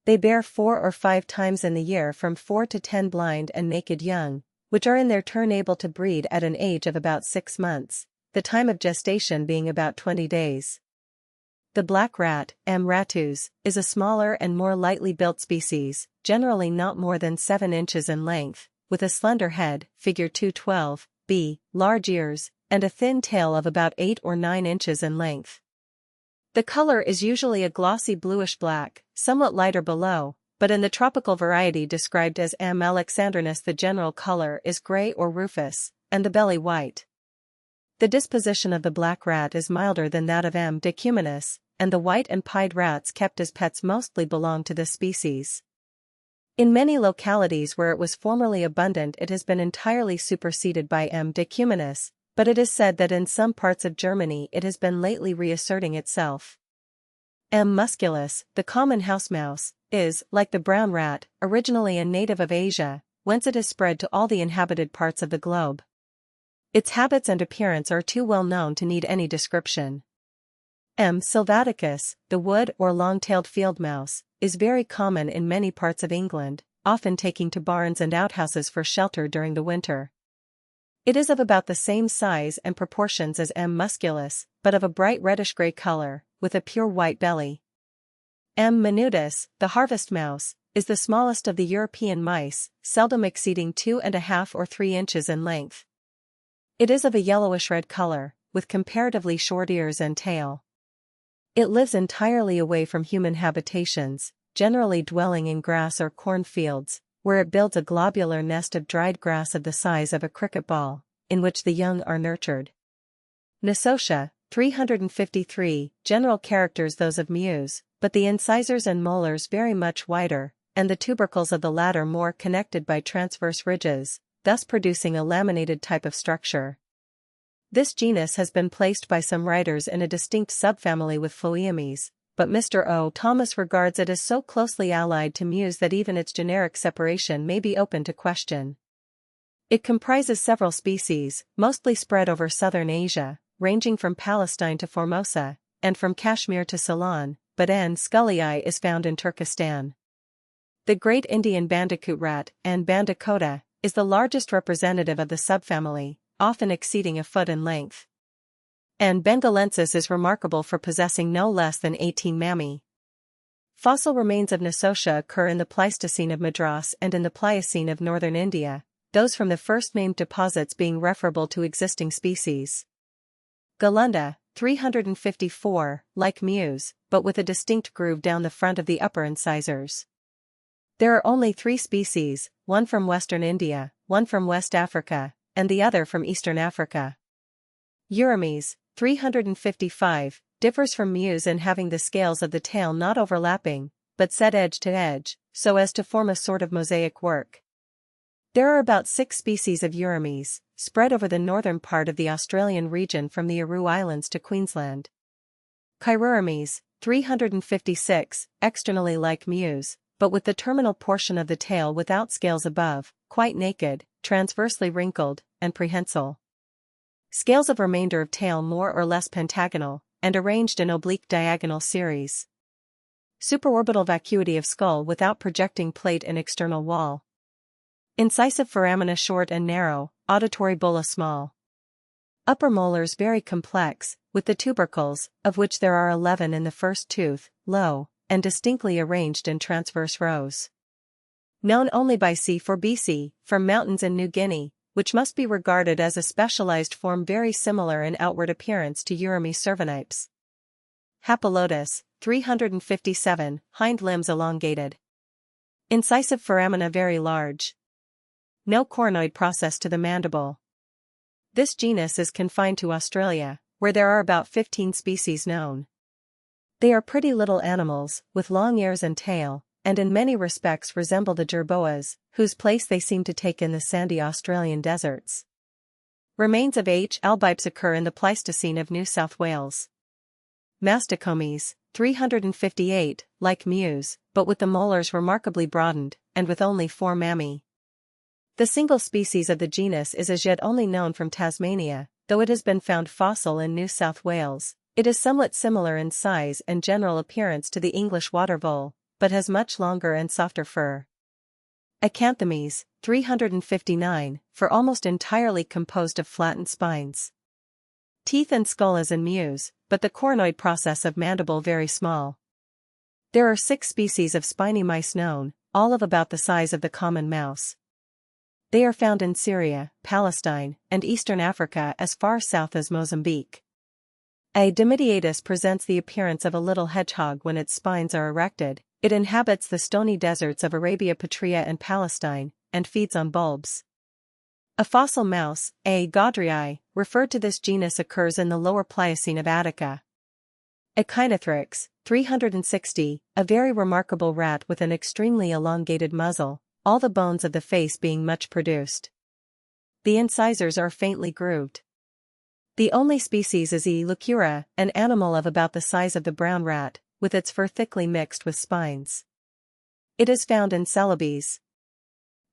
They bear 4 or 5 times in the year from 4 to 10 blind and naked young, which are in their turn able to breed at an age of about 6 months, the time of gestation being about 20 days. The black rat, M. ratus, is a smaller and more lightly built species, generally not more than 7 inches in length, with a slender head, Figure 212, B, large ears, and a thin tail of about 8 or 9 inches in length. The color is usually a glossy bluish-black, somewhat lighter below, but in the tropical variety described as M. alexandrinus the general color is gray or rufous, and the belly white. The disposition of the black rat is milder than that of M. decumanus, and the white and pied rats kept as pets mostly belong to this species. In many localities where it was formerly abundant it has been entirely superseded by M. decumanus, but it is said that in some parts of Germany it has been lately reasserting itself. M. musculus, the common house mouse, is, like the brown rat, originally a native of Asia, whence it has spread to all the inhabited parts of the globe. Its habits and appearance are too well known to need any description. M. sylvaticus, the wood or long-tailed field mouse, is very common in many parts of England, often taking to barns and outhouses for shelter during the winter. It is of about the same size and proportions as M. musculus, but of a bright reddish-gray color, with a pure white belly. M. minutus, the harvest mouse, is the smallest of the European mice, seldom exceeding 2½ or 3 inches in length. It is of a yellowish-red color, with comparatively short ears and tail. It lives entirely away from human habitations, generally dwelling in grass or corn fields, where it builds a globular nest of dried grass of the size of a cricket ball, in which the young are nurtured. Nosotia, 353, general characters those of Mus, but the incisors and molars very much wider, and the tubercles of the latter more connected by transverse ridges, thus producing a laminated type of structure. This genus has been placed by some writers in a distinct subfamily with Phloemes, but Mr. O. Thomas regards it as so closely allied to Mus that even its generic separation may be open to question. It comprises several species, mostly spread over southern Asia, ranging from Palestine to Formosa, and from Kashmir to Ceylon, but N. scullii is found in Turkestan. The Great Indian Bandicoot rat, N. bandicota, is the largest representative of the subfamily, often exceeding a foot in length. N. bengalensis is remarkable for possessing no less than 18 mammae. Fossil remains of Nossotia occur in the Pleistocene of Madras and in the Pliocene of northern India, those from the first named deposits being referable to existing species. Galunda, 354, like mews, but with a distinct groove down the front of the upper incisors. There are only 3 species, one from western India, one from West Africa, and the other from eastern Africa. Urames, 355, differs from mews in having the scales of the tail not overlapping, but set edge to edge, so as to form a sort of mosaic work. There are about 6 species of urames, spread over the northern part of the Australian region from the Aru Islands to Queensland. Chirurames, 356, externally like mews, but with the terminal portion of the tail without scales above, quite naked, transversely wrinkled, and prehensile. Scales of remainder of tail more or less pentagonal, and arranged in oblique diagonal series. Supraorbital vacuity of skull without projecting plate and external wall. Incisive foramina short and narrow, auditory bulla small. Upper molars very complex, with the tubercles, of which there are 11 in the first tooth, low, and distinctly arranged in transverse rows. Known only by C4BC, from mountains in New Guinea, which must be regarded as a specialized form very similar in outward appearance to Urames cervinipes. Hapalotus, 357, hind limbs elongated. Incisive foramina very large. No coronoid process to the mandible. This genus is confined to Australia, where there are about 15 species known. They are pretty little animals, with long ears and tail, and in many respects resemble the jerboas, whose place they seem to take in the sandy Australian deserts. Remains of H. albipes occur in the Pleistocene of New South Wales. Masticomes, 358, like mews, but with the molars remarkably broadened, and with only 4 mammae. The single species of the genus is as yet only known from Tasmania, though it has been found fossil in New South Wales. It is somewhat similar in size and general appearance to the English water vole, but has much longer and softer fur. Acanthomes, 359, for almost entirely composed of flattened spines. Teeth and skull as in mews, but the coronoid process of mandible very small. There are 6 species of spiny mice known, all of about the size of the common mouse. They are found in Syria, Palestine, and eastern Africa as far south as Mozambique. A Dimidiatus presents the appearance of a little hedgehog when its spines are erected. It inhabits the stony deserts of Arabia Petrea and Palestine, and feeds on bulbs. A fossil mouse, A. gaudrii, referred to this genus occurs in the lower Pliocene of Attica. Echinothrix, 360, a very remarkable rat with an extremely elongated muzzle, all the bones of the face being much produced. The incisors are faintly grooved. The only species is E. lucura, an animal of about the size of the brown rat, with its fur thickly mixed with spines. It is found in Celebes.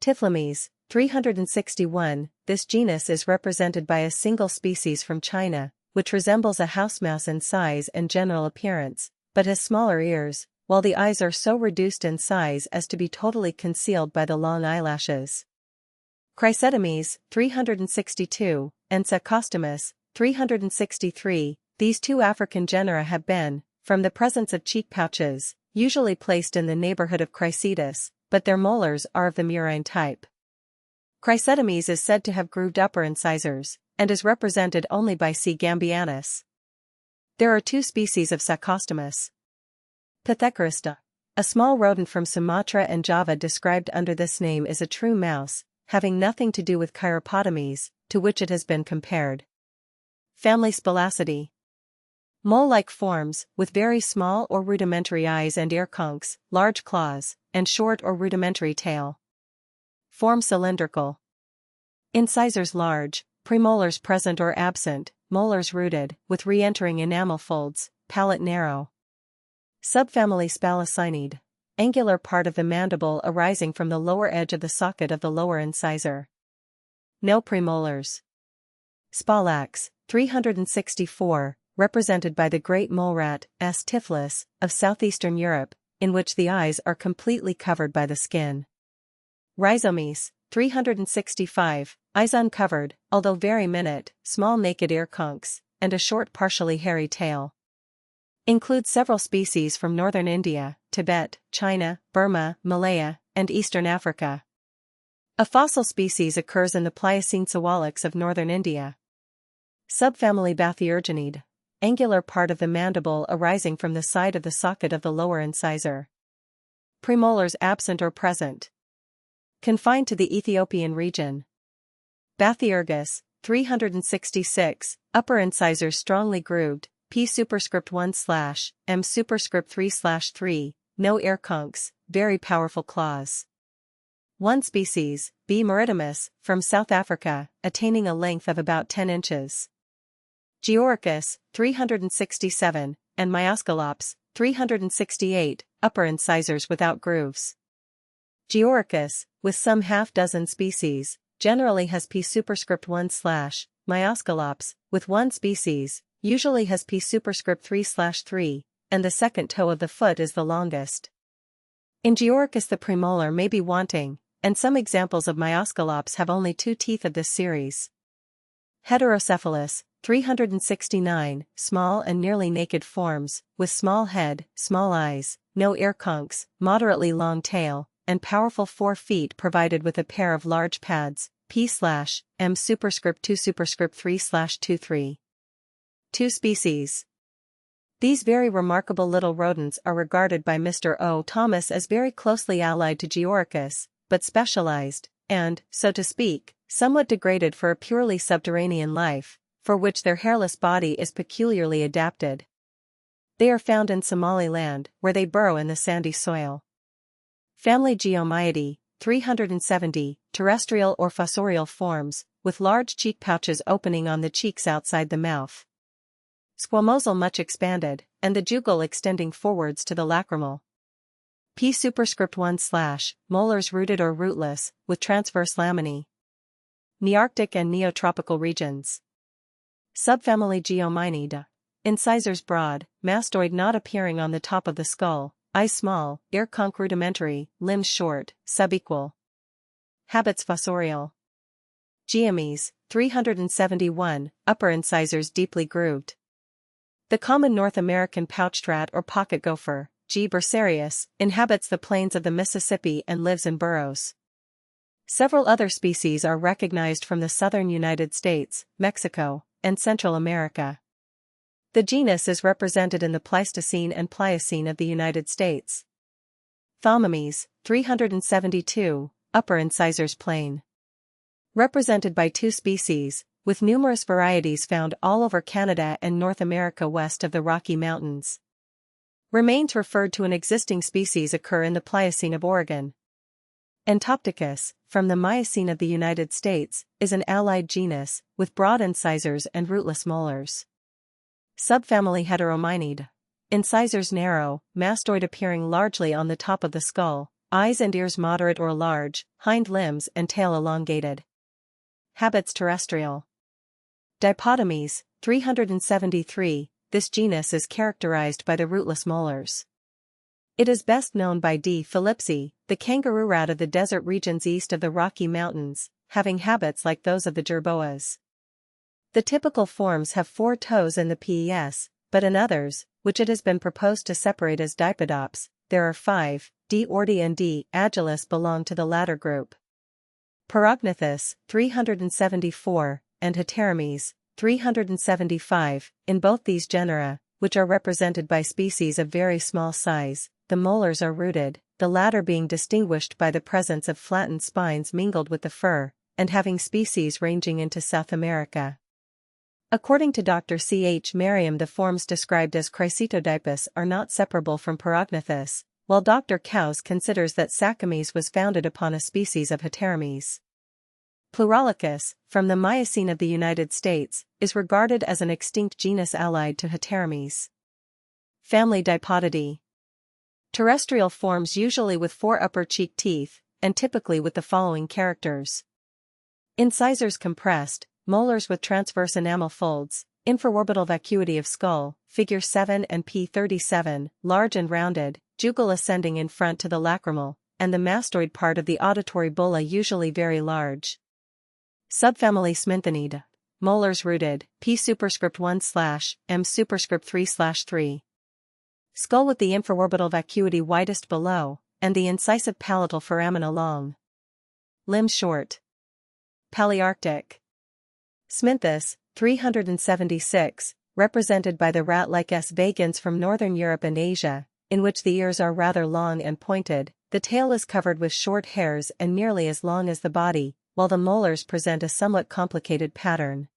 Typhlomes, 361, this genus is represented by a single species from China, which resembles a house mouse in size and general appearance, but has smaller ears, while the eyes are so reduced in size as to be totally concealed by the long eyelashes. Chrysetomes, 362, and Sacostomus, 363, these 2 African genera have been, from the presence of cheek pouches, usually placed in the neighborhood of Chrysetus, but their molars are of the murine type. Chrysetomes is said to have grooved upper incisors, and is represented only by C. gambianus. There are 2 species of Sacostomus. Pithecarista, a small rodent from Sumatra and Java described under this name is a true mouse, having nothing to do with Chiropotames, to which it has been compared. Family Spelacidae. Mole-like forms, with very small or rudimentary eyes and ear conchs, large claws, and short or rudimentary tail. Form cylindrical. Incisors large, premolars present or absent, molars rooted, with re-entering enamel folds, palate narrow. Subfamily Spalacinid. Angular part of the mandible arising from the lower edge of the socket of the lower incisor. no premolars. Spalax, 364, represented by the great mole rat, S. typhlis, of southeastern Europe, in which the eyes are completely covered by the skin. Rhizomes, 365, eyes uncovered, although very minute, small naked ear conchs, and a short partially hairy tail. Includes several species from northern India, Tibet, China, Burma, Malaya, and eastern Africa. A fossil species occurs in the Pliocene Sawalix of northern India. Subfamily Bathyerginidae, angular part of the mandible arising from the side of the socket of the lower incisor. Premolars absent or present. Confined to the Ethiopian region. Bathyergus, 366, upper incisors strongly grooved, P superscript 1/M superscript 3/3, no ear conchs, very powerful claws. One species, B. maritimus, from South Africa, attaining a length of about 10 inches. Georicus, 367, and Myoscalops, 368, upper incisors without grooves. Georicus, with some half-dozen species, generally has P superscript 1/, Myoscalops, with one species, usually has P superscript 3/3, and the second toe of the foot is the longest. In Georicus the premolar may be wanting, and some examples of Myoscalops have only 2 teeth of this series. Heterocephalus, 369, small and nearly naked forms, with small head, small eyes, no ear conchs, moderately long tail, and powerful 4 feet provided with a pair of large pads, P/M superscript 2 superscript 3/23. 2 species. These very remarkable little rodents are regarded by Mr. O. Thomas as very closely allied to Georicus, but specialized, and, so to speak, somewhat degraded for a purely subterranean life, for which their hairless body is peculiarly adapted. They are found in Somaliland, where they burrow in the sandy soil. Family Geomyidae, 370, terrestrial or fossorial forms, with large cheek pouches opening on the cheeks outside the mouth. Squamosal much expanded, and the jugal extending forwards to the lacrimal. P superscript 1/, molars rooted or rootless, with transverse laminae. Nearctic and neotropical regions. Subfamily Geomyidae. Incisors broad, mastoid not appearing on the top of the skull, eyes small, ear conch rudimentary, limbs short, subequal. Habits fossorial. Geomes, 371, upper incisors deeply grooved. The common North American pouched rat or pocket gopher, G. bursarius, inhabits the plains of the Mississippi and lives in burrows. Several other species are recognized from the southern United States, Mexico, and Central America. The genus is represented in the Pleistocene and Pliocene of the United States. Thaumomes, 372, upper incisors plain. Represented by 2 species, with numerous varieties found all over Canada and North America west of the Rocky Mountains. Remains referred to an existing species occur in the Pliocene of Oregon. Entopticus, from the Miocene of the United States, is an allied genus, with broad incisors and rootless molars. Subfamily Heteromyidae. Incisors narrow, mastoid appearing largely on the top of the skull, eyes and ears moderate or large, hind limbs and tail elongated. Habits terrestrial. Dipotomes, 373, this genus is characterized by the rootless molars. It is best known by D. phillipsi, the kangaroo rat of the desert regions east of the Rocky Mountains, having habits like those of the jerboas. The typical forms have 4 toes in the pes, but in others, which it has been proposed to separate as dipodops, there are 5, D. ordi and D. agilis belong to the latter group. Paragnithus, 374, and Heteromes, 375, in both these genera, which are represented by species of very small size, the molars are rooted, the latter being distinguished by the presence of flattened spines mingled with the fur, and having species ranging into South America. According to Dr. C. H. Merriam, the forms described as Chrysotodipus are not separable from Paragnithus, while Dr. Kaus considers that Saccomys was founded upon a species of Heteromes. Pluralicus, from the Miocene of the United States, is regarded as an extinct genus allied to Heteromes. Family Dipodidae. Terrestrial forms usually with 4 upper cheek teeth, and typically with the following characters. Incisors compressed, molars with transverse enamel folds, infraorbital vacuity of skull, figure 7 and P37, large and rounded, jugal ascending in front to the lacrimal, and the mastoid part of the auditory bulla usually very large. Subfamily Sminthinidae. Molars rooted, P superscript 1/M superscript 3/3. Skull with the infraorbital vacuity widest below, and the incisive palatal foramina long. Limbs short. Palearctic. Smynthus, 376, represented by the rat-like S. vagans from northern Europe and Asia, in which the ears are rather long and pointed, the tail is covered with short hairs and nearly as long as the body, while the molars present a somewhat complicated pattern.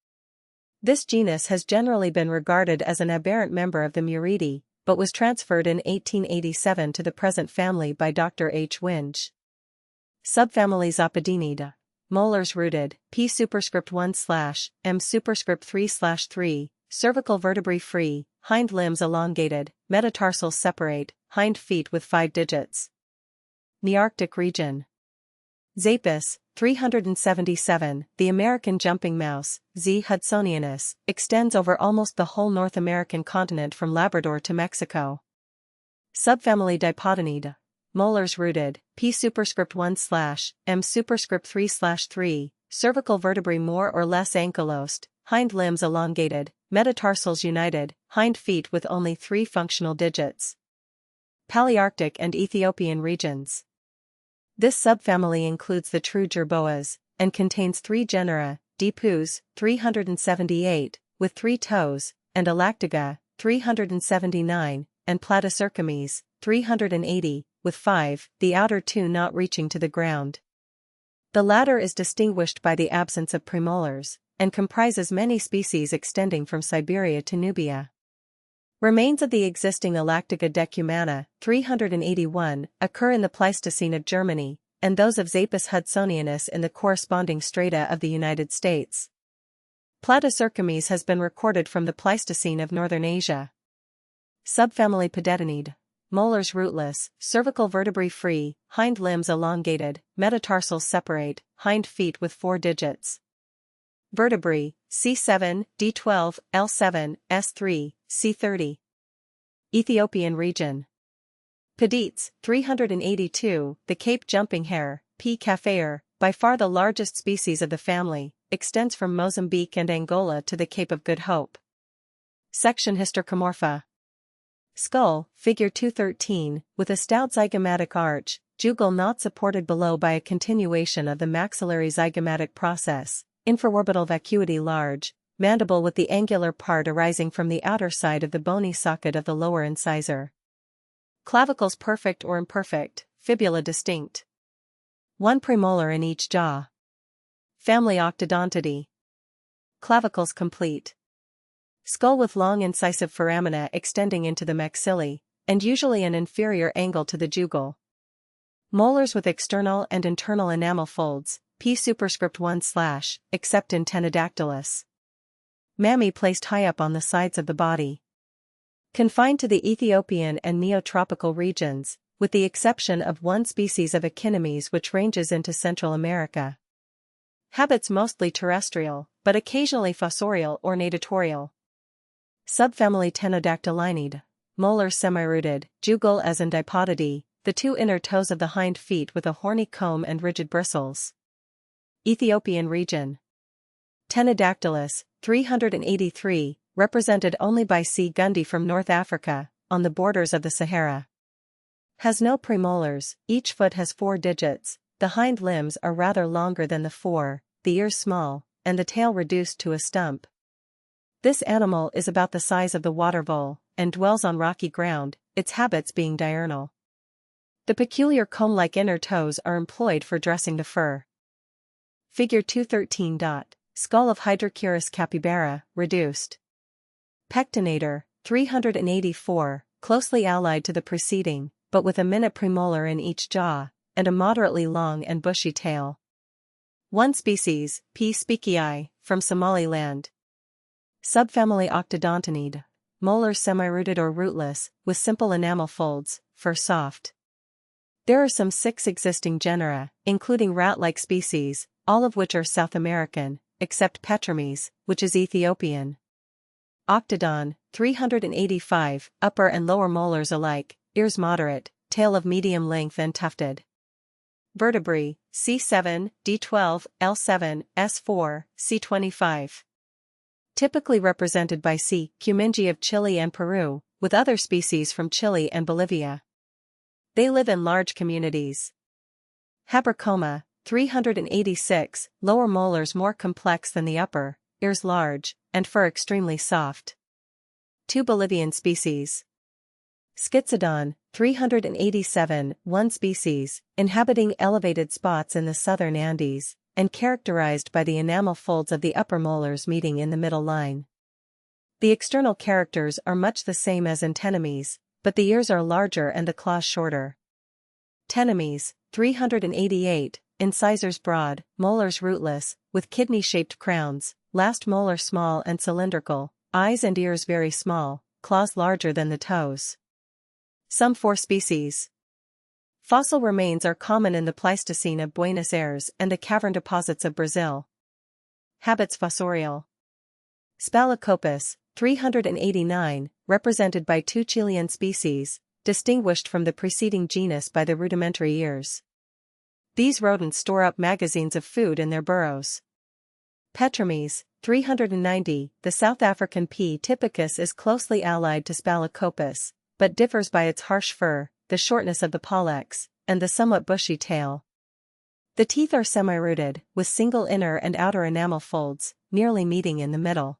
This genus has generally been regarded as an aberrant member of the Muridae, but was transferred in 1887 to the present family by Dr. H. Winge. Subfamily Zopidinidae. Molars rooted, P superscript 1/M superscript 3/3, cervical vertebrae free, hind limbs elongated, metatarsals separate, hind feet with 5 digits. Nearctic region. Zapis, 377, the American jumping mouse, Z. hudsonianus, extends over almost the whole North American continent from Labrador to Mexico. Subfamily Dipodinidae. Molars rooted, P superscript 1/M superscript 3/3, cervical vertebrae more or less ankylosed, hind limbs elongated, metatarsals united, hind feet with only 3 functional digits. Palearctic and Ethiopian regions. This subfamily includes the true jerboas, and contains 3 genera, Dipus, 378, with 3 toes, and Alactiga, 379, and Platycercomes, 380, with 5, the outer 2 not reaching to the ground. The latter is distinguished by the absence of premolars, and comprises many species extending from Siberia to Nubia. Remains of the existing Alactiga decumana, 381, occur in the Pleistocene of Germany, and those of Zapis hudsonianus in the corresponding strata of the United States. Platycercomes has been recorded from the Pleistocene of northern Asia. Subfamily Pedetinidae. Molars rootless, cervical vertebrae free, hind limbs elongated, metatarsals separate, hind feet with 4 digits. Vertebrae, C7, D12, L7, S3, C30. Ethiopian region. Pedites, 382, the Cape jumping hare, P. cafeer, by far the largest species of the family, extends from Mozambique and Angola to the Cape of Good Hope. Section Hystercomorpha. Skull, figure 213, with a stout zygomatic arch, jugal not supported below by a continuation of the maxillary zygomatic process, infraorbital vacuity large, mandible with the angular part arising from the outer side of the bony socket of the lower incisor. Clavicles perfect or imperfect, fibula distinct. 1 premolar in each jaw. Family Octodontidae. Clavicles complete. Skull with long incisive foramina extending into the maxillae, and usually an inferior angle to the jugal. Molars with external and internal enamel folds, P superscript 1/, except in Ptenodactylus. Mammae placed high up on the sides of the body. Confined to the Ethiopian and neotropical regions, with the exception of 1 species of Echinomes which ranges into Central America. Habits mostly terrestrial, but occasionally fossorial or natatorial. Subfamily Ptenodactylinidae. Molars semirooted, jugal as in Dipodidae, the 2 inner toes of the hind feet with a horny comb and rigid bristles. Ethiopian region. Ptenodactylus, 383, represented only by C. gundi from North Africa, on the borders of the Sahara. Has no premolars, each foot has 4 digits, the hind limbs are rather longer than the fore, the ears small, and the tail reduced to a stump. This animal is about the size of the water vole, and dwells on rocky ground, its habits being diurnal. The peculiar comb-like inner toes are employed for dressing the fur. Figure 213. Skull of Hydrocurus capybara, reduced. Pectinator, 384, closely allied to the preceding, but with a minute premolar in each jaw, and a moderately long and bushy tail. 1 species, P. speakii, from Somaliland. Subfamily Octodontinidae. Molars semirooted or rootless, with simple enamel folds, fur soft. There are some 6 existing genera, including rat-like species, all of which are South American, except Petromys, which is Ethiopian. Octodon, 385, upper and lower molars alike, ears moderate, tail of medium length and tufted. Vertebrae, C7, D12, L7, S4, C25. Typically represented by C. cumingi of Chile and Peru, with other species from Chile and Bolivia. They live in large communities. Habercoma, 386, lower molars more complex than the upper, ears large, and fur extremely soft. 2 Bolivian species. Schizodon, 387, 1 species, inhabiting elevated spots in the southern Andes, and characterized by the enamel folds of the upper molars meeting in the middle line. The external characters are much the same as in Tenomys, but the ears are larger and the claws shorter. Tenomys, 388, incisors broad, molars rootless, with kidney-shaped crowns, last molar small and cylindrical, eyes and ears very small, claws larger than the toes. Some 4 species. Fossil remains are common in the Pleistocene of Buenos Aires and the cavern deposits of Brazil. Habits fossorial. Spalacopus, 389, represented by 2 Chilean species, distinguished from the preceding genus by the rudimentary ears. These rodents store up magazines of food in their burrows. Petromys, 390, the South African P. typicus is closely allied to Spalacopus, but differs by its harsh fur, the shortness of the pollex, and the somewhat bushy tail. The teeth are semi-rooted, with single inner and outer enamel folds, nearly meeting in the middle.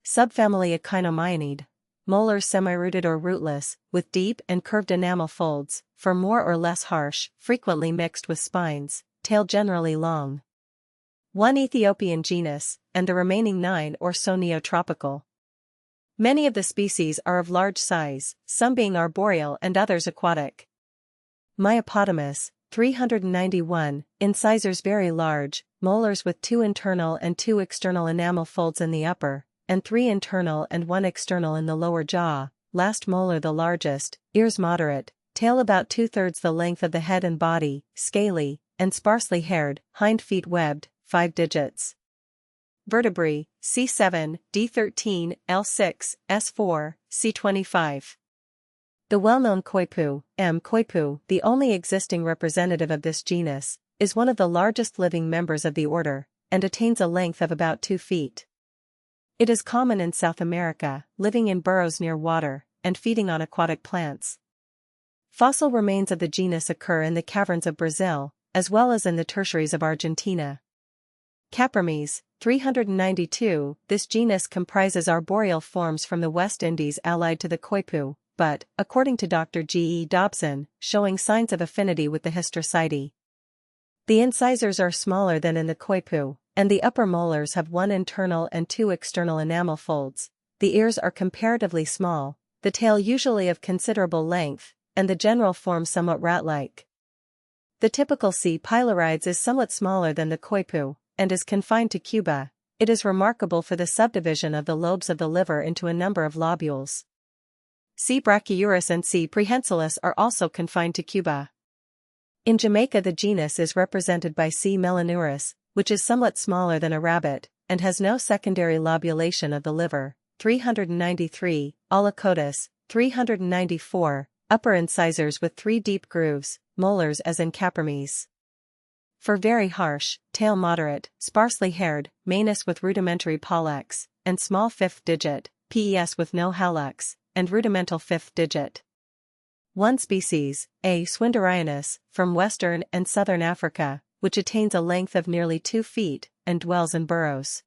Subfamily Echinomaenidae. Molars semi-rooted or rootless, with deep and curved enamel folds, fur more or less harsh, frequently mixed with spines, tail generally long. 1 Ethiopian genus, and the remaining 9 or so neotropical. Many of the species are of large size, some being arboreal and others aquatic. Myopotamus, 391, incisors very large, molars with 2 internal and 2 external enamel folds in the upper, and 3 internal and 1 external in the lower jaw, last molar the largest, ears moderate, tail about 2/3 the length of the head and body, scaly, and sparsely haired, hind feet webbed, 5 digits. Vertebrae, C7, D13, L6, S4, C25. The well-known coipu, M. coipu, the only existing representative of this genus, is one of the largest living members of the order, and attains a length of about 2 feet. It is common in South America, living in burrows near water, and feeding on aquatic plants. Fossil remains of the genus occur in the caverns of Brazil, as well as in the tertiaries of Argentina. Capromys, 392, this genus comprises arboreal forms from the West Indies allied to the coipu, but, according to Dr. G. E. Dobson, showing signs of affinity with the Hystricidae. The incisors are smaller than in the coipu, and the upper molars have 1 internal and 2 external enamel folds. The ears are comparatively small, the tail usually of considerable length, and the general form somewhat rat-like. The typical C. pylorides is somewhat smaller than the coipu, and is confined to Cuba. It is remarkable for the subdivision of the lobes of the liver into a number of lobules. C. brachyurus and C. prehensilus are also confined to Cuba. In Jamaica the genus is represented by C. melanurus, which is somewhat smaller than a rabbit, and has no secondary lobulation of the liver. 393, Aulicotus, 394, upper incisors with 3 deep grooves, molars as in Capromys. Fur very harsh, tail moderate, sparsely haired, manus with rudimentary pollex, and small 5th digit, pes with no hallux, and rudimental 5th digit. 1 species, A. swinderianus, from western and southern Africa, which attains a length of nearly 2 feet, and dwells in burrows.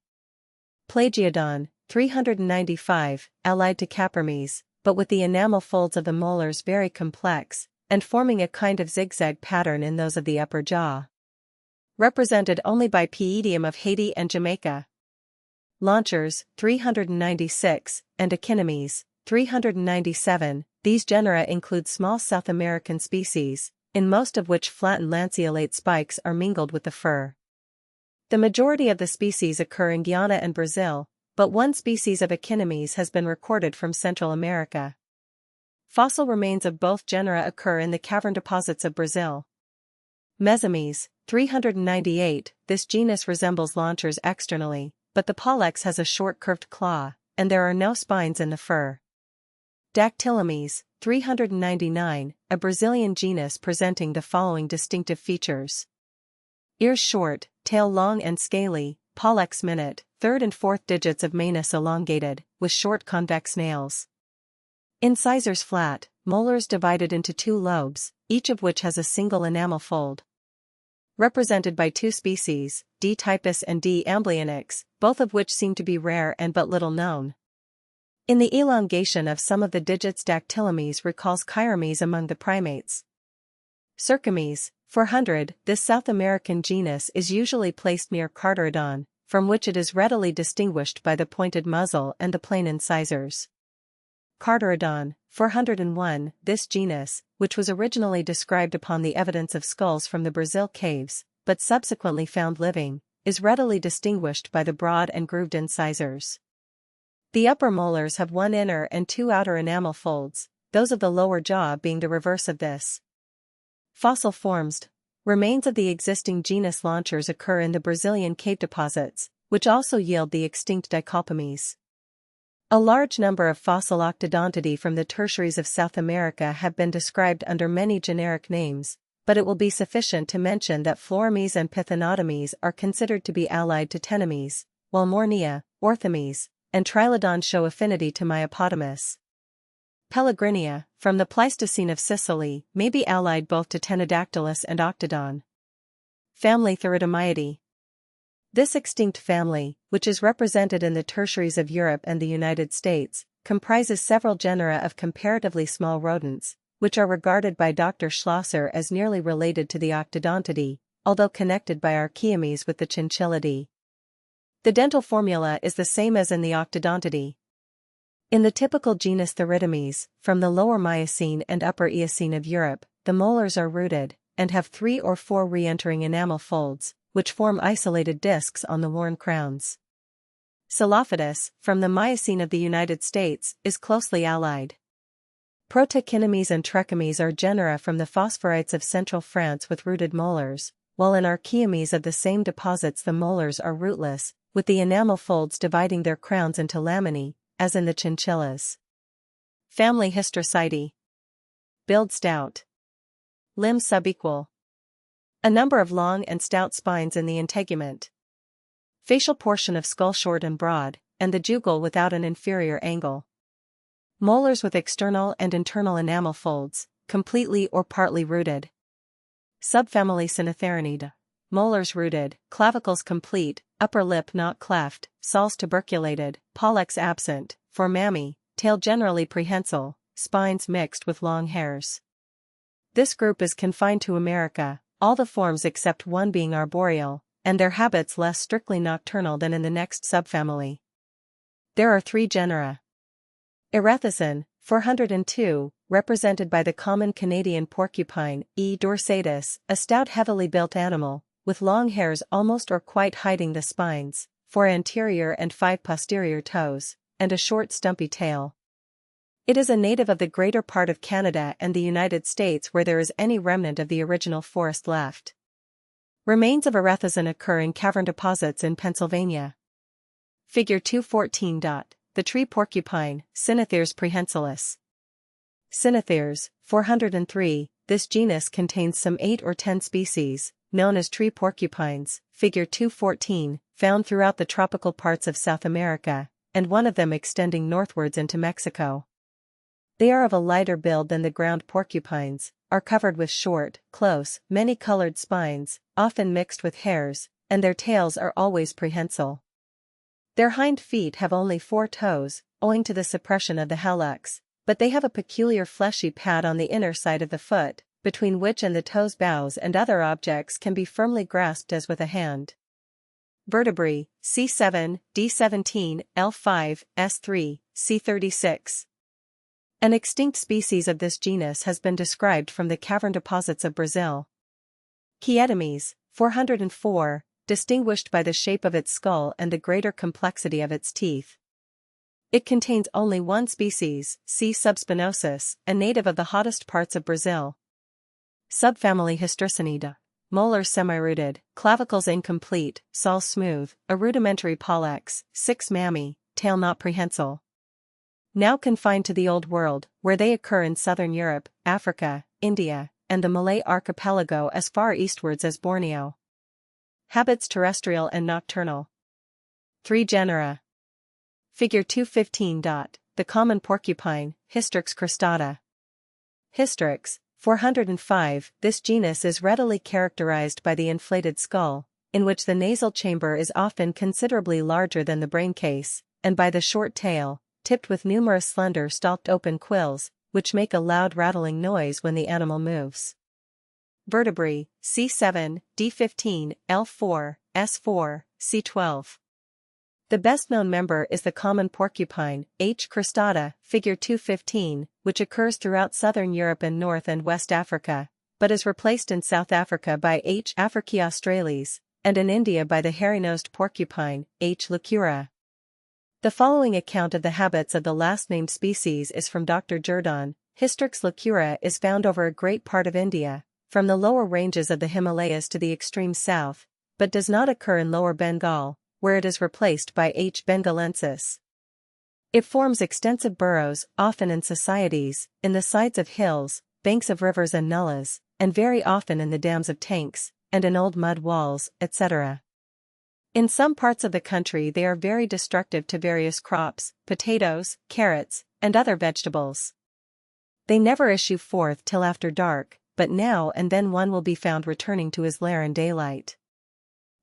Plagiodon, 395, allied to Capromys, but with the enamel folds of the molars very complex, and forming a kind of zigzag pattern in those of the upper jaw. Represented only by Paedium of Haiti and Jamaica. Launchers, 396, and Echinomaes, 397, these genera include small South American species, in most of which flattened lanceolate spikes are mingled with the fur. The majority of the species occur in Guyana and Brazil, but 1 species of Echinomaes has been recorded from Central America. Fossil remains of both genera occur in the cavern deposits of Brazil. Mesomes, 398. This genus resembles launchers externally, but the pollex has a short curved claw, and there are no spines in the fur. Dactylomes, 399, a Brazilian genus presenting the following distinctive features. Ears short, tail long and scaly, pollex minute, third and fourth digits of manus elongated, with short convex nails. Incisors flat, molars divided into two lobes, each of which has a single enamel fold. Represented by two species, D. typus and D. amblyonyx, both of which seem to be rare and but little known. In the elongation of some of the digits, Dactylomes recalls Chiromes among the primates. Cercomes, 400. This South American genus is usually placed near Carcharodon, from which it is readily distinguished by the pointed muzzle and the plain incisors. Carcharodon, 401. This genus, which was originally described upon the evidence of skulls from the Brazil caves, but subsequently found living, is readily distinguished by the broad and grooved incisors. The upper molars have one inner and two outer enamel folds, those of the lower jaw being the reverse of this. Fossil forms. Remains of the existing genus launchers occur in the Brazilian cave deposits, which also yield the extinct Dicolpomes. A large number of fossil Octodontidae from the tertiaries of South America have been described under many generic names, but it will be sufficient to mention that Phloremes and Pythanotomes are considered to be allied to Ctenomes, while Mornia, Orthomes, and Trilodon show affinity to Myopotamus. Pellegrinia, from the Pleistocene of Sicily, may be allied both to Ctenodactylus and Octodon. Family Theridomyidae. This extinct family, which is represented in the tertiaries of Europe and the United States, comprises several genera of comparatively small rodents, which are regarded by Dr. Schlosser as nearly related to the Octodontidae, although connected by Archaeomes with the Chinchillidae. The dental formula is the same as in the Octodontidae. In the typical genus Theridomes, from the lower Miocene and upper Eocene of Europe, the molars are rooted, and have 3 or 4 re-entering enamel folds, which form isolated discs on the worn crowns. Silophytus, from the Miocene of the United States, is closely allied. Protachynomes and Trechomes are genera from the phosphorites of central France with rooted molars, while in Archaeomes of the same deposits the molars are rootless, with the enamel folds dividing their crowns into laminae, as in the chinchillas. Family Hystricidae. Build stout. Limbs subequal. A number of long and stout spines in the integument. Facial portion of skull short and broad, and the jugal without an inferior angle. Molars with external and internal enamel folds, completely or partly rooted. Subfamily Cynotherinidae. Molars rooted, clavicles complete, upper lip not cleft, soles tuberculated, pollex absent, foramine, tail generally prehensile, spines mixed with long hairs. This group is confined to America, all the forms except one being arboreal, and their habits less strictly nocturnal than in the next subfamily. There are 3 genera. Erethosan, 402, represented by the common Canadian porcupine, E. dorsatus, a stout heavily built animal, with long hairs almost or quite hiding the spines, 4 anterior and 5 posterior toes, and a short stumpy tail. It is a native of the greater part of Canada and the United States where there is any remnant of the original forest left. Remains of Erethosan occur in cavern deposits in Pennsylvania. Figure 214. The tree porcupine, Cynotheres prehensilis. Cynotheres, 403, this genus contains some 8 or 10 species, known as tree porcupines, figure 214, found throughout the tropical parts of South America, and one of them extending northwards into Mexico. They are of a lighter build than the ground porcupines, are covered with short, close, many-colored spines, often mixed with hairs, and their tails are always prehensile. Their hind feet have only 4 toes, owing to the suppression of the hallux, but they have a peculiar fleshy pad on the inner side of the foot, between which and the toes boughs and other objects can be firmly grasped as with a hand. Vertebrae, C7, D17, L5, S3, C36. An extinct species of this genus has been described from the cavern deposits of Brazil. Chietomes, 404, distinguished by the shape of its skull and the greater complexity of its teeth. It contains only one species, C. subspinosus, a native of the hottest parts of Brazil. Subfamily Hystricinidae. Molars semirooted, clavicles incomplete, soles smooth, a rudimentary pollex, 6 mammae, tail not prehensile. Now confined to the Old World, where they occur in southern Europe, Africa, India, and the Malay archipelago as far eastwards as Borneo. Habits terrestrial and nocturnal. 3 genera. Figure 215. The common porcupine, Hystrix cristata. Hystrix, 405. This genus is readily characterized by the inflated skull, in which the nasal chamber is often considerably larger than the brain case, and by the short tail, tipped with numerous slender stalked open quills, which make a loud rattling noise when the animal moves. Vertebrae, C7, D15, L4, S4, C12. The best-known member is the common porcupine, H. cristata, figure 215, which occurs throughout southern Europe and North and West Africa, but is replaced in South Africa by H. africae australis, and in India by the hairy-nosed porcupine, H. leucura. The following account of the habits of the last-named species is from Dr. Jerdon. Hystrix leucura is found over a great part of India, from the lower ranges of the Himalayas to the extreme south, but does not occur in lower Bengal, where it is replaced by H. bengalensis. It forms extensive burrows, often in societies, in the sides of hills, banks of rivers and nullahs, and very often in the dams of tanks, and in old mud walls, etc. In some parts of the country they are very destructive to various crops, potatoes, carrots, and other vegetables. They never issue forth till after dark, but now and then one will be found returning to his lair in daylight.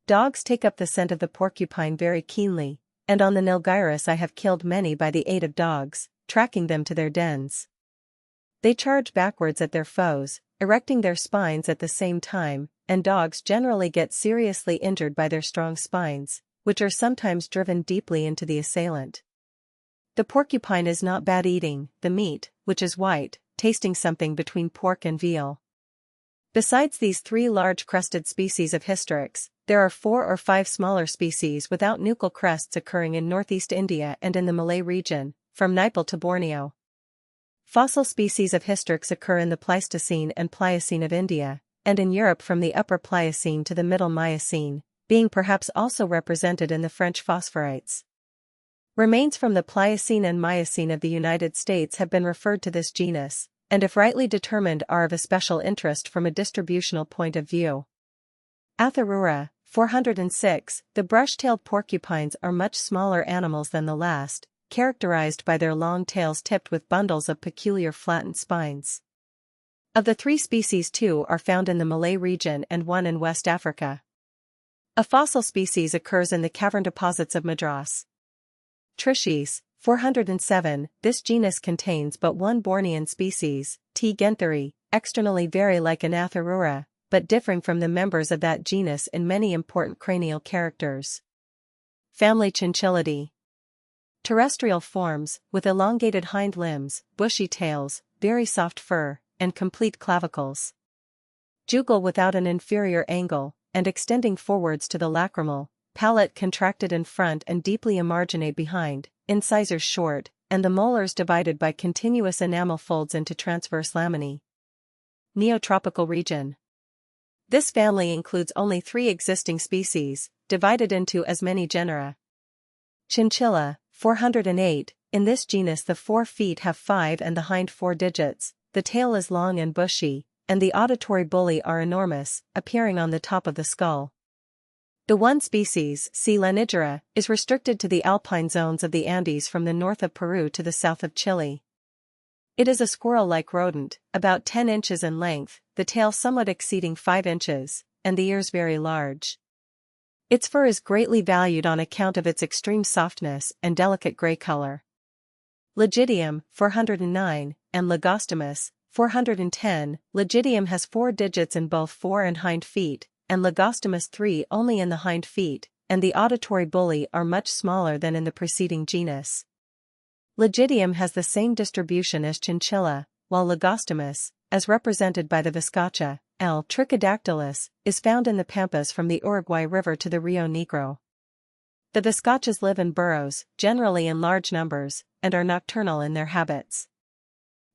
Dogs take up the scent of the porcupine very keenly, and on the Nilgiris I have killed many by the aid of dogs, tracking them to their dens. They charge backwards at their foes, erecting their spines at the same time, and dogs generally get seriously injured by their strong spines, which are sometimes driven deeply into the assailant. The porcupine is not bad eating, the meat, which is white, tasting something between pork and veal. Besides these 3 large crested species of Hystrix, there are 4 or 5 smaller species without nuchal crests occurring in northeast India and in the Malay region, from Nepal to Borneo. Fossil species of Hystrix occur in the Pleistocene and Pliocene of India, and in Europe from the Upper Pliocene to the Middle Miocene, being perhaps also represented in the French phosphorites. Remains from the Pliocene and Miocene of the United States have been referred to this genus, and if rightly determined are of especial interest from a distributional point of view. Atharura, 406. The brush-tailed porcupines are much smaller animals than the last, characterized by their long tails tipped with bundles of peculiar flattened spines. Of the 3 species 2 are found in the Malay region and 1 in West Africa. A fossil species occurs in the cavern deposits of Madras. Trichis, 407. This genus contains but one Bornean species, T. gentheri, externally very like an Atharura, but differing from the members of that genus in many important cranial characters. Family Chinchillidae. Terrestrial forms, with elongated hind limbs, bushy tails, very soft fur, and complete clavicles. Jugal without an inferior angle, and extending forwards to the lacrimal, palate contracted in front and deeply emarginate behind, incisors short, and the molars divided by continuous enamel folds into transverse laminae. Neotropical region. This family includes only 3 existing species, divided into as many genera. Chinchilla, 408. In this genus the 4 feet have 5 and the hind 4 digits, the tail is long and bushy, and the auditory bullae are enormous, appearing on the top of the skull. The one species, C. lanigera, is restricted to the alpine zones of the Andes from the north of Peru to the south of Chile. It is a squirrel-like rodent, about 10 inches in length, the tail somewhat exceeding 5 inches, and the ears very large. Its fur is greatly valued on account of its extreme softness and delicate gray color. Legidium, 409, and Legostomus, 410. Legidium has 4 digits in both fore and hind feet, and Legostomus 3 only in the hind feet, and the auditory bullae are much smaller than in the preceding genus. Legidium has the same distribution as Chinchilla, while Legostomus, as represented by the Vizcacha, L. trichodactylus, is found in the pampas from the Uruguay River to the Rio Negro. The Viscachas live in burrows, generally in large numbers, and are nocturnal in their habits.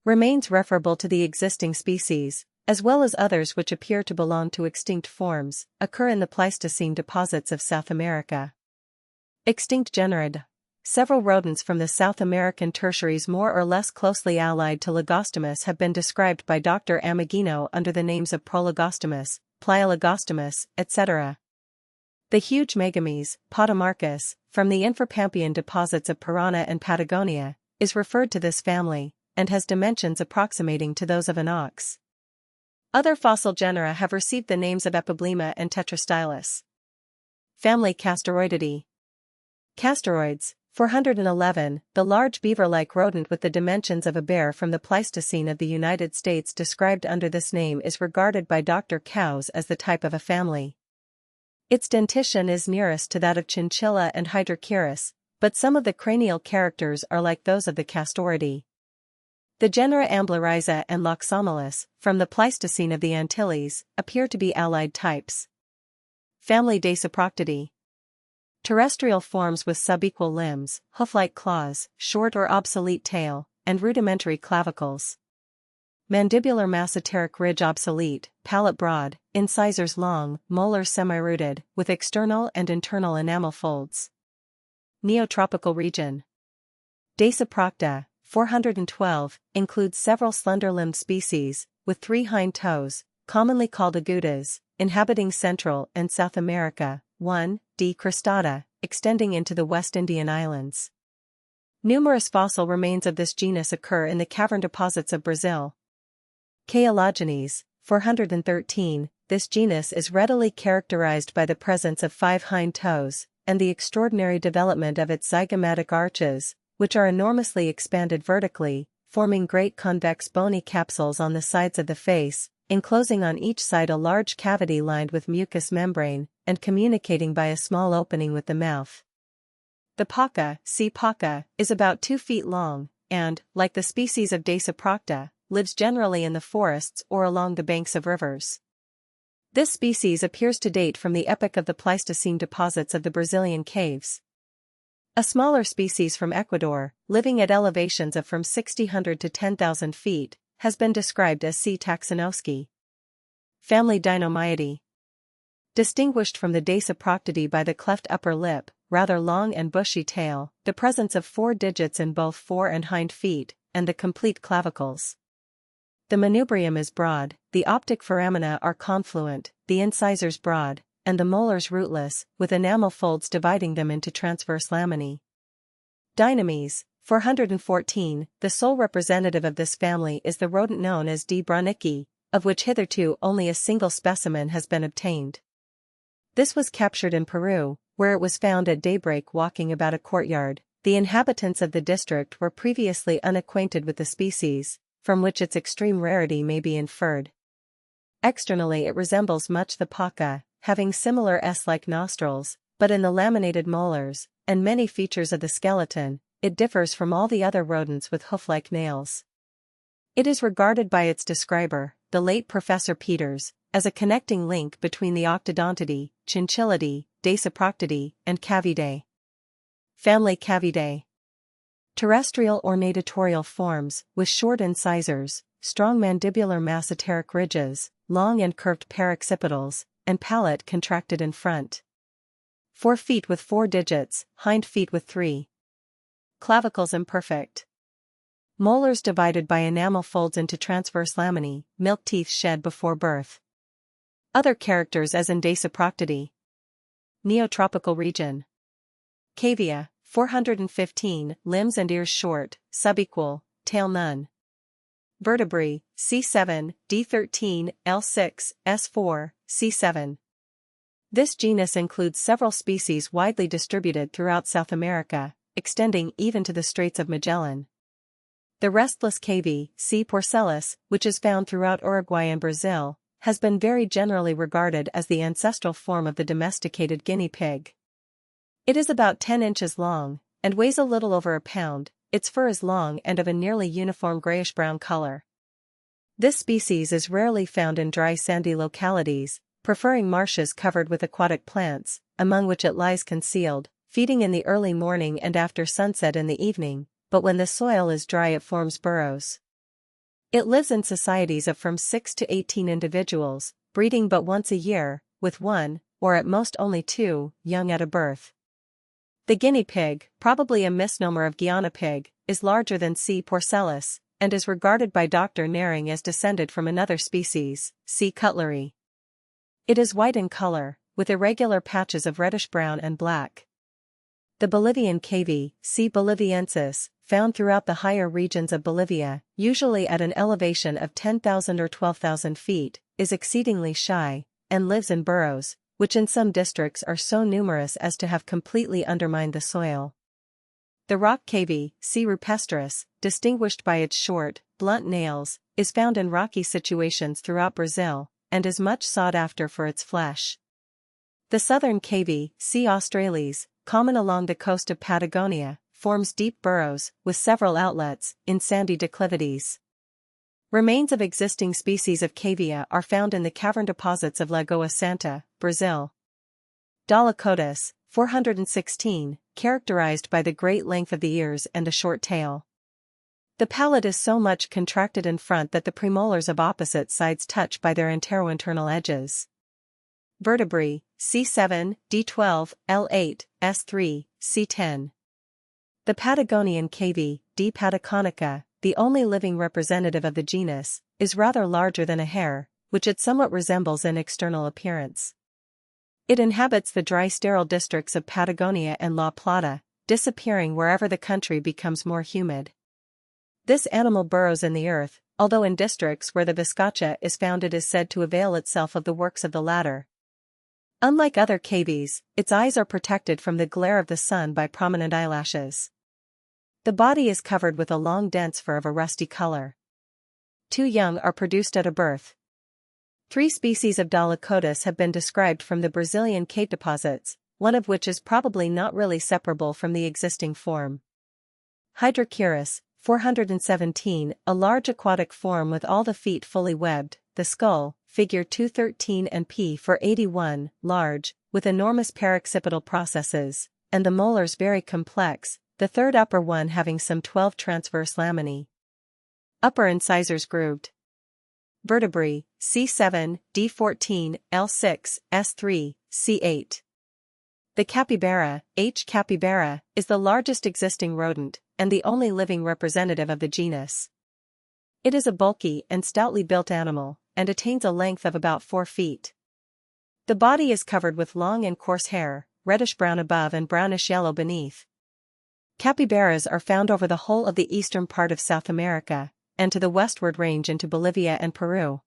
Remains referable to the existing species, as well as others which appear to belong to extinct forms, occur in the Pleistocene deposits of South America. Extinct genera. Several rodents from the South American tertiaries more or less closely allied to Ligostomus have been described by Dr. Ameghino under the names of Proligostomus, Plioligostomus, etc. The huge megames, Potomarchus, from the infrapampian deposits of Parana and Patagonia, is referred to this family, and has dimensions approximating to those of an ox. Other fossil genera have received the names of Epiblema and Tetrastylus. Family Castoroididae. Castoroids, 411, the large beaver-like rodent with the dimensions of a bear from the Pleistocene of the United States described under this name is regarded by Dr. Cowes as the type of a family. Its dentition is nearest to that of Chinchilla and Hydrochaeris, but some of the cranial characters are like those of the Castoridae. The genera Amblyriza and Loxomolus, from the Pleistocene of the Antilles, appear to be allied types. Family Dasyproctidae. Terrestrial forms with subequal limbs, hoof-like claws, short or obsolete tail, and rudimentary clavicles. Mandibular masseteric ridge obsolete, palate broad, incisors long, molars semi-rooted, with external and internal enamel folds. Neotropical region. Dasyprocta, 412, includes several slender-limbed species, with 3 hind toes, commonly called agudas, inhabiting Central and South America. 1. D. cristata, extending into the West Indian Islands. Numerous fossil remains of this genus occur in the cavern deposits of Brazil. Caelogenes, 413, this genus is readily characterized by the presence of 5 hind toes, and the extraordinary development of its zygomatic arches, which are enormously expanded vertically, forming great convex bony capsules on the sides of the face, enclosing on each side a large cavity lined with mucous membrane, and communicating by a small opening with the mouth. The paca, C. paca, is about 2 feet long, and, like the species of Dasyprocta, lives generally in the forests or along the banks of rivers. This species appears to date from the epoch of the Pleistocene deposits of the Brazilian caves. A smaller species from Ecuador, living at elevations of from 600 to 10,000 feet, has been described as C. taxonoski. Family Dinomyidae. Distinguished from the Dasyproctidae by the cleft upper lip, rather long and bushy tail, the presence of 4 digits in both fore and hind feet, and the complete clavicles. The manubrium is broad, the optic foramina are confluent, the incisors broad, and the molars rootless, with enamel folds dividing them into transverse laminae. Dynames, 414, the sole representative of this family is the rodent known as D. braunicki, of which hitherto only a single specimen has been obtained. This was captured in Peru, where it was found at daybreak walking about a courtyard. The inhabitants of the district were previously unacquainted with the species, from which its extreme rarity may be inferred. Externally it resembles much the paca, having similar S-like nostrils, but in the laminated molars, and many features of the skeleton, it differs from all the other rodents with hoof-like nails. It is regarded by its describer, the late Professor Peters, as a connecting link between the Octodontidae, Chinchillidae, Dasyproctidae, and Cavidae. Family Cavidae. Terrestrial or natatorial forms, with short incisors, strong mandibular masseteric ridges, long and curved paroccipitals, and palate contracted in front. 4 feet with 4 digits, hind feet with 3. Clavicles imperfect. Molars divided by enamel folds into transverse laminae, milk teeth shed before birth. Other characters as in Dasyproctidae. Neotropical region. Cavia, 415, limbs and ears short, subequal, tail none. Vertebrae, C7, D13, L6, S4, C7. This genus includes several species widely distributed throughout South America, extending even to the Straits of Magellan. The restless cavy, C. porcellus, which is found throughout Uruguay and Brazil, has been very generally regarded as the ancestral form of the domesticated guinea pig. It is about 10 inches long, and weighs a little over a pound. Its fur is long and of a nearly uniform grayish-brown color. This species is rarely found in dry sandy localities, preferring marshes covered with aquatic plants, among which it lies concealed, feeding in the early morning and after sunset in the evening, but when the soil is dry it forms burrows. It lives in societies of from 6 to 18 individuals, breeding but once a year, with one, or at most only two, young at a birth. The guinea pig, probably a misnomer of Guiana pig, is larger than C. porcellus, and is regarded by Dr. Naring as descended from another species, C. cutlery. It is white in color, with irregular patches of reddish-brown and black. The Bolivian cavy, C. boliviensis, found throughout the higher regions of Bolivia, usually at an elevation of 10,000 or 12,000 feet, is exceedingly shy, and lives in burrows, which in some districts are so numerous as to have completely undermined the soil. The rock cavy, C. rupestris, distinguished by its short, blunt nails, is found in rocky situations throughout Brazil, and is much sought after for its flesh. The southern cavy, C. australis, common along the coast of Patagonia, forms deep burrows, with several outlets, in sandy declivities. Remains of existing species of cavia are found in the cavern deposits of Lagoa Santa, Brazil. Dolichotis, 416, characterized by the great length of the ears and a short tail. The palate is so much contracted in front that the premolars of opposite sides touch by their anterointernal edges. Vertebrae, C7, D12, L8, S3, C10. The Patagonian cavy, D. patagonica, the only living representative of the genus, is rather larger than a hare, which it somewhat resembles in external appearance. It inhabits the dry sterile districts of Patagonia and La Plata, disappearing wherever the country becomes more humid. This animal burrows in the earth, although in districts where the vizcacha is found it is said to avail itself of the works of the latter. Unlike other cavies, its eyes are protected from the glare of the sun by prominent eyelashes. The body is covered with a long dense fur of a rusty color. 2 young are produced at a birth. 3 species of Dolichotis have been described from the Brazilian cave deposits, one of which is probably not really separable from the existing form. Hydrochirus, 417, a large aquatic form with all the feet fully webbed, the skull, figure 213 and p. 481, large, with enormous paroccipital processes, and the molars very complex, the third upper one having some 12 transverse laminae. Upper incisors grooved. Vertebrae, C7, D14, L6, S3, C8. The capybara, H. capybara, is the largest existing rodent, and the only living representative of the genus. It is a bulky and stoutly built animal, and attains a length of about 4 feet. The body is covered with long and coarse hair, reddish-brown above and brownish-yellow beneath. Capybaras are found over the whole of the eastern part of South America, and to the westward range into Bolivia and Peru.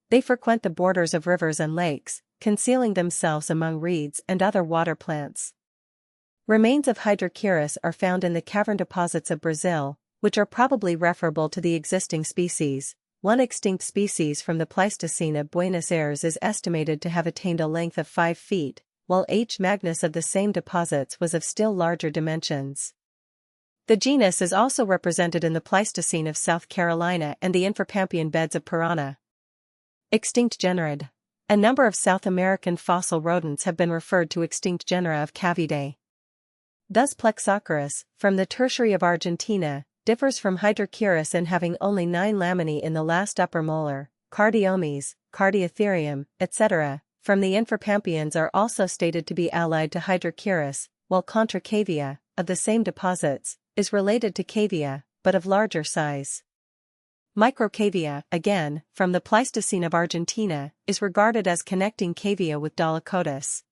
They frequent the borders of rivers and lakes, concealing themselves among reeds and other water plants. Remains of Hydrochirus are found in the cavern deposits of Brazil, which are probably referable to the existing species. One extinct species from the Pleistocene of Buenos Aires is estimated to have attained a length of 5 feet, while H. magnus of the same deposits was of still larger dimensions. The genus is also represented in the Pleistocene of South Carolina and the infrapampian beds of Parana. Extinct genera. A number of South American fossil rodents have been referred to extinct genera of Cavidae. Thus Plexicoris, from the Tertiary of Argentina, differs from Hydrochirus in having only 9 laminae in the last upper molar. Cardiomes, Cardiatherium, etc., from the infrapampians are also stated to be allied to Hydrochirus, while Contracavia, of the same deposits, is related to cavia, but of larger size. Microcavia, again, from the Pleistocene of Argentina, is regarded as connecting cavia with Dolichotis.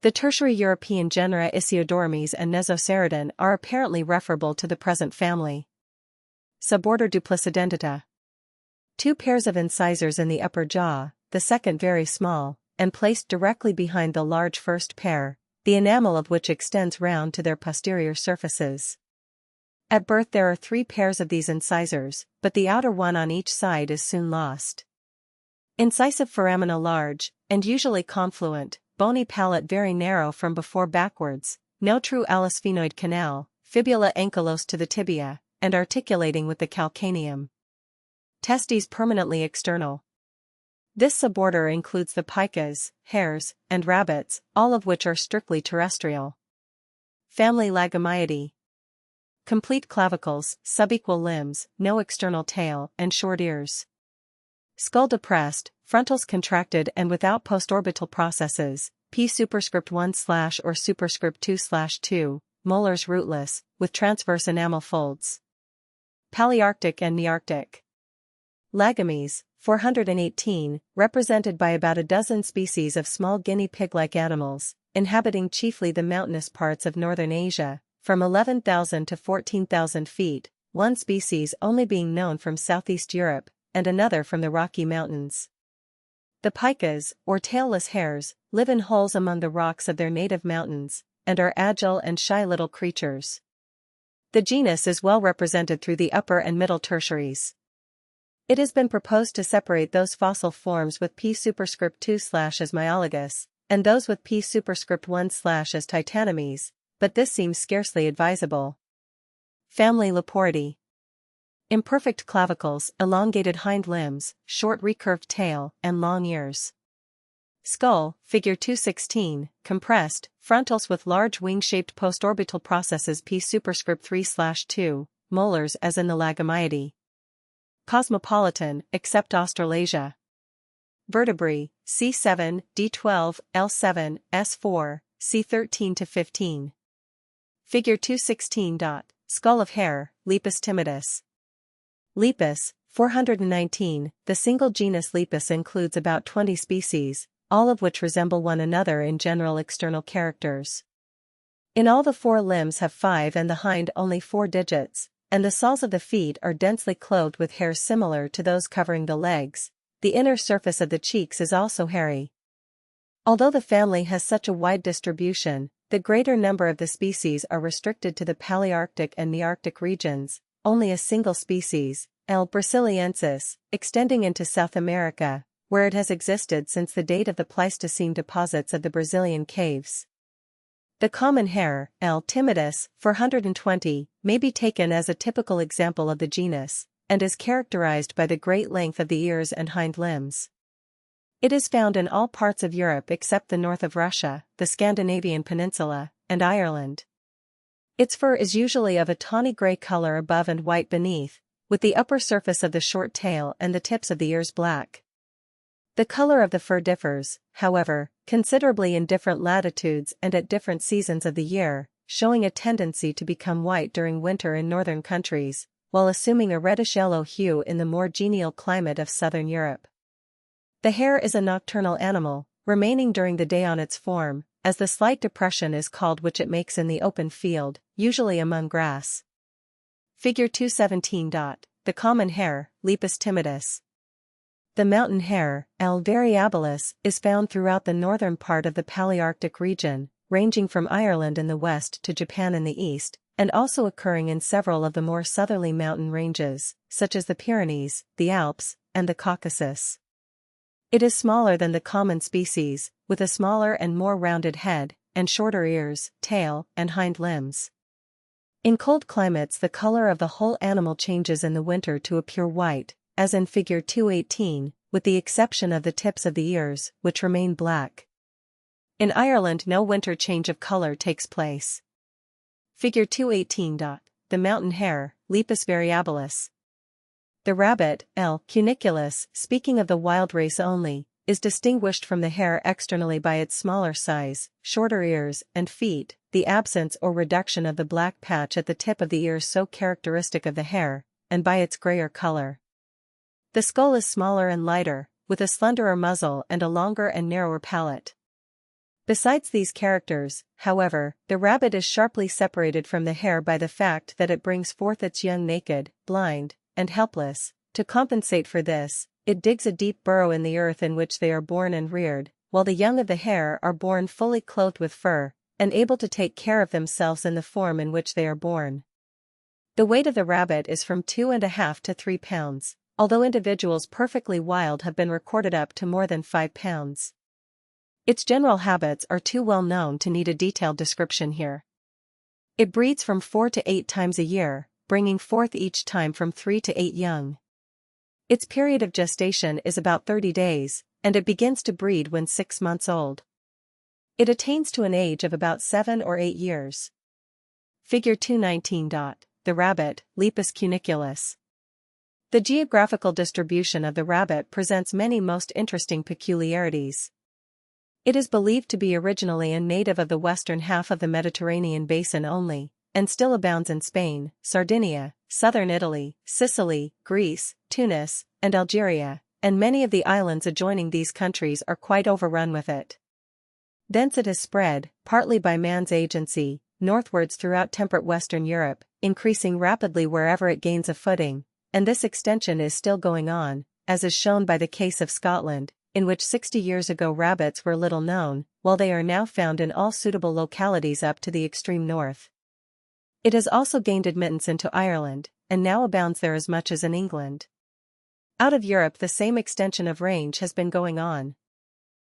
The tertiary European genera Isiodormes and Nezoceridon are apparently referable to the present family. Suborder Duplicidentata. 2 pairs of incisors in the upper jaw, the second very small, and placed directly behind the large first pair, the enamel of which extends round to their posterior surfaces. At birth there are 3 pairs of these incisors, but the outer one on each side is soon lost. Incisive foramina large, and usually confluent, bony palate very narrow from before backwards, no true alisphenoid canal, fibula ankylose to the tibia, and articulating with the calcaneum. Testes permanently external. This suborder includes the picas, hares, and rabbits, all of which are strictly terrestrial. Family Lagomyidae. Complete clavicles, subequal limbs, no external tail, and short ears. Skull depressed, frontals contracted and without postorbital processes, P superscript 1/ or superscript 2/2, molars rootless, with transverse enamel folds. Palearctic and Nearctic. Lagomies, 418, represented by about a dozen species of small guinea pig-like animals, inhabiting chiefly the mountainous parts of northern Asia, from 11,000 to 14,000 feet, one species only being known from southeast Europe, and another from the Rocky Mountains. The pikas, or tailless hares, live in holes among the rocks of their native mountains, and are agile and shy little creatures. The genus is well represented through the upper and middle tertiaries. It has been proposed to separate those fossil forms with P superscript 2/ as Myologus, and those with P superscript 1/ as Titanomys, but this seems scarcely advisable. Family Leporidae. Imperfect clavicles, elongated hind limbs, short recurved tail, and long ears. Skull, figure 216, compressed, frontals with large wing-shaped postorbital processes P superscript 3/2, molars as in the Lagomyidae. Cosmopolitan, except Australasia. Vertebrae, C7, D12, L7, S4, C13 to 15. Figure 216. Skull of hare, Lepus timidus. Lepus, 419. The single genus Lepus includes about 20 species, all of which resemble one another in general external characters. In all, the four limbs have 5 and the hind only 4 digits, and the soles of the feet are densely clothed with hairs similar to those covering the legs. The inner surface of the cheeks is also hairy. Although the family has such a wide distribution, the greater number of the species are restricted to the Palearctic and Nearctic regions. Only a single species, L. brasiliensis, extending into South America, where it has existed since the date of the Pleistocene deposits of the Brazilian caves. The common hare, L. timidus, 420, may be taken as a typical example of the genus, and is characterized by the great length of the ears and hind limbs. It is found in all parts of Europe except the north of Russia, the Scandinavian peninsula, and Ireland. Its fur is usually of a tawny gray color above and white beneath, with the upper surface of the short tail and the tips of the ears black. The color of the fur differs, however, considerably in different latitudes and at different seasons of the year, showing a tendency to become white during winter in northern countries, while assuming a reddish-yellow hue in the more genial climate of southern Europe. The hare is a nocturnal animal, remaining during the day on its form, as the slight depression is called which it makes in the open field, usually among grass. Figure 217. The common hare, Lepus timidus. The mountain hare, L. variabilis, is found throughout the northern part of the Palearctic region, ranging from Ireland in the west to Japan in the east, and also occurring in several of the more southerly mountain ranges, such as the Pyrenees, the Alps, and the Caucasus. It is smaller than the common species, with a smaller and more rounded head, and shorter ears, tail, and hind limbs. In cold climates the color of the whole animal changes in the winter to a pure white, as in figure 218, with the exception of the tips of the ears, which remain black. In Ireland no winter change of color takes place. Figure 218. The mountain hare, Lepus variabilis. The rabbit, L. cuniculus, speaking of the wild race only, is distinguished from the hare externally by its smaller size, shorter ears and feet, the absence or reduction of the black patch at the tip of the ear so characteristic of the hare, and by its grayer color. The skull is smaller and lighter, with a slenderer muzzle and a longer and narrower palate. Besides these characters, however, the rabbit is sharply separated from the hare by the fact that it brings forth its young naked, blind, and helpless. To compensate for this, it digs a deep burrow in the earth in which they are born and reared, while the young of the hare are born fully clothed with fur, and able to take care of themselves in the form in which they are born. The weight of the rabbit is from 2.5 to 3 pounds, although individuals perfectly wild have been recorded up to more than 5 pounds. Its general habits are too well known to need a detailed description here. It breeds from 4 to 8 times a year, bringing forth each time from 3 to 8 young. Its period of gestation is about 30 days, and it begins to breed when 6 months old. It attains to an age of about 7 or 8 years. Figure 219. The rabbit, Lepus cuniculus. The geographical distribution of the rabbit presents many most interesting peculiarities. It is believed to be originally a native of the western half of the Mediterranean basin only, and still abounds in Spain, Sardinia, southern Italy, Sicily, Greece, Tunis, and Algeria, and many of the islands adjoining these countries are quite overrun with it. Thence it has spread, partly by man's agency, northwards throughout temperate Western Europe, increasing rapidly wherever it gains a footing, and this extension is still going on, as is shown by the case of Scotland, in which 60 years ago rabbits were little known, while they are now found in all suitable localities up to the extreme north. It has also gained admittance into Ireland, and now abounds there as much as in England. Out of Europe the same extension of range has been going on.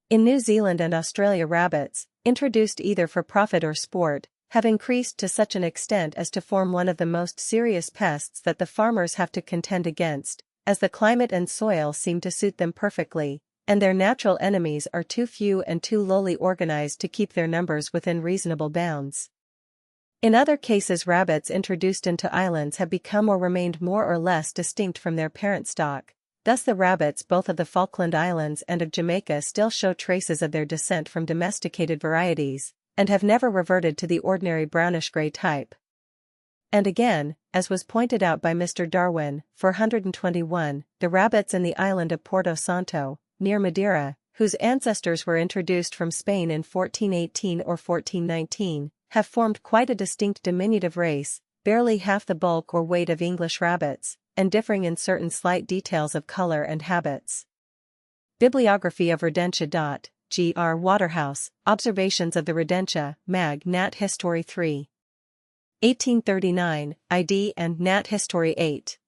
In New Zealand and Australia rabbits, introduced either for profit or sport, have increased to such an extent as to form one of the most serious pests that the farmers have to contend against, as the climate and soil seem to suit them perfectly, and their natural enemies are too few and too lowly organized to keep their numbers within reasonable bounds. In other cases rabbits introduced into islands have become or remained more or less distinct from their parent stock, thus the rabbits both of the Falkland Islands and of Jamaica still show traces of their descent from domesticated varieties, and have never reverted to the ordinary brownish-gray type. And again, as was pointed out by Mr. Darwin, 421, the rabbits in the island of Porto Santo, near Madeira, whose ancestors were introduced from Spain in 1418 or 1419, have formed quite a distinct diminutive race, barely half the bulk or weight of English rabbits, and differing in certain slight details of color and habits. Bibliography of Rodentia. G.R. Waterhouse, Observations of the Rodentia, Mag. Nat. History 3. 1839, ID and Nat. History 8.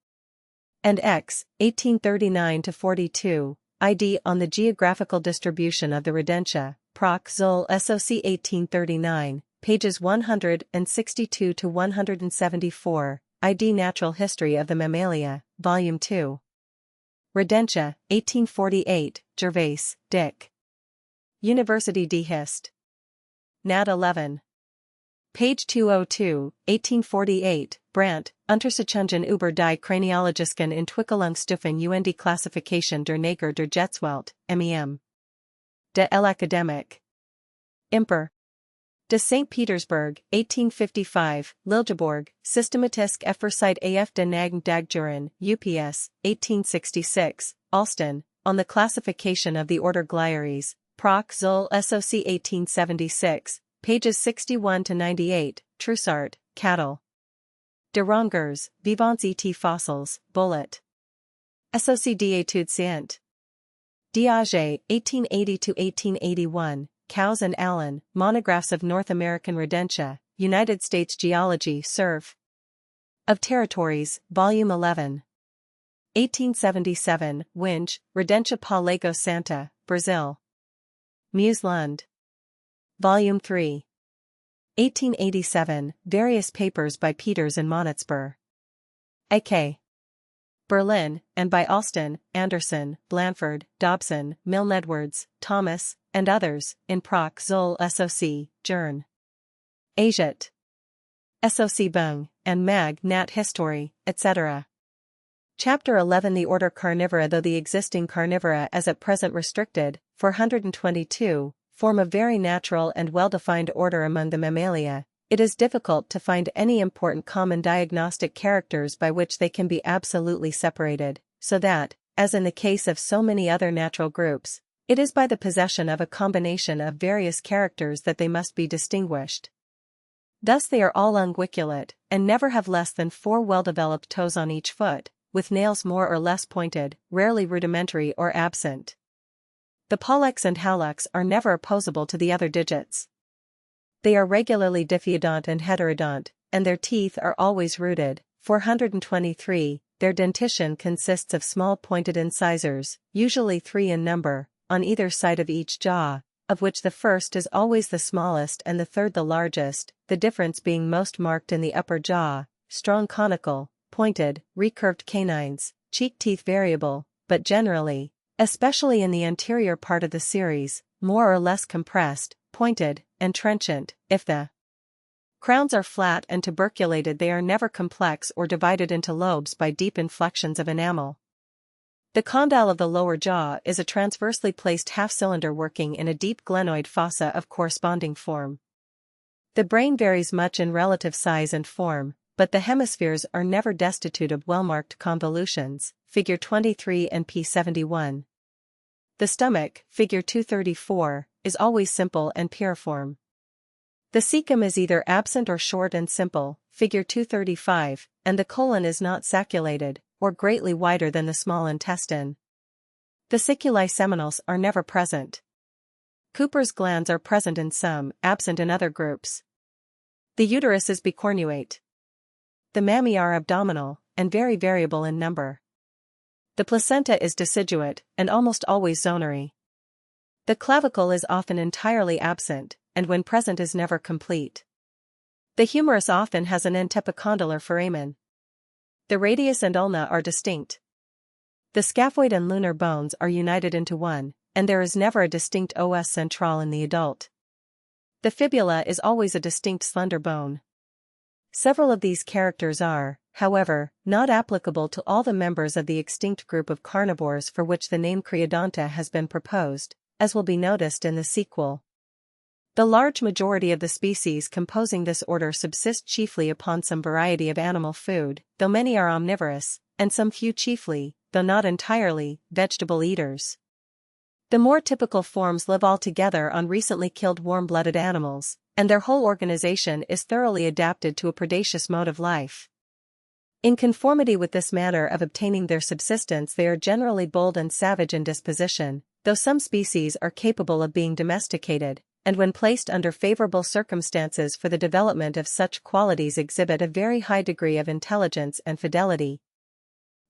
And X, 1839-42, ID on the geographical distribution of the Rodentia, Proc. Zol. SOC 1839, pages 162-174, ID Natural History of the Mammalia, Volume 2. Rodentia, 1848, Gervais, Dick. University D. Hist. Nat. 11. Page 202, 1848, Brandt, Untersuchungen über die Kraniologischen Entwicklungsstufen und Klassifikation der Nager der Jetztwelt, MEM. De l'Academic. Imper. De St. Petersburg, 1855, Liljeborg, Systematisk Effersite af de Nagn Dagjuren, UPS, 1866, Alston, On the Classification of the Order Glieres, Proc. Zol. SOC 1876, pages 61-98, Trussart, Cattle. De Rongers, Vivants et Fossils, Bullet. SOC d'Études Scientifiques. Diage, 1880-1881, Cows and Allen, Monographs of North American Rodentia, United States Geology, Serv. Of Territories, Volume 11. 1877, Winch, Rodentia pa Lago Santa, Brazil. Muse Lund. Volume 3. 1887, Various Papers by Peters and Monitzber. A.K. Berlin, and by Alston, Anderson, Blanford, Dobson, Milne Edwards, Thomas, and others, in Proc. Zol. SOC, Journ. Asiat. SOC Bung, and Mag. Nat. History, etc. Chapter 11. The order Carnivora. Though the existing Carnivora as at present restricted, 422, form a very natural and well-defined order among the Mammalia, it is difficult to find any important common diagnostic characters by which they can be absolutely separated, so that, as in the case of so many other natural groups, it is by the possession of a combination of various characters that they must be distinguished. Thus they are all unguiculate, and never have less than 4 well-developed toes on each foot, with nails more or less pointed, rarely rudimentary or absent. The pollex and hallux are never opposable to the other digits. They are regularly diffeodont and heterodont, and their teeth are always rooted. 423, their dentition consists of small pointed incisors, usually 3 in number, on either side of each jaw, of which the first is always the smallest and the third the largest, the difference being most marked in the upper jaw, strong conical, pointed, recurved canines, cheek teeth variable, but generally, especially in the anterior part of the series, more or less compressed, pointed, and trenchant. If the Crowns are flat and tuberculated. They are never complex or divided into lobes by deep inflections of enamel. The condyle of the lower jaw is a transversely placed half-cylinder working in a deep glenoid fossa of corresponding form. The brain varies much in relative size and form, but the hemispheres are never destitute of well-marked convolutions, Figure 23 and P71. The stomach, Figure 234, is always simple and piriform. The cecum is either absent or short and simple, Figure 235, and the colon is not sacculated, or greatly wider than the small intestine. The siculi seminals are never present. Cooper's glands are present in some, absent in other groups. The uterus is bicornuate. The mammae are abdominal, and very variable in number. The placenta is deciduate, and almost always zonary. The clavicle is often entirely absent, and when present is never complete. The humerus often has an antepicondylar foramen. The radius and ulna are distinct. The scaphoid and lunar bones are united into one, and there is never a distinct os central in the adult. The fibula is always a distinct slender bone. Several of these characters are, however, not applicable to all the members of the extinct group of carnivores for which the name Creodonta has been proposed, as will be noticed in the sequel. The large majority of the species composing this order subsist chiefly upon some variety of animal food, though many are omnivorous, and some few chiefly, though not entirely, vegetable eaters. The more typical forms live altogether on recently killed warm-blooded animals, and their whole organization is thoroughly adapted to a predaceous mode of life. In conformity with this manner of obtaining their subsistence, they are generally bold and savage in disposition, though some species are capable of being domesticated, and when placed under favorable circumstances for the development of such qualities exhibit a very high degree of intelligence and fidelity.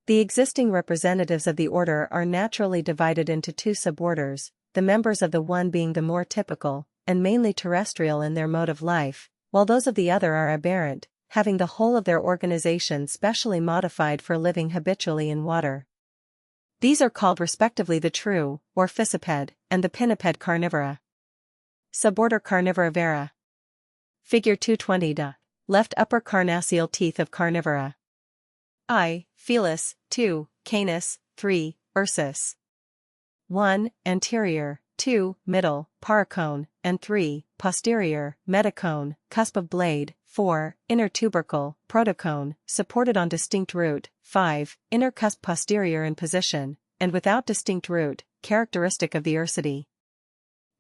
The existing representatives of the order are naturally divided into two suborders, the members of the one being the more typical, and mainly terrestrial in their mode of life, while those of the other are aberrant, having the whole of their organization specially modified for living habitually in water. These are called respectively the true, or Fissiped, and the pinniped carnivora. Suborder Carnivora vera. Figure 220. Left upper carnassial teeth of carnivora. I. Felis, 2. Canis, 3. Ursus. 1. Anterior, 2. Middle, paracone, and 3. Posterior, metacone, cusp of blade, 4. Inner tubercle, protocone, supported on distinct root, 5. Inner cusp posterior in position, and without distinct root, characteristic of the ursidae.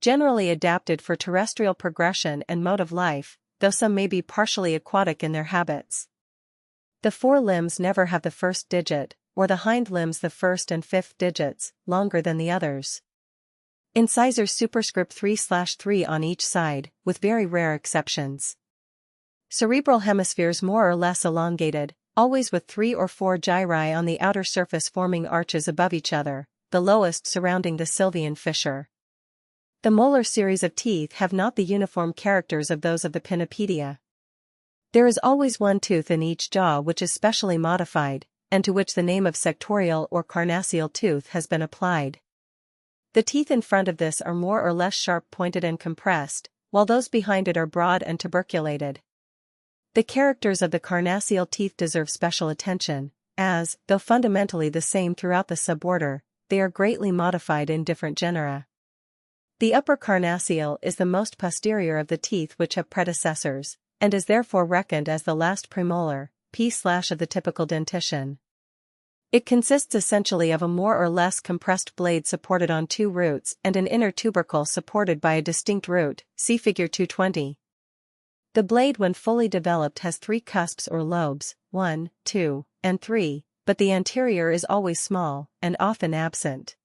Generally adapted for terrestrial progression and mode of life, though some may be partially aquatic in their habits. The fore limbs never have the first digit, or the hind limbs the first and fifth digits, longer than the others. Incisors superscript 3/3 on each side, with very rare exceptions. Cerebral hemispheres more or less elongated, always with 3 or 4 gyri on the outer surface forming arches above each other, the lowest surrounding the sylvian fissure. The molar series of teeth have not the uniform characters of those of the Pinnipedia. There is always one tooth in each jaw which is specially modified, and to which the name of sectorial or carnassial tooth has been applied. The teeth in front of this are more or less sharp-pointed and compressed, while those behind it are broad and tuberculated. The characters of the carnassial teeth deserve special attention, as, though fundamentally the same throughout the suborder, they are greatly modified in different genera. The upper carnassial is the most posterior of the teeth which have predecessors, and is therefore reckoned as the last premolar, P/ of the typical dentition. It consists essentially of a more or less compressed blade supported on 2 roots and an inner tubercle supported by a distinct root, see Figure 220. The blade when fully developed has 3 cusps or lobes, 1, 2, and 3, but the anterior is always small, and often absent.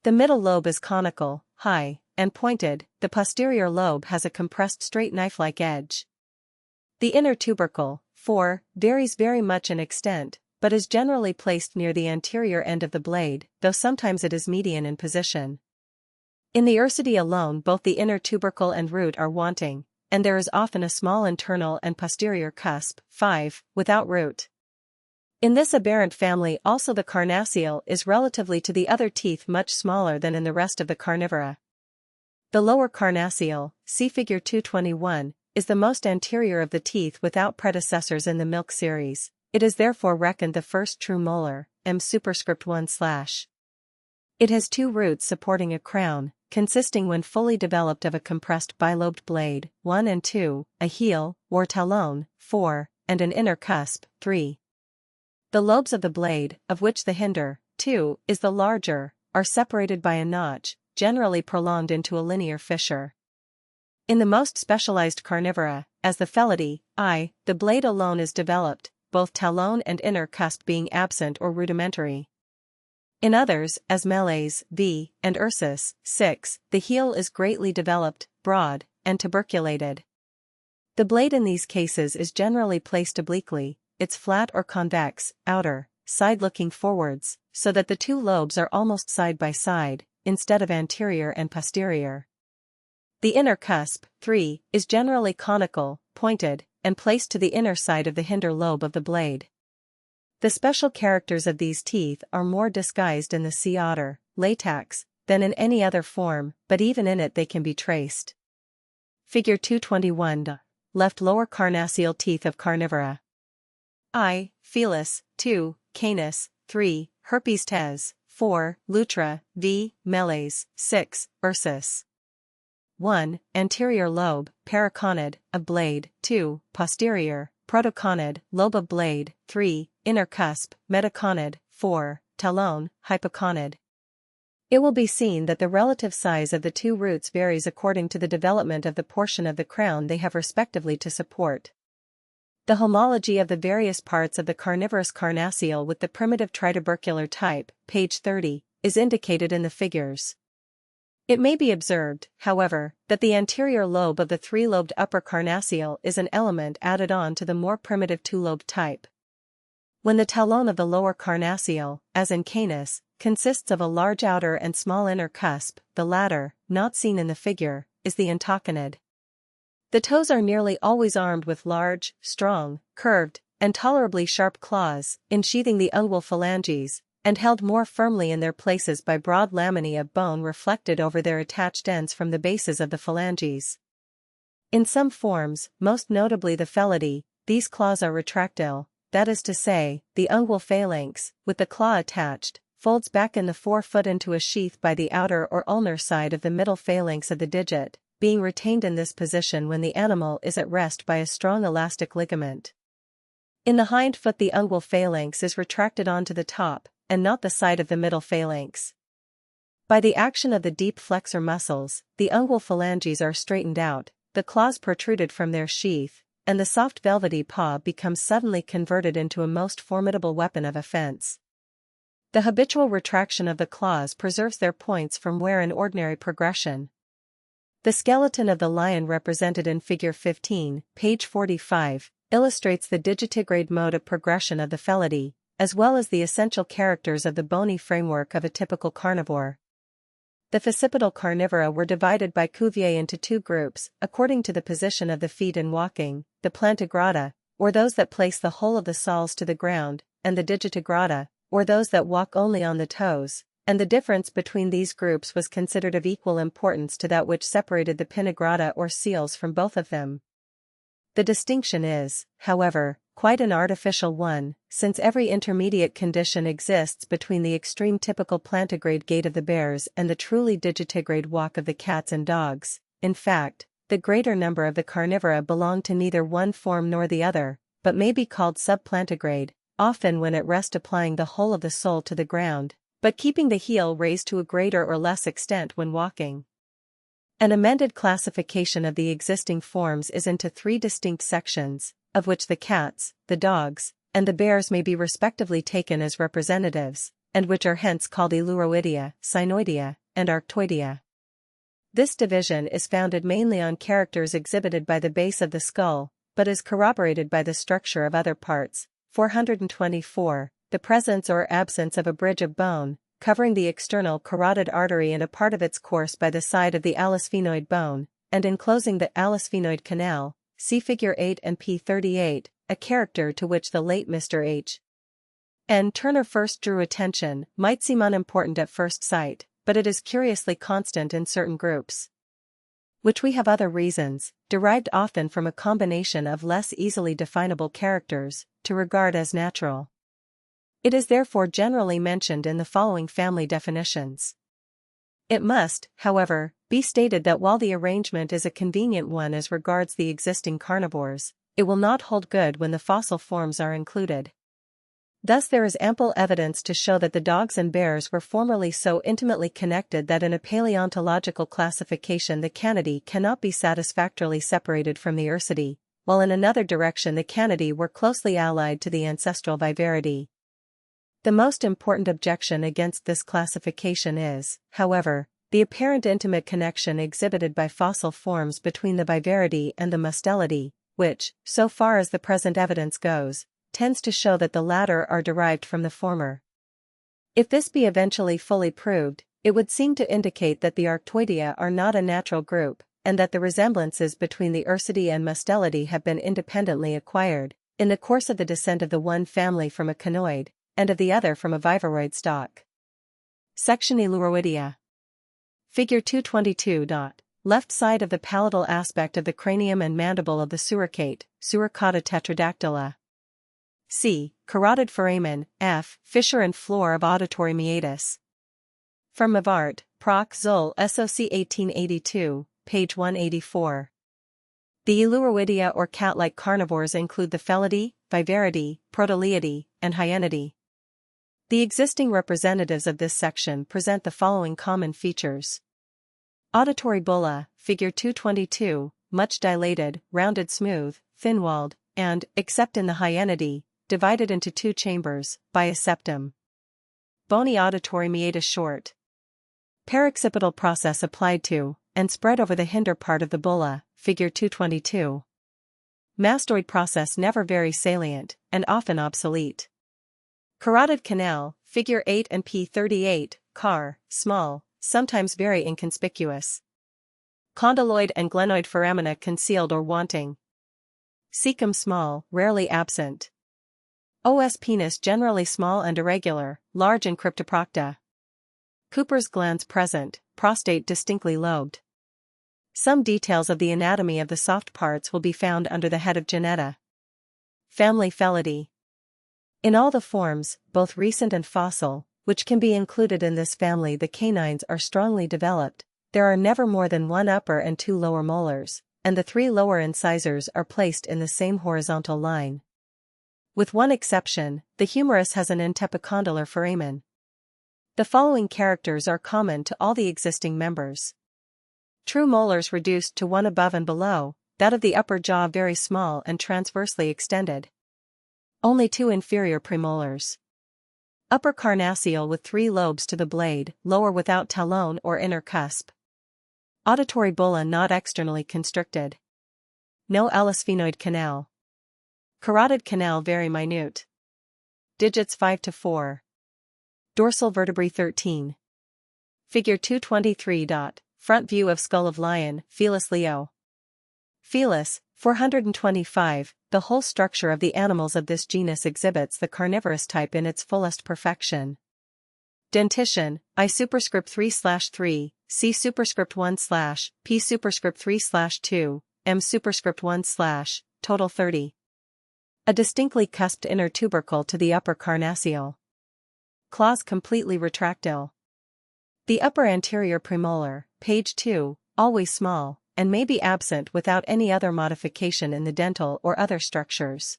The middle lobe is conical, high, and pointed, the posterior lobe has a compressed straight knife-like edge. The inner tubercle, 4, varies very much in extent, but is generally placed near the anterior end of the blade, though sometimes it is median in position. In the ursidae alone both the inner tubercle and root are wanting, and there is often a small internal and posterior cusp, 5, without root. In this aberrant family also the carnassial is relatively to the other teeth much smaller than in the rest of the carnivora. The lower carnassial, see Figure 221, is the most anterior of the teeth without predecessors in the milk series. It is therefore reckoned the first true molar, M superscript 1/. It has two roots supporting a crown, consisting when fully developed of a compressed bilobed blade, 1 and 2, a heel, or talon, 4, and an inner cusp, 3. The lobes of the blade, of which the hinder, 2, is the larger, are separated by a notch, generally prolonged into a linear fissure. In the most specialized carnivora, as the felidae, the blade alone is developed, both talon and inner cusp being absent or rudimentary. In others, as Meleys, V, and Ursus, 6, the heel is greatly developed, broad, and tuberculated. The blade in these cases is generally placed obliquely, its flat or convex, outer, side looking forwards, so that the two lobes are almost side by side, instead of anterior and posterior. The inner cusp, 3, is generally conical, pointed, and placed to the inner side of the hinder lobe of the blade. The special characters of these teeth are more disguised in the sea otter, latex, than in any other form, but even in it they can be traced. Figure 221. Left lower carnassial teeth of carnivora. I. Felis, 2, Canis, 3, Herpes tes, 4, Lutra, V, Meleys, 6, Ursus. 1. Anterior lobe, paraconid, of blade, 2, posterior, protoconid, lobe of blade, 3, inner cusp, metaconid, 4, talon, hypoconid. It will be seen that the relative size of the two roots varies according to the development of the portion of the crown they have respectively to support. The homology of the various parts of the carnivorous carnassial with the primitive tritubercular type, page 30, is indicated in the figures. It may be observed, however, that the anterior lobe of the three-lobed upper carnassial is an element added on to the more primitive two-lobed type. When the talon of the lower carnassial, as in Canis, consists of a large outer and small inner cusp, the latter, not seen in the figure, is the entoconid. The toes are nearly always armed with large, strong, curved, and tolerably sharp claws, ensheathing the ungual phalanges, and held more firmly in their places by broad laminae of bone reflected over their attached ends from the bases of the phalanges. In some forms, most notably the felidae, these claws are retractile, that is to say, the ungual phalanx, with the claw attached, folds back in the forefoot into a sheath by the outer or ulnar side of the middle phalanx of the digit, being retained in this position when the animal is at rest by a strong elastic ligament. In the hind foot the ungual phalanx is retracted onto the top, and not the side of the middle phalanx. By the action of the deep flexor muscles, the ungual phalanges are straightened out, the claws protruded from their sheath, and the soft velvety paw becomes suddenly converted into a most formidable weapon of offense. The habitual retraction of the claws preserves their points from wear in ordinary progression. The skeleton of the lion represented in Figure 15, page 45, illustrates the digitigrade mode of progression of the felidae, as well as the essential characters of the bony framework of a typical carnivore. The faccipital carnivora were divided by Cuvier into two groups, according to the position of the feet in walking, the plantigrada, or those that place the whole of the soles to the ground, and the digitigrada, or those that walk only on the toes, and the difference between these groups was considered of equal importance to that which separated the pinigrada or seals from both of them. The distinction is, however, quite an artificial one, since every intermediate condition exists between the extreme typical plantigrade gait of the bears and the truly digitigrade walk of the cats and dogs. In fact, the greater number of the carnivora belong to neither one form nor the other, but may be called subplantigrade, often when at rest applying the whole of the sole to the ground, but keeping the heel raised to a greater or less extent when walking. An amended classification of the existing forms is into three distinct sections, of which the cats, the dogs, and the bears may be respectively taken as representatives, and which are hence called Eluroidea, Cynoidea, and Arctoidea. This division is founded mainly on characters exhibited by the base of the skull, but is corroborated by the structure of other parts. 424, the presence or absence of a bridge of bone, covering the external carotid artery and a part of its course by the side of the alisphenoid bone, and enclosing the alisphenoid canal, see Figure 8 and p38, a character to which the late Mr. H. N. Turner first drew attention, might seem unimportant at first sight, but it is curiously constant in certain groups. which we have other reasons, derived often from a combination of less easily definable characters, to regard as natural. It is therefore generally mentioned in the following family definitions. It must, however, be stated that while the arrangement is a convenient one as regards the existing carnivores, it will not hold good when the fossil forms are included. Thus there is ample evidence to show that the dogs and bears were formerly so intimately connected that in a paleontological classification the Canidae cannot be satisfactorily separated from the Ursidae, while in another direction the Canidae were closely allied to the ancestral Vivaridae. The most important objection against this classification is, however, the apparent intimate connection exhibited by fossil forms between the Vivaridae and the Mustelidae, which, so far as the present evidence goes, tends to show that the latter are derived from the former. If this be eventually fully proved, it would seem to indicate that the Arctoidea are not a natural group, and that the resemblances between the Ursidae and Mustelidae have been independently acquired, in the course of the descent of the one family from a conoid, and of the other from a vivaroid stock. Section Eluroidea. Figure 222. Left side of the palatal aspect of the cranium and mandible of the suricate, Suricata tetradactyla. C. Carotid foramen, F. Fissure and floor of auditory meatus. From Mavart, Proc. Zoll. SOC 1882, page 184. The Eluroidea or cat-like carnivores include the Felidae, Vivaridae, Protoliidae, and Hyenidae. The existing representatives of this section present the following common features. Auditory bulla, figure 222, much dilated, rounded smooth, thin-walled, and, except in the Hyenidae, divided into two chambers, by a septum. Bony auditory meatus short. Paroccipital process applied to, and spread over the hinder part of the bulla, figure 222. Mastoid process never very salient, and often obsolete. Carotid canal, figure 8 and p38, car, small, sometimes very inconspicuous. Condyloid and glenoid foramina concealed or wanting. Cecum small, rarely absent. Os penis generally small and irregular, large in cryptoprocta. Cooper's glands present, prostate distinctly lobed. Some details of the anatomy of the soft parts will be found under the head of Geneta. Family Felidae. In all the forms, both recent and fossil, which can be included in this family, the canines are strongly developed. There are never more than one upper and two lower molars, and the three lower incisors are placed in the same horizontal line. With one exception, the humerus has an antepicondylar foramen. The following characters are common to all the existing members. True molars reduced to one above and below, that of the upper jaw very small and transversely extended. Only two inferior premolars. Upper carnassial with three lobes to the blade, lower without talon or inner cusp. Auditory bulla not externally constricted. No elasphenoid canal. Carotid canal very minute. Digits 5 to 4. Dorsal vertebrae 13. Figure 223. Front view of skull of lion, Felis leo. Felis, 425. The whole structure of the animals of this genus exhibits the carnivorous type in its fullest perfection. Dentition, I superscript 3/3, C superscript 1/, P superscript 3/2, M superscript 1/, total 30. A distinctly cusped inner tubercle to the upper carnassial. Claws completely retractile. The upper anterior premolar, page 2, always small, and may be absent without any other modification in the dental or other structures.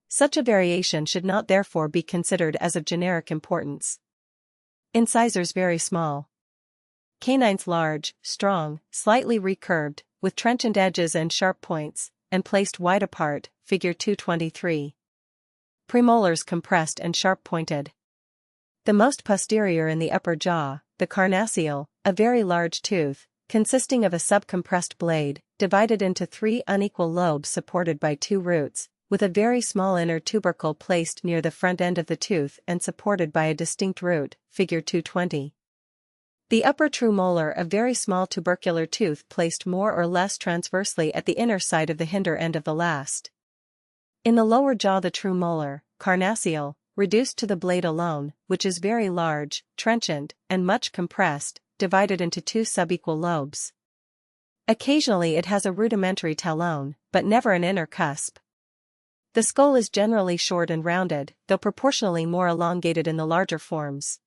Such a variation should not therefore be considered as of generic importance. Incisors very small. Canines large, strong, slightly recurved, with trenchant edges and sharp points, and placed wide apart, figure 223. Premolars compressed and sharp-pointed. The most posterior in the upper jaw, the carnassial, a very large tooth, consisting of a subcompressed blade, divided into three unequal lobes supported by two roots, with a very small inner tubercle placed near the front end of the tooth and supported by a distinct root, figure 220. The upper true molar, a very small tubercular tooth placed more or less transversely at the inner side of the hinder end of the last. In the lower jaw the true molar, carnassial, reduced to the blade alone, which is very large, trenchant, and much compressed, divided into two subequal lobes. Occasionally it has a rudimentary talon, but never an inner cusp. The skull is generally short and rounded, though proportionally more elongated in the larger forms.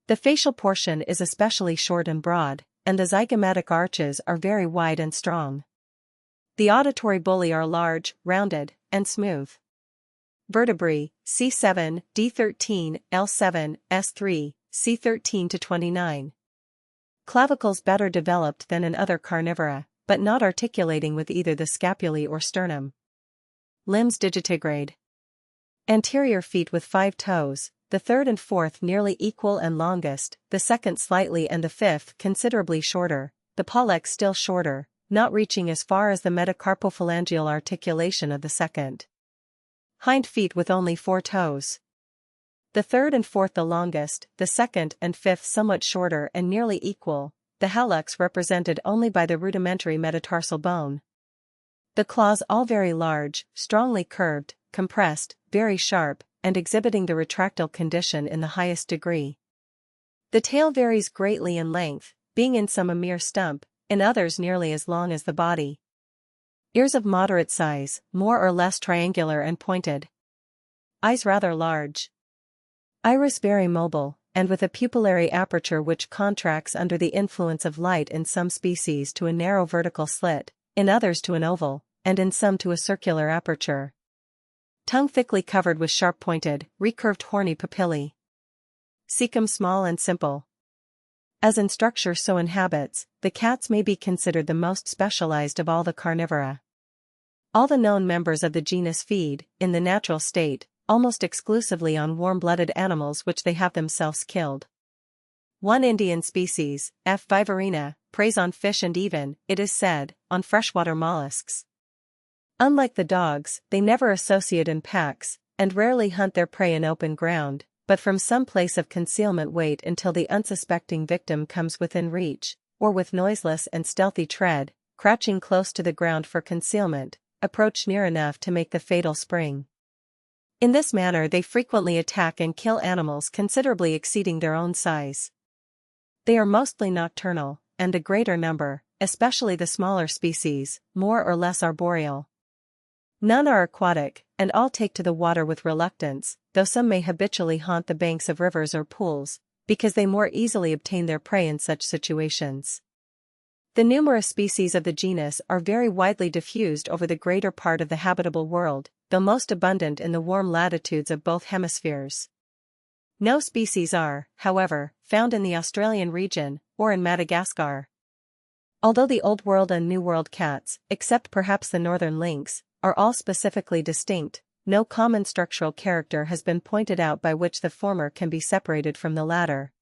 The facial portion is especially short and broad, and the zygomatic arches are very wide and strong. The auditory bulli are large, rounded, and smooth. Vertebrae: C7, D13, L7, S3, C13 to 29. Clavicles better developed than in other carnivora, but not articulating with either the scapulae or sternum. Limbs digitigrade. Anterior feet with 5 toes, the third and fourth nearly equal and longest, the second slightly and the fifth considerably shorter, the pollex still shorter, not reaching as far as the metacarpophalangeal articulation of the second. Hind feet with only 4 toes. The third and fourth the longest, the second and fifth somewhat shorter and nearly equal, the hallux represented only by the rudimentary metatarsal bone. The claws all very large, strongly curved, compressed, very sharp, and exhibiting the retractile condition in the highest degree. The tail varies greatly in length, being in some a mere stump, in others nearly as long as the body. Ears of moderate size, more or less triangular and pointed. Eyes rather large. Iris very mobile, and with a pupillary aperture which contracts under the influence of light in some species to a narrow vertical slit, in others to an oval, and in some to a circular aperture. Tongue thickly covered with sharp-pointed, recurved horny papillae. Cecum small and simple. As in structure so in habits, the cats may be considered the most specialized of all the carnivora. All the known members of the genus feed, in the natural state, almost exclusively on warm-blooded animals which they have themselves killed. One Indian species, F. viverina, preys on fish and even, it is said, on freshwater mollusks. Unlike the dogs, they never associate in packs, and rarely hunt their prey in open ground, but from some place of concealment wait until the unsuspecting victim comes within reach, or with noiseless and stealthy tread, crouching close to the ground for concealment, approach near enough to make the fatal spring. In this manner they frequently attack and kill animals considerably exceeding their own size. They are mostly nocturnal, and the greater number, especially the smaller species, more or less arboreal. None are aquatic, and all take to the water with reluctance, though some may habitually haunt the banks of rivers or pools, because they more easily obtain their prey in such situations. The numerous species of the genus are very widely diffused over the greater part of the habitable world, though most abundant in the warm latitudes of both hemispheres. No species are, however, found in the Australian region, or in Madagascar. Although the Old World and New World cats, except perhaps the northern lynx, are all specifically distinct, no common structural character has been pointed out by which the former can be separated from the latter.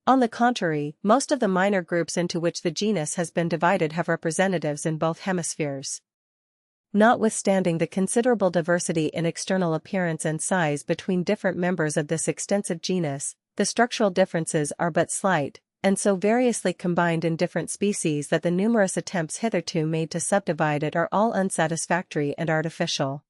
On the contrary, most of the minor groups into which the genus has been divided have representatives in both hemispheres. Notwithstanding the considerable diversity in external appearance and size between different members of this extensive genus, the structural differences are but slight, and so variously combined in different species that the numerous attempts hitherto made to subdivide it are all unsatisfactory and artificial.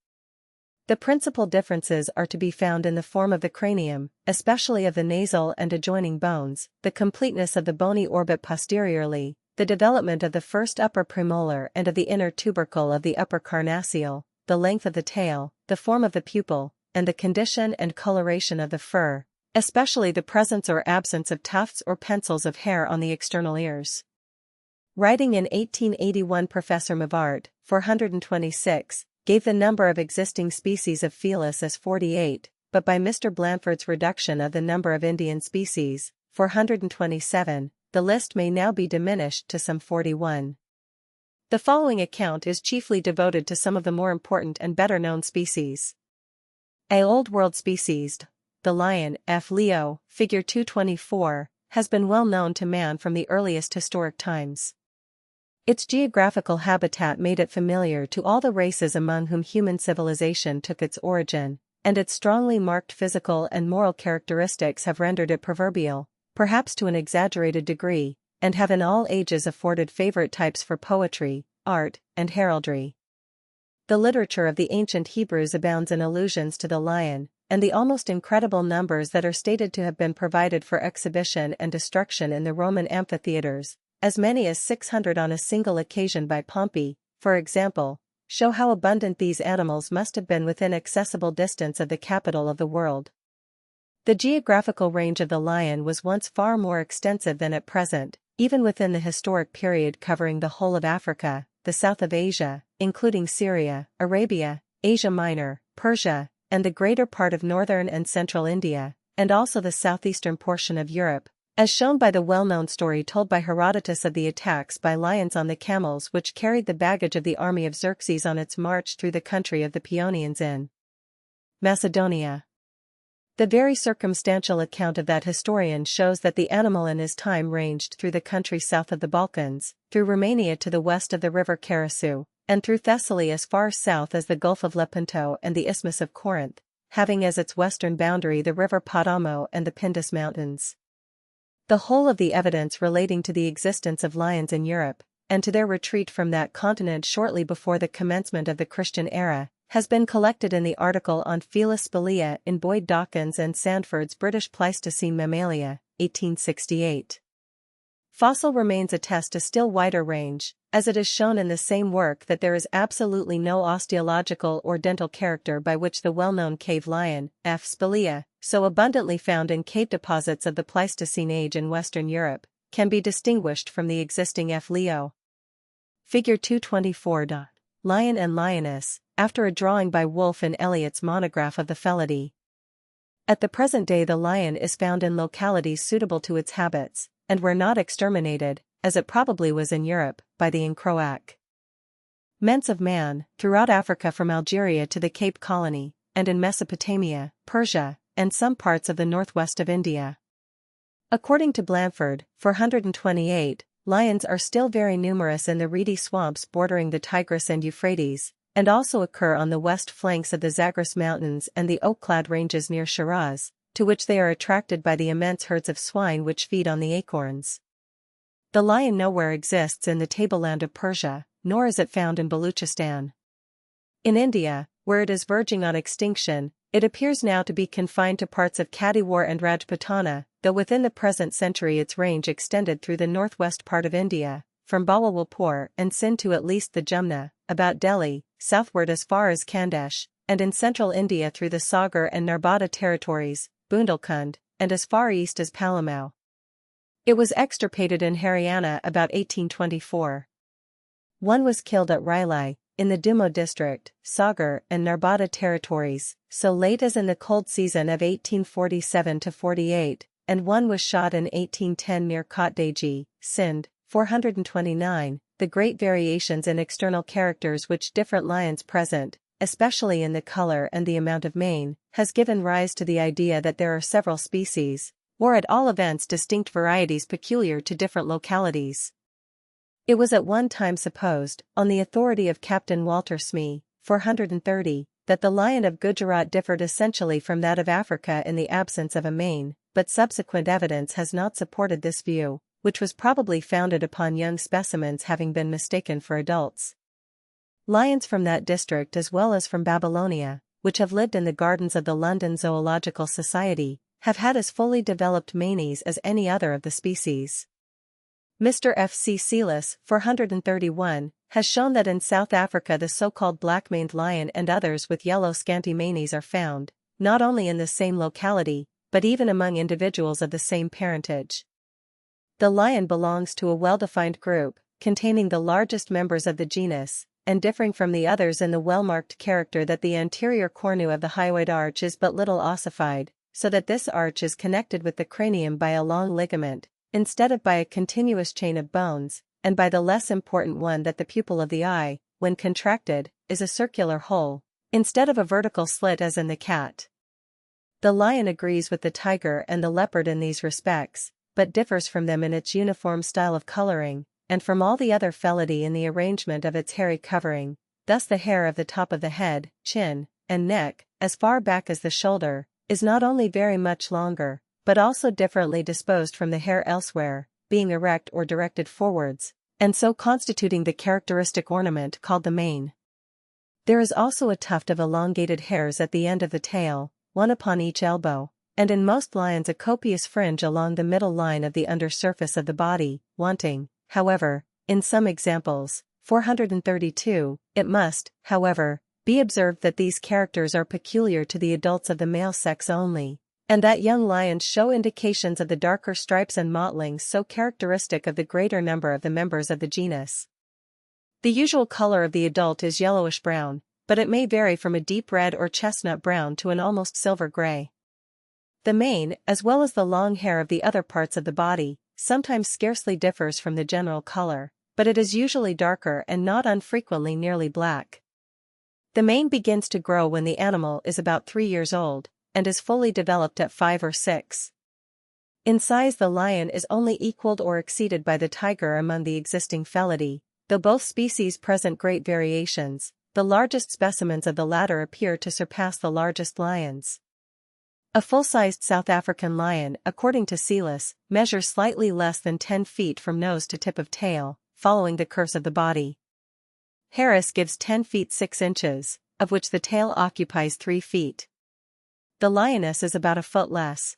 The principal differences are to be found in the form of the cranium, especially of the nasal and adjoining bones, the completeness of the bony orbit posteriorly, the development of the first upper premolar and of the inner tubercle of the upper carnassial, the length of the tail, the form of the pupil, and the condition and coloration of the fur, especially the presence or absence of tufts or pencils of hair on the external ears. Writing in 1881, Professor Mivart, 426, gave the number of existing species of Felis as 48, but by Mr. Blanford's reduction of the number of Indian species, 427, the list may now be diminished to some 41. The following account is chiefly devoted to some of the more important and better-known species. A Old World species, the lion, F. Leo, figure 224, has been well known to man from the earliest historic times. Its geographical habitat made it familiar to all the races among whom human civilization took its origin, and its strongly marked physical and moral characteristics have rendered it proverbial, perhaps to an exaggerated degree, and have in all ages afforded favorite types for poetry, art, and heraldry. The literature of the ancient Hebrews abounds in allusions to the lion, and the almost incredible numbers that are stated to have been provided for exhibition and destruction in the Roman amphitheaters, as many as 600 on a single occasion by Pompey, for example, show how abundant these animals must have been within accessible distance of the capital of the world. The geographical range of the lion was once far more extensive than at present, even within the historic period covering the whole of Africa, the south of Asia, including Syria, Arabia, Asia Minor, Persia, and the greater part of northern and central India, and also the southeastern portion of Europe, as shown by the well-known story told by Herodotus of the attacks by lions on the camels which carried the baggage of the army of Xerxes on its march through the country of the Paeonians in Macedonia. The very circumstantial account of that historian shows that the animal in his time ranged through the country south of the Balkans, through Romania to the west of the river Karasu, and through Thessaly as far south as the Gulf of Lepanto and the Isthmus of Corinth, having as its western boundary the river Potamo and the Pindus Mountains. The whole of the evidence relating to the existence of lions in Europe, and to their retreat from that continent shortly before the commencement of the Christian era, has been collected in the article on Felis Spelaea in Boyd Dawkins and Sandford's British Pleistocene Mammalia, 1868. Fossil remains attest a still wider range, as it is shown in the same work that there is absolutely no osteological or dental character by which the well-known cave lion, F. spelaea, so abundantly found in cave deposits of the Pleistocene age in Western Europe, can be distinguished from the existing F. leo. Figure 224. Lion and lioness, after a drawing by Wolfe in Eliot's monograph of the Felidae. At the present day the lion is found in localities suitable to its habits, and were not exterminated, as it probably was in Europe, by the Incroac. Ments of man, throughout Africa from Algeria to the Cape Colony, and in Mesopotamia, Persia, and some parts of the northwest of India. According to Blanford, 428, lions are still very numerous in the reedy swamps bordering the Tigris and Euphrates, and also occur on the west flanks of the Zagros Mountains and the oak-clad ranges near Shiraz, to which they are attracted by the immense herds of swine which feed on the acorns. The lion nowhere exists in the tableland of Persia, nor is it found in Baluchistan. In India, where it is verging on extinction, it appears now to be confined to parts of Kadiwar and Rajputana, though within the present century its range extended through the northwest part of India, from Bawalpur and Sindh to at least the Jumna, about Delhi, southward as far as Khandesh, and in central India through the Sagar and Narbada territories, Bundelkhand, and as far east as Palamau. It was extirpated in Haryana about 1824. One was killed at Railai, in the Dumo district, Sagar and Narbada territories, so late as in the cold season of 1847-48, and one was shot in 1810 near Kotdaji, Sindh, 429. The great variations in external characters which different lions present, especially in the color and the amount of mane, has given rise to the idea that there are several species, or at all events distinct varieties peculiar to different localities. It was at one time supposed, on the authority of Captain Walter Smee, 430, that the lion of Gujarat differed essentially from that of Africa in the absence of a mane, but subsequent evidence has not supported this view, which was probably founded upon young specimens having been mistaken for adults. Lions from that district as well as from Babylonia, which have lived in the gardens of the London Zoological Society, have had as fully developed manes as any other of the species. Mr. F. C. Seelis, 431, has shown that in South Africa the so-called black-maned lion and others with yellow scanty manes are found, not only in the same locality, but even among individuals of the same parentage. The lion belongs to a well-defined group, containing the largest members of the genus, and differing from the others in the well-marked character that the anterior cornu of the hyoid arch is but little ossified, so that this arch is connected with the cranium by a long ligament, instead of by a continuous chain of bones, and by the less important one that the pupil of the eye, when contracted, is a circular hole, instead of a vertical slit as in the cat. The lion agrees with the tiger and the leopard in these respects, but differs from them in its uniform style of coloring, and from all the other felidae in the arrangement of its hairy covering. Thus the hair of the top of the head, chin, and neck, as far back as the shoulder, is not only very much longer, but also differently disposed from the hair elsewhere, being erect or directed forwards, and so constituting the characteristic ornament called the mane. There is also a tuft of elongated hairs at the end of the tail, one upon each elbow, and in most lions a copious fringe along the middle line of the under surface of the body, wanting, however, in some examples, 432, it must, however, be observed that these characters are peculiar to the adults of the male sex only, and that young lions show indications of the darker stripes and mottlings so characteristic of the greater number of the members of the genus. The usual color of the adult is yellowish-brown, but it may vary from a deep red or chestnut brown to an almost silver gray. The mane, as well as the long hair of the other parts of the body, sometimes scarcely differs from the general color, but it is usually darker and not unfrequently nearly black. The mane begins to grow when the animal is about 3 years old, and is fully developed at 5 or 6. In size the lion is only equaled or exceeded by the tiger among the existing felidae, though both species present great variations. The largest specimens of the latter appear to surpass the largest lions. A full-sized South African lion, according to Celis, measures slightly less than 10 feet from nose to tip of tail, following the curves of the body. Harris gives 10 feet 6 inches, of which the tail occupies 3 feet. The lioness is about a foot less.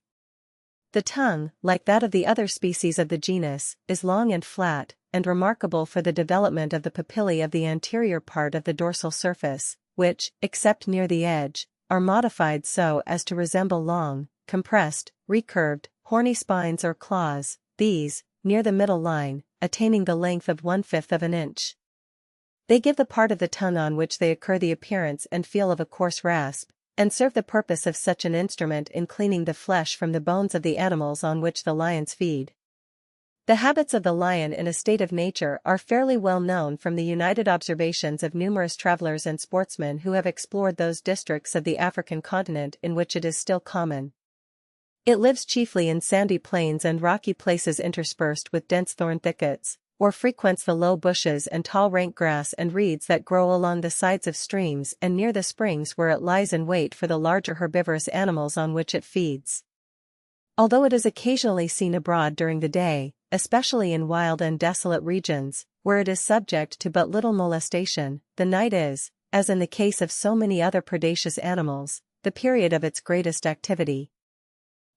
The tongue, like that of the other species of the genus, is long and flat, and remarkable for the development of the papillae of the anterior part of the dorsal surface, which, except near the edge, are modified so as to resemble long, compressed, recurved, horny spines or claws, these, near the middle line, attaining the length of 1/5 of an inch. They give the part of the tongue on which they occur the appearance and feel of a coarse rasp, and serve the purpose of such an instrument in cleaning the flesh from the bones of the animals on which the lions feed. The habits of the lion in a state of nature are fairly well known from the united observations of numerous travelers and sportsmen who have explored those districts of the African continent in which it is still common. It lives chiefly in sandy plains and rocky places interspersed with dense thorn thickets, or frequents the low bushes and tall rank grass and reeds that grow along the sides of streams and near the springs where it lies in wait for the larger herbivorous animals on which it feeds. Although it is occasionally seen abroad during the day, especially in wild and desolate regions, where it is subject to but little molestation, the night is, as in the case of so many other predaceous animals, the period of its greatest activity.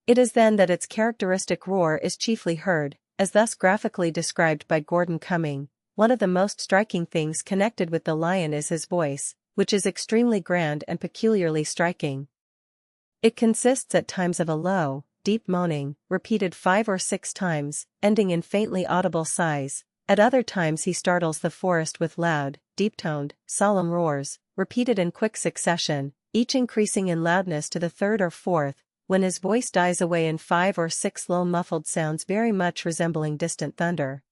It is then that its characteristic roar is chiefly heard, as thus graphically described by Gordon Cumming. One of the most striking things connected with the lion is his voice, which is extremely grand and peculiarly striking. It consists at times of a low, deep moaning, repeated 5 or 6 times, ending in faintly audible sighs. At other times he startles the forest with loud, deep-toned, solemn roars, repeated in quick succession, each increasing in loudness to the 3rd or 4th, when his voice dies away in 5 or 6 low muffled sounds very much resembling distant thunder.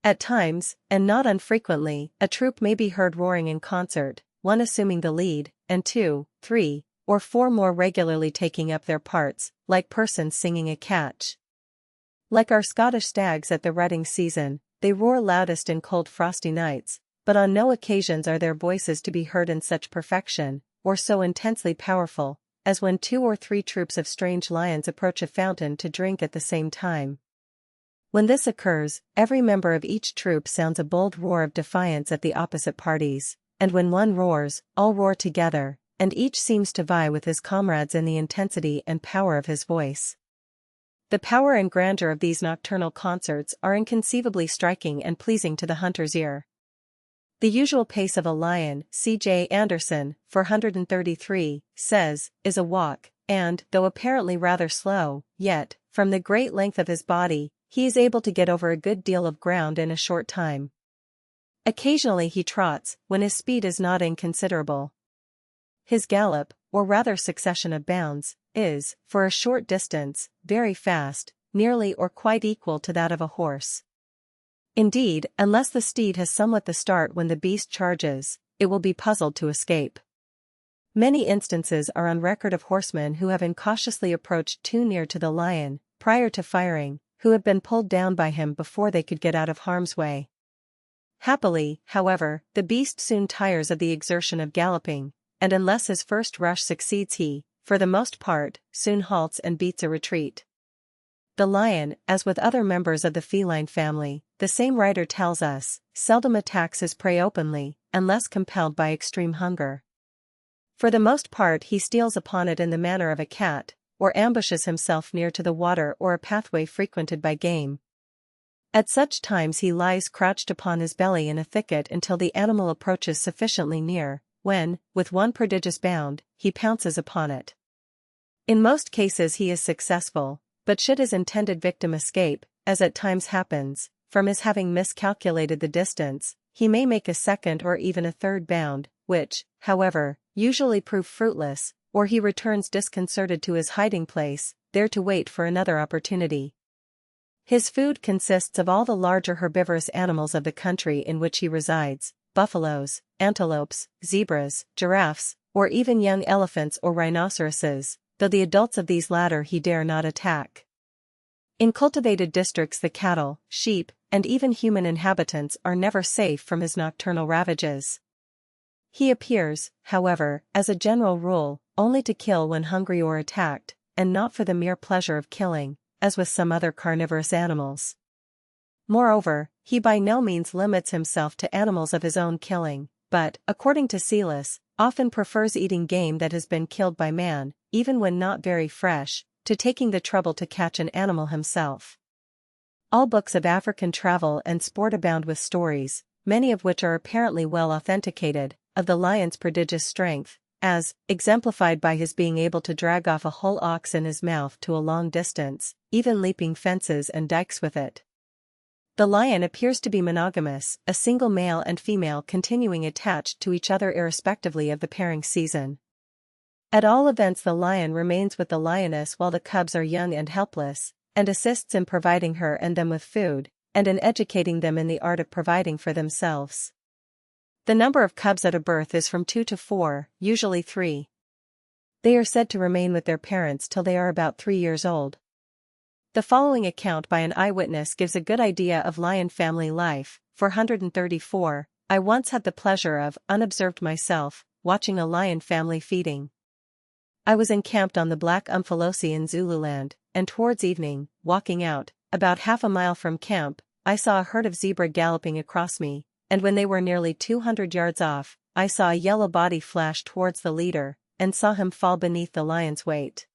At times, and not unfrequently, a troop may be heard roaring in concert, one assuming the lead, and 2, 3, or 4 more regularly taking up their parts, like persons singing a catch. Like our Scottish stags at the rutting season, they roar loudest in cold frosty nights, but on no occasions are their voices to be heard in such perfection, or so intensely powerful, as when 2 or 3 troops of strange lions approach a fountain to drink at the same time. When this occurs, every member of each troop sounds a bold roar of defiance at the opposite parties, and when one roars, all roar together, and each seems to vie with his comrades in the intensity and power of his voice. The power and grandeur of these nocturnal concerts are inconceivably striking and pleasing to the hunter's ear. The usual pace of a lion, C.J. Anderson, 433, says, is a walk, and, though apparently rather slow, yet, from the great length of his body, he is able to get over a good deal of ground in a short time. Occasionally he trots, when his speed is not inconsiderable. His gallop, or rather succession of bounds, is, for a short distance, very fast, nearly or quite equal to that of a horse. Indeed, unless the steed has somewhat the start when the beast charges, it will be puzzled to escape. Many instances are on record of horsemen who have incautiously approached too near to the lion, prior to firing, who have been pulled down by him before they could get out of harm's way. Happily, however, the beast soon tires of the exertion of galloping, and unless his first rush succeeds he, for the most part, soon halts and beats a retreat. The lion, as with other members of the feline family, the same writer tells us, seldom attacks his prey openly, unless compelled by extreme hunger. For the most part he steals upon it in the manner of a cat, or ambushes himself near to the water or a pathway frequented by game. At such times he lies crouched upon his belly in a thicket until the animal approaches sufficiently near, when, with one prodigious bound, he pounces upon it. In most cases he is successful, but should his intended victim escape, as at times happens, from his having miscalculated the distance, he may make a second or even a third bound, which, however, usually prove fruitless, or he returns disconcerted to his hiding place, there to wait for another opportunity. His food consists of all the larger herbivorous animals of the country in which he resides, buffaloes, antelopes, zebras, giraffes, or even young elephants or rhinoceroses, though the adults of these latter he dare not attack. In cultivated districts the cattle, sheep, and even human inhabitants are never safe from his nocturnal ravages. He appears, however, as a general rule, only to kill when hungry or attacked, and not for the mere pleasure of killing, as with some other carnivorous animals. Moreover, he by no means limits himself to animals of his own killing, but, according to Celis, often prefers eating game that has been killed by man, even when not very fresh, to taking the trouble to catch an animal himself. All books of African travel and sport abound with stories, many of which are apparently well authenticated, of the lion's prodigious strength, as exemplified by his being able to drag off a whole ox in his mouth to a long distance, even leaping fences and dikes with it. The lion appears to be monogamous, a single male and female continuing attached to each other irrespectively of the pairing season. At all events the lion remains with the lioness while the cubs are young and helpless, and assists in providing her and them with food, and in educating them in the art of providing for themselves. The number of cubs at a birth is from 2 to 4, usually 3. They are said to remain with their parents till they are about 3 years old. The following account by an eyewitness gives a good idea of lion family life. 434, I once had the pleasure of, unobserved myself, watching a lion family feeding. I was encamped on the Black Umfolosi in Zululand, and towards evening, walking out, about half a mile from camp, I saw a herd of zebra galloping across me, and when they were nearly 200 yards off, I saw a yellow body flash towards the leader, and saw him fall beneath the lion's weight.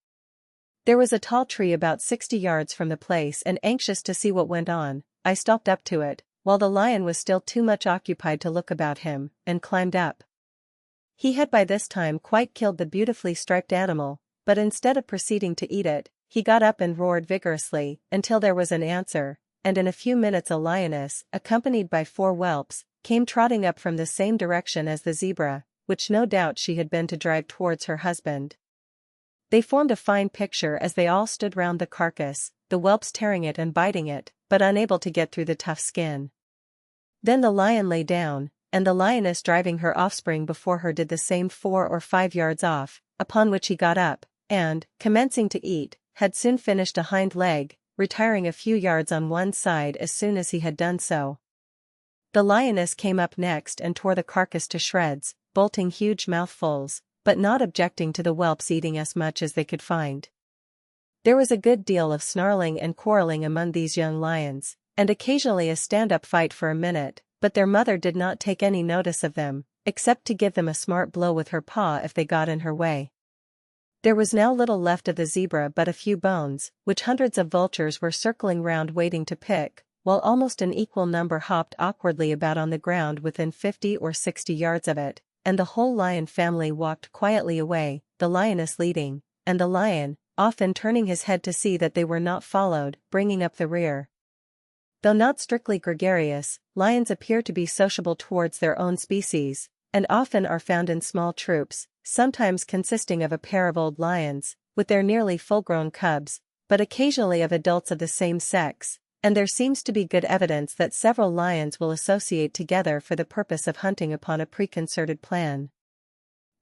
There was a tall tree about 60 yards from the place, and anxious to see what went on, I stopped up to it, while the lion was still too much occupied to look about him, and climbed up. He had by this time quite killed the beautifully striped animal, but instead of proceeding to eat it, he got up and roared vigorously, until there was an answer, and in a few minutes a lioness, accompanied by 4 whelps, came trotting up from the same direction as the zebra, which no doubt she had been to drive towards her husband. They formed a fine picture as they all stood round the carcass, the whelps tearing it and biting it, but unable to get through the tough skin. Then the lion lay down, and the lioness driving her offspring before her did the same 4 or 5 yards off, upon which he got up, and, commencing to eat, had soon finished a hind leg, retiring a few yards on one side as soon as he had done so. The lioness came up next and tore the carcass to shreds, bolting huge mouthfuls, but not objecting to the whelps eating as much as they could find. There was a good deal of snarling and quarreling among these young lions, and occasionally a stand-up fight for a minute, but their mother did not take any notice of them, except to give them a smart blow with her paw if they got in her way. There was now little left of the zebra but a few bones, which hundreds of vultures were circling round waiting to pick, while almost an equal number hopped awkwardly about on the ground within 50 or 60 yards of it, and the whole lion family walked quietly away, the lioness leading, and the lion, often turning his head to see that they were not followed, bringing up the rear. Though not strictly gregarious, lions appear to be sociable towards their own species, and often are found in small troops, sometimes consisting of a pair of old lions, with their nearly full-grown cubs, but occasionally of adults of the same sex, and there seems to be good evidence that several lions will associate together for the purpose of hunting upon a preconcerted plan.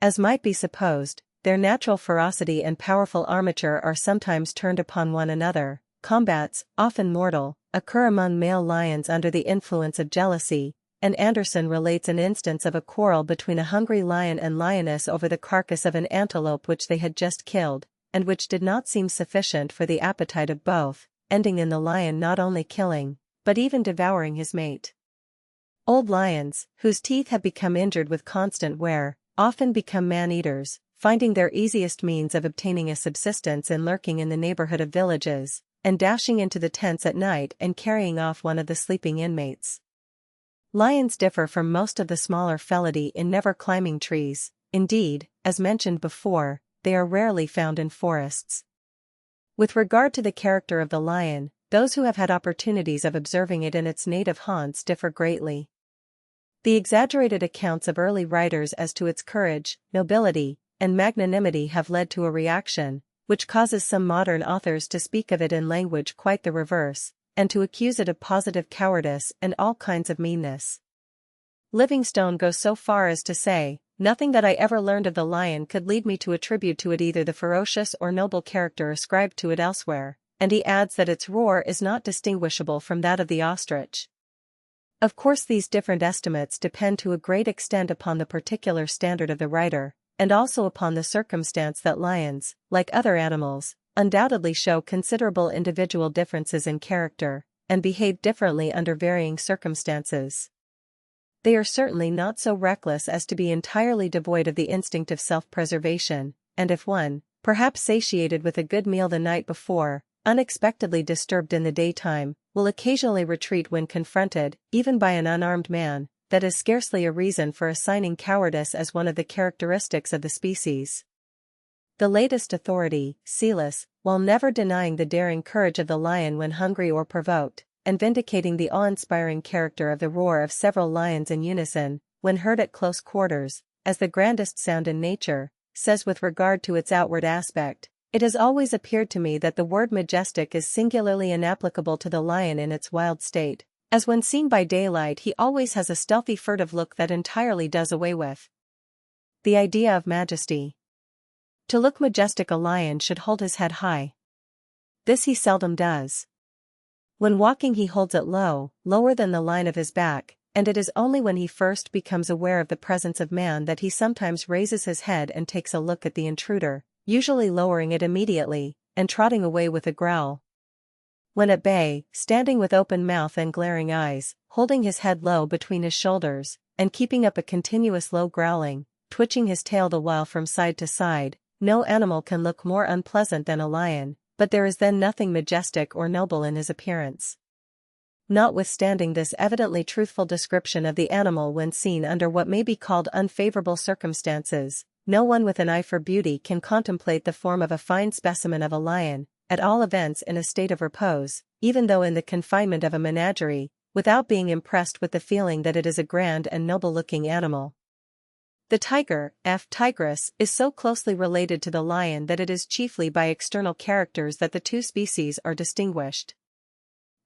As might be supposed, their natural ferocity and powerful armature are sometimes turned upon one another. Combats, often mortal, occur among male lions under the influence of jealousy, and Anderson relates an instance of a quarrel between a hungry lion and lioness over the carcass of an antelope which they had just killed, and which did not seem sufficient for the appetite of both, ending in the lion not only killing, but even devouring his mate. Old lions, whose teeth have become injured with constant wear, often become man-eaters, finding their easiest means of obtaining a subsistence in lurking in the neighborhood of villages, and dashing into the tents at night and carrying off one of the sleeping inmates. Lions differ from most of the smaller felidae in never climbing trees. Indeed, as mentioned before, they are rarely found in forests. With regard to the character of the lion, those who have had opportunities of observing it in its native haunts differ greatly. The exaggerated accounts of early writers as to its courage, nobility, and magnanimity have led to a reaction, which causes some modern authors to speak of it in language quite the reverse, and to accuse it of positive cowardice and all kinds of meanness. Livingstone goes so far as to say, "Nothing that I ever learned of the lion could lead me to attribute to it either the ferocious or noble character ascribed to it elsewhere," and he adds that its roar is not distinguishable from that of the ostrich. Of course, these different estimates depend to a great extent upon the particular standard of the writer, and also upon the circumstance that lions, like other animals, undoubtedly show considerable individual differences in character, and behave differently under varying circumstances. They are certainly not so reckless as to be entirely devoid of the instinct of self-preservation, and if one, perhaps satiated with a good meal the night before, unexpectedly disturbed in the daytime, will occasionally retreat when confronted, even by an unarmed man, that is scarcely a reason for assigning cowardice as one of the characteristics of the species. The latest authority, Selous, while never denying the daring courage of the lion when hungry or provoked, and vindicating the awe-inspiring character of the roar of several lions in unison, when heard at close quarters, as the grandest sound in nature, says with regard to its outward aspect, "It has always appeared to me that the word majestic is singularly inapplicable to the lion in its wild state, as when seen by daylight he always has a stealthy furtive look that entirely does away with the idea of majesty. To look majestic a lion should hold his head high. This he seldom does. When walking he holds it low, lower than the line of his back, and it is only when he first becomes aware of the presence of man that he sometimes raises his head and takes a look at the intruder, usually lowering it immediately, and trotting away with a growl. When at bay, standing with open mouth and glaring eyes, holding his head low between his shoulders, and keeping up a continuous low growling, twitching his tail the while from side to side, no animal can look more unpleasant than a lion, but there is then nothing majestic or noble in his appearance. Notwithstanding this evidently truthful description of the animal when seen under what may be called unfavorable circumstances, no one with an eye for beauty can contemplate the form of a fine specimen of a lion, at all events in a state of repose, even though in the confinement of a menagerie, without being impressed with the feeling that it is a grand and noble-looking animal. The tiger, tigris, is so closely related to the lion that it is chiefly by external characters that the two species are distinguished.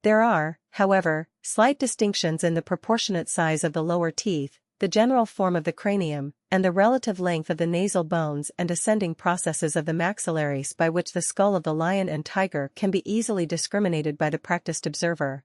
There are, however, slight distinctions in the proportionate size of the lower teeth, the general form of the cranium, and the relative length of the nasal bones and ascending processes of the maxillaries by which the skull of the lion and tiger can be easily discriminated by the practiced observer.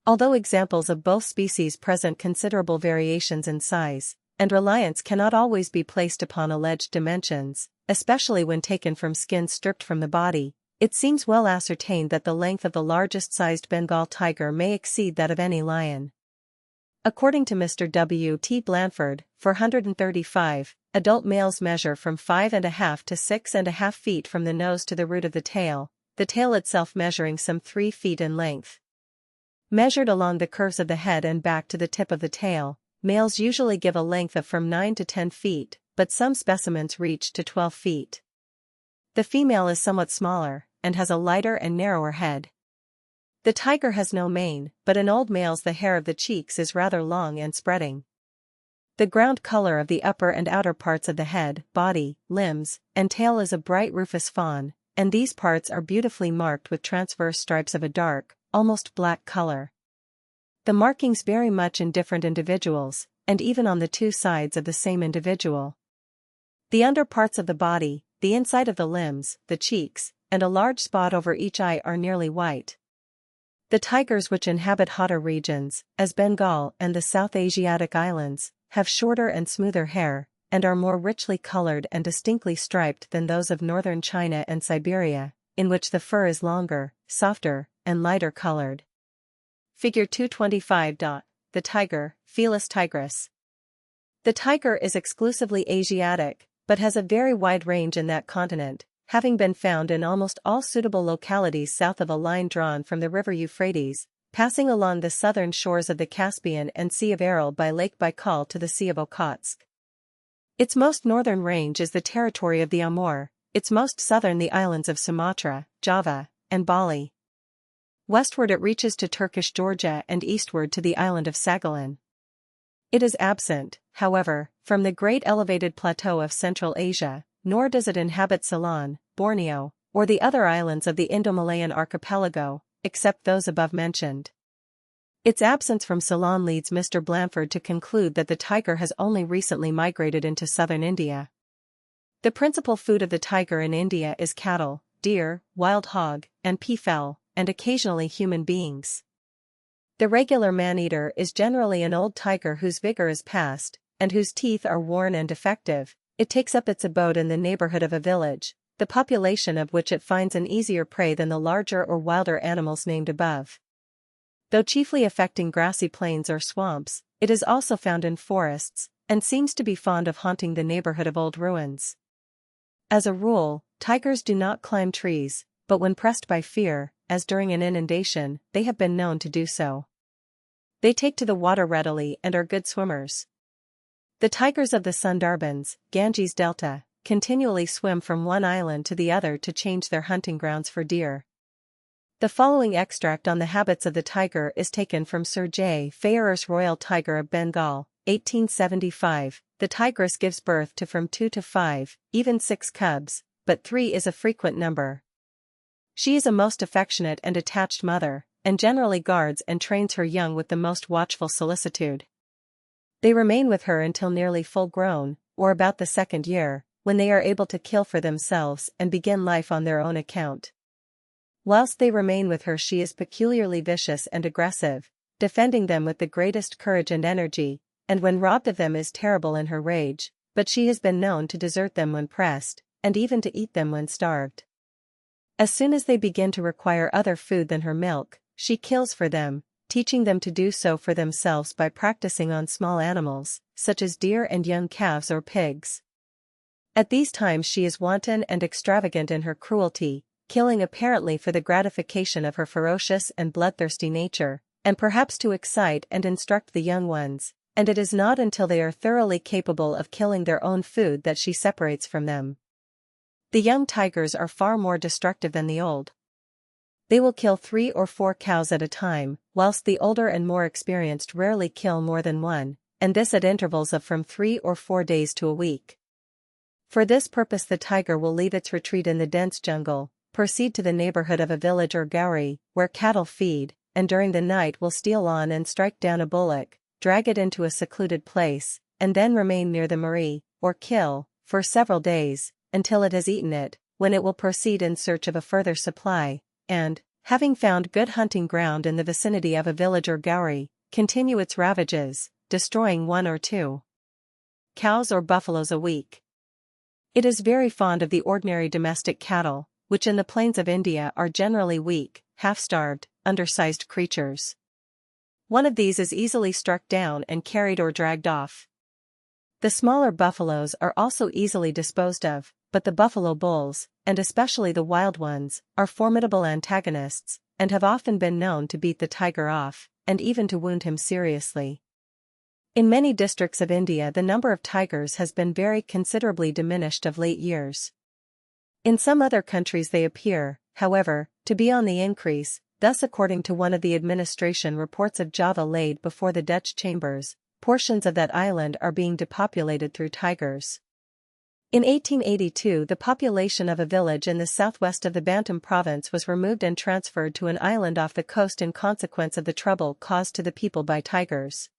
Although examples of both species present considerable variations in size, and reliance cannot always be placed upon alleged dimensions, especially when taken from skin stripped from the body, it seems well ascertained that the length of the largest-sized Bengal tiger may exceed that of any lion. According to Mr. W. T. Blanford, 435, adult males measure from 5.5 to 6.5 feet from the nose to the root of the tail itself measuring some 3 feet in length. Measured along the curves of the head and back to the tip of the tail, males usually give a length of from 9 to 10 feet, but some specimens reach to 12 feet. The female is somewhat smaller, and has a lighter and narrower head. The tiger has no mane, but in old males the hair of the cheeks is rather long and spreading. The ground color of the upper and outer parts of the head, body, limbs, and tail is a bright rufous fawn, and these parts are beautifully marked with transverse stripes of a dark, almost black color. The markings vary much in different individuals, and even on the two sides of the same individual. The under parts of the body, the inside of the limbs, the cheeks, and a large spot over each eye are nearly white. The tigers which inhabit hotter regions, as Bengal and the South Asiatic islands, have shorter and smoother hair, and are more richly colored and distinctly striped than those of northern China and Siberia, in which the fur is longer, softer, and lighter colored. Figure 225. The tiger, Felis tigris. The tiger is exclusively Asiatic, but has a very wide range in that continent, having been found in almost all suitable localities south of a line drawn from the river Euphrates, passing along the southern shores of the Caspian and Sea of Aral by Lake Baikal to the Sea of Okhotsk. Its most northern range is the territory of the Amur, its most southern the islands of Sumatra, Java, and Bali. Westward it reaches to Turkish Georgia and eastward to the island of Sagalan. It is absent, however, from the great elevated plateau of Central Asia, nor does it inhabit Ceylon, Borneo, or the other islands of the Indo-Malayan archipelago, except those above mentioned. Its absence from Ceylon leads Mr. Blanford to conclude that the tiger has only recently migrated into southern India. The principal food of the tiger in India is cattle, deer, wild hog, and peafowl, and occasionally human beings. The regular man-eater is generally an old tiger whose vigor is past, and whose teeth are worn and defective. It takes up its abode in the neighborhood of a village, the population of which it finds an easier prey than the larger or wilder animals named above. Though chiefly affecting grassy plains or swamps, it is also found in forests, and seems to be fond of haunting the neighborhood of old ruins. As a rule, tigers do not climb trees, but when pressed by fear, as during an inundation, they have been known to do so. They take to the water readily and are good swimmers. The tigers of the Sundarbans, Ganges Delta, continually swim from one island to the other to change their hunting grounds for deer. The following extract on the habits of the tiger is taken from Sir J. Fayer's Royal Tiger of Bengal, 1875. The tigress gives birth to from 2 to 5, even 6 cubs, but 3 is a frequent number. She is a most affectionate and attached mother, and generally guards and trains her young with the most watchful solicitude. They remain with her until nearly full grown, or about the 2nd year, when they are able to kill for themselves and begin life on their own account. Whilst they remain with her she is peculiarly vicious and aggressive, defending them with the greatest courage and energy, and when robbed of them is terrible in her rage, but she has been known to desert them when pressed, and even to eat them when starved. As soon as they begin to require other food than her milk, she kills for them, teaching them to do so for themselves by practicing on small animals, such as deer and young calves or pigs. At these times she is wanton and extravagant in her cruelty, killing apparently for the gratification of her ferocious and bloodthirsty nature, and perhaps to excite and instruct the young ones, and it is not until they are thoroughly capable of killing their own food that she separates from them. The young tigers are far more destructive than the old. They will kill 3 or 4 cows at a time, whilst the older and more experienced rarely kill more than one, and this at intervals of from 3 or 4 days to a week. For this purpose the tiger will leave its retreat in the dense jungle, proceed to the neighborhood of a village or gowrie, where cattle feed, and during the night will steal on and strike down a bullock, drag it into a secluded place, and then remain near the mari, or kill, for several days, until it has eaten it, when it will proceed in search of a further supply, and, having found good hunting ground in the vicinity of a village or gowrie, continue its ravages, destroying 1 or 2 cows or buffaloes a week. It is very fond of the ordinary domestic cattle, which in the plains of India are generally weak, half-starved, undersized creatures. One of these is easily struck down and carried or dragged off. The smaller buffaloes are also easily disposed of, but the buffalo bulls, and especially the wild ones, are formidable antagonists, and have often been known to beat the tiger off, and even to wound him seriously. In many districts of India the number of tigers has been very considerably diminished of late years. In some other countries they appear, however, to be on the increase, thus according to one of the administration reports of Java laid before the Dutch chambers, portions of that island are being depopulated through tigers. In 1882 the population of a village in the southwest of the Bantam province was removed and transferred to an island off the coast in consequence of the trouble caused to the people by tigers.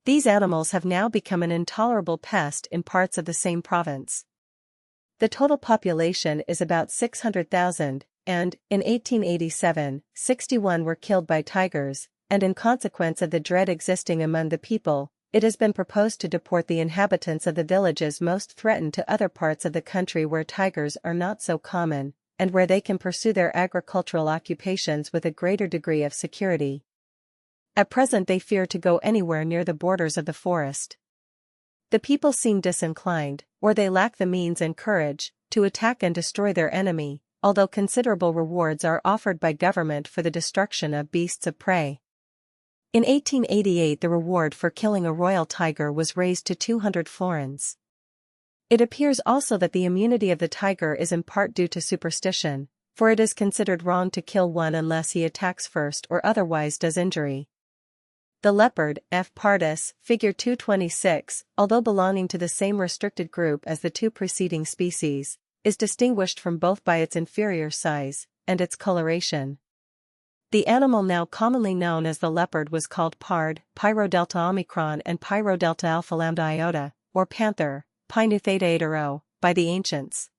These animals have now become an intolerable pest in parts of the same province. The total population is about 600,000, and, in 1887, 61 were killed by tigers, and in consequence of the dread existing among the people, it has been proposed to deport the inhabitants of the villages most threatened to other parts of the country where tigers are not so common, and where they can pursue their agricultural occupations with a greater degree of security. At present they fear to go anywhere near the borders of the forest. The people seem disinclined, or they lack the means and courage, to attack and destroy their enemy, although considerable rewards are offered by government for the destruction of beasts of prey. In 1888 the reward for killing a royal tiger was raised to 200 florins. It appears also that the immunity of the tiger is in part due to superstition, for it is considered wrong to kill one unless he attacks first or otherwise does injury. The leopard, F. pardus, figure 226, although belonging to the same restricted group as the two preceding species, is distinguished from both by its inferior size and its coloration. The animal now commonly known as the leopard was called pard, Pyrodelta omicron and Pyrodelta alpha lambda iota, or panther, Pi nu theta eta rho, by the ancients.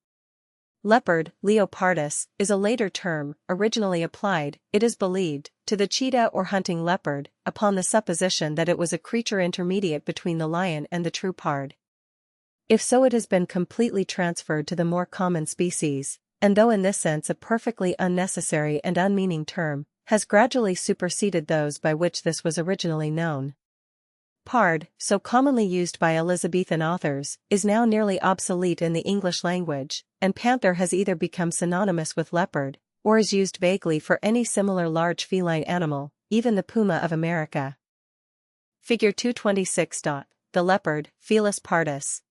Leopard, leopardus, is a later term, originally applied, it is believed, to the cheetah or hunting leopard, upon the supposition that it was a creature intermediate between the lion and the true pard. If so, it has been completely transferred to the more common species, and though in this sense a perfectly unnecessary and unmeaning term, has gradually superseded those by which this was originally known. Pard, so commonly used by Elizabethan authors, is now nearly obsolete in the English language, and panther has either become synonymous with leopard, or is used vaguely for any similar large feline animal, even the puma of America. Figure 226. The leopard, Felis pardus.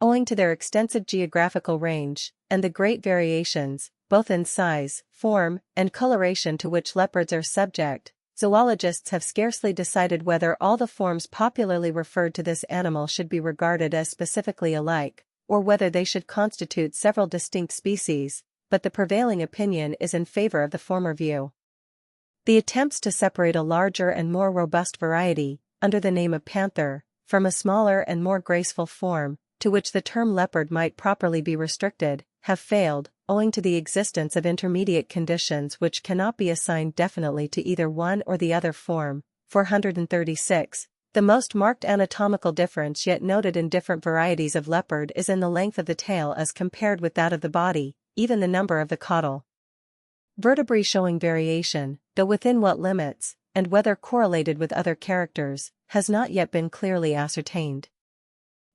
Owing to their extensive geographical range, and the great variations, both in size, form, and coloration to which leopards are subject, zoologists have scarcely decided whether all the forms popularly referred to this animal should be regarded as specifically alike, or whether they should constitute several distinct species, but the prevailing opinion is in favor of the former view. The attempts to separate a larger and more robust variety, under the name of panther, from a smaller and more graceful form, to which the term leopard might properly be restricted, have failed, owing to the existence of intermediate conditions which cannot be assigned definitely to either one or the other form. 436. The most marked anatomical difference yet noted in different varieties of leopard is in the length of the tail as compared with that of the body, even the number of the caudal vertebrae showing variation, though within what limits, and whether correlated with other characters, has not yet been clearly ascertained.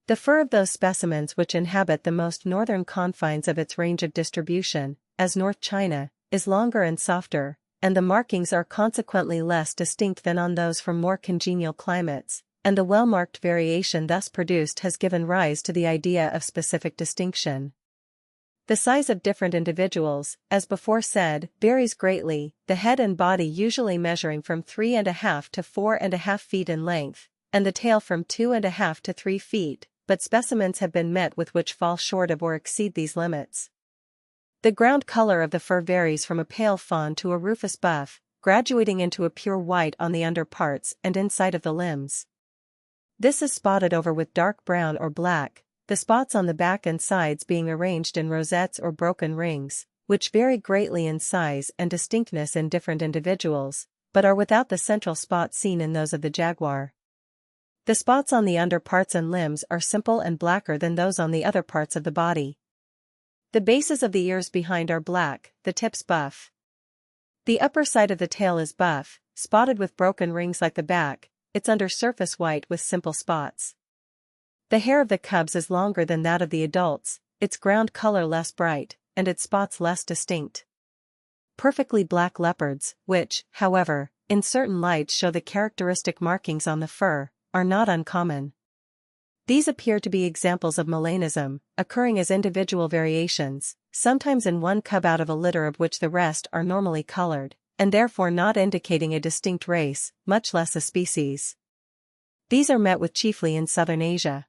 The fur of those specimens which inhabit the most northern confines of its range of distribution, as North China, is longer and softer, and the markings are consequently less distinct than on those from more congenial climates, and the well-marked variation thus produced has given rise to the idea of specific distinction. The size of different individuals, as before said, varies greatly, the head and body usually measuring from 3.5 to 4.5 feet in length, and the tail from 2.5 to 3 feet. But specimens have been met with which fall short of or exceed these limits. The ground color of the fur varies from a pale fawn to a rufous buff, graduating into a pure white on the under parts and inside of the limbs. This is spotted over with dark brown or black, the spots on the back and sides being arranged in rosettes or broken rings, which vary greatly in size and distinctness in different individuals, but are without the central spot seen in those of the jaguar. The spots on the under parts and limbs are simple and blacker than those on the other parts of the body. The bases of the ears behind are black, the tips buff. The upper side of the tail is buff, spotted with broken rings like the back, its under surface white with simple spots. The hair of the cubs is longer than that of the adults, its ground color less bright, and its spots less distinct. Perfectly black leopards, which, however, in certain lights show the characteristic markings on the fur, are not uncommon. These appear to be examples of melanism, occurring as individual variations, sometimes in one cub out of a litter of which the rest are normally colored, and therefore not indicating a distinct race, much less a species. These are met with chiefly in southern Asia.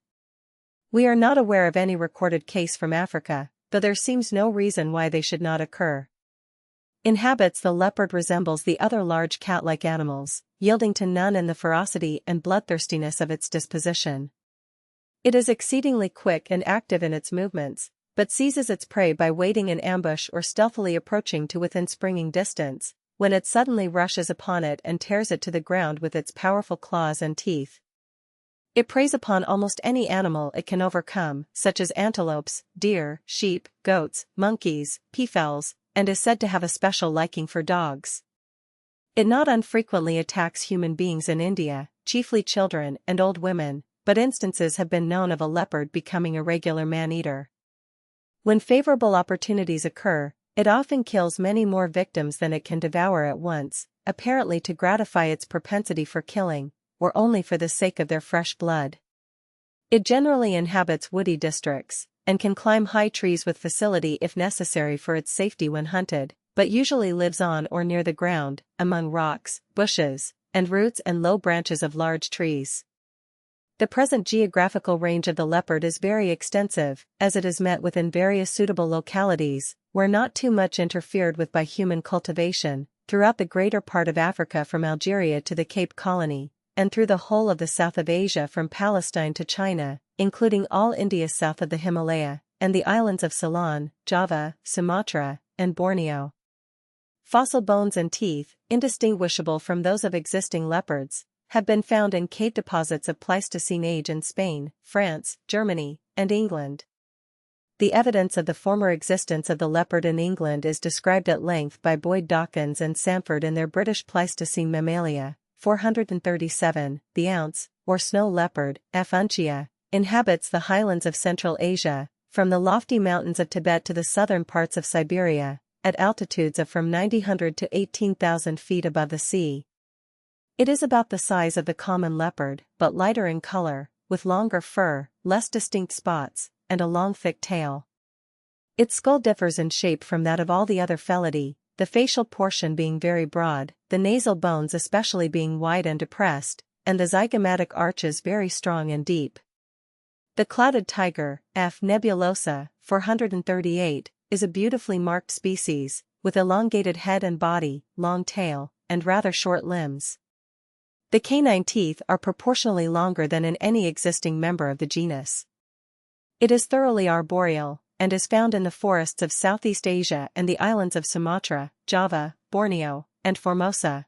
We are not aware of any recorded case from Africa, though there seems no reason why they should not occur. In habits the leopard resembles the other large cat-like animals, yielding to none in the ferocity and bloodthirstiness of its disposition. It is exceedingly quick and active in its movements, but seizes its prey by waiting in ambush or stealthily approaching to within springing distance, when it suddenly rushes upon it and tears it to the ground with its powerful claws and teeth. It preys upon almost any animal it can overcome, such as antelopes, deer, sheep, goats, monkeys, peafowls, and is said to have a special liking for dogs. It not unfrequently attacks human beings in India, chiefly children and old women, but instances have been known of a leopard becoming a regular man-eater. When favorable opportunities occur, it often kills many more victims than it can devour at once, apparently to gratify its propensity for killing, or only for the sake of their fresh blood. It generally inhabits woody districts, and can climb high trees with facility if necessary for its safety when hunted, but usually lives on or near the ground, among rocks, bushes, and roots and low branches of large trees. The present geographical range of the leopard is very extensive, as it is met with in various suitable localities, where not too much interfered with by human cultivation, throughout the greater part of Africa from Algeria to the Cape Colony, and through the whole of the south of Asia from Palestine to China, including all India south of the Himalaya, and the islands of Ceylon, Java, Sumatra, and Borneo. Fossil bones and teeth, indistinguishable from those of existing leopards, have been found in cave deposits of Pleistocene age in Spain, France, Germany, and England. The evidence of the former existence of the leopard in England is described at length by Boyd Dawkins and Samford in their British Pleistocene Mammalia, 437. The ounce, or snow leopard, F. uncia, inhabits the highlands of Central Asia, from the lofty mountains of Tibet to the southern parts of Siberia, at altitudes of from 900 to 18,000 feet above the sea. It is about the size of the common leopard, but lighter in color, with longer fur, less distinct spots, and a long thick tail. Its skull differs in shape from that of all the other felidae, the facial portion being very broad, the nasal bones especially being wide and depressed, and the zygomatic arches very strong and deep. The clouded tiger, F. nebulosa, 438, is a beautifully marked species, with elongated head and body, long tail, and rather short limbs. The canine teeth are proportionally longer than in any existing member of the genus. It is thoroughly arboreal, and is found in the forests of Southeast Asia and the islands of Sumatra, Java, Borneo, and Formosa.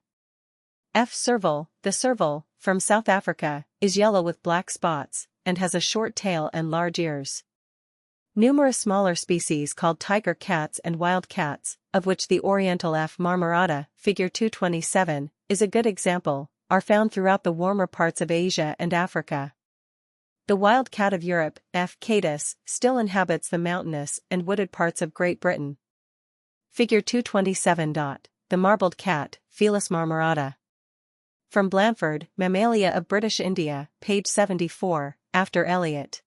F. serval, the serval, from South Africa, is yellow with black spots, and has a short tail and large ears. Numerous smaller species called tiger cats and wild cats, of which the Oriental F. marmorata, figure 227, is a good example, are found throughout the warmer parts of Asia and Africa. The wild cat of Europe, F. catus, still inhabits the mountainous and wooded parts of Great Britain. Figure 227. The marbled cat, Felis marmorata. From Blanford, Mammalia of British India, page 74, after Eliot.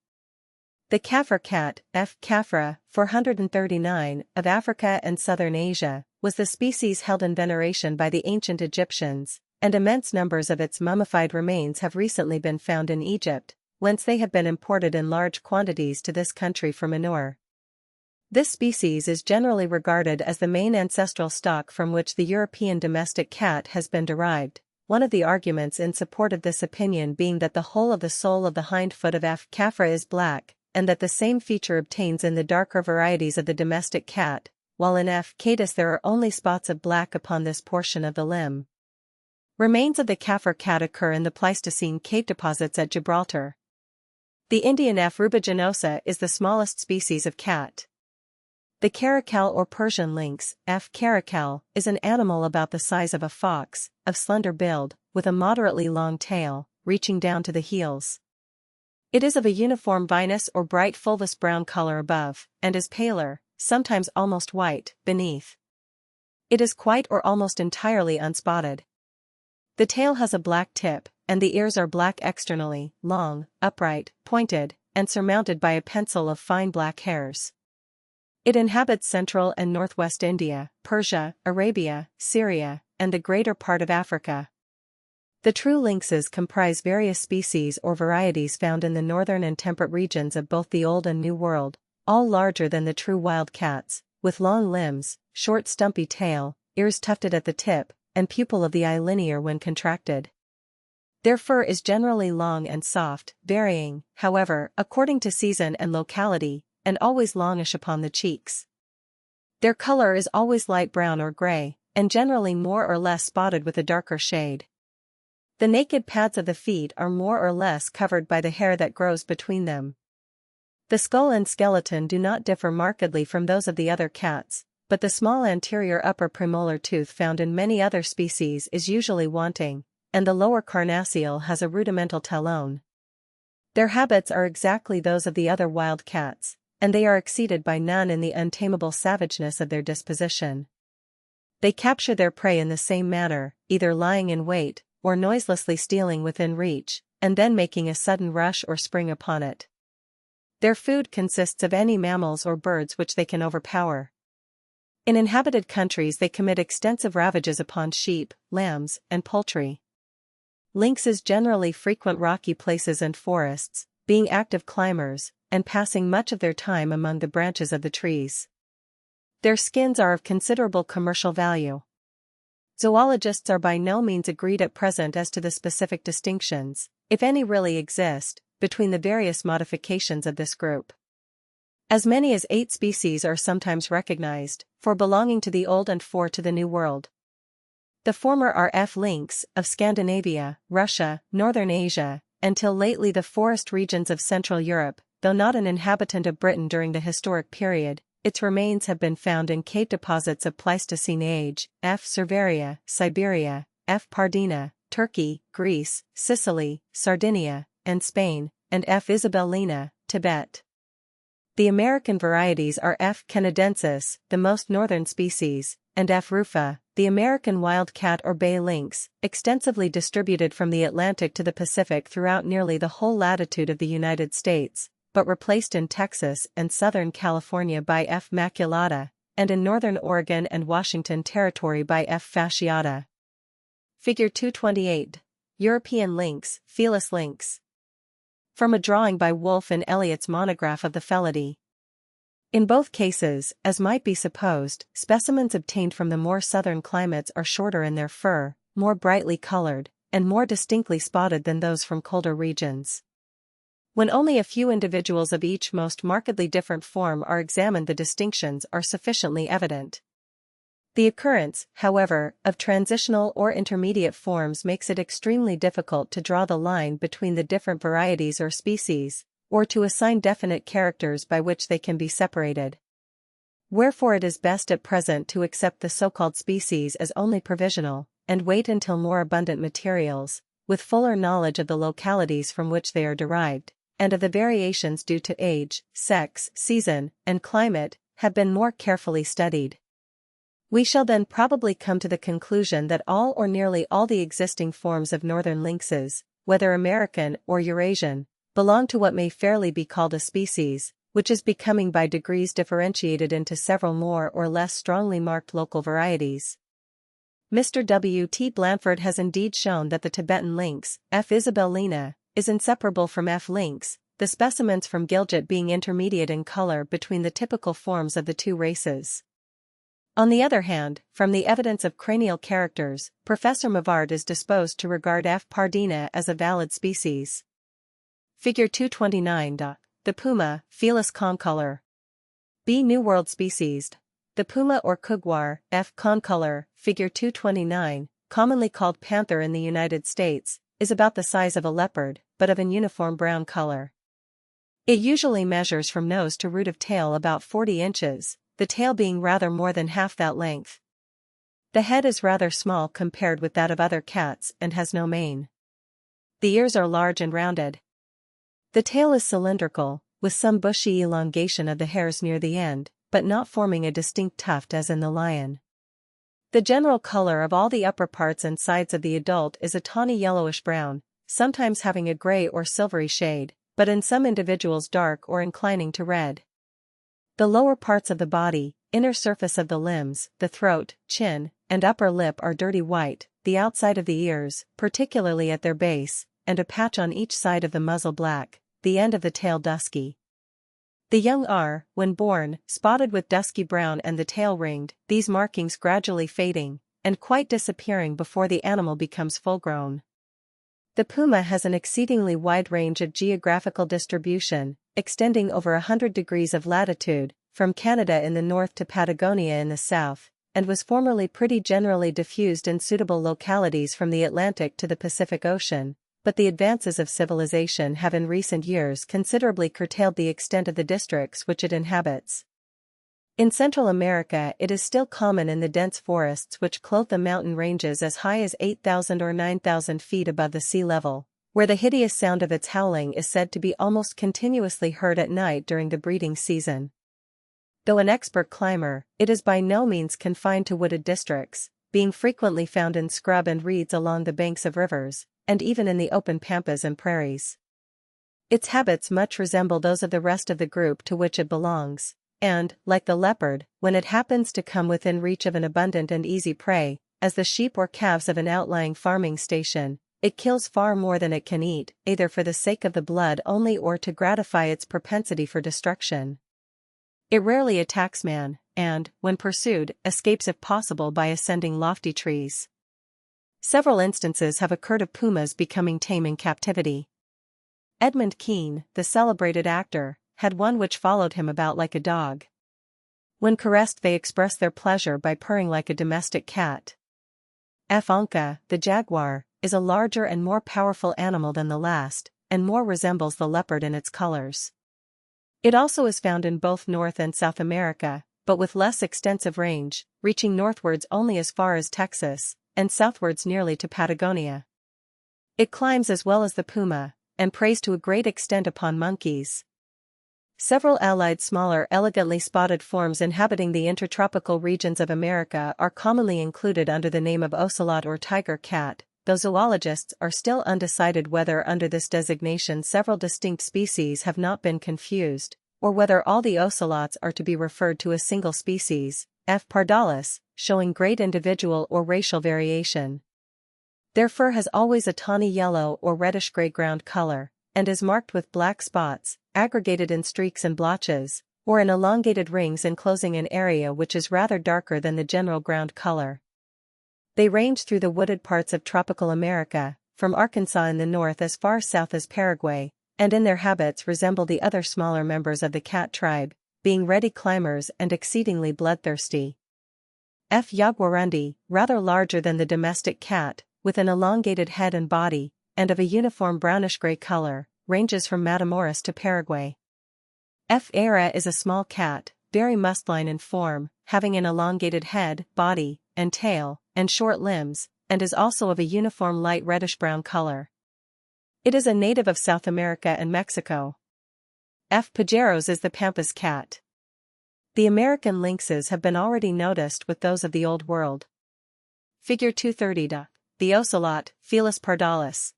The Kafir cat, F. caffra, 439, of Africa and southern Asia, was the species held in veneration by the ancient Egyptians, and immense numbers of its mummified remains have recently been found in Egypt, whence they have been imported in large quantities to this country for manure. This species is generally regarded as the main ancestral stock from which the European domestic cat has been derived, one of the arguments in support of this opinion being that the whole of the sole of the hind foot of F. caffra is black, and that the same feature obtains in the darker varieties of the domestic cat, while in F. catus there are only spots of black upon this portion of the limb. Remains of the Kafir cat occur in the Pleistocene cave deposits at Gibraltar. The Indian F. rubiginosa is the smallest species of cat. The caracal or Persian lynx, F. caracal, is an animal about the size of a fox, of slender build, with a moderately long tail, reaching down to the heels. It is of a uniform vinous or bright fulvous brown color above, and is paler, sometimes almost white, beneath. It is quite or almost entirely unspotted. The tail has a black tip, and the ears are black externally, long, upright, pointed, and surmounted by a pencil of fine black hairs. It inhabits central and northwest India, Persia, Arabia, Syria, and the greater part of Africa. The true lynxes comprise various species or varieties found in the northern and temperate regions of both the Old and New World, all larger than the true wild cats, with long limbs, short stumpy tail, ears tufted at the tip, and pupil of the eye linear when contracted. Their fur is generally long and soft, varying, however, according to season and locality, and always longish upon the cheeks. Their color is always light brown or gray, and generally more or less spotted with a darker shade. The naked pads of the feet are more or less covered by the hair that grows between them. The skull and skeleton do not differ markedly from those of the other cats, but the small anterior upper premolar tooth found in many other species is usually wanting, and the lower carnassial has a rudimental talon. Their habits are exactly those of the other wild cats, and they are exceeded by none in the untamable savageness of their disposition. They capture their prey in the same manner, either lying in wait, or noiselessly stealing within reach, and then making a sudden rush or spring upon it. Their food consists of any mammals or birds which they can overpower. In inhabited countries they commit extensive ravages upon sheep, lambs, and poultry. Lynxes generally frequent rocky places and forests, being active climbers, and passing much of their time among the branches of the trees. Their skins are of considerable commercial value. Zoologists are by no means agreed at present as to the specific distinctions, if any really exist, between the various modifications of this group. As many as 8 species are sometimes recognized, for belonging to the Old and 4 to the New World. The former are F. lynx, of Scandinavia, Russia, Northern Asia, and till lately the forest regions of Central Europe, though not an inhabitant of Britain during the historic period. Its remains have been found in cave deposits of Pleistocene age, F. cerveria, Siberia, F. pardina, Turkey, Greece, Sicily, Sardinia, and Spain, and F. isabellina, Tibet. The American varieties are F. canadensis, the most northern species, and F. rufa, the American wildcat or bay lynx, extensively distributed from the Atlantic to the Pacific throughout nearly the whole latitude of the United States, but replaced in Texas and southern California by F. maculata, and in northern Oregon and Washington Territory by F. fasciata. Figure 228. European lynx, Felis lynx. From a drawing by Wolfe in Elliott's monograph of the Felidae. In both cases, as might be supposed, specimens obtained from the more southern climates are shorter in their fur, more brightly colored, and more distinctly spotted than those from colder regions. When only a few individuals of each most markedly different form are examined, the distinctions are sufficiently evident. The occurrence, however, of transitional or intermediate forms makes it extremely difficult to draw the line between the different varieties or species, or to assign definite characters by which they can be separated. Wherefore it is best at present to accept the so-called species as only provisional, and wait until more abundant materials, with fuller knowledge of the localities from which they are derived, and of the variations due to age, sex, season, and climate, have been more carefully studied. We shall then probably come to the conclusion that all or nearly all the existing forms of northern lynxes, whether American or Eurasian, belong to what may fairly be called a species, which is becoming by degrees differentiated into several more or less strongly marked local varieties. Mr. W. T. Blanford has indeed shown that the Tibetan lynx, F. isabellina, is inseparable from F. lynx, the specimens from Gilgit being intermediate in color between the typical forms of the two races. On the other hand, from the evidence of cranial characters, Professor Mavard is disposed to regard F. pardina as a valid species. Figure 229. The puma, Felis concolor. B. New World species. The puma or couguar, F. concolor, figure 229, commonly called panther in the United States, is about the size of a leopard, but of an uniform brown color. It usually measures from nose to root of tail about 40 inches, the tail being rather more than half that length. The head is rather small compared with that of other cats and has no mane. The ears are large and rounded. The tail is cylindrical, with some bushy elongation of the hairs near the end, but not forming a distinct tuft as in the lion. The general color of all the upper parts and sides of the adult is a tawny yellowish-brown, sometimes having a gray or silvery shade, but in some individuals dark or inclining to red. The lower parts of the body, inner surface of the limbs, the throat, chin, and upper lip are dirty white, the outside of the ears, particularly at their base, and a patch on each side of the muzzle black, the end of the tail dusky. The young are, when born, spotted with dusky brown and the tail ringed, these markings gradually fading, and quite disappearing before the animal becomes full-grown. The puma has an exceedingly wide range of geographical distribution, extending over 100 degrees of latitude, from Canada in the north to Patagonia in the south, and was formerly pretty generally diffused in suitable localities from the Atlantic to the Pacific Ocean, but the advances of civilization have in recent years considerably curtailed the extent of the districts which it inhabits. In Central America it is still common in the dense forests which clothe the mountain ranges as high as 8,000 or 9,000 feet above the sea level, where the hideous sound of its howling is said to be almost continuously heard at night during the breeding season. Though an expert climber, it is by no means confined to wooded districts, being frequently found in scrub and reeds along the banks of rivers, and even in the open pampas and prairies. Its habits much resemble those of the rest of the group to which it belongs, and, like the leopard, when it happens to come within reach of an abundant and easy prey, as the sheep or calves of an outlying farming station, it kills far more than it can eat, either for the sake of the blood only or to gratify its propensity for destruction. It rarely attacks man, and, when pursued, escapes if possible by ascending lofty trees. Several instances have occurred of pumas becoming tame in captivity. Edmund Kean, the celebrated actor, had one which followed him about like a dog. When caressed they express their pleasure by purring like a domestic cat. Anka, the jaguar, is a larger and more powerful animal than the last, and more resembles the leopard in its colors. It also is found in both North and South America, but with less extensive range, reaching northwards only as far as Texas, and southwards nearly to Patagonia. It climbs as well as the puma, and preys to a great extent upon monkeys. Several allied smaller elegantly spotted forms inhabiting the intertropical regions of America are commonly included under the name of ocelot or tiger cat, though zoologists are still undecided whether under this designation several distinct species have not been confused, or whether all the ocelots are to be referred to a single species, F. pardalis, showing great individual or racial variation. Their fur has always a tawny yellow or reddish-gray ground color, and is marked with black spots, aggregated in streaks and blotches, or in elongated rings enclosing an area which is rather darker than the general ground color. They range through the wooded parts of tropical America, from Arkansas in the north as far south as Paraguay, and in their habits resemble the other smaller members of the cat tribe, being ready climbers and exceedingly bloodthirsty. F. jaguarundi, rather larger than the domestic cat, with an elongated head and body, and of a uniform brownish-gray color, ranges from Matamoros to Paraguay. F. ara is a small cat, very muskline in form, having an elongated head, body, and tail, and short limbs, and is also of a uniform light reddish-brown color. It is a native of South America and Mexico. F. pajeros is the pampas cat. The American lynxes have been already noticed with those of the Old World. Figure 230. The ocelot, Felis pardalis.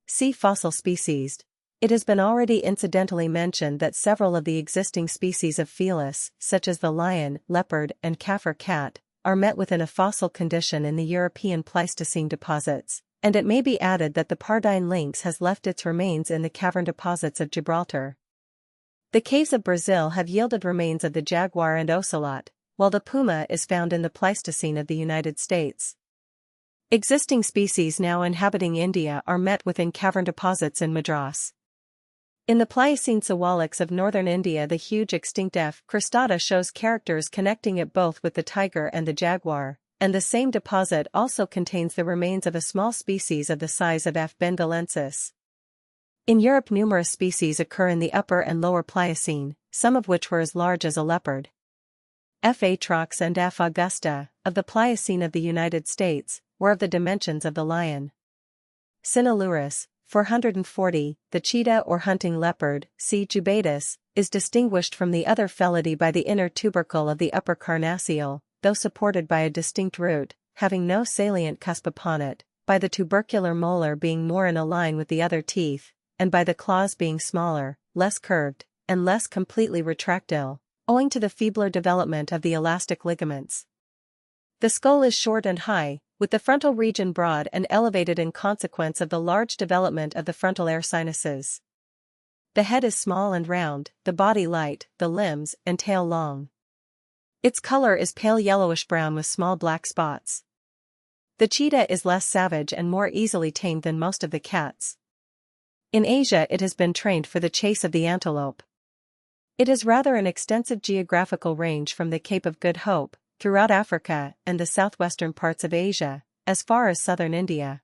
See fossil species. It has been already incidentally mentioned that several of the existing species of Felis, such as the lion, leopard, and kaffir cat, are met within a fossil condition in the European Pleistocene deposits, and it may be added that the Pardine lynx has left its remains in the cavern deposits of Gibraltar. The caves of Brazil have yielded remains of the jaguar and ocelot, while the puma is found in the Pleistocene of the United States. Existing species now inhabiting India are met within cavern deposits in Madras. In the Pliocene Sawaliks of northern India, the huge extinct F. cristata shows characters connecting it both with the tiger and the jaguar, and the same deposit also contains the remains of a small species of the size of F. bengalensis. In Europe, numerous species occur in the upper and lower Pliocene, some of which were as large as a leopard. F. atrox and F. augusta, of the Pliocene of the United States, were of the dimensions of the lion. Cynosurus, 440, the cheetah or hunting leopard, C. jubatus, is distinguished from the other felidae by the inner tubercle of the upper carnassial, though supported by a distinct root, having no salient cusp upon it, by the tubercular molar being more in a line with the other teeth, and by the claws being smaller, less curved, and less completely retractile, owing to the feebler development of the elastic ligaments. The skull is short and high, with the frontal region broad and elevated in consequence of the large development of the frontal air sinuses. The head is small and round, the body light, the limbs and tail long. Its color is pale yellowish-brown with small black spots. The cheetah is less savage and more easily tamed than most of the cats. In Asia it has been trained for the chase of the antelope. It has rather an extensive geographical range from the Cape of Good Hope, throughout Africa and the southwestern parts of Asia, as far as southern India.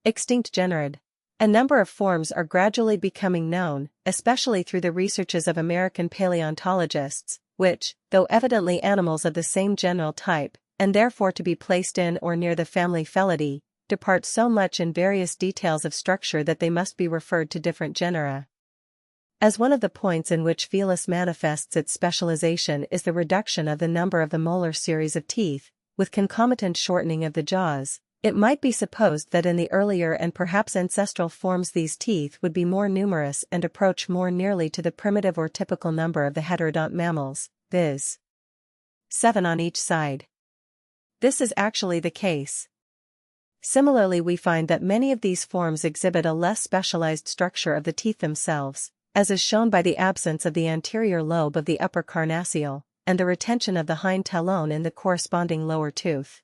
Extinct genera. A number of forms are gradually becoming known, especially through the researches of American paleontologists, which, though evidently animals of the same general type, and therefore to be placed in or near the family Felidae, depart so much in various details of structure that they must be referred to different genera. As one of the points in which Felis manifests its specialization is the reduction of the number of the molar series of teeth, with concomitant shortening of the jaws, it might be supposed that in the earlier and perhaps ancestral forms these teeth would be more numerous and approach more nearly to the primitive or typical number of the heterodont mammals, viz. 7 on each side. This is actually the case. Similarly, we find that many of these forms exhibit a less specialized structure of the teeth themselves, as is shown by the absence of the anterior lobe of the upper carnassial, and the retention of the hind talon in the corresponding lower tooth.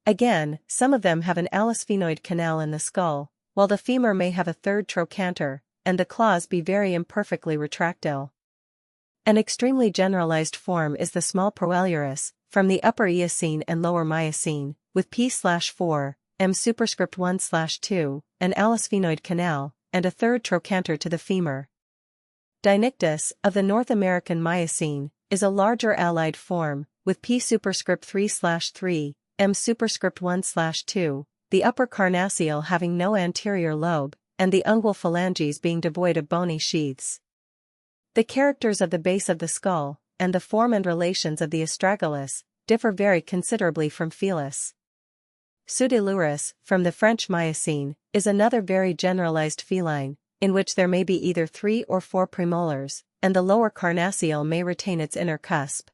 Again, some of them have an allospheноid canal in the skull, while the femur may have a third trochanter, and the claws be very imperfectly retractile. An extremely generalized form is the small Proelurus, from the upper Eocene and lower Miocene, with P/4, M superscript 1/2, an allospheноid canal, and a third trochanter to the femur. Dinictus, of the North American Miocene, is a larger allied form, with P superscript 3/3, M superscript 1/2, the upper carnassial having no anterior lobe, and the ungual phalanges being devoid of bony sheaths. The characters of the base of the skull, and the form and relations of the astragalus, differ very considerably from Felis. Pseudilurus, from the French Miocene, is another very generalized feline, in which there may be either 3 or 4 premolars, and the lower carnassial may retain its inner cusp.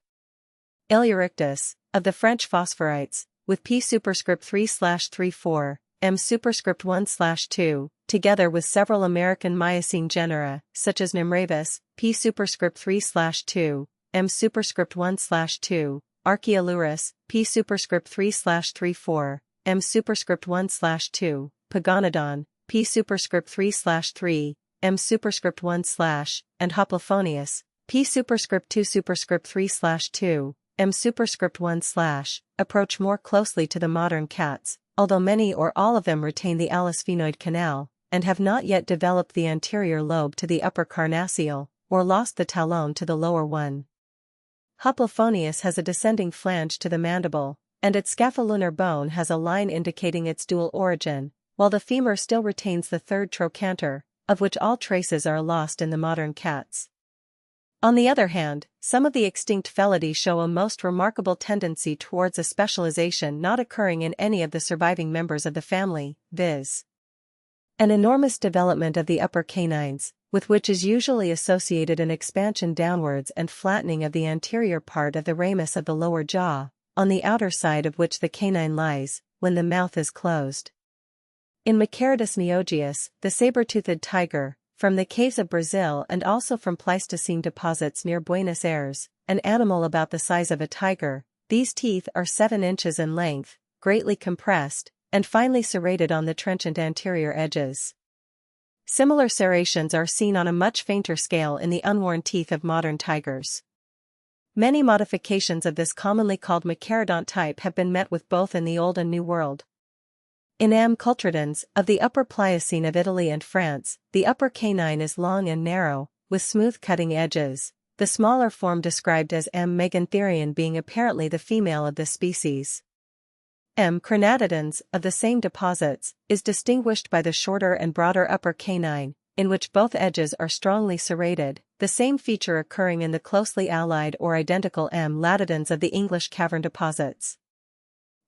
Ilurictus, of the French Phosphorites, with P superscript 3/34, M superscript 1/2, together with several American Miocene genera, such as Nimravus, P superscript 3/2, M superscript 1/2, Archaeolurus, P superscript 3/34, M superscript 1/2, Pagonodon, P superscript 3/3, M superscript 1/, and Hoplophonius, P superscript 2 superscript 3/2, M superscript 1/, approach more closely to the modern cats, although many or all of them retain the allospheноid canal, and have not yet developed the anterior lobe to the upper carnassial, or lost the talon to the lower one. Hoplophonius has a descending flange to the mandible, and its scapholunar bone has a line indicating its dual origin, while the femur still retains the third trochanter, of which all traces are lost in the modern cats. On the other hand, some of the extinct Felidae show a most remarkable tendency towards a specialization not occurring in any of the surviving members of the family, viz. An enormous development of the upper canines, with which is usually associated an expansion downwards and flattening of the anterior part of the ramus of the lower jaw, on the outer side of which the canine lies, when the mouth is closed. In Machaerodus neogeus, the saber-toothed tiger, from the caves of Brazil and also from Pleistocene deposits near Buenos Aires, an animal about the size of a tiger, these teeth are 7 inches in length, greatly compressed, and finely serrated on the trenchant anterior edges. Similar serrations are seen on a much fainter scale in the unworn teeth of modern tigers. Many modifications of this commonly called Machaerodont type have been met with both in the Old and New World. In M. cultridens, of the Upper Pliocene of Italy and France, the upper canine is long and narrow, with smooth cutting edges, the smaller form described as M. megantherion being apparently the female of this species. M. crenatidens, of the same deposits, is distinguished by the shorter and broader upper canine, in which both edges are strongly serrated, the same feature occurring in the closely allied or identical M. latidens of the English cavern deposits.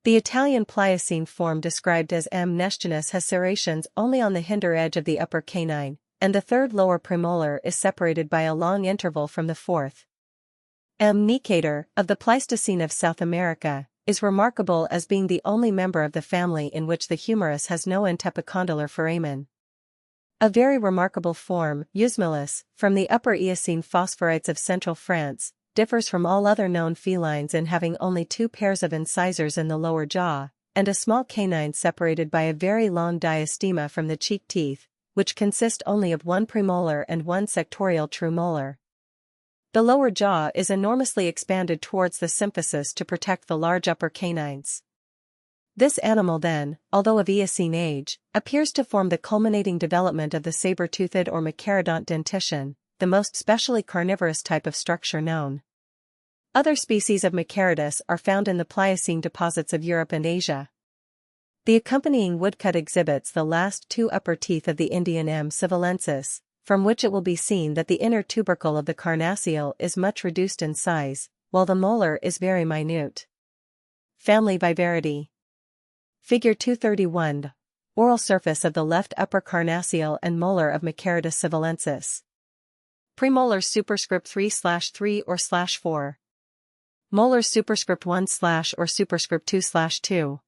The Italian Pliocene form described as M. nestinus has serrations only on the hinder edge of the upper canine, and the third lower premolar is separated by a long interval from the fourth. M. necator, of the Pleistocene of South America, is remarkable as being the only member of the family in which the humerus has no antepicondylar foramen. A very remarkable form, Eusmilus, from the Upper Eocene phosphorites of central France, differs from all other known felines in having only 2 pairs of incisors in the lower jaw, and a small canine separated by a very long diastema from the cheek teeth, which consist only of 1 premolar and 1 sectorial true molar. The lower jaw is enormously expanded towards the symphysis to protect the large upper canines. This animal then, although of Eocene age, appears to form the culminating development of the saber-toothed or Machaerodont dentition, the most specially carnivorous type of structure known. Other species of Machaerodus are found in the Pliocene deposits of Europe and Asia. The accompanying woodcut exhibits the last two upper teeth of the Indian M. civilensis, from which it will be seen that the inner tubercle of the carnassial is much reduced in size, while the molar is very minute. Family Viverity. Figure 231. Oral surface of the left upper carnassial and molar of Machaeretus civilensis. Premolars superscript 3/3 or /4. Molars superscript 1/ or superscript 2/2.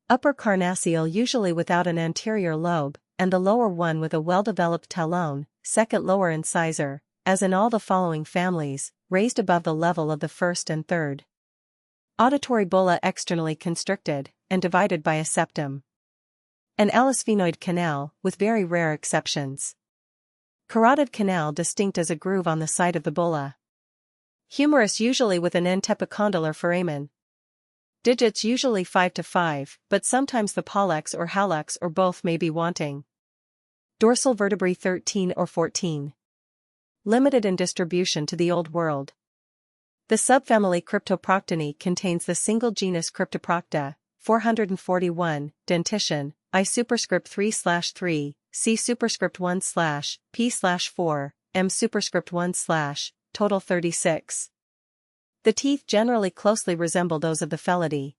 Upper carnassial usually without an anterior lobe, and the lower one with a well-developed talon, second lower incisor, as in all the following families, raised above the level of the first and third. Auditory bulla externally constricted, and divided by a septum. An allospheноid canal, with very rare exceptions. Carotid canal distinct as a groove on the side of the bulla. Humerus usually with an entepicondylar foramen. Digits usually 5 to 5, but sometimes the pollex or hallux or both may be wanting. Dorsal vertebrae 13 or 14. Limited in distribution to the Old World. The subfamily Cryptoproctinae contains the single genus Cryptoprocta, 441, dentition, I superscript 3/3, C superscript 1/P/4, M superscript 1/, total 36. The teeth generally closely resemble those of the Felidae.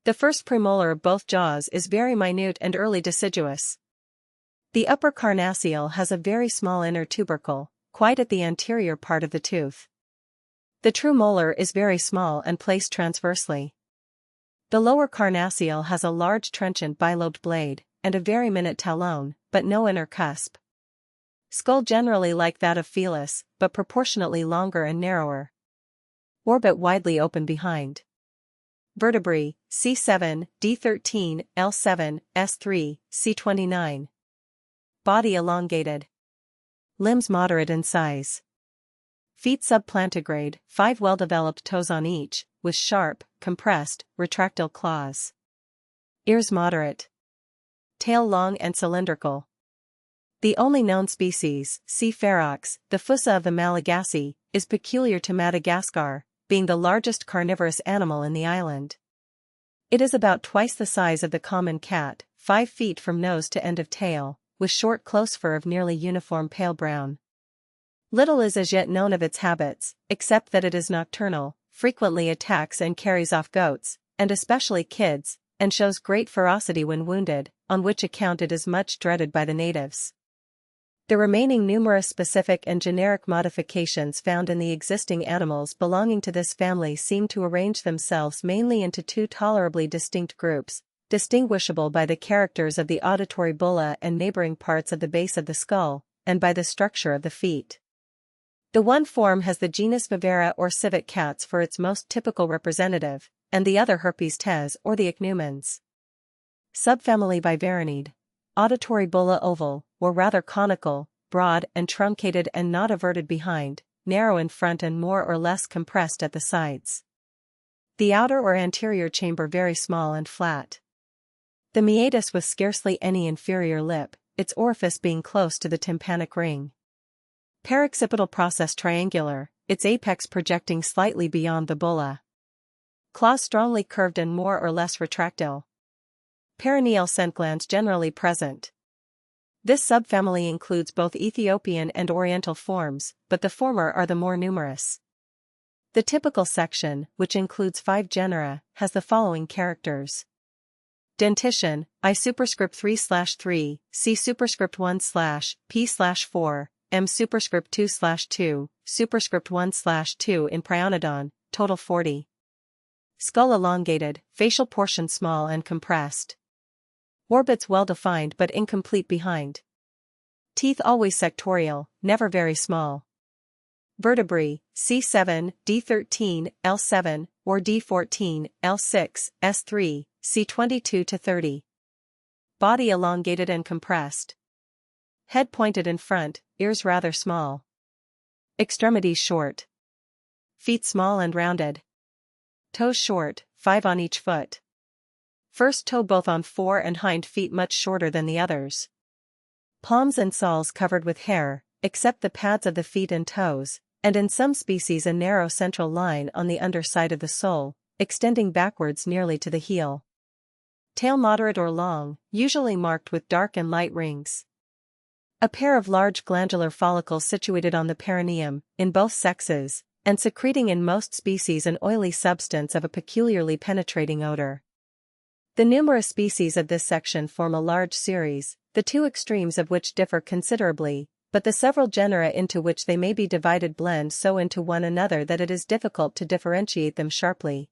The first premolar of both jaws is very minute and early deciduous. The upper carnassial has a very small inner tubercle, quite at the anterior part of the tooth. The true molar is very small and placed transversely. The lower carnassial has a large trenchant bilobed blade, and a very minute talon, but no inner cusp. Skull generally like that of Felis, but proportionately longer and narrower. Orbit widely open behind. Vertebrae, C7, D13, L7, S3, C29. Body elongated. Limbs moderate in size. Feet subplantigrade, 5 well-developed toes on each, with sharp, compressed, retractile claws. Ears moderate. Tail long and cylindrical. The only known species, C. ferox, the fossa of the Malagasy, is peculiar to Madagascar, being the largest carnivorous animal in the island. It is about twice the size of the common cat, 5 feet from nose to end of tail, with short close fur of nearly uniform pale brown. Little is as yet known of its habits, except that it is nocturnal, frequently attacks and carries off goats, and especially kids, and shows great ferocity when wounded, on which account it is much dreaded by the natives. The remaining numerous specific and generic modifications found in the existing animals belonging to this family seem to arrange themselves mainly into two tolerably distinct groups, distinguishable by the characters of the auditory bulla and neighboring parts of the base of the skull, and by the structure of the feet. The one form has the genus Vivera or civet cats for its most typical representative, and the other Herpes tes or the ichneumons. Subfamily Viverinidae. Auditory bulla oval, or rather conical, broad and truncated and not everted behind, narrow in front and more or less compressed at the sides. The outer or anterior chamber very small and flat. The meatus with scarcely any inferior lip, its orifice being close to the tympanic ring. Paroccipital process triangular, its apex projecting slightly beyond the bulla. Claws strongly curved and more or less retractile. Perineal scent glands generally present. This subfamily includes both Ethiopian and Oriental forms, but the former are the more numerous. The typical section, which includes 5 genera, has the following characters. Dentition, I superscript 3/3, C superscript 1/P/4, M superscript 2/2, superscript 1/2 in Prioniodon, total 40. Skull elongated, facial portion small and compressed. Orbits well defined but incomplete behind. Teeth always sectorial, never very small. Vertebrae, C7, D13, L7, or D14, L6, S3, C22 to 30. Body elongated and compressed. Head pointed in front, ears rather small. Extremities short. Feet small and rounded. Toes short, 5 on each foot. First toe both on fore and hind feet much shorter than the others. Palms and soles covered with hair, except the pads of the feet and toes, and in some species a narrow central line on the underside of the sole, extending backwards nearly to the heel. Tail moderate or long, usually marked with dark and light rings. A pair of large glandular follicles situated on the perineum, in both sexes, and secreting in most species an oily substance of a peculiarly penetrating odor. The numerous species of this section form a large series, the two extremes of which differ considerably, but the several genera into which they may be divided blend so into one another that it is difficult to differentiate them sharply.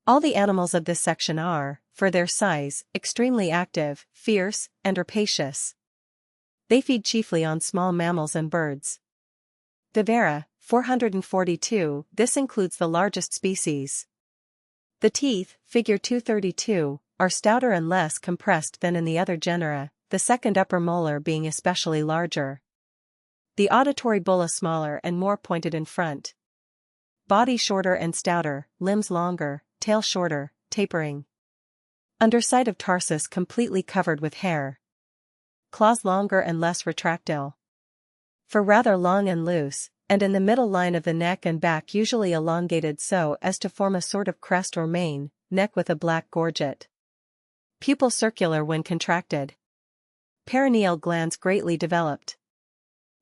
All the animals of this section are, for their size, extremely active, fierce, and rapacious. They feed chiefly on small mammals and birds. Vivera, 442, this includes the largest species. The teeth, figure 232, are stouter and less compressed than in the other genera, the second upper molar being especially larger. The auditory bulla smaller and more pointed in front. Body shorter and stouter, limbs longer, tail shorter, tapering. Underside of tarsus completely covered with hair. Claws longer and less retractile. Fur rather long and loose, and in the middle line of the neck and back usually elongated so as to form a sort of crest or mane, neck with a black gorget. Pupil circular when contracted. Perineal glands greatly developed.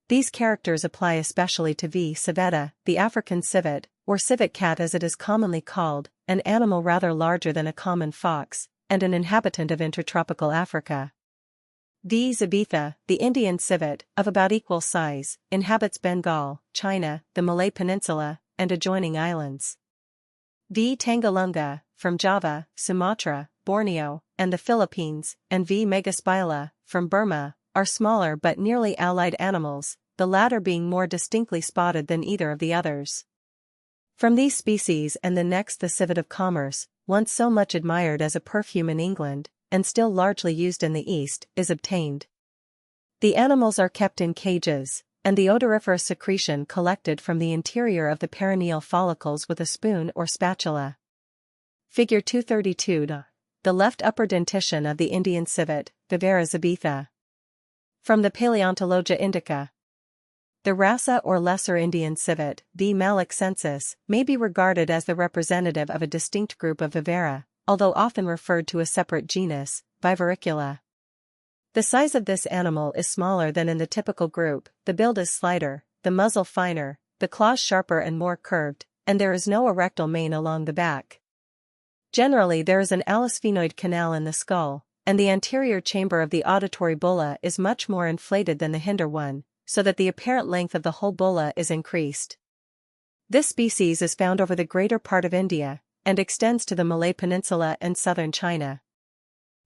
These characters apply especially to V. civetta, the African civet, or civet cat as it is commonly called, an animal rather larger than a common fox, and an inhabitant of intertropical Africa. V. zebetha, the Indian civet, of about equal size, inhabits Bengal, China, the Malay Peninsula, and adjoining islands. V. tangalunga, from Java, Sumatra, Borneo, and the Philippines, and V. megaspila, from Burma, are smaller but nearly allied animals, the latter being more distinctly spotted than either of the others. From these species and the next the civet of commerce, once so much admired as a perfume in England, and still largely used in the East, is obtained. The animals are kept in cages, and the odoriferous secretion collected from the interior of the perineal follicles with a spoon or spatula. Figure 232. The left upper dentition of the Indian civet, Vivera zebetha. From the Paleontologia Indica. The Rasa or Lesser Indian civet, V. malaccensis, may be regarded as the representative of a distinct group of Vivera, although often referred to a separate genus, Viverricula. The size of this animal is smaller than in the typical group, the build is slighter, the muzzle finer, the claws sharper and more curved, and there is no erectile mane along the back. Generally there is an allospheноid canal in the skull, and the anterior chamber of the auditory bulla is much more inflated than the hinder one, so that the apparent length of the whole bulla is increased. This species is found over the greater part of India, and extends to the Malay Peninsula and southern China.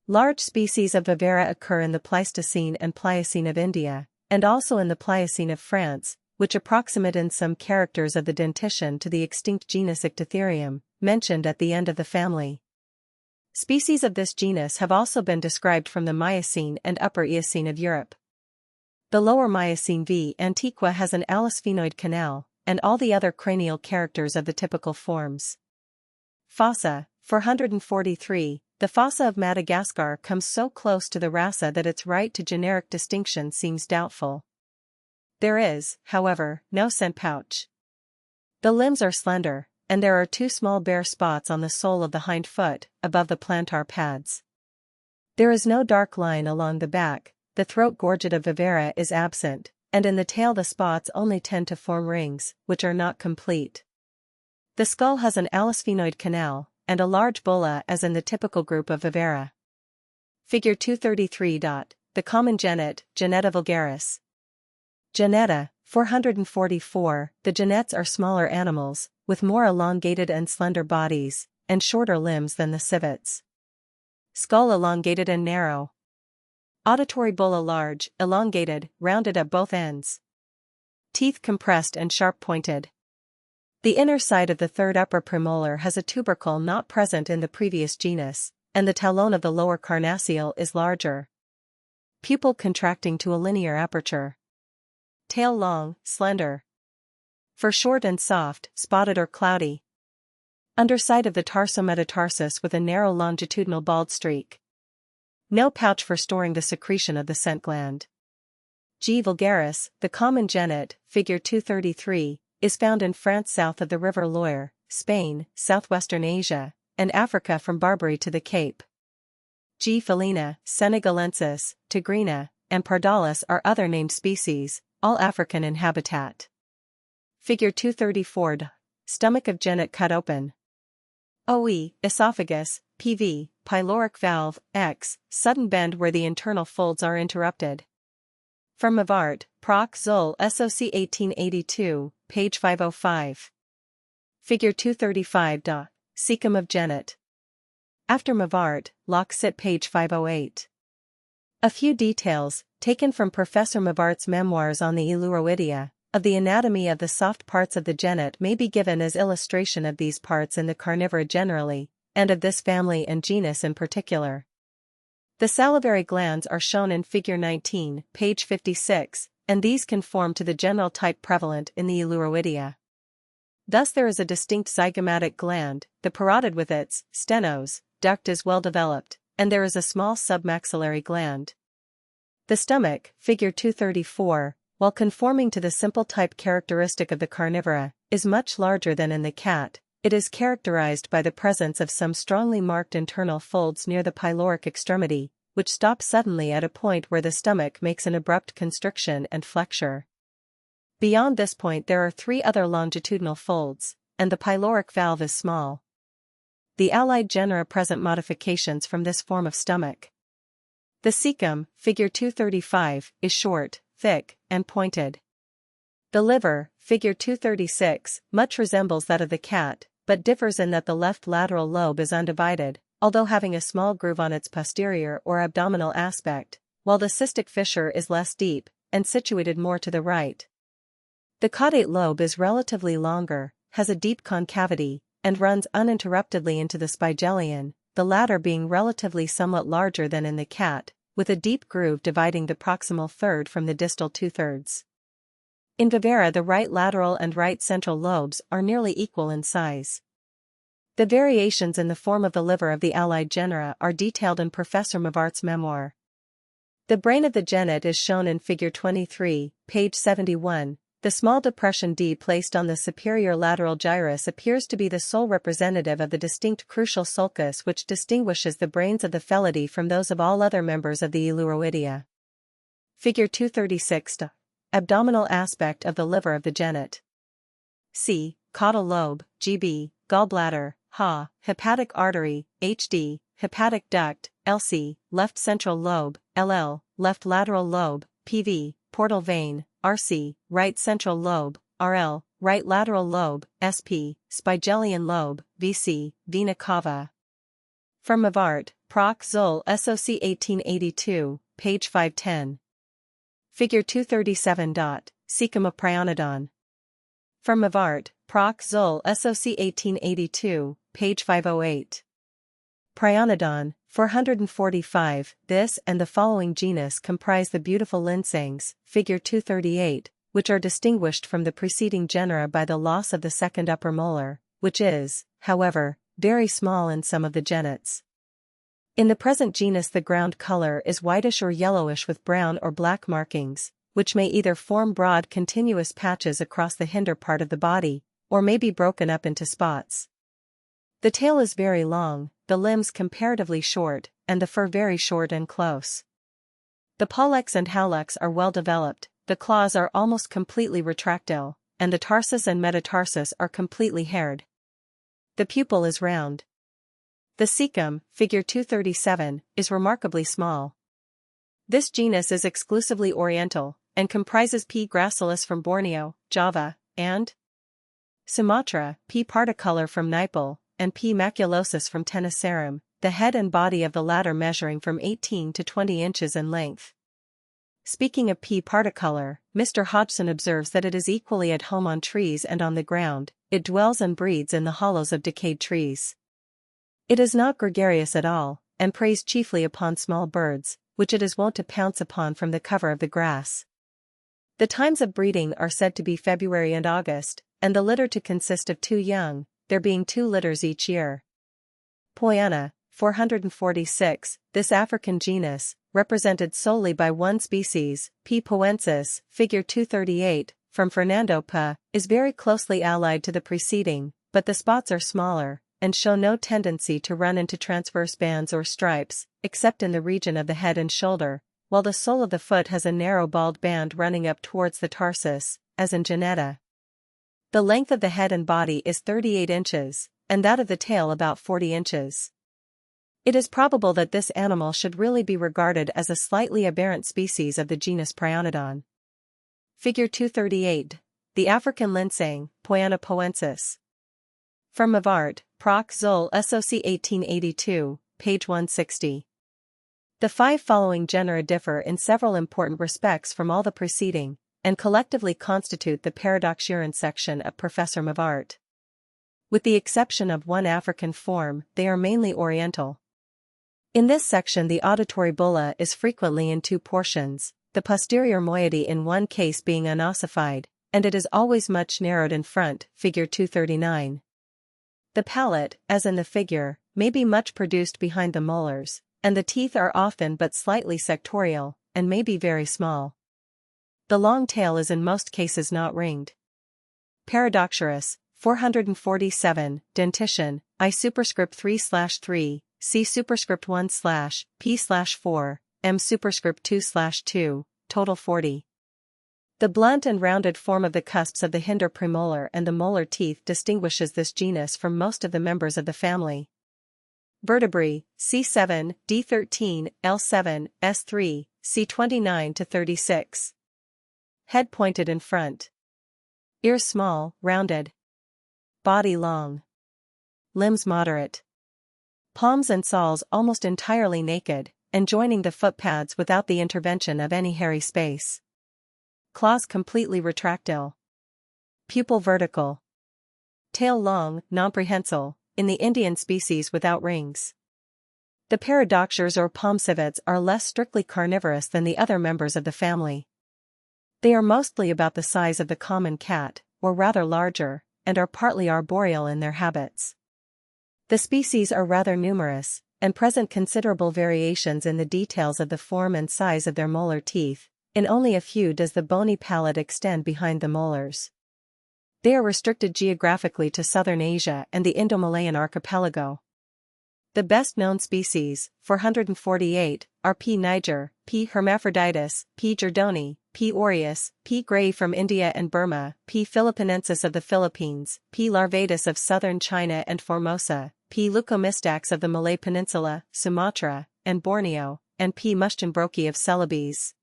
Large species of Vivera occur in the Pleistocene and Pliocene of India, and also in the Pliocene of France, which approximate in some characters of the dentition to the extinct genus Ictotherium, mentioned at the end of the family. Species of this genus have also been described from the Miocene and Upper Eocene of Europe. The Lower Miocene V. antiqua has an allospheноid canal, and all the other cranial characters of the typical forms. Fossa, 443, the fossa of Madagascar comes so close to the rasa that its right to generic distinction seems doubtful. There is, however, no scent pouch. The limbs are slender, and there are two small bare spots on the sole of the hind foot, above the plantar pads. There is no dark line along the back, the throat gorget of Vivera is absent, and in the tail the spots only tend to form rings, which are not complete. The skull has an allospheноid canal, and a large bulla as in the typical group of Vivera. Figure 233. The common genet, Genetta vulgaris. Genetta, 444, the genets are smaller animals, with more elongated and slender bodies, and shorter limbs than the civets. Skull elongated and narrow. Auditory bulla large, elongated, rounded at both ends. Teeth compressed and sharp-pointed. The inner side of the third upper premolar has a tubercle not present in the previous genus, and the talon of the lower carnassial is larger. Pupil contracting to a linear aperture. Tail long, slender. Fur short and soft, spotted or cloudy. Underside of the tarsometatarsus with a narrow longitudinal bald streak. No pouch for storing the secretion of the scent gland. G. vulgaris, the common genet, figure 233, is found in France south of the river Loire, Spain, southwestern Asia, and Africa from Barbary to the Cape. G. felina, senegalensis, tigrina, and pardalis are other named species, all African in habitat. Figure 234 d. Stomach of genet cut open. OE, esophagus, PV, pyloric valve, X, sudden bend where the internal folds are interrupted. From Mavart, Proc. Zol. SOC 1882, page 505. Figure 235 d. Cecum of genet. After Mavart, Locke sit page 508. A few details, taken from Professor Mavart's memoirs on the Eluroidea, of the anatomy of the soft parts of the genet may be given as illustration of these parts in the carnivora generally, and of this family and genus in particular. The salivary glands are shown in Figure 19, page 56, and these conform to the general type prevalent in the Eluroidea. Thus there is a distinct zygomatic gland, the parotid with its stenos duct is well developed, and there is a small submaxillary gland. The stomach, Figure 234, while conforming to the simple type characteristic of the carnivora, is much larger than in the cat. It is characterized by the presence of some strongly marked internal folds near the pyloric extremity, which stop suddenly at a point where the stomach makes an abrupt constriction and flexure. Beyond this point there are 3 other longitudinal folds, and the pyloric valve is small. The allied genera present modifications from this form of stomach. The cecum, Figure 235, is short, thick, and pointed. The liver, Figure 236, much resembles that of the cat, but differs in that the left lateral lobe is undivided, although having a small groove on its posterior or abdominal aspect, while the cystic fissure is less deep, and situated more to the right. The caudate lobe is relatively longer, has a deep concavity, and runs uninterruptedly into the spigelion, the latter being relatively somewhat larger than in the cat, with a deep groove dividing the proximal third from the distal 2/3. In Vivera the right lateral and right central lobes are nearly equal in size. The variations in the form of the liver of the allied genera are detailed in Professor Mavart's memoir. The brain of the genet is shown in Figure 23, page 71. The small depression D placed on the superior lateral gyrus appears to be the sole representative of the distinct crucial sulcus which distinguishes the brains of the Felidae from those of all other members of the Eluroidea. Figure 236 d. Abdominal aspect of the liver of the genet. C. Caudal lobe, GB, gallbladder, HA, hepatic artery, HD, hepatic duct, LC, left central lobe, LL, left lateral lobe, PV, portal vein, RC, right central lobe, RL, right lateral lobe, SP, spigelian lobe, VC, vena cava. From Mavart, Proc. Zol. SOC 1882, page 510. Figure 237. Cecum of Prianodon. From Mavart, Proc. Zol. SOC 1882, page 508. Prianodon, 445. This and the following genus comprise the beautiful linsangs, Figure 238, which are distinguished from the preceding genera by the loss of the second upper molar, which is, however, very small in some of the genets. In the present genus the ground color is whitish or yellowish with brown or black markings, which may either form broad continuous patches across the hinder part of the body, or may be broken up into spots. The tail is very long, the limbs comparatively short, and the fur very short and close. The pollex and hallux are well developed, the claws are almost completely retractile, and the tarsus and metatarsus are completely haired. The pupil is round. The cecum, Figure 237, is remarkably small. This genus is exclusively oriental, and comprises P. gracilis from Borneo, Java, and Sumatra, P. particolor from Nepal, and P. maculosus from Tenasserim, the head and body of the latter measuring from 18 to 20 inches in length. Speaking of P. particolor, Mr. Hodgson observes that it is equally at home on trees and on the ground. It dwells and breeds in the hollows of decayed trees. It is not gregarious at all, and preys chiefly upon small birds, which it is wont to pounce upon from the cover of the grass. The times of breeding are said to be February and August, and the litter to consist of 2 young, there being 2 litters each year. Poiana, 446, this African genus, represented solely by one species, P. poensis, Figure 238, from Fernando P., is very closely allied to the preceding, but the spots are smaller, and show no tendency to run into transverse bands or stripes, except in the region of the head and shoulder, while the sole of the foot has a narrow bald band running up towards the tarsus, as in Genetta. The length of the head and body is 38 inches, and that of the tail about 40 inches. It is probable that this animal should really be regarded as a slightly aberrant species of the genus Prionodon. Figure 238. The African Linsang, Poiana poensis. From Mavart, Proc. Zoll SOC 1882, page 160. The 5 following genera differ in several important respects from all the preceding, and collectively constitute the Paradoxuran section of Professor Mavart. With the exception of one African form, they are mainly oriental. In this section the auditory bulla is frequently in 2 portions, the posterior moiety in one case being unossified, and it is always much narrowed in front, figure 239. The palate, as in the figure, may be much produced behind the molars, and the teeth are often but slightly sectorial, and may be very small. The long tail is in most cases not ringed. Paradoxurus, 447, dentition, I superscript 3/3, C superscript 1/P/4, M superscript 2/2, total 40. The blunt and rounded form of the cusps of the hinder premolar and the molar teeth distinguishes this genus from most of the members of the family. Vertebrae, C7, D13, L7, S3, C29 to 36. Head pointed in front. Ears small, rounded. Body long. Limbs moderate. Palms and soles almost entirely naked, and joining the foot pads without the intervention of any hairy space. Claws completely retractile. Pupil vertical. Tail long, non-prehensile, in the Indian species without rings. The paradoxures or palmcivets are less strictly carnivorous than the other members of the family. They are mostly about the size of the common cat, or rather larger, and are partly arboreal in their habits. The species are rather numerous, and present considerable variations in the details of the form and size of their molar teeth. In only a few does the bony palate extend behind the molars. They are restricted geographically to southern Asia and the Indo-Malayan archipelago. The best-known species, 448, are P. niger, P. hermaphroditus, P. jordoni, P. aureus, P. gray from India and Burma, P. philippinensis of the Philippines, P. larvatus of southern China and Formosa, P. leucomistax of the Malay Peninsula, Sumatra, and Borneo, and P. mushtonbroki of Celebes.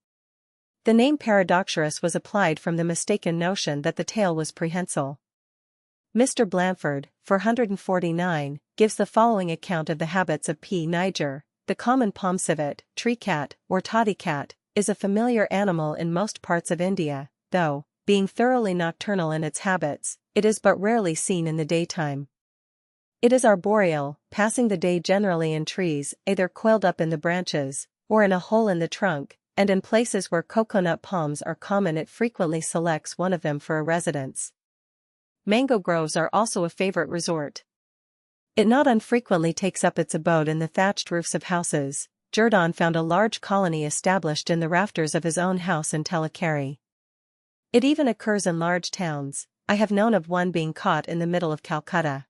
The name Paradoxurus was applied from the mistaken notion that the tail was prehensile. Mr. Blanford, 449, gives the following account of the habits of P. niger. The common palmcivet, tree cat, or toddy cat, is a familiar animal in most parts of India, though, being thoroughly nocturnal in its habits, it is but rarely seen in the daytime. It is arboreal, passing the day generally in trees, either coiled up in the branches, or in a hole in the trunk, and in places where coconut palms are common it frequently selects one of them for a residence. Mango groves are also a favorite resort. It not unfrequently takes up its abode in the thatched roofs of houses. Jerdon found a large colony established in the rafters of his own house in Telakeri. It even occurs in large towns. I have known of one being caught in the middle of Calcutta.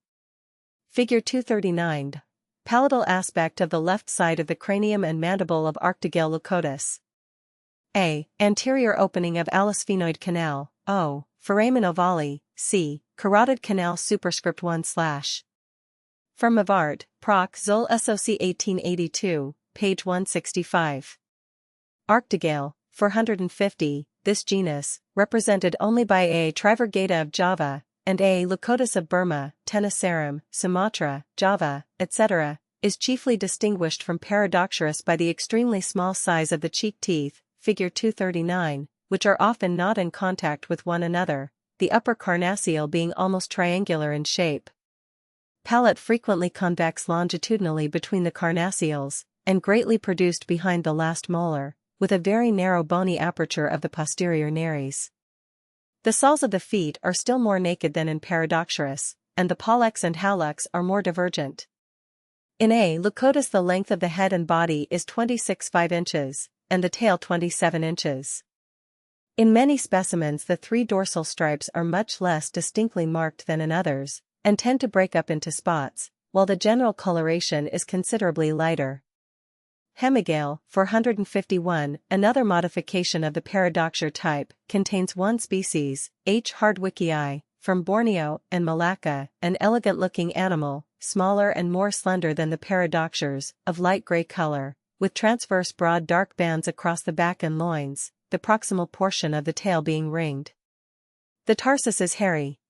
Figure 239. Palatal aspect of the left side of the cranium and mandible of Arctogale leucotus. A. Anterior opening of alisphenoid canal. O. Foramen ovale. C. Carotid canal superscript 1/. From Mavart, Proc. Zoll SOC 1882, page 165. Arctogale, 450, this genus, represented only by A. trivirgata of Java, and A. leucotus of Burma, Tenasserim, Sumatra, Java, etc., is chiefly distinguished from Paradoxurus by the extremely small size of the cheek teeth, figure 239, which are often not in contact with one another, the upper carnassial being almost triangular in shape. Palate frequently convex longitudinally between the carnassials, and greatly produced behind the last molar, with a very narrow bony aperture of the posterior nares. The soles of the feet are still more naked than in Paradoxurus, and the pollex and hallux are more divergent. In A. leucotus the length of the head and body is 26.5 inches, and the tail 27 inches. In many specimens the 3 dorsal stripes are much less distinctly marked than in others, and tend to break up into spots, while the general coloration is considerably lighter. Hemigale, 451, another modification of the Paradoxure type, contains one species, H. hardwickii, from Borneo and Malacca, an elegant-looking animal, smaller and more slender than the Paradoxures, of light gray color, with transverse broad dark bands across the back and loins, the proximal portion of the tail being ringed. The tarsus is hairy.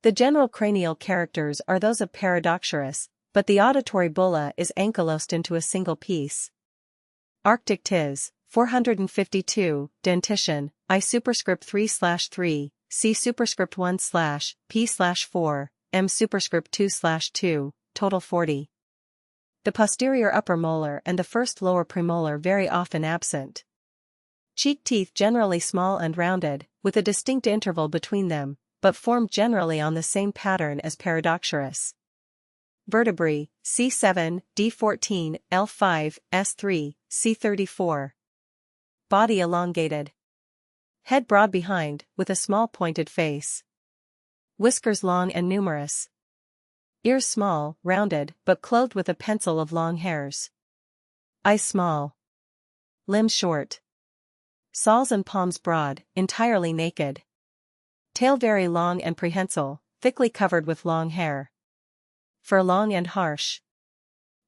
The general cranial characters are those of Paradoxurus, but the auditory bulla is ankylosed into a single piece. Arctic tis, 452, dentition, I superscript 3/3, C superscript 1/P/4, M superscript 2/2, total 40. The posterior upper molar and the first lower premolar very often absent. Cheek teeth generally small and rounded, with a distinct interval between them, but formed generally on the same pattern as Paradoxurus. Vertebrae, C7, D14, L5, S3, C34. Body elongated. Head broad behind, with a small pointed face. Whiskers long and numerous. Ears small, rounded, but clothed with a pencil of long hairs. Eyes small. Limbs short. Soles and palms broad, entirely naked. Tail very long and prehensile, thickly covered with long hair. Fur long and harsh.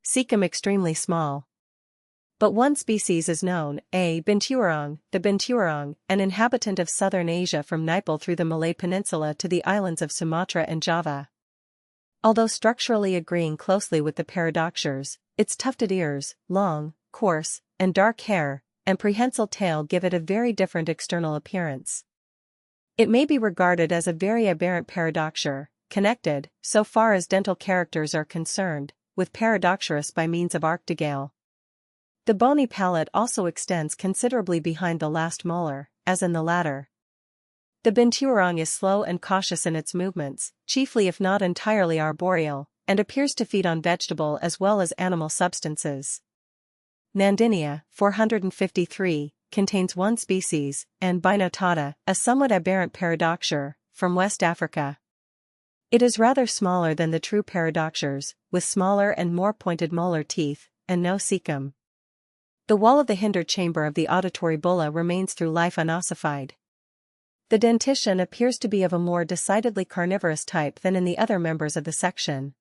Cecum extremely small. But one species is known, A. binturong, the binturong, an inhabitant of southern Asia from Nepal through the Malay Peninsula to the islands of Sumatra and Java. Although structurally agreeing closely with the Paradoxures, its tufted ears, long, coarse, and dark hair, and prehensile tail give it a very different external appearance. It may be regarded as a very aberrant Paradoxure, connected, so far as dental characters are concerned, with Paradoxurus by means of arctigale. The bony palate also extends considerably behind the last molar, as in the latter. The binturong is slow and cautious in its movements, chiefly if not entirely arboreal, and appears to feed on vegetable as well as animal substances. Nandinia, 453, contains one species, and binotata, a somewhat aberrant Paradoxure, from West Africa. It is rather smaller than the true Paradoxures, with smaller and more pointed molar teeth, and no cecum. The wall of the hinder chamber of the auditory bulla remains through life unossified. The dentition appears to be of a more decidedly carnivorous type than in the other members of the section.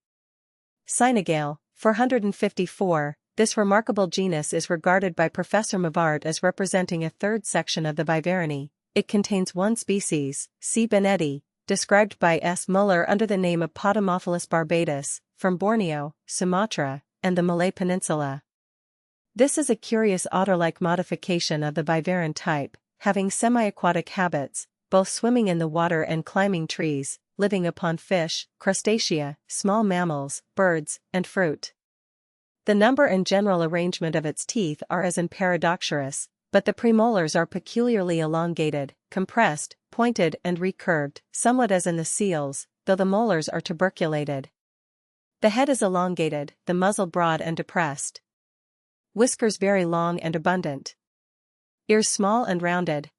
Cynogale, 454, this remarkable genus is regarded by Professor Mavart as representing a third section of the Viverinae. It contains one species, C. beneti, described by S. Muller under the name of Potamophilus barbatus, from Borneo, Sumatra, and the Malay Peninsula. This is a curious otter-like modification of the viverine type, having semi-aquatic habits, both swimming in the water and climbing trees, living upon fish, crustacea, small mammals, birds, and fruit. The number and general arrangement of its teeth are as in Paradoxurus, but the premolars are peculiarly elongated, compressed, pointed and recurved, somewhat as in the seals, though the molars are tuberculated. The head is elongated, the muzzle broad and depressed. Whiskers very long and abundant. Ears small and rounded.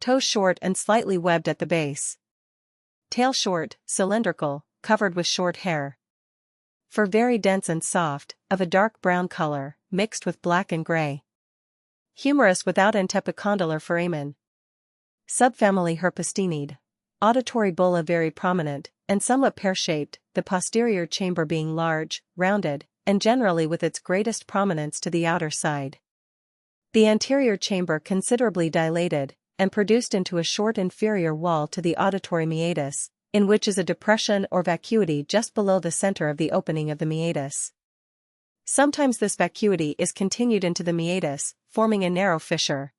Toes short and slightly webbed at the base. Tail short, cylindrical, covered with short hair. Fur very dense and soft, of a dark brown color, mixed with black and gray. Humerus without antepicondylar foramen. Subfamily Herpestinid. Auditory bulla very prominent, and somewhat pear-shaped, the posterior chamber being large, rounded, and generally with its greatest prominence to the outer side. The anterior chamber considerably dilated, and produced into a short inferior wall to the auditory meatus, in which is a depression or vacuity just below the center of the opening of the meatus. Sometimes this vacuity is continued into the meatus, forming a narrow fissure.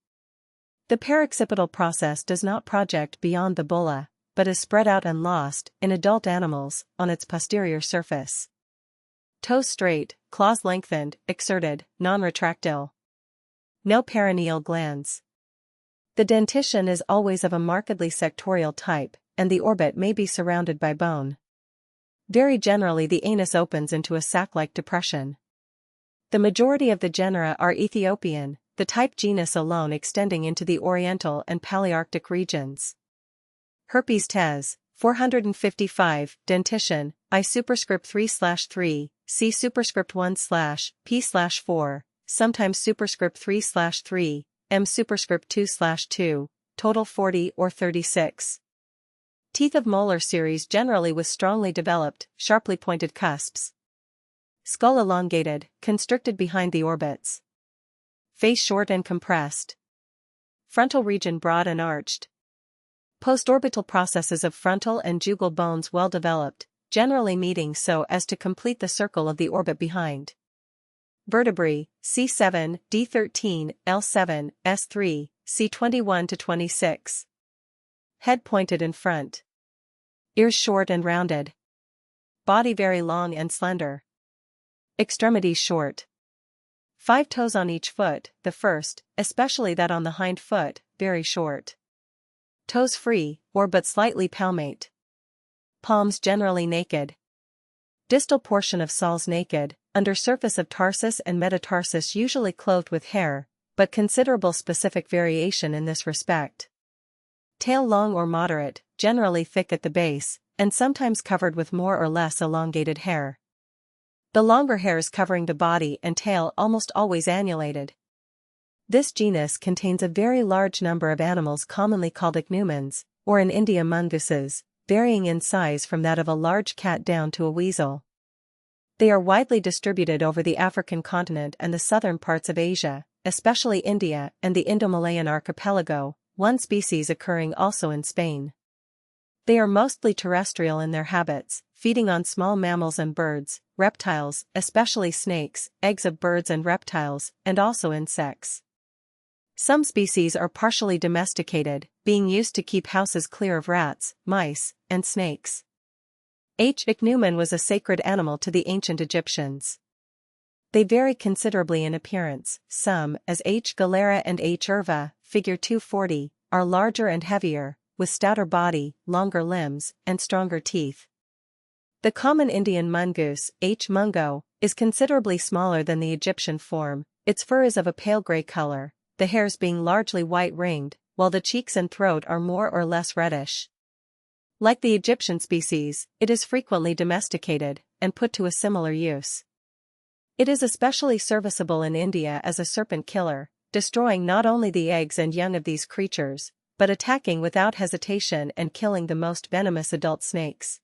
The paroccipital process does not project beyond the bulla, but is spread out and lost, in adult animals, on its posterior surface. Toes straight, claws lengthened, exerted, non-retractile. No perineal glands. The dentition is always of a markedly sectorial type, and the orbit may be surrounded by bone. Very generally the anus opens into a sac-like depression. The majority of the genera are Ethiopian, the type genus alone extending into the Oriental and Palearctic regions. Herpes tes, 455, dentition, I superscript 3/3, C superscript 1/P/4, sometimes superscript 3/3, M superscript 2/2, total 40 or 36. Teeth of molar series generally with strongly developed, sharply pointed cusps. Skull elongated, constricted behind the orbits. Face short and compressed. Frontal region broad and arched. Postorbital processes of frontal and jugal bones well developed, generally meeting so as to complete the circle of the orbit behind. Vertebrae, C7, D13, L7, S3, C21 to 26. Head pointed in front. Ears short and rounded. Body very long and slender. Extremities short. 5 toes on each foot, the first, especially that on the hind foot, very short. Toes free, or but slightly palmate. Palms generally naked. Distal portion of soles naked, under surface of tarsus and metatarsus usually clothed with hair, but considerable specific variation in this respect. Tail long or moderate, generally thick at the base, and sometimes covered with more or less elongated hair. The longer hairs covering the body and tail almost always annulated. This genus contains a very large number of animals commonly called ichneumons, or in India mongooses, varying in size from that of a large cat down to a weasel. They are widely distributed over the African continent and the southern parts of Asia, especially India and the Indo-Malayan archipelago, one species occurring also in Spain. They are mostly terrestrial in their habits, feeding on small mammals and birds, reptiles, especially snakes, eggs of birds and reptiles, and also insects. Some species are partially domesticated, being used to keep houses clear of rats, mice, and snakes. H. ichneumon was a sacred animal to the ancient Egyptians. They vary considerably in appearance. Some, as H. galera and H. urva, figure 240, are larger and heavier, with stouter body, longer limbs, and stronger teeth. The common Indian mongoose, H. mungo, is considerably smaller than the Egyptian form. Its fur is of a pale gray color, the hairs being largely white-ringed, while the cheeks and throat are more or less reddish. Like the Egyptian species, it is frequently domesticated, and put to a similar use. It is especially serviceable in India as a serpent killer, destroying not only the eggs and young of these creatures, but attacking without hesitation and killing the most venomous adult snakes.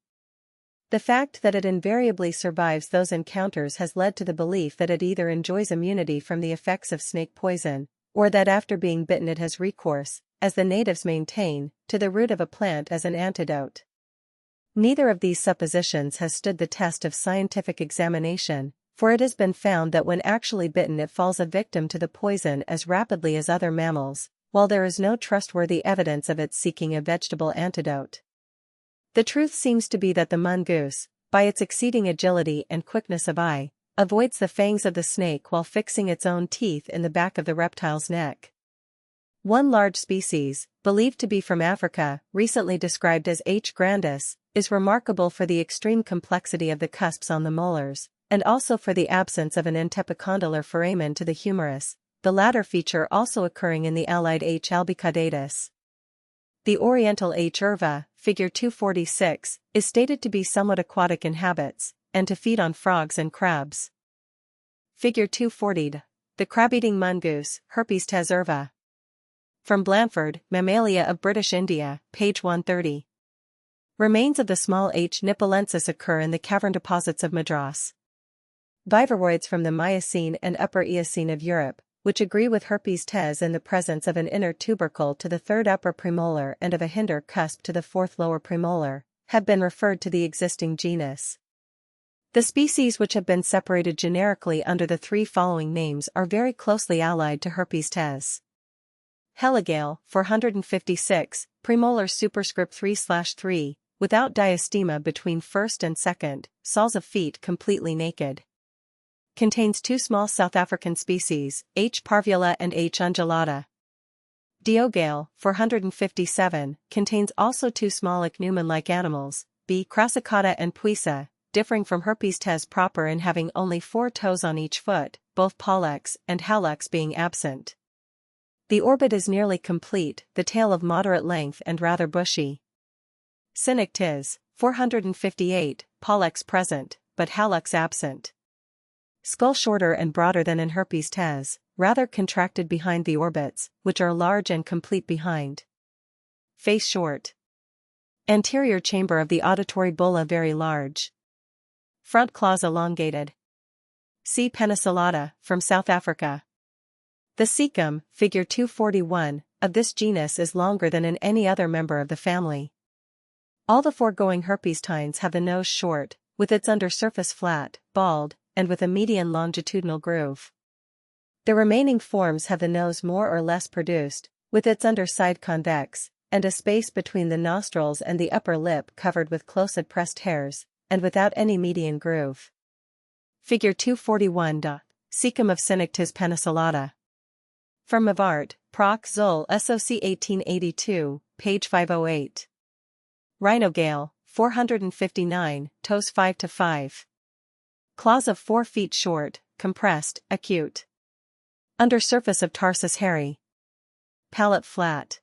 The fact that it invariably survives those encounters has led to the belief that it either enjoys immunity from the effects of snake poison, or that after being bitten it has recourse, as the natives maintain, to the root of a plant as an antidote. Neither of these suppositions has stood the test of scientific examination, for it has been found that when actually bitten it falls a victim to the poison as rapidly as other mammals, while there is no trustworthy evidence of its seeking a vegetable antidote. The truth seems to be that the mongoose, by its exceeding agility and quickness of eye, avoids the fangs of the snake while fixing its own teeth in the back of the reptile's neck. One large species, believed to be from Africa, recently described as H. grandis, is remarkable for the extreme complexity of the cusps on the molars, and also for the absence of an antepicondylar foramen to the humerus, the latter feature also occurring in the allied H. albicaudatus. The Oriental H. urva, figure 246, is stated to be somewhat aquatic in habits, and to feed on frogs and crabs. Figure 240. The crab-eating mongoose, Herpes tes urva. From Blanford, Mammalia of British India, page 130. Remains of the small H. nipolensis occur in the cavern deposits of Madras. Vivaroids from the Miocene and Upper Eocene of Europe, which agree with Herpes tes in the presence of an inner tubercle to the third upper premolar and of a hinder cusp to the fourth lower premolar, have been referred to the existing genus. The species which have been separated generically under the three following names are very closely allied to Herpes tes. Heligale, 456, premolar superscript 3/3, without diastema between first and second, soles of feet completely naked. Contains two small South African species, H. parvula and H. undulata. Diogale, 457, contains also two small ichneumon-like animals, B. crassicata and puisa, differing from Herpes tes proper in having only 4 toes on each foot, both pollex and hallux being absent. The orbit is nearly complete, the tail of moderate length and rather bushy. Synectes, 458, pollex present, but hallux absent. Skull shorter and broader than in herpes tes, rather contracted behind the orbits, which are large and complete behind. Face short. Anterior chamber of the auditory bulla very large. Front claws elongated. C. peniculata, from South Africa. The cecum, figure 241, of this genus is longer than in any other member of the family. All the foregoing herpes tines have the nose short, with its undersurface flat, bald, and with a median longitudinal groove. The remaining forms have the nose more or less produced, with its underside convex, and a space between the nostrils and the upper lip covered with close pressed hairs, and without any median groove. Figure 241. Cecum of Synectes peniculata. From Mavart, Proc. Zul. SOC 1882, page 508. Rhinogale, 459, toes 5 to 5. Claws of 4 feet short, compressed, acute. Undersurface of tarsus hairy. Palate flat.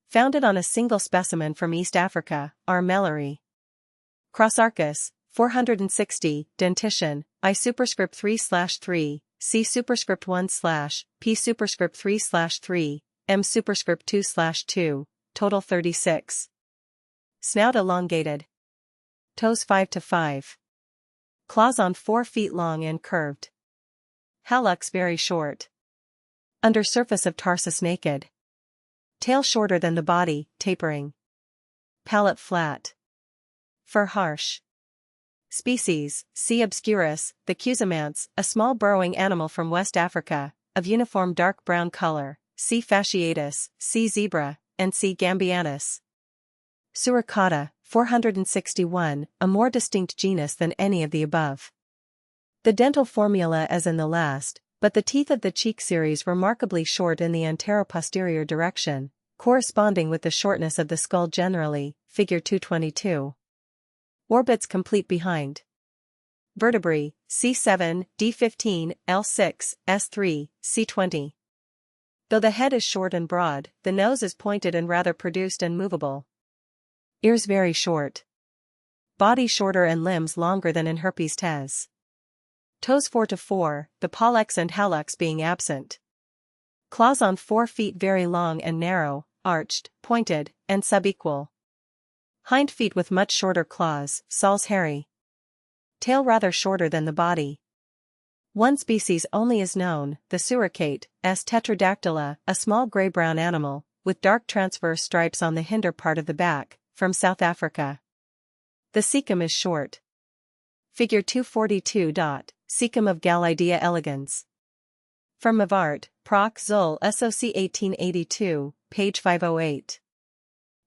Founded on a single specimen from East Africa, R. Mellery. Crossarchus, 460, dentition, I superscript 3/3, C superscript 1/P superscript 3/3, M superscript 2/2, total 36. Snout elongated. Toes 5 to 5. Claws on 4 feet long and curved. Hallux very short. Undersurface of tarsus naked. Tail shorter than the body, tapering. Palate flat. Fur harsh. Species, C. obscurus, the cusamance, a small burrowing animal from West Africa, of uniform dark brown color, C. fasciatus, C. zebra, and C. gambianus. Suricata, 461, a more distinct genus than any of the above. The dental formula as in the last, but the teeth of the cheek series remarkably short in the anteroposterior direction, corresponding with the shortness of the skull generally, figure 222. Orbits complete behind. Vertebrae, C7, D15, L6, S3, C20. Though the head is short and broad, the nose is pointed and rather produced and movable. Ears very short. Body shorter and limbs longer than in herpes tes. Toes 4 to 4, the pollex and hallux being absent. Claws on 4 feet very long and narrow, arched, pointed, and subequal. Hind feet with much shorter claws, soles hairy. Tail rather shorter than the body. One species only is known, the suricate, S. tetradactyla, a small gray-brown animal, with dark transverse stripes on the hinder part of the back, from South Africa. The cecum is short. Figure 242. Cecum of Galidea elegans. From Mavart, Proc. Zul. SOC 1882, page 508.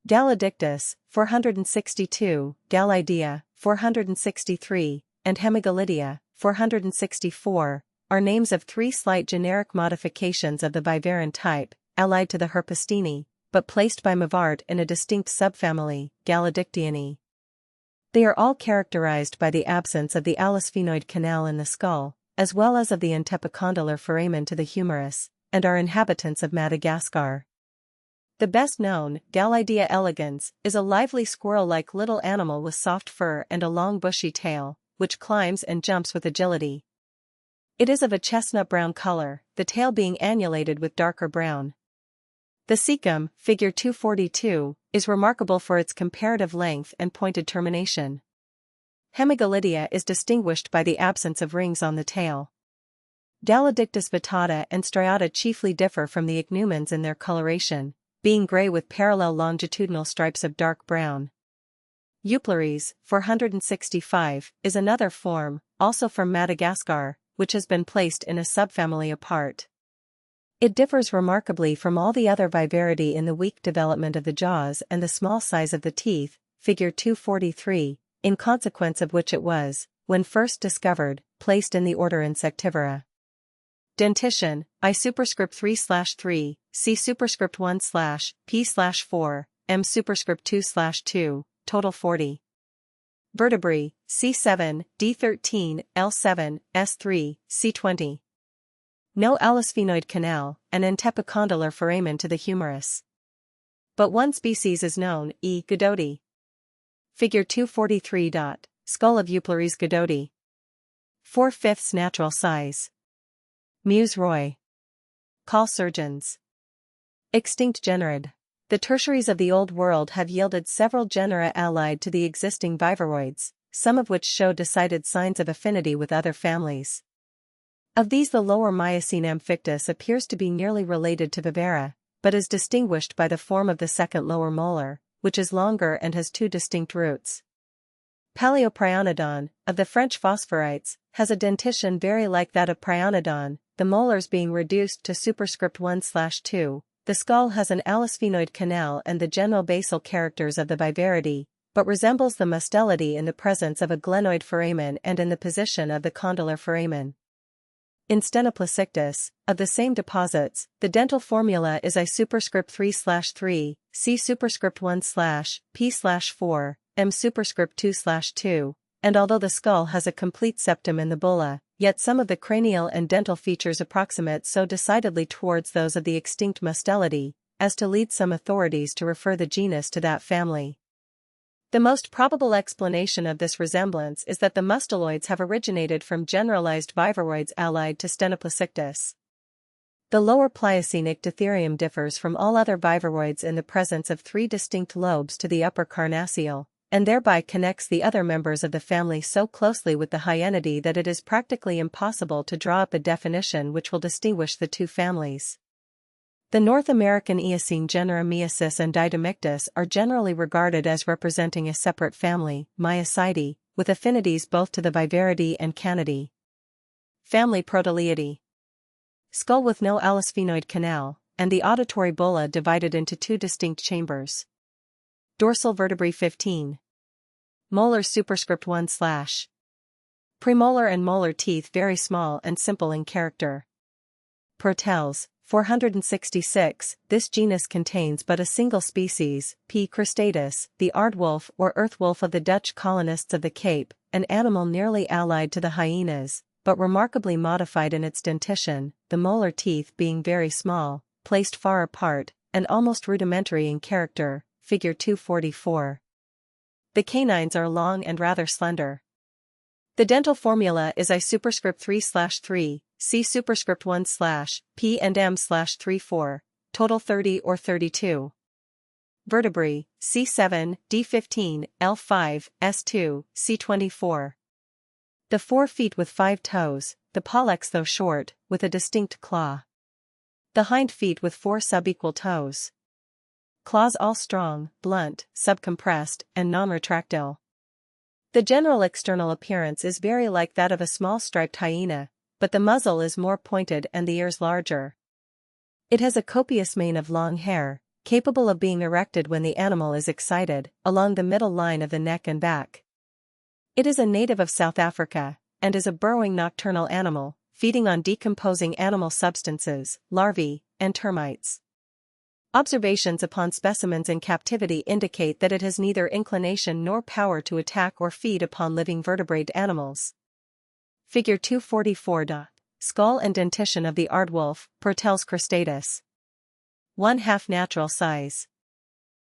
Galidictus, 462, Galidea, 463, and Hemigalidia, 464, are names of 3 slight generic modifications of the vivarin type, allied to the Herpestini, but placed by Mavart in a distinct subfamily, Galidictianae. They are all characterized by the absence of the allospheноid canal in the skull, as well as of the antepicondylar foramen to the humerus, and are inhabitants of Madagascar. The best known, Galidea elegans, is a lively squirrel-like little animal with soft fur and a long bushy tail, which climbs and jumps with agility. It is of a chestnut-brown color, the tail being annulated with darker brown. The cecum, figure 242, is remarkable for its comparative length and pointed termination. Hemigalidia is distinguished by the absence of rings on the tail. Galidictus vittata and striata chiefly differ from the ichneumons in their coloration, being gray with parallel longitudinal stripes of dark brown. Euplares, 465, is another form, also from Madagascar, which has been placed in a subfamily apart. It differs remarkably from all the other vivarity in the weak development of the jaws and the small size of the teeth, figure 243, in consequence of which it was, when first discovered, placed in the order Insectivora. Dentition, I superscript 3/3, C superscript 1/P/4, M superscript 2/2, total 40. Vertebrae, C7, D13, L7, S3, C20. No allospheноid canal, an antepicondylar foramen to the humerus. But one species is known, E. godoti. Figure 243. Skull of Euploris godoti. 4/5 natural size. Muse Roy. Call surgeons. Extinct genera. The tertiaries of the Old World have yielded several genera allied to the existing vivaroids, some of which show decided signs of affinity with other families. Of these, the lower Miocene Amphictus appears to be nearly related to Vivera, but is distinguished by the form of the second lower molar, which is longer and has two distinct roots. Paleoprionodon, of the French phosphorites, has a dentition very like that of Prionodon, the molars being reduced to superscript 1/2. The skull has an allospheноid canal and the general basal characters of the Viveridae, but resembles the Mustelidae in the presence of a glenoid foramen and in the position of the condylar foramen. In Stenoplastictus, of the same deposits, the dental formula is I superscript 3/3, C superscript 1/P/4, M superscript 2/2, and although the skull has a complete septum in the bulla, yet some of the cranial and dental features approximate so decidedly towards those of the extinct Mustelidae, as to lead some authorities to refer the genus to that family. The most probable explanation of this resemblance is that the musteloids have originated from generalized vivaroids allied to Stenoplastictus. The lower Pliocene Ichthyotherium differs from all other vivaroids in the presence of three distinct lobes to the upper carnassial, and thereby connects the other members of the family so closely with the Hyenidae that it is practically impossible to draw up a definition which will distinguish the two families. The North American Eocene genera Myosis and Didymictus are generally regarded as representing a separate family, Myosidae, with affinities both to the Viveridae and Canidae. Family Protoleidae. Skull with no allospheноid canal, and the auditory bulla divided into two distinct chambers. Dorsal vertebrae 15. Molars superscript 1/. Premolar and molar teeth very small and simple in character. Protels, 466. This genus contains but a single species, P. cristatus, the aardwolf or earthwolf of the Dutch colonists of the Cape, an animal nearly allied to the hyenas, but remarkably modified in its dentition, the molar teeth being very small, placed far apart, and almost rudimentary in character, figure 244. The canines are long and rather slender. The dental formula is I superscript 3/3, C superscript 1/P and M/34, total 30 or 32. Vertebrae, C7, D15, L5, S2, C24. The 4 feet with 5 toes, the pollex though short, with a distinct claw. The hind feet with 4 subequal toes. Claws all strong, blunt, subcompressed, and non-retractile. The general external appearance is very like that of a small striped hyena, but the muzzle is more pointed and the ears larger. It has a copious mane of long hair, capable of being erected when the animal is excited, along the middle line of the neck and back. It is a native of South Africa, and is a burrowing nocturnal animal, feeding on decomposing animal substances, larvae, and termites. Observations upon specimens in captivity indicate that it has neither inclination nor power to attack or feed upon living vertebrate animals. Figure 244. Skull and dentition of the aardwolf, Protels cristatus. 1/2 natural size.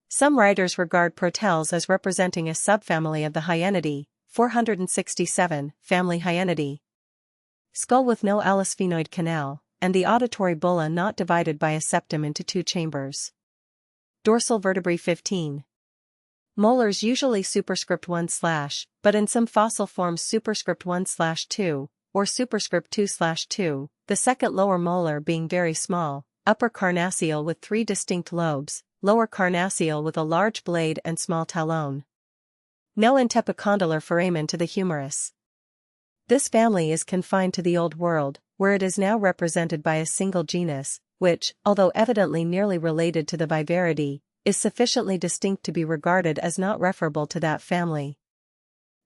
Some writers regard Protels as representing a subfamily of the Hyenidae, 467, family Hyenidae. Skull with no allospheноid canal, and the auditory bulla not divided by a septum into two chambers. Dorsal vertebrae 15. Molars usually superscript 1/, but in some fossil forms superscript 1/2, or superscript 2/2, the second lower molar being very small, upper carnassial with 3 distinct lobes, lower carnassial with a large blade and small talon. No antepicondylar foramen to the humerus. This family is confined to the Old World, where it is now represented by a single genus, which, although evidently nearly related to the Viveridae, is sufficiently distinct to be regarded as not referable to that family.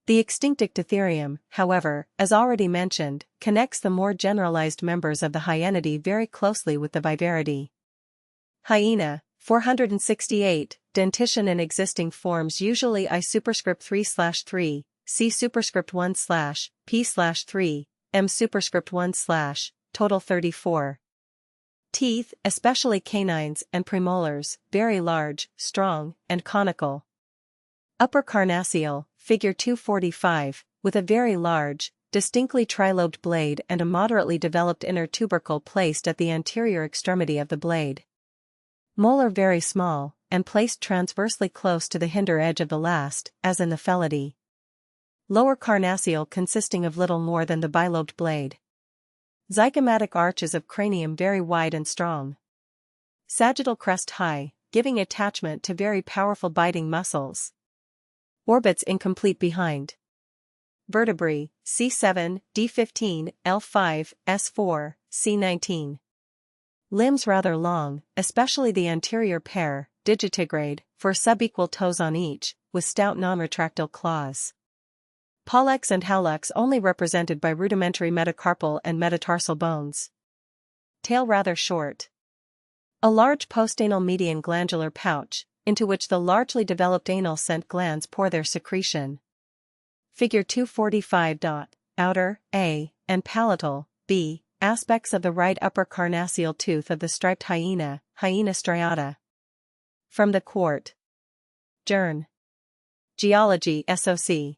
The extinct Ichthyotherium, however, as already mentioned, connects the more generalized members of the Hyenidae very closely with the Viveridae. Hyena, 468, dentition in existing forms usually I superscript 3/3, C superscript 1/P/3, M superscript 1/, total 34. Teeth, especially canines and premolars, very large, strong, and conical. Upper carnassial, Figure 245, with a very large, distinctly trilobed blade and a moderately developed inner tubercle placed at the anterior extremity of the blade. Molar very small, and placed transversely close to the hinder edge of the last, as in the Felidae. Lower carnassial consisting of little more than the bilobed blade. Zygomatic arches of cranium very wide and strong. Sagittal crest high, giving attachment to very powerful biting muscles. Orbits incomplete behind. Vertebrae, C7, D15, L5, S4, C19. Limbs rather long, especially the anterior pair, digitigrade, for subequal toes on each, with stout non-retractile claws. Pollex and hallux only represented by rudimentary metacarpal and metatarsal bones. Tail rather short. A large postanal median glandular pouch, into which the largely developed anal scent glands pour their secretion. Figure 245. Outer, A, and palatal, B, aspects of the right upper carnassial tooth of the striped hyena, Hyena striata. From the Quart. Journ. Geology SOC.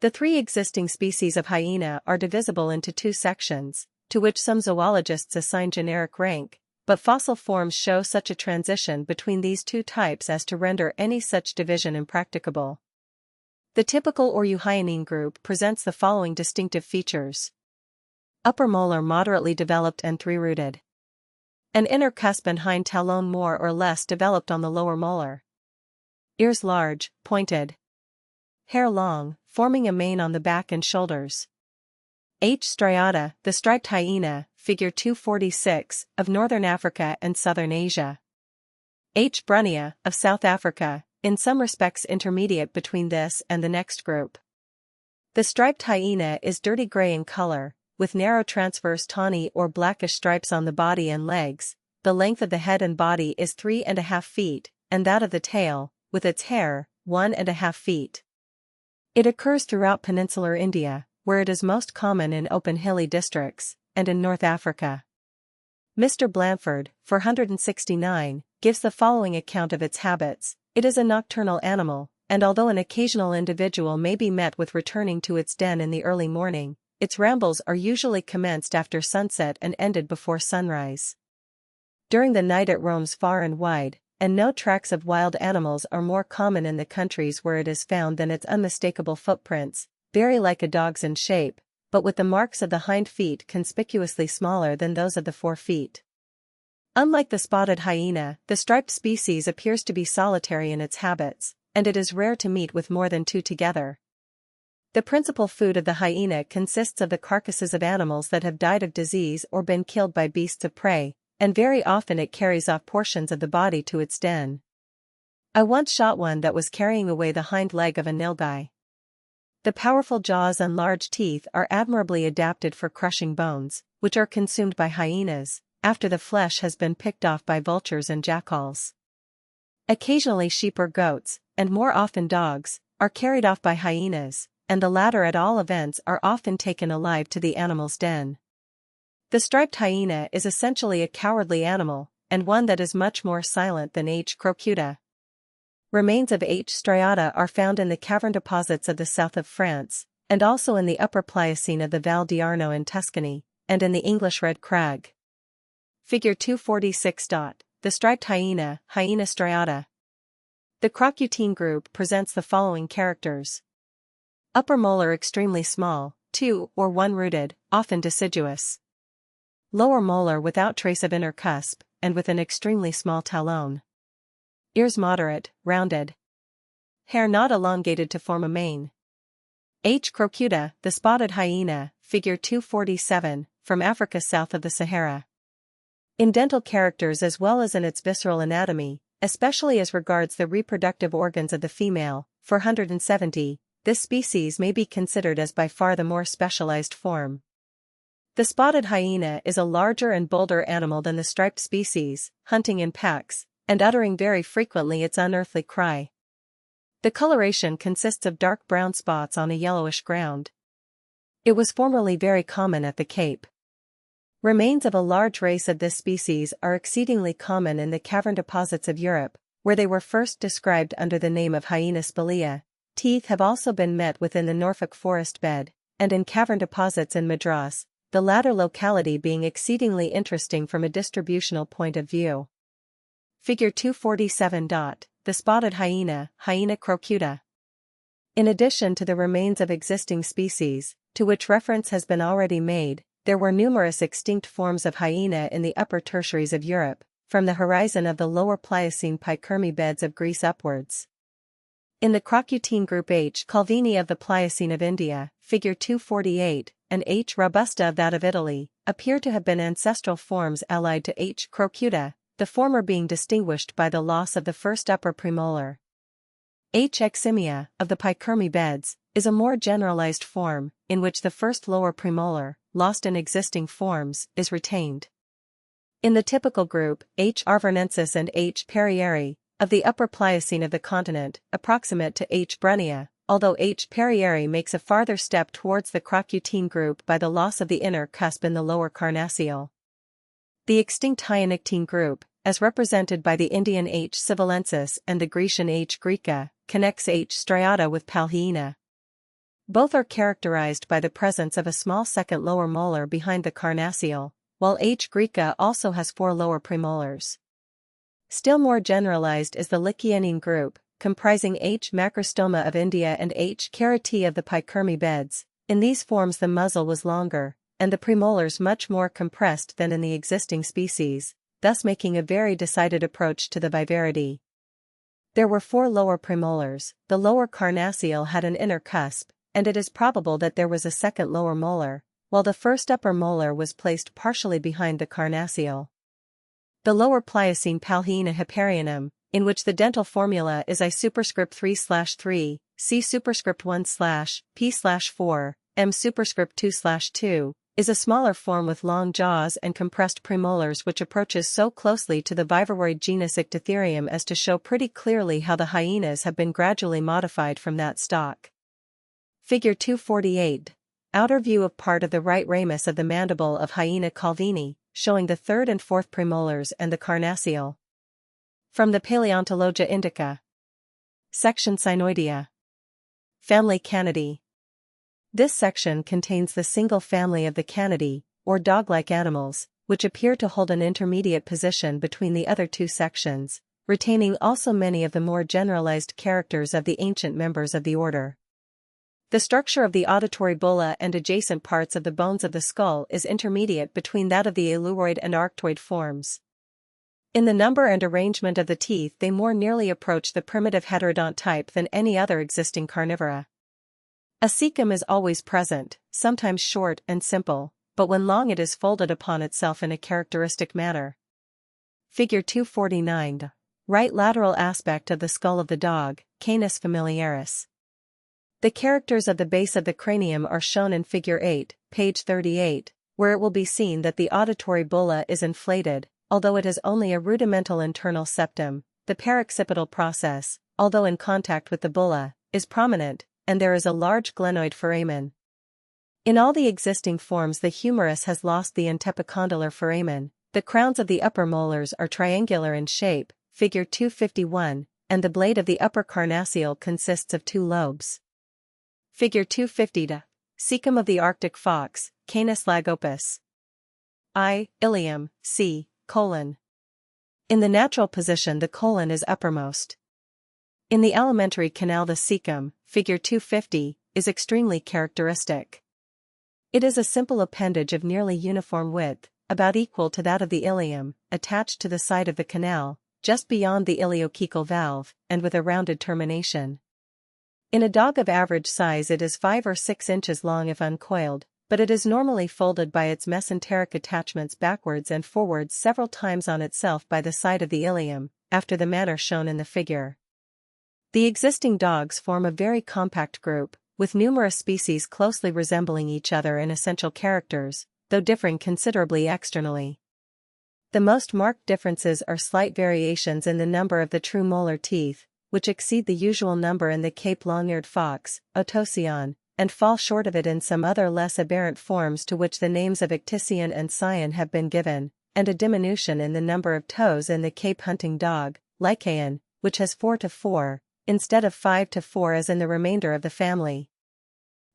The three existing species of hyena are divisible into two sections, to which some zoologists assign generic rank, but fossil forms show such a transition between these two types as to render any such division impracticable. The typical or euhyanine group presents the following distinctive features. Upper molar moderately developed and three-rooted. An inner cusp and hind talon more or less developed on the lower molar. Ears large, pointed. Hair long, forming a mane on the back and shoulders. H. striata, the striped hyena, figure 246, of northern Africa and southern Asia. H. brunnea, of South Africa, in some respects intermediate between this and the next group. The striped hyena is dirty gray in color, with narrow transverse tawny or blackish stripes on the body and legs. The length of the head and body is 3.5 feet, and that of the tail, with its hair, 1.5 feet. It occurs throughout peninsular India, where it is most common in open hilly districts, and in North Africa. Mr. Blanford, 469, gives the following account of its habits. It is a nocturnal animal, and although an occasional individual may be met with returning to its den in the early morning, its rambles are usually commenced after sunset and ended before sunrise. During the night it roams far and wide, and no tracks of wild animals are more common in the countries where it is found than its unmistakable footprints, very like a dog's in shape, but with the marks of the hind feet conspicuously smaller than those of the fore feet. Unlike the spotted hyena, the striped species appears to be solitary in its habits, and it is rare to meet with more than two together. The principal food of the hyena consists of the carcasses of animals that have died of disease or been killed by beasts of prey, and very often it carries off portions of the body to its den. I once shot one that was carrying away the hind leg of a nilgai. The powerful jaws and large teeth are admirably adapted for crushing bones, which are consumed by hyenas, after the flesh has been picked off by vultures and jackals. Occasionally sheep or goats, and more often dogs, are carried off by hyenas, and the latter at all events are often taken alive to the animal's den. The striped hyena is essentially a cowardly animal, and one that is much more silent than H. crocuta. Remains of H. striata are found in the cavern deposits of the south of France, and also in the Upper Pliocene of the Val d'Arno in Tuscany, and in the English red crag. Figure 246. The striped hyena, Hyena striata. The crocutine group presents the following characters. Upper molar extremely small, 2 or 1-rooted, often deciduous. Lower molar without trace of inner cusp, and with an extremely small talon. Ears moderate, rounded. Hair not elongated to form a mane. H. crocuta, the spotted hyena, figure 247, from Africa south of the Sahara. In dental characters as well as in its visceral anatomy, especially as regards the reproductive organs of the female, 470, this species may be considered as by far the more specialized form. The spotted hyena is a larger and bolder animal than the striped species, hunting in packs, and uttering very frequently its unearthly cry. The coloration consists of dark brown spots on a yellowish ground. It was formerly very common at the Cape. Remains of a large race of this species are exceedingly common in the cavern deposits of Europe, where they were first described under the name of Hyena spelaea, teeth have also been met within the Norfolk forest bed, and in cavern deposits in Madras, the latter locality being exceedingly interesting from a distributional point of view. Figure 247. The spotted hyena, Hyena crocuta. In addition to the remains of existing species, to which reference has been already made, there were numerous extinct forms of hyena in the upper tertiaries of Europe, from the horizon of the lower Pliocene Pikermi beds of Greece upwards. In the Crocutine group H. calvini of the Pliocene of India, figure 248, and H. robusta of that of Italy, appear to have been ancestral forms allied to H. crocuta, the former being distinguished by the loss of the first upper premolar. H. eximia, of the Pikermi beds, is a more generalized form, in which the first lower premolar, lost in existing forms, is retained. In the typical group, H. arvernensis and H. perrieri, of the upper Pliocene of the continent, approximate to H. brunnea, although H. perrieri makes a farther step towards the Crocutine group by the loss of the inner cusp in the lower carnassial. The extinct Hyanictine group, as represented by the Indian H. civilensis and the Grecian H. graeca, connects H. striata with Palhyena. Both are characterized by the presence of a small second lower molar behind the carnassial, while H. graeca also has 4 lower premolars. Still more generalized is the Lycaenine group, comprising H. macrostoma of India and H. caroti of the Pikermi beds. In these forms the muzzle was longer, and the premolars much more compressed than in the existing species, thus making a very decided approach to the viverity. There were 4 lower premolars, the lower carnassial had an inner cusp, and it is probable that there was a second lower molar, while the first upper molar was placed partially behind the carnassial. The lower Pliocene Palhyena hyperionum, in which the dental formula is I superscript 3/3, C superscript 1/P/4, M superscript 2/2, is a smaller form with long jaws and compressed premolars which approaches so closely to the vivaroid genus Ichthyotherium as to show pretty clearly how the hyenas have been gradually modified from that stock. Figure 248. Outer view of part of the right ramus of the mandible of Hyena calvini, showing the 3rd and 4th premolars and the carnassial. From the Paleontologia Indica. Section Cynoidea. Family Canidae. This section contains the single family of the Canidae, or dog-like animals, which appear to hold an intermediate position between the other 2 sections, retaining also many of the more generalized characters of the ancient members of the order. The structure of the auditory bulla and adjacent parts of the bones of the skull is intermediate between that of the aluroid and arctoid forms. In the number and arrangement of the teeth they more nearly approach the primitive heterodont type than any other existing carnivora. A cecum is always present, sometimes short and simple, but when long it is folded upon itself in a characteristic manner. Figure 249. Right lateral aspect of the skull of the dog, Canis familiaris. The characters of the base of the cranium are shown in Figure 8, page 38, where it will be seen that the auditory bulla is inflated, although it has only a rudimental internal septum. The paroccipital process, although in contact with the bulla, is prominent, and there is a large glenoid foramen. In all the existing forms the humerus has lost the antepicondylar foramen. The crowns of the upper molars are triangular in shape, Figure 251, and the blade of the upper carnassial consists of 2 lobes. Figure 250. Cecum of the Arctic fox, Canis lagopus. I. Ilium, C. colon. In the natural position the colon is uppermost. In the alimentary canal the cecum, Figure 250, is extremely characteristic. It is a simple appendage of nearly uniform width, about equal to that of the ilium, attached to the side of the canal, just beyond the iliocecal valve, and with a rounded termination. In a dog of average size it is 5 or 6 inches long if uncoiled, but it is normally folded by its mesenteric attachments backwards and forwards several times on itself by the side of the ilium, after the manner shown in the figure. The existing dogs form a very compact group, with numerous species closely resembling each other in essential characters, though differing considerably externally. The most marked differences are slight variations in the number of the true molar teeth, which exceed the usual number in the Cape long-eared fox, Otocion, and fall short of it in some other less aberrant forms to which the names of Icticion and Scion have been given, and a diminution in the number of toes in the Cape hunting dog, Lycaon, which has 4 to 4, instead of 5 to 4 as in the remainder of the family.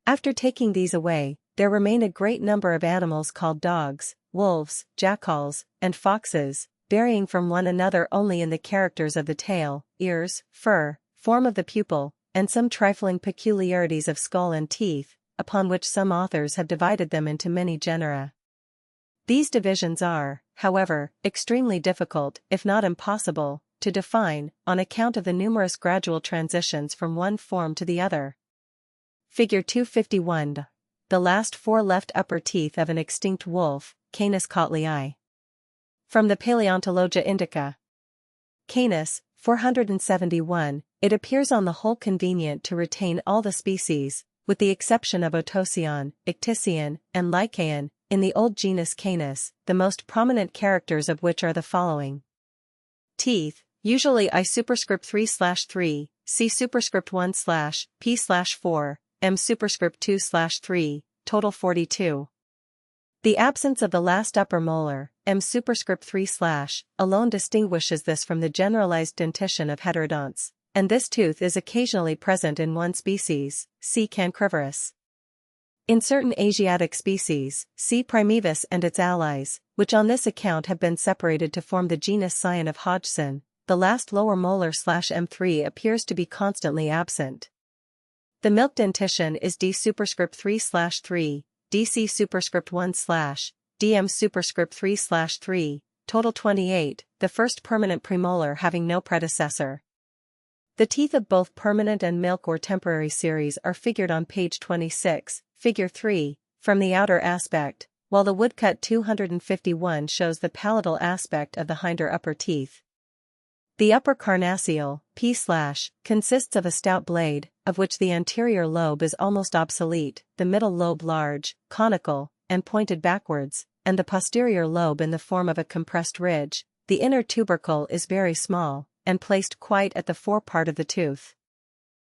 After taking these away, there remain a great number of animals called dogs, wolves, jackals, and foxes, varying from one another only in the characters of the tail, ears, fur, form of the pupil, and some trifling peculiarities of skull and teeth, upon which some authors have divided them into many genera. These divisions are, however, extremely difficult, if not impossible, to define, on account of the numerous gradual transitions from one form to the other. Figure 251. The last 4 left upper teeth of an extinct wolf, Canis cotlei. From the Paleontologia Indica. Canis, 471, it appears on the whole convenient to retain all the species, with the exception of Otocion, Icticion, and Lycaon, in the old genus Canis, the most prominent characters of which are the following. Teeth, usually I superscript 3/3, C superscript 1/P/4, M superscript 2/3, total 42. The absence of the last upper molar, M superscript 3/, alone distinguishes this from the generalized dentition of heterodonts, and this tooth is occasionally present in one species, C. cancrivorus. In certain Asiatic species, C. primevus and its allies, which on this account have been separated to form the genus Scion of Hodgson, the last lower molar /M3 appears to be constantly absent. The milk dentition is D superscript 3/3, DC superscript 1/, DM superscript 3/3, total 28, the first permanent premolar having no predecessor. The teeth of both permanent and milk or temporary series are figured on page 26, figure 3, from the outer aspect, while the woodcut 251 shows the palatal aspect of the hinder upper teeth. The upper carnassial, P/, consists of a stout blade, of which the anterior lobe is almost obsolete, the middle lobe large, conical, and pointed backwards, and the posterior lobe in the form of a compressed ridge. The inner tubercle is very small, and placed quite at the forepart of the tooth.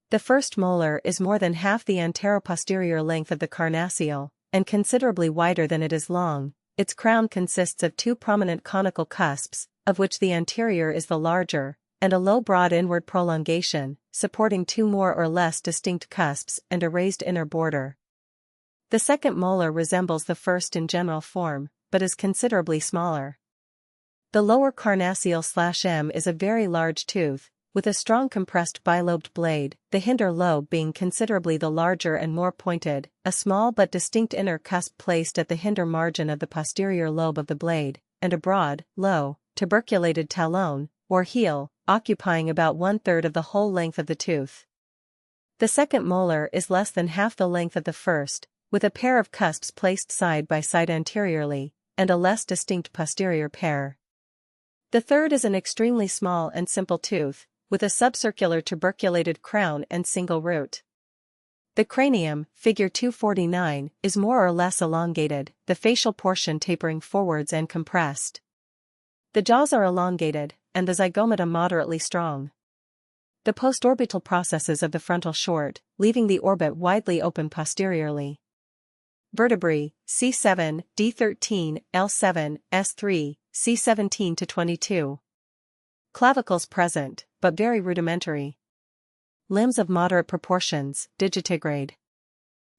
The first molar is more than half the anteroposterior length of the carnassial, and considerably wider than it is long. Its crown consists of 2 prominent conical cusps, of which the anterior is the larger, and a low broad inward prolongation, supporting 2 more or less distinct cusps and a raised inner border. The second molar resembles the first in general form, but is considerably smaller. The lower carnassial/M is a very large tooth, with a strong compressed bilobed blade, the hinder lobe being considerably the larger and more pointed, a small but distinct inner cusp placed at the hinder margin of the posterior lobe of the blade, and a broad, low, tuberculated talon, or heel, occupying about 1/3 of the whole length of the tooth. The second molar is less than half the length of the first, with a pair of cusps placed side by side anteriorly, and a less distinct posterior pair. The third is an extremely small and simple tooth, with a subcircular tuberculated crown and single root. The cranium, figure 249, is more or less elongated, the facial portion tapering forwards and compressed. The jaws are elongated, and the zygomata moderately strong. The postorbital processes of the frontal short, leaving the orbit widely open posteriorly. Vertebrae, C7, D13, L7, S3, C17 to 22. Clavicles present, but very rudimentary. Limbs of moderate proportions, digitigrade.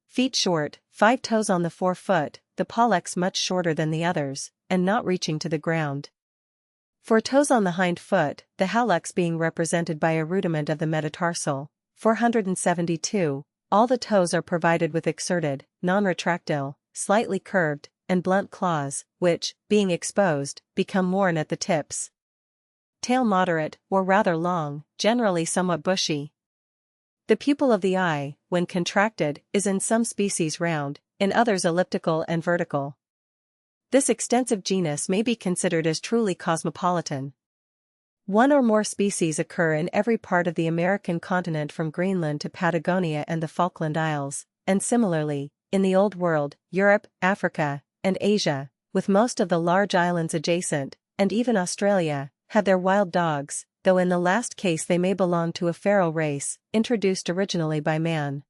Feet short, 5 toes on the forefoot, the pollex much shorter than the others, and not reaching to the ground. 4 toes on the hind foot, the hallux being represented by a rudiment of the metatarsal. 472, all the toes are provided with exserted, non-retractile, slightly curved, and blunt claws, which, being exposed, become worn at the tips. Tail moderate, or rather long, generally somewhat bushy. The pupil of the eye, when contracted, is in some species round, in others elliptical and vertical. This extensive genus may be considered as truly cosmopolitan. 1 or more species occur in every part of the American continent from Greenland to Patagonia and the Falkland Isles, and similarly, in the Old World, Europe, Africa, and Asia, with most of the large islands adjacent, and even Australia, have their wild dogs, though in the last case they may belong to a feral race, introduced originally by man.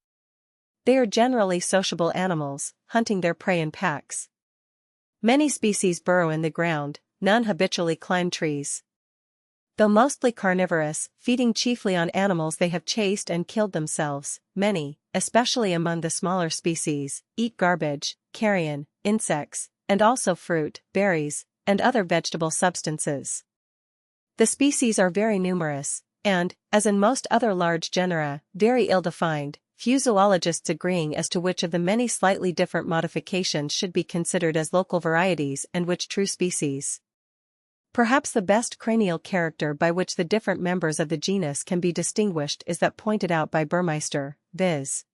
They are generally sociable animals, hunting their prey in packs. Many species burrow in the ground, none habitually climb trees. Though mostly carnivorous, feeding chiefly on animals they have chased and killed themselves, many, especially among the smaller species, eat garbage, carrion, insects, and also fruit, berries, and other vegetable substances. The species are very numerous, and, as in most other large genera, very ill-defined, few zoologists agreeing as to which of the many slightly different modifications should be considered as local varieties and which true species. Perhaps the best cranial character by which the different members of the genus can be distinguished is that pointed out by Burmeister, viz.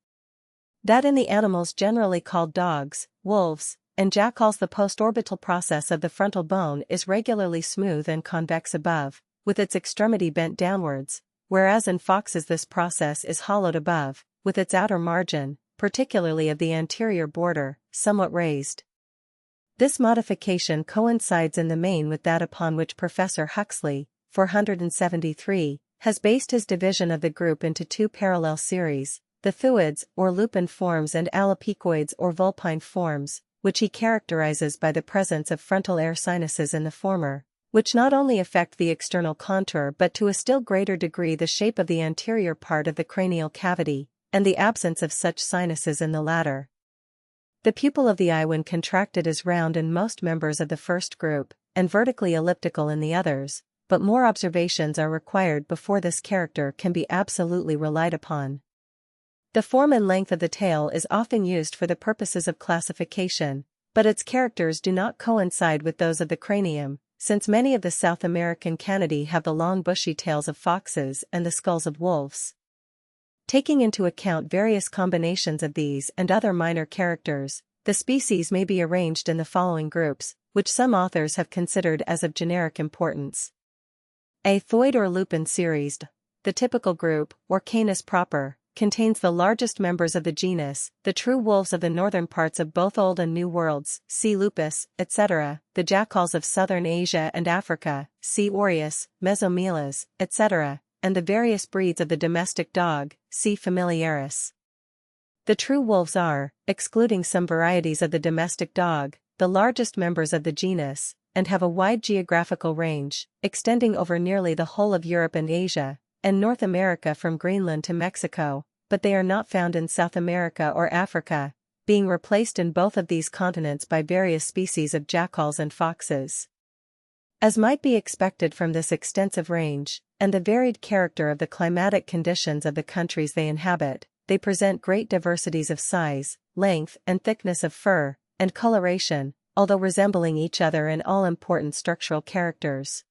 that in the animals generally called dogs, wolves, and jackals the postorbital process of the frontal bone is regularly smooth and convex above, with its extremity bent downwards, whereas in foxes this process is hollowed above, with its outer margin, particularly of the anterior border, somewhat raised. This modification coincides in the main with that upon which Professor Huxley, 473, has based his division of the group into two parallel series, the thuids or lupine forms and alopecoids or vulpine forms, which he characterizes by the presence of frontal air sinuses in the former, which not only affect the external contour but to a still greater degree the shape of the anterior part of the cranial cavity, and the absence of such sinuses in the latter. The pupil of the eye when contracted is round in most members of the first group, and vertically elliptical in the others, but more observations are required before this character can be absolutely relied upon. The form and length of the tail is often used for the purposes of classification, but its characters do not coincide with those of the cranium, since many of the South American Canidae have the long bushy tails of foxes and the skulls of wolves. Taking into account various combinations of these and other minor characters, the species may be arranged in the following groups, which some authors have considered as of generic importance. A. Thuid or lupine series. The typical group, or Canis proper, contains the largest members of the genus, the true wolves of the northern parts of both Old and New Worlds, C. lupus, etc., the jackals of southern Asia and Africa, C. aureus, mesomelas, etc., and the various breeds of the domestic dog, C. familiaris. The true wolves are, excluding some varieties of the domestic dog, the largest members of the genus, and have a wide geographical range, extending over nearly the whole of Europe and Asia, and North America from Greenland to Mexico, but they are not found in South America or Africa, being replaced in both of these continents by various species of jackals and foxes. As might be expected from this extensive range, and the varied character of the climatic conditions of the countries they inhabit, they present great diversities of size, length and thickness of fur, and coloration, although resembling each other in all important structural characters.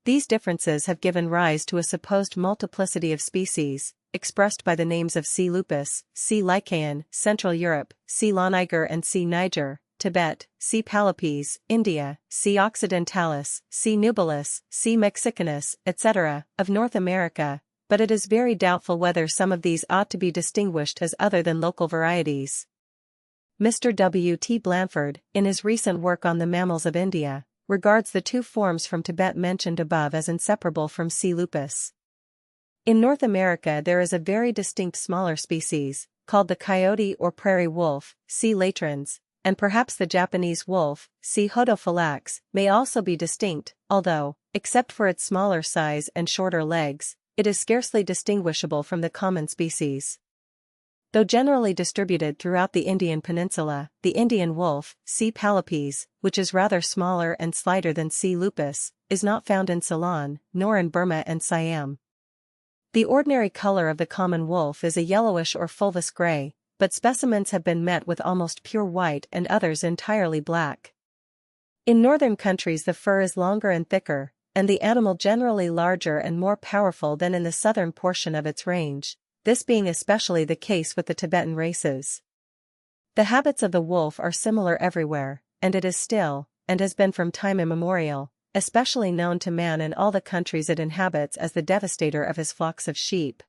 These differences have given rise to a supposed multiplicity of species, expressed by the names of C. lupus, C. lycaon, Central Europe, C. loniger and C. niger, Tibet, C. palipes, India, C. occidentalis, C. nubilis, C. mexicanus, etc., of North America, but it is very doubtful whether some of these ought to be distinguished as other than local varieties. Mr. W. T. Blanford, in his recent work on the mammals of India, regards the two forms from Tibet mentioned above as inseparable from C. lupus. In North America there is a very distinct smaller species, called the coyote or prairie wolf, C. latrans, and perhaps the Japanese wolf, C. hodophylax, may also be distinct, although, except for its smaller size and shorter legs, it is scarcely distinguishable from the common species. Though generally distributed throughout the Indian peninsula, the Indian wolf, C. palipes, which is rather smaller and slighter than C. lupus, is not found in Ceylon, nor in Burma and Siam. The ordinary color of the common wolf is a yellowish or fulvous gray, but specimens have been met with almost pure white and others entirely black. In northern countries the fur is longer and thicker, and the animal generally larger and more powerful than in the southern portion of its range, this being especially the case with the Tibetan races. The habits of the wolf are similar everywhere, and it is still, and has been from time immemorial, especially known to man in all the countries it inhabits as the devastator of his flocks of sheep.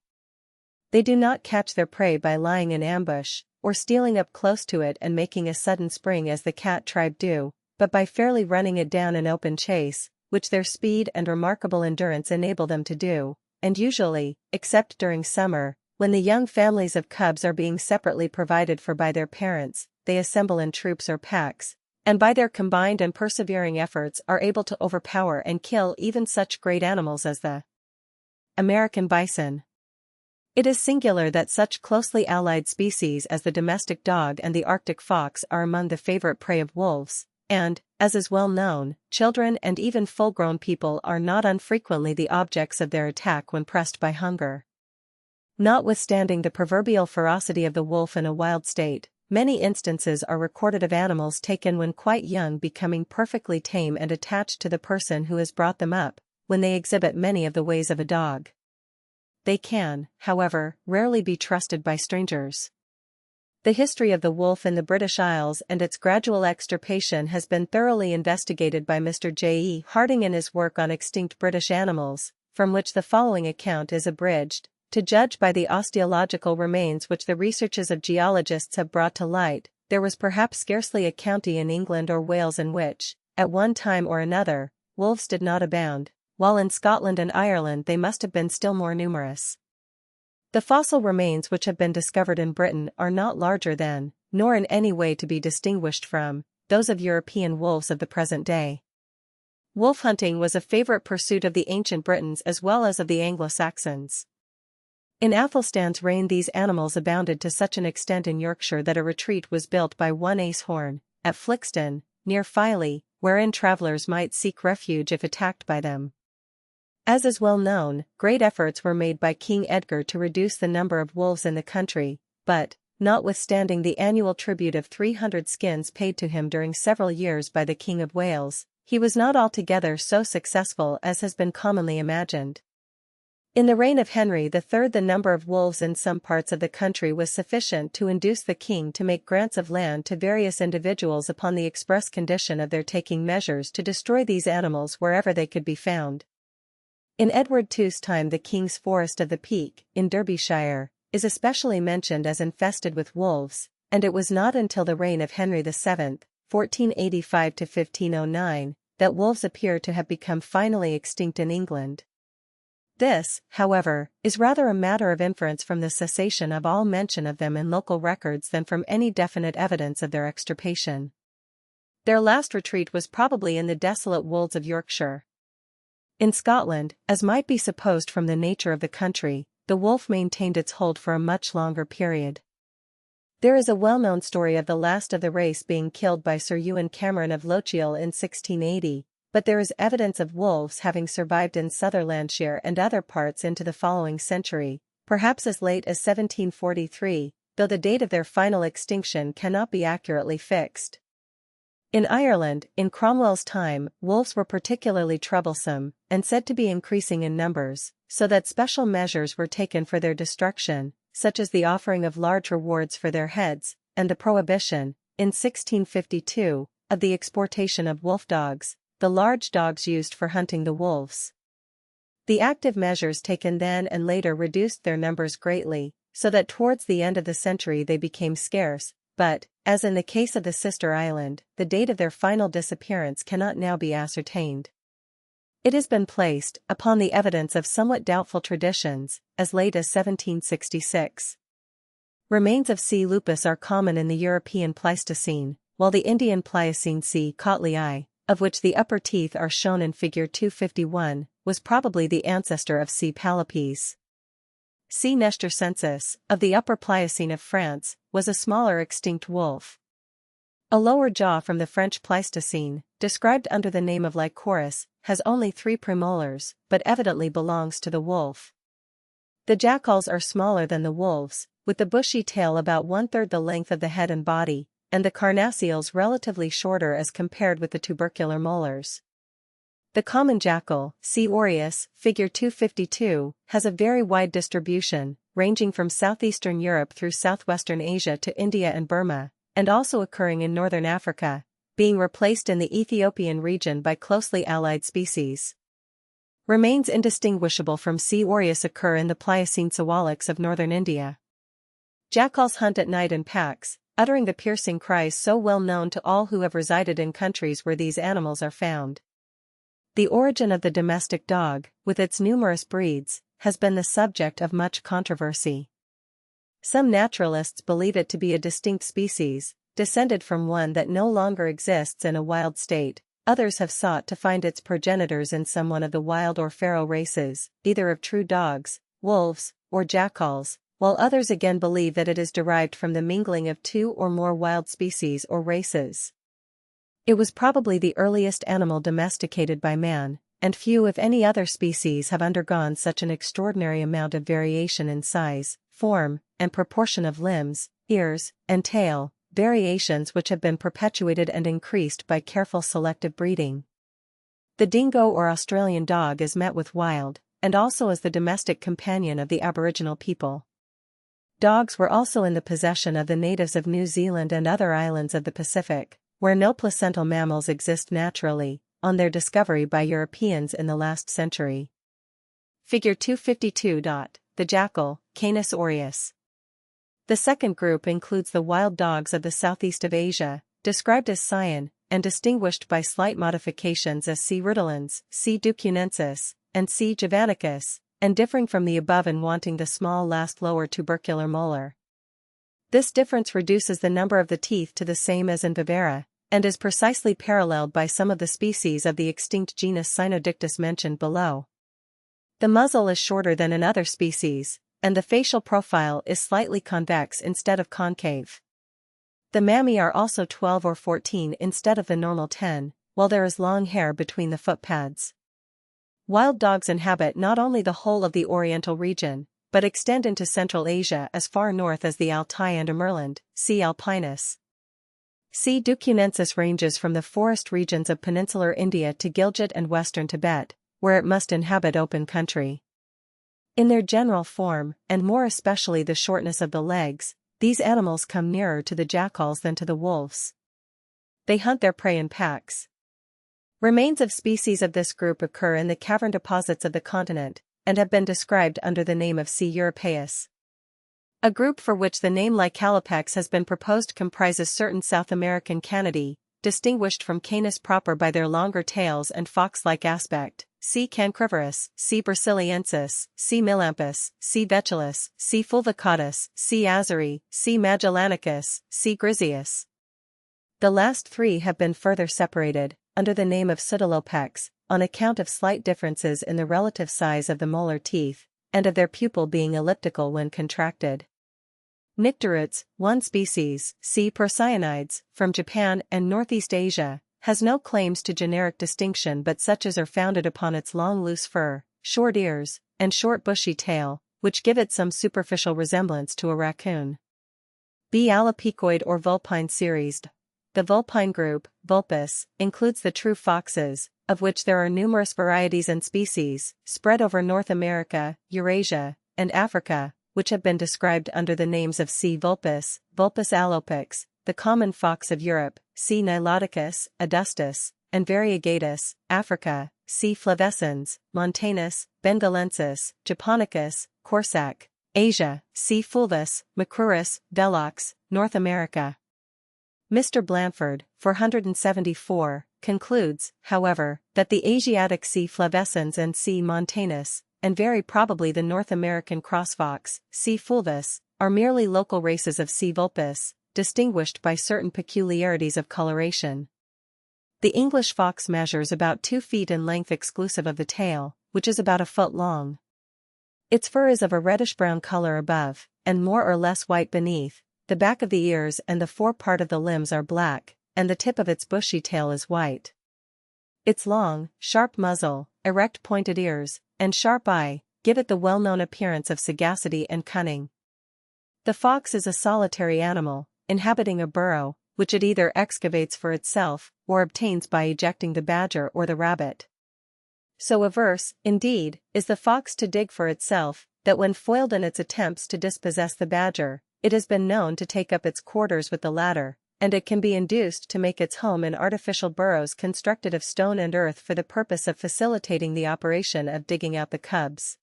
They do not catch their prey by lying in ambush, or stealing up close to it and making a sudden spring as the cat tribe do, but by fairly running it down in open chase, which their speed and remarkable endurance enable them to do, and usually, except during summer, when the young families of cubs are being separately provided for by their parents, they assemble in troops or packs, and by their combined and persevering efforts are able to overpower and kill even such great animals as the American bison. It is singular that such closely allied species as the domestic dog and the Arctic fox are among the favorite prey of wolves, and, as is well known, children and even full-grown people are not unfrequently the objects of their attack when pressed by hunger. Notwithstanding the proverbial ferocity of the wolf in a wild state, many instances are recorded of animals taken when quite young becoming perfectly tame and attached to the person who has brought them up, when they exhibit many of the ways of a dog. They can, however, rarely be trusted by strangers. The history of the wolf in the British Isles and its gradual extirpation has been thoroughly investigated by Mr. J. E. Harding in his work on extinct British animals, from which the following account is abridged. To judge by the osteological remains which the researches of geologists have brought to light, there was perhaps scarcely a county in England or Wales in which, at one time or another, wolves did not abound, while in Scotland and Ireland they must have been still more numerous. The fossil remains which have been discovered in Britain are not larger than, nor in any way to be distinguished from, those of European wolves of the present day. Wolf hunting was a favorite pursuit of the ancient Britons as well as of the Anglo-Saxons. In Athelstan's reign these animals abounded to such an extent in Yorkshire that a retreat was built by one Acehorn, at Flixton, near Filey, wherein travellers might seek refuge if attacked by them. As is well known, great efforts were made by King Edgar to reduce the number of wolves in the country, but, notwithstanding the annual tribute of 300 skins paid to him during several years by the King of Wales, he was not altogether so successful as has been commonly imagined. In the reign of Henry III the number of wolves in some parts of the country was sufficient to induce the king to make grants of land to various individuals upon the express condition of their taking measures to destroy these animals wherever they could be found. In Edward II's time the King's Forest of the Peak, in Derbyshire, is especially mentioned as infested with wolves, and it was not until the reign of Henry VII, 1485–1509, that wolves appear to have become finally extinct in England. This, however, is rather a matter of inference from the cessation of all mention of them in local records than from any definite evidence of their extirpation. Their last retreat was probably in the desolate wolds of Yorkshire. In Scotland, as might be supposed from the nature of the country, the wolf maintained its hold for a much longer period. There is a well-known story of the last of the race being killed by Sir Ewan Cameron of Lochiel in 1680, but there is evidence of wolves having survived in Sutherlandshire and other parts into the following century, perhaps as late as 1743, though the date of their final extinction cannot be accurately fixed. In Ireland, in Cromwell's time, wolves were particularly troublesome, and said to be increasing in numbers, so that special measures were taken for their destruction, such as the offering of large rewards for their heads, and the prohibition, in 1652, of the exportation of wolf dogs, the large dogs used for hunting the wolves. The active measures taken then and later reduced their numbers greatly, so that towards the end of the century they became scarce, but, as in the case of the sister island, the date of their final disappearance cannot now be ascertained. It has been placed, upon the evidence of somewhat doubtful traditions, as late as 1766. Remains of C. lupus are common in the European Pleistocene, while the Indian Pliocene C. cotlei, of which the upper teeth are shown in figure 251, was probably the ancestor of C. palipes. C. nestorcensis, of the upper Pliocene of France, was a smaller extinct wolf. A lower jaw from the French Pleistocene, described under the name of Lycoris, has only 3 premolars, but evidently belongs to the wolf. The jackals are smaller than the wolves, with the bushy tail about 1/3 the length of the head and body, and the carnassials relatively shorter as compared with the tubercular molars. The common jackal, C. aureus, figure 252, has a very wide distribution, ranging from southeastern Europe through southwestern Asia to India and Burma, and also occurring in northern Africa, being replaced in the Ethiopian region by closely allied species. Remains indistinguishable from C. aureus occur in the Pliocene sawalix of northern India. Jackals hunt at night in packs, uttering the piercing cries so well known to all who have resided in countries where these animals are found. The origin of the domestic dog, with its numerous breeds, has been the subject of much controversy. Some naturalists believe it to be a distinct species, descended from one that no longer exists in a wild state. Others have sought to find its progenitors in some one of the wild or feral races, either of true dogs, wolves, or jackals, while others again believe that it is derived from the mingling of two or more wild species or races. It was probably the earliest animal domesticated by man, and few if any other species have undergone such an extraordinary amount of variation in size, form, and proportion of limbs, ears, and tail, variations which have been perpetuated and increased by careful selective breeding. The dingo or Australian dog is met with wild, and also as the domestic companion of the Aboriginal people. Dogs were also in the possession of the natives of New Zealand and other islands of the Pacific, where no placental mammals exist naturally, on their discovery by Europeans in the last century. Figure 252. The jackal, Canis aureus. The second group includes the wild dogs of the southeast of Asia, described as cyan, and distinguished by slight modifications as C. rudolens, C. ducunensis, and C. javanicus, and differing from the above in wanting the small last lower tubercular molar. This difference reduces the number of the teeth to the same as in vivera, and is precisely paralleled by some of the species of the extinct genus Cynodictis mentioned below. The muzzle is shorter than in other species, and the facial profile is slightly convex instead of concave. The mammae are also 12 or 14 instead of the normal 10, while there is long hair between the foot pads. Wild dogs inhabit not only the whole of the Oriental region, but extend into Central Asia as far north as the Altai and Emerland, C. alpinus. C. ducunensis ranges from the forest regions of peninsular India to Gilgit and western Tibet, where it must inhabit open country. In their general form, and more especially the shortness of the legs, these animals come nearer to the jackals than to the wolves. They hunt their prey in packs. Remains of species of this group occur in the cavern deposits of the continent, and have been described under the name of C. europaeus. A group for which the name Lycalopex has been proposed comprises certain South American Canidae, distinguished from Canis proper by their longer tails and fox-like aspect, C. cancrivorus, C. brasiliensis, C. melampus, C. vetulus, C. fulvicatus, C. azuri, C. magellanicus, C. griseus. The last three have been further separated, under the name of Psittalopex, on account of slight differences in the relative size of the molar teeth, and of their pupil being elliptical when contracted. Nycteroutes, one species, C. procyonides, from Japan and Northeast Asia, has no claims to generic distinction but such as are founded upon its long loose fur, short ears, and short bushy tail, which give it some superficial resemblance to a raccoon. B. Alopecoid or vulpine series. The vulpine group, Vulpes, includes the true foxes, of which there are numerous varieties and species, spread over North America, Eurasia, and Africa, which have been described under the names of C. vulpes, Vulpes alopex, the common fox of Europe, C. niloticus, adustus, and variegatus, Africa, C. flavescens, montanus, bengalensis, japonicus, corsac, Asia, C. fulvus, macrurus, velox, North America. Mr. Blanford, 474, concludes, however, that the Asiatic C. flavescens and C. montanus, and very probably the North American crossfox, C. fulvus, are merely local races of C. vulpes, distinguished by certain peculiarities of coloration. The English fox measures about 2 feet in length exclusive of the tail, which is about a foot long. Its fur is of a reddish-brown color above, and more or less white beneath. The back of the ears and the forepart of the limbs are black, and the tip of its bushy tail is white. Its long, sharp muzzle, erect pointed ears, and sharp eye, give it the well-known appearance of sagacity and cunning. The fox is a solitary animal, inhabiting a burrow, which it either excavates for itself, or obtains by ejecting the badger or the rabbit. So averse, indeed, is the fox to dig for itself, that when foiled in its attempts to dispossess the badger, it has been known to take up its quarters with the latter, and it can be induced to make its home in artificial burrows constructed of stone and earth for the purpose of facilitating the operation of digging out the cubs.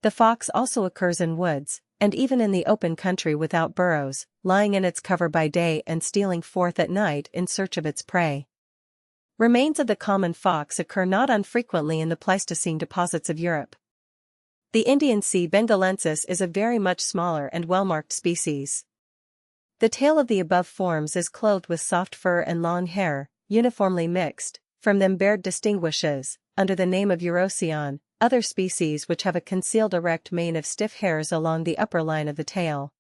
The fox also occurs in woods, and even in the open country without burrows, lying in its cover by day and stealing forth at night in search of its prey. Remains of the common fox occur not unfrequently in the Pleistocene deposits of Europe. The Indian C. bengalensis is a very much smaller and well-marked species. The tail of the above forms is clothed with soft fur and long hair, uniformly mixed. From them Baird distinguishes, under the name of Eurocyon, other species which have a concealed erect mane of stiff hairs along the upper line of the tail.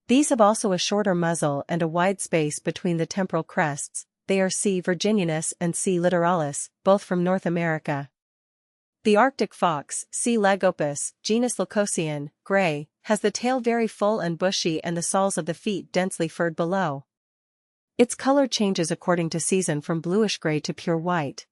These have also a shorter muzzle and a wide space between the temporal crests. They are C. virginianus and C. littoralis, both from North America. The Arctic fox, C. lagopus, genus Leucocyon, gray, has the tail very full and bushy and the soles of the feet densely furred below. Its color changes according to season from bluish-gray to pure white.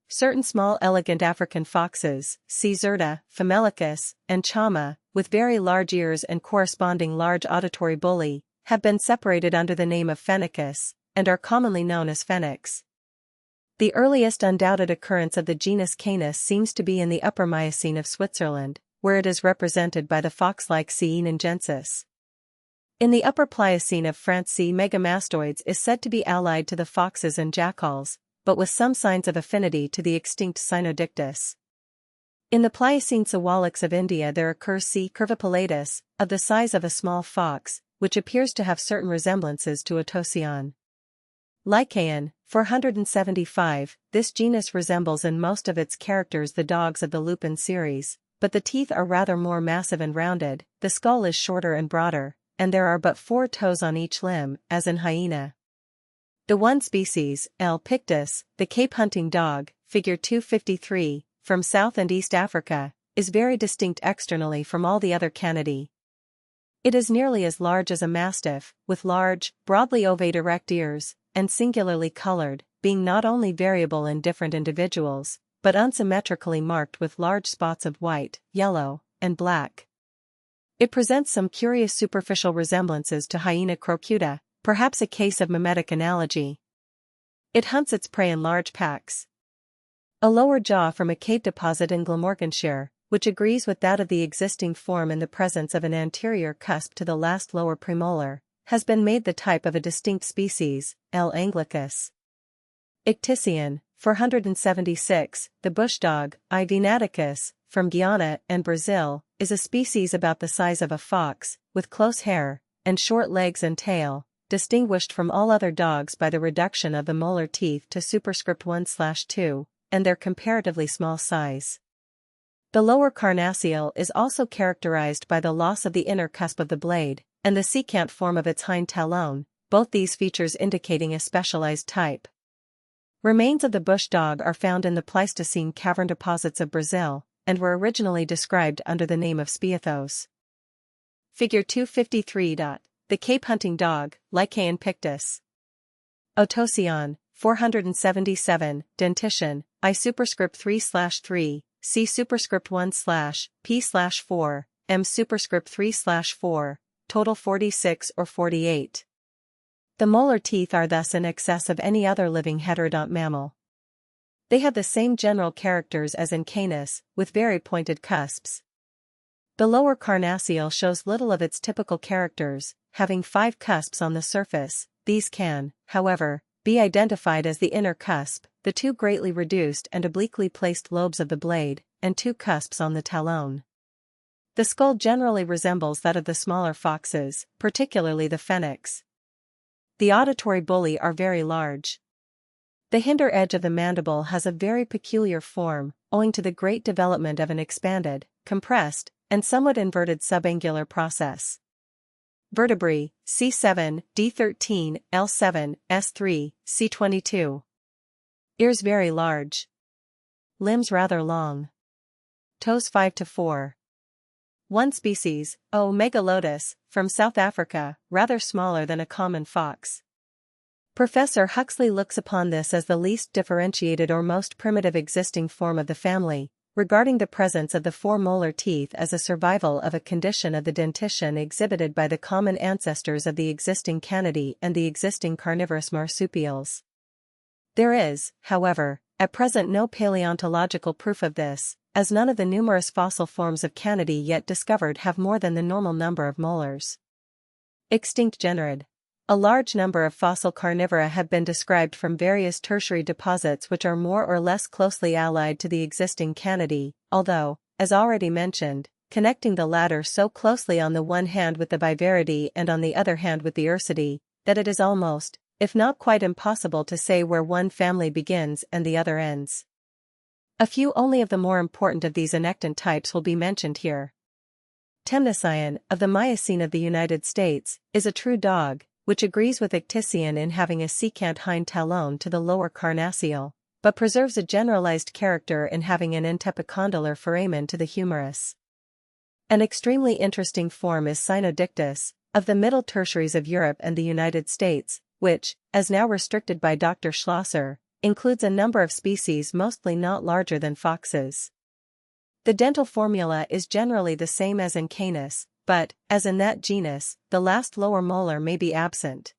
Certain small elegant African foxes, C. zerta, Phamelicus, and chama, with very large ears and corresponding large auditory bullae, have been separated under the name of phoenicus, and are commonly known as phoenix. The earliest undoubted occurrence of the genus Canis seems to be in the Upper Miocene of Switzerland, where it is represented by the fox-like C. enengensis. In the Upper Pliocene of France, C. megamastoides is said to be allied to the foxes and jackals, but with some signs of affinity to the extinct Cynodictis. In the Pliocene Sawalix of India there occurs C. curvipilatus, of the size of a small fox, which appears to have certain resemblances to a Tocyon. Lycaon, 475, this genus resembles in most of its characters the dogs of the Lupin series, but the teeth are rather more massive and rounded, the skull is shorter and broader, and there are but 4 toes on each limb, as in hyena. The one species, L. pictus, the Cape hunting dog, figure 253, from South and East Africa, is very distinct externally from all the other Canidae. It is nearly as large as a mastiff, with large, broadly ovate erect ears, and singularly colored, being not only variable in different individuals, but unsymmetrically marked with large spots of white, yellow, and black. It presents some curious superficial resemblances to Hyena crocuta, perhaps a case of mimetic analogy. It hunts its prey in large packs. A lower jaw from a cave deposit in Glamorganshire, which agrees with that of the existing form in the presence of an anterior cusp to the last lower premolar, has been made the type of a distinct species, L. anglicus. Ictisian, 476, the bush dog, I. venaticus, from Guyana and Brazil, is a species about the size of a fox, with close hair, and short legs and tail, distinguished from all other dogs by the reduction of the molar teeth to superscript 1/2, and their comparatively small size. The lower carnassial is also characterized by the loss of the inner cusp of the blade, and the secant form of its hind talon, both these features indicating a specialized type. Remains of the bush dog are found in the Pleistocene cavern deposits of Brazil, and were originally described under the name of Spiethos. Figure 253. The Cape hunting dog, Lycaon pictus. Otocyon, 477, dentition, I superscript 3/3, C superscript 1/P/4, M superscript 3/4, total 46 or 48. The molar teeth are thus in excess of any other living heterodont mammal. They have the same general characters as in Canis, with very pointed cusps. The lower carnassial shows little of its typical characters, having 5 cusps on the surface. These can, however, be identified as the inner cusp, the 2 greatly reduced and obliquely placed lobes of the blade, and 2 cusps on the talon. The skull generally resembles that of the smaller foxes, particularly the phoenix. The auditory bullae are very large. The hinder edge of the mandible has a very peculiar form, owing to the great development of an expanded, compressed, and somewhat inverted subangular process. Vertebrae, C7, D13, L7, S3, C22. Ears very large. Limbs rather long. Toes 5 to 4. One species, O. megalotus, from South Africa, rather smaller than a common fox. Professor Huxley looks upon this as the least differentiated or most primitive existing form of the family, regarding the presence of the 4 molar teeth as a survival of a condition of the dentition exhibited by the common ancestors of the existing Canidae and the existing carnivorous marsupials. There is, however, at present no paleontological proof of this, as none of the numerous fossil forms of Canidae yet discovered have more than the normal number of molars. Extinct generid. A large number of fossil carnivora have been described from various tertiary deposits which are more or less closely allied to the existing Canidae, although, as already mentioned, connecting the latter so closely on the one hand with the Viverridae and on the other hand with the Ursidae, that it is almost, if not quite impossible to say where one family begins and the other ends. A few only of the more important of these annectant types will be mentioned here. Temnoscion, of the Miocene of the United States, is a true dog, which agrees with Ichthyscion in having a secant hind talon to the lower carnassial, but preserves a generalized character in having an entepicondylar foramen to the humerus. An extremely interesting form is Cynodictis, of the middle tertiaries of Europe and the United States, which, as now restricted by Dr. Schlosser, includes a number of species mostly not larger than foxes. The dental formula is generally the same as in Canis, but, as in that genus, the last lower molar may be absent.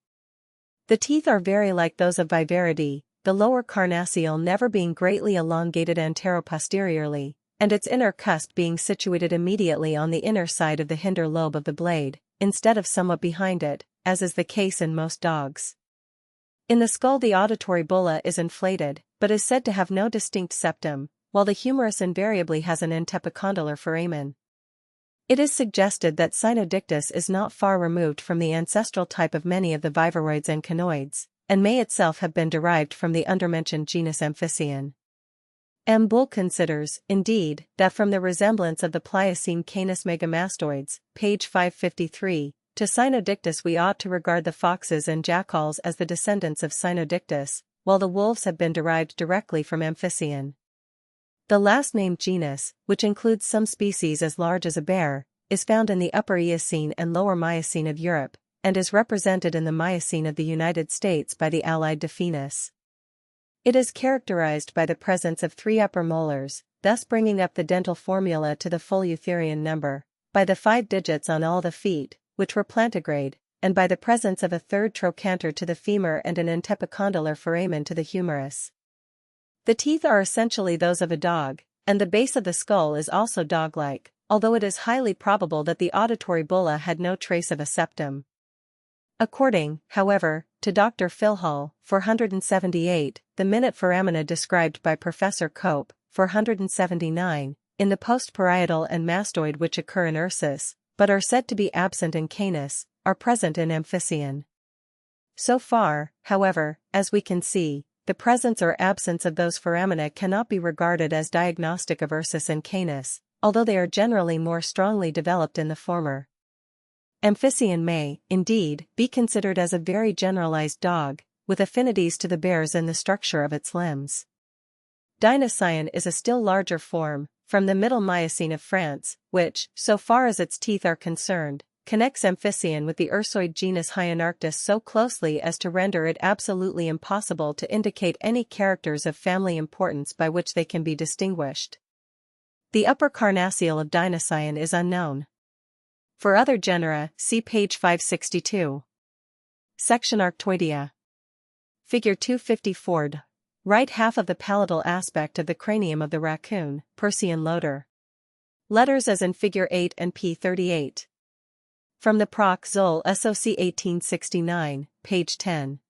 The teeth are very like those of Viverridae, the lower carnassial never being greatly elongated anteroposteriorly, and its inner cusp being situated immediately on the inner side of the hinder lobe of the blade, instead of somewhat behind it, as is the case in most dogs. In the skull the auditory bulla is inflated, but is said to have no distinct septum, while the humerus invariably has an entepicondylar foramen. It is suggested that Cynodictis is not far removed from the ancestral type of many of the viveroids and conoids, and may itself have been derived from the undermentioned genus Amphicyon. M. Bull considers, indeed, that from the resemblance of the Pliocene Canis megamastoids, page 553, to Cynodictis we ought to regard the foxes and jackals as the descendants of Cynodictis, while the wolves have been derived directly from Amphicyon. The last-named genus, which includes some species as large as a bear, is found in the Upper Eocene and Lower Miocene of Europe, and is represented in the Miocene of the United States by the allied Diphinus. It is characterized by the presence of 3 upper molars, thus bringing up the dental formula to the full Eutherian number, by the 5 digits on all the feet, which were plantigrade, and by the presence of a 3rd trochanter to the femur and an entepicondylar foramen to the humerus. The teeth are essentially those of a dog, and the base of the skull is also dog-like, although it is highly probable that the auditory bulla had no trace of a septum. According, however, to Dr. Philhall, 478, the minute foramina described by Professor Cope, 479, in the postparietal and mastoid which occur in Ursus, but are said to be absent in Canis, are present in Amphicyon. So far, however, as we can see, the presence or absence of those foramina cannot be regarded as diagnostic of Ursus and Canis, although they are generally more strongly developed in the former. Amphicyon may, indeed, be considered as a very generalized dog, with affinities to the bears in the structure of its limbs. Dinocyon is a still larger form, from the Middle Miocene of France, which, so far as its teeth are concerned, connects Amphicyon with the ursoid genus Hyonarctus so closely as to render it absolutely impossible to indicate any characters of family importance by which they can be distinguished. The upper carnassial of Dinocyon is unknown. For other genera, see page 562. Section Arctoidea. Figure 254. Right half of the palatal aspect of the cranium of the raccoon, Persian loader. Letters as in figure 8 and p38. From the Proc. Zoll SOC 1869, page 10.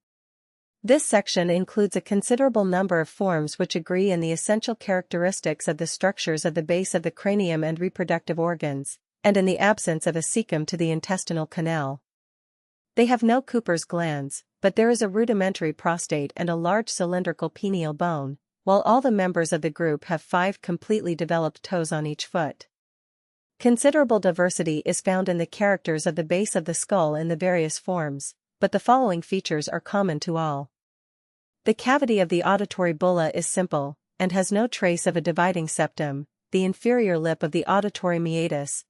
This section includes a considerable number of forms which agree in the essential characteristics of the structures of the base of the cranium and reproductive organs, and in the absence of a cecum to the intestinal canal. They have no Cooper's glands, but there is a rudimentary prostate and a large cylindrical penial bone, while all the members of the group have 5 completely developed toes on each foot. Considerable diversity is found in the characters of the base of the skull in the various forms, but the following features are common to all. The cavity of the auditory bulla is simple, and has no trace of a dividing septum. The inferior lip of the auditory meatus,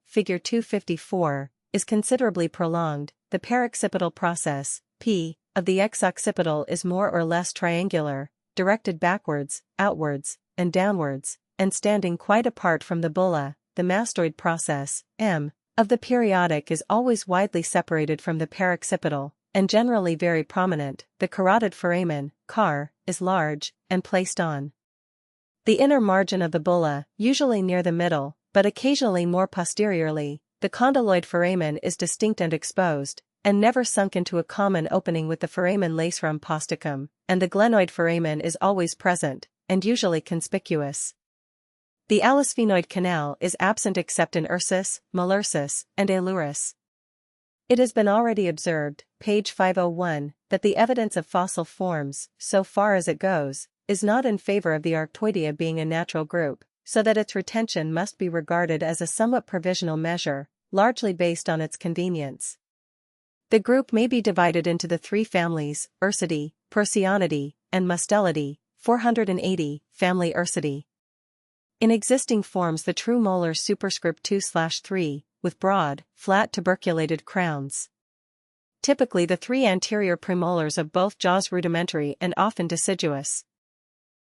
figure 254, is considerably prolonged. The paroccipital process, p, of the exoccipital is more or less triangular, directed backwards, outwards, and downwards, and standing quite apart from the bulla. The mastoid process, of the periodic is always widely separated from the paroccipital, and generally very prominent. The carotid foramen, car, is large, and placed on the inner margin of the bulla, usually near the middle, but occasionally more posteriorly. The condyloid foramen is distinct and exposed, and never sunk into a common opening with the foramen lacerum posticum, and the glenoid foramen is always present, and usually conspicuous. The allosphenoid canal is absent except in Ursus, Molursus, and Ailurus. It has been already observed, page 501, that the evidence of fossil forms, so far as it goes, is not in favor of the Arctoidea being a natural group, so that its retention must be regarded as a somewhat provisional measure, largely based on its convenience. The group may be divided into the three families, Ursidae, Persionidae, and Mustelidae, 480, family Ursidae. In existing forms the true molars superscript 2/3, with broad, flat tuberculated crowns. Typically the three anterior premolars of both jaws rudimentary and often deciduous.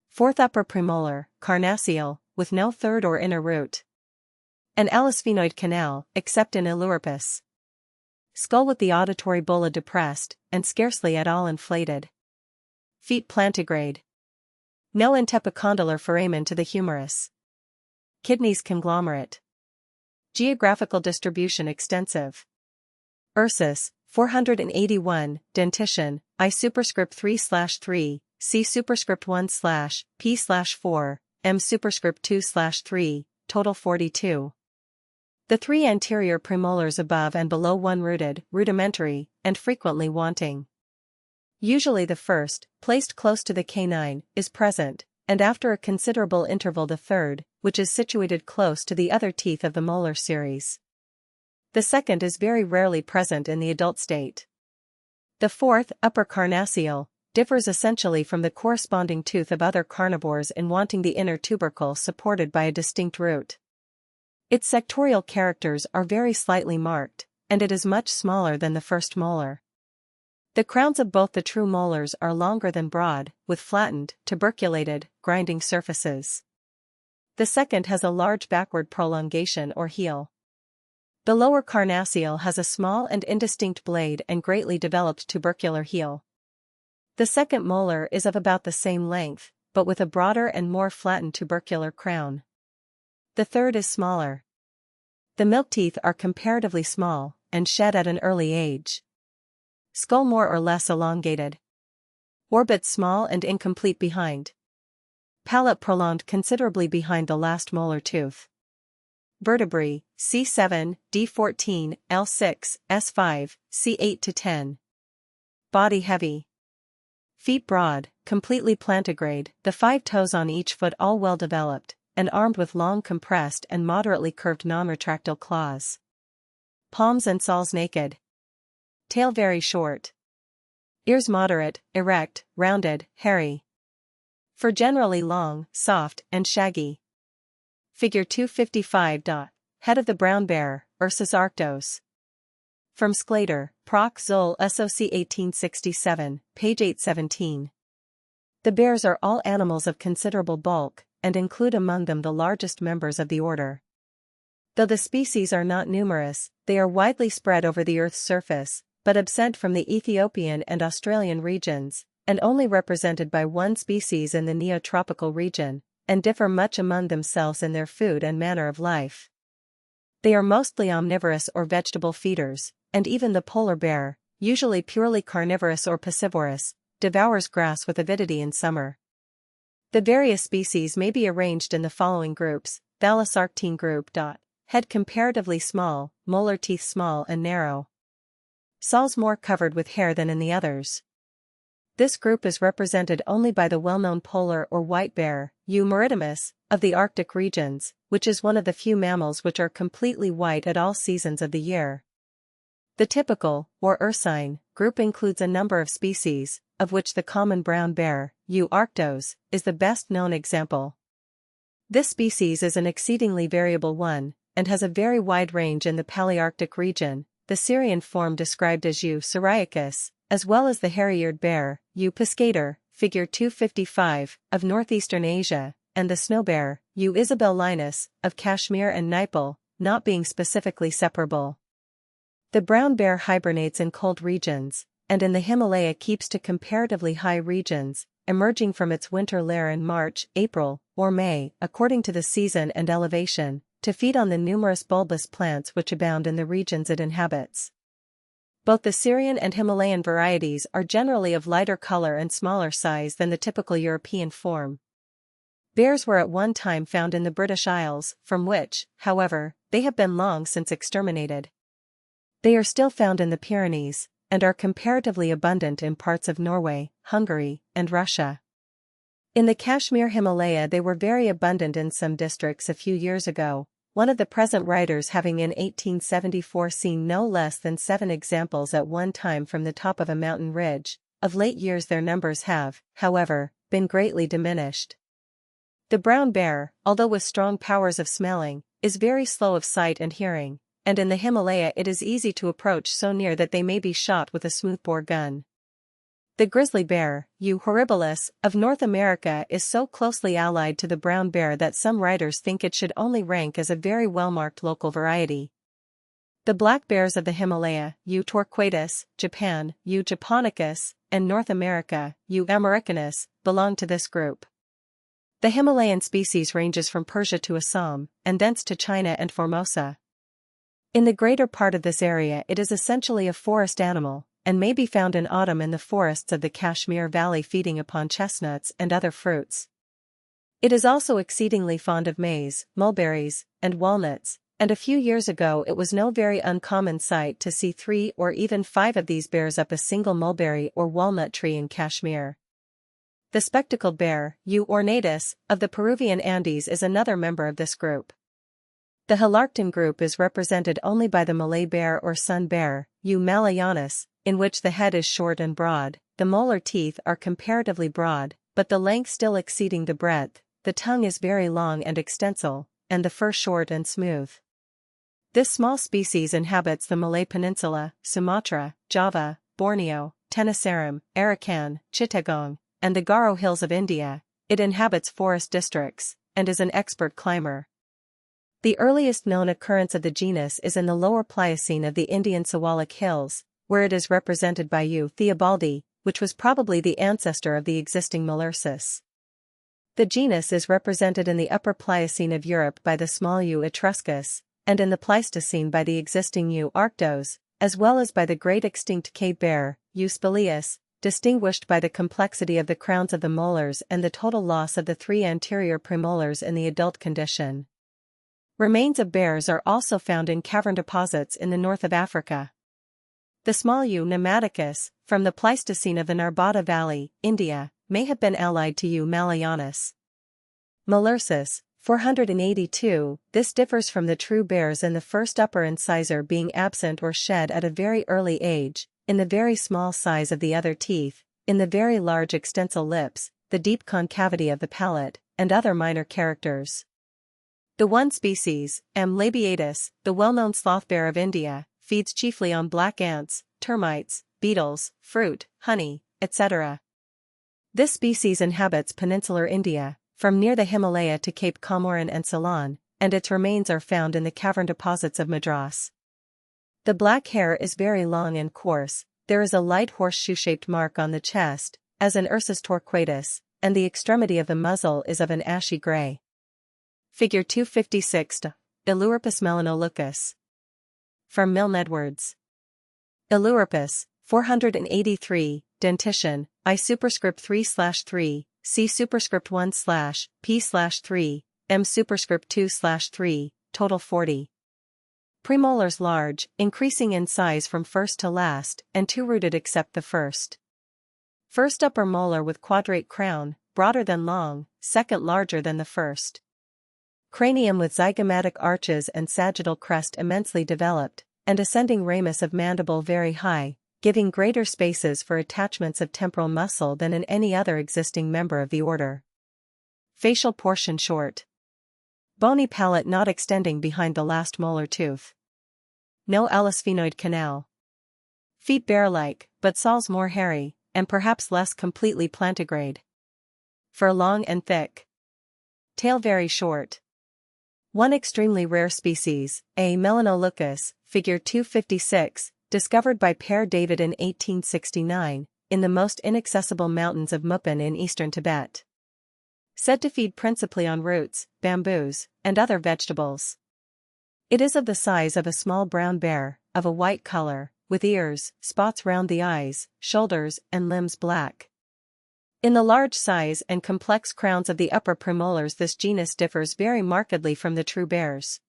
Fourth upper premolar, carnassial, with no third or inner root. An allosphenoid canal, except in Ailuripus. Skull with the auditory bulla depressed, and scarcely at all inflated. Feet plantigrade. No antepicondylar foramen to the humerus. Kidneys conglomerate. Geographical distribution extensive. Ursus, 481, dentition, I superscript 3/3, C superscript 1/P/4, M superscript 2/3, total 42. The three anterior premolars above and below one rooted, rudimentary, and frequently wanting. Usually the first, placed close to the canine, is present, and after a considerable interval the third, which is situated close to the other teeth of the molar series. The second is very rarely present in the adult state. The fourth, upper carnassial, differs essentially from the corresponding tooth of other carnivores in wanting the inner tubercle supported by a distinct root. Its sectorial characters are very slightly marked, and it is much smaller than the first molar. The crowns of both the true molars are longer than broad, with flattened, tuberculated, grinding surfaces. The second has a large backward prolongation or heel. The lower carnassial has a small and indistinct blade and greatly developed tubercular heel. The second molar is of about the same length, but with a broader and more flattened tubercular crown. The third is smaller. The milk teeth are comparatively small, and shed at an early age. Skull more or less elongated. Orbit small and incomplete behind. Palate prolonged considerably behind the last molar tooth. Vertebrae, C7, D14, L6, S5, C8 to 10. Body heavy. Feet broad, completely plantigrade, the 5 toes on each foot all well developed, and armed with long compressed and moderately curved non-retractile claws. Palms and soles naked. Tail very short. Ears moderate, erect, rounded, hairy. Fur generally long, soft, and shaggy. Figure 255. Head of the brown bear, Ursus arctos. From Sclater, Proc. Zoll. SOC 1867, page 817. The bears are all animals of considerable bulk, and include among them the largest members of the order. Though the species are not numerous, they are widely spread over the Earth's surface, but absent from the Ethiopian and Australian regions, and only represented by one species in the neotropical region, and differ much among themselves in their food and manner of life. They are mostly omnivorous or vegetable feeders, and even the polar bear, usually purely carnivorous or piscivorous, devours grass with avidity in summer. The various species may be arranged in the following groups. Thalassarctine group. Head comparatively small, molar teeth small and narrow. Soles more covered with hair than in the others. This group is represented only by the well-known polar or white bear, U. maritimus, of the Arctic regions, which is one of the few mammals which are completely white at all seasons of the year. The typical, or ursine, group includes a number of species, of which the common brown bear, U. arctos, is the best known example. This species is an exceedingly variable one, and has a very wide range in the Palearctic region, the Syrian form described as U. syriacus, as well as the hairy-eared bear, U. piscator, figure 255, of northeastern Asia, and the snow bear, U. isabellinus, of Kashmir and Nepal, not being specifically separable. The brown bear hibernates in cold regions, and in the Himalaya keeps to comparatively high regions, emerging from its winter lair in March, April, or May, according to the season and elevation, to feed on the numerous bulbous plants which abound in the regions it inhabits. Both the Syrian and Himalayan varieties are generally of lighter color and smaller size than the typical European form. Bears were at one time found in the British Isles, from which, however, they have been long since exterminated. They are still found in the Pyrenees, and are comparatively abundant in parts of Norway, Hungary, and Russia. In the Kashmir Himalaya they were very abundant in some districts a few years ago, one of the present writers having in 1874 seen no less than 7 examples at one time from the top of a mountain ridge. Of late years their numbers have, however, been greatly diminished. The brown bear, although with strong powers of smelling, is very slow of sight and hearing, and in the Himalaya it is easy to approach so near that they may be shot with a smoothbore gun. The grizzly bear, U. horribilis, of North America is so closely allied to the brown bear that some writers think it should only rank as a very well-marked local variety. The black bears of the Himalaya, U. torquatus, Japan, U. japonicus, and North America, U. americanus, belong to this group. The Himalayan species ranges from Persia to Assam, and thence to China and Formosa. In the greater part of this area it is essentially a forest animal, and may be found in autumn in the forests of the Kashmir Valley feeding upon chestnuts and other fruits. It is also exceedingly fond of maize, mulberries, and walnuts, and a few years ago it was no very uncommon sight to see 3 or even 5 of these bears up a single mulberry or walnut tree in Kashmir. The spectacled bear, U. ornatus, of the Peruvian Andes is another member of this group. The Halarcton group is represented only by the Malay bear or sun bear, U. malayanus, in which the head is short and broad, the molar teeth are comparatively broad, but the length still exceeding the breadth, the tongue is very long and extensile, and the fur short and smooth. This small species inhabits the Malay Peninsula, Sumatra, Java, Borneo, Tenasserim, Arakan, Chittagong, and the Garo Hills of India. It inhabits forest districts, and is an expert climber. The earliest known occurrence of the genus is in the lower Pliocene of the Indian Siwalik Hills, where it is represented by U. theobaldi, which was probably the ancestor of the existing Malursus. The genus is represented in the upper Pliocene of Europe by the small U. etruscus, and in the Pleistocene by the existing U. arctos, as well as by the great extinct cave bear, U. spilius, distinguished by the complexity of the crowns of the molars and the total loss of the 3 anterior premolars in the adult condition. Remains of bears are also found in cavern deposits in the north of Africa. The small U. pneumaticus, from the Pleistocene of the Narbada Valley, India, may have been allied to U. malayanus. Malursus, 482, this differs from the true bears in the first upper incisor being absent or shed at a very early age, in the very small size of the other teeth, in the very large extensile lips, the deep concavity of the palate, and other minor characters. The one species, M. labiatus, the well-known sloth bear of India, feeds chiefly on black ants, termites, beetles, fruit, honey, etc. This species inhabits peninsular India, from near the Himalaya to Cape Comorin and Ceylon, and its remains are found in the cavern deposits of Madras. The black hair is very long and coarse, there is a light horseshoe-shaped mark on the chest, as in Ursus torquatus, and the extremity of the muzzle is of an ashy gray. Figure 256 to Iluripus melanoleucus. From Milne Edwards. Iluripus, 483, dentition, I superscript 3/3, C superscript 1/P/3, M superscript 2/3, total 40. Premolars large, increasing in size from first to last, and 2-rooted except the first. First upper molar with quadrate crown, broader than long, second larger than the first. Cranium with zygomatic arches and sagittal crest immensely developed, and ascending ramus of mandible very high, giving greater spaces for attachments of temporal muscle than in any other existing member of the order. Facial portion short. Bony palate not extending behind the last molar tooth. No allospheноid canal. Feet bear-like, but soles more hairy, and perhaps less completely plantigrade. Fur long and thick. Tail very short. One extremely rare species, A. melanoleucus, figure 256, discovered by Per David in 1869, in the most inaccessible mountains of Mupin in eastern Tibet. Said to feed principally on roots, bamboos, and other vegetables. It is of the size of a small brown bear, of a white color, with ears, spots round the eyes, shoulders, and limbs black. In the large size and complex crowns of the upper premolars, this genus differs very markedly from the true bears.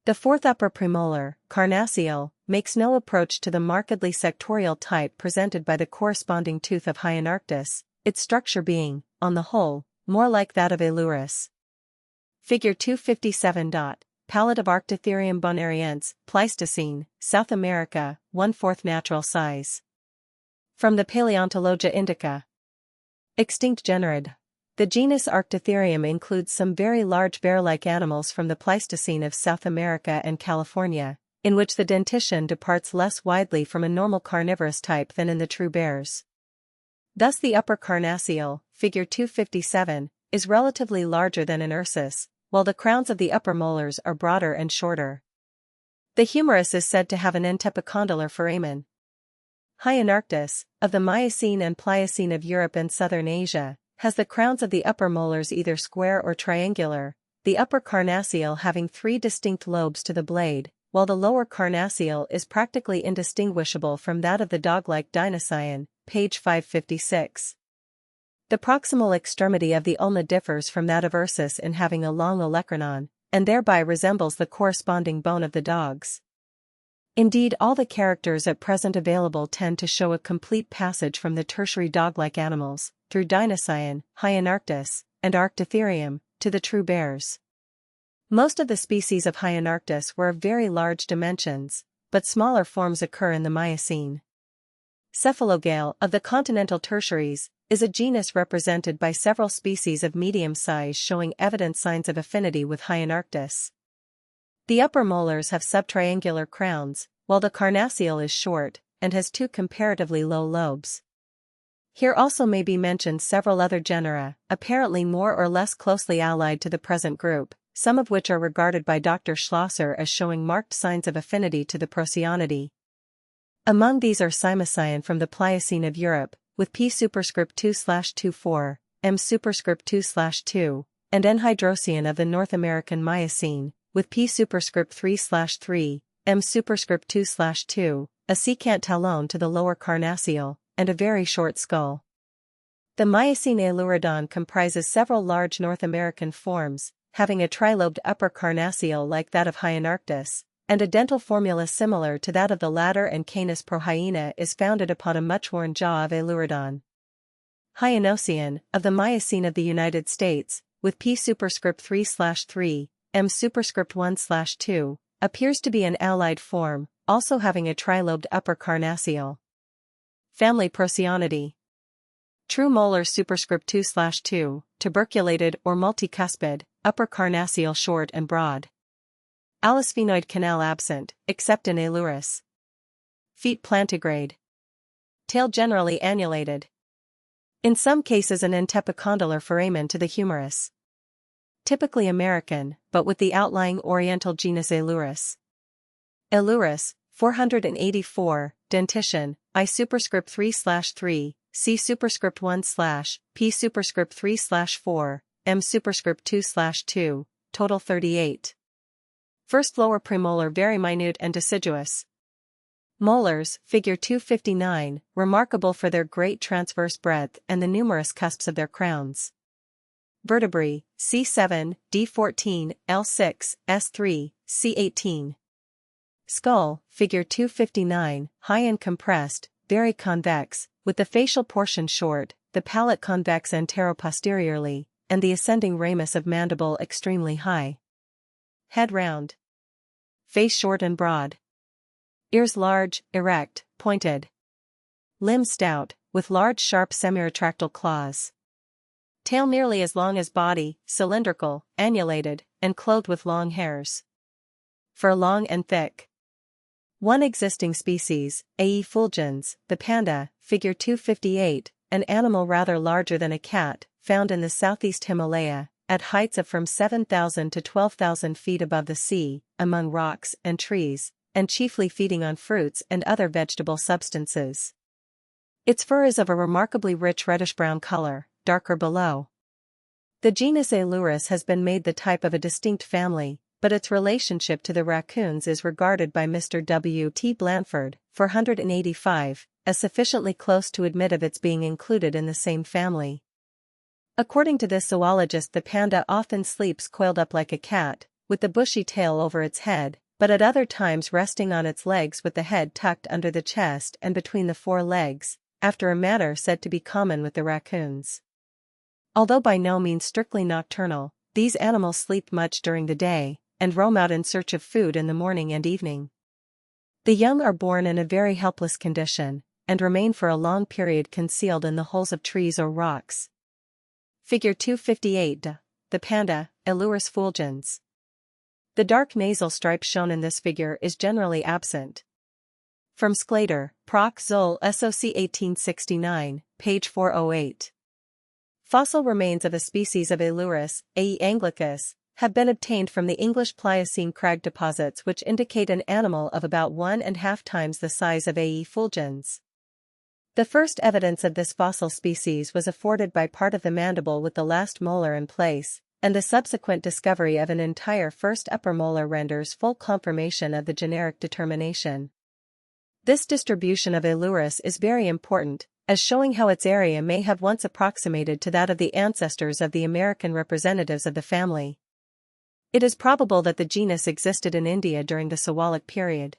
The fourth upper premolar, carnassial, makes no approach to the markedly sectorial type presented by the corresponding tooth of Hyenarctus, its structure being, on the whole, more like that of Ailurus. Figure 257. Palate of Arctotherium bonariense, Pleistocene, South America, 1/4 natural size. From the Paleontologia Indica. Extinct genera. The genus Arctotherium includes some very large bear-like animals from the Pleistocene of South America and California, in which the dentition departs less widely from a normal carnivorous type than in the true bears. Thus the upper carnassial, figure 257, is relatively larger than in Ursus, while the crowns of the upper molars are broader and shorter. The humerus is said to have an entepicondylar foramen. Hyenarctus, of the Miocene and Pliocene of Europe and southern Asia, has the crowns of the upper molars either square or triangular, the upper carnassial having 3 distinct lobes to the blade, while the lower carnassial is practically indistinguishable from that of the dog-like Dinosaurian, page 556. The proximal extremity of the ulna differs from that of Ursus in having a long olecranon, and thereby resembles the corresponding bone of the dogs. Indeed, all the characters at present available tend to show a complete passage from the tertiary dog-like animals, through Dinosaurian, Hyenarctus, and Arctotherium, to the true bears. Most of the species of Hyenarctus were of very large dimensions, but smaller forms occur in the Miocene. Cephalogale, of the continental tertiaries, is a genus represented by several species of medium size showing evident signs of affinity with Hyenarctus. The upper molars have subtriangular crowns, while the carnassial is short, and has 2 comparatively low lobes. Here also may be mentioned several other genera, apparently more or less closely allied to the present group, some of which are regarded by Dr. Schlosser as showing marked signs of affinity to the Procyon. Among these are Cymocyon from the Pliocene of Europe, with P superscript 2/24, M superscript 2/2, and Enhydrocyon of the North American Miocene, with P superscript 3/3, M superscript 2/2, a secant talon to the lower carnassial, and a very short skull. The Miocene Ailurodon comprises several large North American forms, having a trilobed upper carnassial like that of Hyenarctus, and a dental formula similar to that of the latter, and Canis prohyena is founded upon a much-worn jaw of Ailurodon. Hyenocyon, of the Miocene of the United States, with P superscript 3/3, M superscript 1/2, appears to be an allied form, also having a trilobed upper carnassial. Family Procyonidae. True molar superscript 2/2, tuberculated or multicuspid, upper carnassial short and broad. Alisphenoid canal absent, except in Ailurus. Feet plantigrade. Tail generally annulated. In some cases an entepicondylar foramen to the humerus. Typically American, but with the outlying Oriental genus Ailurus. Ailurus, 484, dentition, I superscript 3/3, C superscript 1/, P superscript 3/4, M superscript 2/2, total 38. First lower premolar very minute and deciduous. Molars, figure 259, remarkable for their great transverse breadth and the numerous cusps of their crowns. Vertebrae, C7, D14, L6, S3, C18. Skull, figure 259, high and compressed, very convex, with the facial portion short, the palate convex anteroposteriorly, and the ascending ramus of mandible extremely high. Head round. Face short and broad. Ears large, erect, pointed. Limbs stout, with large sharp semiretractile claws. Tail nearly as long as body, cylindrical, annulated, and clothed with long hairs. Fur long and thick. One existing species, A. fulgens, the panda, figure 258, an animal rather larger than a cat, found in the southeast Himalaya, at heights of from 7,000 to 12,000 feet above the sea, among rocks and trees, and chiefly feeding on fruits and other vegetable substances. Its fur is of a remarkably rich reddish-brown color, darker below. The genus Ailurus has been made the type of a distinct family, but its relationship to the raccoons is regarded by Mr. W. T. Blanford, 485, as sufficiently close to admit of its being included in the same family. According to this zoologist, the panda often sleeps coiled up like a cat, with the bushy tail over its head, but at other times resting on its legs with the head tucked under the chest and between the four legs, after a manner said to be common with the raccoons. Although by no means strictly nocturnal, these animals sleep much during the day, and roam out in search of food in the morning and evening. The young are born in a very helpless condition, and remain for a long period concealed in the holes of trees or rocks. Figure 258. The panda, Elurus fulgens. The dark nasal stripe shown in this figure is generally absent. From Sclater, Proc. Zool. Soc. 1869, page 408. Fossil remains of a species of Elurus, A. anglicus, have been obtained from the English Pliocene crag deposits, which indicate an animal of about 1.5 times the size of A. fulgens. The first evidence of this fossil species was afforded by part of the mandible with the last molar in place, and the subsequent discovery of an entire first upper molar renders full confirmation of the generic determination. This distribution of Elurus is very important, as showing how its area may have once approximated to that of the ancestors of the American representatives of the family. It is probable that the genus existed in India during the Sawalic period.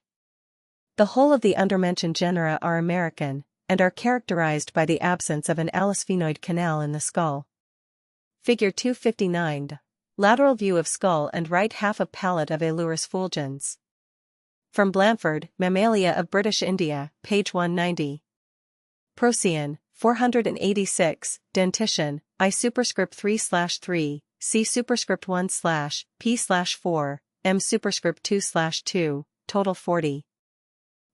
The whole of the undermentioned genera are American, and are characterized by the absence of an alisphenoid canal in the skull. Figure 259. Lateral view of skull and right half of palate of Elurus fulgens. From Blanford, Mammalia of British India, page 190. Procyon, 486, dentition, I superscript 3/3, C superscript 1/P/4, M superscript 2/2, total 40.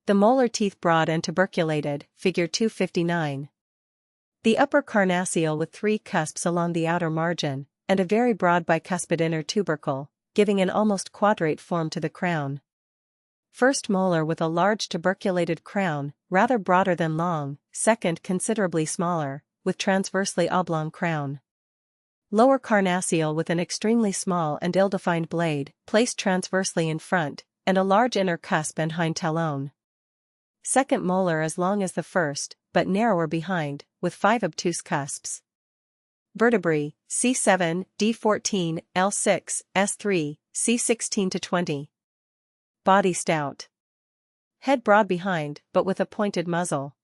The molar teeth broad and tuberculated, figure 259. The upper carnassial with 3 cusps along the outer margin, and a very broad bicuspid inner tubercle, giving an almost quadrate form to the crown. First molar with a large tuberculated crown, rather broader than long, second considerably smaller, with transversely oblong crown. Lower carnassial with an extremely small and ill-defined blade, placed transversely in front, and a large inner cusp and hind talon. Second molar as long as the first, but narrower behind, with 5 obtuse cusps. Vertebrae, C7, D14, L6, S3, C16 to 20. Body stout. Head broad behind, but with a pointed muzzle.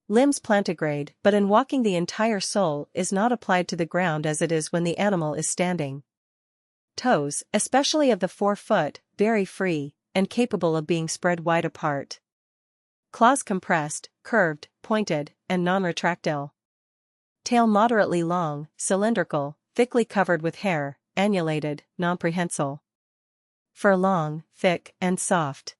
Limbs plantigrade, but in walking the entire sole is not applied to the ground as it is when the animal is standing. Toes, especially of the forefoot, very free, and capable of being spread wide apart. Claws compressed, curved, pointed, and non-retractile. Tail moderately long, cylindrical, thickly covered with hair, annulated, non-prehensile. Fur long, thick, and soft.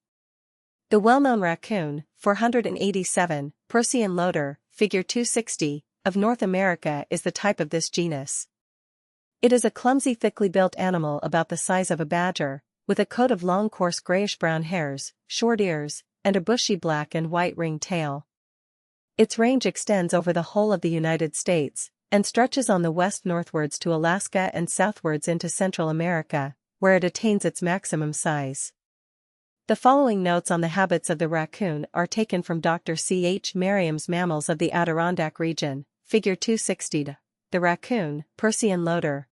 The well-known raccoon, 487, Procyon loader, figure 260, of North America is the type of this genus. It is a clumsy thickly built animal about the size of a badger, with a coat of long coarse grayish-brown hairs, short ears, and a bushy black and white ringed tail. Its range extends over the whole of the United States, and stretches on the west northwards to Alaska and southwards into Central America, where it attains its maximum size. The following notes on the habits of the raccoon are taken from Dr. C. H. Merriam's Mammals of the Adirondack region, figure 260. The raccoon, Procyon loader.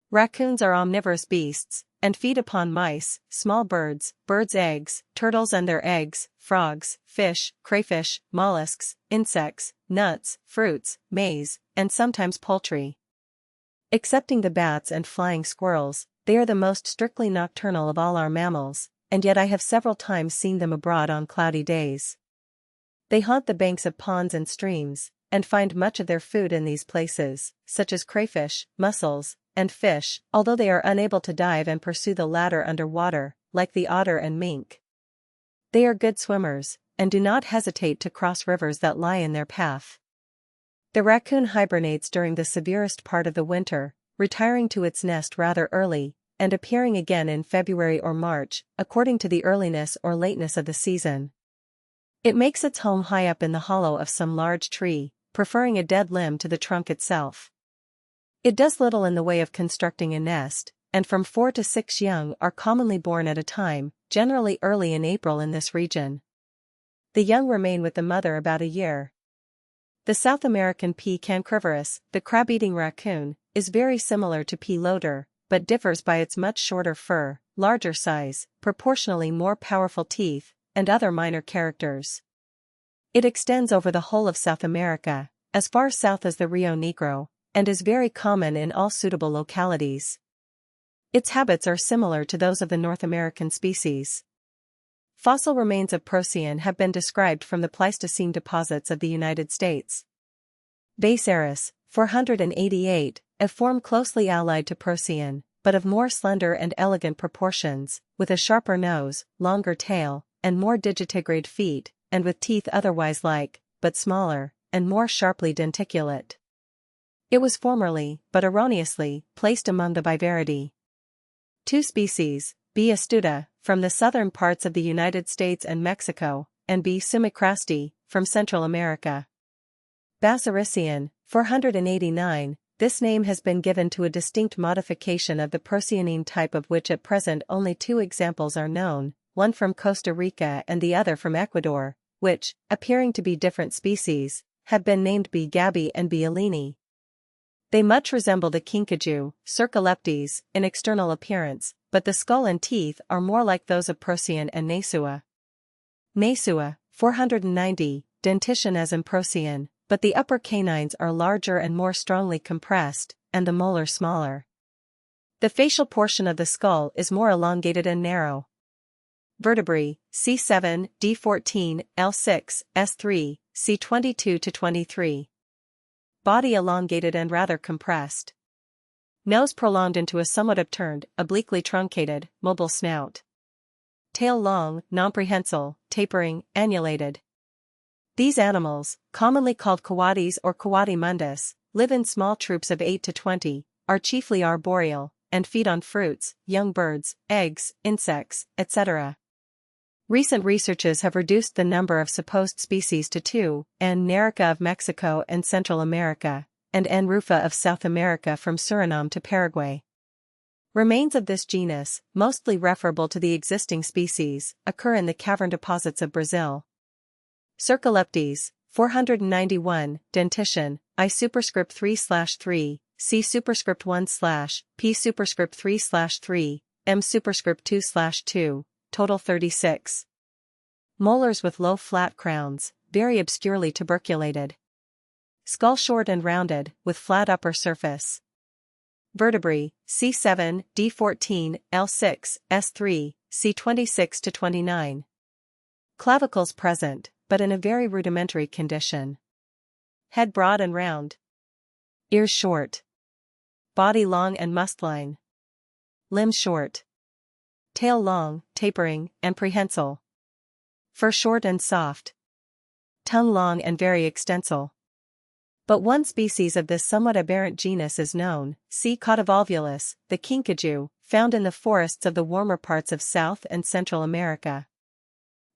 Raccoons are omnivorous beasts, and feed upon mice, small birds, birds' eggs, turtles and their eggs, frogs, fish, crayfish, mollusks, insects, nuts, fruits, maize, and sometimes poultry. Excepting the bats and flying squirrels, they are the most strictly nocturnal of all our mammals, and yet I have several times seen them abroad on cloudy days. They haunt the banks of ponds and streams, and find much of their food in these places, such as crayfish, mussels, and fish, although they are unable to dive and pursue the latter under water, like the otter and mink. They are good swimmers, and do not hesitate to cross rivers that lie in their path. The raccoon hibernates during the severest part of the winter, retiring to its nest rather early, and appearing again in February or March, according to the earliness or lateness of the season. It makes its home high up in the hollow of some large tree, preferring a dead limb to the trunk itself. It does little in the way of constructing a nest, and from 4 to 6 young are commonly born at a time, generally early in April in this region. The young remain with the mother about a year. The South American P. cancrivorus, the crab-eating raccoon, is very similar to P. loder, but differs by its much shorter fur, larger size, proportionally more powerful teeth, and other minor characters. It extends over the whole of South America, as far south as the Rio Negro, and is very common in all suitable localities. Its habits are similar to those of the North American species. Fossil remains of Procyon have been described from the Pleistocene deposits of the United States. Basaris, 488, a form closely allied to Procyon, but of more slender and elegant proportions, with a sharper nose, longer tail, and more digitigrade feet, and with teeth otherwise like, but smaller, and more sharply denticulate. It was formerly, but erroneously, placed among the Vivaridae. Two species, B. astuta, from the southern parts of the United States and Mexico, and B. sumicrasti, from Central America. Bassarician, 489, this name has been given to a distinct modification of the Procyonine type of which at present only two examples are known, one from Costa Rica and the other from Ecuador, which, appearing to be different species, have been named B. gabi and B. alini. They much resemble the kinkajou, Cercoleptes, in external appearance, but the skull and teeth are more like those of Procyon and Nasua. Nasua, 490, dentition as in Procyon, but the upper canines are larger and more strongly compressed, and the molar smaller. The facial portion of the skull is more elongated and narrow. Vertebrae, C7, D14, L6, S3, C22-23. Body elongated and rather compressed. Nose prolonged into a somewhat upturned, obliquely truncated, mobile snout. Tail long, non-prehensile, tapering, annulated. These animals, commonly called coatis or coati mundus, live in small troops of 8 to 20, are chiefly arboreal, and feed on fruits, young birds, eggs, insects, etc. Recent researches have reduced the number of supposed species to 2, N. nerica of Mexico and Central America, and N. rufa of South America from Suriname to Paraguay. Remains of this genus, mostly referable to the existing species, occur in the cavern deposits of Brazil. Cercoleptes, 491, dentition, I superscript 3/3, C superscript 1/, P superscript 3/3, M superscript 2/2, total 36. Molars with low flat crowns, very obscurely tuberculated. Skull short and rounded, with flat upper surface. Vertebrae, C7, D14, L6, S3, C26-29. Clavicles present, but in a very rudimentary condition. Head broad and round. Ears short. Body long and muscline. Limbs short. Tail long, tapering, and prehensile. Fur short and soft. Tongue long and very extensile. But one species of this somewhat aberrant genus is known, C. caudivolvulus, the kinkajou, found in the forests of the warmer parts of South and Central America.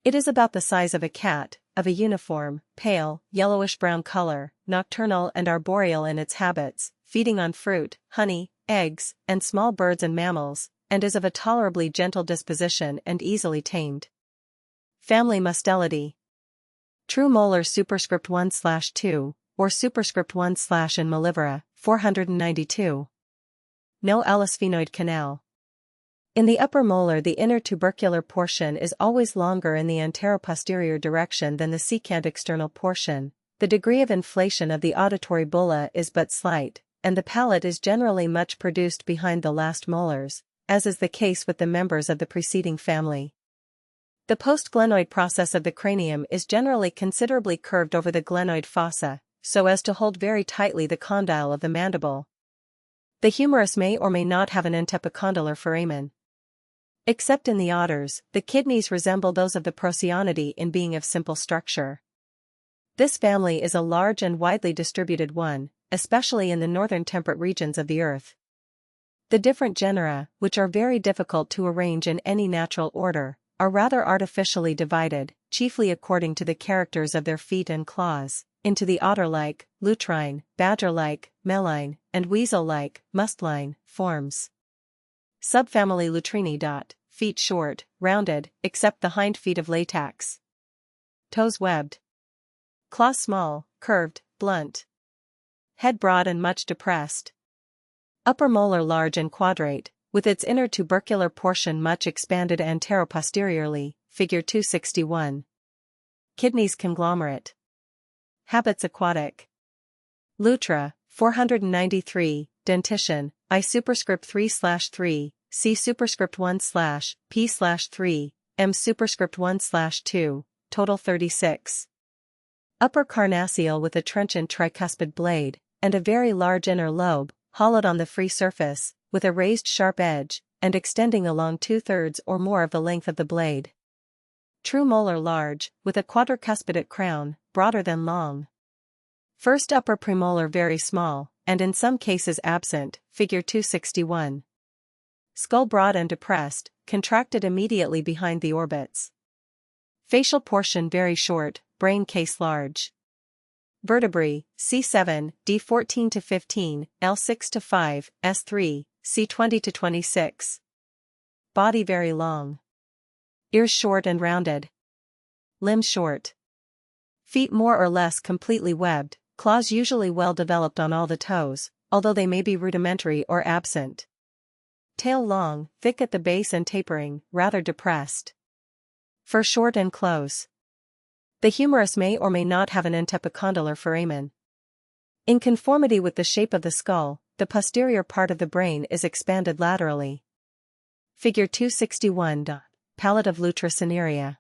It is about the size of a cat, of a uniform, pale, yellowish-brown color, nocturnal and arboreal in its habits, feeding on fruit, honey, eggs, and small birds and mammals, and is of a tolerably gentle disposition and easily tamed. Family Mustelidae. True molar superscript 1/2, or superscript 1/ in Mellivora, 492. No ellisphenoid canal. In the upper molar the inner tubercular portion is always longer in the anteroposterior direction than the secant external portion, the degree of inflation of the auditory bulla is but slight, and the palate is generally much produced behind the last molars, as is the case with the members of the preceding family. The postglenoid process of the cranium is generally considerably curved over the glenoid fossa, so as to hold very tightly the condyle of the mandible. The humerus may or may not have an antepicondylar foramen. Except in the otters, the kidneys resemble those of the Procyonidae in being of simple structure. This family is a large and widely distributed one, especially in the northern temperate regions of the earth. The different genera, which are very difficult to arrange in any natural order, are rather artificially divided, chiefly according to the characters of their feet and claws, into the otter-like, lutrine, badger-like, meline, and weasel-like, mustline, forms. Subfamily Lutrini. Feet short, rounded, except the hind feet of Latax. toes webbed. Claws small, curved, blunt. Head broad and much depressed. Upper molar large and quadrate, with its inner tubercular portion much expanded antero-posteriorly, figure 261. Kidneys conglomerate. Habits aquatic. Lutra, 493, dentition, I superscript 3/3, C superscript 1/P/3, M superscript 1/2, total 36. Upper carnassial with a trenchant tricuspid blade, and a very large inner lobe, hollowed on the free surface, with a raised sharp edge, and extending along 2/3 or more of the length of the blade. True molar large, with a quadricuspidate crown, broader than long. First upper premolar very small, and in some cases absent, figure 261. Skull broad and depressed, contracted immediately behind the orbits. Facial portion very short, brain case large. Vertebrae, C7, D14-15, L6-5, S3, C20-26. Body very long. Ears short and rounded. Limbs short. Feet more or less completely webbed, claws usually well developed on all the toes, although they may be rudimentary or absent. Tail long, thick at the base and tapering, rather depressed. Fur short and close. The humerus may or may not have an antepicondylar foramen. In conformity with the shape of the skull, the posterior part of the brain is expanded laterally. Figure 261. Palate of Lutra cinerea.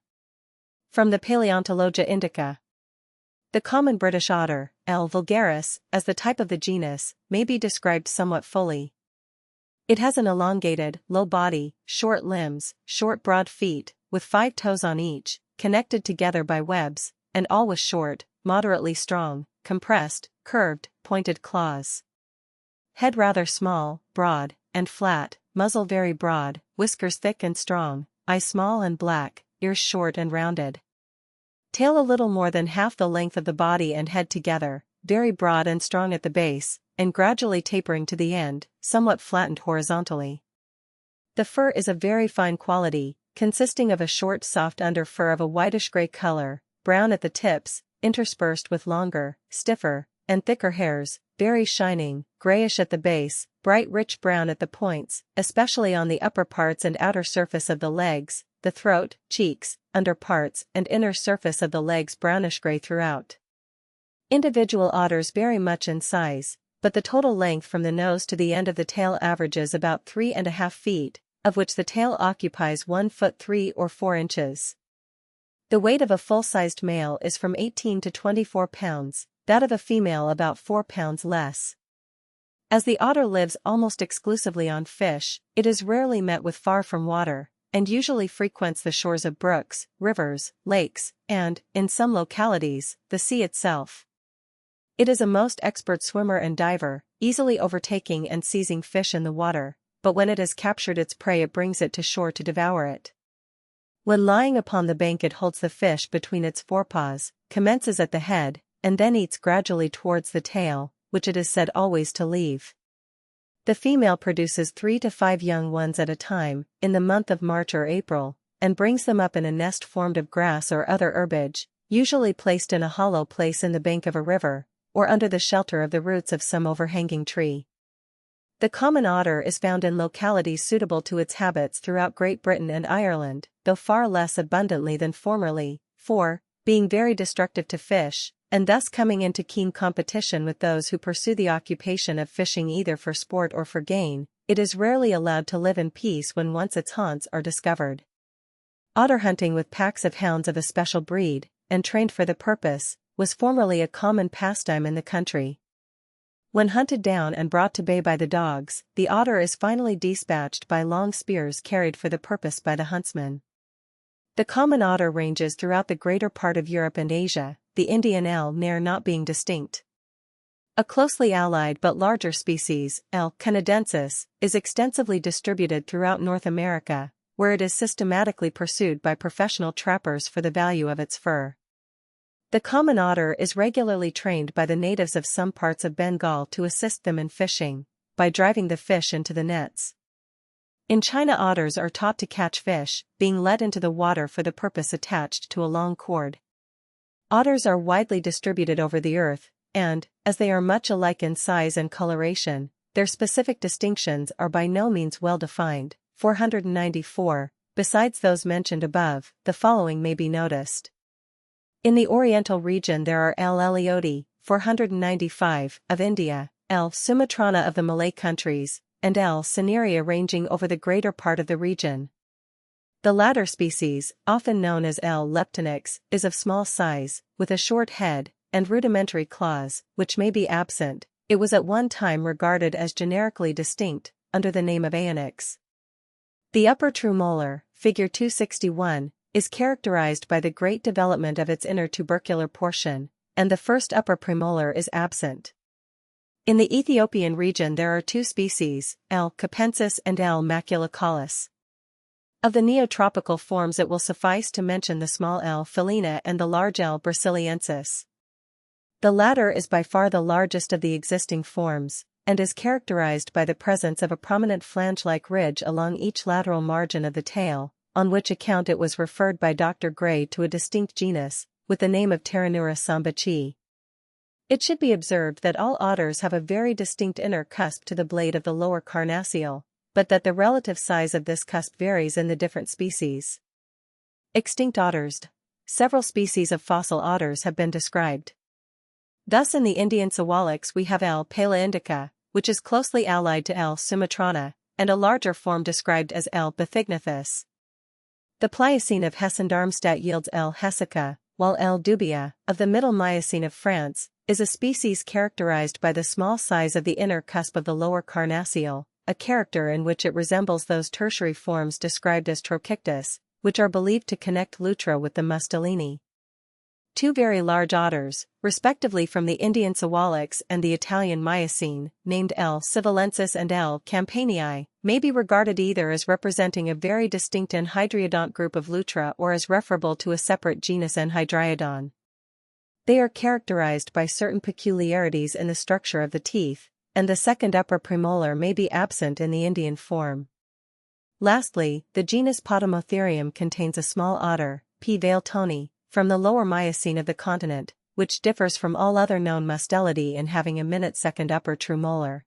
From the Paleontologia Indica. The common British otter, L. vulgaris, as the type of the genus, may be described somewhat fully. It has an elongated, low body, short limbs, short broad feet, with 5 toes on each, connected together by webs, and all with short, moderately strong, compressed, curved, pointed claws. Head rather small, broad, and flat, muzzle very broad, whiskers thick and strong, eyes small and black, ears short and rounded. Tail a little more than half the length of the body and head together, very broad and strong at the base, and gradually tapering to the end, somewhat flattened horizontally. The fur is of very fine quality, consisting of a short soft underfur of a whitish-gray color, brown at the tips, interspersed with longer, stiffer, and thicker hairs, very shining, grayish at the base, bright rich brown at the points, especially on the upper parts and outer surface of the legs, the throat, cheeks, under parts and inner surface of the legs brownish-gray throughout. Individual otters vary much in size, but the total length from the nose to the end of the tail averages about 3½ feet, of which the tail occupies 1 foot 3 or 4 inches. The weight of a full-sized male is from 18 to 24 pounds, that of a female about 4 pounds less. As the otter lives almost exclusively on fish, it is rarely met with far from water, and usually frequents the shores of brooks, rivers, lakes, and, in some localities, the sea itself. It is a most expert swimmer and diver, easily overtaking and seizing fish in the water, but when it has captured its prey it brings it to shore to devour it. When lying upon the bank it holds the fish between its forepaws, commences at the head, and then eats gradually towards the tail, which it is said always to leave. The female produces 3 to 5 young ones at a time, in the month of March or April, and brings them up in a nest formed of grass or other herbage, usually placed in a hollow place in the bank of a river, or under the shelter of the roots of some overhanging tree. The common otter is found in localities suitable to its habits throughout Great Britain and Ireland, though far less abundantly than formerly, for, being very destructive to fish, and thus coming into keen competition with those who pursue the occupation of fishing either for sport or for gain, it is rarely allowed to live in peace when once its haunts are discovered. Otter hunting with packs of hounds of a special breed, and trained for the purpose, was formerly a common pastime in the country. When hunted down and brought to bay by the dogs, the otter is finally dispatched by long spears carried for the purpose by the huntsman. The common otter ranges throughout the greater part of Europe and Asia, the Indian L. not being distinct. A closely allied but larger species, L. canadensis, is extensively distributed throughout North America, where it is systematically pursued by professional trappers for the value of its fur. The common otter is regularly trained by the natives of some parts of Bengal to assist them in fishing, by driving the fish into the nets. In China otters are taught to catch fish, being led into the water for the purpose attached to a long cord. Otters are widely distributed over the earth, and, as they are much alike in size and coloration, their specific distinctions are by no means well defined. 494. Besides those mentioned above, the following may be noticed. In the Oriental region there are L. elioti, 495, of India, L. sumatrana of the Malay countries, and L. cinerea ranging over the greater part of the region. The latter species, often known as L. leptonix, is of small size, with a short head, and rudimentary claws, which may be absent. It was at one time regarded as generically distinct, under the name of Aonix. The upper true molar, figure 261, is characterized by the great development of its inner tubercular portion, and the first upper premolar is absent. In the Ethiopian region there are two species, L. capensis and L. maculicalis. Of the neotropical forms it will suffice to mention the small L. felina and the large L. brasiliensis. The latter is by far the largest of the existing forms, and is characterized by the presence of a prominent flange-like ridge along each lateral margin of the tail, on which account it was referred by Dr. Gray to a distinct genus, with the name of Pteronura sambaci. It should be observed that all otters have a very distinct inner cusp to the blade of the lower carnassial, but that the relative size of this cusp varies in the different species. Extinct otters. Several species of fossil otters have been described. Thus in the Indian sawalix we have L. palaindica, which is closely allied to L. sumatrana, and a larger form described as L. bethignathus. The Pliocene of Hessen-Darmstadt yields L. hessica, while L. dubia, of the Middle Miocene of France, is a species characterized by the small size of the inner cusp of the lower carnassial, a character in which it resembles those tertiary forms described as Trochictus, which are believed to connect Lutra with the Mustelini. Two very large otters, respectively from the Indian sawalix and the Italian Miocene, named L. civalensis and L. campanii, may be regarded either as representing a very distinct Enhydriodont group of Lutra or as referable to a separate genus Enhydriodon. They are characterized by certain peculiarities in the structure of the teeth, and the second upper premolar may be absent in the Indian form. Lastly, the genus Potamotherium contains a small otter, P. vailtoni, from the lower Miocene of the continent, which differs from all other known Mustelidae in having a minute second upper true molar.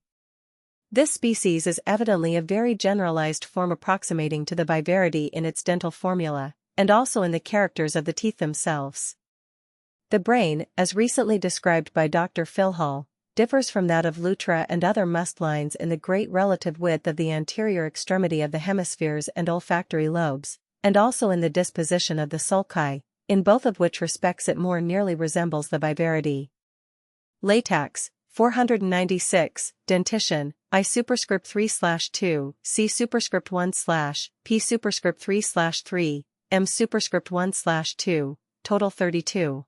This species is evidently a very generalized form approximating to the Bivaridae in its dental formula, and also in the characters of the teeth themselves. The brain, as recently described by Dr. Philhall, differs from that of Lutra and other mustelines in the great relative width of the anterior extremity of the hemispheres and olfactory lobes, and also in the disposition of the sulci, in both of which respects it more nearly resembles the Bivaridae. Latex, 496, dentition, I superscript 3/2, C superscript 1/P superscript 3/3, M superscript 1/2, total 32.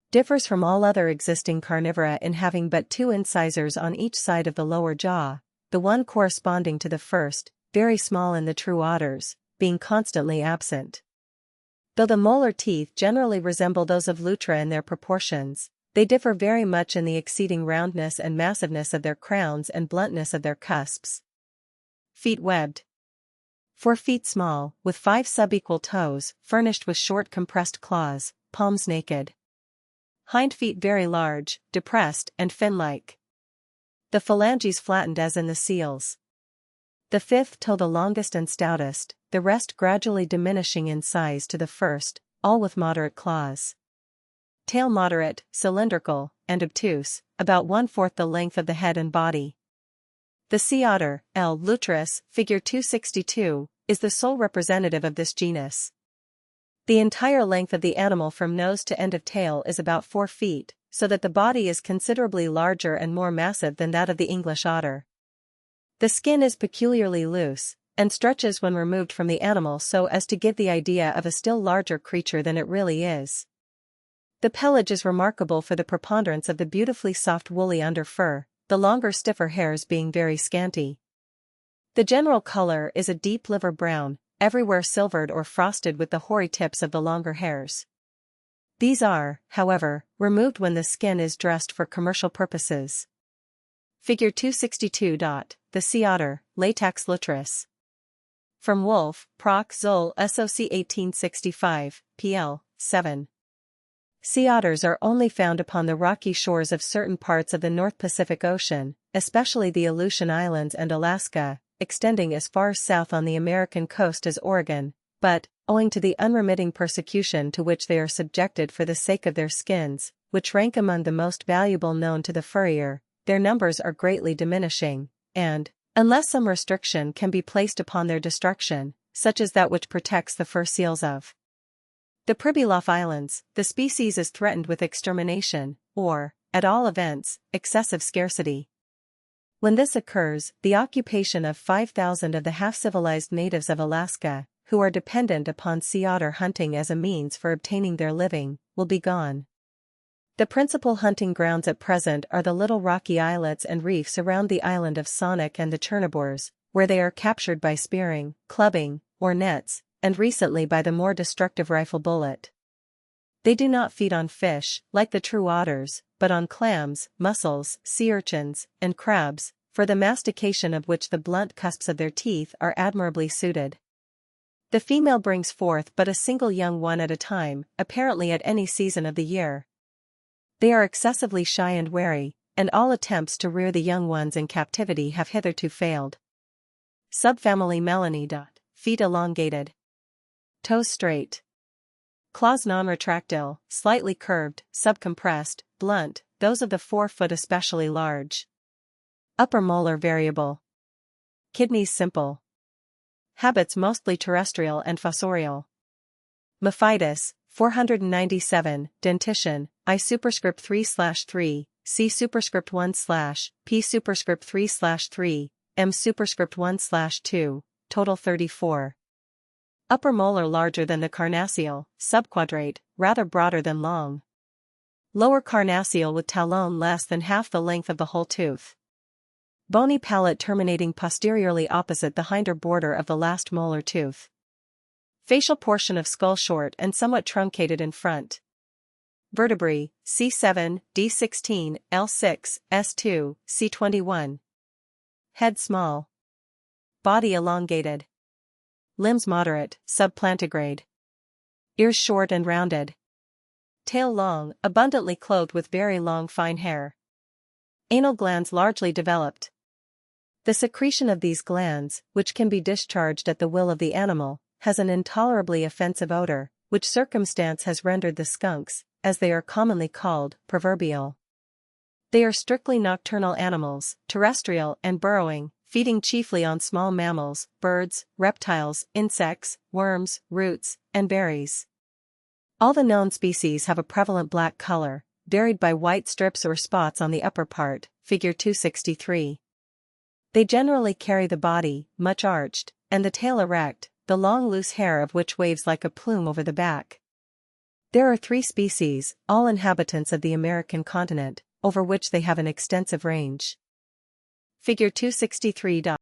Differs from all other existing carnivora in having but two incisors on each side of the lower jaw, the one corresponding to the first, very small in the true otters, being constantly absent. Though the molar teeth generally resemble those of Lutra in their proportions, they differ very much in the exceeding roundness and massiveness of their crowns and bluntness of their cusps. Feet webbed. 4 feet small, with 5 subequal toes, furnished with short compressed claws, palms naked. Hind feet very large, depressed and fin-like. The phalanges flattened as in the seals. The fifth toe the longest and stoutest, the rest gradually diminishing in size to the first, all with moderate claws. Tail moderate, cylindrical, and obtuse, about 1/4 the length of the head and body. The sea otter, L. lutris, figure 262, is the sole representative of this genus. The entire length of the animal from nose to end of tail is about 4 feet, so that the body is considerably larger and more massive than that of the English otter. The skin is peculiarly loose, and stretches when removed from the animal so as to give the idea of a still larger creature than it really is. The pelage is remarkable for the preponderance of the beautifully soft woolly underfur, the longer stiffer hairs being very scanty. The general color is a deep liver brown, everywhere silvered or frosted with the hoary tips of the longer hairs. These are, however, removed when the skin is dressed for commercial purposes. Figure 262. The sea otter, Latex lutris. From Wolf, Proc. Zoll. SOC 1865, pl. 7. Sea otters are only found upon the rocky shores of certain parts of the North Pacific Ocean, especially the Aleutian Islands and Alaska, extending as far south on the American coast as Oregon, but, owing to the unremitting persecution to which they are subjected for the sake of their skins, which rank among the most valuable known to the furrier, their numbers are greatly diminishing, and, unless some restriction can be placed upon their destruction, such as that which protects the fur seals of the Pribilof Islands, the species is threatened with extermination, or, at all events, excessive scarcity. When this occurs, the occupation of 5,000 of the half-civilized natives of Alaska, who are dependent upon sea otter hunting as a means for obtaining their living, will be gone. The principal hunting grounds at present are the little rocky islets and reefs around the island of Sonic and the Chernobors, where they are captured by spearing, clubbing, or nets, and recently by the more destructive rifle bullet. They do not feed on fish, like the true otters, but on clams, mussels, sea urchins, and crabs, for the mastication of which the blunt cusps of their teeth are admirably suited. The female brings forth but a single young one at a time, apparently at any season of the year. They are excessively shy and wary, and all attempts to rear the young ones in captivity have hitherto failed. Subfamily Melanidae. Feet elongated. Toes straight. Claws non-retractile, slightly curved, subcompressed, blunt, those of the forefoot especially large. Upper molar variable. Kidneys simple. Habits mostly terrestrial and fossorial. Mephitis, 497, dentition, I superscript 3/3, C superscript 1/, P superscript 3/3, M superscript 1/2, total 34. Upper molar larger than the carnassial, subquadrate, rather broader than long. Lower carnassial with talon less than half the length of the whole tooth. Bony palate terminating posteriorly opposite the hinder border of the last molar tooth. Facial portion of skull short and somewhat truncated in front. Vertebrae, C7, D16, L6, S2, C21. Head small. Body elongated. Limbs moderate, subplantigrade. Ears short and rounded. Tail long, abundantly clothed with very long fine hair. Anal glands largely developed. The secretion of these glands, which can be discharged at the will of the animal, has an intolerably offensive odor, which circumstance has rendered the skunks, as they are commonly called, proverbial. They are strictly nocturnal animals, terrestrial and burrowing, feeding chiefly on small mammals, birds, reptiles, insects, worms, roots, and berries. All the known species have a prevalent black color, varied by white strips or spots on the upper part, figure 263. They generally carry the body, much arched, and the tail erect, the long loose hair of which waves like a plume over the back. There are 3 species, all inhabitants of the American continent, over which they have an extensive range. Figure 263.